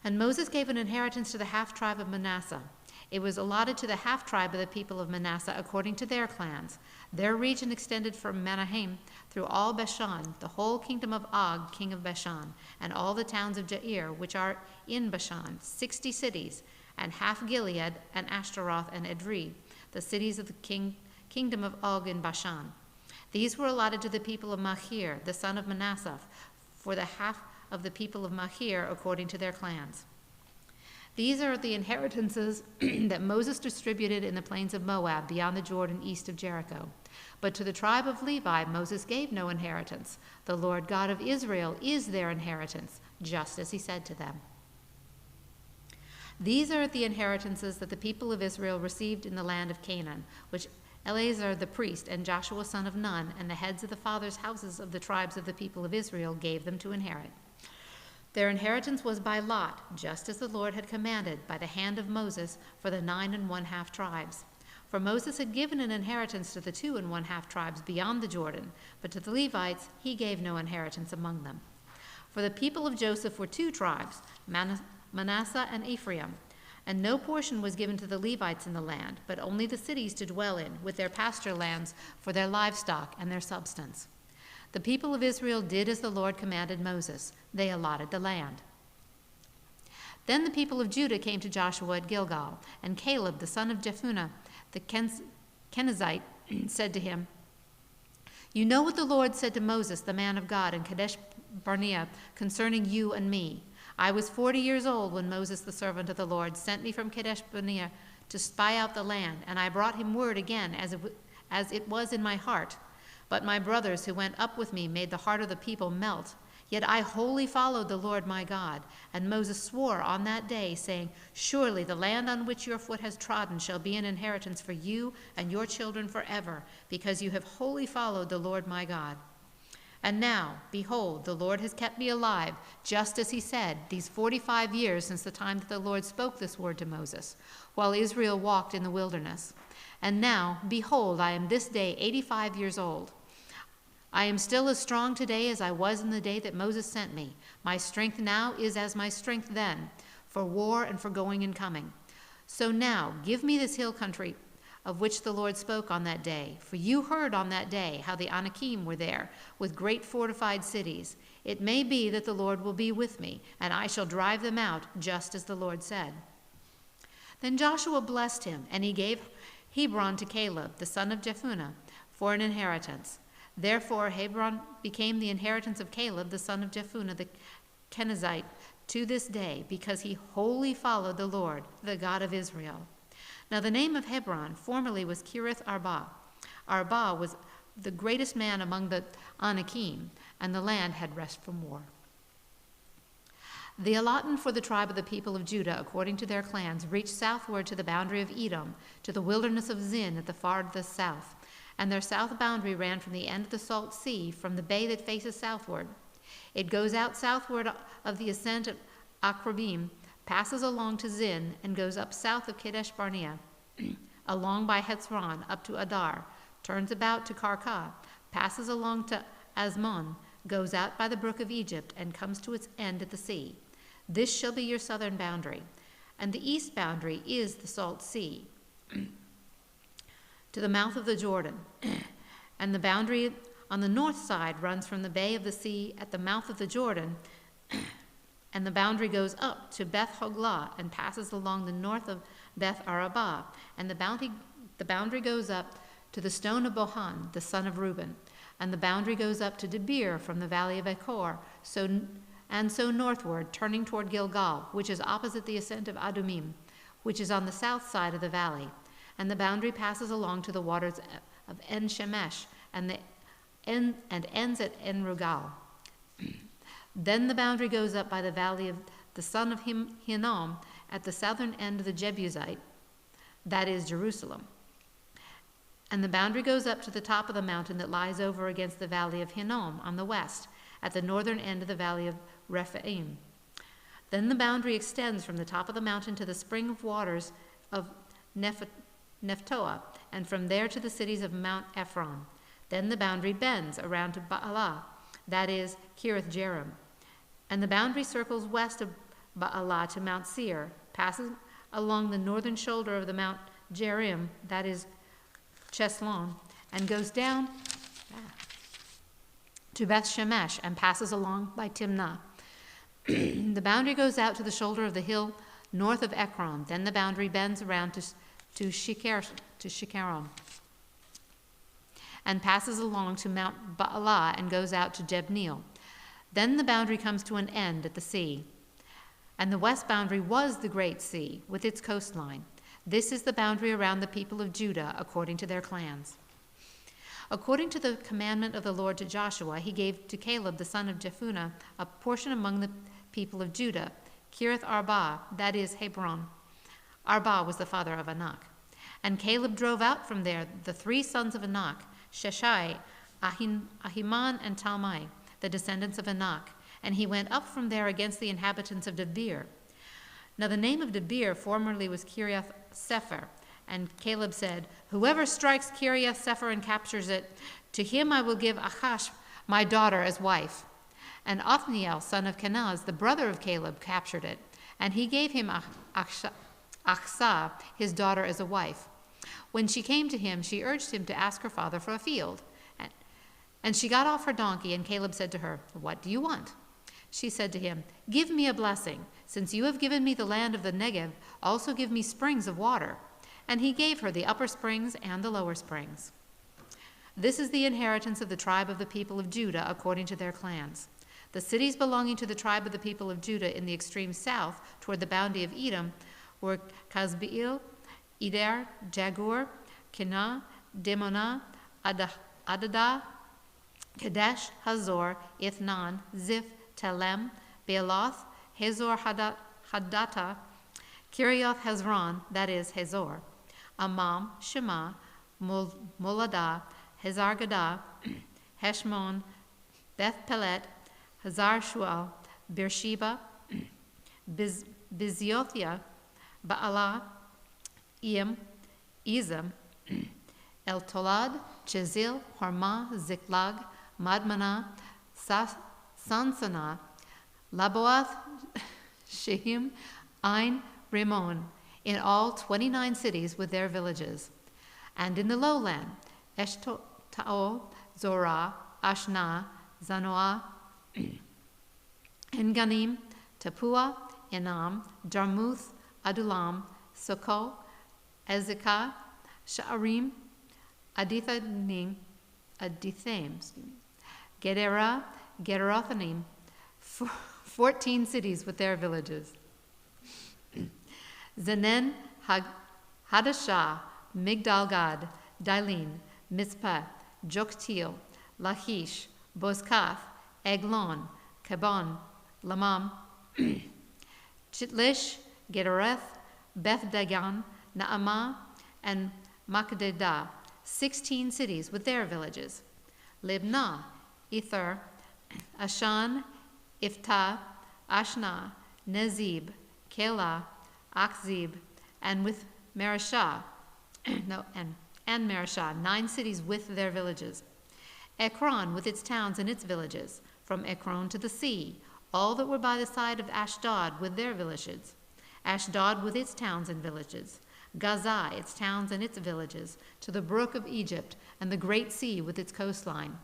And Moses gave an inheritance to the half-tribe of Manasseh. It was allotted to the half-tribe of the people of Manasseh according to their clans. Their region extended from Menahem through all Bashan, the whole kingdom of Og, king of Bashan, and all the towns of Jair, which are in Bashan, 60 cities, and half Gilead, and Ashtaroth, and Edrei, the cities of the kingdom of Og in Bashan. These were allotted to the people of Machir, the son of Manasseh, for the half of the people of Machir according to their clans. These are the inheritances that Moses distributed in the plains of Moab beyond the Jordan east of Jericho. But to the tribe of Levi Moses gave no inheritance. The Lord God of Israel is their inheritance, just as he said to them. These are the inheritances that the people of Israel received in the land of Canaan, which Eleazar the priest and Joshua son of Nun and the heads of the fathers' houses of the tribes of the people of Israel gave them to inherit. Their inheritance was by lot, just as the Lord had commanded by the hand of Moses for the 9 1/2 tribes. For Moses had given an inheritance to the 2 1/2 tribes beyond the Jordan, but to the Levites he gave no inheritance among them. For the people of Joseph were 2 tribes, Manasseh and Ephraim, and no portion was given to the Levites in the land, but only the cities to dwell in, with their pasture lands for their livestock and their substance. The people of Israel did as the Lord commanded Moses. They allotted the land. Then the people of Judah came to Joshua at Gilgal, and Caleb, the son of Jephunneh, the Kenizzite, said to him, "You know what the Lord said to Moses, the man of God, in Kadesh Barnea, concerning you and me. I was 40 years old when Moses, the servant of the Lord, sent me from Kadesh Barnea to spy out the land, and I brought him word again as it was in my heart. But my brothers who went up with me made the heart of the people melt. Yet I wholly followed the Lord my God. And Moses swore on that day, saying, Surely the land on which your foot has trodden shall be an inheritance for you and your children forever, because you have wholly followed the Lord my God. And now, behold, the Lord has kept me alive, just as he said, these 45 years since the time that the Lord spoke this word to Moses, while Israel walked in the wilderness. And now, behold, I am this day 85 years old. I am still as strong today as I was in the day that Moses sent me. My strength now is as my strength then, for war and for going and coming. So now, give me this hill country of which the Lord spoke on that day. For you heard on that day how the Anakim were there, with great fortified cities. It may be that the Lord will be with me, and I shall drive them out, just as the Lord said." Then Joshua blessed him, and he gave Hebron to Caleb, the son of Jephunneh, for an inheritance. Therefore Hebron became the inheritance of Caleb, the son of Jephunneh, the Kenizzite, to this day, because he wholly followed the Lord, the God of Israel. Now the name of Hebron formerly was Kiriath Arba. Arba was the greatest man among the Anakim, and the land had rest from war. The allotment for the tribe of the people of Judah, according to their clans, reached southward to the boundary of Edom, to the wilderness of Zin at the farthest south. And their south boundary ran from the end of the Salt Sea, from the bay that faces southward. It goes out southward of the ascent of Akrabim passes along to Zin, and goes up south of Kadesh Barnea, along by Hetzron up to Adar, turns about to Karka, passes along to Asmon, goes out by the brook of Egypt, and comes to its end at the sea. This shall be your southern boundary. And the east boundary is the Salt Sea, to the mouth of the Jordan. And the boundary on the north side runs from the bay of the sea at the mouth of the Jordan, and the boundary goes up to Beth Hoglah and passes along the north of Beth Arabah, and the boundary goes up to the stone of Bohan, the son of Reuben, and the boundary goes up to Debir from the valley of Achor, so northward, turning toward Gilgal, which is opposite the ascent of Adumim, which is on the south side of the valley. And the boundary passes along to the waters of En Shemesh, and ends at En Rugal. Then the boundary goes up by the valley of the son of Hinnom at the southern end of the Jebusite, that is Jerusalem. And the boundary goes up to the top of the mountain that lies over against the valley of Hinnom on the west, at the northern end of the valley of Rephaim. Then the boundary extends from the top of the mountain to the spring of waters of Nephtoah, and from there to the cities of Mount Ephron. Then the boundary bends around to Baalah, that is Kiriath Jearim. And the boundary circles west of Baalah to Mount Seir, passes along the northern shoulder of the Mount Jearim, that is Cheslon, and goes down to Beth Shemesh and passes along by Timnah. The boundary goes out to the shoulder of the hill north of Ekron. Then the boundary bends around to Shikaron and passes along to Mount Baalah and goes out to Jebneel. Then the boundary comes to an end at the sea. And the west boundary was the great sea with its coastline. This is the boundary around the people of Judah according to their clans. According to the commandment of the Lord to Joshua, he gave to Caleb the son of Jephunneh a portion among the people of Judah, Kiriath Arba, that is Hebron. Arba was the father of Anak. And Caleb drove out from there the three sons of Anak, Sheshai, Ahiman, and Talmai, the descendants of Anak. And he went up from there against the inhabitants of Debir. Now the name of Debir formerly was Kiriath Sepher. And Caleb said, whoever strikes Kiriath Sepher and captures it, to him I will give Achash, my daughter, as wife. And Othniel, son of Kenaz, the brother of Caleb, captured it. And he gave him Achsah, his daughter, as a wife. When she came to him, she urged him to ask her father for a field. And she got off her donkey, and Caleb said to her, what do you want? She said to him, give me a blessing. Since you have given me the land of the Negev, also give me springs of water. And he gave her the upper springs and the lower springs. This is the inheritance of the tribe of the people of Judah according to their clans. The cities belonging to the tribe of the people of Judah in the extreme south toward the boundary of Edom were Kazbiel, Eder, Jagur, Kenah, Demonah, Adadah, Kadesh, Hazor, Ithnan, Ziph, Telem, Bealoth, Hazor Hadattah, Kiriath Hezron, that is Hazor, Amam, Shema, Moladah, Hazar-Gadah, Heshmon, Beth Pelet, Hazar Shual, Beersheba, Biziothia, Baalah, Eam, Ezem, El Tolad, Chezil, Hormah, Ziklag, Madmanah, Sansana, Laboath, Shehim, Ain, Rimmon, in all 29 cities with their villages. And in the lowland, Eshtaol, Zorah, Ashna, Zanoah, Enganim, Tapua, Enam, Jarmuth, Adulam, Soko, Ezekah, Sha'arim, Adithaim, Gederah, Gederothanim, 14 cities with their villages. Zenen, Hadashah, Migdalgad, Dailin, Mizpah, Joktiel, Lachish, Bozkath, Eglon, Kabon, Lamam, Chitlish, Gedereth, Beth Dagan, Naamah, and Makdedah, 16 cities with their villages. Libnah, Ether, Ashan, Iftah, Ashna, Nezib, Keilah, Achzib, and with Mareshah, and Mareshah, 9 cities with their villages. Ekron with its towns and its villages, from Ekron to the sea, all that were by the side of Ashdod with their villages. Ashdod with its towns and villages. Gaza, its towns and its villages, to the brook of Egypt and the great sea with its coastline.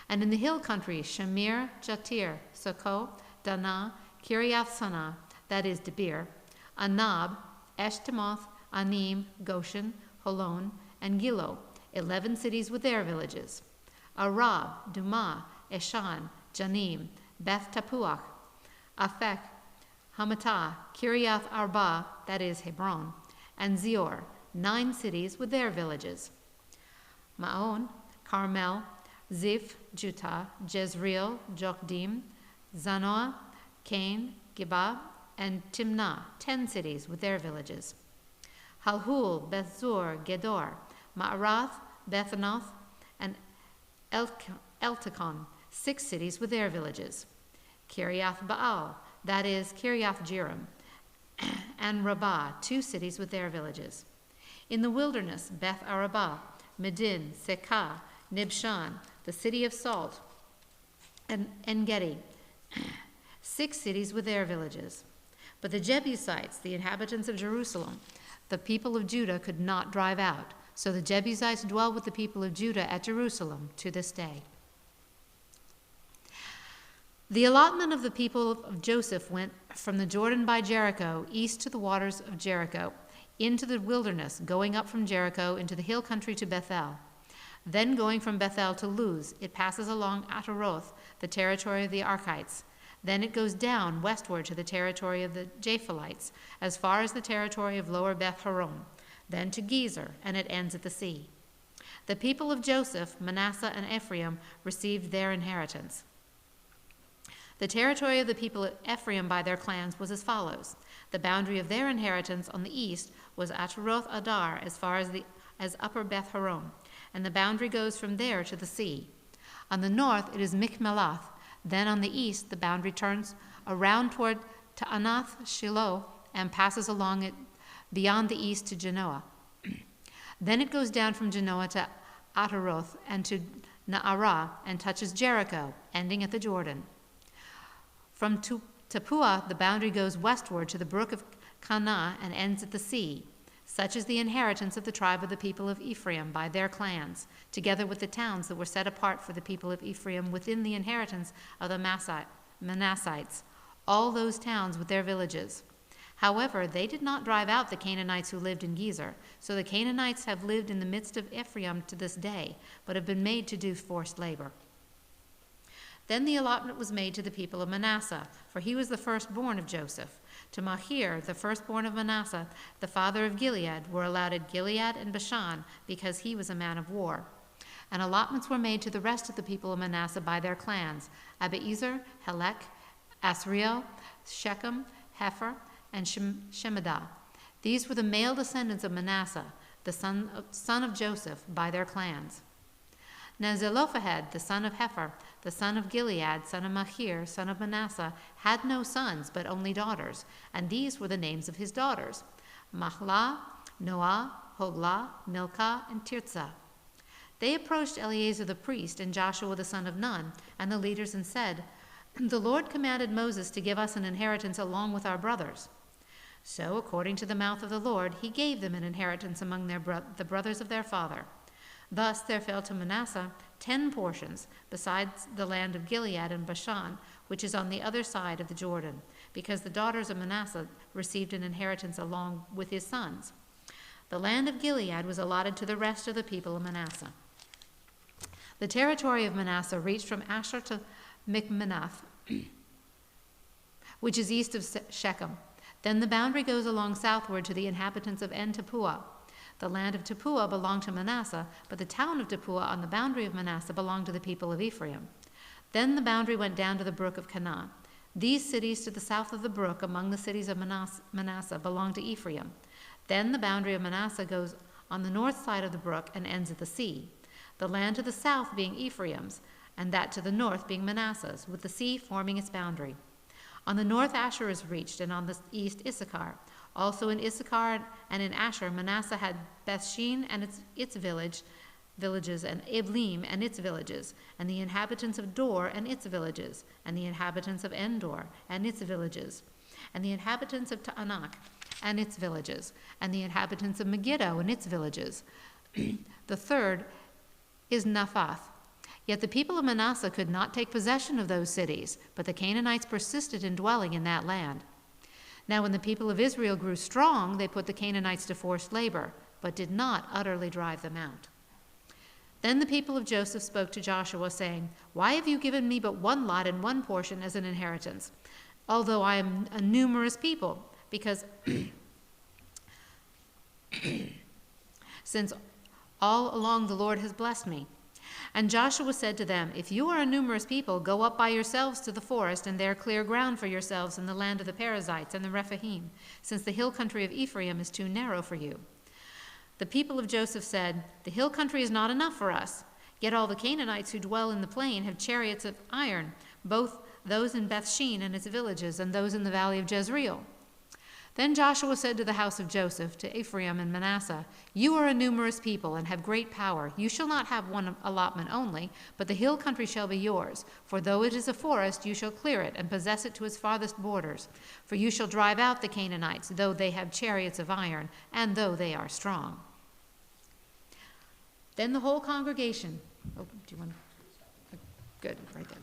And in the hill country, Shamir, Jatir, Soko, Dana, Kiriath Sanah, that is Debir, Anab, Eshtemoth, Anim, Goshen, Holon, and Gilo, 11 cities with their villages. Arab, Dumah, Eshan, Janim, Beth Tapuach, Aphek, Hamatah, Kiriath Arba, that is Hebron, and Zior, 9 cities with their villages. Maon, Carmel, Ziph, Juttah, Jezreel, Jokdim, Zanoah, Cain, Geba, and Timnah, 10 cities with their villages. Halhul, Bethzur, Gedor, Ma'arath, Bethanoth, and Eltekon, 6 cities with their villages. Kiriath Baal, that is Kiriath Jearim, and Rabbah, 2 cities with their villages. In the wilderness, Beth Arabah, Medin, Sekah, Nibshan, the city of salt, and En-gedi, 6 cities with their villages. But the Jebusites, the inhabitants of Jerusalem, the people of Judah could not drive out. So the Jebusites dwell with the people of Judah at Jerusalem to this day. The allotment of the people of Joseph went from the Jordan by Jericho east to the waters of Jericho, into the wilderness, going up from Jericho into the hill country to Bethel. Then going from Bethel to Luz, it passes along Ataroth, the territory of the Archites. Then it goes down westward to the territory of the Japhelites, as far as the territory of lower Beth Horon, then to Gezer, and it ends at the sea. The people of Joseph, Manasseh, and Ephraim received their inheritance. The territory of the people of Ephraim by their clans was as follows. The boundary of their inheritance on the east was Ataroth Adar, as far as upper Beth Horon, and the boundary goes from there to the sea. On the north it is Michmelath. Then on the east the boundary turns around toward Ta'anath Shiloh and passes along it beyond the east to Genoa. Then it goes down from Genoa to Ataroth and to Na'arah and touches Jericho, ending at the Jordan. From Tapua, the boundary goes westward to the brook of Cana and ends at the sea. Such is the inheritance of the tribe of the people of Ephraim by their clans, together with the towns that were set apart for the people of Ephraim within the inheritance of the Manassites, all those towns with their villages. However, they did not drive out the Canaanites who lived in Gezer, so the Canaanites have lived in the midst of Ephraim to this day, but have been made to do forced labor. Then the allotment was made to the people of Manasseh, for he was the firstborn of Joseph. To Machir, the firstborn of Manasseh, the father of Gilead, were allotted Gilead and Bashan, because he was a man of war. And allotments were made to the rest of the people of Manasseh by their clans, Abiezer, Helek, Asriel, Shechem, Hepher, and Shemida. These were the male descendants of Manasseh, the son of Joseph, by their clans. Now Zelophehad, the son of Hepher, the son of Gilead, son of Machir, son of Manasseh, had no sons, but only daughters, and these were the names of his daughters: Mahlah, Noah, Hoglah, Milcah, and Tirzah. They approached Eleazar the priest and Joshua the son of Nun, and the leaders, and said, "The Lord commanded Moses to give us an inheritance along with our brothers." So, according to the mouth of the Lord, he gave them an inheritance among the brothers of their father. Thus there fell to Manasseh 10 portions, besides the land of Gilead and Bashan, which is on the other side of the Jordan, because the daughters of Manasseh received an inheritance along with his sons. The land of Gilead was allotted to the rest of the people of Manasseh. The territory of Manasseh reached from Asher to Michmanath, which is east of Shechem. Then the boundary goes along southward to the inhabitants of En-Tappuah. The land of Tappuah belonged to Manasseh, but the town of Tappuah on the boundary of Manasseh belonged to the people of Ephraim. Then the boundary went down to the brook of Canaan. These cities to the south of the brook among the cities of Manasseh belonged to Ephraim. Then the boundary of Manasseh goes on the north side of the brook and ends at the sea. The land to the south being Ephraim's, and that to the north being Manasseh's, with the sea forming its boundary. On the north Asher is reached, and on the east Issachar. Also in Issachar and in Asher, Manasseh had Bethshean and its villages, and Ibleam and its villages, and the inhabitants of Dor and its villages, and the inhabitants of Endor and its villages, and the inhabitants of Taanach and its villages, and the inhabitants of Megiddo and its villages. The third is Naphath. Yet the people of Manasseh could not take possession of those cities, but the Canaanites persisted in dwelling in that land. Now when the people of Israel grew strong, they put the Canaanites to forced labor, but did not utterly drive them out. Then the people of Joseph spoke to Joshua, saying, "Why have you given me but one lot and one portion as an inheritance, although I am a numerous people? Because since all along the Lord has blessed me." And Joshua said to them, "If you are a numerous people, go up by yourselves to the forest, and there clear ground for yourselves in the land of the Perizzites and the Rephaim, since the hill country of Ephraim is too narrow for you." The people of Joseph said, "The hill country is not enough for us. Yet all the Canaanites who dwell in the plain have chariots of iron, both those in Bethshean and its villages, and those in the valley of Jezreel." Then Joshua said to the house of Joseph, to Ephraim and Manasseh, "You are a numerous people and have great power. You shall not have one allotment only, but the hill country shall be yours. For though it is a forest, you shall clear it and possess it to its farthest borders. For you shall drive out the Canaanites, though they have chariots of iron, and though they are strong." Then the whole congregation, do you want to, good, right there.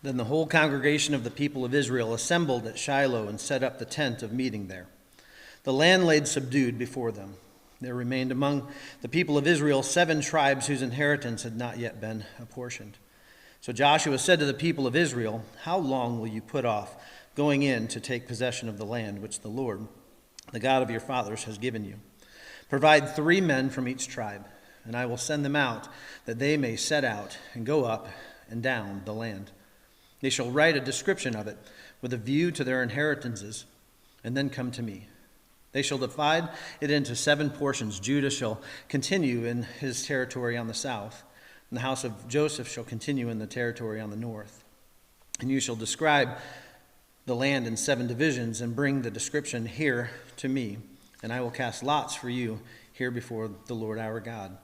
Then the whole congregation of the people of Israel assembled at Shiloh and set up the tent of meeting there. The land lay subdued before them. There remained among the people of Israel 7 tribes whose inheritance had not yet been apportioned. So Joshua said to the people of Israel, "How long will you put off going in to take possession of the land which the Lord, the God of your fathers, has given you? Provide 3 men from each tribe, and I will send them out, that they may set out and go up and down the land. They shall write a description of it with a view to their inheritances, and then come to me. They shall divide it into 7 portions. Judah shall continue in his territory on the south, and the house of Joseph shall continue in the territory on the north. And you shall describe the land in 7 divisions, and bring the description here to me, and I will cast lots for you here before the Lord our God.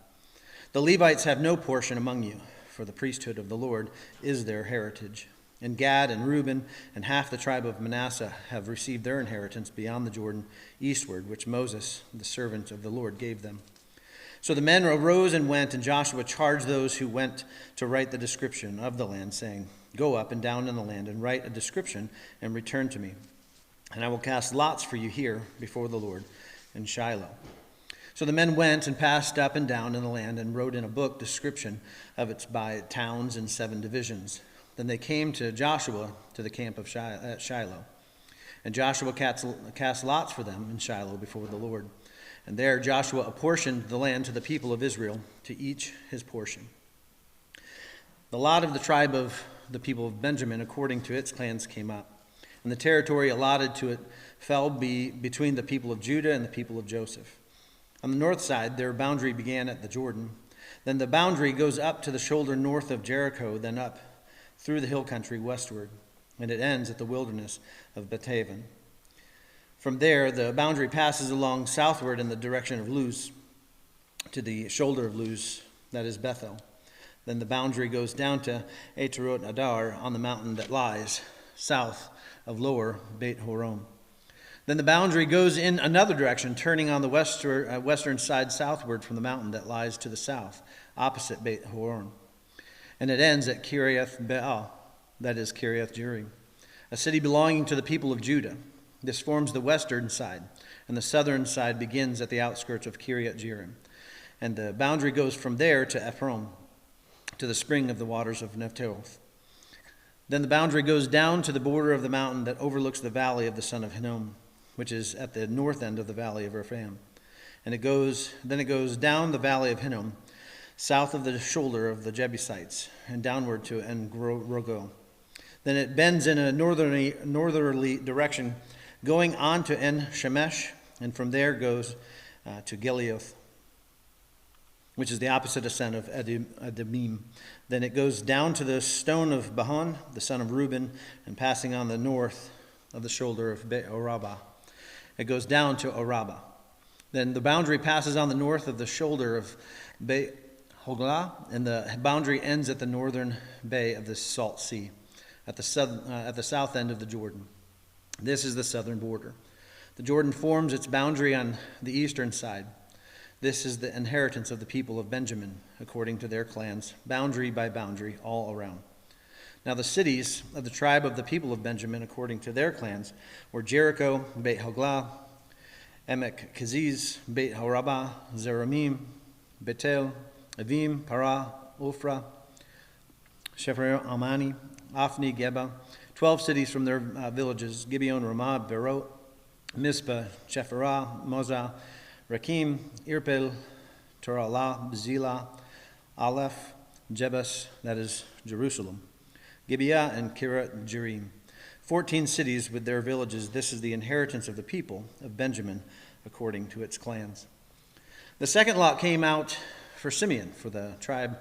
The Levites have no portion among you, for the priesthood of the Lord is their heritage. And Gad and Reuben and half the tribe of Manasseh have received their inheritance beyond the Jordan eastward, which Moses, the servant of the Lord, gave them." So the men arose and went, and Joshua charged those who went to write the description of the land, saying, "Go up and down in the land and write a description and return to me. And I will cast lots for you here before the Lord in Shiloh." So the men went and passed up and down in the land and wrote in a book description of its by towns in 7 divisions. Then they came to Joshua to the camp of Shiloh. And Joshua cast lots for them in Shiloh before the Lord. And there Joshua apportioned the land to the people of Israel, to each his portion. The lot of the tribe of the people of Benjamin, according to its clans, came up. And the territory allotted to it fell between the people of Judah and the people of Joseph. On the north side, their boundary began at the Jordan. Then the boundary goes up to the shoulder north of Jericho, then up through the hill country westward, and it ends at the wilderness of Bethaven. From there, the boundary passes along southward in the direction of Luz, to the shoulder of Luz, that is Bethel. Then the boundary goes down to Atarot Adar on the mountain that lies south of lower Beit Horon. Then the boundary goes in another direction, turning on the western side southward from the mountain that lies to the south, opposite Beit Horon. And it ends at Kiriath Baal, that is Kiriath Jearim, a city belonging to the people of Judah. This forms the western side, and the southern side begins at the outskirts of Kiriath Jearim. And the boundary goes from there to Ephron, to the spring of the waters of Nephtoth. Then the boundary goes down to the border of the mountain that overlooks the valley of the son of Hinnom, which is at the north end of the valley of Rephaim. And it goes down the valley of Hinnom, south of the shoulder of the Jebusites, and downward to En-Rogel. Then it bends in a northerly direction, going on to En-Shemesh, and from there goes to Gileoth, which is the opposite ascent of Adumim. Then it goes down to the stone of Bahon, the son of Reuben, and passing on the north of the shoulder of Arabah. It goes down to Arabah. Then the boundary passes on the north of the shoulder of Hoglah, and the boundary ends at the northern bay of the Salt Sea, at the south end of the Jordan. This is the southern border. The Jordan forms its boundary on the eastern side. This is the inheritance of the people of Benjamin, according to their clans, boundary by boundary, all around. Now the cities of the tribe of the people of Benjamin, according to their clans, were Jericho, Beit Hoglah, Emek Keziz, Beit Horabah, Zeramim, Betel, Avim, Parah, Ophrah, Shephar Amani, Ophni, Geba, 12 cities from their villages, Gibeon, Ramah, Berot, Mizpah, Shepharah, Mozah, Rakim, Irpel, Toralah, Zilah, Aleph, Jebus, that is Jerusalem, Gibeah, and Kiryat Jearim. 14 cities with their villages. This is the inheritance of the people of Benjamin, according to its clans. The second lot came out for Simeon, for the tribe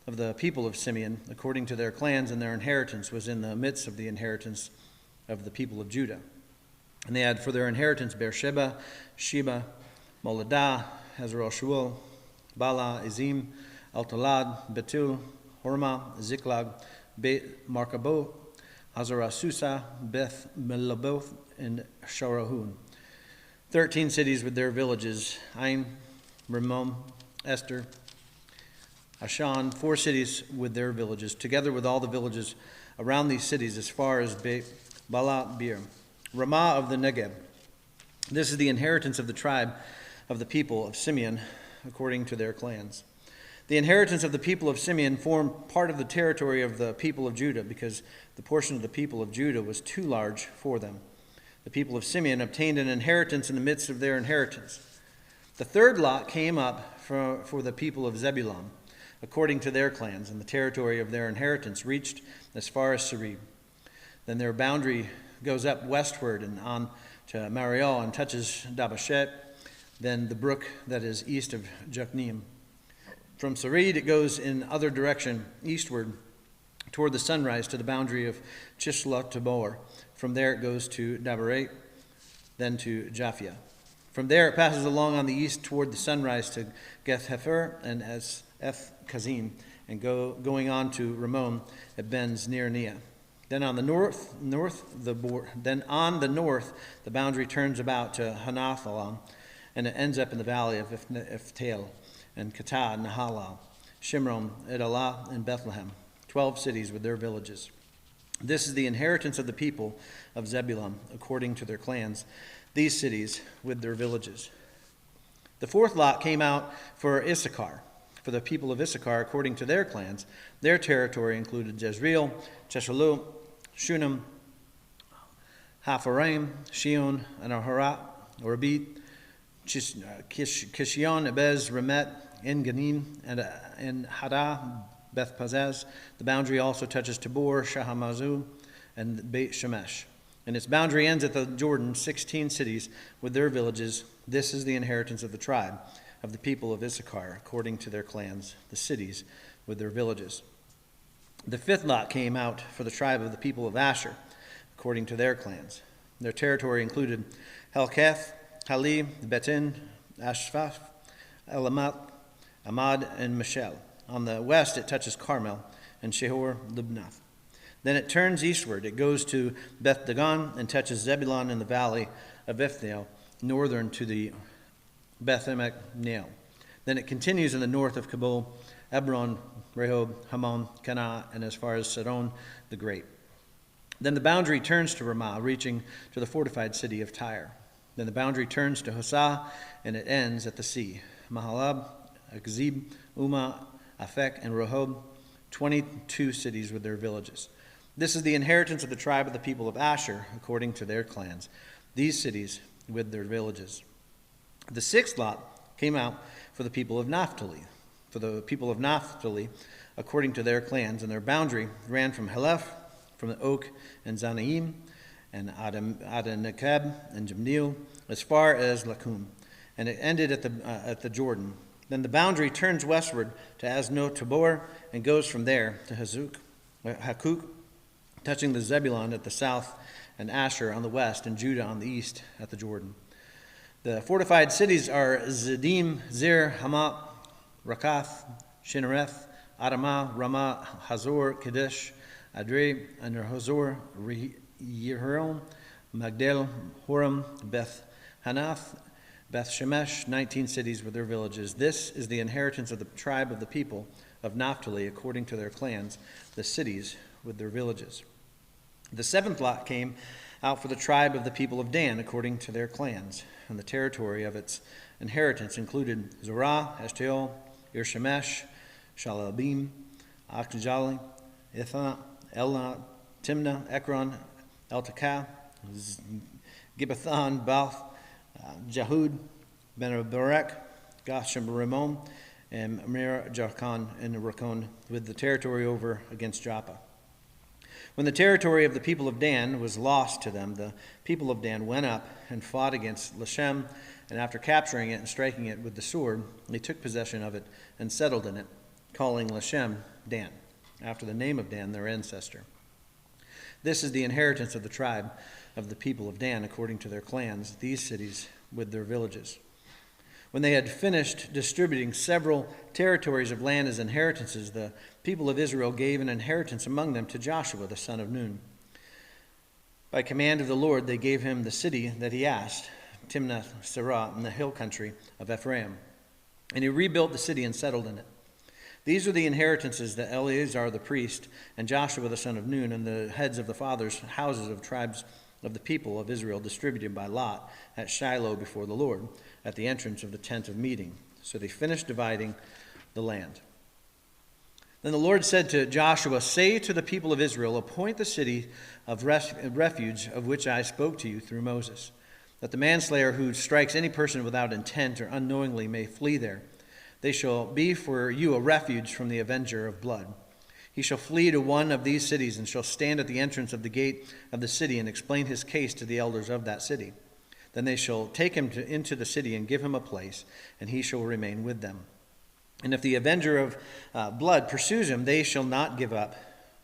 of the people of Simeon, according to their clans, and their inheritance was in the midst of the inheritance of the people of Judah. And they had for their inheritance Beersheba, Sheba, Moladah, Hazarel Shual, Bala, Ezim, Altalad, Betul, Hormah, Ziklag, Beit Markabo, Hazarah Susa, Beth Melaboth, and Sharahun. 13 cities with their villages, Ain, Rimmon, Esther, Ashan, 4 cities with their villages, together with all the villages around these cities as far as Beit Bala Bir, Ramah of the Negeb. This is the inheritance of the tribe of the people of Simeon, according to their clans. The inheritance of the people of Simeon formed part of the territory of the people of Judah, because the portion of the people of Judah was too large for them. The people of Simeon obtained an inheritance in the midst of their inheritance. The third lot came up for the people of Zebulun, according to their clans, and the territory of their inheritance reached as far as Serib. Then their boundary goes up westward and on to Mariel and touches Dabashet, then the brook that is east of Jokneam. From Sarid it goes in other direction, eastward, toward the sunrise to the boundary of Chisla Tabor. From there it goes to Dabaret, then to Japhia. From there it passes along on the east toward the sunrise to Geth-Hefer and Eth Kazin, and going on to Ramon at Ben's near Nia. Then on the north, the boundary turns about to Hanathalam, and it ends up in the valley of Iftael, and Katah, Nahalal, Shimron, Edalah, and Bethlehem, 12 cities with their villages. This is the inheritance of the people of Zebulun, according to their clans, these cities with their villages. The fourth lot came out for Issachar, for the people of Issachar, according to their clans. Their territory included Jezreel, Cheshalu, Shunem, Hapharaim, Shion, and Aharat, Orbit, Kishion, Ebez, Remet, En-Ganim, and Hadah, Beth Pazaz. The boundary also touches Tabor, Shahamazu, and Beit Shemesh. And its boundary ends at the Jordan, 16 cities with their villages. This is the inheritance of the tribe of the people of Issachar, according to their clans, the cities with their villages. The fifth lot came out for the tribe of the people of Asher, according to their clans. Their territory included Helkath, Hali, Betin, Ashphaf, Elamat, Amad, and Michel. On the west it touches Carmel and Shehor Libnath. Then it turns eastward. It goes to Beth Dagon and touches Zebulun in the valley of Ifthnael, northern to the Beth Emek Nael. Then it continues in the north of Kabul, Ebron, Rehob, Hammon, Cana, and as far as Sidon the Great. Then the boundary turns to Ramah, reaching to the fortified city of Tyre. Then the boundary turns to Hosah, and it ends at the sea. Mahalab, Akzib, Umah, Afek, and Rehob, 22 cities with their villages. This is the inheritance of the tribe of the people of Asher, according to their clans, these cities with their villages. The sixth lot came out for the people of Naphtali. For the people of Naphtali, according to their clans, and their boundary ran from Heleph, from the Oak and Zanaim, and Adanekeb and Jamneel, as far as Lakum. and it ended at the Jordan. Then the boundary turns westward to Azno-Tabor and goes from there to Hakuk, touching the Zebulun at the south and Asher on the west and Judah on the east at the Jordan. The fortified cities are Ziddim, Zir, Hamat, Rakath, Shinareth, Adamah, Ramah, Hazor, Kadesh, Adre, and Hazor, Yehirom, Magdal, Horam, Beth Hanath, Beth Shemesh, 19 cities with their villages. This is the inheritance of the tribe of the people of Naphtali according to their clans, the cities with their villages. The seventh lot came out for the tribe of the people of Dan according to their clans, and the territory of its inheritance included Zorah, Eshtaol, Irshemesh, Shalabim, Akjali, Ithah, Elnah, Timnah, Ekron, Eltekah, Gibbethon, Balth, Jahud, Ben-Berek, Goshem Ramon, and Mir Jarkon and Rakon, with the territory over against Joppa. When the territory of the people of Dan was lost to them, the people of Dan went up and fought against Lashem, and after capturing it and striking it with the sword, they took possession of it and settled in it, calling Lashem Dan, after the name of Dan, their ancestor. This is the inheritance of the tribe of the people of Dan according to their clans, these cities with their villages. When they had finished distributing several territories of land as inheritances, the people of Israel gave an inheritance among them to Joshua, the son of Nun. By command of the Lord, they gave him the city that he asked, Timnath-Serah, in the hill country of Ephraim. And he rebuilt the city and settled in it. These are the inheritances that Eleazar the priest and Joshua the son of Nun and the heads of the fathers' houses of tribes of the people of Israel distributed by lot at Shiloh before the Lord, at the entrance of the tent of meeting. So they finished dividing the land. Then the Lord said to Joshua, "Say to the people of Israel, appoint the city of refuge of which I spoke to you through Moses, that the manslayer who strikes any person without intent or unknowingly may flee there. They shall be for you a refuge from the avenger of blood. He shall flee to one of these cities and shall stand at the entrance of the gate of the city and explain his case to the elders of that city. Then they shall take him into the city and give him a place, and he shall remain with them. And if the avenger of blood pursues him, they shall not give up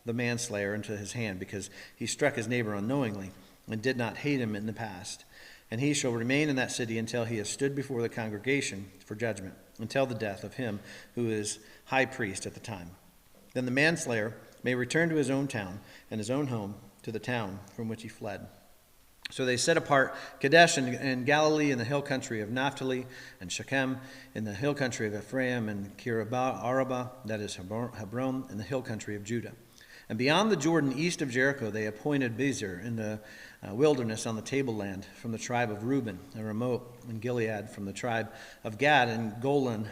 the manslayer into his hand, because he struck his neighbor unknowingly and did not hate him in the past. And he shall remain in that city until he has stood before the congregation for judgment, until the death of him who is high priest at the time. Then the manslayer may return to his own town and his own home, to the town from which he fled." So they set apart Kadesh in Galilee in the hill country of Naphtali, and Shechem in the hill country of Ephraim, and Kirabah, that is Hebron, in the hill country of Judah. And beyond the Jordan, east of Jericho, they appointed Bezer in the wilderness on the tableland from the tribe of Reuben, and Ramoth and Gilead from the tribe of Gad, and Golan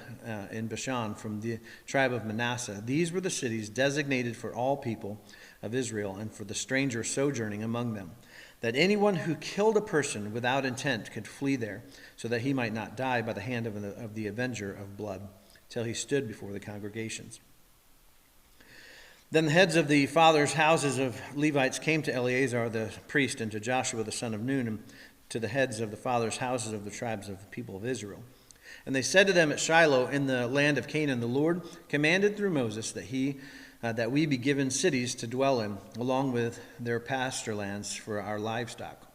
in Bashan from the tribe of Manasseh. These were the cities designated for all people of Israel and for the stranger sojourning among them, that anyone who killed a person without intent could flee there, so that he might not die by the hand of the avenger of blood, till he stood before the congregations. Then the heads of the fathers' houses of Levites came to Eleazar the priest and to Joshua the son of Nun, and to the heads of the fathers' houses of the tribes of the people of Israel. And they said to them at Shiloh in the land of Canaan, "The Lord commanded through Moses that we be given cities to dwell in, along with their pasture lands for our livestock."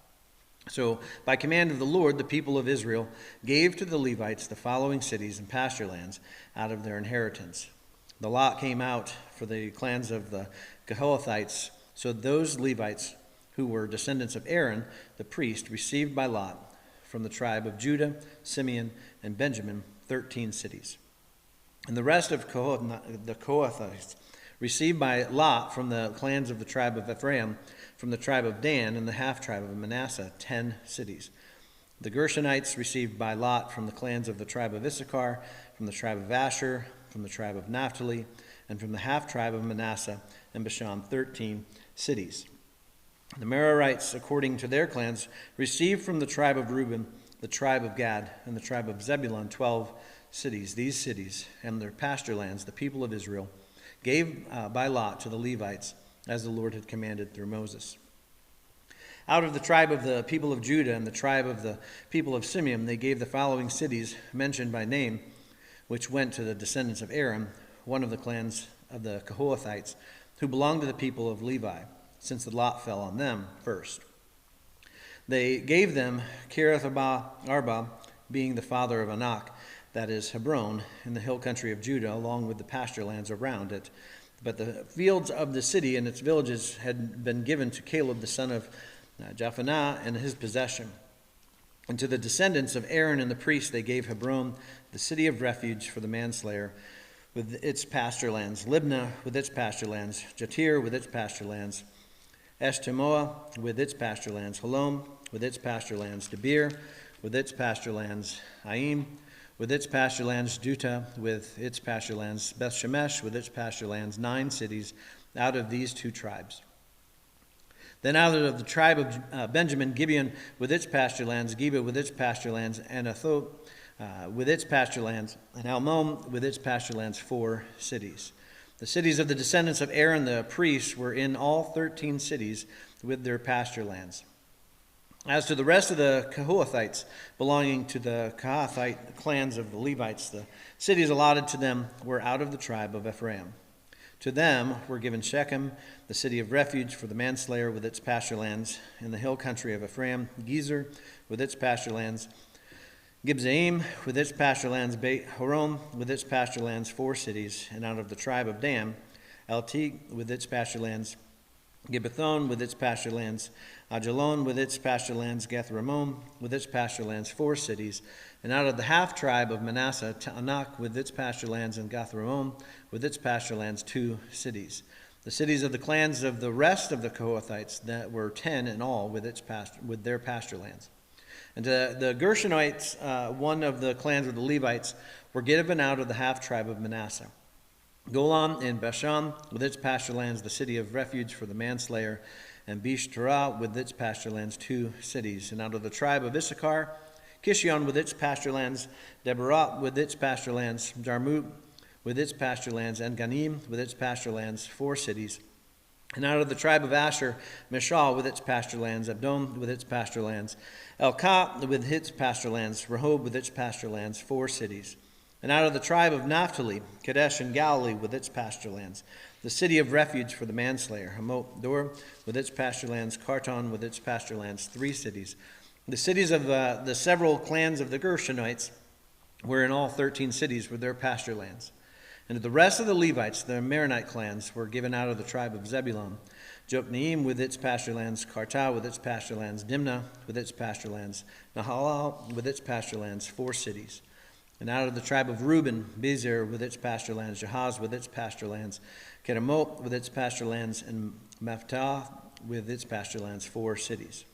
So by command of the Lord, the people of Israel gave to the Levites the following cities and pasture lands out of their inheritance. The lot came out for the clans of the Kohathites. So those Levites who were descendants of Aaron, the priest, received by lot from the tribe of Judah, Simeon, and Benjamin 13 cities. And the rest of the Kohathites received by lot from the clans of the tribe of Ephraim, from the tribe of Dan, and the half-tribe of Manasseh 10 cities. The Gershonites received by lot from the clans of the tribe of Issachar, from the tribe of Asher, from the tribe of Naphtali, and from the half-tribe of Manasseh and Bashan 13 cities. The Merarites, according to their clans, received from the tribe of Reuben, the tribe of Gad, and the tribe of Zebulun 12 cities. These cities and their pasture lands, the people of Israel, gave by lot to the Levites, as the Lord had commanded through Moses. Out of the tribe of the people of Judah and the tribe of the people of Simeon, they gave the following cities mentioned by name, which went to the descendants of Aaron, one of the clans of the Kohathites, who belonged to the people of Levi, since the lot fell on them first. They gave them Kiriath-arba, being the father of Anak, that is Hebron, in the hill country of Judah, along with the pasture lands around it. But the fields of the city and its villages had been given to Caleb the son of Jephunneh and his possession. And to the descendants of Aaron and the priests they gave Hebron, the city of refuge for the manslayer, with its pasture lands, Libnah with its pasture lands, Jatir with its pasture lands, Eshtemoa with its pasture lands, Halom with its pasture lands, Debir with its pasture lands, Aim with its pasture lands, Juta with its pasture lands, Beth Shemesh with its pasture lands, 9 cities out of these 2 tribes. Then out of the tribe of Benjamin, Gibeon with its pasture lands, Geba with its pasture lands, Anathoth with its pasture lands, and Almon with its pasture lands, 4 cities. The cities of the descendants of Aaron the priest were in all 13 cities with their pasture lands. As to the rest of the Kohathites belonging to the Kohathite clans of the Levites, the cities allotted to them were out of the tribe of Ephraim. To them were given Shechem, the city of refuge for the manslayer with its pasture lands, in the hill country of Ephraim, Gezer with its pasture lands, Gibzaim with its pasture lands, Beit Horon with its pasture lands, 4 cities, and out of the tribe of Dan, Eltig with its pasture lands, Gibbethon with its pasture lands, Ajalon with its pasture lands, Gath-Rimmon with its pasture lands, 4 cities, and out of the half tribe of Manasseh, Ta'anak with its pasture lands, and Gath-Rimmon with its pasture lands, 2 cities. The cities of the clans of the rest of the Kohathites that were 10 in all with their pasture lands. And the Gershonites, one of the clans of the Levites, were given out of the half tribe of Manasseh. Golan and Bashan with its pasture lands, the city of refuge for the manslayer, and Bishterah with its pasture lands, 2 cities. And out of the tribe of Issachar, Kishion with its pasture lands, Deborah with its pasture lands, Jarmut with its pasture lands, and Ganim with its pasture lands, 4 cities. And out of the tribe of Asher, Mishal with its pasture lands, Abdon with its pasture lands, Elkah with its pasture lands, Rehob with its pasture lands, 4 cities. And out of the tribe of Naphtali, Kadesh and Galilee with its pasture lands, the city of refuge for the manslayer, Hamot Dor with its pasture lands, Kartan with its pasture lands, 3 cities. The cities of the several clans of the Gershonites were in all 13 cities with their pasture lands. And to the rest of the Levites, the Meronite clans, were given out of the tribe of Zebulun, Jokneam with its pasture lands, Kartah with its pasture lands, Dimnah with its pasture lands, Nahalal with its pasture lands, 4 cities. And out of the tribe of Reuben, Bezer with its pasture lands, Jahaz with its pasture lands, Keramot with its pasture lands, and Mephtah with its pasture lands, 4 cities.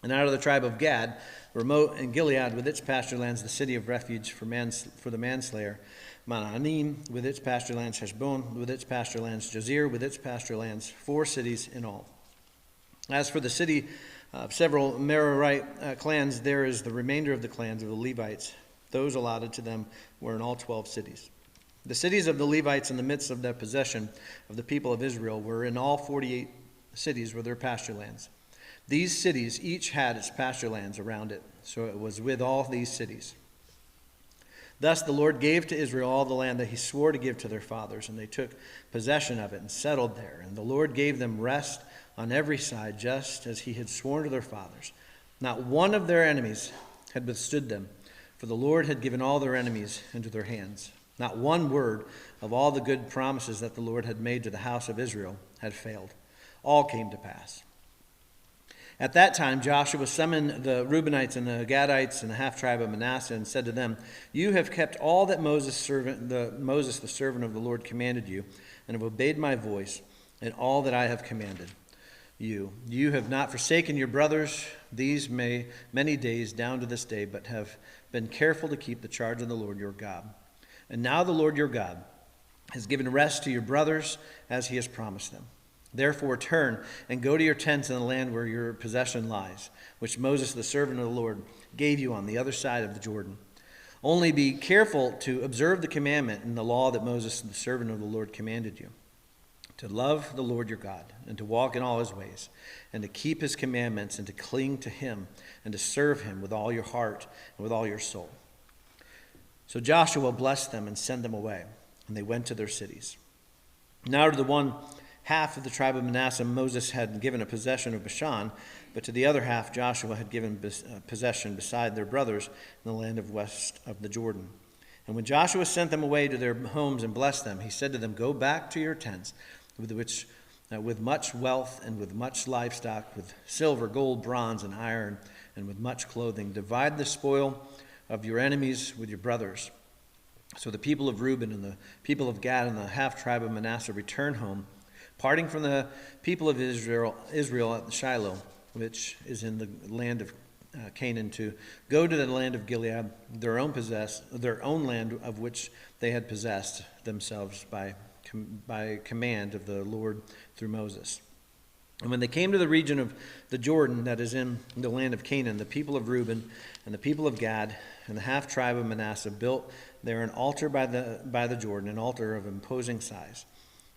And out of the tribe of Gad, Ramoth and Gilead with its pasture lands, the city of refuge for the manslayer, Manahanim with its pasture lands, Heshbon with its pasture lands, Jazer with its pasture lands, 4 cities in all. As for the city of several Merarite clans, there is the remainder of the clans of the Levites. Those allotted to them were in all 12 cities. The cities of the Levites in the midst of the possession of the people of Israel were in all 48 cities with their pasture lands. These cities each had its pasture lands around it, so it was with all these cities. Thus the Lord gave to Israel all the land that he swore to give to their fathers, and they took possession of it and settled there. And the Lord gave them rest on every side, just as he had sworn to their fathers. Not one of their enemies had withstood them, for the Lord had given all their enemies into their hands. Not one word of all the good promises that the Lord had made to the house of Israel had failed. All came to pass. At that time Joshua summoned the Reubenites and the Gadites and the half-tribe of Manasseh and said to them, "You have kept all that Moses the servant of the Lord commanded you, and have obeyed my voice in all that I have commanded you. You have not forsaken your brothers these many days down to this day, but have been careful to keep the charge of the Lord your God. And now the Lord your God has given rest to your brothers as he has promised them. Therefore turn and go to your tents in the land where your possession lies, which Moses the servant of the Lord gave you on the other side of the Jordan. Only be careful to observe the commandment and the law that Moses the servant of the Lord commanded you, to love the Lord your God, and to walk in all his ways, and to keep his commandments, and to cling to him, and to serve him with all your heart and with all your soul." So Joshua blessed them and sent them away, and they went to their cities. Now to the one half of the tribe of Manasseh Moses had given a possession of Bashan, but to the other half Joshua had given possession beside their brothers in the land of west of the Jordan. And when Joshua sent them away to their homes and blessed them, he said to them, "Go back to your tents, with much wealth and with much livestock, with silver, gold, bronze, and iron, and with much clothing. Divide the spoil of your enemies with your brothers." So the people of Reuben and the people of Gad and the half-tribe of Manasseh returned home, parting from the people of Israel at Shiloh, which is in the land of Canaan, to go to the land of Gilead, their own land of which they had possessed themselves by command of the Lord through Moses. And when they came to the region of the Jordan that is in the land of Canaan, the people of Reuben and the people of Gad and the half-tribe of Manasseh built there an altar by the Jordan, an altar of imposing size.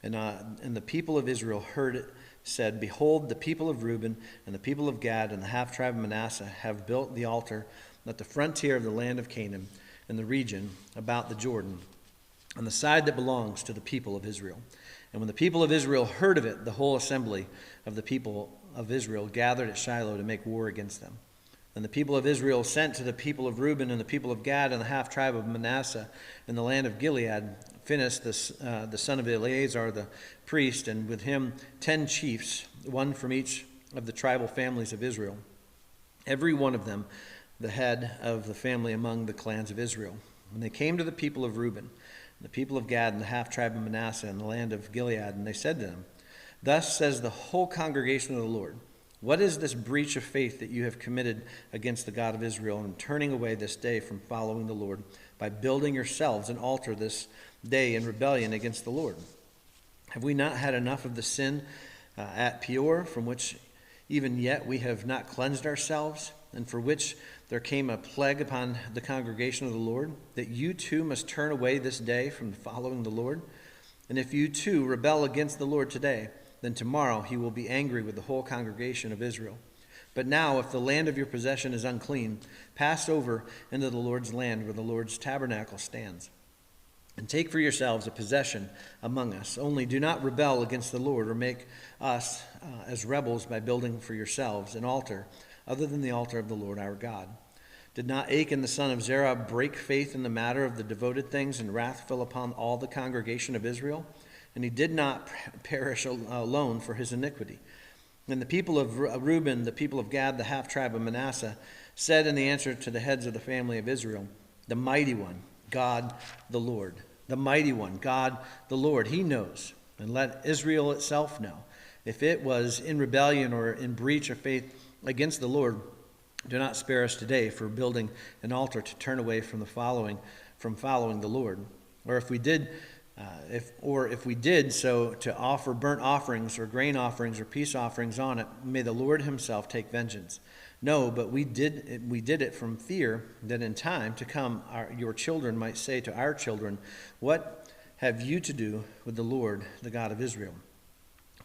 And the people of Israel heard it said, "Behold, the people of Reuben and the people of Gad and the half-tribe of Manasseh have built the altar at the frontier of the land of Canaan in the region about the Jordan, on the side that belongs to the people of Israel." And when the people of Israel heard of it, the whole assembly of the people of Israel gathered at Shiloh to make war against them. And the people of Israel sent to the people of Reuben and the people of Gad and the half-tribe of Manasseh in the land of Gilead Phinehas, the son of Eleazar the priest, and with him 10 chiefs, one from each of the tribal families of Israel, every one of them the head of the family among the clans of Israel. When they came to the people of Reuben, the people of Gad and the half-tribe of Manasseh in the land of Gilead, and they said to them, "Thus says the whole congregation of the Lord, what is this breach of faith that you have committed against the God of Israel in turning away this day from following the Lord by building yourselves an altar this day in rebellion against the Lord? Have we not had enough of the sin at Peor, from which even yet we have not cleansed ourselves, and for which there came a plague upon the congregation of the Lord, that you too must turn away this day from following the Lord? And if you too rebel against the Lord today, then tomorrow he will be angry with the whole congregation of Israel. But now, if the land of your possession is unclean, pass over into the Lord's land where the Lord's tabernacle stands, and take for yourselves a possession among us. Only do not rebel against the Lord or make us as rebels by building for yourselves an altar other than the altar of the Lord our God. Did not Achan the son of Zerah break faith in the matter of the devoted things, and wrath fell upon all the congregation of Israel? And he did not perish alone for his iniquity. And the people of Reuben, the people of Gad, the half-tribe of Manasseh, said in the answer to the heads of the family of Israel, "The mighty one, God the Lord. The mighty one, God the Lord. He knows, and let Israel itself know. If it was in rebellion or in breach of faith against the Lord, do not spare us today for building an altar to turn away from following the Lord. Or if we did so to offer burnt offerings or grain offerings or peace offerings on it, may the Lord himself take vengeance. No, but we did it from fear that in time to come your children might say to our children, 'What have you to do with the Lord, the God of Israel?'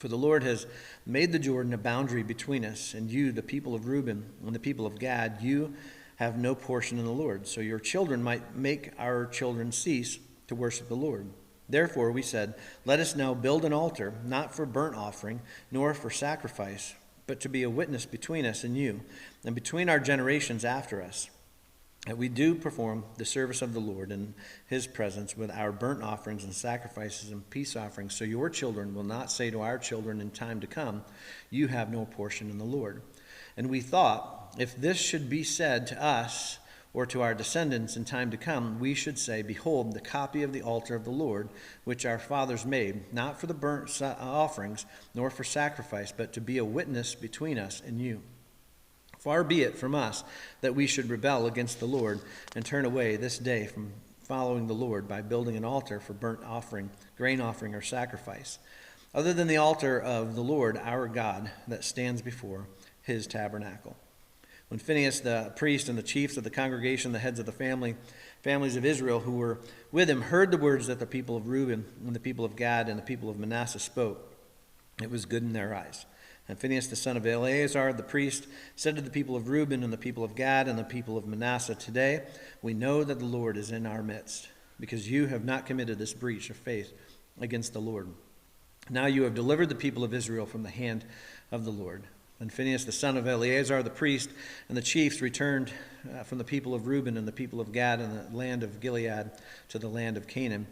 For the Lord has made the Jordan a boundary between us, and you, the people of Reuben and the people of Gad, you have no portion in the Lord. So your children might make our children cease to worship the Lord. Therefore we said, let us now build an altar, not for burnt offering, nor for sacrifice, but to be a witness between us and you, and between our generations after us, that we do perform the service of the Lord in his presence with our burnt offerings and sacrifices and peace offerings, so your children will not say to our children in time to come, you have no portion in the Lord. And we thought, if this should be said to us or to our descendants in time to come, we should say, behold, the copy of the altar of the Lord, which our fathers made, not for the burnt offerings, nor for sacrifice, but to be a witness between us and you. Far be it from us that we should rebel against the Lord and turn away this day from following the Lord by building an altar for burnt offering, grain offering, or sacrifice, other than the altar of the Lord our God that stands before his tabernacle. When Phinehas the priest and the chiefs of the congregation, the heads of the families of Israel who were with him, heard the words that the people of Reuben and the people of Gad and the people of Manasseh spoke, it was good in their eyes. And Phinehas the son of Eleazar the priest said to the people of Reuben and the people of Gad and the people of Manasseh, today we know that the Lord is in our midst, because you have not committed this breach of faith against the Lord. Now you have delivered the people of Israel from the hand of the Lord. Then Phinehas the son of Eleazar the priest and the chiefs returned from the people of Reuben and the people of Gad and the land of Gilead to the land of Canaan,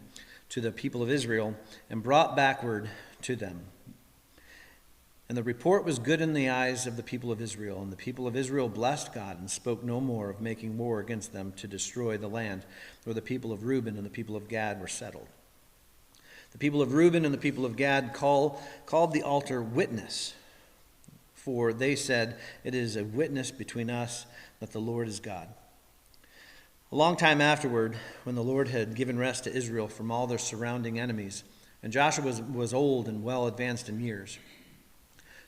to the people of Israel, and brought backward to them. And the report was good in the eyes of the people of Israel. And the people of Israel blessed God and spoke no more of making war against them to destroy the land where the people of Reuben and the people of Gad were settled. The people of Reuben and the people of Gad called the altar Witness, for they said, it is a witness between us that the Lord is God. A long time afterward, when the Lord had given rest to Israel from all their surrounding enemies, and Joshua was old and well advanced in years,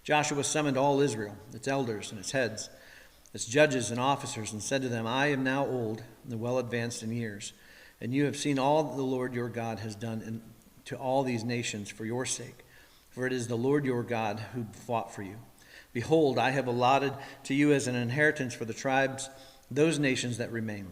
Joshua summoned all Israel, its elders and its heads, its judges and officers, and said to them, I am now old and well advanced in years, and you have seen all that the Lord your God has done to all these nations for your sake. For it is the Lord your God who fought for you. Behold, I have allotted to you as an inheritance for the tribes those nations that remain,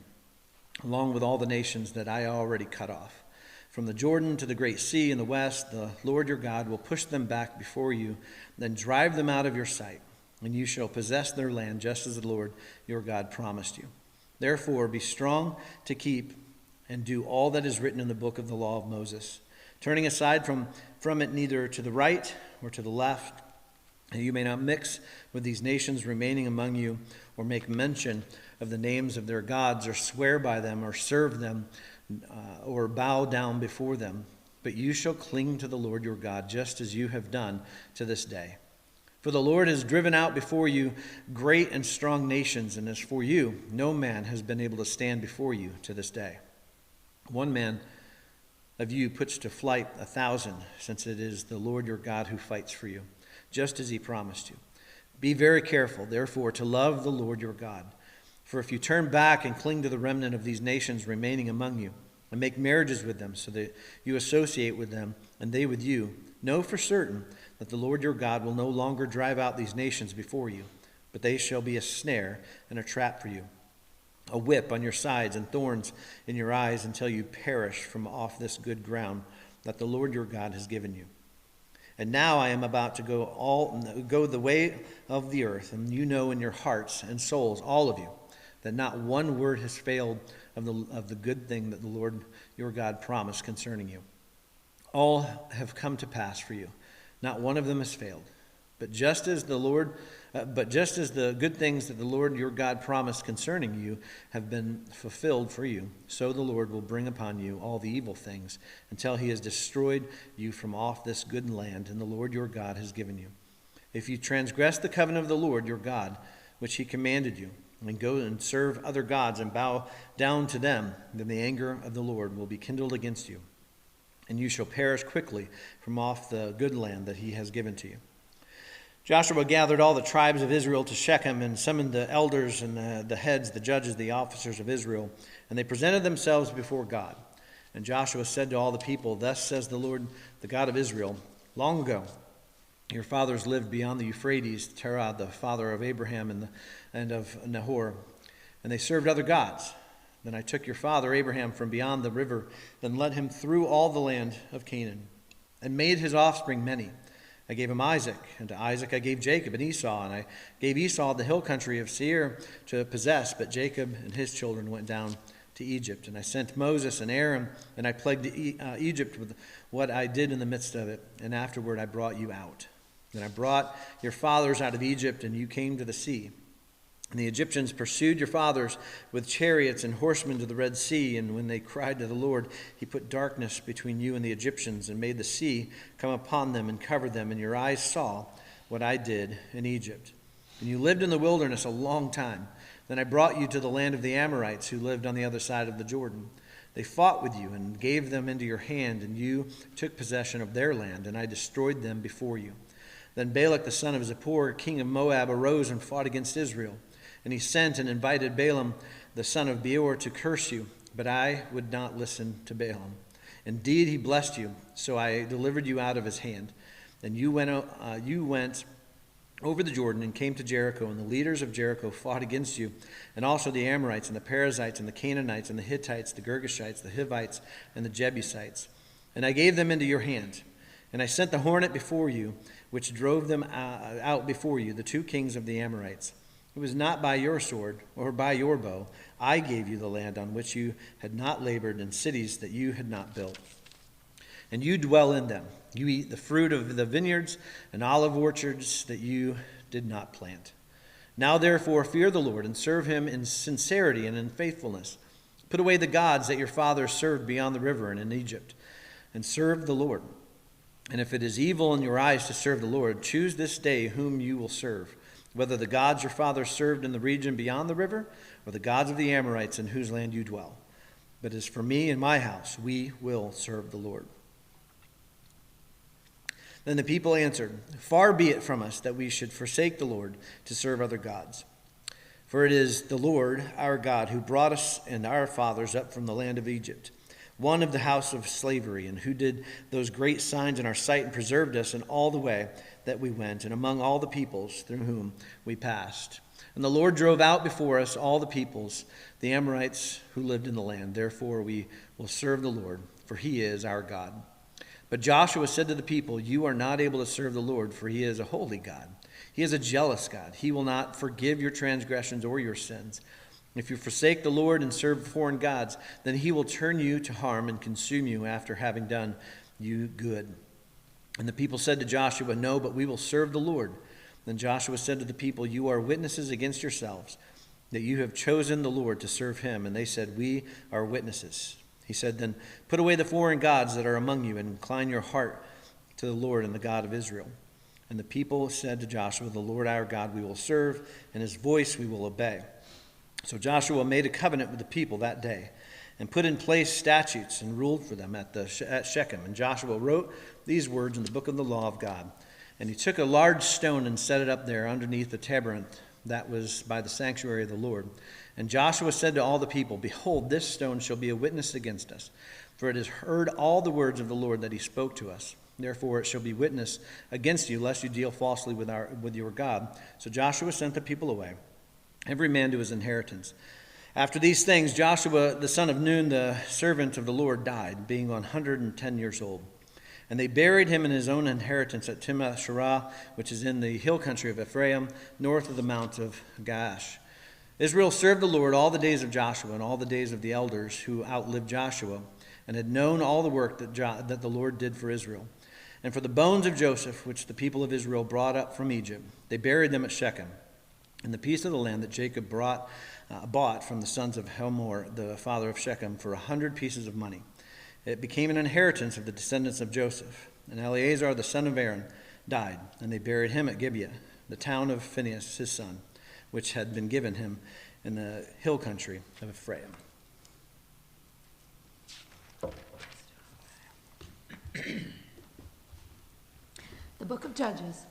along with all the nations that I already cut off. From the Jordan to the great sea in the west, the Lord your God will push them back before you, then drive them out of your sight, and you shall possess their land just as the Lord your God promised you. Therefore, be strong to keep and do all that is written in the book of the law of Moses, turning aside from it neither to the right or to the left, and you may not mix with these nations remaining among you, or make mention of the names of their gods, or swear by them, or serve them, or bow down before them. But you shall cling to the Lord your God, just as you have done to this day. For the Lord has driven out before you great and strong nations, and as for you, no man has been able to stand before you to this day. One man of you puts to flight 1,000, since it is the Lord your God who fights for you, just as he promised you. Be very careful, therefore, to love the Lord your God. For if you turn back and cling to the remnant of these nations remaining among you, and make marriages with them so that you associate with them, and they with you, know for certain that the Lord your God will no longer drive out these nations before you, but they shall be a snare and a trap for you, a whip on your sides and thorns in your eyes until you perish from off this good ground that the Lord your God has given you. And now I am about to go the way of the earth, and you know in your hearts and souls, all of you, that not one word has failed of the good thing that the Lord your God promised concerning you. All have come to pass for you. Not one of them has failed. But just as the good things that the Lord your God promised concerning you have been fulfilled for you, so the Lord will bring upon you all the evil things until he has destroyed you from off this good land, and the Lord your God has given you. If you transgress the covenant of the Lord your God, which he commanded you, and go and serve other gods and bow down to them, then the anger of the Lord will be kindled against you, and you shall perish quickly from off the good land that he has given to you. Joshua gathered all the tribes of Israel to Shechem and summoned the elders and the heads, the judges, the officers of Israel, and they presented themselves before God. And Joshua said to all the people, Thus says the Lord, the God of Israel, long ago your fathers lived beyond the Euphrates, Terah, the father of Abraham and of Nahor, and they served other gods. Then I took your father Abraham from beyond the river, and led him through all the land of Canaan, and made his offspring many. I gave him Isaac, and to Isaac I gave Jacob and Esau, and I gave Esau the hill country of Seir to possess, but Jacob and his children went down to Egypt. And I sent Moses and Aaron, and I plagued Egypt with what I did in the midst of it, and afterward I brought you out. Then I brought your fathers out of Egypt, and you came to the sea. And the Egyptians pursued your fathers with chariots and horsemen to the Red Sea, and when they cried to the Lord, he put darkness between you and the Egyptians, and made the sea come upon them and covered them, and your eyes saw what I did in Egypt. And you lived in the wilderness a long time. Then I brought you to the land of the Amorites, who lived on the other side of the Jordan. They fought with you and gave them into your hand, and you took possession of their land, and I destroyed them before you. Then Balak the son of Zippor, king of Moab, arose and fought against Israel. And he sent and invited Balaam, the son of Beor, to curse you, but I would not listen to Balaam. Indeed, he blessed you, so I delivered you out of his hand. And you went over the Jordan and came to Jericho, and the leaders of Jericho fought against you, and also the Amorites and the Perizzites and the Canaanites and the Hittites, the Girgashites, the Hivites, and the Jebusites. And I gave them into your hand. And I sent the hornet before you, which drove them out before you, the 2 kings of the Amorites. It was not by your sword or by your bow. I gave you the land on which you had not labored, and cities that you had not built. And you dwell in them. You eat the fruit of the vineyards and olive orchards that you did not plant. Now therefore fear the Lord and serve him in sincerity and in faithfulness. Put away the gods that your fathers served beyond the river and in Egypt, and serve the Lord. And if it is evil in your eyes to serve the Lord, choose this day whom you will serve, whether the gods your fathers served in the region beyond the river, or the gods of the Amorites in whose land you dwell. But as for me and my house, we will serve the Lord. Then the people answered, Far be it from us that we should forsake the Lord to serve other gods. For it is the Lord our God who brought us and our fathers up from the land of Egypt, one of the house of slavery, and who did those great signs in our sight and preserved us in all the way that we went, and among all the peoples through whom we passed. And the Lord drove out before us all the peoples, the Amorites who lived in the land. Therefore we will serve the Lord, for he is our God. But Joshua said to the people, You are not able to serve the Lord, for he is a holy God. He is a jealous God. He will not forgive your transgressions or your sins. If you forsake the Lord and serve foreign gods, then he will turn you to harm and consume you after having done you good. And the people said to Joshua, No, but we will serve the Lord. Then Joshua said to the people, You are witnesses against yourselves, that you have chosen the Lord to serve him. And they said, We are witnesses. He said, Then put away the foreign gods that are among you, and incline your heart to the Lord and the God of Israel. And the people said to Joshua, The Lord our God we will serve, and his voice we will obey. So Joshua made a covenant with the people that day, and put in place statutes, and ruled for them at Shechem. And Joshua wrote these words in the book of the law of God. And he took a large stone and set it up there underneath the terebinth that was by the sanctuary of the Lord. And Joshua said to all the people, Behold, this stone shall be a witness against us, for it has heard all the words of the Lord that he spoke to us. Therefore it shall be witness against you, lest you deal falsely with your God. So Joshua sent the people away, every man to his inheritance. After these things, Joshua the son of Nun, the servant of the Lord, died, being 110 years old. And they buried him in his own inheritance at Timnath-Serah, which is in the hill country of Ephraim, north of the mount of Gaash. Israel served the Lord all the days of Joshua and all the days of the elders who outlived Joshua, and had known all the work that the Lord did for Israel. And for the bones of Joseph, which the people of Israel brought up from Egypt, they buried them at Shechem, in the piece of the land that Jacob bought from the sons of Hamor, the father of Shechem, for 100 pieces of money. It became an inheritance of the descendants of Joseph. And Eleazar, the son of Aaron, died, and they buried him at Gibeah, the town of Phinehas, his son, which had been given him in the hill country of Ephraim. The book of Judges.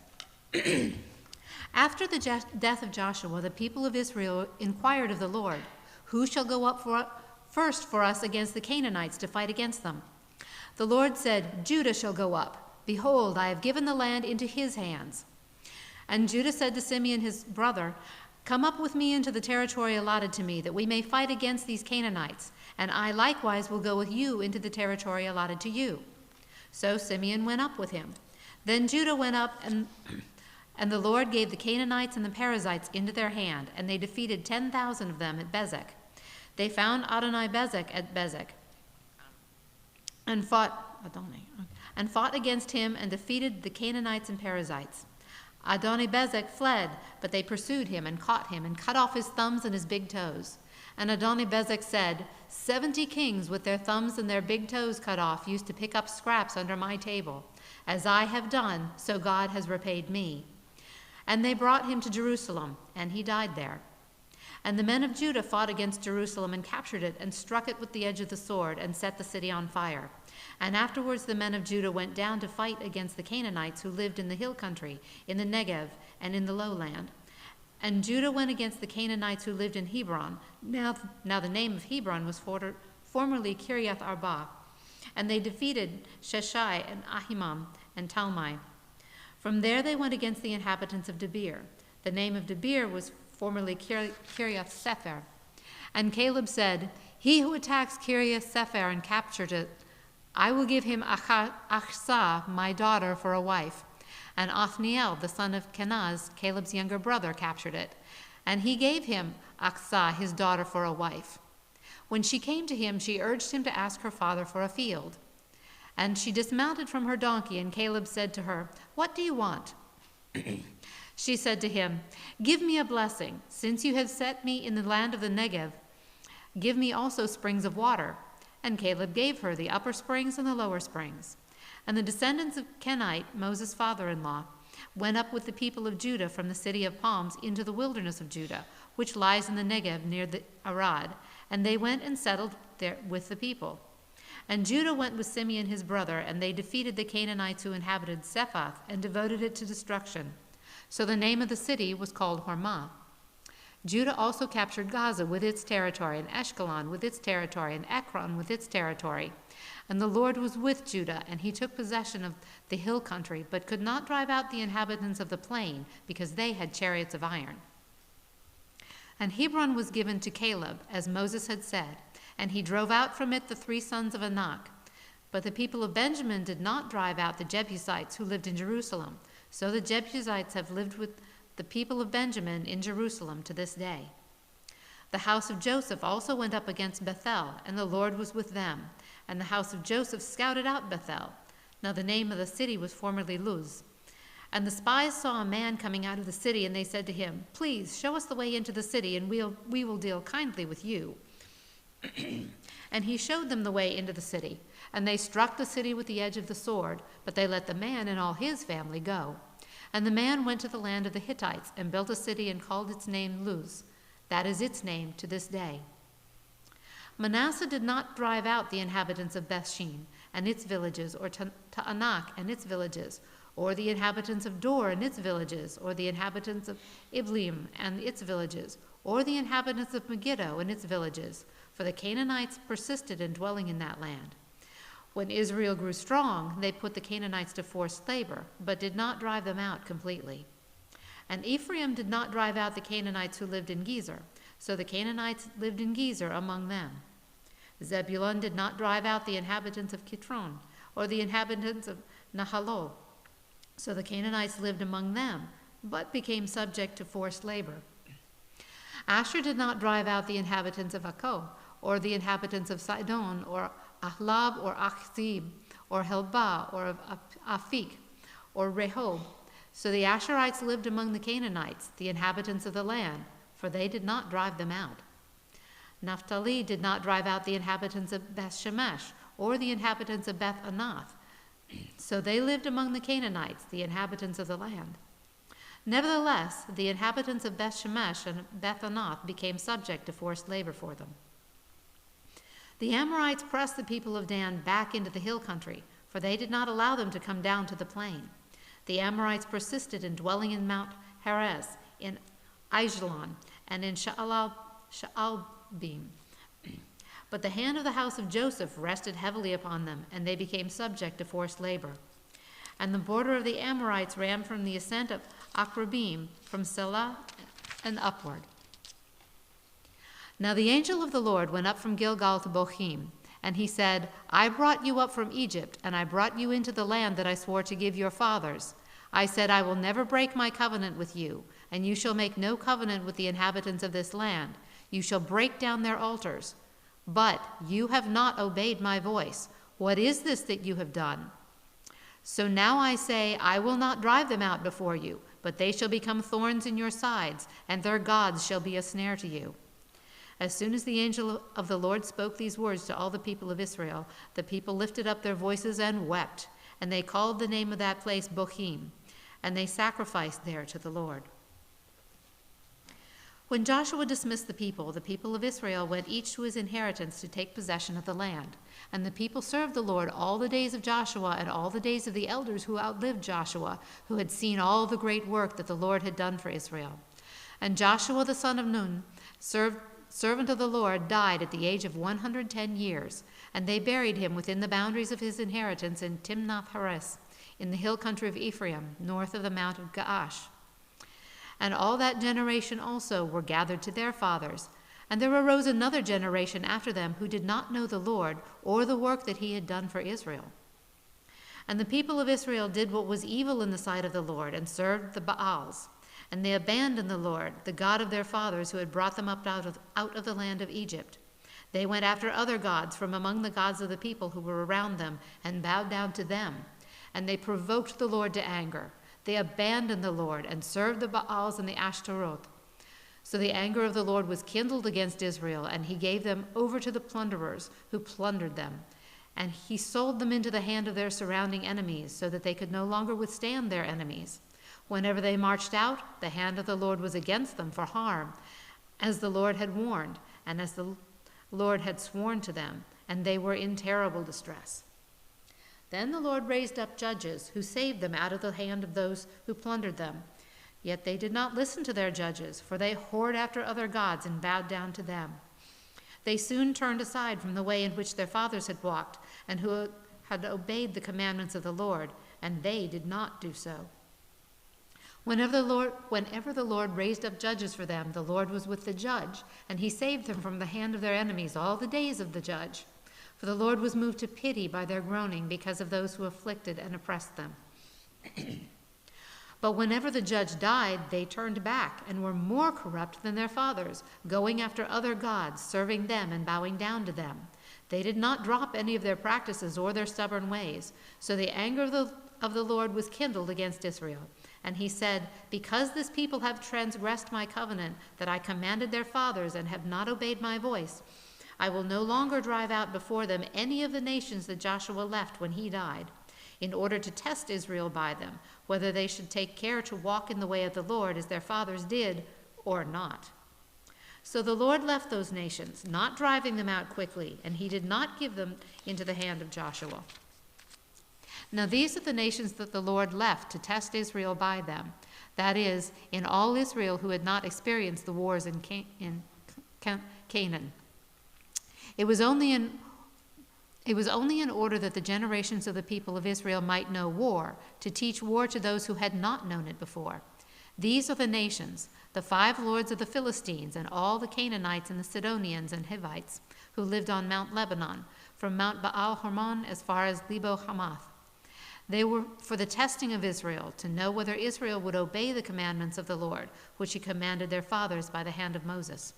After the death of Joshua, the people of Israel inquired of the Lord, Who shall go up first for us against the Canaanites to fight against them? The Lord said, Judah shall go up. Behold, I have given the land into his hands. And Judah said to Simeon his brother, Come up with me into the territory allotted to me, that we may fight against these Canaanites, and I likewise will go with you into the territory allotted to you. So Simeon went up with him. Then Judah went up, and the Lord gave the Canaanites and the Perizzites into their hand, and they defeated 10,000 of them at Bezek. They found Adoni-Bezek at Bezek, and fought against him and defeated the Canaanites and Perizzites. Adoni-Bezek fled, but they pursued him and caught him and cut off his thumbs and his big toes. And Adoni-Bezek said, 70 kings with their thumbs and their big toes cut off used to pick up scraps under my table. As I have done, so God has repaid me. And they brought him to Jerusalem, and he died there. And the men of Judah fought against Jerusalem and captured it and struck it with the edge of the sword and set the city on fire. And afterwards the men of Judah went down to fight against the Canaanites who lived in the hill country, in the Negev, and in the lowland. And Judah went against the Canaanites who lived in Hebron. Now the name of Hebron was formerly Kiriath Arba. And they defeated Sheshai and Ahimam and Talmai. From there they went against the inhabitants of Debir. The name of Debir was formerly Kiriath Sepher. And Caleb said, "He who attacks Kiriath Sepher and captured it, I will give him Achsah, my daughter, for a wife." And Othniel, the son of Kenaz, Caleb's younger brother, captured it. And he gave him Achsah, his daughter, for a wife. When she came to him, she urged him to ask her father for a field. And she dismounted from her donkey, and Caleb said to her, "What do you want?" She said to him, "Give me a blessing. Since you have set me in the land of the Negev, give me also springs of water." And Caleb gave her the upper springs and the lower springs. And the descendants of Kenite, Moses' father-in-law, went up with the people of Judah from the city of palms into the wilderness of Judah, which lies in the Negev near the Arad, and they went and settled there with the people. And Judah went with Simeon his brother, and they defeated the Canaanites who inhabited Sephath and devoted it to destruction. So the name of the city was called Hormah. Judah also captured Gaza with its territory, and Ashkelon with its territory, and Ekron with its territory. And the Lord was with Judah, and he took possession of the hill country, but could not drive out the inhabitants of the plain, because they had chariots of iron. And Hebron was given to Caleb, as Moses had said, and he drove out from it the 3 sons of Anak. But the people of Benjamin did not drive out the Jebusites who lived in Jerusalem. So the Jebusites have lived with the people of Benjamin in Jerusalem to this day. The house of Joseph also went up against Bethel, and the Lord was with them. And the house of Joseph scouted out Bethel. Now the name of the city was formerly Luz. And the spies saw a man coming out of the city, and they said to him, "Please, show us the way into the city, and we will deal kindly with you." And he showed them the way into the city. And they struck the city with the edge of the sword, but they let the man and all his family go. And the man went to the land of the Hittites and built a city and called its name Luz. That is its name to this day. Manasseh did not drive out the inhabitants of Bethshean and its villages, or Ta'anak and its villages, or the inhabitants of Dor and its villages, or the inhabitants of Ibleam and its villages, or the inhabitants of Megiddo and its villages, for the Canaanites persisted in dwelling in that land. When Israel grew strong, they put the Canaanites to forced labor, but did not drive them out completely. And Ephraim did not drive out the Canaanites who lived in Gezer, so the Canaanites lived in Gezer among them. Zebulun did not drive out the inhabitants of Kitron, or the inhabitants of Nahalol, so the Canaanites lived among them, but became subject to forced labor. Asher did not drive out the inhabitants of Akko, or the inhabitants of Sidon, or Ahlab, or Achzib, or Helbah, or of Afik, or Rehob. So the Asherites lived among the Canaanites, the inhabitants of the land, for they did not drive them out. Naphtali did not drive out the inhabitants of Beth-Shemesh, or the inhabitants of Beth-Anath. So they lived among the Canaanites, the inhabitants of the land. Nevertheless, the inhabitants of Beth-Shemesh and Beth-Anath became subject to forced labor for them. The Amorites pressed the people of Dan back into the hill country, for they did not allow them to come down to the plain. The Amorites persisted in dwelling in Mount Heres, in Aijalon, and in Sha'albim. But the hand of the house of Joseph rested heavily upon them, and they became subject to forced labor. And the border of the Amorites ran from the ascent of Akrabim, from Selah and upward. Now the angel of the Lord went up from Gilgal to Bochim, and he said, "I brought you up from Egypt, and I brought you into the land that I swore to give your fathers. I said, I will never break my covenant with you, and you shall make no covenant with the inhabitants of this land. You shall break down their altars. But you have not obeyed my voice. What is this that you have done? So now I say, I will not drive them out before you, but they shall become thorns in your sides, and their gods shall be a snare to you." As soon as the angel of the Lord spoke these words to all the people of Israel, the people lifted up their voices and wept, and they called the name of that place Bochim, and they sacrificed there to the Lord. When Joshua dismissed the people of Israel went each to his inheritance to take possession of the land. And the people served the Lord all the days of Joshua and all the days of the elders who outlived Joshua, who had seen all the great work that the Lord had done for Israel. And Joshua the son of Nun, servant of the Lord, died at the age of 110 years, and they buried him within the boundaries of his inheritance in Timnath-Heres, in the hill country of Ephraim, north of the mount of Gaash. And all that generation also were gathered to their fathers. And there arose another generation after them who did not know the Lord or the work that he had done for Israel. And the people of Israel did what was evil in the sight of the Lord, and served the Baals. And they abandoned the Lord, the God of their fathers, who had brought them up out of the land of Egypt. They went after other gods from among the gods of the people who were around them, and bowed down to them. And they provoked the Lord to anger. They abandoned the Lord, and served the Baals and the Ashtaroth. So the anger of the Lord was kindled against Israel, and he gave them over to the plunderers, who plundered them. And he sold them into the hand of their surrounding enemies, so that they could no longer withstand their enemies. Whenever they marched out, the hand of the Lord was against them for harm, as the Lord had warned, and as the Lord had sworn to them, and they were in terrible distress. Then the Lord raised up judges, who saved them out of the hand of those who plundered them. Yet they did not listen to their judges, for they whored after other gods and bowed down to them. They soon turned aside from the way in which their fathers had walked, and who had obeyed the commandments of the Lord, and they did not do so. Whenever the Lord raised up judges for them, the Lord was with the judge, and he saved them from the hand of their enemies all the days of the judge. For the Lord was moved to pity by their groaning because of those who afflicted and oppressed them. But whenever the judge died, they turned back and were more corrupt than their fathers, going after other gods, serving them and bowing down to them. They did not drop any of their practices or their stubborn ways. So the anger of the Lord was kindled against Israel. And he said, because this people have transgressed my covenant that I commanded their fathers and have not obeyed my voice, I will no longer drive out before them any of the nations that Joshua left when he died, in order to test Israel by them, whether they should take care to walk in the way of the Lord as their fathers did or not. So the Lord left those nations, not driving them out quickly, and he did not give them into the hand of Joshua. Now these are the nations that the Lord left to test Israel by them, that is, in all Israel who had not experienced the wars in Canaan. It was only in order that the generations of the people of Israel might know war, to teach war to those who had not known it before. These are the nations, the 5 lords of the Philistines, and all the Canaanites and the Sidonians and Hivites, who lived on Mount Lebanon, from Mount Baal-Hermon as far as Lebo-Hamath. They were for the testing of Israel, to know whether Israel would obey the commandments of the Lord, which he commanded their fathers by the hand of Moses.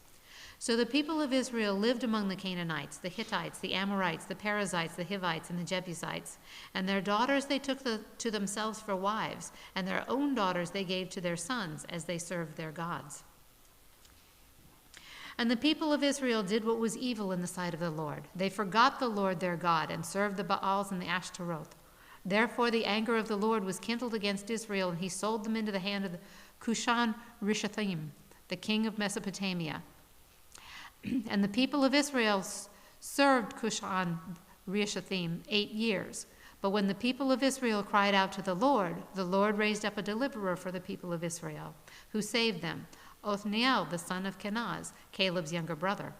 So the people of Israel lived among the Canaanites, the Hittites, the Amorites, the Perizzites, the Hivites, and the Jebusites. And their daughters they took to themselves for wives, and their own daughters they gave to their sons, as they served their gods. And the people of Israel did what was evil in the sight of the Lord. They forgot the Lord their God, and served the Baals and the Ashtaroth. Therefore the anger of the Lord was kindled against Israel, and he sold them into the hand of Cushan-Rishathaim, the king of Mesopotamia. And the people of Israel served Cushan-Rishathaim 8 years. But when the people of Israel cried out to the Lord raised up a deliverer for the people of Israel, who saved them, Othniel, the son of Kenaz, Caleb's younger brother.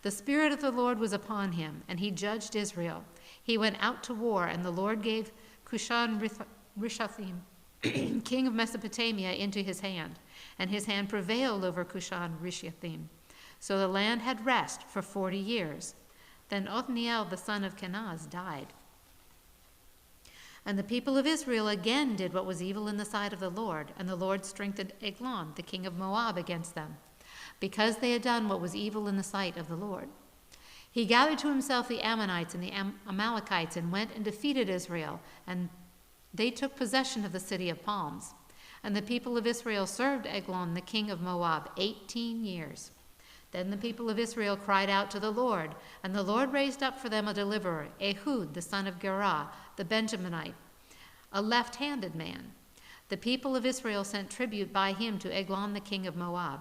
The Spirit of the Lord was upon him, and he judged Israel. He went out to war, and the Lord gave Cushan-Rishathaim, king of Mesopotamia, into his hand, and his hand prevailed over Cushan-Rishathaim. So the land had rest for 40 years. Then Othniel, the son of Kenaz, died. And the people of Israel again did what was evil in the sight of the Lord, and the Lord strengthened Eglon, the king of Moab, against them, because they had done what was evil in the sight of the Lord. He gathered to himself the Ammonites and the Amalekites, and went and defeated Israel, and they took possession of the city of palms. And the people of Israel served Eglon, the king of Moab, 18 years. Then the people of Israel cried out to the Lord, and the Lord raised up for them a deliverer, Ehud, the son of Gerah, the Benjaminite, a left-handed man. The people of Israel sent tribute by him to Eglon, the king of Moab.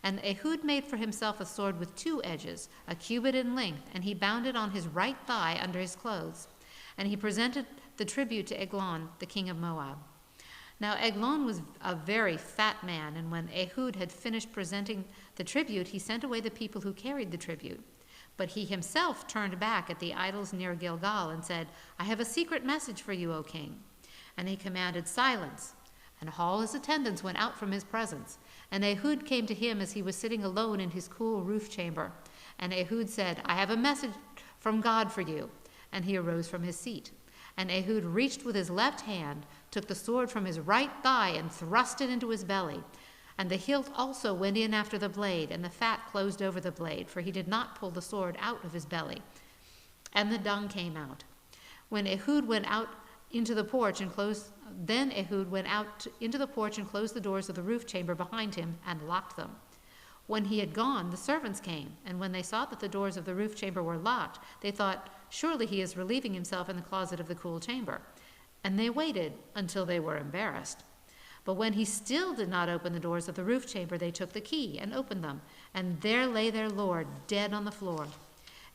And Ehud made for himself a sword with 2 edges, a cubit in length, and he bound it on his right thigh under his clothes. And he presented the tribute to Eglon, the king of Moab. Now Eglon was a very fat man, and when Ehud had finished presenting the tribute, he sent away the people who carried the tribute. But he himself turned back at the idols near Gilgal and said, I have a secret message for you, O king. And he commanded silence, and all his attendants went out from his presence. And Ehud came to him as he was sitting alone in his cool roof chamber. And Ehud said, I have a message from God for you. And he arose from his seat. And Ehud reached with his left hand, took the sword from his right thigh, and thrust it into his belly. And the hilt also went in after the blade, and the fat closed over the blade, for he did not pull the sword out of his belly. And the dung came out. When Ehud went out into the porch and closed, then Ehud went out into the porch and closed the doors of the roof chamber behind him and locked them. When he had gone, the servants came, and when they saw that the doors of the roof chamber were locked, they thought, surely he is relieving himself in the closet of the cool chamber. And they waited until they were embarrassed. But when he still did not open the doors of the roof chamber, they took the key and opened them, and there lay their lord dead on the floor.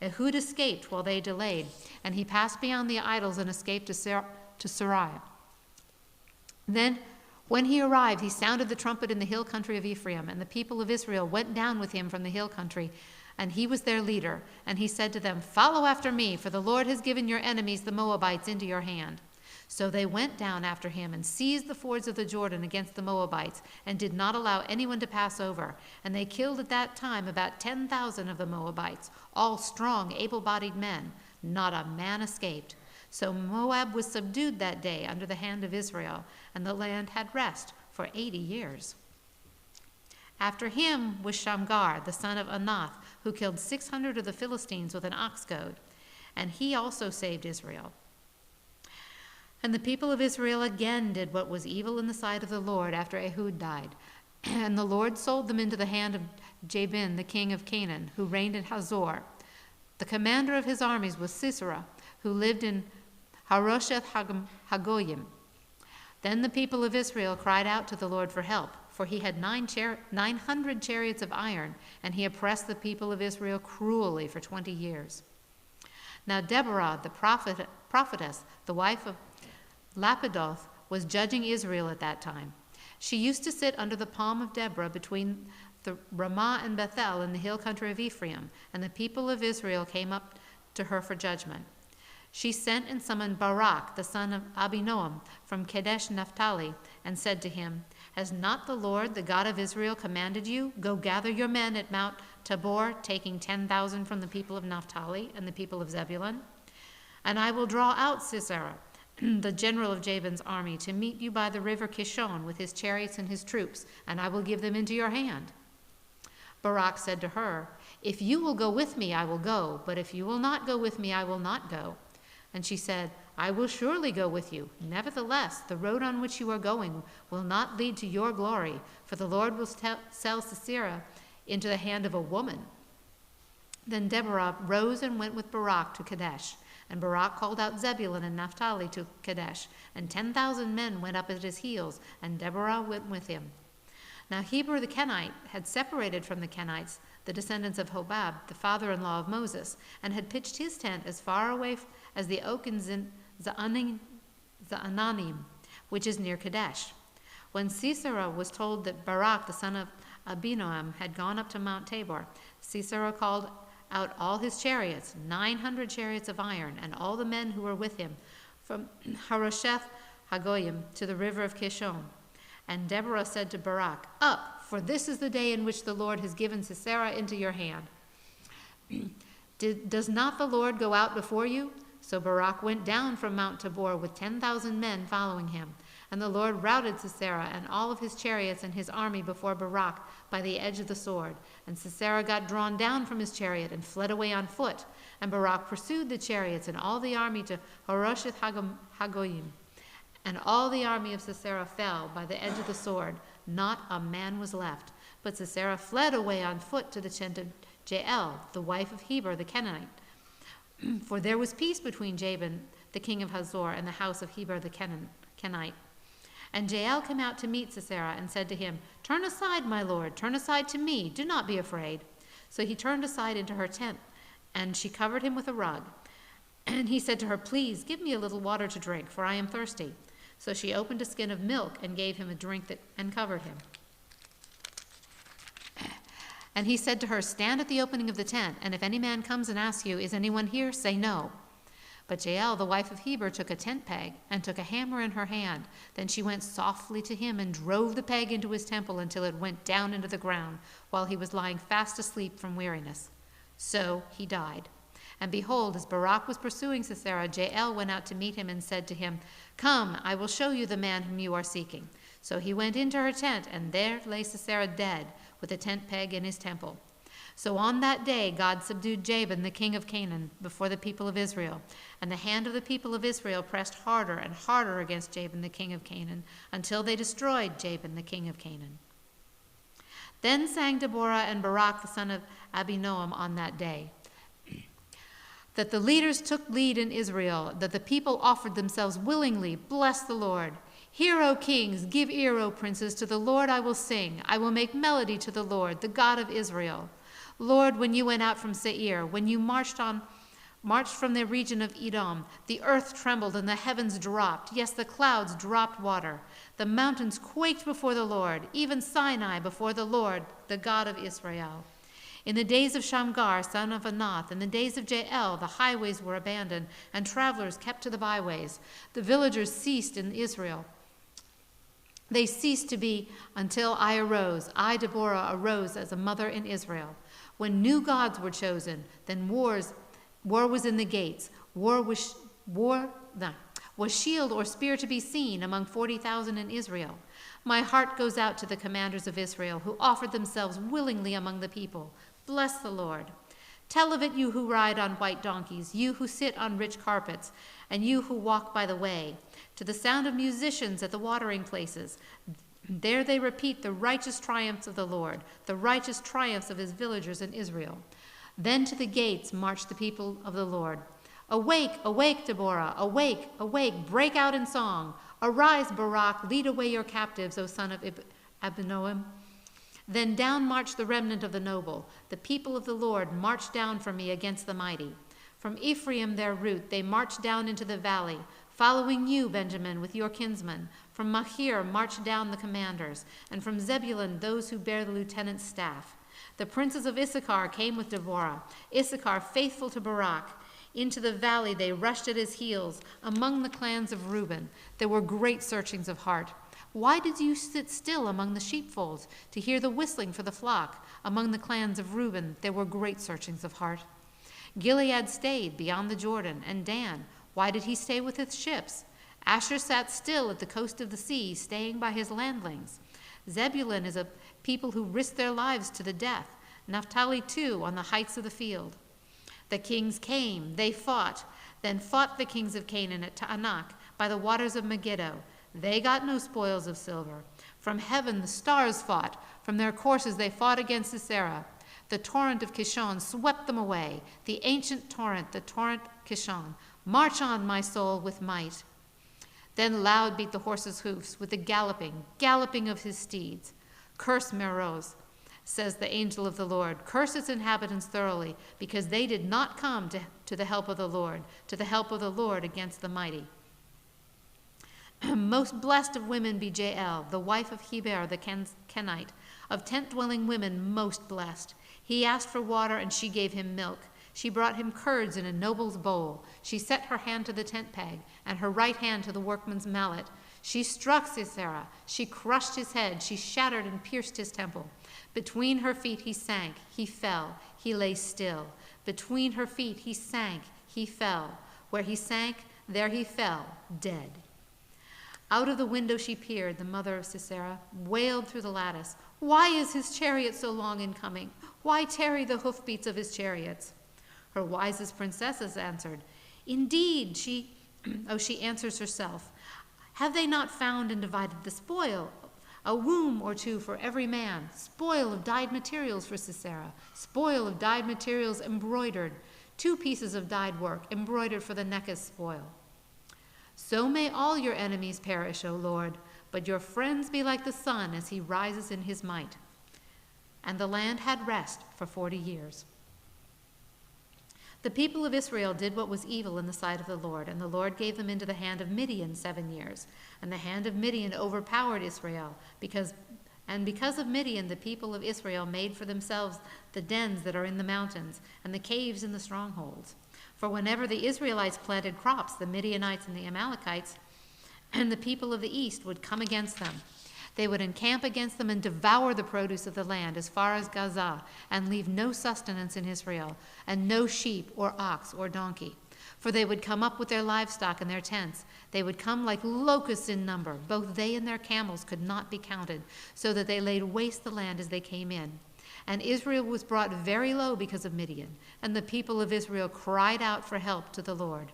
Ehud escaped while they delayed, and he passed beyond the idols and escaped to Sariah. Then, when he arrived, he sounded the trumpet in the hill country of Ephraim, and the people of Israel went down with him from the hill country, and he was their leader. And he said to them, Follow after me, for the Lord has given your enemies, the Moabites, into your hand. So they went down after him and seized the fords of the Jordan against the Moabites, and did not allow anyone to pass over. And they killed at that time about 10,000 of the Moabites, all strong, able-bodied men. Not a man escaped. So Moab was subdued that day under the hand of Israel, and the land had rest for 80 years. After him was Shamgar, the son of Anath, who killed 600 of the Philistines with an ox goad, and he also saved Israel. And the people of Israel again did what was evil in the sight of the Lord after Ehud died. And the Lord sold them into the hand of Jabin, the king of Canaan, who reigned in Hazor. The commander of his armies was Sisera, who lived in Harosheth Hagoyim. Then the people of Israel cried out to the Lord for help, for he had 900 chariots of iron, and he oppressed the people of Israel cruelly for 20 years. Now Deborah, the prophetess, the wife of Lapidoth, was judging Israel at that time. She used to sit under the palm of Deborah between the Ramah and Bethel in the hill country of Ephraim, and the people of Israel came up to her for judgment. She sent and summoned Barak, the son of Abinoam, from Kadesh Naphtali, and said to him, Has not the Lord, the God of Israel, commanded you, Go gather your men at Mount Tabor, taking 10,000 from the people of Naphtali and the people of Zebulun? And I will draw out Sisera, the general of Jabin's army, to meet you by the river Kishon with his chariots and his troops, and I will give them into your hand. Barak said to her, If you will go with me, I will go, but if you will not go with me, I will not go. And she said, I will surely go with you. Nevertheless, the road on which you are going will not lead to your glory, for the Lord will sell Sisera into the hand of a woman. Then Deborah rose and went with Barak to Kadesh. And Barak called out Zebulun and Naphtali to Kadesh, and 10,000 men went up at his heels, and Deborah went with him. Now Heber the Kenite had separated from the Kenites, the descendants of Hobab, the father-in-law of Moses, and had pitched his tent as far away as the oak in Zaananim, which is near Kadesh. When Sisera was told that Barak, the son of Abinoam, had gone up to Mount Tabor, Sisera called out all his chariots, 900 chariots of iron, and all the men who were with him, from Harosheth Hagoyim to the river of Kishon. And Deborah said to Barak, Up, for this is the day in which the Lord has given Sisera into your hand. Does not the Lord go out before you? So Barak went down from Mount Tabor with 10,000 men following him. And the Lord routed Sisera and all of his chariots and his army before Barak by the edge of the sword. And Sisera got drawn down from his chariot and fled away on foot. And Barak pursued the chariots and all the army to Harosheth Hagoyim. And all the army of Sisera fell by the edge of the sword. Not a man was left. But Sisera fled away on foot to the tent of Jael, the wife of Heber the Kenite. For there was peace between Jabin, the king of Hazor, and the house of Heber the Kenite. And Jael came out to meet Sisera and said to him, Turn aside, my lord, turn aside to me, do not be afraid. So he turned aside into her tent, and she covered him with a rug. And he said to her, Please, give me a little water to drink, for I am thirsty. So she opened a skin of milk and gave him a drink and covered him. And he said to her, "Stand at the opening of the tent, and if any man comes and asks you, 'Is anyone here?' say no." But Jael, the wife of Heber, took a tent peg and took a hammer in her hand. Then she went softly to him and drove the peg into his temple until it went down into the ground, while he was lying fast asleep from weariness. So he died. And behold, as Barak was pursuing Sisera, Jael went out to meet him and said to him, "Come, I will show you the man whom you are seeking." So he went into her tent, and there lay Sisera dead, with a tent peg in his temple. So on that day God subdued Jabin, the king of Canaan, before the people of Israel. And the hand of the people of Israel pressed harder and harder against Jabin, the king of Canaan, until they destroyed Jabin, the king of Canaan. Then sang Deborah and Barak, the son of Abinoam, on that day, that the leaders took lead in Israel, that the people offered themselves willingly. Bless the Lord. Hear, O kings, give ear, O princes, to the Lord I will sing. I will make melody to the Lord, the God of Israel. Lord, when you went out from Seir, when you marched from the region of Edom, the earth trembled and the heavens dropped. Yes, the clouds dropped water. The mountains quaked before the Lord, even Sinai before the Lord, the God of Israel. In the days of Shamgar, son of Anath, in the days of Jael, the highways were abandoned, and travelers kept to the byways. The villagers ceased in Israel. They ceased to be until I arose. I, Deborah, arose as a mother in Israel. When new gods were chosen, then war was in the gates. Was shield or spear to be seen among 40,000 in Israel. My heart goes out to the commanders of Israel, who offered themselves willingly among the people. Bless the Lord. Tell of it, you who ride on white donkeys, you who sit on rich carpets, and you who walk by the way. To the sound of musicians at the watering places, there they repeat the righteous triumphs of the Lord, the righteous triumphs of his villagers in Israel. Then to the gates march the people of the Lord. Awake, awake, Deborah, awake, awake, break out in song. Arise, Barak, lead away your captives, O son of Abinoam. Then down marched the remnant of the noble. The people of the Lord marched down from me against the mighty. From Ephraim their route, they marched down into the valley, following you, Benjamin, with your kinsmen. From Machir marched down the commanders, and from Zebulun those who bear the lieutenant's staff. The princes of Issachar came with Deborah, Issachar faithful to Barak. Into the valley they rushed at his heels. Among the clans of Reuben there were great searchings of heart. Why did you sit still among the sheepfolds to hear the whistling for the flock? Among the clans of Reuben there were great searchings of heart. Gilead stayed beyond the Jordan, and Dan, why did he stay with his ships? Asher sat still at the coast of the sea, staying by his landlings. Zebulun is a people who risk their lives to the death. Naphtali too, on the heights of the field. The kings came, they fought. Then fought the kings of Canaan at Taanach by the waters of Megiddo. They got no spoils of silver. From heaven the stars fought. From their courses they fought against Sisera. The torrent of Kishon swept them away. The ancient torrent, the torrent Kishon. March on, my soul, with might. Then loud beat the horses' hoofs with the galloping of his steeds. Curse Meroz, says the angel of the Lord. Curse its inhabitants thoroughly, because they did not come to the help of the Lord, to the help of the Lord against the mighty. Most blessed of women be Jael, the wife of Heber the Kenite, of tent-dwelling women most blessed. He asked for water, and she gave him milk. She brought him curds in a noble's bowl. She set her hand to the tent peg, and her right hand to the workman's mallet. She struck Sisera. She crushed his head. She shattered and pierced his temple. Between her feet he sank. He fell. He lay still. Between her feet he sank. He fell. Where he sank, there he fell, dead. Out of the window she peered, the mother of Sisera, wailed through the lattice. Why is his chariot so long in coming? Why tarry the hoofbeats of his chariots? Her wisest princesses answered. Indeed, she answers herself. Have they not found and divided the spoil? A womb or two for every man. Spoil of dyed materials for Sisera. Spoil of dyed materials embroidered. 2 pieces of dyed work embroidered for the neck as spoil. So may all your enemies perish, O Lord, but your friends be like the sun as he rises in his might. And the land had rest for 40 years. The people of Israel did what was evil in the sight of the Lord, and the Lord gave them into the hand of Midian 7 years. And the hand of Midian overpowered Israel, because of Midian the people of Israel made for themselves the dens that are in the mountains, and the caves in the strongholds. For whenever the Israelites planted crops, the Midianites and the Amalekites and the people of the east would come against them. They would encamp against them and devour the produce of the land as far as Gaza, and leave no sustenance in Israel, and no sheep or ox or donkey. For they would come up with their livestock and their tents. They would come like locusts in number. Both they and their camels could not be counted, so that they laid waste the land as they came in. And Israel was brought very low because of Midian, and the people of Israel cried out for help to the Lord.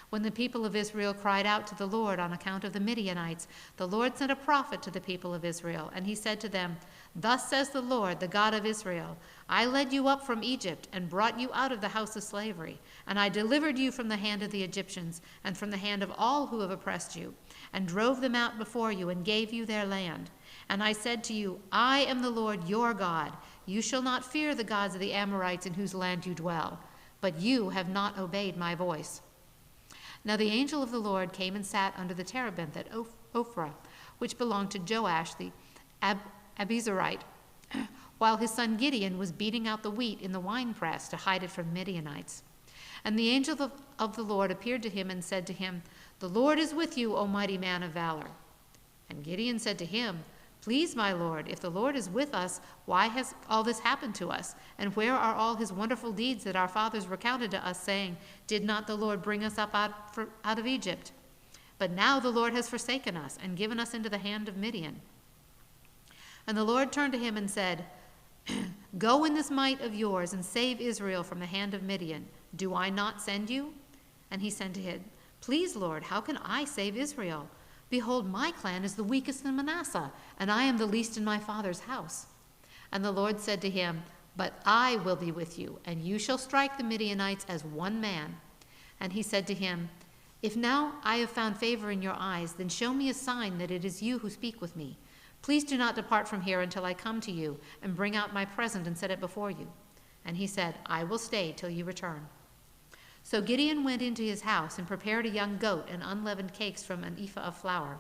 When the people of Israel cried out to the Lord on account of the Midianites, the Lord sent a prophet to the people of Israel, and he said to them, "Thus says the Lord, the God of Israel, I led you up from Egypt and brought you out of the house of slavery, and I delivered you from the hand of the Egyptians and from the hand of all who have oppressed you, and drove them out before you and gave you their land. And I said to you, I am the Lord your God. You shall not fear the gods of the Amorites in whose land you dwell. But you have not obeyed my voice." Now the angel of the Lord came and sat under the terebinth at Ophrah, which belonged to Joash the Abizarite, while his son Gideon was beating out the wheat in the winepress to hide it from Midianites. And the angel of the Lord appeared to him and said to him, "The Lord is with you, O mighty man of valor." And Gideon said to him, "Please, my Lord, if the Lord is with us, why has all this happened to us? And where are all his wonderful deeds that our fathers recounted to us, saying, 'Did not the Lord bring us up out of Egypt?' But now the Lord has forsaken us and given us into the hand of Midian." And the Lord turned to him and said, "Go in this might of yours and save Israel from the hand of Midian. Do I not send you?" And he said to him, "Please, Lord, how can I save Israel? Behold, my clan is the weakest in Manasseh, and I am the least in my father's house." And the Lord said to him, "But I will be with you, and you shall strike the Midianites as one man." And he said to him, "If now I have found favor in your eyes, then show me a sign that it is you who speak with me. Please do not depart from here until I come to you and bring out my present and set it before you." And he said, "I will stay till you return." So Gideon went into his house and prepared a young goat and unleavened cakes from an ephah of flour.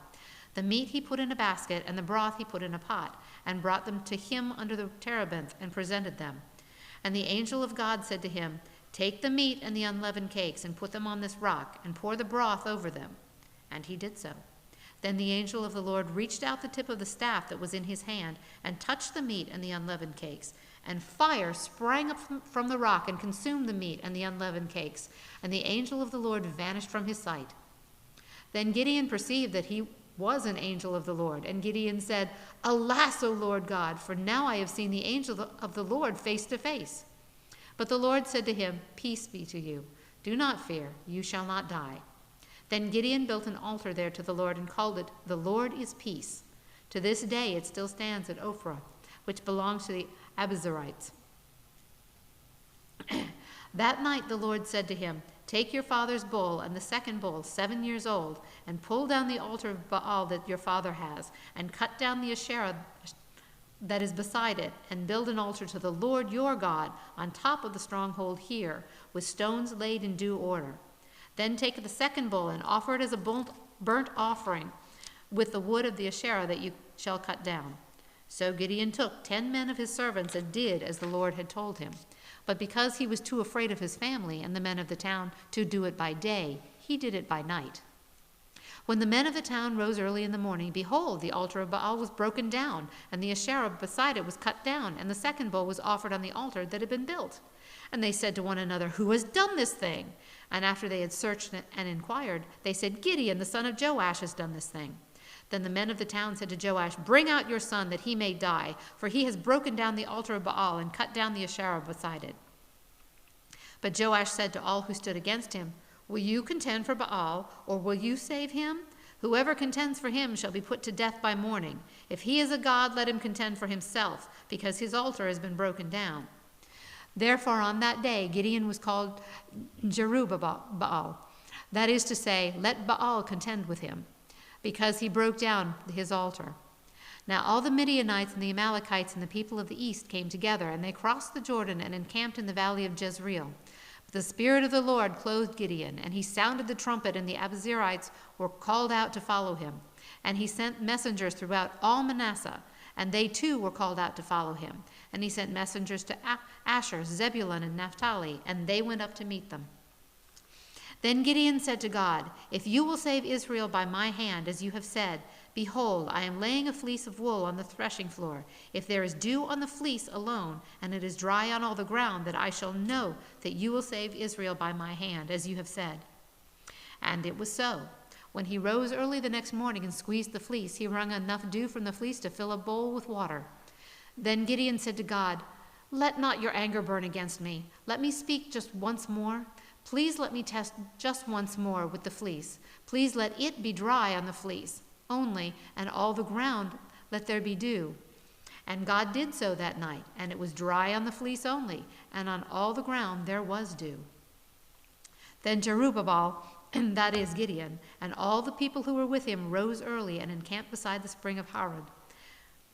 The meat he put in a basket, and the broth he put in a pot, and brought them to him under the terebinth and presented them. And the angel of God said to him, "Take the meat and the unleavened cakes and put them on this rock, and pour the broth over them." And he did so. Then the angel of the Lord reached out the tip of the staff that was in his hand and touched the meat and the unleavened cakes. And fire sprang up from the rock and consumed the meat and the unleavened cakes. And the angel of the Lord vanished from his sight. Then Gideon perceived that he was an angel of the Lord. And Gideon said, "Alas, O Lord God, for now I have seen the angel of the Lord face to face." But the Lord said to him, "Peace be to you. Do not fear. You shall not die." Then Gideon built an altar there to the Lord and called it, "The Lord is Peace." To this day it still stands at Ophrah, which belongs to the Abizarites. That night the Lord said to him, "Take your father's bull and the second bull, 7 years old, and pull down the altar of Baal that your father has, and cut down the Asherah that is beside it, and build an altar to the Lord your God on top of the stronghold here, with stones laid in due order. Then take the second bull and offer it as a burnt offering with the wood of the Asherah that you shall cut down." So Gideon took 10 men of his servants and did as the Lord had told him. But because he was too afraid of his family and the men of the town to do it by day, he did it by night. When the men of the town rose early in the morning, behold, the altar of Baal was broken down, and the Asherah beside it was cut down, and the second bull was offered on the altar that had been built. And they said to one another, "Who has done this thing?" And after they had searched and inquired, they said, "Gideon, the son of Joash, has done this thing." Then the men of the town said to Joash, "Bring out your son that he may die, for he has broken down the altar of Baal and cut down the Asherah beside it." But Joash said to all who stood against him, "Will you contend for Baal, or will you save him? Whoever contends for him shall be put to death by morning. If he is a god, let him contend for himself, because his altar has been broken down." Therefore on that day Gideon was called Jerubbaal, that is to say, "Let Baal contend with him," because he broke down his altar. Now all the Midianites and the Amalekites and the people of the east came together, and they crossed the Jordan and encamped in the valley of Jezreel. The Spirit of the Lord clothed Gideon, and he sounded the trumpet, and the Abiezrites were called out to follow him. And he sent messengers throughout all Manasseh, and they too were called out to follow him. And he sent messengers to Asher, Zebulun, and Naphtali, and they went up to meet them. Then Gideon said to God, "If you will save Israel by my hand, as you have said, behold, I am laying a fleece of wool on the threshing floor. If there is dew on the fleece alone, and it is dry on all the ground, then I shall know that you will save Israel by my hand, as you have said." And it was so. When he rose early the next morning and squeezed the fleece, he wrung enough dew from the fleece to fill a bowl with water. Then Gideon said to God, "Let not your anger burn against me. Let me speak just once more. Please let me test just once more with the fleece. Please let it be dry on the fleece only, and all the ground let there be dew." And God did so that night, and it was dry on the fleece only, and on all the ground there was dew. Then Jerubbaal, that is Gideon, and all the people who were with him rose early and encamped beside the spring of Harod.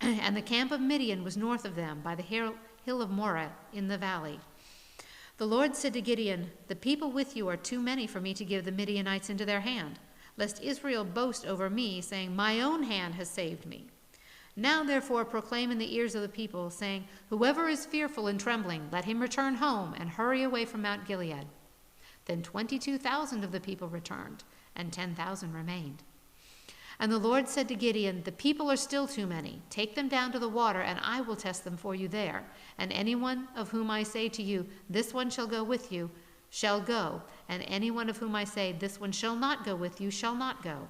And the camp of Midian was north of them, by the hill of Moreh in the valley. The Lord said to Gideon, "The people with you are too many for me to give the Midianites into their hand, lest Israel boast over me, saying, 'My own hand has saved me.' Now therefore proclaim in the ears of the people, saying, 'Whoever is fearful and trembling, let him return home and hurry away from Mount Gilead.'" Then 22,000 of the people returned, and 10,000 remained. And the Lord said to Gideon, "The people are still too many. Take them down to the water, and I will test them for you there. And anyone of whom I say to you, 'This one shall go with you,' shall go, and anyone of whom I say, 'This one shall not go with you,' shall not go."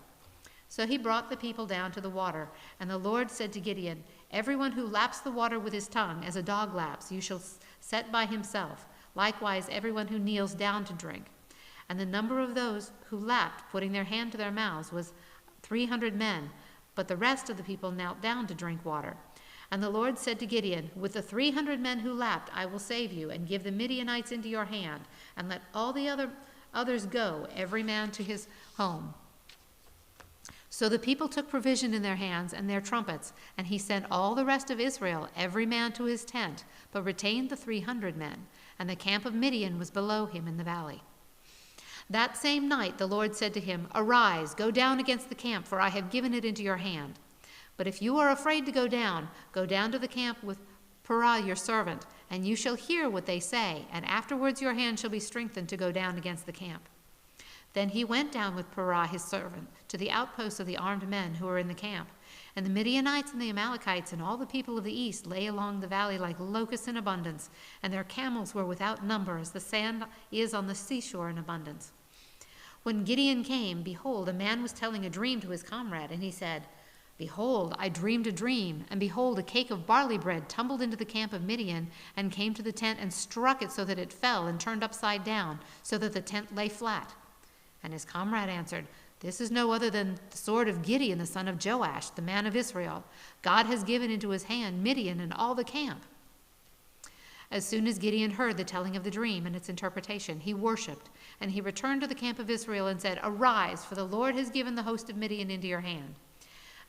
So he brought the people down to the water, and the Lord said to Gideon, "Everyone who laps the water with his tongue, as a dog laps, you shall set by himself. Likewise, everyone who kneels down to drink." And the number of those who lapped, putting their hand to their mouths, was 300 men, but the rest of the people knelt down to drink water. And the Lord said to Gideon, "With the 300 men who lapped, I will save you, and give the Midianites into your hand, and let all the others go, every man to his home." So the people took provision in their hands and their trumpets, and he sent all the rest of Israel, every man to his tent, but retained the 300 men, and the camp of Midian was below him in the valley. That same night the Lord said to him, "Arise, go down against the camp, for I have given it into your hand. But if you are afraid to go down to the camp with Purah your servant, and you shall hear what they say, and afterwards your hand shall be strengthened to go down against the camp." Then he went down with Purah his servant to the outposts of the armed men who were in the camp. And the Midianites and the Amalekites and all the people of the east lay along the valley like locusts in abundance, and their camels were without number, as the sand is on the seashore in abundance. When Gideon came, behold, a man was telling a dream to his comrade, and he said, "Behold, I dreamed a dream, and behold, a cake of barley bread tumbled into the camp of Midian, and came to the tent and struck it so that it fell and turned upside down, so that the tent lay flat." And his comrade answered, "This is no other than the sword of Gideon, the son of Joash, the man of Israel. God has given into his hand Midian and all the camp." As soon as Gideon heard the telling of the dream and its interpretation, he worshipped, and he returned to the camp of Israel and said, "Arise, for the Lord has given the host of Midian into your hand."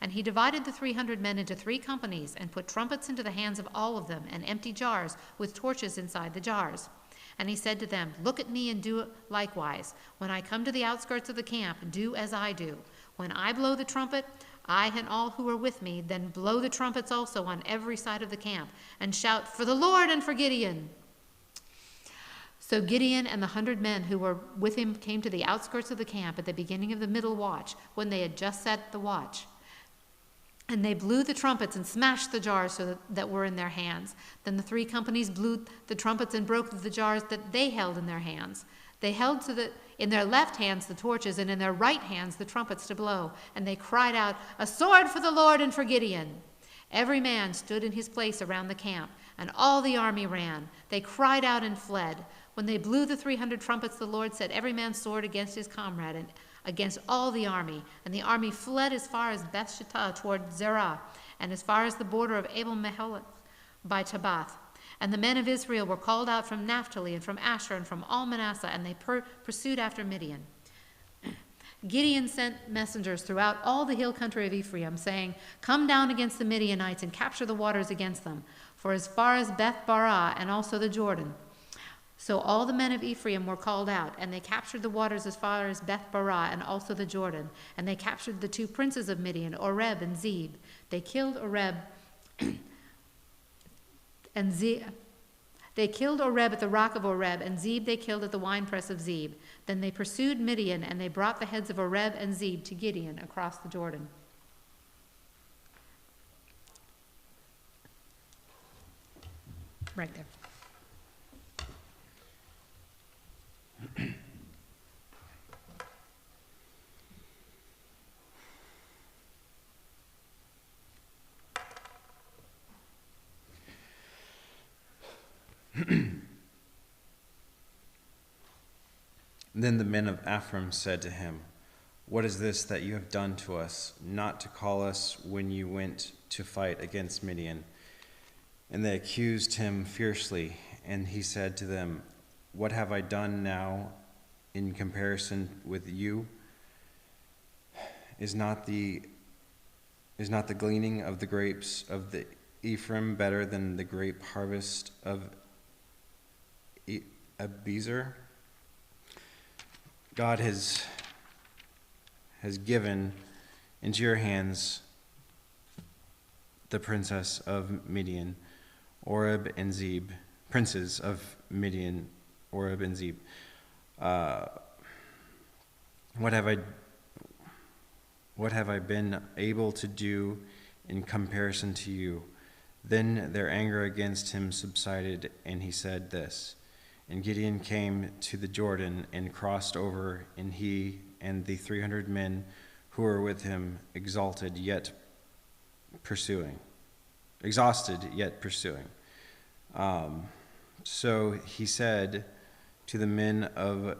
And he divided the 300 men into 3 companies, and put trumpets into the hands of all of them, and empty jars with torches inside the jars. And he said to them, "Look at me and do likewise. When I come to the outskirts of the camp, do as I do. When I blow the trumpet, I and all who are with me, then blow the trumpets also on every side of the camp, and shout, 'For the Lord and for Gideon!'" So Gideon and the 100 men who were with him came to the outskirts of the camp at the beginning of the middle watch, when they had just set the watch. And they blew the trumpets and smashed the jars that were in their hands. Then the 3 companies blew the trumpets and broke the jars that they held in their hands. They held in their left hands the torches, and in their right hands the trumpets to blow. And they cried out, "A sword for the Lord and for Gideon!" Every man stood in his place around the camp, and all the army ran. They cried out and fled. When they blew the 300 trumpets, the Lord set every man's sword against his comrade and against all the army. And the army fled as far as Bethshittah toward Zerah, and as far as the border of Abel-Meholah by Tabbath. And the men of Israel were called out from Naphtali and from Asher and from all Manasseh, and they pursued after Midian. Gideon sent messengers throughout all the hill country of Ephraim, saying, "Come down against the Midianites and capture the waters against them, for as far as Beth-barah and also the Jordan." So all the men of Ephraim were called out, and they captured the waters as far as Beth-barah and also the Jordan. And they captured the two princes of Midian, Oreb and Zeb. They killed Oreb and Zeb. They killed Oreb at the rock of Oreb, and Zeb they killed at the winepress of Zeb. Then they pursued Midian, and they brought the heads of Oreb and Zeb to Gideon across the Jordan. Right there. Then the men of Ephraim said to him, "What is this that you have done to us, not to call us when you went to fight against Midian?" And they accused him fiercely, and he said to them, "What have I done now in comparison with you? Is not the gleaning of the grapes of the Ephraim better than the grape harvest of Abiezer? God has given into your hands the princess of Midian, Oreb and Zeb, princes of Midian, Oreb and Zeb. What have I been able to do in comparison to you?" Then their anger against him subsided, and he said this. And Gideon came to the Jordan and crossed over, and he and the 300 men who were with him exhausted yet pursuing. So he said to the men of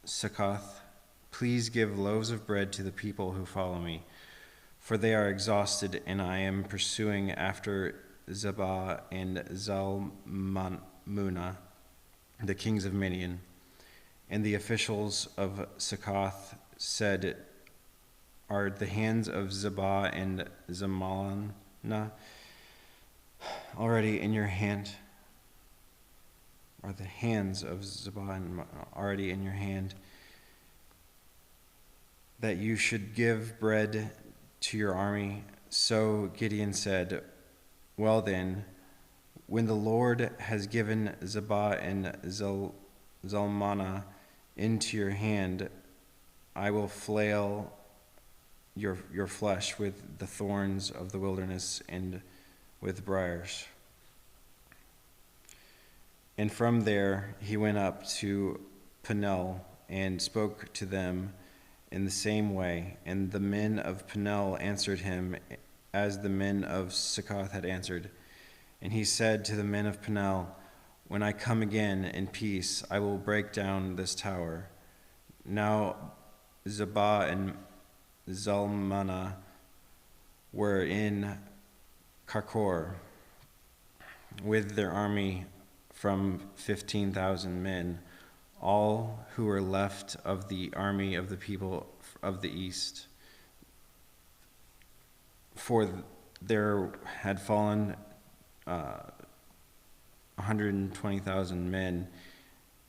Succoth, "Please give loaves of bread to the people who follow me, for they are exhausted, and I am pursuing after Zebah and Zalmunna, the kings of Midian." And the officials of Succoth said, "Are the hands of Zebah and Zalmunna already in your hand? Are the hands of Zebah and already in your hand, that you should give bread to your army?" So Gideon said, "Well then, when the Lord has given Zebah and Zalmunna into your hand, I will flail your flesh with the thorns of the wilderness and with briars." And from there he went up to Peniel and spoke to them in the same way. And the men of Peniel answered him as the men of Succoth had answered. And he said to the men of Peniel, "When I come again in peace, I will break down this tower." Now Zebah and Zalmunna were in Karkor with their army from 15,000 men, all who were left of the army of the people of the east. For there had fallen 120,000 men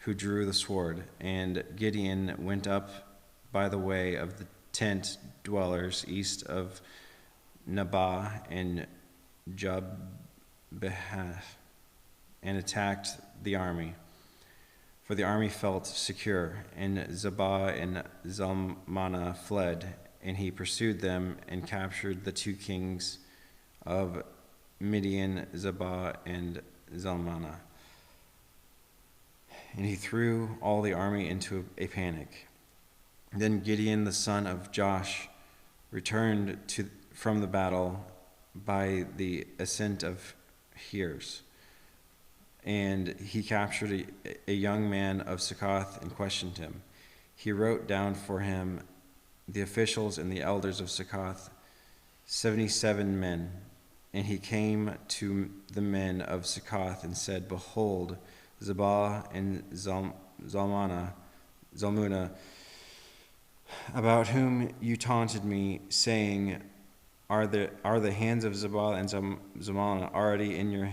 who drew the sword. And Gideon went up by the way of the tent dwellers east of Nabah and Jabbehath, and attacked the army. For the army felt secure, and Zebah and Zalmunna fled, and he pursued them and captured the two kings of Midian, Zebah and Zalmunna. And he threw all the army into a panic. Then Gideon the son of Josh returned from the battle by the ascent of Heres. And he captured a young man of Succoth and questioned him. He wrote down for him the officials and the elders of Succoth, 77 men. And he came to the men of Succoth and said, "Behold, Zebah and Zalmunna, about whom you taunted me, saying, Are the hands of Zebah and Zalmunna already in your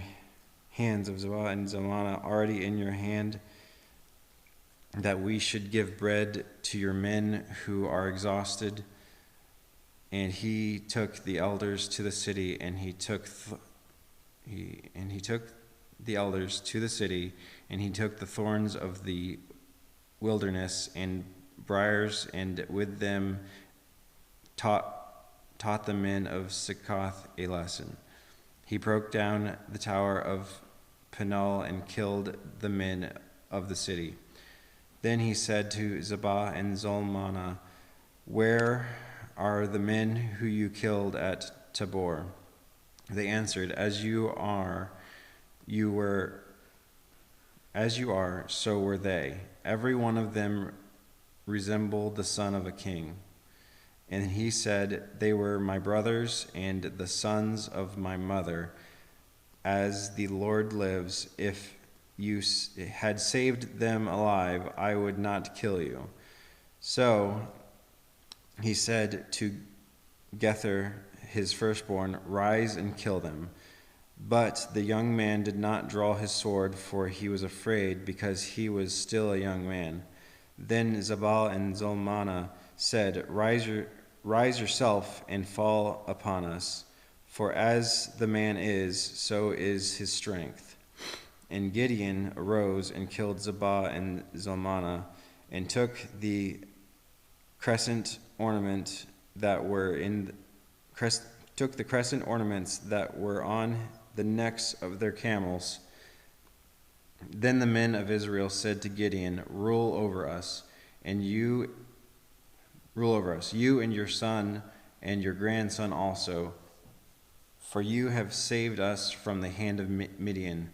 hands of Zebah and Zalmunna already in your hand? that we should give bread to your men who are exhausted. And he took the elders to the city, and he took the elders to the city, and he took the thorns of the wilderness and briars, and with them taught the men of Succoth a lesson. He broke down the tower of Penuel and killed the men of the city. Then he said to Zebah and Zalmunna, "Where are the men who you killed at Tabor?" They answered, As you are, so were they. Every one of them resembled the son of a king." And he said, "They were my brothers and the sons of my mother. As the Lord lives, if you had saved them alive, I would not kill you." So he said to Gether, his firstborn, "Rise and kill them." But the young man did not draw his sword, for he was afraid, because he was still a young man. Then Zebah and Zalmunna said, Rise yourself and fall upon us, for as the man is, so is his strength. And Gideon arose and killed Zebah and Zalmunna, and took the crescent ornaments that were on the necks of their camels. Then the men of Israel said to Gideon, "Rule over us, you and your son and your grandson also, for you have saved us from the hand of Midian."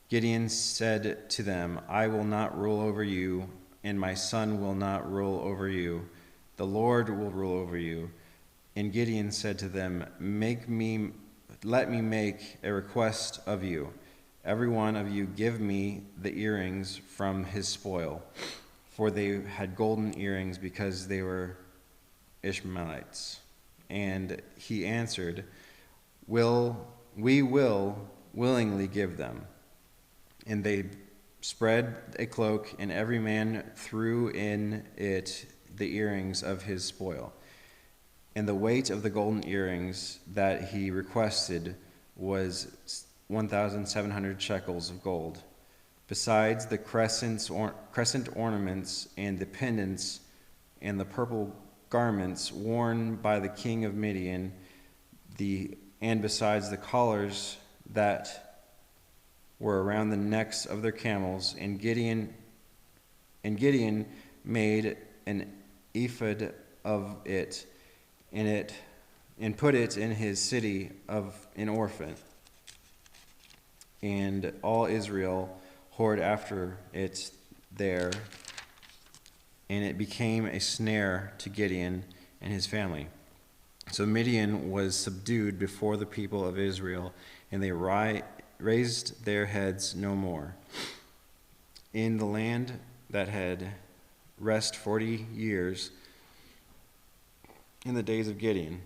Gideon said to them, "I will not rule over you, and my son will not rule over you. The Lord will rule over you." And Gideon said to them, "Let me make a request of you. Every one of you give me the earrings from his spoil." For they had golden earrings, because they were Ishmaelites. And he answered, We will willingly give them." And they spread a cloak, and every man threw in it the earrings of his spoil. And the weight of the golden earrings that he requested was 1,700 shekels of gold, besides the crescent ornaments and the pendants and the purple garments worn by the king of Midian, and besides the collars that were around the necks of their camels. And Gideon made an ephod of it, and put it in his city of an orphan. And all Israel whored after it there, and it became a snare to Gideon and his family. So Midian was subdued before the people of Israel, and they raised their heads no more. In the land that had rest 40 years, in the days of Gideon,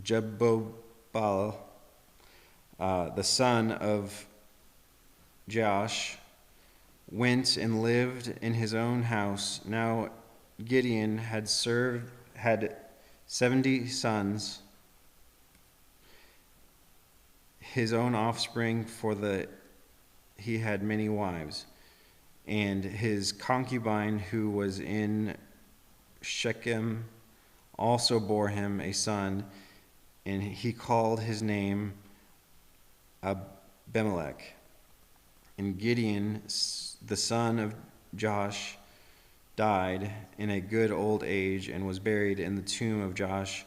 Jerubbaal, the son of Joash, went and lived in his own house. Now Gideon had 70 sons, his own offspring, he had many wives. And his concubine, who was in Shechem, also bore him a son, and he called his name Abimelech. And Gideon, the son of Joash, died in a good old age, and was buried in the tomb of Joash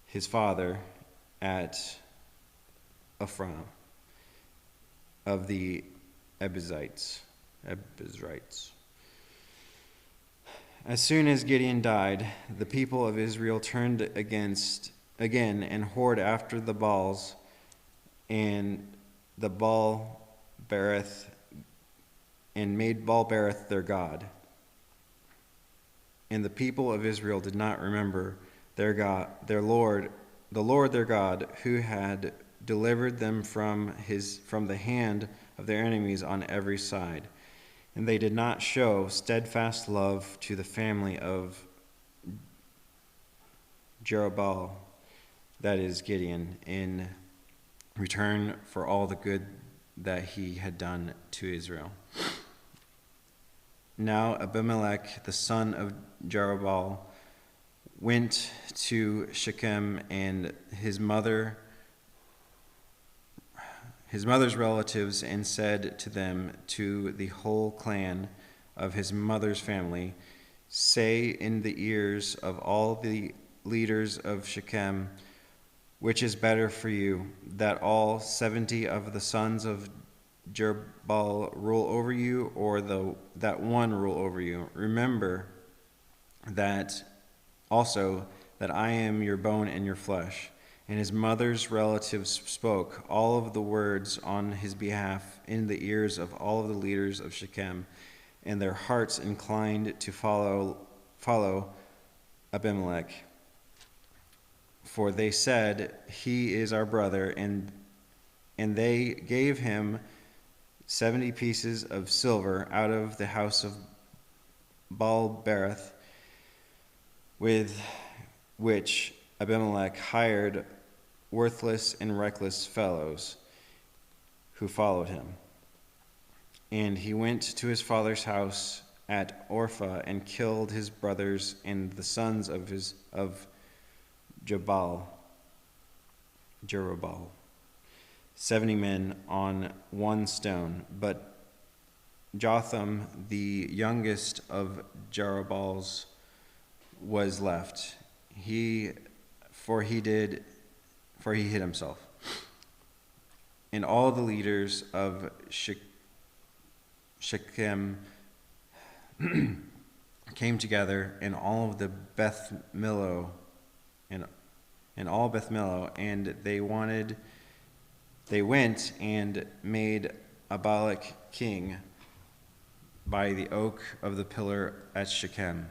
his father at Ephraim of the Ebizrites. As soon as Gideon died, the people of Israel turned again and whored after the Baals and the Baal-berith, and made Baal-berith their god. And the people of Israel did not remember their God, the Lord their God, who had delivered them from the hand of their enemies on every side. And they did not show steadfast love to the family of Jerubbaal, that is Gideon, in return for all the good that he had done to Israel. Now Abimelech, the son of Jerubbaal, went to Shechem, and his mother's relatives, and said to them, to the whole clan of his mother's family, say in the ears of all the leaders of Shechem, which is better for you, that all 70 of the sons of Jerubbaal rule over you, or that one rule over you? Remember that also that I am your bone and your flesh. And his mother's relatives spoke all of the words on his behalf in the ears of all of the leaders of Shechem, and their hearts inclined to follow Abimelech. For they said, he is our brother, and they gave him 70 pieces of silver out of the house of Baal-berith, with which Abimelech hired worthless and reckless fellows who followed him. And he went to his father's house at Orpha and killed his brothers and the sons of Jerubbaal, 70 men on one stone. But Jotham, the youngest of Jerubbaal's, was left. For he hid himself. And all the leaders of Shechem came together, and all of the Beth Millo, and all Beth Millo, and they went and made Abimelech king by the oak of the pillar at Shechem.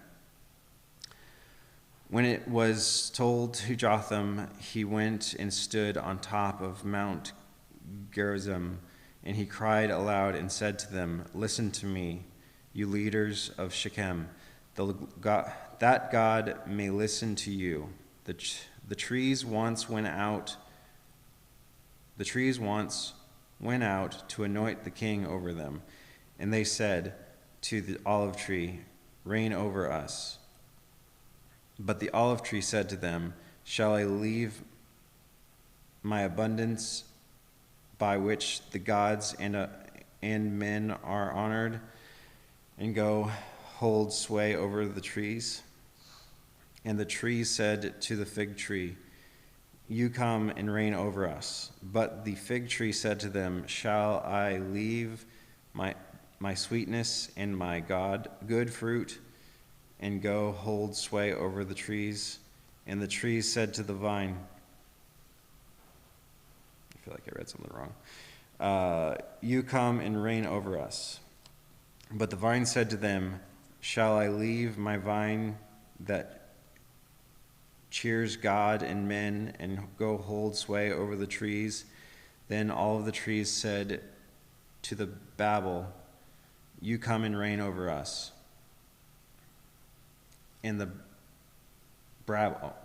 When it was told to Jotham, he went and stood on top of Mount Gerizim, and he cried aloud and said to them, listen to me, you leaders of Shechem, that God may listen to you. The trees once went out to anoint the king over them, and they said to the olive tree, reign over us. But the olive tree said to them, shall I leave my abundance by which the gods and men are honored, and go hold sway over the trees? And the trees said to the fig tree, you come and reign over us. But the fig tree said to them, shall I leave my sweetness and my good fruit, and go hold sway over the trees? And the trees said to the vine, I feel like I read something wrong. You come and reign over us. But the vine said to them, shall I leave my vine that cheers God and men, and go hold sway over the trees? Then all of the trees said to the Babel, you come and reign over us. And the brabble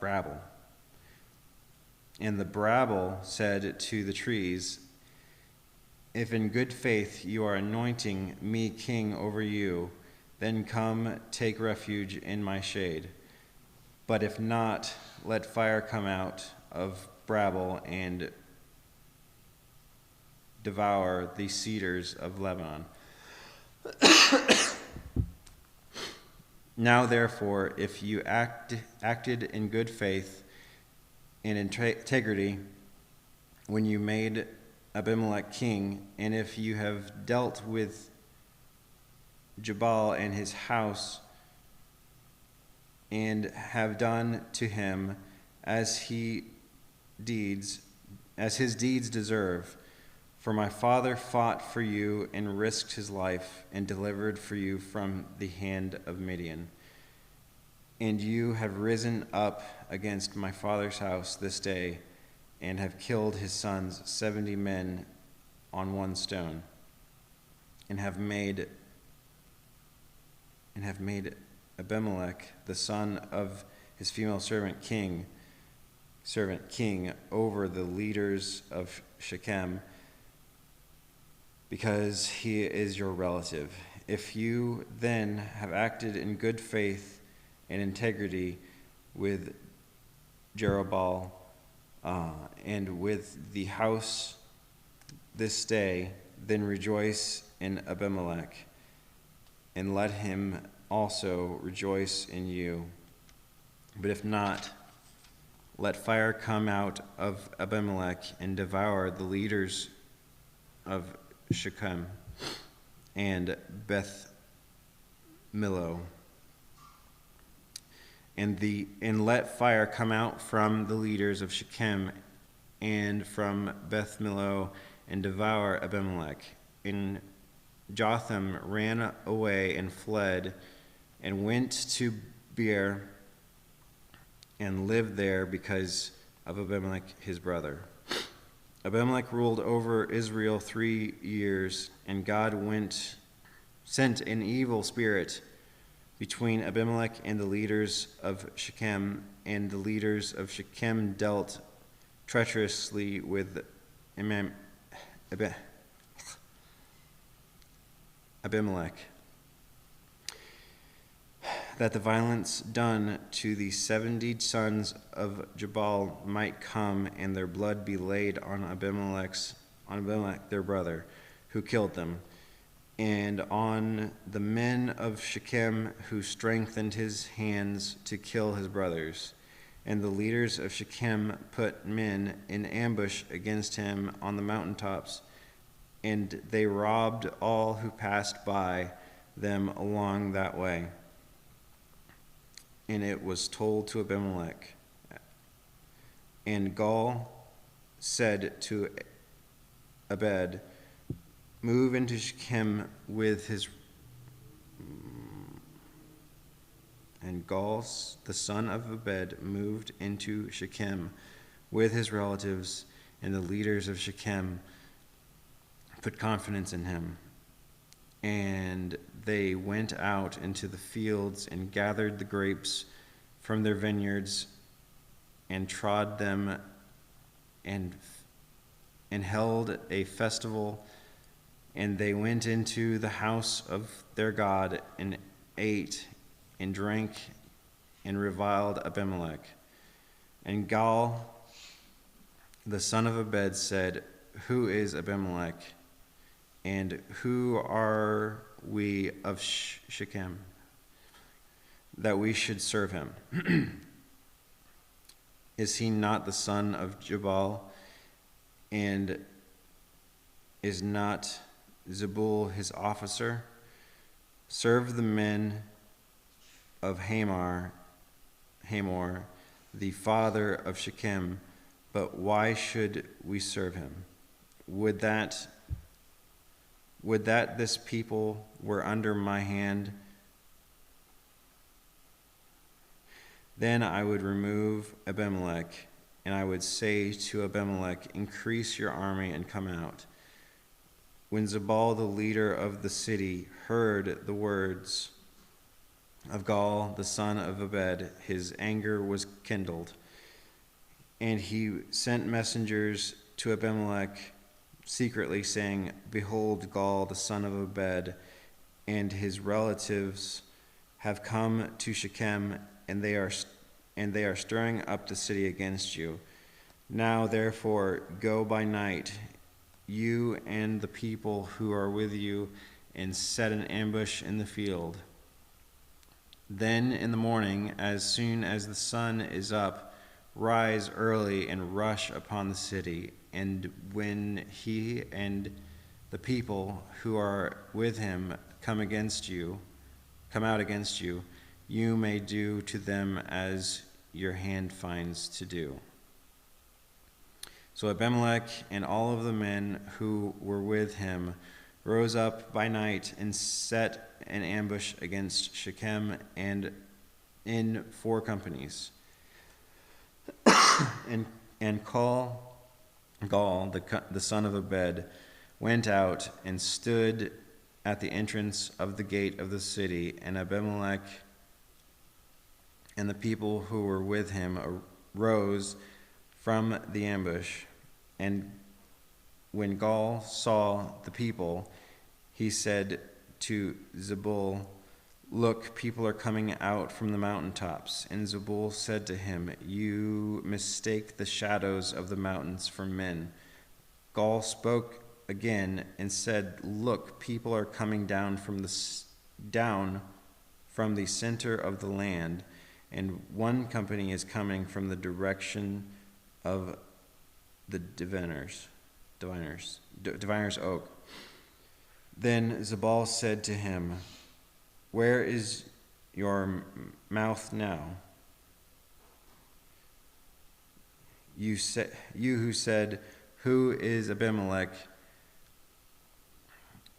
said to the trees, if in good faith you are anointing me king over you, then come take refuge in my shade. But if not, let fire come out of Brabel and devour the cedars of Lebanon. Now therefore, if you acted in good faith and integrity when you made Abimelech king, and if you have dealt with Jabal and his house, and have done to him as his deeds deserve, for my father fought for you and risked his life and delivered for you from the hand of Midian. And you have risen up against my father's house this day, and have killed his sons, 70 men on one stone. and have made Abimelech, the son of his female servant king over the leaders of Shechem, because he is your relative. If you then have acted in good faith and integrity with Jerubbaal and with the house this day, then rejoice in Abimelech, and let him also rejoice in you. But if not, let fire come out of Abimelech and devour the leaders of Shechem and Beth Millo. And let fire come out from the leaders of Shechem and from Beth Millo and devour Abimelech. And Jotham ran away and fled and went to Beer and lived there because of Abimelech his brother. Abimelech ruled over Israel 3 years, and God sent an evil spirit between Abimelech and the leaders of Shechem, and the leaders of Shechem dealt treacherously with Abimelech, that the violence done to the 70 sons of Jubal might come, and their blood be laid on Abimelech their brother, who killed them, and on the men of Shechem who strengthened his hands to kill his brothers. And the leaders of Shechem put men in ambush against him on the mountaintops, and they robbed all who passed by them along that way. And it was told to Abimelech. And Gaal said to Abed, move into Shechem with his... And Gaal, the son of Abed, moved into Shechem with his relatives, and the leaders of Shechem put confidence in him. And they went out into the fields and gathered the grapes from their vineyards and trod them and held a festival. And they went into the house of their God and ate and drank and reviled Abimelech. And Gaal, the son of Abed, said, who is Abimelech? And who are we of Shechem, that we should serve him? Is he not the son of Jubal? And is not Zebul his officer? Serve the men of Hamor, the father of Shechem, but why should we serve him? Would that this people were under my hand, then I would remove Abimelech, and I would say to Abimelech, increase your army and come out. When Zebul, the leader of the city, heard the words of Gaal, the son of Abed, his anger was kindled, and he sent messengers to Abimelech secretly, saying, behold, Gaal, the son of Abed, and his relatives have come to Shechem, and they are stirring up the city against you. Now, therefore, go by night, you and the people who are with you, and set an ambush in the field. Then in the morning, as soon as the sun is up, rise early and rush upon the city. And when he and the people who are with him come out against you, you may do to them as your hand finds to do. So Abimelech and all of the men who were with him rose up by night and set an ambush against Shechem and in 4 companies. and Gaal, the son of Abed, went out and stood at the entrance of the gate of the city, and Abimelech and the people who were with him arose from the ambush. And when Gaal saw the people, he said to Zebul, "Look, people are coming out from the mountaintops." And Zebul said to him, "You mistake the shadows of the mountains for men." Gaal spoke again and said, "Look, people are coming down from the center of the land, and one company is coming from the direction of the diviner's oak." Then Zebul said to him, "Where is your mouth now? You who said, 'Who is Abimelech,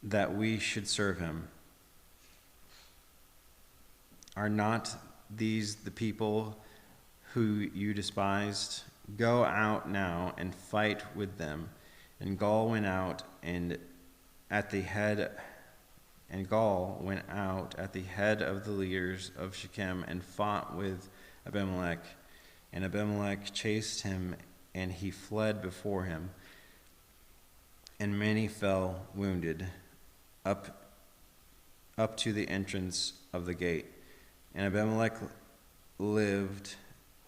that we should serve him?' Are not these the people who you despised? Go out now and fight with them." And Gaal went out at the head of the leaders of Shechem and fought with Abimelech. And Abimelech chased him, and he fled before him. And many fell wounded up to the entrance of the gate. And Abimelech lived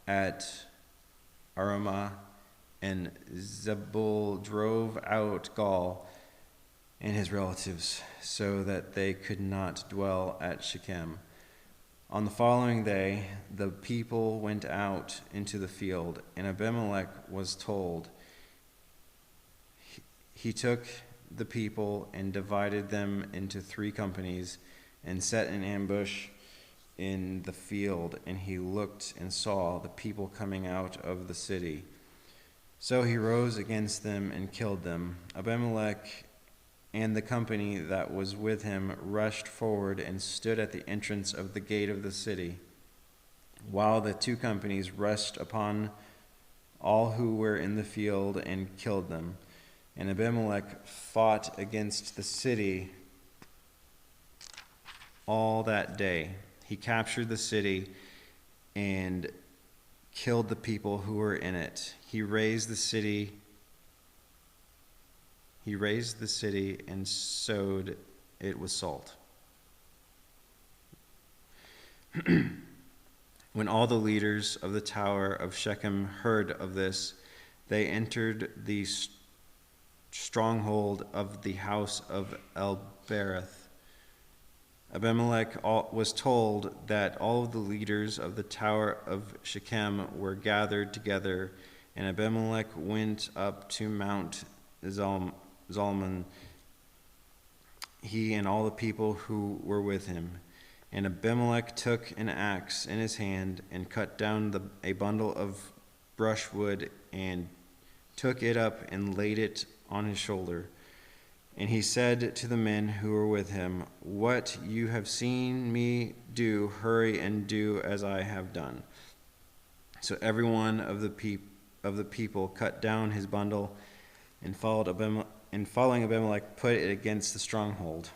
at Arumah, and Zebul drove out Gaal and his relatives, so that they could not dwell at Shechem. On the following day, the people went out into the field, and Abimelech was told. He took the people and divided them into 3 companies and set an ambush in the field, and he looked and saw the people coming out of the city. So he rose against them and killed them. Abimelech and the company that was with him rushed forward and stood at the entrance of the gate of the city, while the 2 companies rushed upon all who were in the field and killed them. And Abimelech fought against the city all that day. He captured the city and killed the people who were in it. He razed the city and sowed it with salt. When all the leaders of the tower of Shechem heard of this, they entered the stronghold of the house of El-Berith. Abimelech was told that all of the leaders of the tower of Shechem were gathered together, and Abimelech went up to Mount Zalmon, he and all the people who were with him. And Abimelech took an axe in his hand and cut down a bundle of brushwood and took it up and laid it on his shoulder. And he said to the men who were with him, "What you have seen me do, hurry and do as I have done." So every one of the people cut down his bundle and following Abimelech, put it against the stronghold.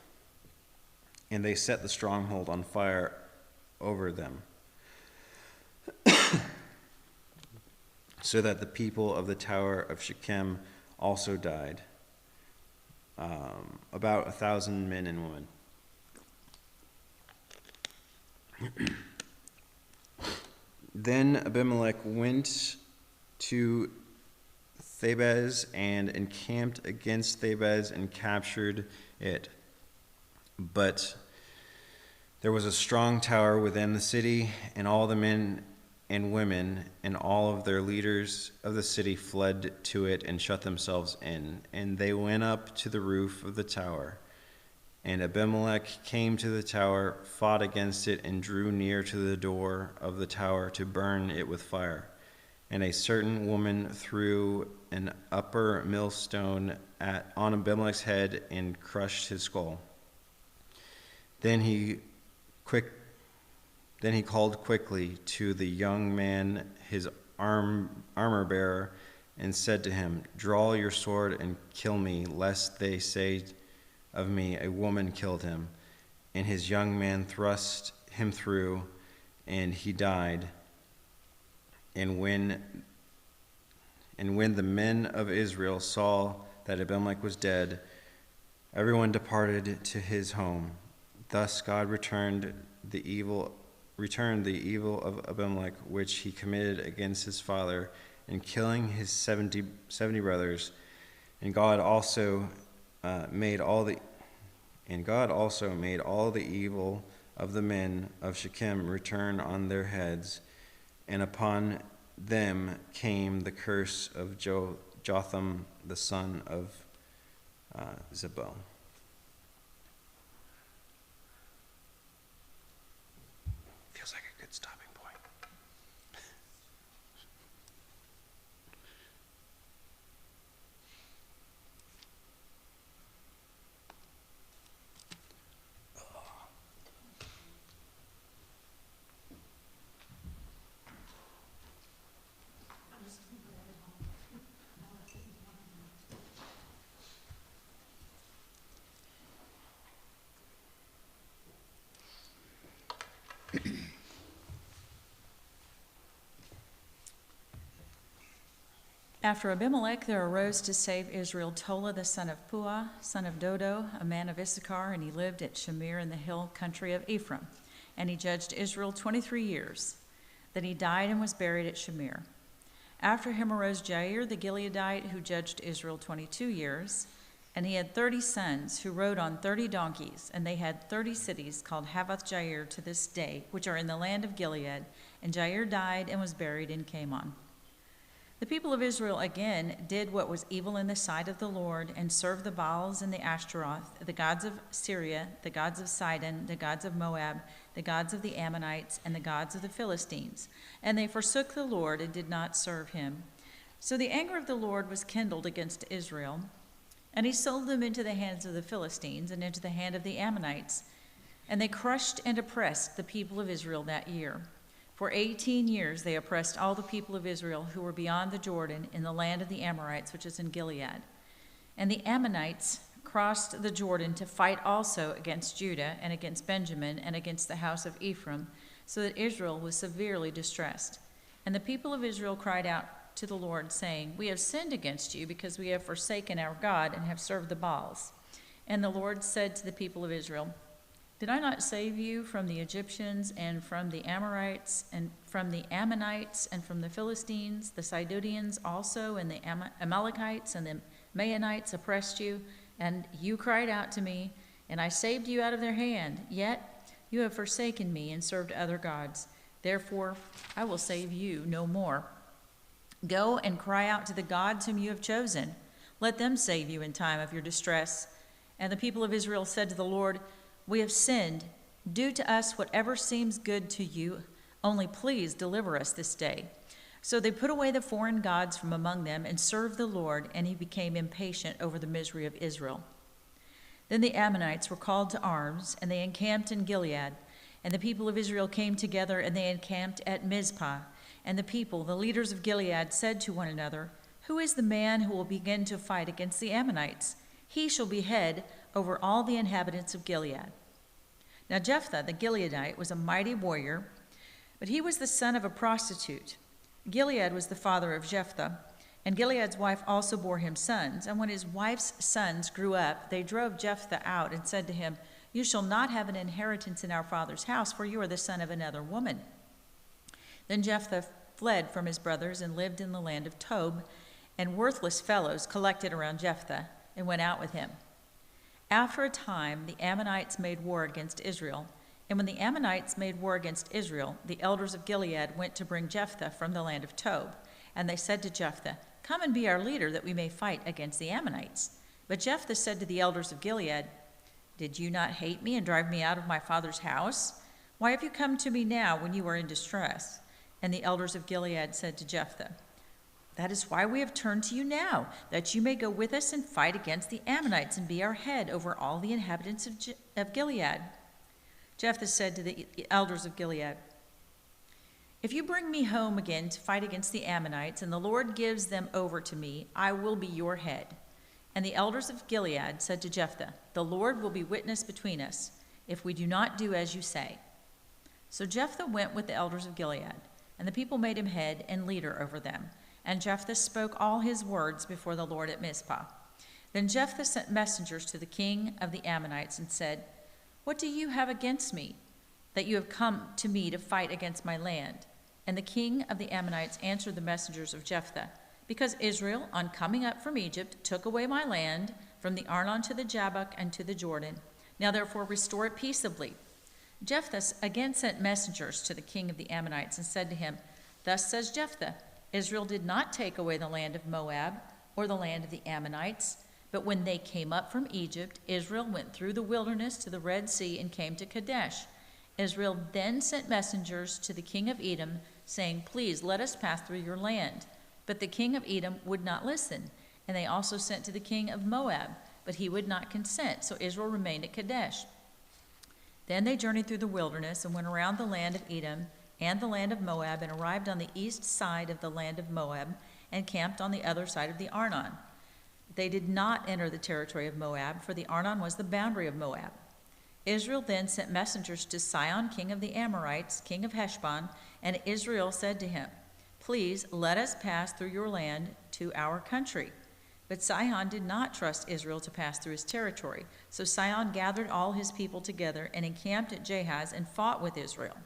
And they set the stronghold on fire over them, so that the people of the tower of Shechem also died, about 1,000 men and women. Then Abimelech went to Thebez and encamped against Thebez and captured it. But there was a strong tower within the city, and all the men and women and all of their leaders of the city fled to it and shut themselves in. And they went up to the roof of the tower. And Abimelech came to the tower, fought against it, and drew near to the door of the tower to burn it with fire. And a certain woman threw an upper millstone on Abimelech's head and crushed his skull. Then he called quickly to the young man, his armor bearer, and said to him, "Draw your sword and kill me, lest they say of me, a woman killed him, and his young man thrust him through, and he died. And when the men of Israel saw that Abimelech was dead, everyone departed to his home. Thus God returned the evil of Abimelech, which he committed against his father, in killing his 70 brothers. And God also made all the evil of the men of Shechem return on their heads, and upon them came the curse of Jotham the son of Zebul. Feels like a good stopping point. After Abimelech, there arose to save Israel Tola the son of Puah, son of Dodo, a man of Issachar, and he lived at Shamir in the hill country of Ephraim. And he judged Israel 23 years. Then he died and was buried at Shamir. After him arose Jair the Gileadite, who judged Israel 22 years. And he had 30 sons who rode on 30 donkeys, and they had 30 cities called Havoth Jair to this day, which are in the land of Gilead. And Jair died and was buried in Camon. The people of Israel again did what was evil in the sight of the Lord, and served the Baals and the Ashtaroth, the gods of Syria, the gods of Sidon, the gods of Moab, the gods of the Ammonites, and the gods of the Philistines. And they forsook the Lord and did not serve him. So the anger of the Lord was kindled against Israel, and he sold them into the hands of the Philistines and into the hand of the Ammonites. And they crushed and oppressed the people of Israel that year. For 18 years they oppressed all the people of Israel who were beyond the Jordan in the land of the Amorites, which is in Gilead. And the Ammonites crossed the Jordan to fight also against Judah and against Benjamin and against the house of Ephraim, so that Israel was severely distressed. And the people of Israel cried out to the Lord, saying, "We have sinned against you because we have forsaken our God and have served the Baals." And the Lord said to the people of Israel, "Did I not save you from the Egyptians and from the Amorites and from the Ammonites and from the Philistines? The Sidonians also and the Amalekites and the Maonites oppressed you, and you cried out to me, and I saved you out of their hand. Yet you have forsaken me and served other gods. Therefore I will save you no more. Go and cry out to the gods whom you have chosen. Let them save you in time of your distress." And the people of Israel said to the Lord, "We have sinned. Do to us whatever seems good to you. Only please deliver us this day." So they put away the foreign gods from among them and served the Lord, and he became impatient over the misery of Israel. Then the Ammonites were called to arms, and they encamped in Gilead. And the people of Israel came together, and they encamped at Mizpah. And the people, the leaders of Gilead, said to one another, "Who is the man who will begin to fight against the Ammonites? He shall be head over all the inhabitants of Gilead." Now Jephthah the Gileadite was a mighty warrior, but he was the son of a prostitute. Gilead was the father of Jephthah, and Gilead's wife also bore him sons. And when his wife's sons grew up, they drove Jephthah out and said to him, "You shall not have an inheritance in our father's house, for you are the son of another woman." Then Jephthah fled from his brothers and lived in the land of Tob, and worthless fellows collected around Jephthah and went out with him. After a time, the Ammonites made war against Israel. And when the Ammonites made war against Israel, the elders of Gilead went to bring Jephthah from the land of Tob. And they said to Jephthah, "Come and be our leader, that we may fight against the Ammonites." But Jephthah said to the elders of Gilead, "Did you not hate me and drive me out of my father's house? Why have you come to me now when you are in distress?" And the elders of Gilead said to Jephthah, "That is why we have turned to you now, that you may go with us and fight against the Ammonites and be our head over all the inhabitants of Gilead." Jephthah said to the elders of Gilead, "If you bring me home again to fight against the Ammonites, and the Lord gives them over to me, I will be your head. And the elders of Gilead said to Jephthah, "The Lord will be witness between us, if we do not do as you say." So Jephthah went with the elders of Gilead, and the people made him head and leader over them. And Jephthah spoke all his words before the Lord at Mizpah. Then Jephthah sent messengers to the king of the Ammonites and said, "What do you have against me, that you have come to me to fight against my land?" And the king of the Ammonites answered the messengers of Jephthah, "Because Israel, on coming up from Egypt, took away my land from the Arnon to the Jabbok and to the Jordan. Now therefore restore it peaceably." Jephthah again sent messengers to the king of the Ammonites and said to him, "Thus says Jephthah, Israel did not take away the land of Moab or the land of the Ammonites, but when they came up from Egypt, Israel went through the wilderness to the Red Sea and came to Kadesh. Israel then sent messengers to the king of Edom, saying, 'Please let us pass through your land.' But the king of Edom would not listen, and they also sent to the king of Moab, but he would not consent, so Israel remained at Kadesh. Then they journeyed through the wilderness and went around the land of Edom and the land of Moab, and arrived on the east side of the land of Moab, and camped on the other side of the Arnon. They did not enter the territory of Moab, for the Arnon was the boundary of Moab. Israel then sent messengers to Sihon, king of the Amorites, king of Heshbon, and Israel said to him, 'Please let us pass through your land to our country.' But Sihon did not trust Israel to pass through his territory. So Sihon gathered all his people together and encamped at Jahaz and fought with Israel.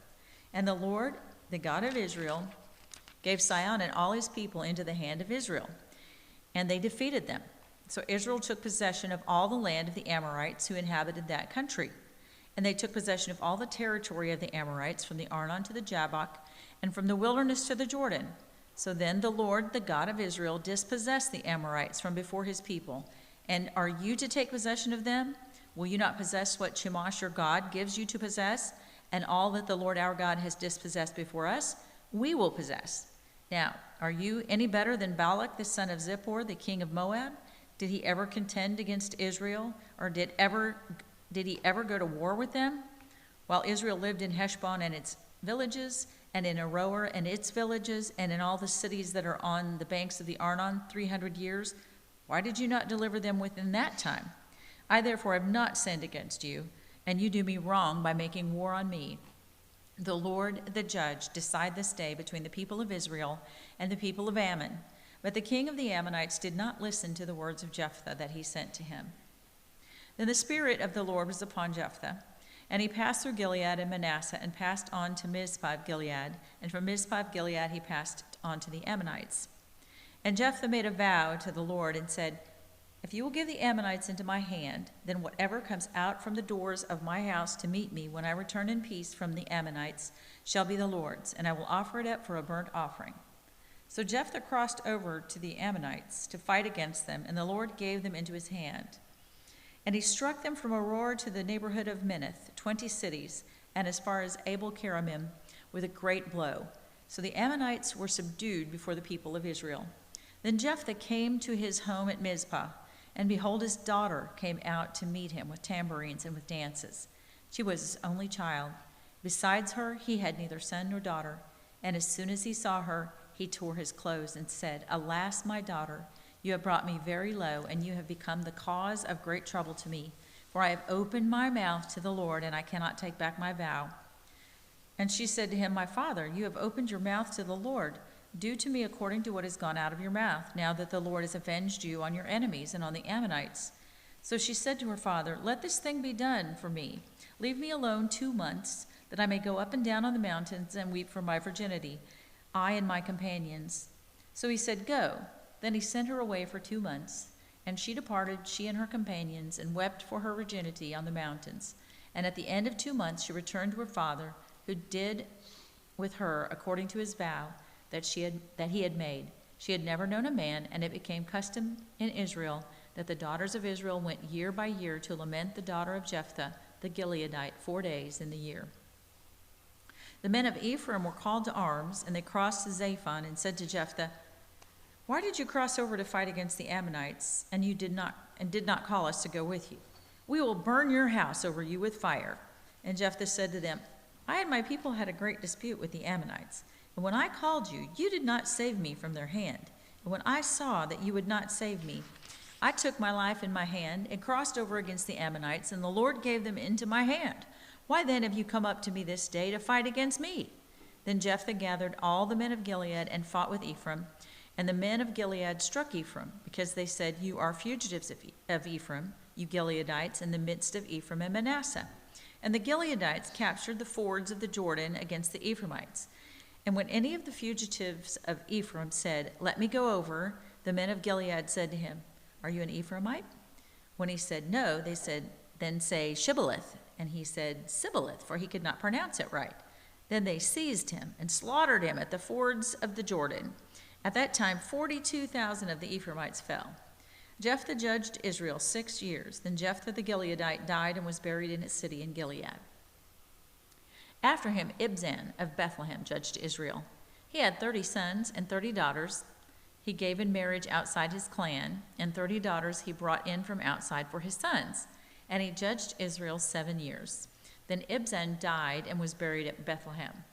And the Lord, the God of Israel, gave Sihon and all his people into the hand of Israel, and they defeated them. So Israel took possession of all the land of the Amorites who inhabited that country. And they took possession of all the territory of the Amorites, from the Arnon to the Jabbok, and from the wilderness to the Jordan. So then the Lord, the God of Israel, dispossessed the Amorites from before his people. And are you to take possession of them? Will you not possess what Chemosh your God gives you to possess? And all that the Lord our God has dispossessed before us, we will possess. Now, are you any better than Balak, the son of Zippor, the king of Moab? Did he ever contend against Israel, or did he ever go to war with them? While Israel lived in Heshbon and its villages, and in Aroer and its villages, and in all the cities that are on the banks of the Arnon 300 years, why did you not deliver them within that time? I therefore have not sinned against you, and you do me wrong by making war on me. The Lord, the judge, decide this day between the people of Israel and the people of Ammon. But the king of the Ammonites did not listen to the words of Jephthah that he sent to him. Then the Spirit of the Lord was upon Jephthah, and he passed through Gilead and Manasseh, and passed on to Mizpah of Gilead, and from Mizpah of Gilead he passed on to the Ammonites. And Jephthah made a vow to the Lord and said, "If you will give the Ammonites into my hand, then whatever comes out from the doors of my house to meet me when I return in peace from the Ammonites shall be the Lord's, and I will offer it up for a burnt offering." So Jephthah crossed over to the Ammonites to fight against them, and the Lord gave them into his hand. And he struck them from Aroer to the neighborhood of Minnith, 20 cities, and as far as Abel-keramim, with a great blow. So the Ammonites were subdued before the people of Israel. Then Jephthah came to his home at Mizpah, and behold, his daughter came out to meet him with tambourines and with dances. She was his only child. Besides her, he had neither son nor daughter. And as soon as he saw her, he tore his clothes and said, "Alas, my daughter, you have brought me very low, and you have become the cause of great trouble to me. For I have opened my mouth to the Lord, and I cannot take back my vow." And she said to him, "My father, you have opened your mouth to the Lord. Do to me according to what has gone out of your mouth, now that the Lord has avenged you on your enemies and on the Ammonites." So she said to her father, "Let this thing be done for me. Leave me alone 2 months, that I may go up and down on the mountains and weep for my virginity, I and my companions." So he said, "Go." Then he sent her away for 2 months, and she departed, she and her companions, and wept for her virginity on the mountains. And at the end of 2 months she returned to her father, who did with her according to his vow that he had made. She had never known a man, and it became custom in Israel that the daughters of Israel went year by year to lament the daughter of Jephthah the Gileadite 4 days in the year. The men of Ephraim were called to arms, and they crossed to Zaphon and said to Jephthah, "Why did you cross over to fight against the Ammonites, and did not call us to go with you? We will burn your house over you with fire." And Jephthah said to them, "I and my people had a great dispute with the Ammonites, and when I called you, you did not save me from their hand. And when I saw that you would not save me, I took my life in my hand and crossed over against the Ammonites, and the Lord gave them into my hand. Why then have you come up to me this day to fight against me?" Then Jephthah gathered all the men of Gilead and fought with Ephraim. And the men of Gilead struck Ephraim, because they said, "You are fugitives of Ephraim, you Gileadites, in the midst of Ephraim and Manasseh." And the Gileadites captured the fords of the Jordan against the Ephraimites. And when any of the fugitives of Ephraim said, "Let me go over," the men of Gilead said to him, "Are you an Ephraimite?" When he said no, they said, "Then say Shibboleth." And he said Sibboleth, for he could not pronounce it right. Then they seized him and slaughtered him at the fords of the Jordan. At that time 42,000 of the Ephraimites fell. Jephthah judged Israel 6 years. Then Jephthah the Gileadite died and was buried in his city in Gilead. After him Ibzan of Bethlehem judged Israel. He had 30 sons and 30 daughters. He gave in marriage outside his clan, and 30 daughters he brought in from outside for his sons. And he judged Israel 7 years. Then Ibzan died and was buried at Bethlehem.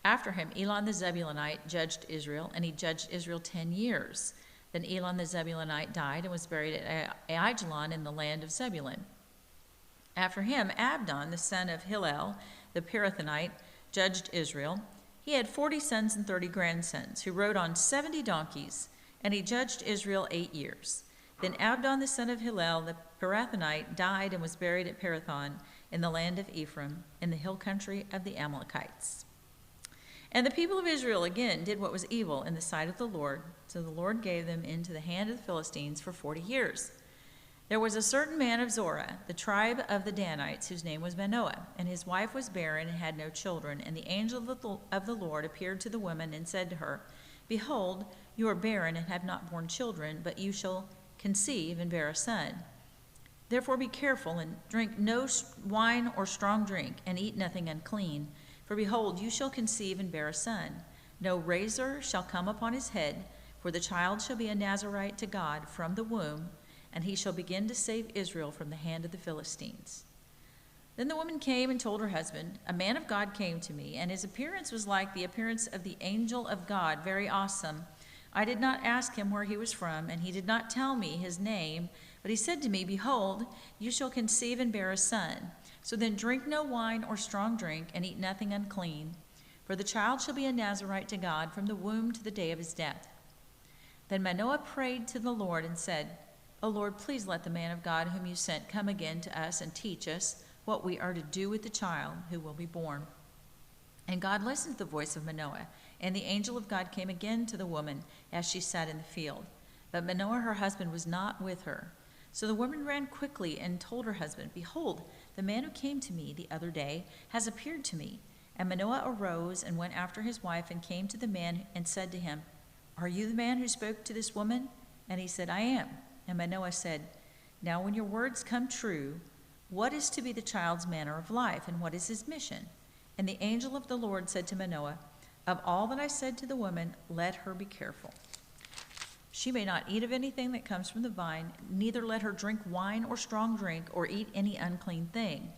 After him Elon the Zebulunite judged Israel, and he judged Israel 10 years. Then Elon the Zebulunite died and was buried at Aijalon in the land of Zebulun. After him Abdon the son of Hillel the Pirathonite judged Israel. He had 40 sons and 30 grandsons, who rode on 70 donkeys, and he judged Israel 8 years. Then Abdon the son of Hillel the Pirathonite died and was buried at Pirathon in the land of Ephraim, in the hill country of the Amalekites. And the people of Israel again did what was evil in the sight of the Lord, so the Lord gave them into the hand of the Philistines for 40 years. There was a certain man of Zorah, the tribe of the Danites, whose name was Manoah, and his wife was barren and had no children. And the angel of the Lord appeared to the woman and said to her, "Behold, you are barren and have not borne children, but you shall conceive and bear a son. Therefore be careful and drink no wine or strong drink, and eat nothing unclean. For behold, you shall conceive and bear a son. No razor shall come upon his head, for the child shall be a Nazarite to God from the womb, and he shall begin to save Israel from the hand of the Philistines." Then the woman came and told her husband, "A man of God came to me, and his appearance was like the appearance of the angel of God, very awesome. I did not ask him where he was from, and he did not tell me his name, but he said to me, 'Behold, you shall conceive and bear a son. So then drink no wine or strong drink, and eat nothing unclean, for the child shall be a Nazarite to God from the womb to the day of his death.' Then Manoah prayed to the Lord and said, 'O Lord, please let the man of God whom you sent come again to us and teach us what we are to do with the child who will be born.' And God listened to the voice of Manoah, and the angel of God came again to the woman as she sat in the field. But Manoah, her husband, was not with her. So the woman ran quickly and told her husband, 'Behold, the man who came to me the other day has appeared to me.' And Manoah arose and went after his wife and came to the man and said to him, 'Are you the man who spoke to this woman?' And he said, 'I am.' And Manoah said, 'Now when your words come true, what is to be the child's manner of life, and what is his mission?' And the angel of the Lord said to Manoah, 'Of all that I said to the woman, let her be careful. She may not eat of anything that comes from the vine, neither let her drink wine or strong drink, or eat any unclean thing.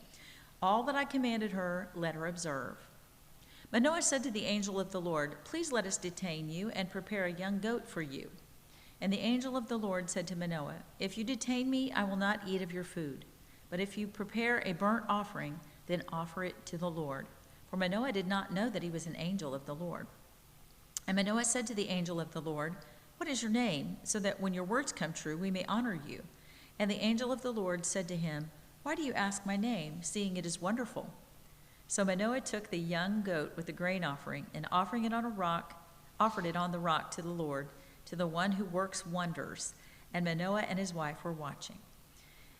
All that I commanded her, let her observe.' Manoah said to the angel of the Lord, 'Please let us detain you and prepare a young goat for you.' And the angel of the Lord said to Manoah, 'If you detain me, I will not eat of your food. But if you prepare a burnt offering, then offer it to the Lord.' For Manoah did not know that he was an angel of the Lord. And Manoah said to the angel of the Lord, 'What is your name, so that when your words come true, we may honor you?' And the angel of the Lord said to him, 'Why do you ask my name, seeing it is wonderful?' So Manoah took the young goat with the grain offering, and offering it on a rock, offered it on the rock to the Lord, to the one who works wonders. And Manoah and his wife were watching.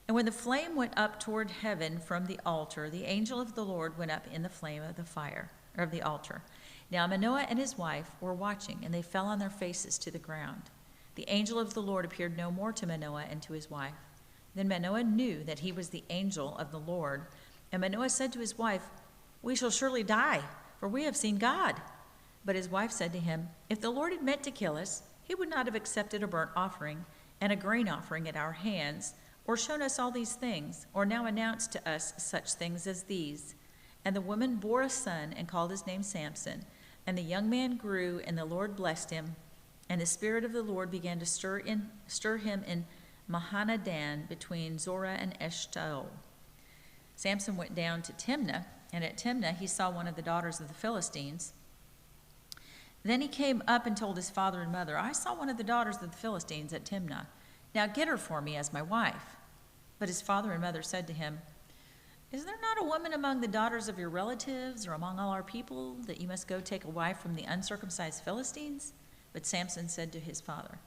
And when the flame went up toward heaven from the altar, the angel of the Lord went up in the flame of the fire, or of the altar. Now Manoah and his wife were watching, and they fell on their faces to the ground. The angel of the Lord appeared no more to Manoah and to his wife. Then Manoah knew that he was the angel of the Lord. And Manoah said to his wife, 'We shall surely die, for we have seen God.' But his wife said to him, 'If the Lord had meant to kill us, he would not have accepted a burnt offering and a grain offering at our hands, or shown us all these things, or now announced to us such things as these.' And the woman bore a son and called his name Samson. And the young man grew, and the Lord blessed him. And the Spirit of the Lord began to stir him in Mahanadan, between Zorah and Eshtaol. Samson went down to Timnah, and at Timnah he saw one of the daughters of the Philistines. Then he came up and told his father and mother, I saw one of the daughters of the Philistines at Timnah. Now get her for me as my wife. But his father and mother said to him, Is there not a woman among the daughters of your relatives or among all our people that you must go take a wife from the uncircumcised Philistines? But Samson said to his father,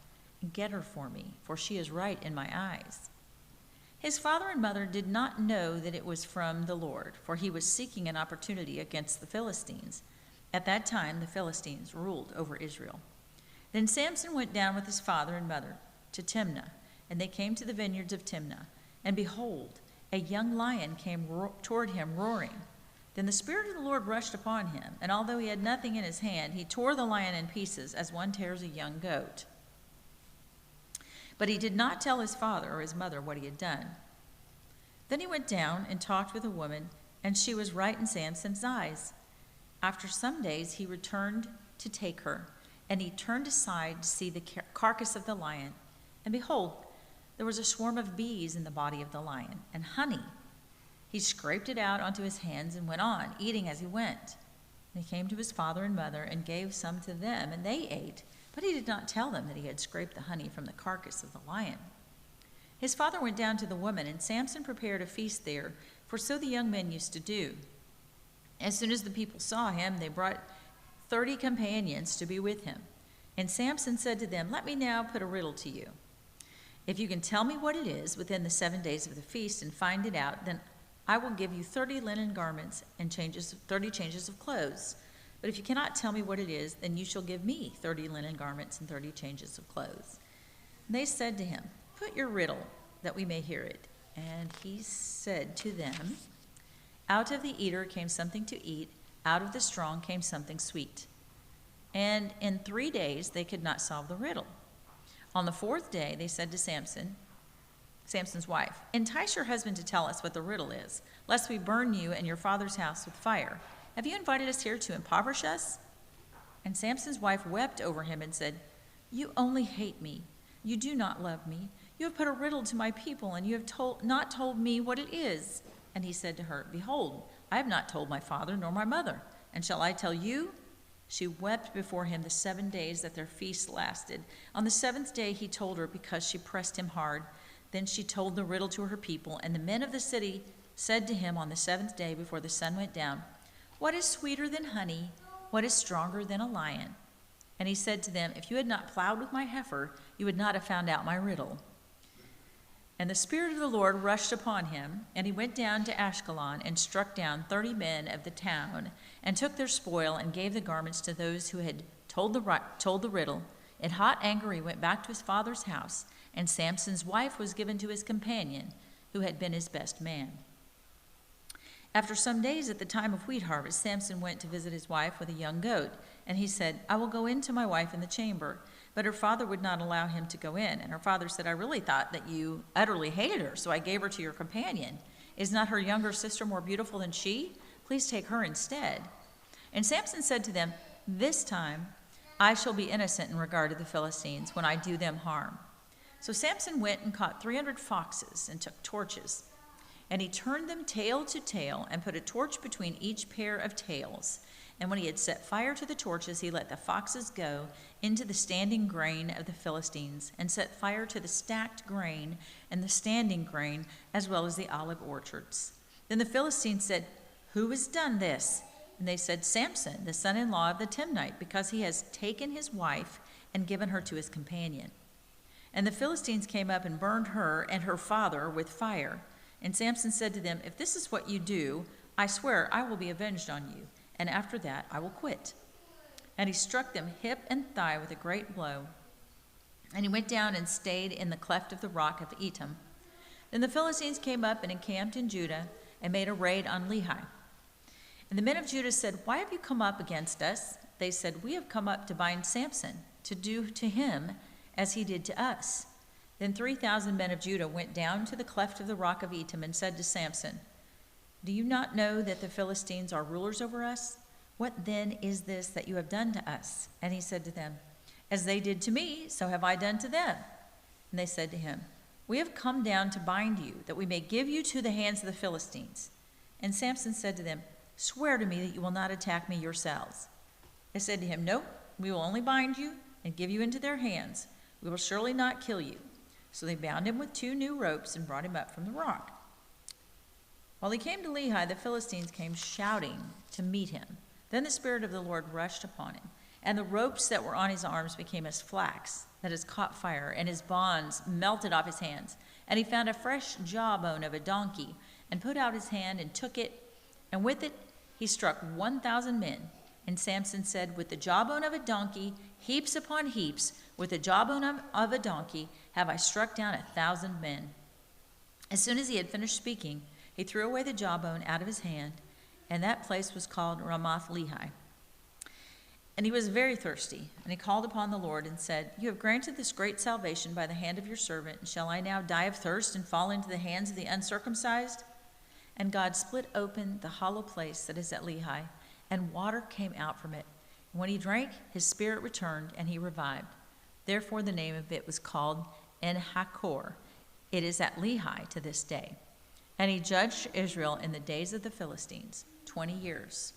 Get her for me, for she is right in my eyes. His father and mother did not know that it was from the Lord, for he was seeking an opportunity against the Philistines. At that time, the Philistines ruled over Israel. Then Samson went down with his father and mother to Timnah, and they came to the vineyards of Timnah. And behold, a young lion came toward him roaring. Then the Spirit of the Lord rushed upon him, and although he had nothing in his hand, he tore the lion in pieces as one tears a young goat. But he did not tell his father or his mother what he had done. Then he went down and talked with a woman, and she was right in Samson's eyes. After some days he returned to take her, and he turned aside to see the carcass of the lion. And behold, there was a swarm of bees in the body of the lion, and honey. He scraped it out onto his hands and went on, eating as he went. And he came to his father and mother and gave some to them, and they ate. But he did not tell them that he had scraped the honey from the carcass of the lion. His father went down to the woman, and Samson prepared a feast there, for so the young men used to do. As soon as the people saw him, they brought 30 companions to be with him. And Samson said to them, Let me now put a riddle to you. If you can tell me what it is within the 7 days of the feast and find it out, then I will give you 30 linen garments and 30 changes of clothes. But if you cannot tell me what it is, then you shall give me 30 linen garments and 30 changes of clothes. And they said to him, Put your riddle, that we may hear it. And he said to them, Out of the eater came something to eat, out of the strong came something sweet. And in 3 days they could not solve the riddle. On the 4th day they said to Samson's wife, Entice your husband to tell us what the riddle is, lest we burn you and your father's house with fire. Have you invited us here to impoverish us? And Samson's wife wept over him and said, You only hate me. You do not love me. You have put a riddle to my people, and you have not told me what it is. And he said to her, Behold, I have not told my father nor my mother, and shall I tell you? She wept before him the 7 days that their feast lasted. On the 7th day he told her, because she pressed him hard. Then she told the riddle to her people, and the men of the city said to him on the 7th day before the sun went down, What is sweeter than honey? What is stronger than a lion? And he said to them, If you had not plowed with my heifer, you would not have found out my riddle. And the Spirit of the Lord rushed upon him, and he went down to Ashkelon and struck down 30 men of the town, and took their spoil and gave the garments to those who had told the riddle. In hot anger he went back to his father's house, and Samson's wife was given to his companion, who had been his best man. After some days at the time of wheat harvest, Samson went to visit his wife with a young goat, and he said, I will go in to my wife in the chamber. But her father would not allow him to go in. And her father said, I really thought that you utterly hated her, so I gave her to your companion. Is not her younger sister more beautiful than she? Please take her instead. And Samson said to them, This time I shall be innocent in regard to the Philistines when I do them harm. So Samson went and caught 300 foxes and took torches. And he turned them tail to tail and put a torch between each pair of tails. And when he had set fire to the torches, he let the foxes go into the standing grain of the Philistines, and set fire to the stacked grain and the standing grain, as well as the olive orchards. Then the Philistines said, Who has done this? And they said, Samson, the son-in-law of the Timnite, because he has taken his wife and given her to his companion. And the Philistines came up and burned her and her father with fire. And Samson said to them, If this is what you do, I swear I will be avenged on you. And after that I will quit. And he struck them hip and thigh with a great blow. And he went down and stayed in the cleft of the rock of Etam. Then the Philistines came up and encamped in Judah and made a raid on Lehi. And the men of Judah said, Why have you come up against us? They said, We have come up to bind Samson, to do to him as he did to us. Then 3,000 men of Judah went down to the cleft of the rock of Etam and said to Samson, Do you not know that the Philistines are rulers over us? What then is this that you have done to us? And he said to them, As they did to me, so have I done to them. And they said to him, We have come down to bind you, that we may give you to the hands of the Philistines. And Samson said to them, Swear to me that you will not attack me yourselves. They said to him, No, we will only bind you and give you into their hands. We will surely not kill you. So they bound him with 2 new ropes and brought him up from the rock. While he came to Lehi, the Philistines came shouting to meet him. Then the Spirit of the Lord rushed upon him, and the ropes that were on his arms became as flax that has caught fire, and his bonds melted off his hands. And he found a fresh jawbone of a donkey, and put out his hand and took it, and with it he struck 1,000 men. And Samson said, With the jawbone of a donkey, heaps upon heaps, with the jawbone of a donkey, have I struck down 1,000 men. As soon as he had finished speaking, he threw away the jawbone out of his hand, and that place was called Ramoth Lehi. And he was very thirsty, and he called upon the Lord and said, You have granted this great salvation by the hand of your servant, and shall I now die of thirst and fall into the hands of the uncircumcised? And God split open the hollow place that is at Lehi, and water came out from it. And when he drank, his spirit returned, and he revived. Therefore the name of it was called En-Hakkor. It is at Lehi to this day. And he judged Israel in the days of the Philistines 20 years.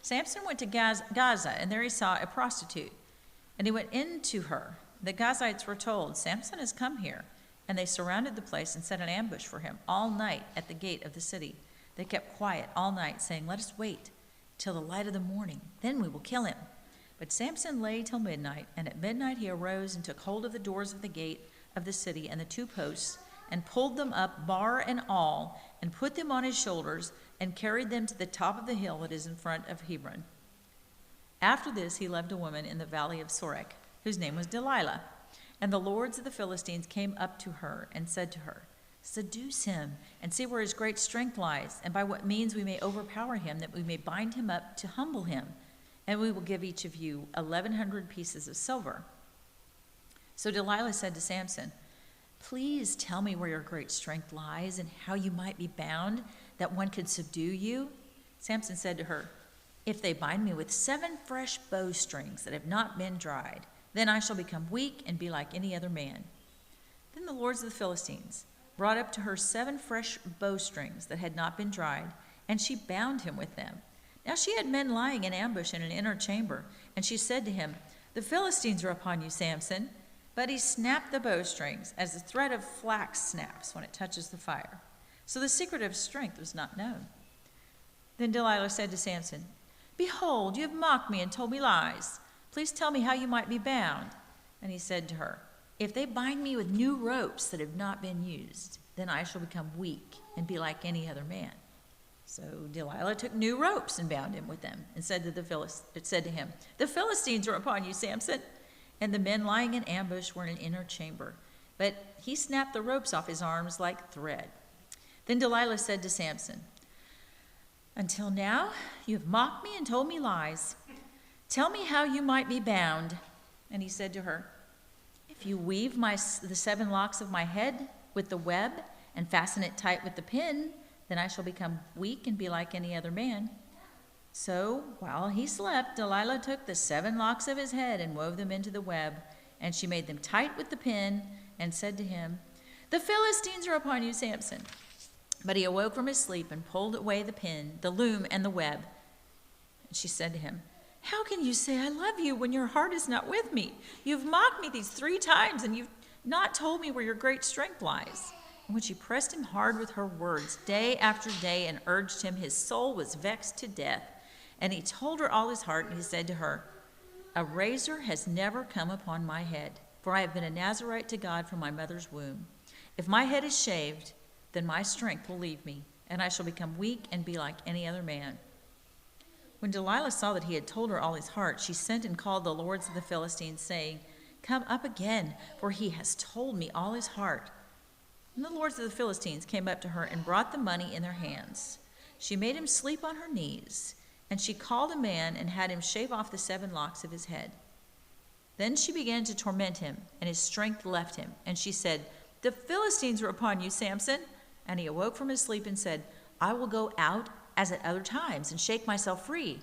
Samson went to Gaza, and there he saw a prostitute. And he went into her. The Gazites were told, Samson has come here. And they surrounded the place and set an ambush for him all night at the gate of the city. They kept quiet all night, saying, Let us wait till the light of the morning, then we will kill him. But Samson lay till midnight, and at midnight he arose and took hold of the doors of the gate of the city and the 2 posts, and pulled them up, bar and all, and put them on his shoulders, and carried them to the top of the hill that is in front of Hebron. After this he left a woman in the valley of Sorek, whose name was Delilah. And the lords of the Philistines came up to her and said to her, Seduce him, and see where his great strength lies, and by what means we may overpower him, that we may bind him up to humble him. And we will give each of you 1,100 pieces of silver. So Delilah said to Samson, Please tell me where your great strength lies, and how you might be bound, that one could subdue you. Samson said to her, If they bind me with 7 fresh bowstrings that have not been dried, then I shall become weak and be like any other man. Then the lords of the Philistines brought up to her 7 fresh bowstrings that had not been dried, and she bound him with them. Now she had men lying in ambush in an inner chamber, and she said to him, The Philistines are upon you, Samson. But he snapped the bowstrings as the thread of flax snaps when it touches the fire. So the secret of strength was not known. Then Delilah said to Samson, Behold, you have mocked me and told me lies. Please tell me how you might be bound. And he said to her, If they bind me with new ropes that have not been used, then I shall become weak and be like any other man. So Delilah took new ropes and bound him with them, and said to him, The Philistines are upon you, Samson. And the men lying in ambush were in an inner chamber. But he snapped the ropes off his arms like thread. Then Delilah said to Samson, Until now you have mocked me and told me lies. Tell me how you might be bound. And he said to her, If you weave the 7 locks of my head with the web and fasten it tight with the pin, then I shall become weak and be like any other man. So while he slept, Delilah took the 7 locks of his head and wove them into the web, and she made them tight with the pin and said to him, The Philistines are upon you, Samson. But he awoke from his sleep and pulled away the pin, the loom, and the web. And she said to him, How can you say I love you when your heart is not with me? You've mocked me these 3 times, and you've not told me where your great strength lies. And when she pressed him hard with her words day after day and urged him, his soul was vexed to death. And he told her all his heart, and he said to her, A razor has never come upon my head, for I have been a Nazirite to God from my mother's womb. If my head is shaved, then my strength will leave me, and I shall become weak and be like any other man. When Delilah saw that he had told her all his heart, she sent and called the lords of the Philistines, saying, Come up again, for he has told me all his heart. And the lords of the Philistines came up to her and brought the money in their hands. She made him sleep on her knees, and she called a man and had him shave off the 7 locks of his head. Then she began to torment him, and his strength left him. And she said, The Philistines are upon you, Samson. And he awoke from his sleep and said, I will go out as at other times and shake myself free.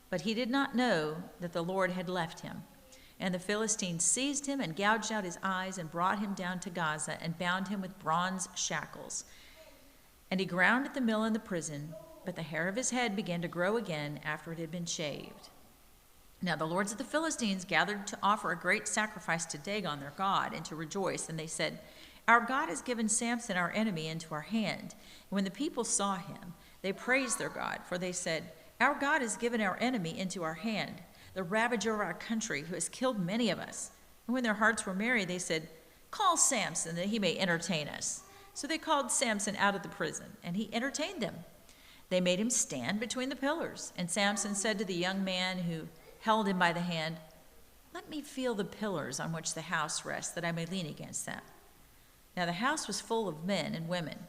But he did not know that the Lord had left him. And the Philistines seized him and gouged out his eyes and brought him down to Gaza and bound him with bronze shackles. And he ground at the mill in the prison, but the hair of his head began to grow again after it had been shaved. Now the lords of the Philistines gathered to offer a great sacrifice to Dagon their god and to rejoice. And they said, "Our God has given Samson our enemy into our hand." And when the people saw him, they praised their God, for they said, "Our God has given our enemy into our hand, the ravager of our country, who has killed many of us." And when their hearts were merry, they said, "Call Samson, that he may entertain us." So they called Samson out of the prison, and he entertained them. They made him stand between the pillars. And Samson said to the young man who held him by the hand, "Let me feel the pillars on which the house rests, that I may lean against them." Now the house was full of men and women.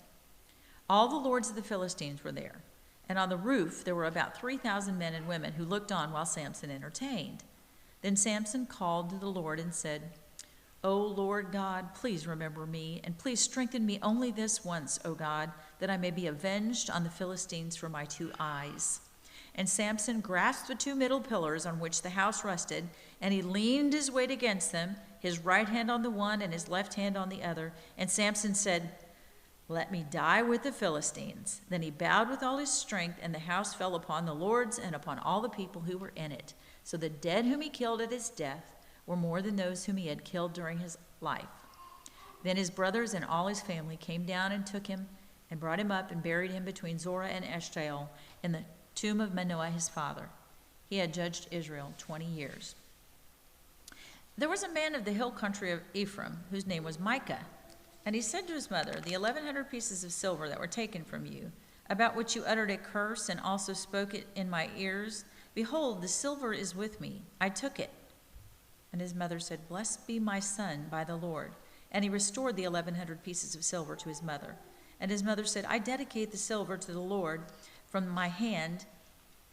All the lords of the Philistines were there. And on the roof there were about 3,000 men and women who looked on while Samson entertained. Then Samson called to the Lord and said, "O Lord God, please remember me, and please strengthen me only this once, O God, that I may be avenged on the Philistines for my 2 eyes." And Samson grasped the 2 middle pillars on which the house rested, and he leaned his weight against them, his right hand on the one and his left hand on the other. And Samson said, "Let me die with the Philistines." Then he bowed with all his strength, and the house fell upon the lords and upon all the people who were in it. So the dead whom he killed at his death were more than those whom he had killed during his life. Then his brothers and all his family came down and took him and brought him up and buried him between Zorah and Eshtaol in the tomb of Manoah his father. He had judged Israel 20 years. There was a man of the hill country of Ephraim whose name was Micah. And he said to his mother, "The 1,100 pieces of silver that were taken from you, about which you uttered a curse and also spoke it in my ears, behold, the silver is with me. I took it." And his mother said, "Blessed be my son by the Lord." And he restored the 1,100 pieces of silver to his mother. And his mother said, "I dedicate the silver to the Lord from my hand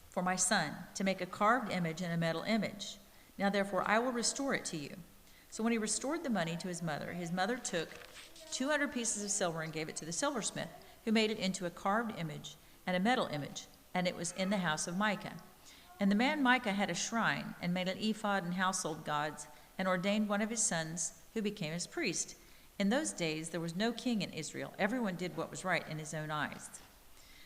for my son, to make a carved image and a metal image. Now therefore I will restore it to you." So when he restored the money to his mother took 200 pieces of silver and gave it to the silversmith, who made it into a carved image and a metal image, and it was in the house of Micah. And the man Micah had a shrine, and made an ephod and household gods, and ordained one of his sons, who became his priest. In those days there was no king in Israel. Everyone did what was right in his own eyes.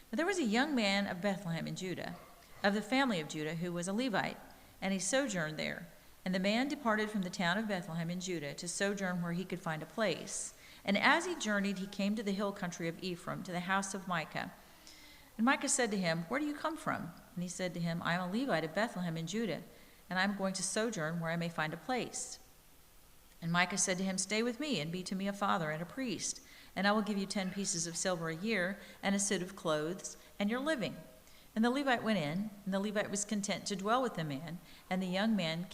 But there was a young man of Bethlehem in Judah, of the family of Judah, who was a Levite, and he sojourned there. And the man departed from the town of Bethlehem in Judah to sojourn where he could find a place. And as he journeyed, he came to the hill country of Ephraim, to the house of Micah. And Micah said to him, "Where do you come from?" And he said to him, "I am a Levite of Bethlehem in Judah, and I am going to sojourn where I may find a place." And Micah said to him, "Stay with me, and be to me a father and a priest, and I will give you 10 pieces of silver a year, and a suit of clothes, and your living." And the Levite went in, and the Levite was content to dwell with the man, and the young man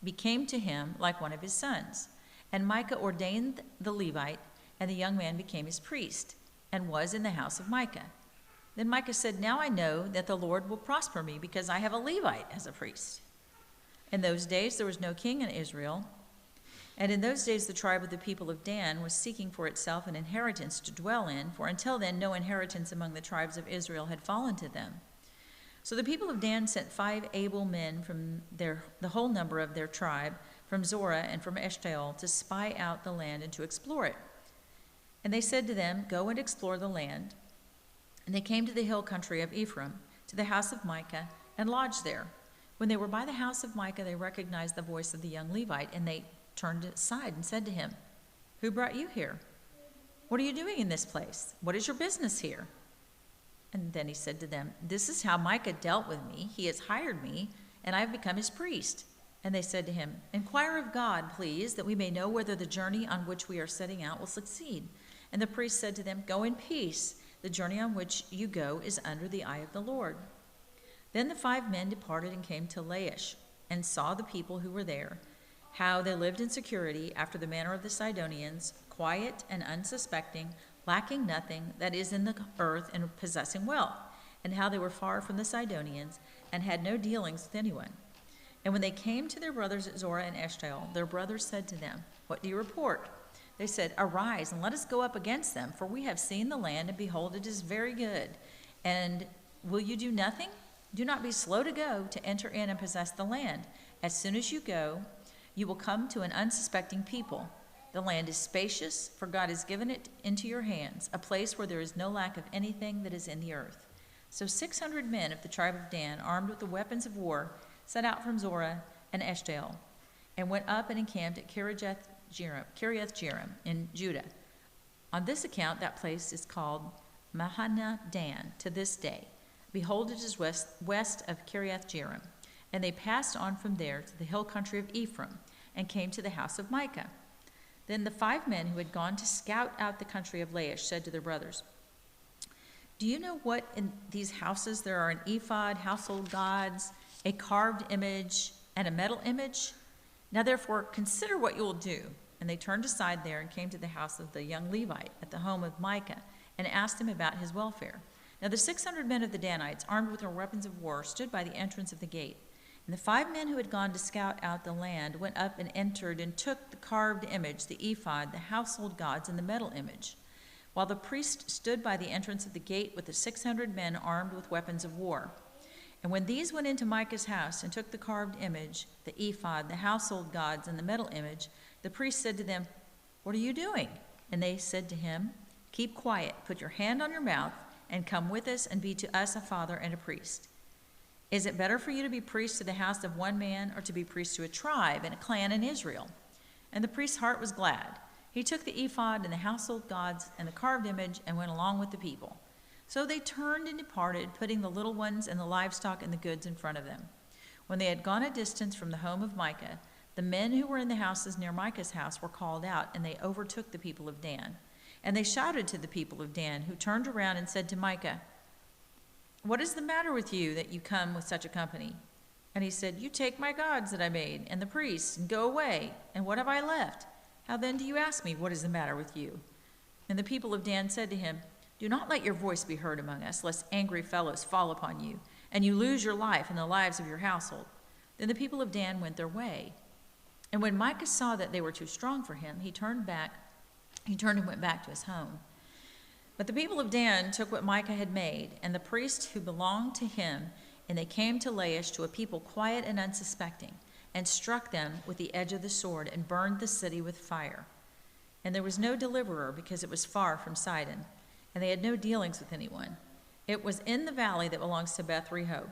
became to him like one of his sons. And Micah ordained the Levite, and the young man became his priest, and was in the house of Micah. Then Micah said, "Now I know that the Lord will prosper me, because I have a Levite as a priest." In those days there was no king in Israel, and in those days the tribe of the people of Dan was seeking for itself an inheritance to dwell in, for until then no inheritance among the tribes of Israel had fallen to them. So the people of Dan sent 5 able men from the whole number of their tribe, from Zorah and from Eshtaol, to spy out the land and to explore it. And they said to them, "Go and explore the land." And they came to the hill country of Ephraim, to the house of Micah, and lodged there. When they were by the house of Micah, they recognized the voice of the young Levite, and they turned aside and said to him, "Who brought you here? What are you doing in this place? What is your business here?" And then he said to them, "This is how Micah dealt with me. He has hired me, and I have become his priest." And they said to him, "Inquire of God, please, that we may know whether the journey on which we are setting out will succeed." And the priest said to them, "Go in peace. The journey on which you go is under the eye of the Lord." Then the 5 men departed and came to Laish, and saw the people who were there, how they lived in security after the manner of the Sidonians, quiet and unsuspecting, lacking nothing that is in the earth, and possessing wealth, and how they were far from the Sidonians, and had no dealings with anyone. And when they came to their brothers at Zorah and Eshtaol, their brothers said to them, "What do you report?" They said, "Arise, and let us go up against them, for we have seen the land, and behold, it is very good. And will you do nothing? Do not be slow to go to enter in and possess the land. As soon as you go, you will come to an unsuspecting people. The land is spacious, for God has given it into your hands, a place where there is no lack of anything that is in the earth. So 600 men of the tribe of Dan, armed with the weapons of war, set out from Zorah and Eshtaol, and went up and encamped at Kiriath-Jearim in Judah. On this account, that place is called Mahanaim Dan to this day. Behold, it is west of Kiriath-Jearim. And they passed on from there to the hill country of Ephraim, and came to the house of Micah. Then the 5 men who had gone to scout out the country of Laish said to their brothers, do you know what in these houses there are an ephod, household gods, a carved image, and a metal image? Now therefore consider what you will do. And they turned aside there and came to the house of the young Levite at the home of Micah, and asked him about his welfare. Now the 600 men of the Danites, armed with their weapons of war, stood by the entrance of the gate. And the 5 men who had gone to scout out the land went up and entered and took the carved image, the ephod, the household gods, and the metal image, while the priest stood by the entrance of the gate with the 600 men armed with weapons of war. And when these went into Micah's house and took the carved image, the ephod, the household gods, and the metal image, the priest said to them, what are you doing? And they said to him, keep quiet, put your hand on your mouth, and come with us and be to us a father and a priest. Is it better for you to be priest to the house of one man, or to be priest to a tribe and a clan in Israel? And the priest's heart was glad. He took the ephod and the household gods and the carved image and went along with the people. So they turned and departed, putting the little ones and the livestock and the goods in front of them. When they had gone a distance from the home of Micah, the men who were in the houses near Micah's house were called out, and they overtook the people of Dan. And they shouted to the people of Dan, who turned around and said to Micah, what is the matter with you that you come with such a company? And he said, you take my gods that I made, and the priests, and go away. And what have I left? How then do you ask me, what is the matter with you? And the people of Dan said to him, do not let your voice be heard among us, lest angry fellows fall upon you, and you lose your life and the lives of your household. Then the people of Dan went their way. And when Micah saw that they were too strong for him, he turned and went back to his home. But the people of Dan took what Micah had made, and the priests who belonged to him, and they came to Laish, to a people quiet and unsuspecting, and struck them with the edge of the sword, and burned the city with fire. And there was no deliverer, because it was far from Sidon, and they had no dealings with anyone. It was in the valley that belongs to Beth Rehob.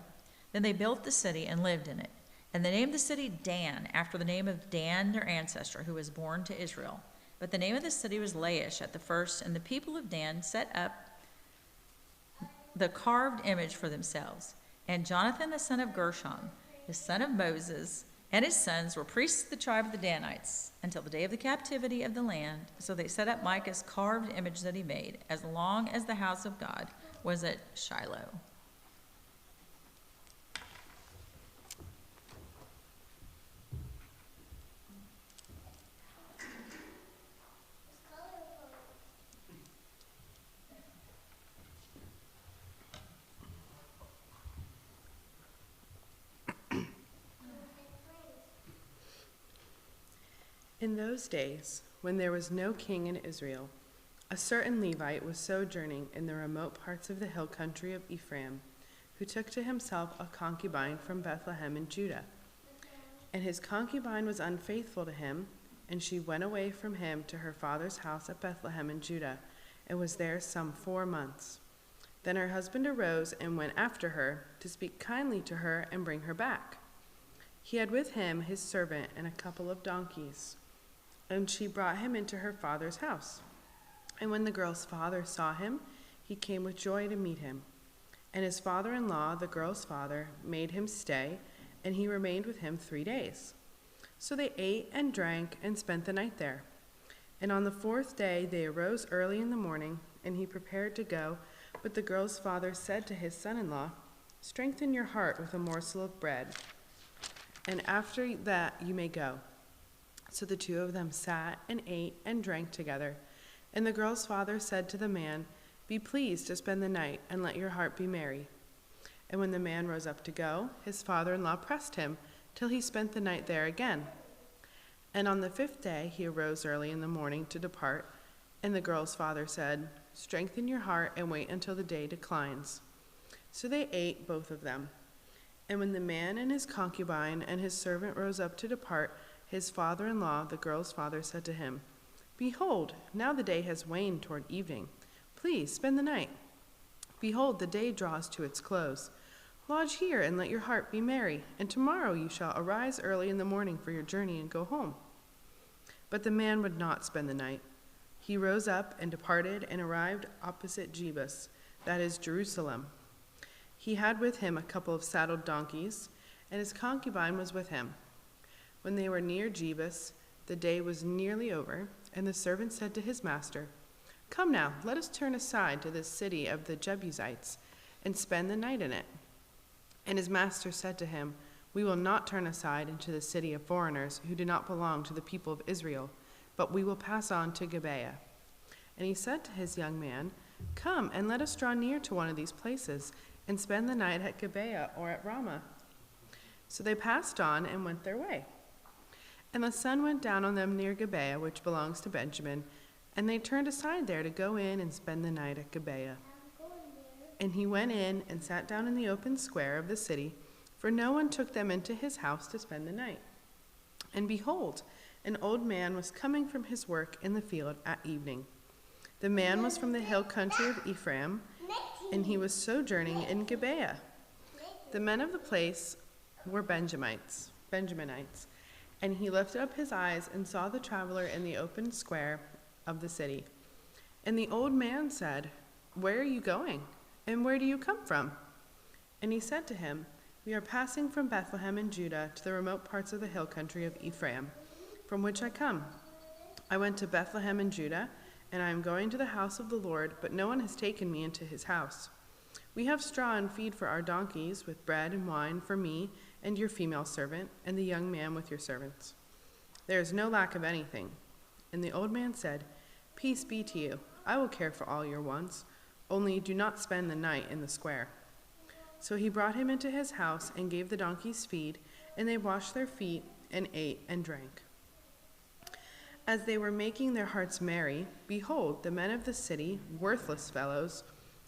Then they built the city and lived in it. And they named the city Dan, after the name of Dan, their ancestor, who was born to Israel. But the name of the city was Laish at the first, and the people of Dan set up the carved image for themselves. And Jonathan, the son of Gershom, the son of Moses, and his sons were priests of the tribe of the Danites until the day of the captivity of the land. So they set up Micah's carved image that he made, as long as the house of God was at Shiloh. In those days, when there was no king in Israel, a certain Levite was sojourning in the remote parts of the hill country of Ephraim, who took to himself a concubine from Bethlehem in Judah. And his concubine was unfaithful to him, and she went away from him to her father's house at Bethlehem in Judah, and was there some 4 months. Then her husband arose and went after her to speak kindly to her and bring her back. He had with him his servant and a couple of donkeys. And she brought him into her father's house. And when the girl's father saw him, he came with joy to meet him. And his father-in-law, the girl's father, made him stay, and he remained with him 3 days. So they ate and drank and spent the night there. And on the 4th day they arose early in the morning, and he prepared to go. But the girl's father said to his son-in-law, strengthen your heart with a morsel of bread, and after that you may go. So the 2 of them sat and ate and drank together. And the girl's father said to the man, be pleased to spend the night, and let your heart be merry. And when the man rose up to go, his father-in-law pressed him till he spent the night there again. And on the 5th day he arose early in the morning to depart. And the girl's father said, strengthen your heart and wait until the day declines. So they ate, both of them. And when the man and his concubine and his servant rose up to depart, His father-in-law, the girl's father, said to him, "Behold, now the day has waned toward evening. Please spend the night. Behold, the day draws to its close. Lodge here and let your heart be merry, and tomorrow you shall arise early in the morning for your journey and go home." But the man would not spend the night. He rose up and departed and arrived opposite Jebus, that is Jerusalem. He had with him a couple of saddled donkeys, and his concubine was with him. When they were near Jebus, the day was nearly over, and the servant said to his master, "Come now, let us turn aside to this city of the Jebusites and spend the night in it." And his master said to him, "We will not turn aside into the city of foreigners who do not belong to the people of Israel, but we will pass on to Gibeah." And he said to his young man, "Come and let us draw near to one of these places and spend the night at Gibeah or at Ramah." So they passed on and went their way. And the sun went down on them near Gibeah, which belongs to Benjamin, and they turned aside there to go in and spend the night at Gibeah. And he went in and sat down in the open square of the city, for no one took them into his house to spend the night. And behold, an old man was coming from his work in the field at evening. The man was from the hill country of Ephraim, and he was sojourning in Gibeah. The men of the place were Benjaminites. And he lifted up his eyes and saw the traveler in the open square of the city. And the old man said, "Where are you going? And where do you come from?" And he said to him, "We are passing from Bethlehem in Judah to the remote parts of the hill country of Ephraim, from which I come. I went to Bethlehem in Judah, and I am going to the house of the Lord, but no one has taken me into his house. We have straw and feed for our donkeys, with bread and wine for me and your female servant, and the young man with your servants. There is no lack of anything." And the old man said, "Peace be to you. I will care for all your wants. Only do not spend the night in the square." So he brought him into his house and gave the donkeys feed, and they washed their feet and ate and drank. As they were making their hearts merry, behold, the men of the city, worthless fellows,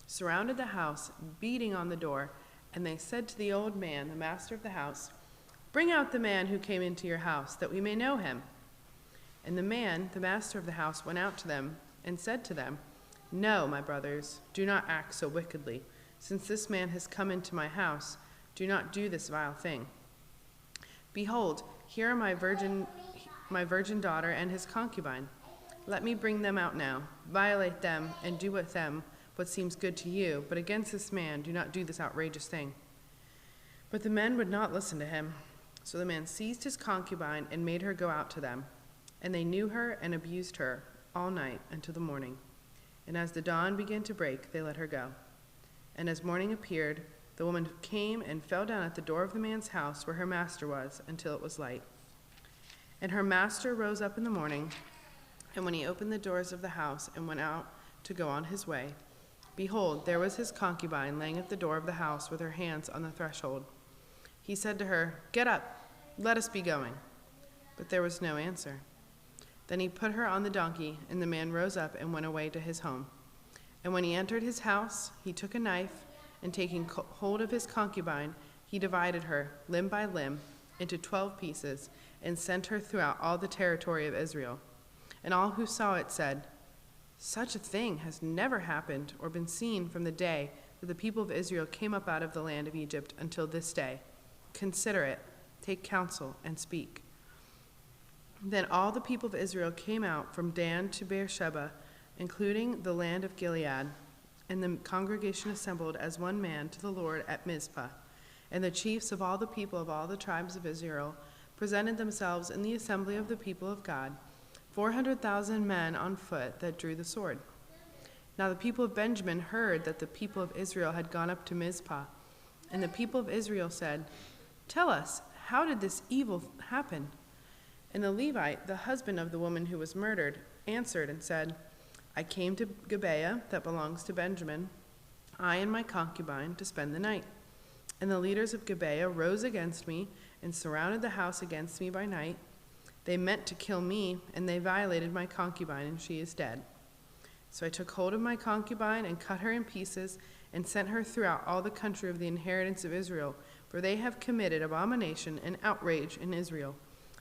surrounded the house, beating on the door. And they said to the old man, the master of the house, "Bring out the man who came into your house, that we may know him." And the man, the master of the house, went out to them and said to them, "No, my brothers, do not act so wickedly. Since this man has come into my house, do not do this vile thing. Behold, here are my virgin daughter and his concubine. Let me bring them out now, violate them, and do with them what seems good to you, but against this man do not do this outrageous thing." But the men would not listen to him. So the man seized his concubine and made her go out to them. And they knew her and abused her all night until the morning. And as the dawn began to break, they let her go. And as morning appeared, the woman came and fell down at the door of the man's house where her master was until it was light. And her master rose up in the morning, and when he opened the doors of the house and went out to go on his way, behold, there was his concubine laying at the door of the house with her hands on the threshold. He said to her, "Get up, let us be going." But there was no answer. Then he put her on the donkey, and the man rose up and went away to his home. And when he entered his house, he took a knife, and taking hold of his concubine, he divided her, limb by limb, into 12 pieces, and sent her throughout all the territory of Israel. And all who saw it said, "Such a thing has never happened or been seen from the day that the people of Israel came up out of the land of Egypt until this day. Consider it, take counsel, and speak." Then all the people of Israel came out from Dan to Beersheba, including the land of Gilead, and the congregation assembled as one man to the Lord at Mizpah. And the chiefs of all the people of all the tribes of Israel presented themselves in the assembly of the people of God, 400,000 men on foot that drew the sword. Now the people of Benjamin heard that the people of Israel had gone up to Mizpah. And the people of Israel said, "Tell us, how did this evil happen?" And the Levite, the husband of the woman who was murdered, answered and said, "I came to Gibeah, that belongs to Benjamin, I and my concubine, to spend the night. And the leaders of Gibeah rose against me and surrounded the house against me by night. They meant to kill me, and they violated my concubine, and she is dead. So I took hold of my concubine and cut her in pieces and sent her throughout all the country of the inheritance of Israel, for they have committed abomination and outrage in Israel.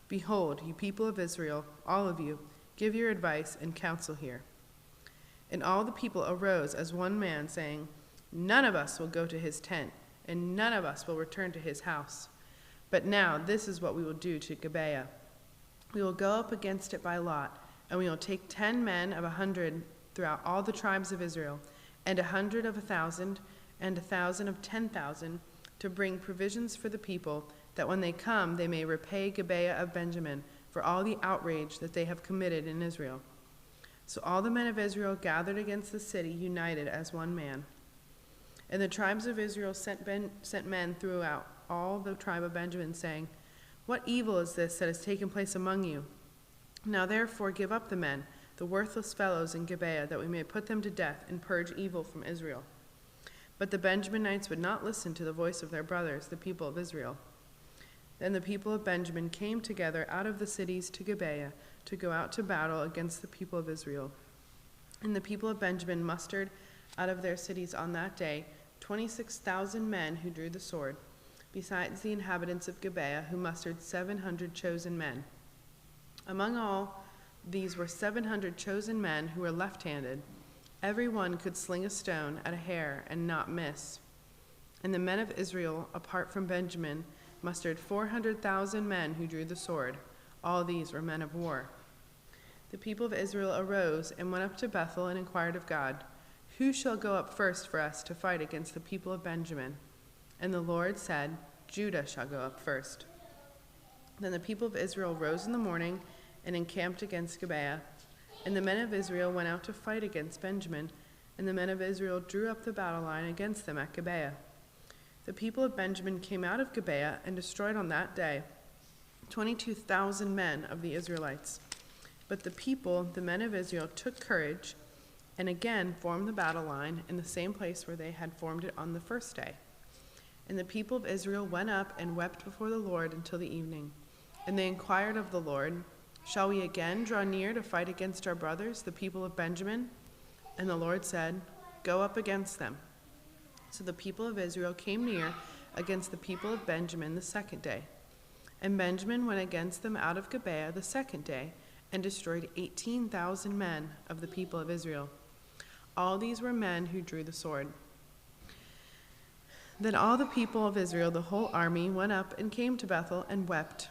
Behold, you people of Israel, all of you, give your advice and counsel here. And all the people arose as one man, saying, None of us will go to his tent, and none of us will return to his house. But now this is what we will do to Gibeah. We will go up against it by lot, and we will take 10 men of 100 throughout all the tribes of Israel, and 100 of 1,000, and 1,000 of 10,000, to bring provisions for the people, that when they come they may repay Gibeah of Benjamin for all the outrage that they have committed in Israel. So all the men of Israel gathered against the city, united as one man. And the tribes of Israel sent men throughout all the tribe of Benjamin, saying, What evil is this that has taken place among you? Now therefore give up the men, the worthless fellows in Gibeah, that we may put them to death and purge evil from Israel. But the Benjaminites would not listen to the voice of their brothers, the people of Israel. Then the people of Benjamin came together out of the cities to Gibeah to go out to battle against the people of Israel. And the people of Benjamin mustered out of their cities on that day 26,000 men who drew the sword, besides the inhabitants of Gibeah, who mustered 700 chosen men. Among all these were 700 chosen men who were left-handed. Every one could sling a stone at a hair and not miss. And the men of Israel, apart from Benjamin, mustered 400,000 men who drew the sword. All these were men of war. The people of Israel arose and went up to Bethel and inquired of God, Who shall go up first for us to fight against the people of Benjamin? And the Lord said, Judah shall go up first. Then the people of Israel rose in the morning and encamped against Gibeah. And the men of Israel went out to fight against Benjamin, and the men of Israel drew up the battle line against them at Gibeah. The people of Benjamin came out of Gibeah and destroyed on that day 22,000 men of the Israelites. But the people, the men of Israel, took courage and again formed the battle line in the same place where they had formed it on the first day. And the people of Israel went up and wept before the Lord until the evening. And they inquired of the Lord, Shall we again draw near to fight against our brothers, the people of Benjamin? And the Lord said, Go up against them. So the people of Israel came near against the people of Benjamin the second day. And Benjamin went against them out of Gibeah the second day, and destroyed 18,000 men of the people of Israel. All these were men who drew the sword. Then all the people of Israel, the whole army, went up and came to Bethel and wept.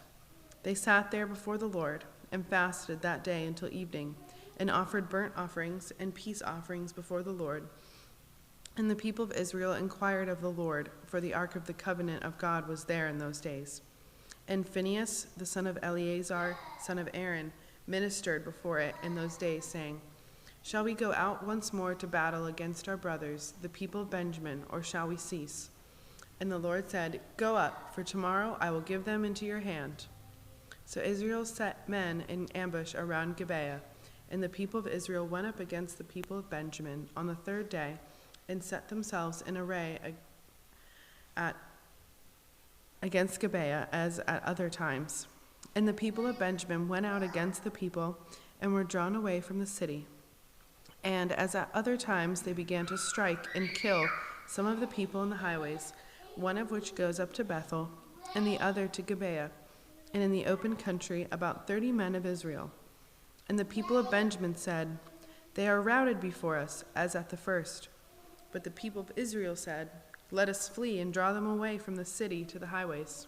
They sat there before the Lord and fasted that day until evening, and offered burnt offerings and peace offerings before the Lord. And the people of Israel inquired of the Lord, for the ark of the covenant of God was there in those days. And Phinehas, the son of Eleazar, son of Aaron, ministered before it in those days, saying, Shall we go out once more to battle against our brothers, the people of Benjamin, or shall we cease? And the Lord said, Go up, for tomorrow I will give them into your hand. So Israel set men in ambush around Gibeah, and the people of Israel went up against the people of Benjamin on the third day, and set themselves in array against Gibeah as at other times. And the people of Benjamin went out against the people, and were drawn away from the city. And as at other times they began to strike and kill some of the people in the highways, one of which goes up to Bethel, and the other to Gibeah, and in the open country about 30 men of Israel. And the people of Benjamin said, They are routed before us, as at the first. But the people of Israel said, Let us flee and draw them away from the city to the highways.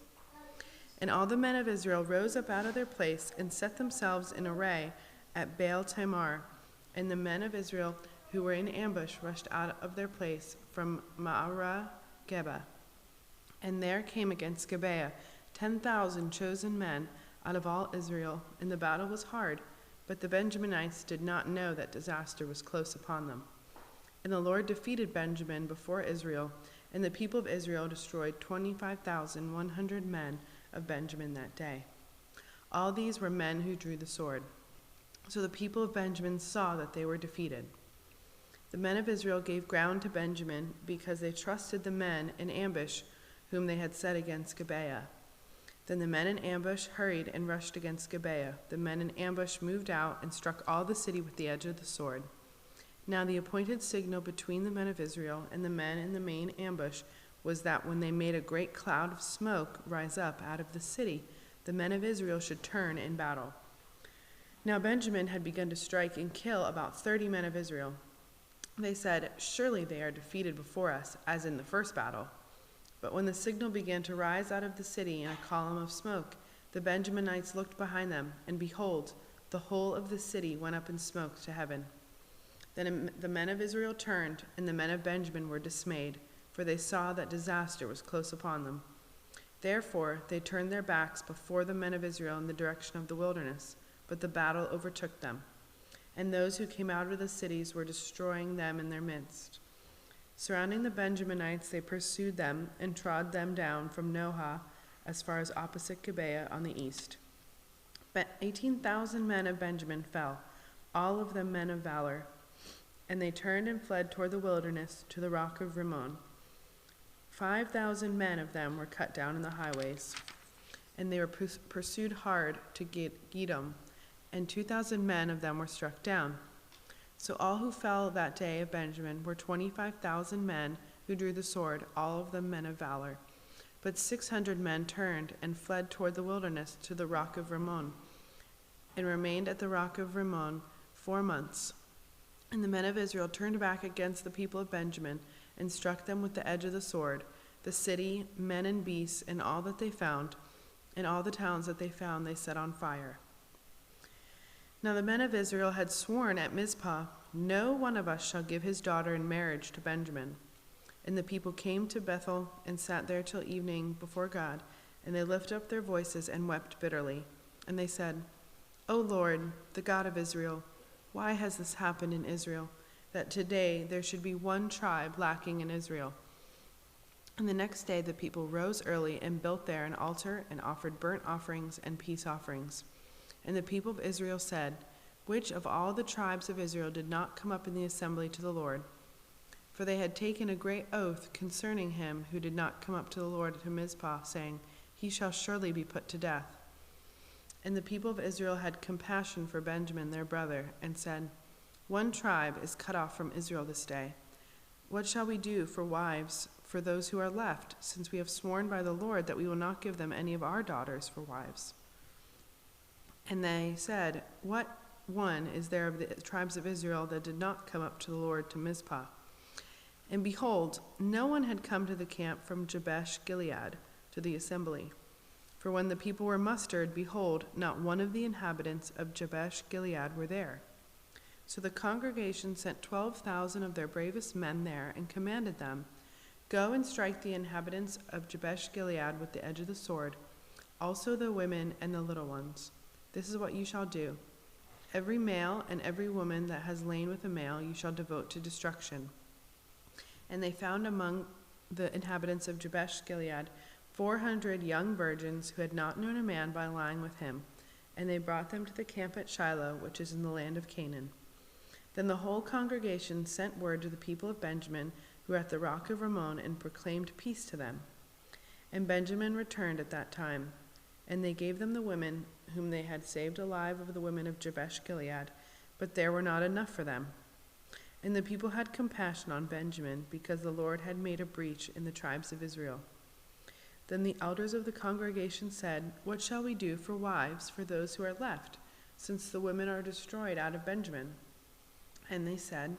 And all the men of Israel rose up out of their place and set themselves in array at Baal Tamar. And the men of Israel who were in ambush rushed out of their place from Ma'arah Geba. And there came against Gibeah 10,000 chosen men out of all Israel, and the battle was hard, but the Benjaminites did not know that disaster was close upon them. And the Lord defeated Benjamin before Israel, and the people of Israel destroyed 25,100 men of Benjamin that day. All these were men who drew the sword. So the people of Benjamin saw that they were defeated. The men of Israel gave ground to Benjamin because they trusted the men in ambush whom they had set against Gibeah. Then the men in ambush hurried and rushed against Gibeah. The men in ambush moved out and struck all the city with the edge of the sword. Now the appointed signal between the men of Israel and the men in the main ambush was that when they made a great cloud of smoke rise up out of the city, the men of Israel should turn in battle. Now Benjamin had begun to strike and kill about 30 men of Israel. They said, "Surely they are defeated before us, as in the first battle." But when the signal began to rise out of the city in a column of smoke, the Benjaminites looked behind them, and behold, the whole of the city went up in smoke to heaven. Then the men of Israel turned, and the men of Benjamin were dismayed, for they saw that disaster was close upon them. Therefore they turned their backs before the men of Israel in the direction of the wilderness, but the battle overtook them. And those who came out of the cities were destroying them in their midst. Surrounding the Benjaminites, they pursued them and trod them down from Nohah as far as opposite Gibeah on the east. But 18,000 men of Benjamin fell, all of them men of valor, and they turned and fled toward the wilderness to the rock of Rimmon. 5,000 men of them were cut down in the highways, and they were pursued hard to Gedom, and 2,000 men of them were struck down. So all who fell that day of Benjamin were 25,000 men who drew the sword, all of them men of valor. But 600 men turned and fled toward the wilderness to the rock of Rimmon, and remained at the rock of Rimmon 4 months. And the men of Israel turned back against the people of Benjamin, and struck them with the edge of the sword, the city, men and beasts, and all that they found, and all the towns that they found they set on fire. Now the men of Israel had sworn at Mizpah, "No one of us shall give his daughter in marriage to Benjamin." And the people came to Bethel and sat there till evening before God, and they lifted up their voices and wept bitterly. And they said, "O Lord, the God of Israel, why has this happened in Israel, that today there should be one tribe lacking in Israel?" And the next day the people rose early and built there an altar and offered burnt offerings and peace offerings. And the people of Israel said, "Which of all the tribes of Israel did not come up in the assembly to the Lord?" For they had taken a great oath concerning him who did not come up to the Lord to Mizpah, saying, "He shall surely be put to death." And the people of Israel had compassion for Benjamin their brother, and said, "One tribe is cut off from Israel this day. What shall we do for wives for those who are left, since we have sworn by the Lord that we will not give them any of our daughters for wives?" And they said, "What one is there of the tribes of Israel that did not come up to the Lord to Mizpah?" And behold, no one had come to the camp from Jabesh Gilead to the assembly. For when the people were mustered, behold, not one of the inhabitants of Jabesh Gilead were there. So the congregation sent 12,000 of their bravest men there, and commanded them, "Go and strike the inhabitants of Jabesh Gilead with the edge of the sword, also the women and the little ones. This is what you shall do. Every male and every woman that has lain with a male you shall devote to destruction." And they found among the inhabitants of Jabesh Gilead 400 young virgins who had not known a man by lying with him, and they brought them to the camp at Shiloh, which is in the land of Canaan. Then the whole congregation sent word to the people of Benjamin, who were at the rock of Rimmon, and proclaimed peace to them. And Benjamin returned at that time, and they gave them the women whom they had saved alive of the women of Jabesh Gilead, but there were not enough for them. And the people had compassion on Benjamin, because the Lord had made a breach in the tribes of Israel. Then the elders of the congregation said, "What shall we do for wives for those who are left, since the women are destroyed out of Benjamin?" And they said,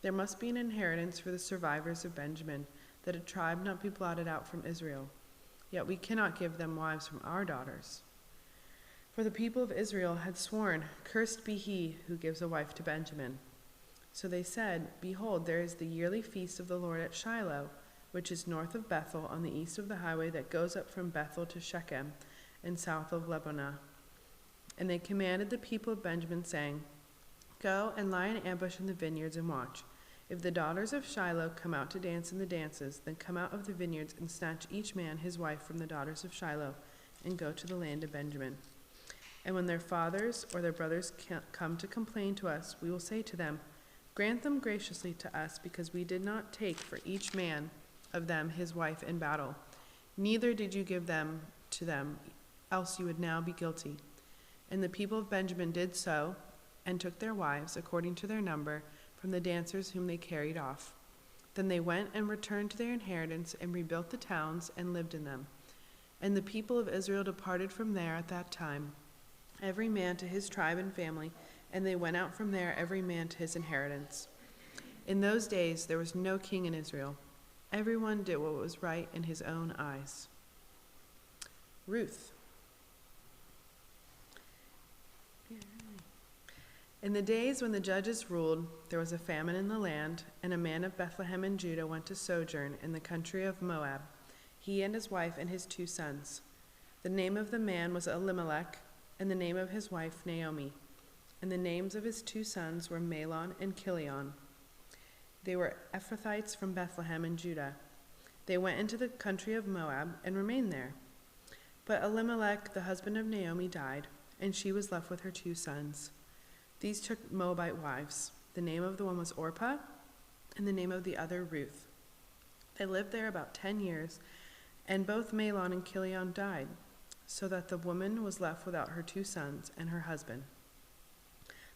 "There must be an inheritance for the survivors of Benjamin, that a tribe not be blotted out from Israel. Yet we cannot give them wives from our daughters." For the people of Israel had sworn, "Cursed be he who gives a wife to Benjamin." So they said, "Behold, there is the yearly feast of the Lord at Shiloh, which is north of Bethel, on the east of the highway that goes up from Bethel to Shechem, and south of Lebanah." And they commanded the people of Benjamin, saying, "Go and lie in ambush in the vineyards and watch. If the daughters of Shiloh come out to dance in the dances, then come out of the vineyards and snatch each man his wife from the daughters of Shiloh, and go to the land of Benjamin. And when their fathers or their brothers come to complain to us, we will say to them, Grant them graciously to us, because we did not take for each man of them his wife in battle. Neither did you give them to them, else you would now be guilty." And the people of Benjamin did so, and took their wives, according to their number, from the dancers whom they carried off. Then they went and returned to their inheritance, and rebuilt the towns, and lived in them. And the people of Israel departed from there at that time, every man to his tribe and family, and they went out from there, every man to his inheritance. In those days there was no king in Israel. Everyone did what was right in his own eyes. Ruth. In the days when the judges ruled, there was a famine in the land, and a man of Bethlehem in Judah went to sojourn in the country of Moab, he and his wife and his 2 sons. The name of the man was Elimelech, and the name of his wife Naomi. And the names of his 2 sons were Mahlon and Chilion. They were Ephrathites from Bethlehem in Judah. They went into the country of Moab and remained there. But Elimelech, the husband of Naomi, died, and she was left with her 2 sons. These took Moabite wives. The name of the one was Orpah, and the name of the other Ruth. They lived there about 10 years, and both Mahlon and Chilion died, so that the woman was left without her 2 sons and her husband.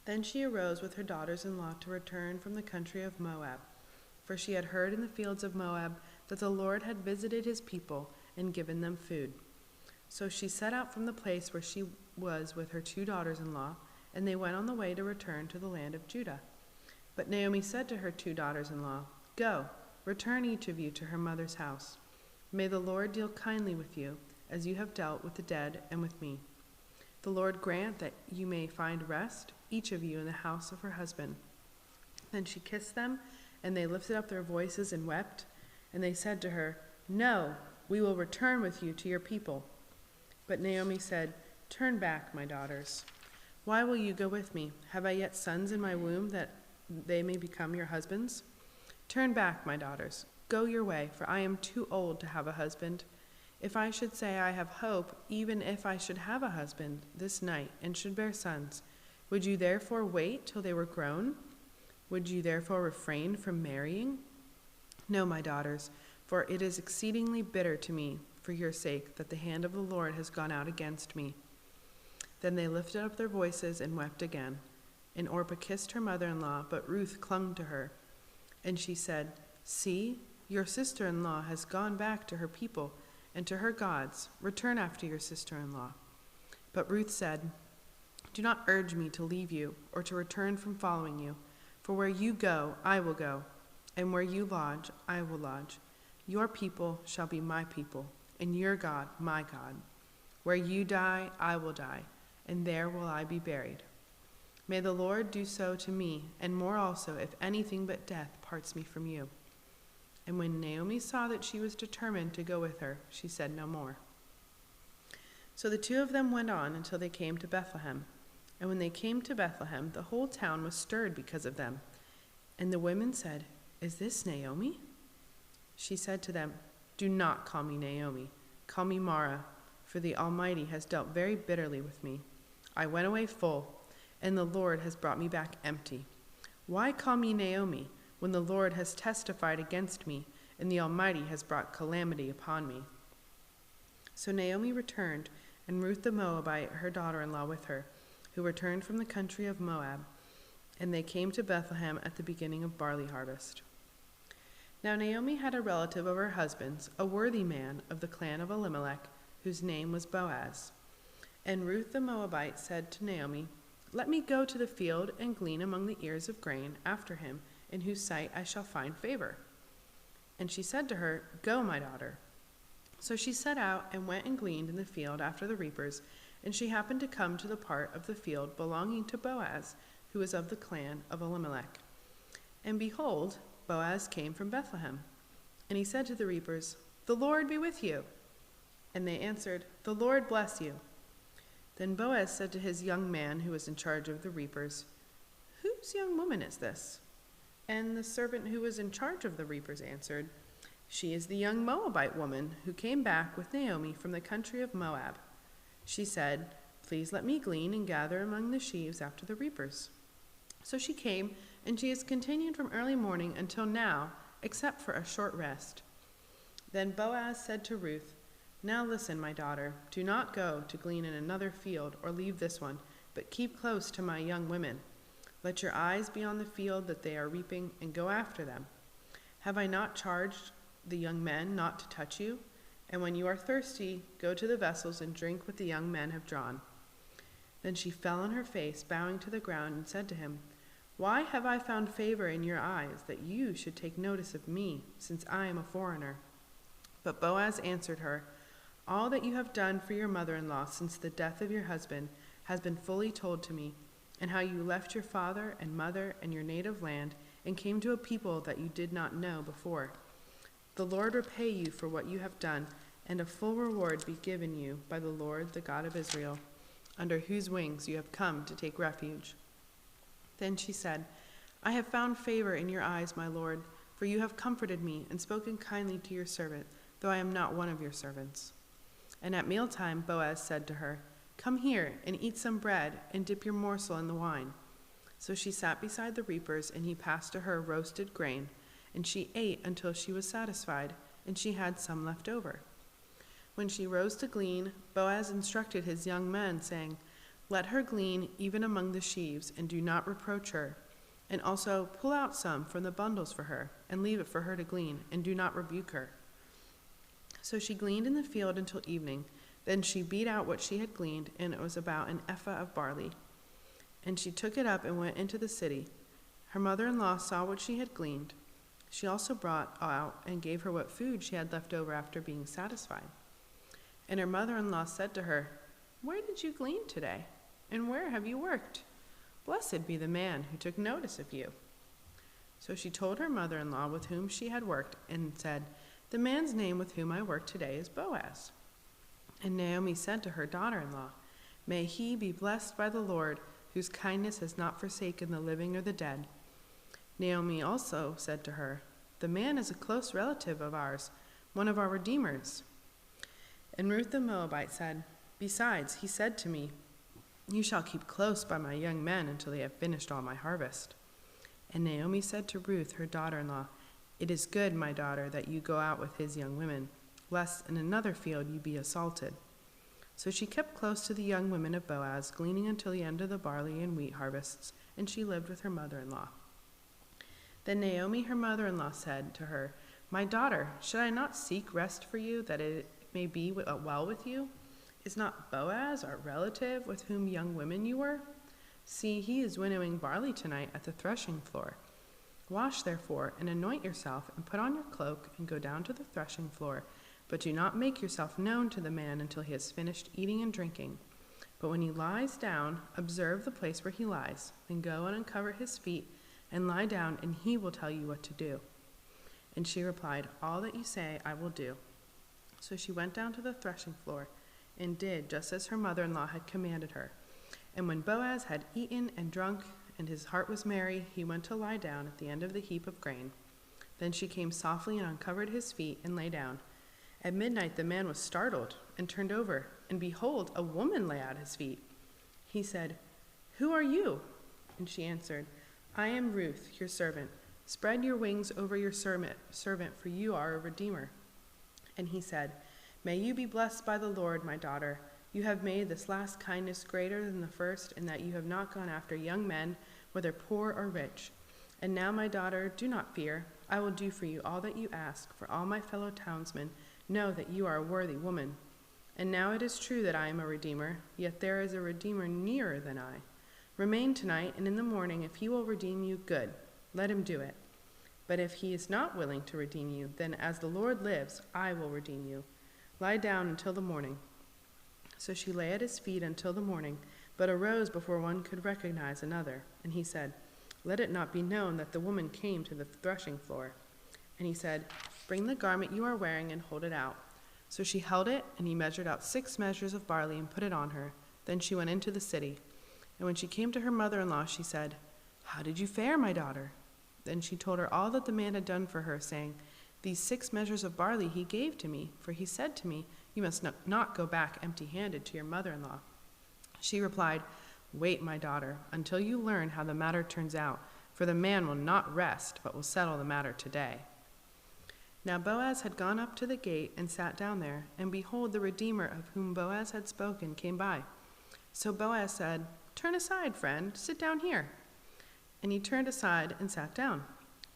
Then she arose with her daughters-in-law to return from the country of Moab, for she had heard in the fields of Moab that the Lord had visited his people and given them food. So she set out from the place where she was with her 2 daughters-in-law, and they went on the way to return to the land of Judah. But Naomi said to her 2 daughters-in-law, "Go, return each of you to her mother's house. May the Lord deal kindly with you, as you have dealt with the dead and with me. The Lord grant that you may find rest, each of you in the house of her husband." Then she kissed them, and they lifted up their voices and wept. And they said to her, "No, we will return with you to your people." But Naomi said, "Turn back, my daughters. Why will you go with me? Have I yet sons in my womb that they may become your husbands? Turn back, my daughters. Go your way, for I am too old to have a husband. If I should say I have hope, even if I should have a husband this night and should bear sons, would you therefore wait till they were grown? Would you therefore refrain from marrying? No, my daughters, for it is exceedingly bitter to me for your sake that the hand of the Lord has gone out against me." Then they lifted up their voices and wept again. And Orpah kissed her mother-in-law, but Ruth clung to her. And she said, "See, your sister-in-law has gone back to her people and to her gods. Return after your sister-in-law." But Ruth said, "Do not urge me to leave you or to return from following you. For where you go, I will go, and where you lodge, I will lodge. Your people shall be my people, and your God, my God. Where you die, I will die, and there will I be buried. May the Lord do so to me, and more also, if anything but death parts me from you." And when Naomi saw that she was determined to go with her, she said no more. So the 2 of them went on until they came to Bethlehem. And when they came to Bethlehem, the whole town was stirred because of them. And the women said, "Is this Naomi?" She said to them, "Do not call me Naomi. Call me Mara, for the Almighty has dealt very bitterly with me. I went away full, and the Lord has brought me back empty. Why call me Naomi, when the Lord has testified against me, and the Almighty has brought calamity upon me?" So Naomi returned, and Ruth the Moabite, her daughter-in-law, with her, who returned from the country of Moab, and they came to Bethlehem at the beginning of barley harvest. Now Naomi had a relative of her husband's, a worthy man of the clan of Elimelech, whose name was Boaz. And Ruth the Moabite said to Naomi, "Let me go to the field and glean among the ears of grain after him, in whose sight I shall find favor." And she said to her, "Go, my daughter." So she set out and went and gleaned in the field after the reapers, and she happened to come to the part of the field belonging to Boaz, who was of the clan of Elimelech. And behold, Boaz came from Bethlehem. And he said to the reapers, "The Lord be with you." And they answered, "The Lord bless you." Then Boaz said to his young man who was in charge of the reapers, "Whose young woman is this?" And the servant who was in charge of the reapers answered, "She is the young Moabite woman who came back with Naomi from the country of Moab." She said, "Please let me glean and gather among the sheaves after the reapers." So she came, and she has continued from early morning until now, except for a short rest. Then Boaz said to Ruth, "Now listen, my daughter, do not go to glean in another field or leave this one, but keep close to my young women. Let your eyes be on the field that they are reaping, and go after them. Have I not charged the young men not to touch you? And when you are thirsty, go to the vessels and drink what the young men have drawn." Then she fell on her face, bowing to the ground, and said to him, "Why have I found favor in your eyes, that you should take notice of me, since I am a foreigner?" But Boaz answered her, "All that you have done for your mother-in-law since the death of your husband has been fully told to me, and how you left your father and mother and your native land and came to a people that you did not know before. The Lord repay you for what you have done, and a full reward be given you by the Lord, the God of Israel, under whose wings you have come to take refuge." Then she said, "I have found favor in your eyes, my lord, for you have comforted me and spoken kindly to your servant, though I am not one of your servants." And at mealtime Boaz said to her, "Come here and eat some bread and dip your morsel in the wine." So she sat beside the reapers, and he passed to her roasted grain, and she ate until she was satisfied, and she had some left over. When she rose to glean, Boaz instructed his young men, saying, "Let her glean even among the sheaves, and do not reproach her. And also pull out some from the bundles for her, and leave it for her to glean, and do not rebuke her." So she gleaned in the field until evening. Then she beat out what she had gleaned, and it was about an ephah of barley. And she took it up and went into the city. Her mother-in-law saw what she had gleaned. She also brought out and gave her what food she had left over after being satisfied. And her mother-in-law said to her, "Where did you glean today? And where have you worked? Blessed be the man who took notice of you." So she told her mother-in-law with whom she had worked, and said, "The man's name with whom I work today is Boaz." And Naomi said to her daughter-in-law, "May he be blessed by the Lord, whose kindness has not forsaken the living or the dead." Naomi also said to her, "The man is a close relative of ours, one of our redeemers." And Ruth the Moabite said, "Besides, he said to me, 'You shall keep close by my young men until they have finished all my harvest.'" And Naomi said to Ruth, her daughter-in-law, "It is good, my daughter, that you go out with his young women, lest in another field you be assaulted." So she kept close to the young women of Boaz, gleaning until the end of the barley and wheat harvests, and she lived with her mother-in-law. Then Naomi, her mother-in-law, said to her, "My daughter, should I not seek rest for you, that it may be well with you? Is not Boaz our relative, with whom young women you were? See, he is winnowing barley tonight at the threshing floor. Wash, therefore, and anoint yourself, and put on your cloak, and go down to the threshing floor. But do not make yourself known to the man until he has finished eating and drinking. But when he lies down, observe the place where he lies, then go and uncover his feet, and lie down, and he will tell you what to do." And she replied, "All that you say I will do." So she went down to the threshing floor, and did just as her mother-in-law had commanded her. And when Boaz had eaten and drunk, and his heart was merry, he went to lie down at the end of the heap of grain. Then she came softly and uncovered his feet, and lay down. At midnight the man was startled, and turned over, and behold, a woman lay at his feet. He said, "Who are you?" And she answered, "I am Ruth, your servant. Spread your wings over your servant, for you are a redeemer." And he said, "May you be blessed by the Lord, my daughter. You have made this last kindness greater than the first, in that you have not gone after young men, whether poor or rich. And now, my daughter, do not fear. I will do for you all that you ask, for all my fellow townsmen know that you are a worthy woman. And now it is true that I am a redeemer, yet there is a redeemer nearer than I. Remain tonight, and in the morning, if he will redeem you, good. Let him do it. But if he is not willing to redeem you, then as the Lord lives, I will redeem you. Lie down until the morning." So she lay at his feet until the morning, but arose before one could recognize another. And he said, "Let it not be known that the woman came to the threshing floor." And he said, "Bring the garment you are wearing and hold it out." So she held it, and he measured out 6 measures of barley and put it on her. Then she went into the city. And when she came to her mother-in-law, she said, "How did you fare, my daughter?" Then she told her all that the man had done for her, saying, "These 6 measures of barley he gave to me, for he said to me, 'You must not go back empty-handed to your mother-in-law.'" She replied, "Wait, my daughter, until you learn how the matter turns out, for the man will not rest, but will settle the matter today." Now Boaz had gone up to the gate and sat down there, and behold, the Redeemer of whom Boaz had spoken came by. So Boaz said, "Turn aside, friend, sit down here." And he turned aside and sat down.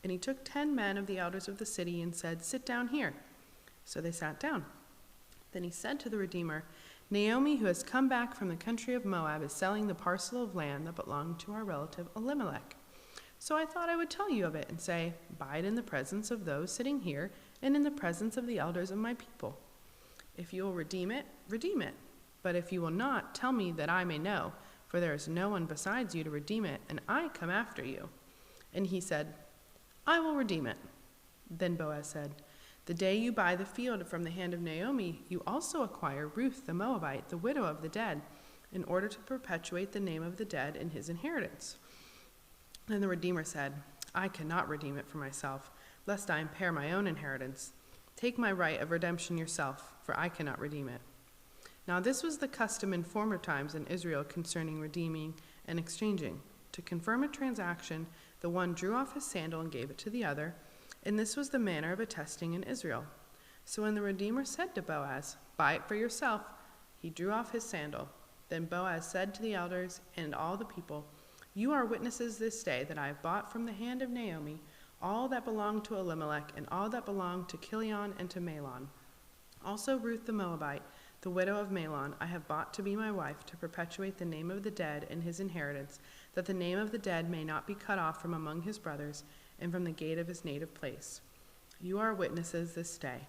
And he took 10 men of the elders of the city and said, "Sit down here." So they sat down. Then he said to the Redeemer, Naomi, who has come back from the country of Moab, is selling the parcel of land that belonged to our relative Elimelech. So I thought I would tell you of it and say, buy it in the presence of those sitting here and in the presence of the elders of my people. If you will redeem it, redeem it. But if you will not, tell me that I may know, for there is no one besides you to redeem it, and I come after you. And he said, I will redeem it. Then Boaz said, the day you buy the field from the hand of Naomi, you also acquire Ruth the Moabite, the widow of the dead, in order to perpetuate the name of the dead in his inheritance. And the Redeemer said, I cannot redeem it for myself, lest I impair my own inheritance. Take my right of redemption yourself, for I cannot redeem it. Now this was the custom in former times in Israel concerning redeeming and exchanging. To confirm a transaction, the one drew off his sandal and gave it to the other, and this was the manner of attesting in Israel. So when the Redeemer said to Boaz, buy it for yourself, he drew off his sandal. Then Boaz said to the elders and all the people, you are witnesses this day that I have bought from the hand of Naomi all that belonged to Elimelech and all that belonged to Chilion and to Mahlon. Also Ruth the Moabite, the widow of Mahlon, I have bought to be my wife to perpetuate the name of the dead in his inheritance, that the name of the dead may not be cut off from among his brothers and from the gate of his native place. You are witnesses this day.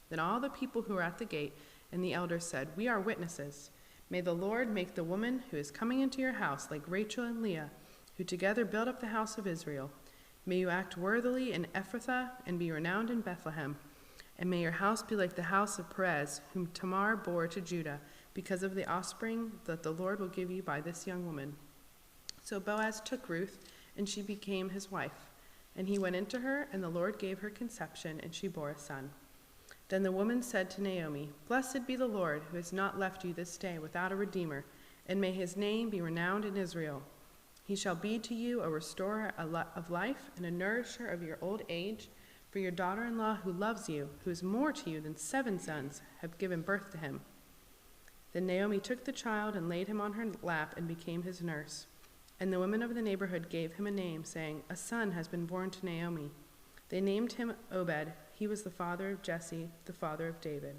Then all the people who were at the gate and the elders said, we are witnesses. May the Lord make the woman who is coming into your house like Rachel and Leah, who together built up the house of Israel. May you act worthily in Ephrathah and be renowned in Bethlehem. And may your house be like the house of Perez, whom Tamar bore to Judah, because of the offspring that the Lord will give you by this young woman. So Boaz took Ruth, and she became his wife. And he went into her, and the Lord gave her conception, and she bore a son. Then the woman said to Naomi, blessed be the Lord, who has not left you this day without a redeemer, and may his name be renowned in Israel. He shall be to you a restorer of life and a nourisher of your old age, for your daughter-in-law who loves you, who is more to you than 7 sons, have given birth to him. Then Naomi took the child and laid him on her lap and became his nurse. And the women of the neighborhood gave him a name, saying, a son has been born to Naomi. They named him Obed. He was the father of Jesse, the father of David.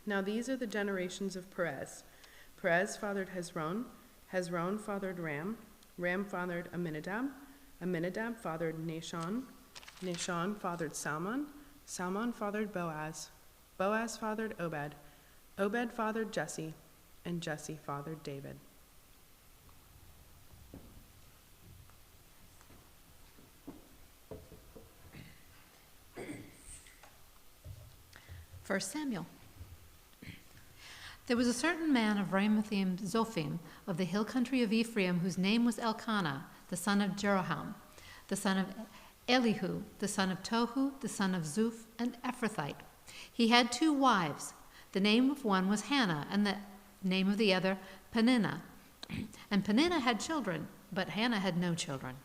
Now these are the generations of Perez. Perez fathered Hezron. Hezron fathered Ram. Ram fathered Amminadab. Amminadab fathered Nahshon. Nahshon fathered Salmon. Salmon fathered Boaz. Boaz fathered Obed. Obed fathered Jesse. And Jesse fathered David. 1 Samuel. There was a certain man of Ramathaim Zophim of the hill country of Ephraim, whose name was Elkanah, the son of Jeroham, the son of Elihu, the son of Tohu, the son of Zuph, an Ephrathite. He had 2 wives. The name of one was Hannah, and the name of the other Peninnah. And Peninnah had children, but Hannah had no children.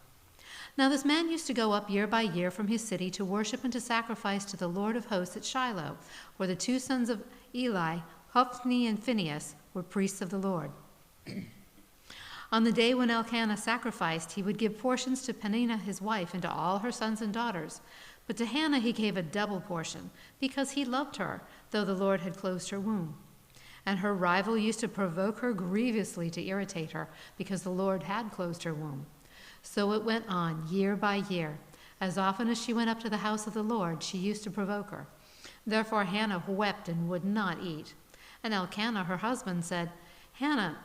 Now this man used to go up year by year from his city to worship and to sacrifice to the Lord of hosts at Shiloh, where the 2 sons of Eli, Hophni and Phinehas, were priests of the Lord. On the day when Elkanah sacrificed, he would give portions to Peninnah his wife and to all her sons and daughters. But to Hannah he gave a double portion, because he loved her, though the Lord had closed her womb. And her rival used to provoke her grievously to irritate her, because the Lord had closed her womb. So it went on year by year. As often as she went up to the house of the Lord, she used to provoke her. Therefore Hannah wept and would not eat. And Elkanah, her husband, said, Hannah,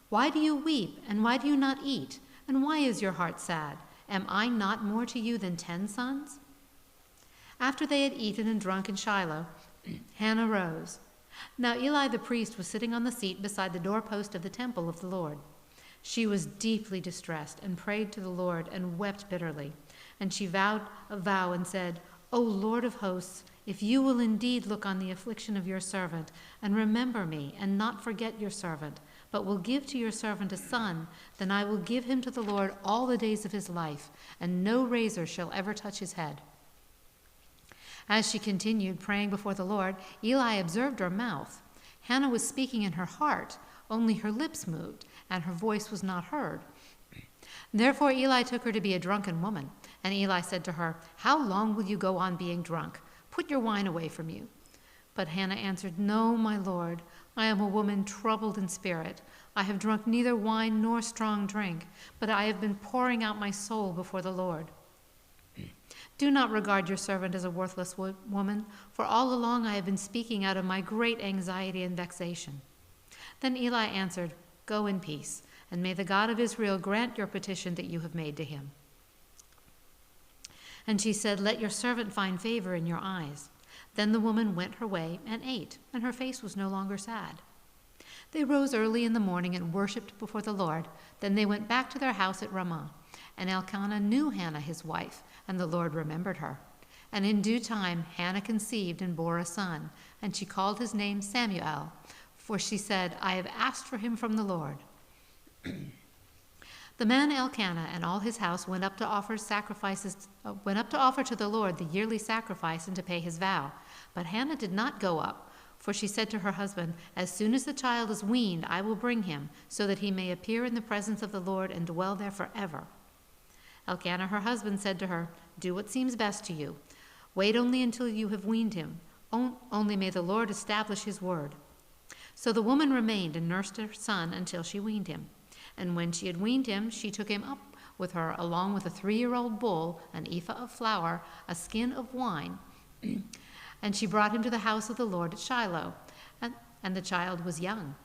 why do you weep, and why do you not eat? And why is your heart sad? Am I not more to you than 10 sons? After they had eaten and drunk in Shiloh, Hannah rose. Now Eli the priest was sitting on the seat beside the doorpost of the temple of the Lord. She was deeply distressed and prayed to the Lord and wept bitterly. And she vowed a vow and said, O Lord of hosts, if you will indeed look on the affliction of your servant and remember me and not forget your servant, but will give to your servant a son, then I will give him to the Lord all the days of his life, and no razor shall ever touch his head. As she continued praying before the Lord, Eli observed her mouth. Hannah was speaking in her heart, only her lips moved, and her voice was not heard. Therefore Eli took her to be a drunken woman, and Eli said to her, How long will you go on being drunk? Put your wine away from you. But Hannah answered, "No, my Lord, I am a woman troubled in spirit. I have drunk neither wine nor strong drink, but I have been pouring out my soul before the Lord. Do not regard your servant as a worthless woman, for all along I have been speaking out of my great anxiety and vexation." Then Eli answered, "Go in peace, and may the God of Israel grant your petition that you have made to him." And she said, "Let your servant find favor in your eyes." Then the woman went her way and ate, and her face was no longer sad. They rose early in the morning and worshipped before the Lord. Then they went back to their house at Ramah. And Elkanah knew Hannah his wife, and the Lord remembered her. And in due time Hannah conceived and bore a son, and she called his name Samuel, for she said, "I have asked for him from the Lord." The man Elkanah and all his house went up to offer to the Lord the yearly sacrifice and to pay his vow. But Hannah did not go up, for she said to her husband, "As soon as the child is weaned, I will bring him, so that he may appear in the presence of the Lord and dwell there forever." Elkanah, her husband, said to her, "Do what seems best to you. Wait only until you have weaned him. Only may the Lord establish his word." So the woman remained and nursed her son until she weaned him. And when she had weaned him, she took him up with her, along with a 3-year-old bull, an ephah of flour, a skin of wine, and she brought him to the house of the Lord at Shiloh, and the child was young.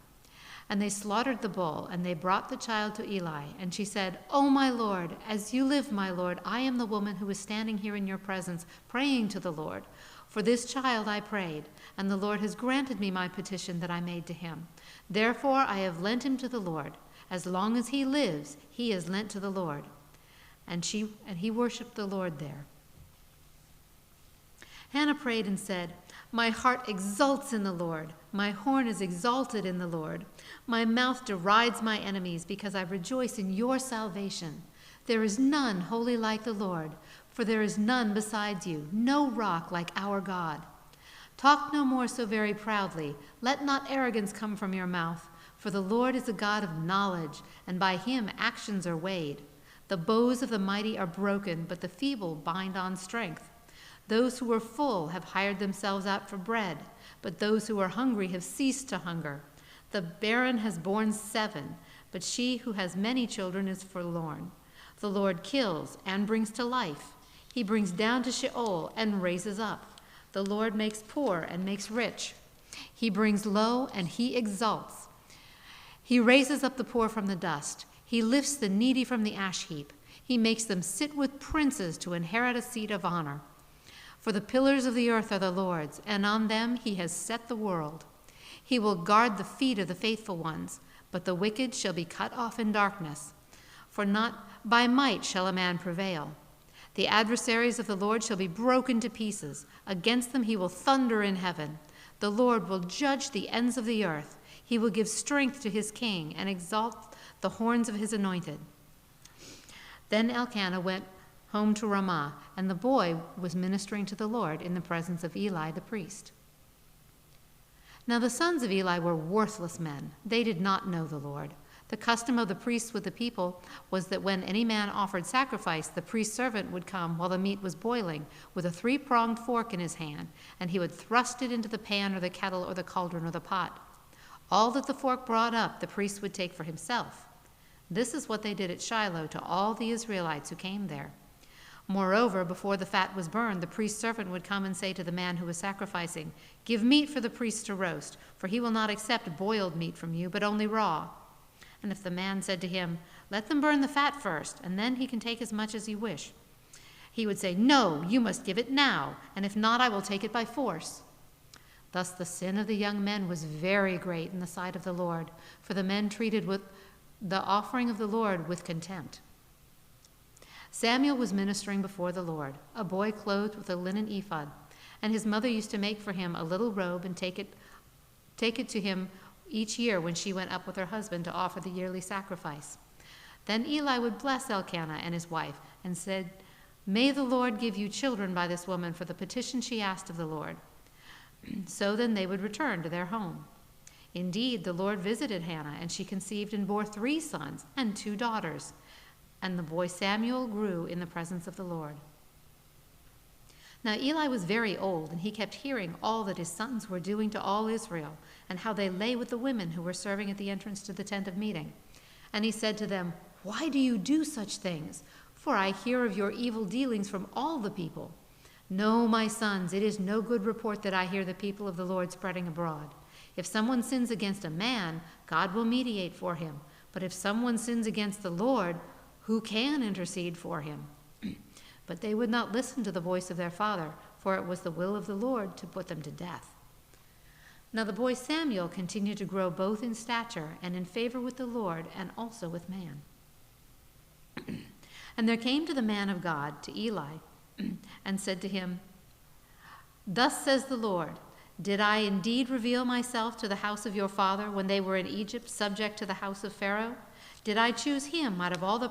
And they slaughtered the bull, and they brought the child to Eli. And she said, "O my Lord, as you live, my Lord, I am the woman who is standing here in your presence, praying to the Lord. For this child I prayed, and the Lord has granted me my petition that I made to him. Therefore I have lent him to the Lord. As long as he lives, he is lent to the Lord." And he worshipped the Lord there. Hannah prayed and said, "My heart exults in the Lord. My horn is exalted in the Lord. My mouth derides my enemies because I rejoice in your salvation. There is none holy like the Lord, for there is none besides you, no rock like our God. Talk no more so very proudly. Let not arrogance come from your mouth. For the Lord is a God of knowledge, and by him actions are weighed. The bows of the mighty are broken, but the feeble bind on strength. Those who are full have hired themselves out for bread, but those who are hungry have ceased to hunger. The barren has borne 7, but she who has many children is forlorn. The Lord kills and brings to life. He brings down to Sheol and raises up. The Lord makes poor and makes rich. He brings low and he exalts. He raises up the poor from the dust. He lifts the needy from the ash heap. He makes them sit with princes to inherit a seat of honor. For the pillars of the earth are the Lord's, and on them he has set the world. He will guard the feet of the faithful ones, but the wicked shall be cut off in darkness. For not by might shall a man prevail. The adversaries of the Lord shall be broken to pieces. Against them he will thunder in heaven. The Lord will judge the ends of the earth. He will give strength to his king and exalt the horns of his anointed. Then Elkanah went home to Ramah, and the boy was ministering to the Lord in the presence of Eli the priest. Now the sons of Eli were worthless men. They did not know the Lord. The custom of the priests with the people was that when any man offered sacrifice, the priest's servant would come while the meat was boiling with a 3-pronged fork in his hand, and he would thrust it into the pan or the kettle or the cauldron or the pot. All that the fork brought up, the priest would take for himself. This is what they did at Shiloh to all the Israelites who came there. Moreover, before the fat was burned, the priest's servant would come and say to the man who was sacrificing, "Give meat for the priest to roast, for he will not accept boiled meat from you, but only raw." And if the man said to him, "Let them burn the fat first, and then he can take as much as you wish," he would say, "No, you must give it now, and if not, I will take it by force." Thus the sin of the young men was very great in the sight of the Lord, for the men treated with the offering of the Lord with contempt. Samuel was ministering before the Lord, a boy clothed with a linen ephod, and his mother used to make for him a little robe and take it to him each year when she went up with her husband to offer the yearly sacrifice. Then Eli would bless Elkanah and his wife and said, "May the Lord give you children by this woman for the petition she asked of the Lord." So then they would return to their home. Indeed, the Lord visited Hannah, and she conceived and bore 3 sons and 2 daughters. And the boy Samuel grew in the presence of the Lord. Now Eli was very old, and he kept hearing all that his sons were doing to all Israel, and how they lay with the women who were serving at the entrance to the tent of meeting. And he said to them, "Why do you do such things? For I hear of your evil dealings from all the people. No, my sons, it is no good report that I hear the people of the Lord spreading abroad. If someone sins against a man, God will mediate for him. But if someone sins against the Lord, who can intercede for him?" But they would not listen to the voice of their father, for it was the will of the Lord to put them to death. Now the boy Samuel continued to grow both in stature and in favor with the Lord and also with man. And there came to the man of God, to Eli, and said to him, "Thus says the Lord, did I indeed reveal myself to the house of your father when they were in Egypt, subject to the house of Pharaoh? Did I choose him out of all the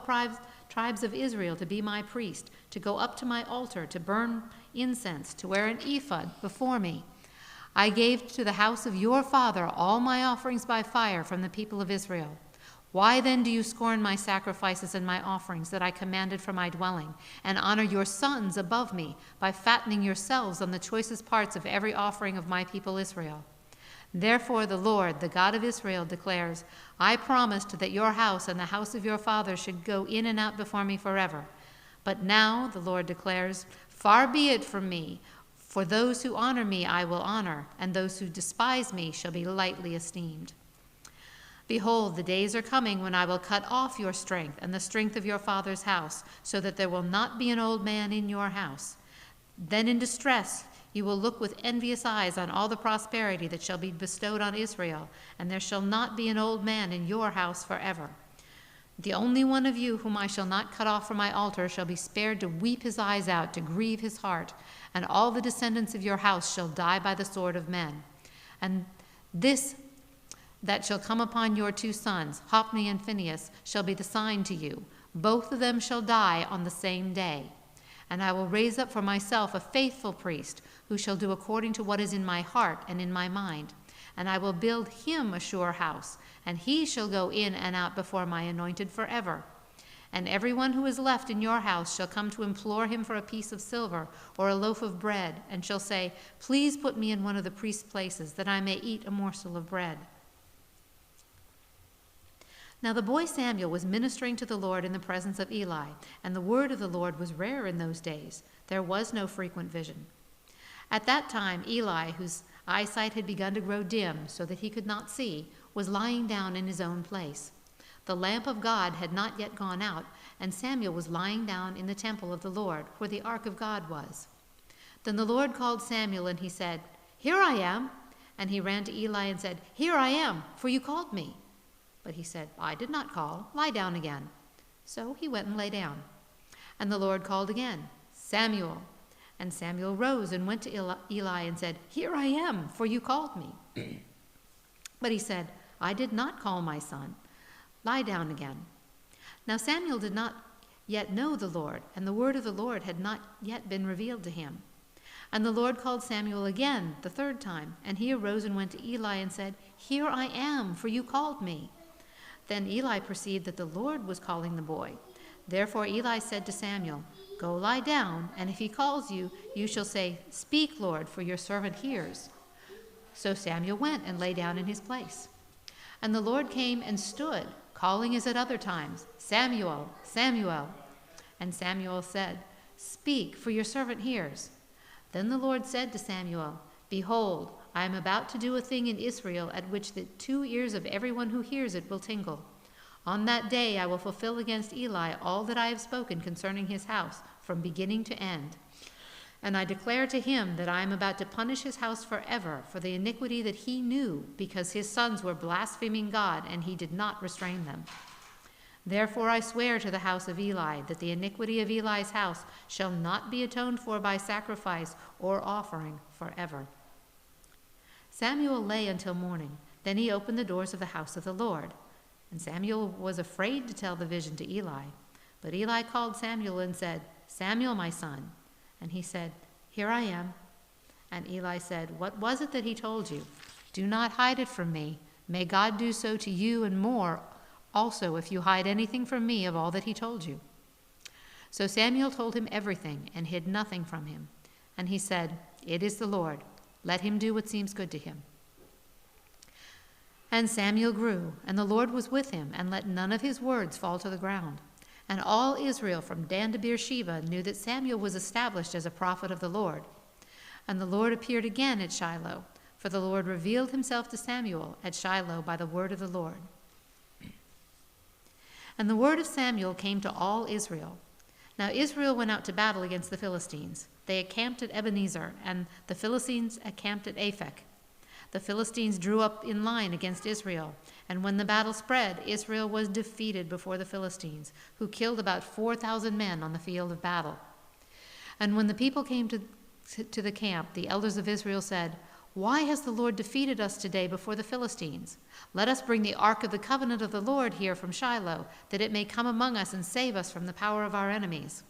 tribes of Israel to be my priest, to go up to my altar, to burn incense, to wear an ephod before me? I gave to the house of your father all my offerings by fire from the people of Israel. Why then do you scorn my sacrifices and my offerings that I commanded for my dwelling, and honor your sons above me by fattening yourselves on the choicest parts of every offering of my people Israel? Therefore the Lord, the God of Israel, declares, I promised that your house and the house of your father should go in and out before me forever. But now, the Lord declares, far be it from me, for those who honor me I will honor, and those who despise me shall be lightly esteemed. Behold, the days are coming when I will cut off your strength and the strength of your father's house, so that there will not be an old man in your house. Then in distress you will look with envious eyes on all the prosperity that shall be bestowed on Israel, and there shall not be an old man in your house forever. The only one of you whom I shall not cut off from my altar shall be spared to weep his eyes out, to grieve his heart, and all the descendants of your house shall die by the sword of men. And this that shall come upon your two sons, Hophni and Phinehas, shall be the sign to you. Both of them shall die on the same day. And I will raise up for myself a faithful priest, who shall do according to what is in my heart and in my mind. And I will build him a sure house, and he shall go in and out before my anointed forever. And everyone who is left in your house shall come to implore him for a piece of silver or a loaf of bread, and shall say, Please put me in one of the priest's places, that I may eat a morsel of bread. Now the boy Samuel was ministering to the Lord in the presence of Eli, and the word of the Lord was rare in those days. There was no frequent vision. At that time Eli, whose eyesight had begun to grow dim so that he could not see, was lying down in his own place. The lamp of God had not yet gone out, and Samuel was lying down in the temple of the Lord, where the ark of God was. Then the Lord called Samuel, and he said, Here I am. And he ran to Eli and said, Here I am, for you called me. But he said, I did not call. Lie down again. So he went and lay down. And the Lord called again, Samuel. And Samuel rose and went to Eli and said, Here I am, for you called me. But he said, I did not call, my son. Lie down again. Now Samuel did not yet know the Lord, and the word of the Lord had not yet been revealed to him. And the Lord called Samuel again the third time, and he arose and went to Eli and said, Here I am, for you called me. Then Eli perceived that the Lord was calling the boy. Therefore Eli said to Samuel, Go lie down, and if he calls you, you shall say, Speak, Lord, for your servant hears. So Samuel went and lay down in his place. And the Lord came and stood, calling as at other times, Samuel, Samuel. And Samuel said, Speak, for your servant hears. Then the Lord said to Samuel, Behold, I am about to do a thing in Israel at which the 2 ears of everyone who hears it will tingle. On that day I will fulfill against Eli all that I have spoken concerning his house, from beginning to end. And I declare to him that I am about to punish his house forever for the iniquity that he knew, because his sons were blaspheming God, and he did not restrain them. Therefore I swear to the house of Eli that the iniquity of Eli's house shall not be atoned for by sacrifice or offering forever. Samuel lay until morning. Then he opened the doors of the house of the Lord. And Samuel was afraid to tell the vision to Eli. But Eli called Samuel and said, Samuel, my son. And he said, Here I am. And Eli said, What was it that he told you? Do not hide it from me. May God do so to you and more also if you hide anything from me of all that he told you. So Samuel told him everything and hid nothing from him. And he said, "It is the Lord. Let him do what seems good to him." And Samuel grew, and the Lord was with him, and let none of his words fall to the ground. And all Israel from Dan to Beersheba knew that Samuel was established as a prophet of the Lord. And the Lord appeared again at Shiloh, for the Lord revealed himself to Samuel at Shiloh by the word of the Lord. And the word of Samuel came to all Israel. Now Israel went out to battle against the Philistines. They encamped at Ebenezer, and the Philistines encamped at Aphek. The Philistines drew up in line against Israel, and when the battle spread, Israel was defeated before the Philistines, who killed about 4,000 men on the field of battle. And when the people came to the camp, the elders of Israel said, "Why has the Lord defeated us today before the Philistines? Let us bring the ark of the covenant of the Lord here from Shiloh, that it may come among us and save us from the power of our enemies."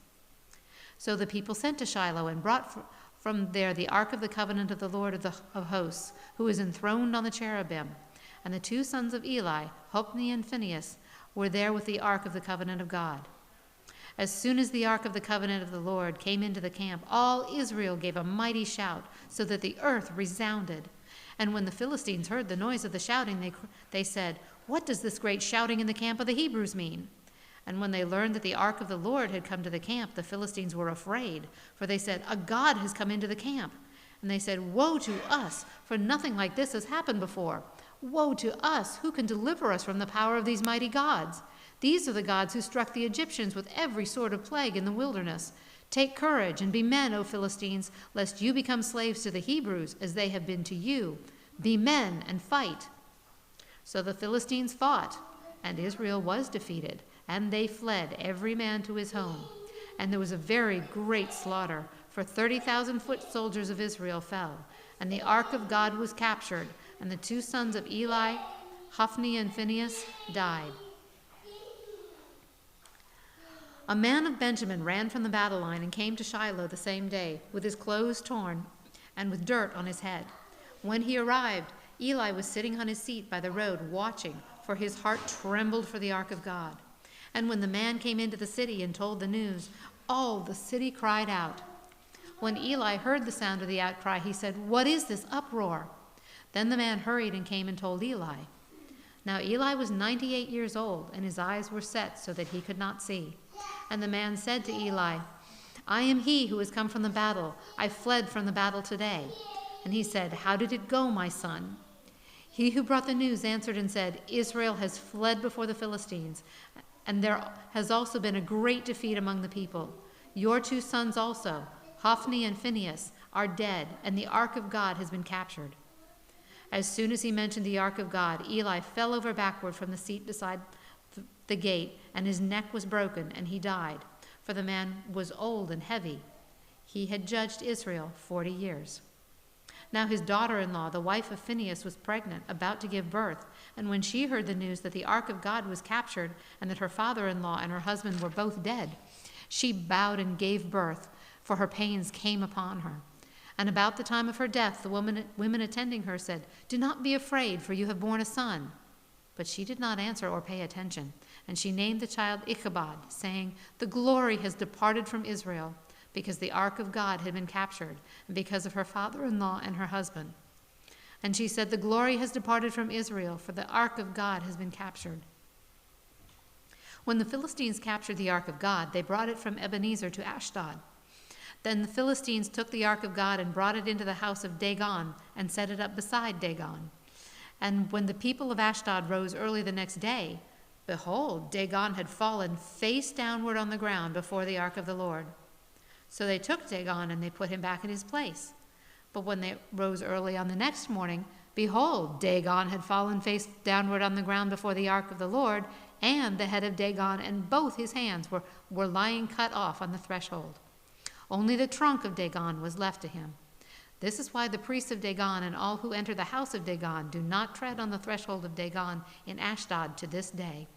So the people sent to Shiloh and brought from there the ark of the covenant of the Lord of hosts, who is enthroned on the cherubim. And the two sons of Eli, Hophni and Phinehas, were there with the ark of the covenant of God. As soon as the ark of the covenant of the Lord came into the camp, all Israel gave a mighty shout, so that the earth resounded. And when the Philistines heard the noise of the shouting, they said, "What does this great shouting in the camp of the Hebrews mean?" And when they learned that the ark of the Lord had come to the camp, the Philistines were afraid, for they said, "A god has come into the camp." And they said, "Woe to us, for nothing like this has happened before. Woe to us, who can deliver us from the power of these mighty gods? These are the gods who struck the Egyptians with every sort of plague in the wilderness. Take courage and be men, O Philistines, lest you become slaves to the Hebrews, as they have been to you. Be men and fight." So the Philistines fought, and Israel was defeated, and they fled, every man to his home. And there was a very great slaughter, for 30,000 foot soldiers of Israel fell. And the ark of God was captured, and the two sons of Eli, Hophni and Phinehas, died. A man of Benjamin ran from the battle line and came to Shiloh the same day, with his clothes torn and with dirt on his head. When he arrived, Eli was sitting on his seat by the road watching, for his heart trembled for the ark of God. And when the man came into the city and told the news, all the city cried out. When Eli heard the sound of the outcry, he said, "What is this uproar?" Then the man hurried and came and told Eli. Now Eli was 98 years old, and his eyes were set so that he could not see. And the man said to Eli, "I am he who has come from the battle. I fled from the battle today." And he said, "How did it go, my son?" He who brought the news answered and said, "Israel has fled before the Philistines, and there has also been a great defeat among the people. Your two sons also, Hophni and Phinehas, are dead, and the ark of God has been captured." As soon as he mentioned the ark of God, Eli fell over backward from the seat beside the gate, and his neck was broken, and he died, for the man was old and heavy. He had judged Israel 40 years. Now his daughter-in-law, the wife of Phinehas, was pregnant, about to give birth, and when she heard the news that the ark of God was captured, and that her father-in-law and her husband were both dead, she bowed and gave birth, for her pains came upon her. And about the time of her death, the women attending her said, "Do not be afraid, for you have borne a son." But she did not answer or pay attention, and she named the child Ichabod, saying, "The glory has departed from Israel," because the ark of God had been captured, and because of her father-in-law and her husband. And she said, "The glory has departed from Israel, for the ark of God has been captured." When the Philistines captured the ark of God, they brought it from Ebenezer to Ashdod. Then the Philistines took the ark of God and brought it into the house of Dagon and set it up beside Dagon. And when the people of Ashdod rose early the next day, behold, Dagon had fallen face downward on the ground before the ark of the Lord. So they took Dagon and they put him back in his place. But when they rose early on the next morning, behold, Dagon had fallen face downward on the ground before the ark of the Lord, and the head of Dagon and both his hands were lying cut off on the threshold. Only the trunk of Dagon was left to him. This is why the priests of Dagon and all who enter the house of Dagon do not tread on the threshold of Dagon in Ashdod to this day.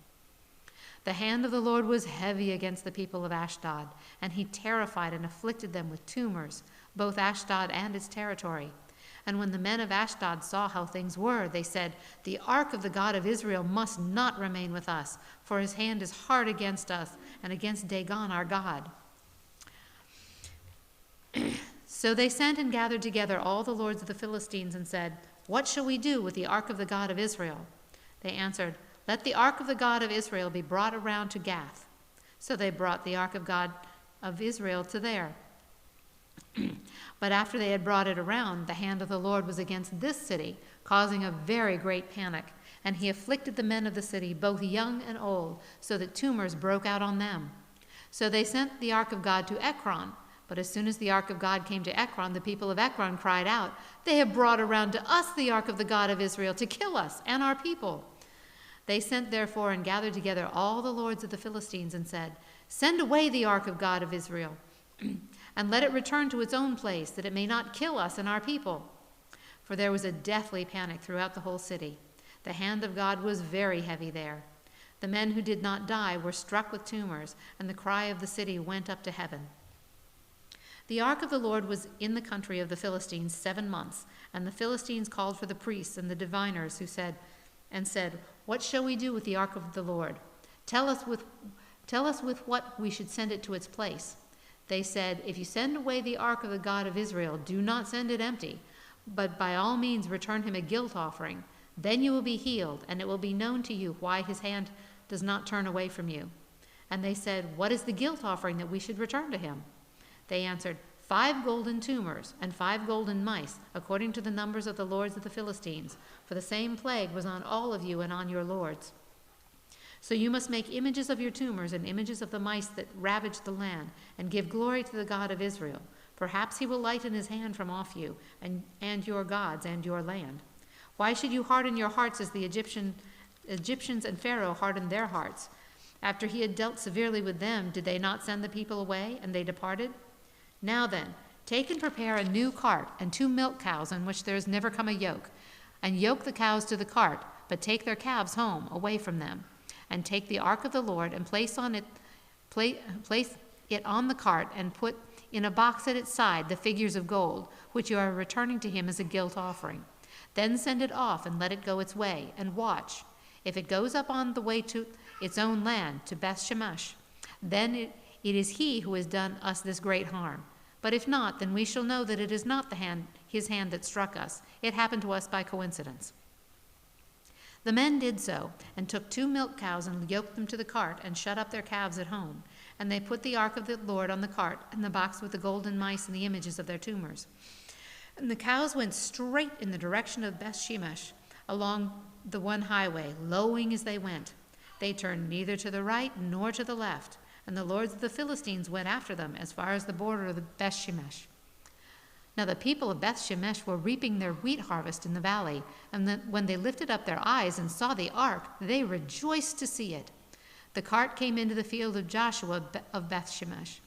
The hand of the Lord was heavy against the people of Ashdod, and he terrified and afflicted them with tumors, both Ashdod and its territory. And when the men of Ashdod saw how things were, they said, "The ark of the God of Israel must not remain with us, for his hand is hard against us and against Dagon our God." So they sent and gathered together all the lords of the Philistines and said, "What shall we do with the ark of the God of Israel?" They answered, "Let the ark of the God of Israel be brought around to Gath." So they brought the ark of God of Israel to there. But after they had brought it around, the hand of the Lord was against this city, causing a very great panic. And he afflicted the men of the city, both young and old, so that tumors broke out on them. So they sent the ark of God to Ekron. But as soon as the ark of God came to Ekron, the people of Ekron cried out, "They have brought around to us the ark of the God of Israel to kill us and our people." They sent therefore and gathered together all the lords of the Philistines and said, "Send away the ark of God of Israel, and let it return to its own place, that it may not kill us and our people." For there was a deathly panic throughout the whole city. The hand of God was very heavy there. The men who did not die were struck with tumors, and the cry of the city went up to heaven. The ark of the Lord was in the country of the Philistines 7 months, and the Philistines called for the priests and the diviners, who said, "What shall we do with the ark of the Lord? Tell us with what we should send it to its place." They said, "If you send away the ark of the God of Israel, do not send it empty, but by all means return him a guilt offering. Then you will be healed, and it will be known to you why his hand does not turn away from you." And they said, "What is the guilt offering that we should return to him?" They answered, 5 golden tumors and 5 golden mice, according to the numbers of the lords of the Philistines, for the same plague was on all of you and on your lords. So you must make images of your tumors and images of the mice that ravaged the land, and give glory to the God of Israel. Perhaps he will lighten his hand from off you and your gods and your land. Why should you harden your hearts as the Egyptians and Pharaoh hardened their hearts? After he had dealt severely with them, did they not send the people away, and they departed? Now then, take and prepare a new cart and 2 milk cows on which there has never come a yoke, and yoke the cows to the cart, but take their calves home, away from them. And take the ark of the Lord and place it on the cart, and put in a box at its side the figures of gold, which you are returning to him as a guilt offering. Then send it off and let it go its way, and watch. If it goes up on the way to its own land, to Beth-Shemesh, then it is he who has done us this great harm. But if not, then we shall know that it is not his hand that struck us. It happened to us by coincidence." The men did so, and took 2 milk cows and yoked them to the cart, and shut up their calves at home. And they put the ark of the Lord on the cart, and the box with the golden mice and the images of their tumors. And the cows went straight in the direction of Beth-Shemesh, along the one highway, lowing as they went. They turned neither to the right nor to the left. And the lords of the Philistines went after them as far as the border of the Beth-Shemesh. Now the people of Beth-Shemesh were reaping their wheat harvest in the valley, and when they lifted up their eyes and saw the ark, they rejoiced to see it. The cart came into the field of Joshua of Beth-Shemesh,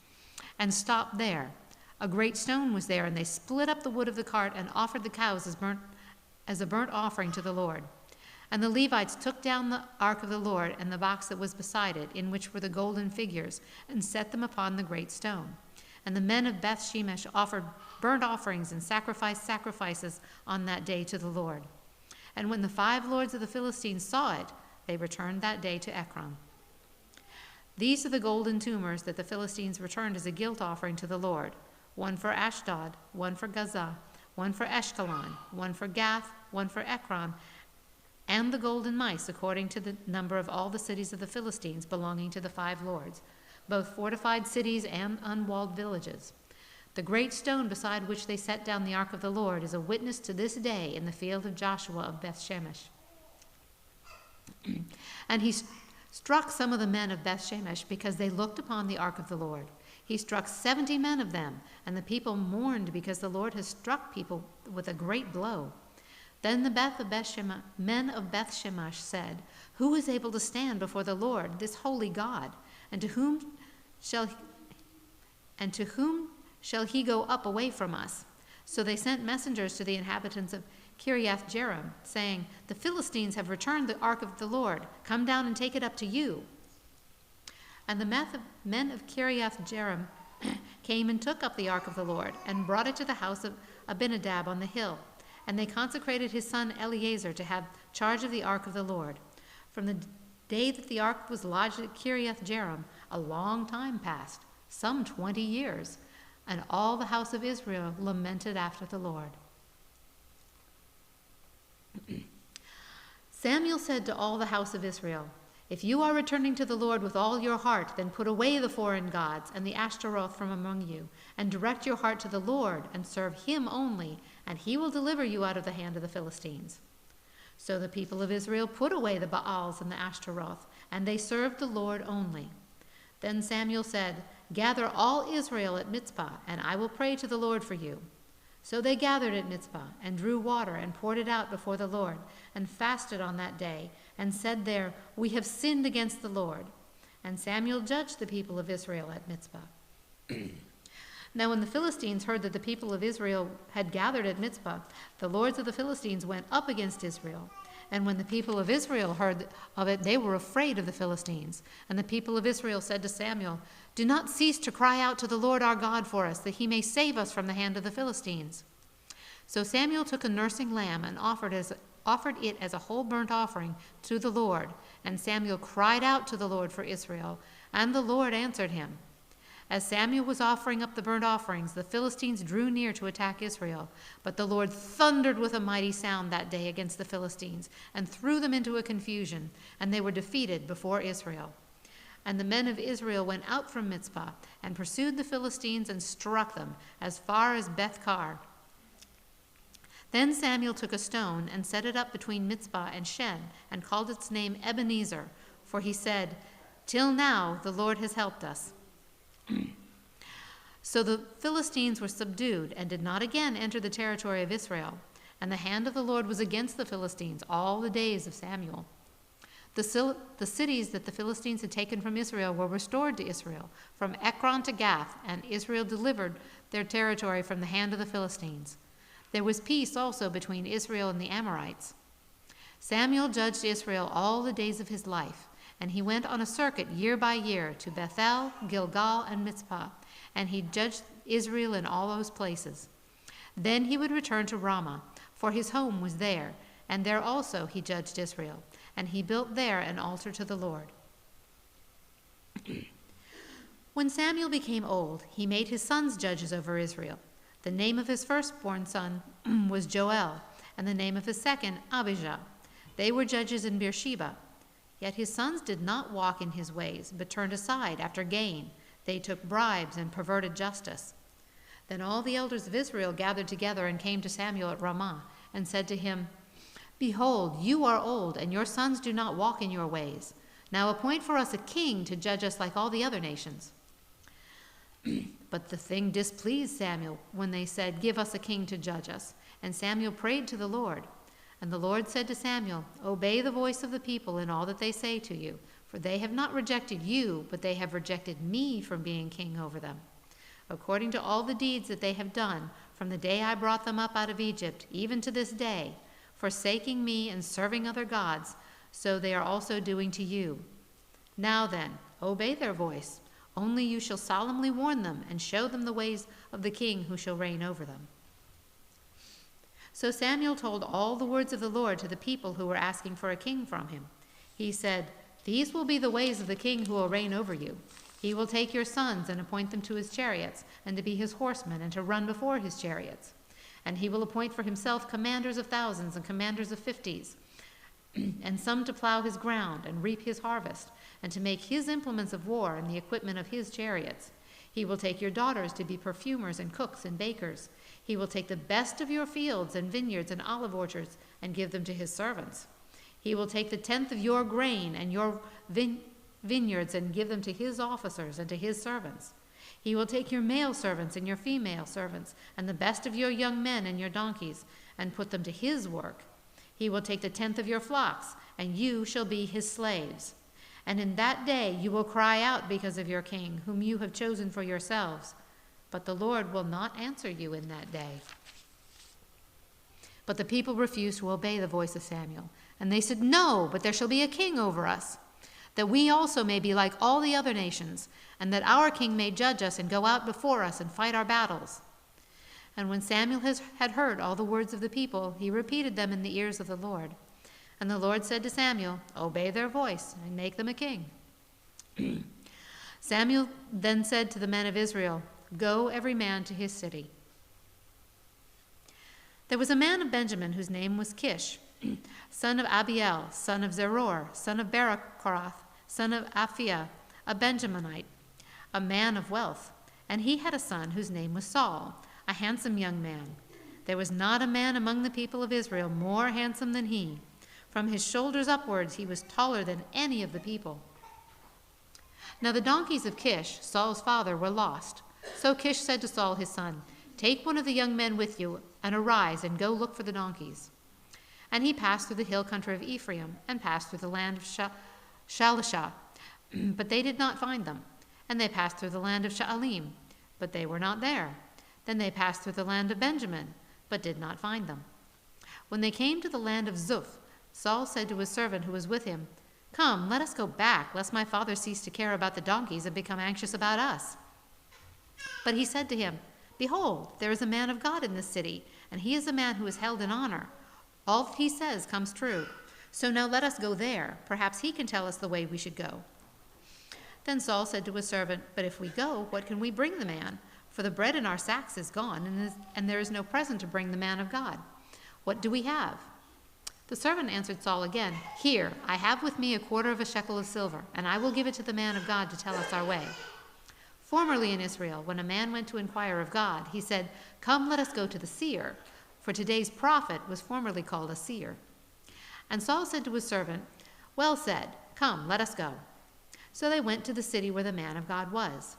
and stopped there. A great stone was there, and they split up the wood of the cart and offered the cows as a burnt offering to the Lord. And the Levites took down the ark of the Lord and the box that was beside it, in which were the golden figures, and set them upon the great stone. And the men of Beth-Shemesh offered burnt offerings and sacrificed sacrifices on that day to the Lord. And when the 5 lords of the Philistines saw it, they returned that day to Ekron. These are the golden tumors that the Philistines returned as a guilt offering to the Lord: 1 for Ashdod, 1 for Gaza, 1 for Ashkelon, 1 for Gath, 1 for Ekron, and the golden mice, according to the number of all the cities of the Philistines belonging to the 5 lords, both fortified cities and unwalled villages. The great stone beside which they set down the ark of the Lord is a witness to this day in the field of Joshua of Beth-Shemesh. And he struck some of the men of Beth-Shemesh because they looked upon the ark of the Lord. He struck 70 men of them, and the people mourned because the Lord has struck people with a great blow. Then the men of Beth-Shemesh said, "Who is able to stand before the Lord, this holy God? And to whom shall he go up away from us?" So they sent messengers to the inhabitants of Kiriath-Jearim, saying, "The Philistines have returned the ark of the Lord. Come down and take it up to you." And the men of Kiriath-Jearim came and took up the ark of the Lord, and brought it to the house of Abinadab on the hill. And they consecrated his son Eleazar to have charge of the ark of the Lord. From the day that the ark was lodged at Kiriath-Jearim, a long time passed, some 20 years. And all the house of Israel lamented after the Lord. Samuel said to all the house of Israel, "If you are returning to the Lord with all your heart, then put away the foreign gods and the Ashtaroth from among you, and direct your heart to the Lord, and serve him only, and he will deliver you out of the hand of the Philistines." So the people of Israel put away the Baals and the Ashtaroth, and they served the Lord only. Then Samuel said, "Gather all Israel at Mizpah, and I will pray to the Lord for you." So they gathered at Mizpah, and drew water, and poured it out before the Lord, and fasted on that day, and said there, "We have sinned against the Lord." And Samuel judged the people of Israel at Mizpah. Now when the Philistines heard that the people of Israel had gathered at Mizpah, the lords of the Philistines went up against Israel. And when the people of Israel heard of it, they were afraid of the Philistines. And the people of Israel said to Samuel, "Do not cease to cry out to the Lord our God for us, that he may save us from the hand of the Philistines." So Samuel took a nursing lamb and offered it as a whole burnt offering to the Lord. And Samuel cried out to the Lord for Israel, and the Lord answered him. As Samuel was offering up the burnt offerings, the Philistines drew near to attack Israel. But the Lord thundered with a mighty sound that day against the Philistines, and threw them into a confusion, and they were defeated before Israel. And the men of Israel went out from Mizpah, and pursued the Philistines, and struck them as far as Beth-kar. Then Samuel took a stone, and set it up between Mizpah and Shen, and called its name Ebenezer, for he said, "Till now the Lord has helped us." So the Philistines were subdued, and did not again enter the territory of Israel. And the hand of the Lord was against the Philistines all the days of Samuel. The cities that the Philistines had taken from Israel were restored to Israel, from Ekron to Gath, and Israel delivered their territory from the hand of the Philistines. There was peace also between Israel and the Amorites. Samuel judged Israel all the days of his life, and he went on a circuit year by year to Bethel, Gilgal, and Mizpah, and he judged Israel in all those places. Then he would return to Ramah, for his home was there, and there also he judged Israel, and he built there an altar to the Lord. When Samuel became old, he made his sons judges over Israel. The name of his firstborn son was Joel, and the name of his second, Abijah. They were judges in Beersheba. Yet his sons did not walk in his ways, but turned aside after gain. They took bribes and perverted justice. Then all the elders of Israel gathered together and came to Samuel at Ramah, and said to him, "Behold, you are old, and your sons do not walk in your ways. Now appoint for us a king to judge us like all the other nations." But the thing displeased Samuel when they said, "Give us a king to judge us." And Samuel prayed to the Lord. And the Lord said to Samuel, "Obey the voice of the people in all that they say to you, for they have not rejected you, but they have rejected me from being king over them. According to all the deeds that they have done, from the day I brought them up out of Egypt, even to this day, forsaking me and serving other gods, so they are also doing to you. Now then, obey their voice. Only you shall solemnly warn them, and show them the ways of the king who shall reign over them." So Samuel told all the words of the Lord to the people who were asking for a king from him. He said, "These will be the ways of the king who will reign over you. He will take your sons and appoint them to his chariots, and to be his horsemen, and to run before his chariots. And he will appoint for himself commanders of thousands and commanders of 50s, and some to plow his ground and reap his harvest, and to make his implements of war and the equipment of his chariots. He will take your daughters to be perfumers and cooks and bakers. He will take the best of your fields and vineyards and olive orchards and give them to his servants. He will take the tenth of your grain and your vineyards and give them to his officers and to his servants. He will take your male servants and your female servants and the best of your young men and your donkeys and put them to his work. He will take the tenth of your flocks, and you shall be his slaves. And in that day you will cry out because of your king, whom you have chosen for yourselves. But the Lord will not answer you in that day." But the people refused to obey the voice of Samuel. And they said, "No, but there shall be a king over us, that we also may be like all the other nations, and that our king may judge us and go out before us and fight our battles." And when Samuel had heard all the words of the people, he repeated them in the ears of the Lord. And the Lord said to Samuel, "Obey their voice and make them a king." Samuel then said to the men of Israel, Go every man to his city." There was a man of Benjamin whose name was Kish, son of Abiel, son of Zeror, son of Berechorath, son of Aphiah, a Benjaminite, a man of wealth. And he had a son whose name was Saul, a handsome young man. There was not a man among the people of Israel more handsome than he. From his shoulders upwards he was taller than any of the people. Now the donkeys of Kish, Saul's father, were lost. So Kish said to Saul his son, "Take one of the young men with you, and arise and go look for the donkeys." And he passed through the hill country of Ephraim, and passed through the land of Shalishah, but they did not find them. And they passed through the land of Sha'alim, but they were not there. Then they passed through the land of Benjamin, but did not find them. When they came to the land of Zuph, Saul said to his servant who was with him, "Come, let us go back, lest my father cease to care about the donkeys and become anxious about us." But he said to him, "Behold, there is a man of God in this city, and he is a man who is held in honor. All that he says comes true. So now let us go there. Perhaps he can tell us the way we should go." Then Saul said to his servant, "But if we go, what can we bring the man? For the bread in our sacks is gone, and there is no present to bring the man of God. What do we have?" The servant answered Saul again, "Here, I have with me 1/4 shekel of silver, and I will give it to the man of God to tell us our way." Formerly in Israel, when a man went to inquire of God, he said, "Come, let us go to the seer," for today's prophet was formerly called a seer. And Saul said to his servant, "Well said, come, let us go." So they went to the city where the man of God was.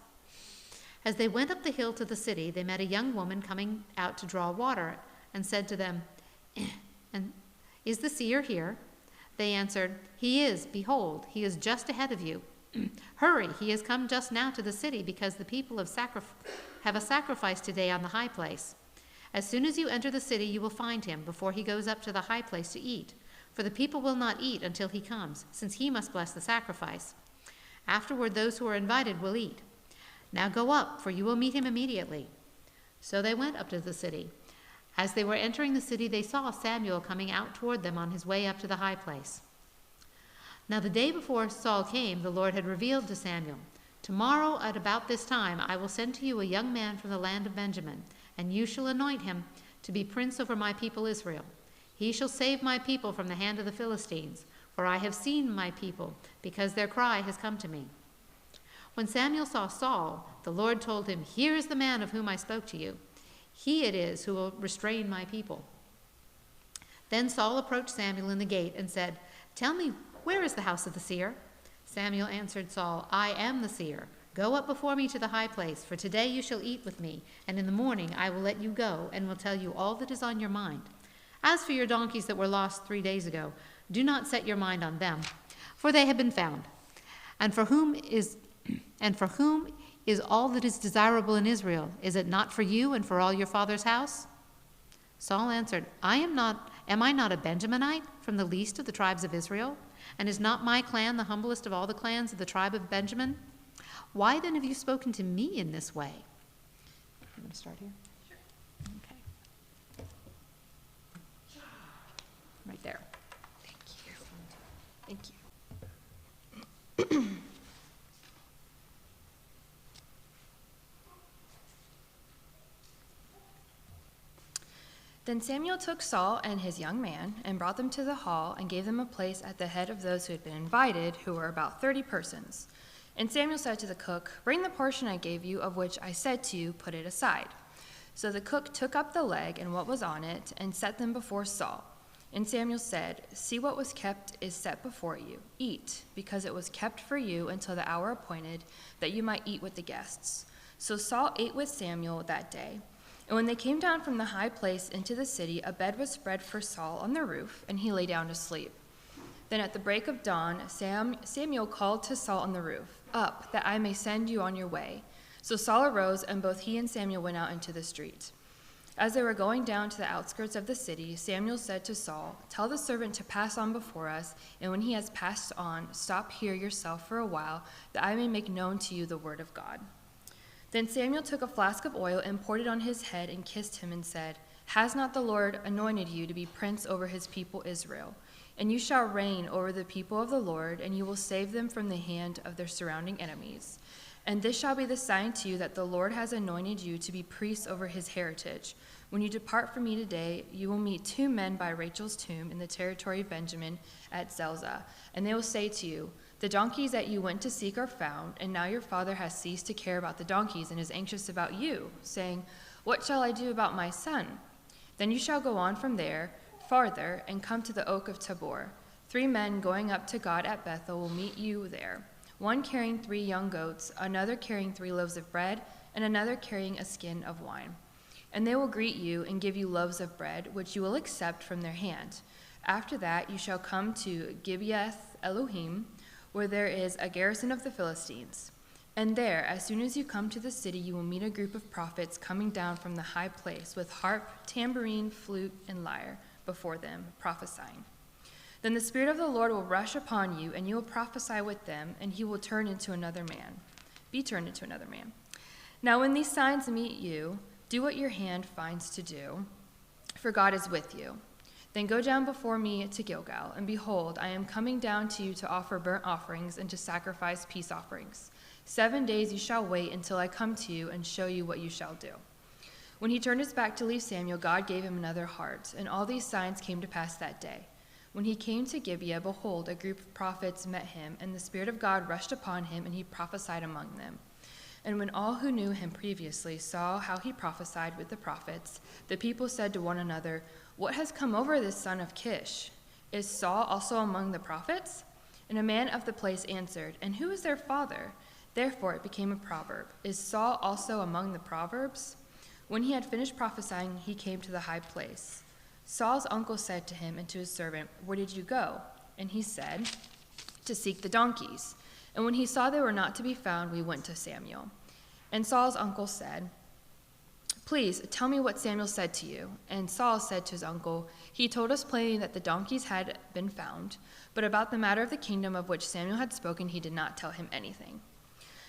As they went up the hill to the city, they met a young woman coming out to draw water, and said to them, "Is the seer here?" They answered, "He is. Behold, he is just ahead of you. Hurry, he has come just now to the city, because the people have a sacrifice today on the high place. As soon as you enter the city, you will find him before he goes up to the high place to eat. For the people will not eat until he comes, since he must bless the sacrifice. Afterward, those who are invited will eat. Now go up, for you will meet him immediately." So they went up to the city. As they were entering the city, they saw Samuel coming out toward them on his way up to the high place. Now the day before Saul came, the Lord had revealed to Samuel, "Tomorrow at about this time I will send to you a young man from the land of Benjamin, and you shall anoint him to be prince over my people Israel. He shall save my people from the hand of the Philistines, for I have seen my people, because their cry has come to me." When Samuel saw Saul, the Lord told him, "Here is the man of whom I spoke to you. He it is who will restrain my people." Then Saul approached Samuel in the gate and said, "Tell me, where is the house of the seer?" Samuel answered Saul, "I am the seer. Go up before me to the high place, for today you shall eat with me, and in the morning I will let you go, and will tell you all that is on your mind. As for your donkeys that were lost 3 days ago, do not set your mind on them, for they have been found. And for whom is all that is desirable in Israel? Is it not for you and for all your father's house?" Saul answered, Am I not a Benjaminite from the least of the tribes of Israel? And is not my clan the humblest of all the clans of the tribe of Benjamin? Why then have you spoken to me in this way? You want to start here? Sure. Okay. Right there. Thank you. Thank you. Then Samuel took Saul and his young man and brought them to the hall and gave them a place at the head of those who had been invited, who were about 30 persons. And Samuel said to the cook, "Bring the portion I gave you, of which I said to you, put it aside." So the cook took up the leg and what was on it and set them before Saul. And Samuel said, "See, what was kept is set before you. Eat, because it was kept for you until the hour appointed, that you might eat with the guests." So Saul ate with Samuel that day. And when they came down from the high place into the city, a bed was spread for Saul on the roof, and he lay down to sleep. Then at the break of dawn, Samuel called to Saul on the roof, "Up, that I may send you on your way." So Saul arose, and both he and Samuel went out into the street. As they were going down to the outskirts of the city, Samuel said to Saul, "Tell the servant to pass on before us, and when he has passed on, stop here yourself for a while, that I may make known to you the word of God." Then Samuel took a flask of oil and poured it on his head and kissed him and said, "Has not the Lord anointed you to be prince over his people Israel? And you shall reign over the people of the Lord, and you will save them from the hand of their surrounding enemies. And this shall be the sign to you that the Lord has anointed you to be priests over his heritage. When you depart from me today, you will meet 2 men by Rachel's tomb in the territory of Benjamin at Zelzah. And they will say to you, the donkeys that you went to seek are found, and now your father has ceased to care about the donkeys and is anxious about you, saying, what shall I do about my son? Then you shall go on from there farther and come to the oak of Tabor. 3 men going up to God at Bethel will meet you there, one carrying 3 young goats, another carrying 3 loaves of bread, and another carrying a skin of wine. And they will greet you and give you loaves of bread, which you will accept from their hand. After that you shall come to Gibeath Elohim, where there is a garrison of the Philistines. And there, as soon as you come to the city, you will meet a group of prophets coming down from the high place with harp, tambourine, flute, and lyre before them, prophesying. Then the Spirit of the Lord will rush upon you, and you will prophesy with them, and he will be turned into another man. Now when these signs meet you, do what your hand finds to do, for God is with you. Then go down before me to Gilgal, and behold, I am coming down to you to offer burnt offerings and to sacrifice peace offerings. 7 days you shall wait until I come to you and show you what you shall do. When he turned his back to leave Samuel, God gave him another heart, and all these signs came to pass that day. When he came to Gibeah, behold, a group of prophets met him, and the Spirit of God rushed upon him, and he prophesied among them. And when all who knew him previously saw how he prophesied with the prophets, the people said to one another, what has come over this son of Kish? Is Saul also among the prophets? And a man of the place answered, and who is their father? Therefore it became a proverb. Is Saul also among the proverbs? When he had finished prophesying, he came to the high place. Saul's uncle said to him and to his servant, where did you go? And he said, to seek the donkeys. And when he saw they were not to be found, we went to Samuel. And Saul's uncle said, please tell me what Samuel said to you. And Saul said to his uncle, he told us plainly that the donkeys had been found, but about the matter of the kingdom of which Samuel had spoken, he did not tell him anything.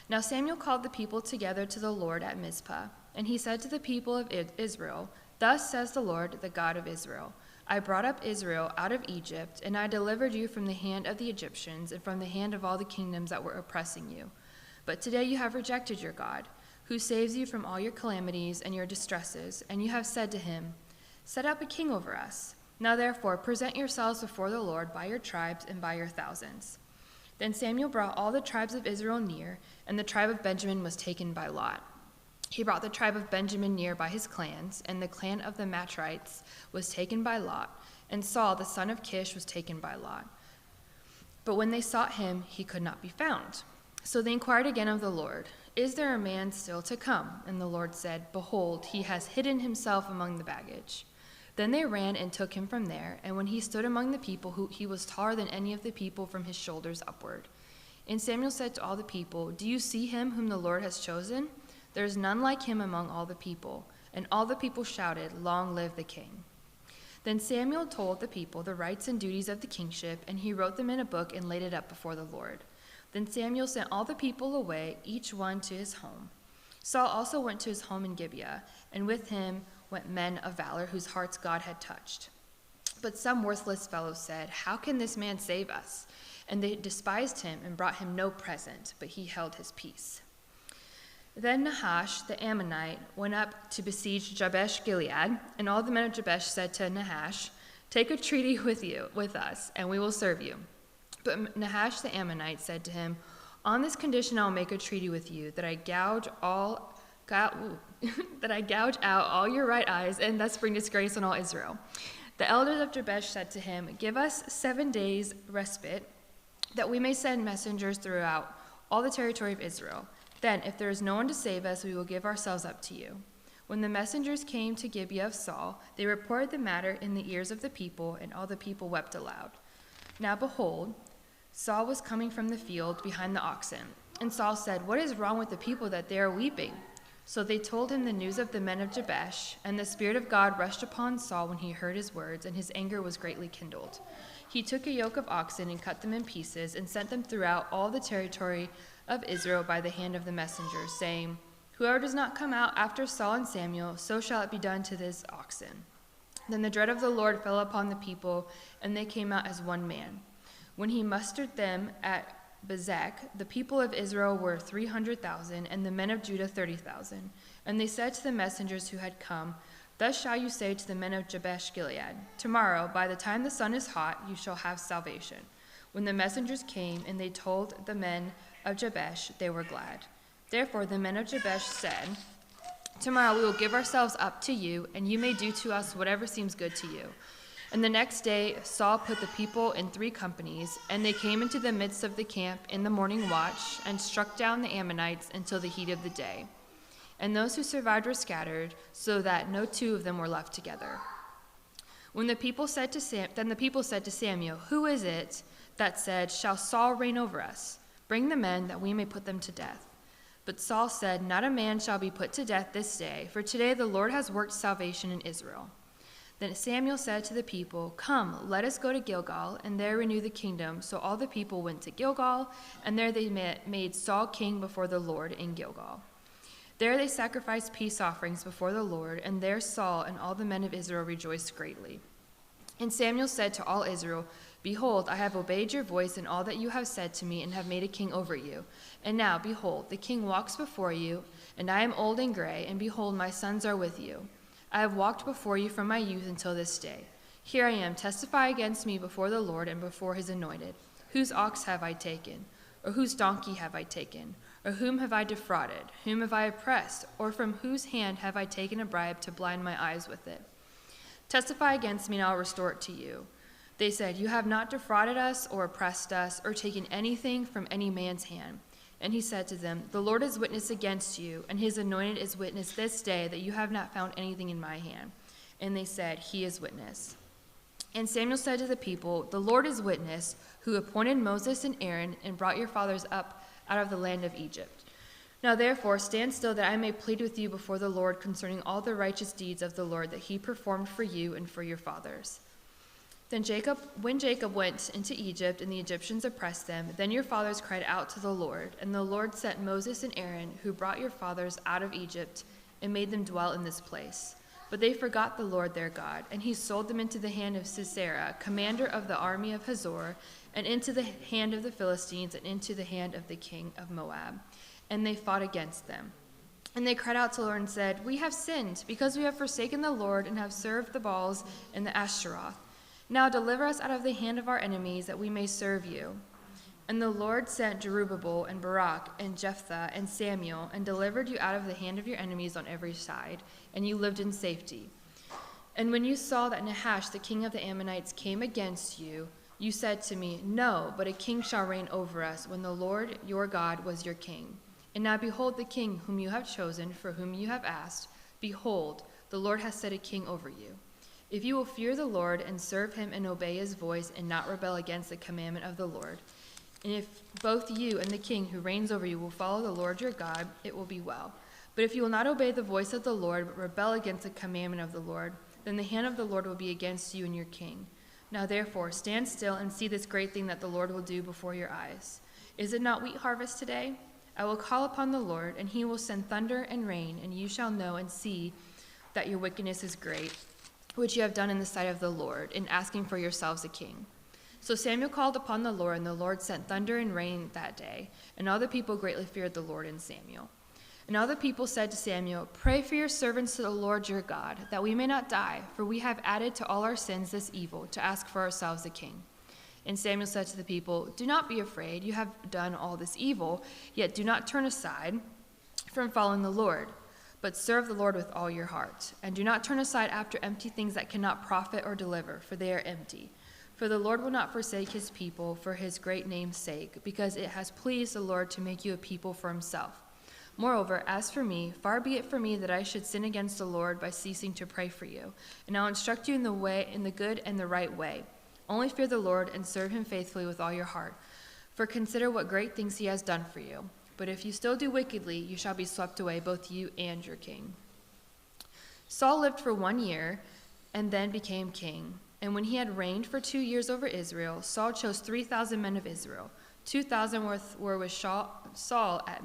Now Samuel called the people together to the Lord at Mizpah, and he said to the people of Israel, thus says the Lord, the God of Israel, I brought up Israel out of Egypt, and I delivered you from the hand of the Egyptians and from the hand of all the kingdoms that were oppressing you. But today you have rejected your God, who saves you from all your calamities and your distresses, and you have said to him, set up a king over us. Now therefore present yourselves before the Lord by your tribes and by your thousands. Then Samuel brought all the tribes of Israel near, and the tribe of Benjamin was taken by lot. He brought the tribe of Benjamin near by his clans, and the clan of the Matrites was taken by lot, and Saul the son of Kish was taken by lot. But when they sought him, he could not be found. So they inquired again of the Lord, is there a man still to come? And the Lord said, behold, he has hidden himself among the baggage. Then they ran and took him from there, and when he stood among the people, he was taller than any of the people from his shoulders upward. And Samuel said to all the people, do you see him whom the Lord has chosen? There is none like him among all the people. And all the people shouted, long live the king. Then Samuel told the people the rights and duties of the kingship, and he wrote them in a book and laid it up before the Lord. Then Samuel sent all the people away, each one to his home. Saul also went to his home in Gibeah, and with him went men of valor whose hearts God had touched. But some worthless fellows said, how can this man save us? And they despised him and brought him no present, but he held his peace. Then Nahash the Ammonite went up to besiege Jabesh Gilead, and all the men of Jabesh said to Nahash, take a treaty with us, and we will serve you. But Nahash the Ammonite said to him, on this condition I will make a treaty with you, that I gouge out all your right eyes, and thus bring disgrace on all Israel. The elders of Jabesh said to him, give us 7 days respite, that we may send messengers throughout all the territory of Israel. Then, if there is no one to save us, we will give ourselves up to you. When the messengers came to Gibeah of Saul, they reported the matter in the ears of the people, and all the people wept aloud. Now behold, Saul was coming from the field behind the oxen. And Saul said, what is wrong with the people that they are weeping? So they told him the news of the men of Jabesh, and the Spirit of God rushed upon Saul when he heard his words, and his anger was greatly kindled. He took a yoke of oxen and cut them in pieces, and sent them throughout all the territory of Israel by the hand of the messengers, saying, whoever does not come out after Saul and Samuel, so shall it be done to this oxen. Then the dread of the Lord fell upon the people, and they came out as one man. When he mustered them at Bezek, the people of Israel were 300,000, and the men of Judah 30,000. And they said to the messengers who had come, "Thus shall you say to the men of Jabesh Gilead, Tomorrow, by the time the sun is hot, you shall have salvation." When the messengers came and they told the men of Jabesh, they were glad. Therefore the men of Jabesh said, "Tomorrow we will give ourselves up to you, and you may do to us whatever seems good to you." And the next day Saul put the people in 3 companies, and they came into the midst of the camp in the morning watch, and struck down the Ammonites until the heat of the day. And those who survived were scattered, so that no 2 of them were left together. Then the people said to Samuel, "Who is it that said, 'Shall Saul reign over us?' Bring the men, that we may put them to death." But Saul said, "Not a man shall be put to death this day, for today the Lord has worked salvation in Israel." Then Samuel said to the people, "Come, let us go to Gilgal, and there renew the kingdom." So all the people went to Gilgal, and there they made Saul king before the Lord in Gilgal. There they sacrificed peace offerings before the Lord, and there Saul and all the men of Israel rejoiced greatly. And Samuel said to all Israel, "Behold, I have obeyed your voice in all that you have said to me, and have made a king over you. And now, behold, the king walks before you, and I am old and gray, and behold, my sons are with you. I have walked before you from my youth until this day. Here I am, testify against me before the Lord and before his anointed. Whose ox have I taken? Or whose donkey have I taken? Or whom have I defrauded? Whom have I oppressed? Or from whose hand have I taken a bribe to blind my eyes with it? Testify against me, and I'll restore it to you." They said, "You have not defrauded us or oppressed us or taken anything from any man's hand." And he said to them, "The Lord is witness against you, and his anointed is witness this day that you have not found anything in my hand." And they said, "He is witness." And Samuel said to the people, "The Lord is witness, who appointed Moses and Aaron and brought your fathers up out of the land of Egypt. Now therefore stand still, that I may plead with you before the Lord concerning all the righteous deeds of the Lord that he performed for you and for your fathers." When Jacob went into Egypt and the Egyptians oppressed them, then your fathers cried out to the Lord, and the Lord sent Moses and Aaron, who brought your fathers out of Egypt and made them dwell in this place. But they forgot the Lord their God, and he sold them into the hand of Sisera, commander of the army of Hazor, and into the hand of the Philistines, and into the hand of the king of Moab. And they fought against them. And they cried out to the Lord and said, "We have sinned, because we have forsaken the Lord and have served the Baals and the Ashtaroth. Now deliver us out of the hand of our enemies, that we may serve you." And the Lord sent Jerubbaal and Barak and Jephthah and Samuel, and delivered you out of the hand of your enemies on every side, and you lived in safety. And when you saw that Nahash, the king of the Ammonites, came against you, you said to me, "No, but a king shall reign over us, when the Lord your God was your king." And now behold, the king whom you have chosen, for whom you have asked, behold, the Lord has set a king over you. If you will fear the Lord and serve him and obey his voice and not rebel against the commandment of the Lord, and if both you and the king who reigns over you will follow the Lord your God, it will be well. But if you will not obey the voice of the Lord, but rebel against the commandment of the Lord, then the hand of the Lord will be against you and your king. Now therefore stand still and see this great thing that the Lord will do before your eyes. Is it not wheat harvest today? I will call upon the Lord, and he will send thunder and rain, and you shall know and see that your wickedness is great, which you have done in the sight of the Lord, in asking for yourselves a king." So Samuel called upon the Lord, and the Lord sent thunder and rain that day, and all the people greatly feared the Lord and Samuel. And all the people said to Samuel, "Pray for your servants to the Lord your God, that we may not die, for we have added to all our sins this evil, to ask for ourselves a king." And Samuel said to the people, "Do not be afraid, you have done all this evil, yet do not turn aside from following the Lord, but serve the Lord with all your heart. And do not turn aside after empty things that cannot profit or deliver, for they are empty. For the Lord will not forsake his people for his great name's sake, because it has pleased the Lord to make you a people for himself. Moreover, as for me, far be it from me that I should sin against the Lord by ceasing to pray for you. And I'll instruct you in the good and the right way. Only fear the Lord and serve him faithfully with all your heart. For consider what great things he has done for you. But if you still do wickedly, you shall be swept away, both you and your king." Saul lived for 1 year and then became king. And when he had reigned for 2 years over Israel, Saul chose 3,000 men of Israel. 2,000 were with Saul at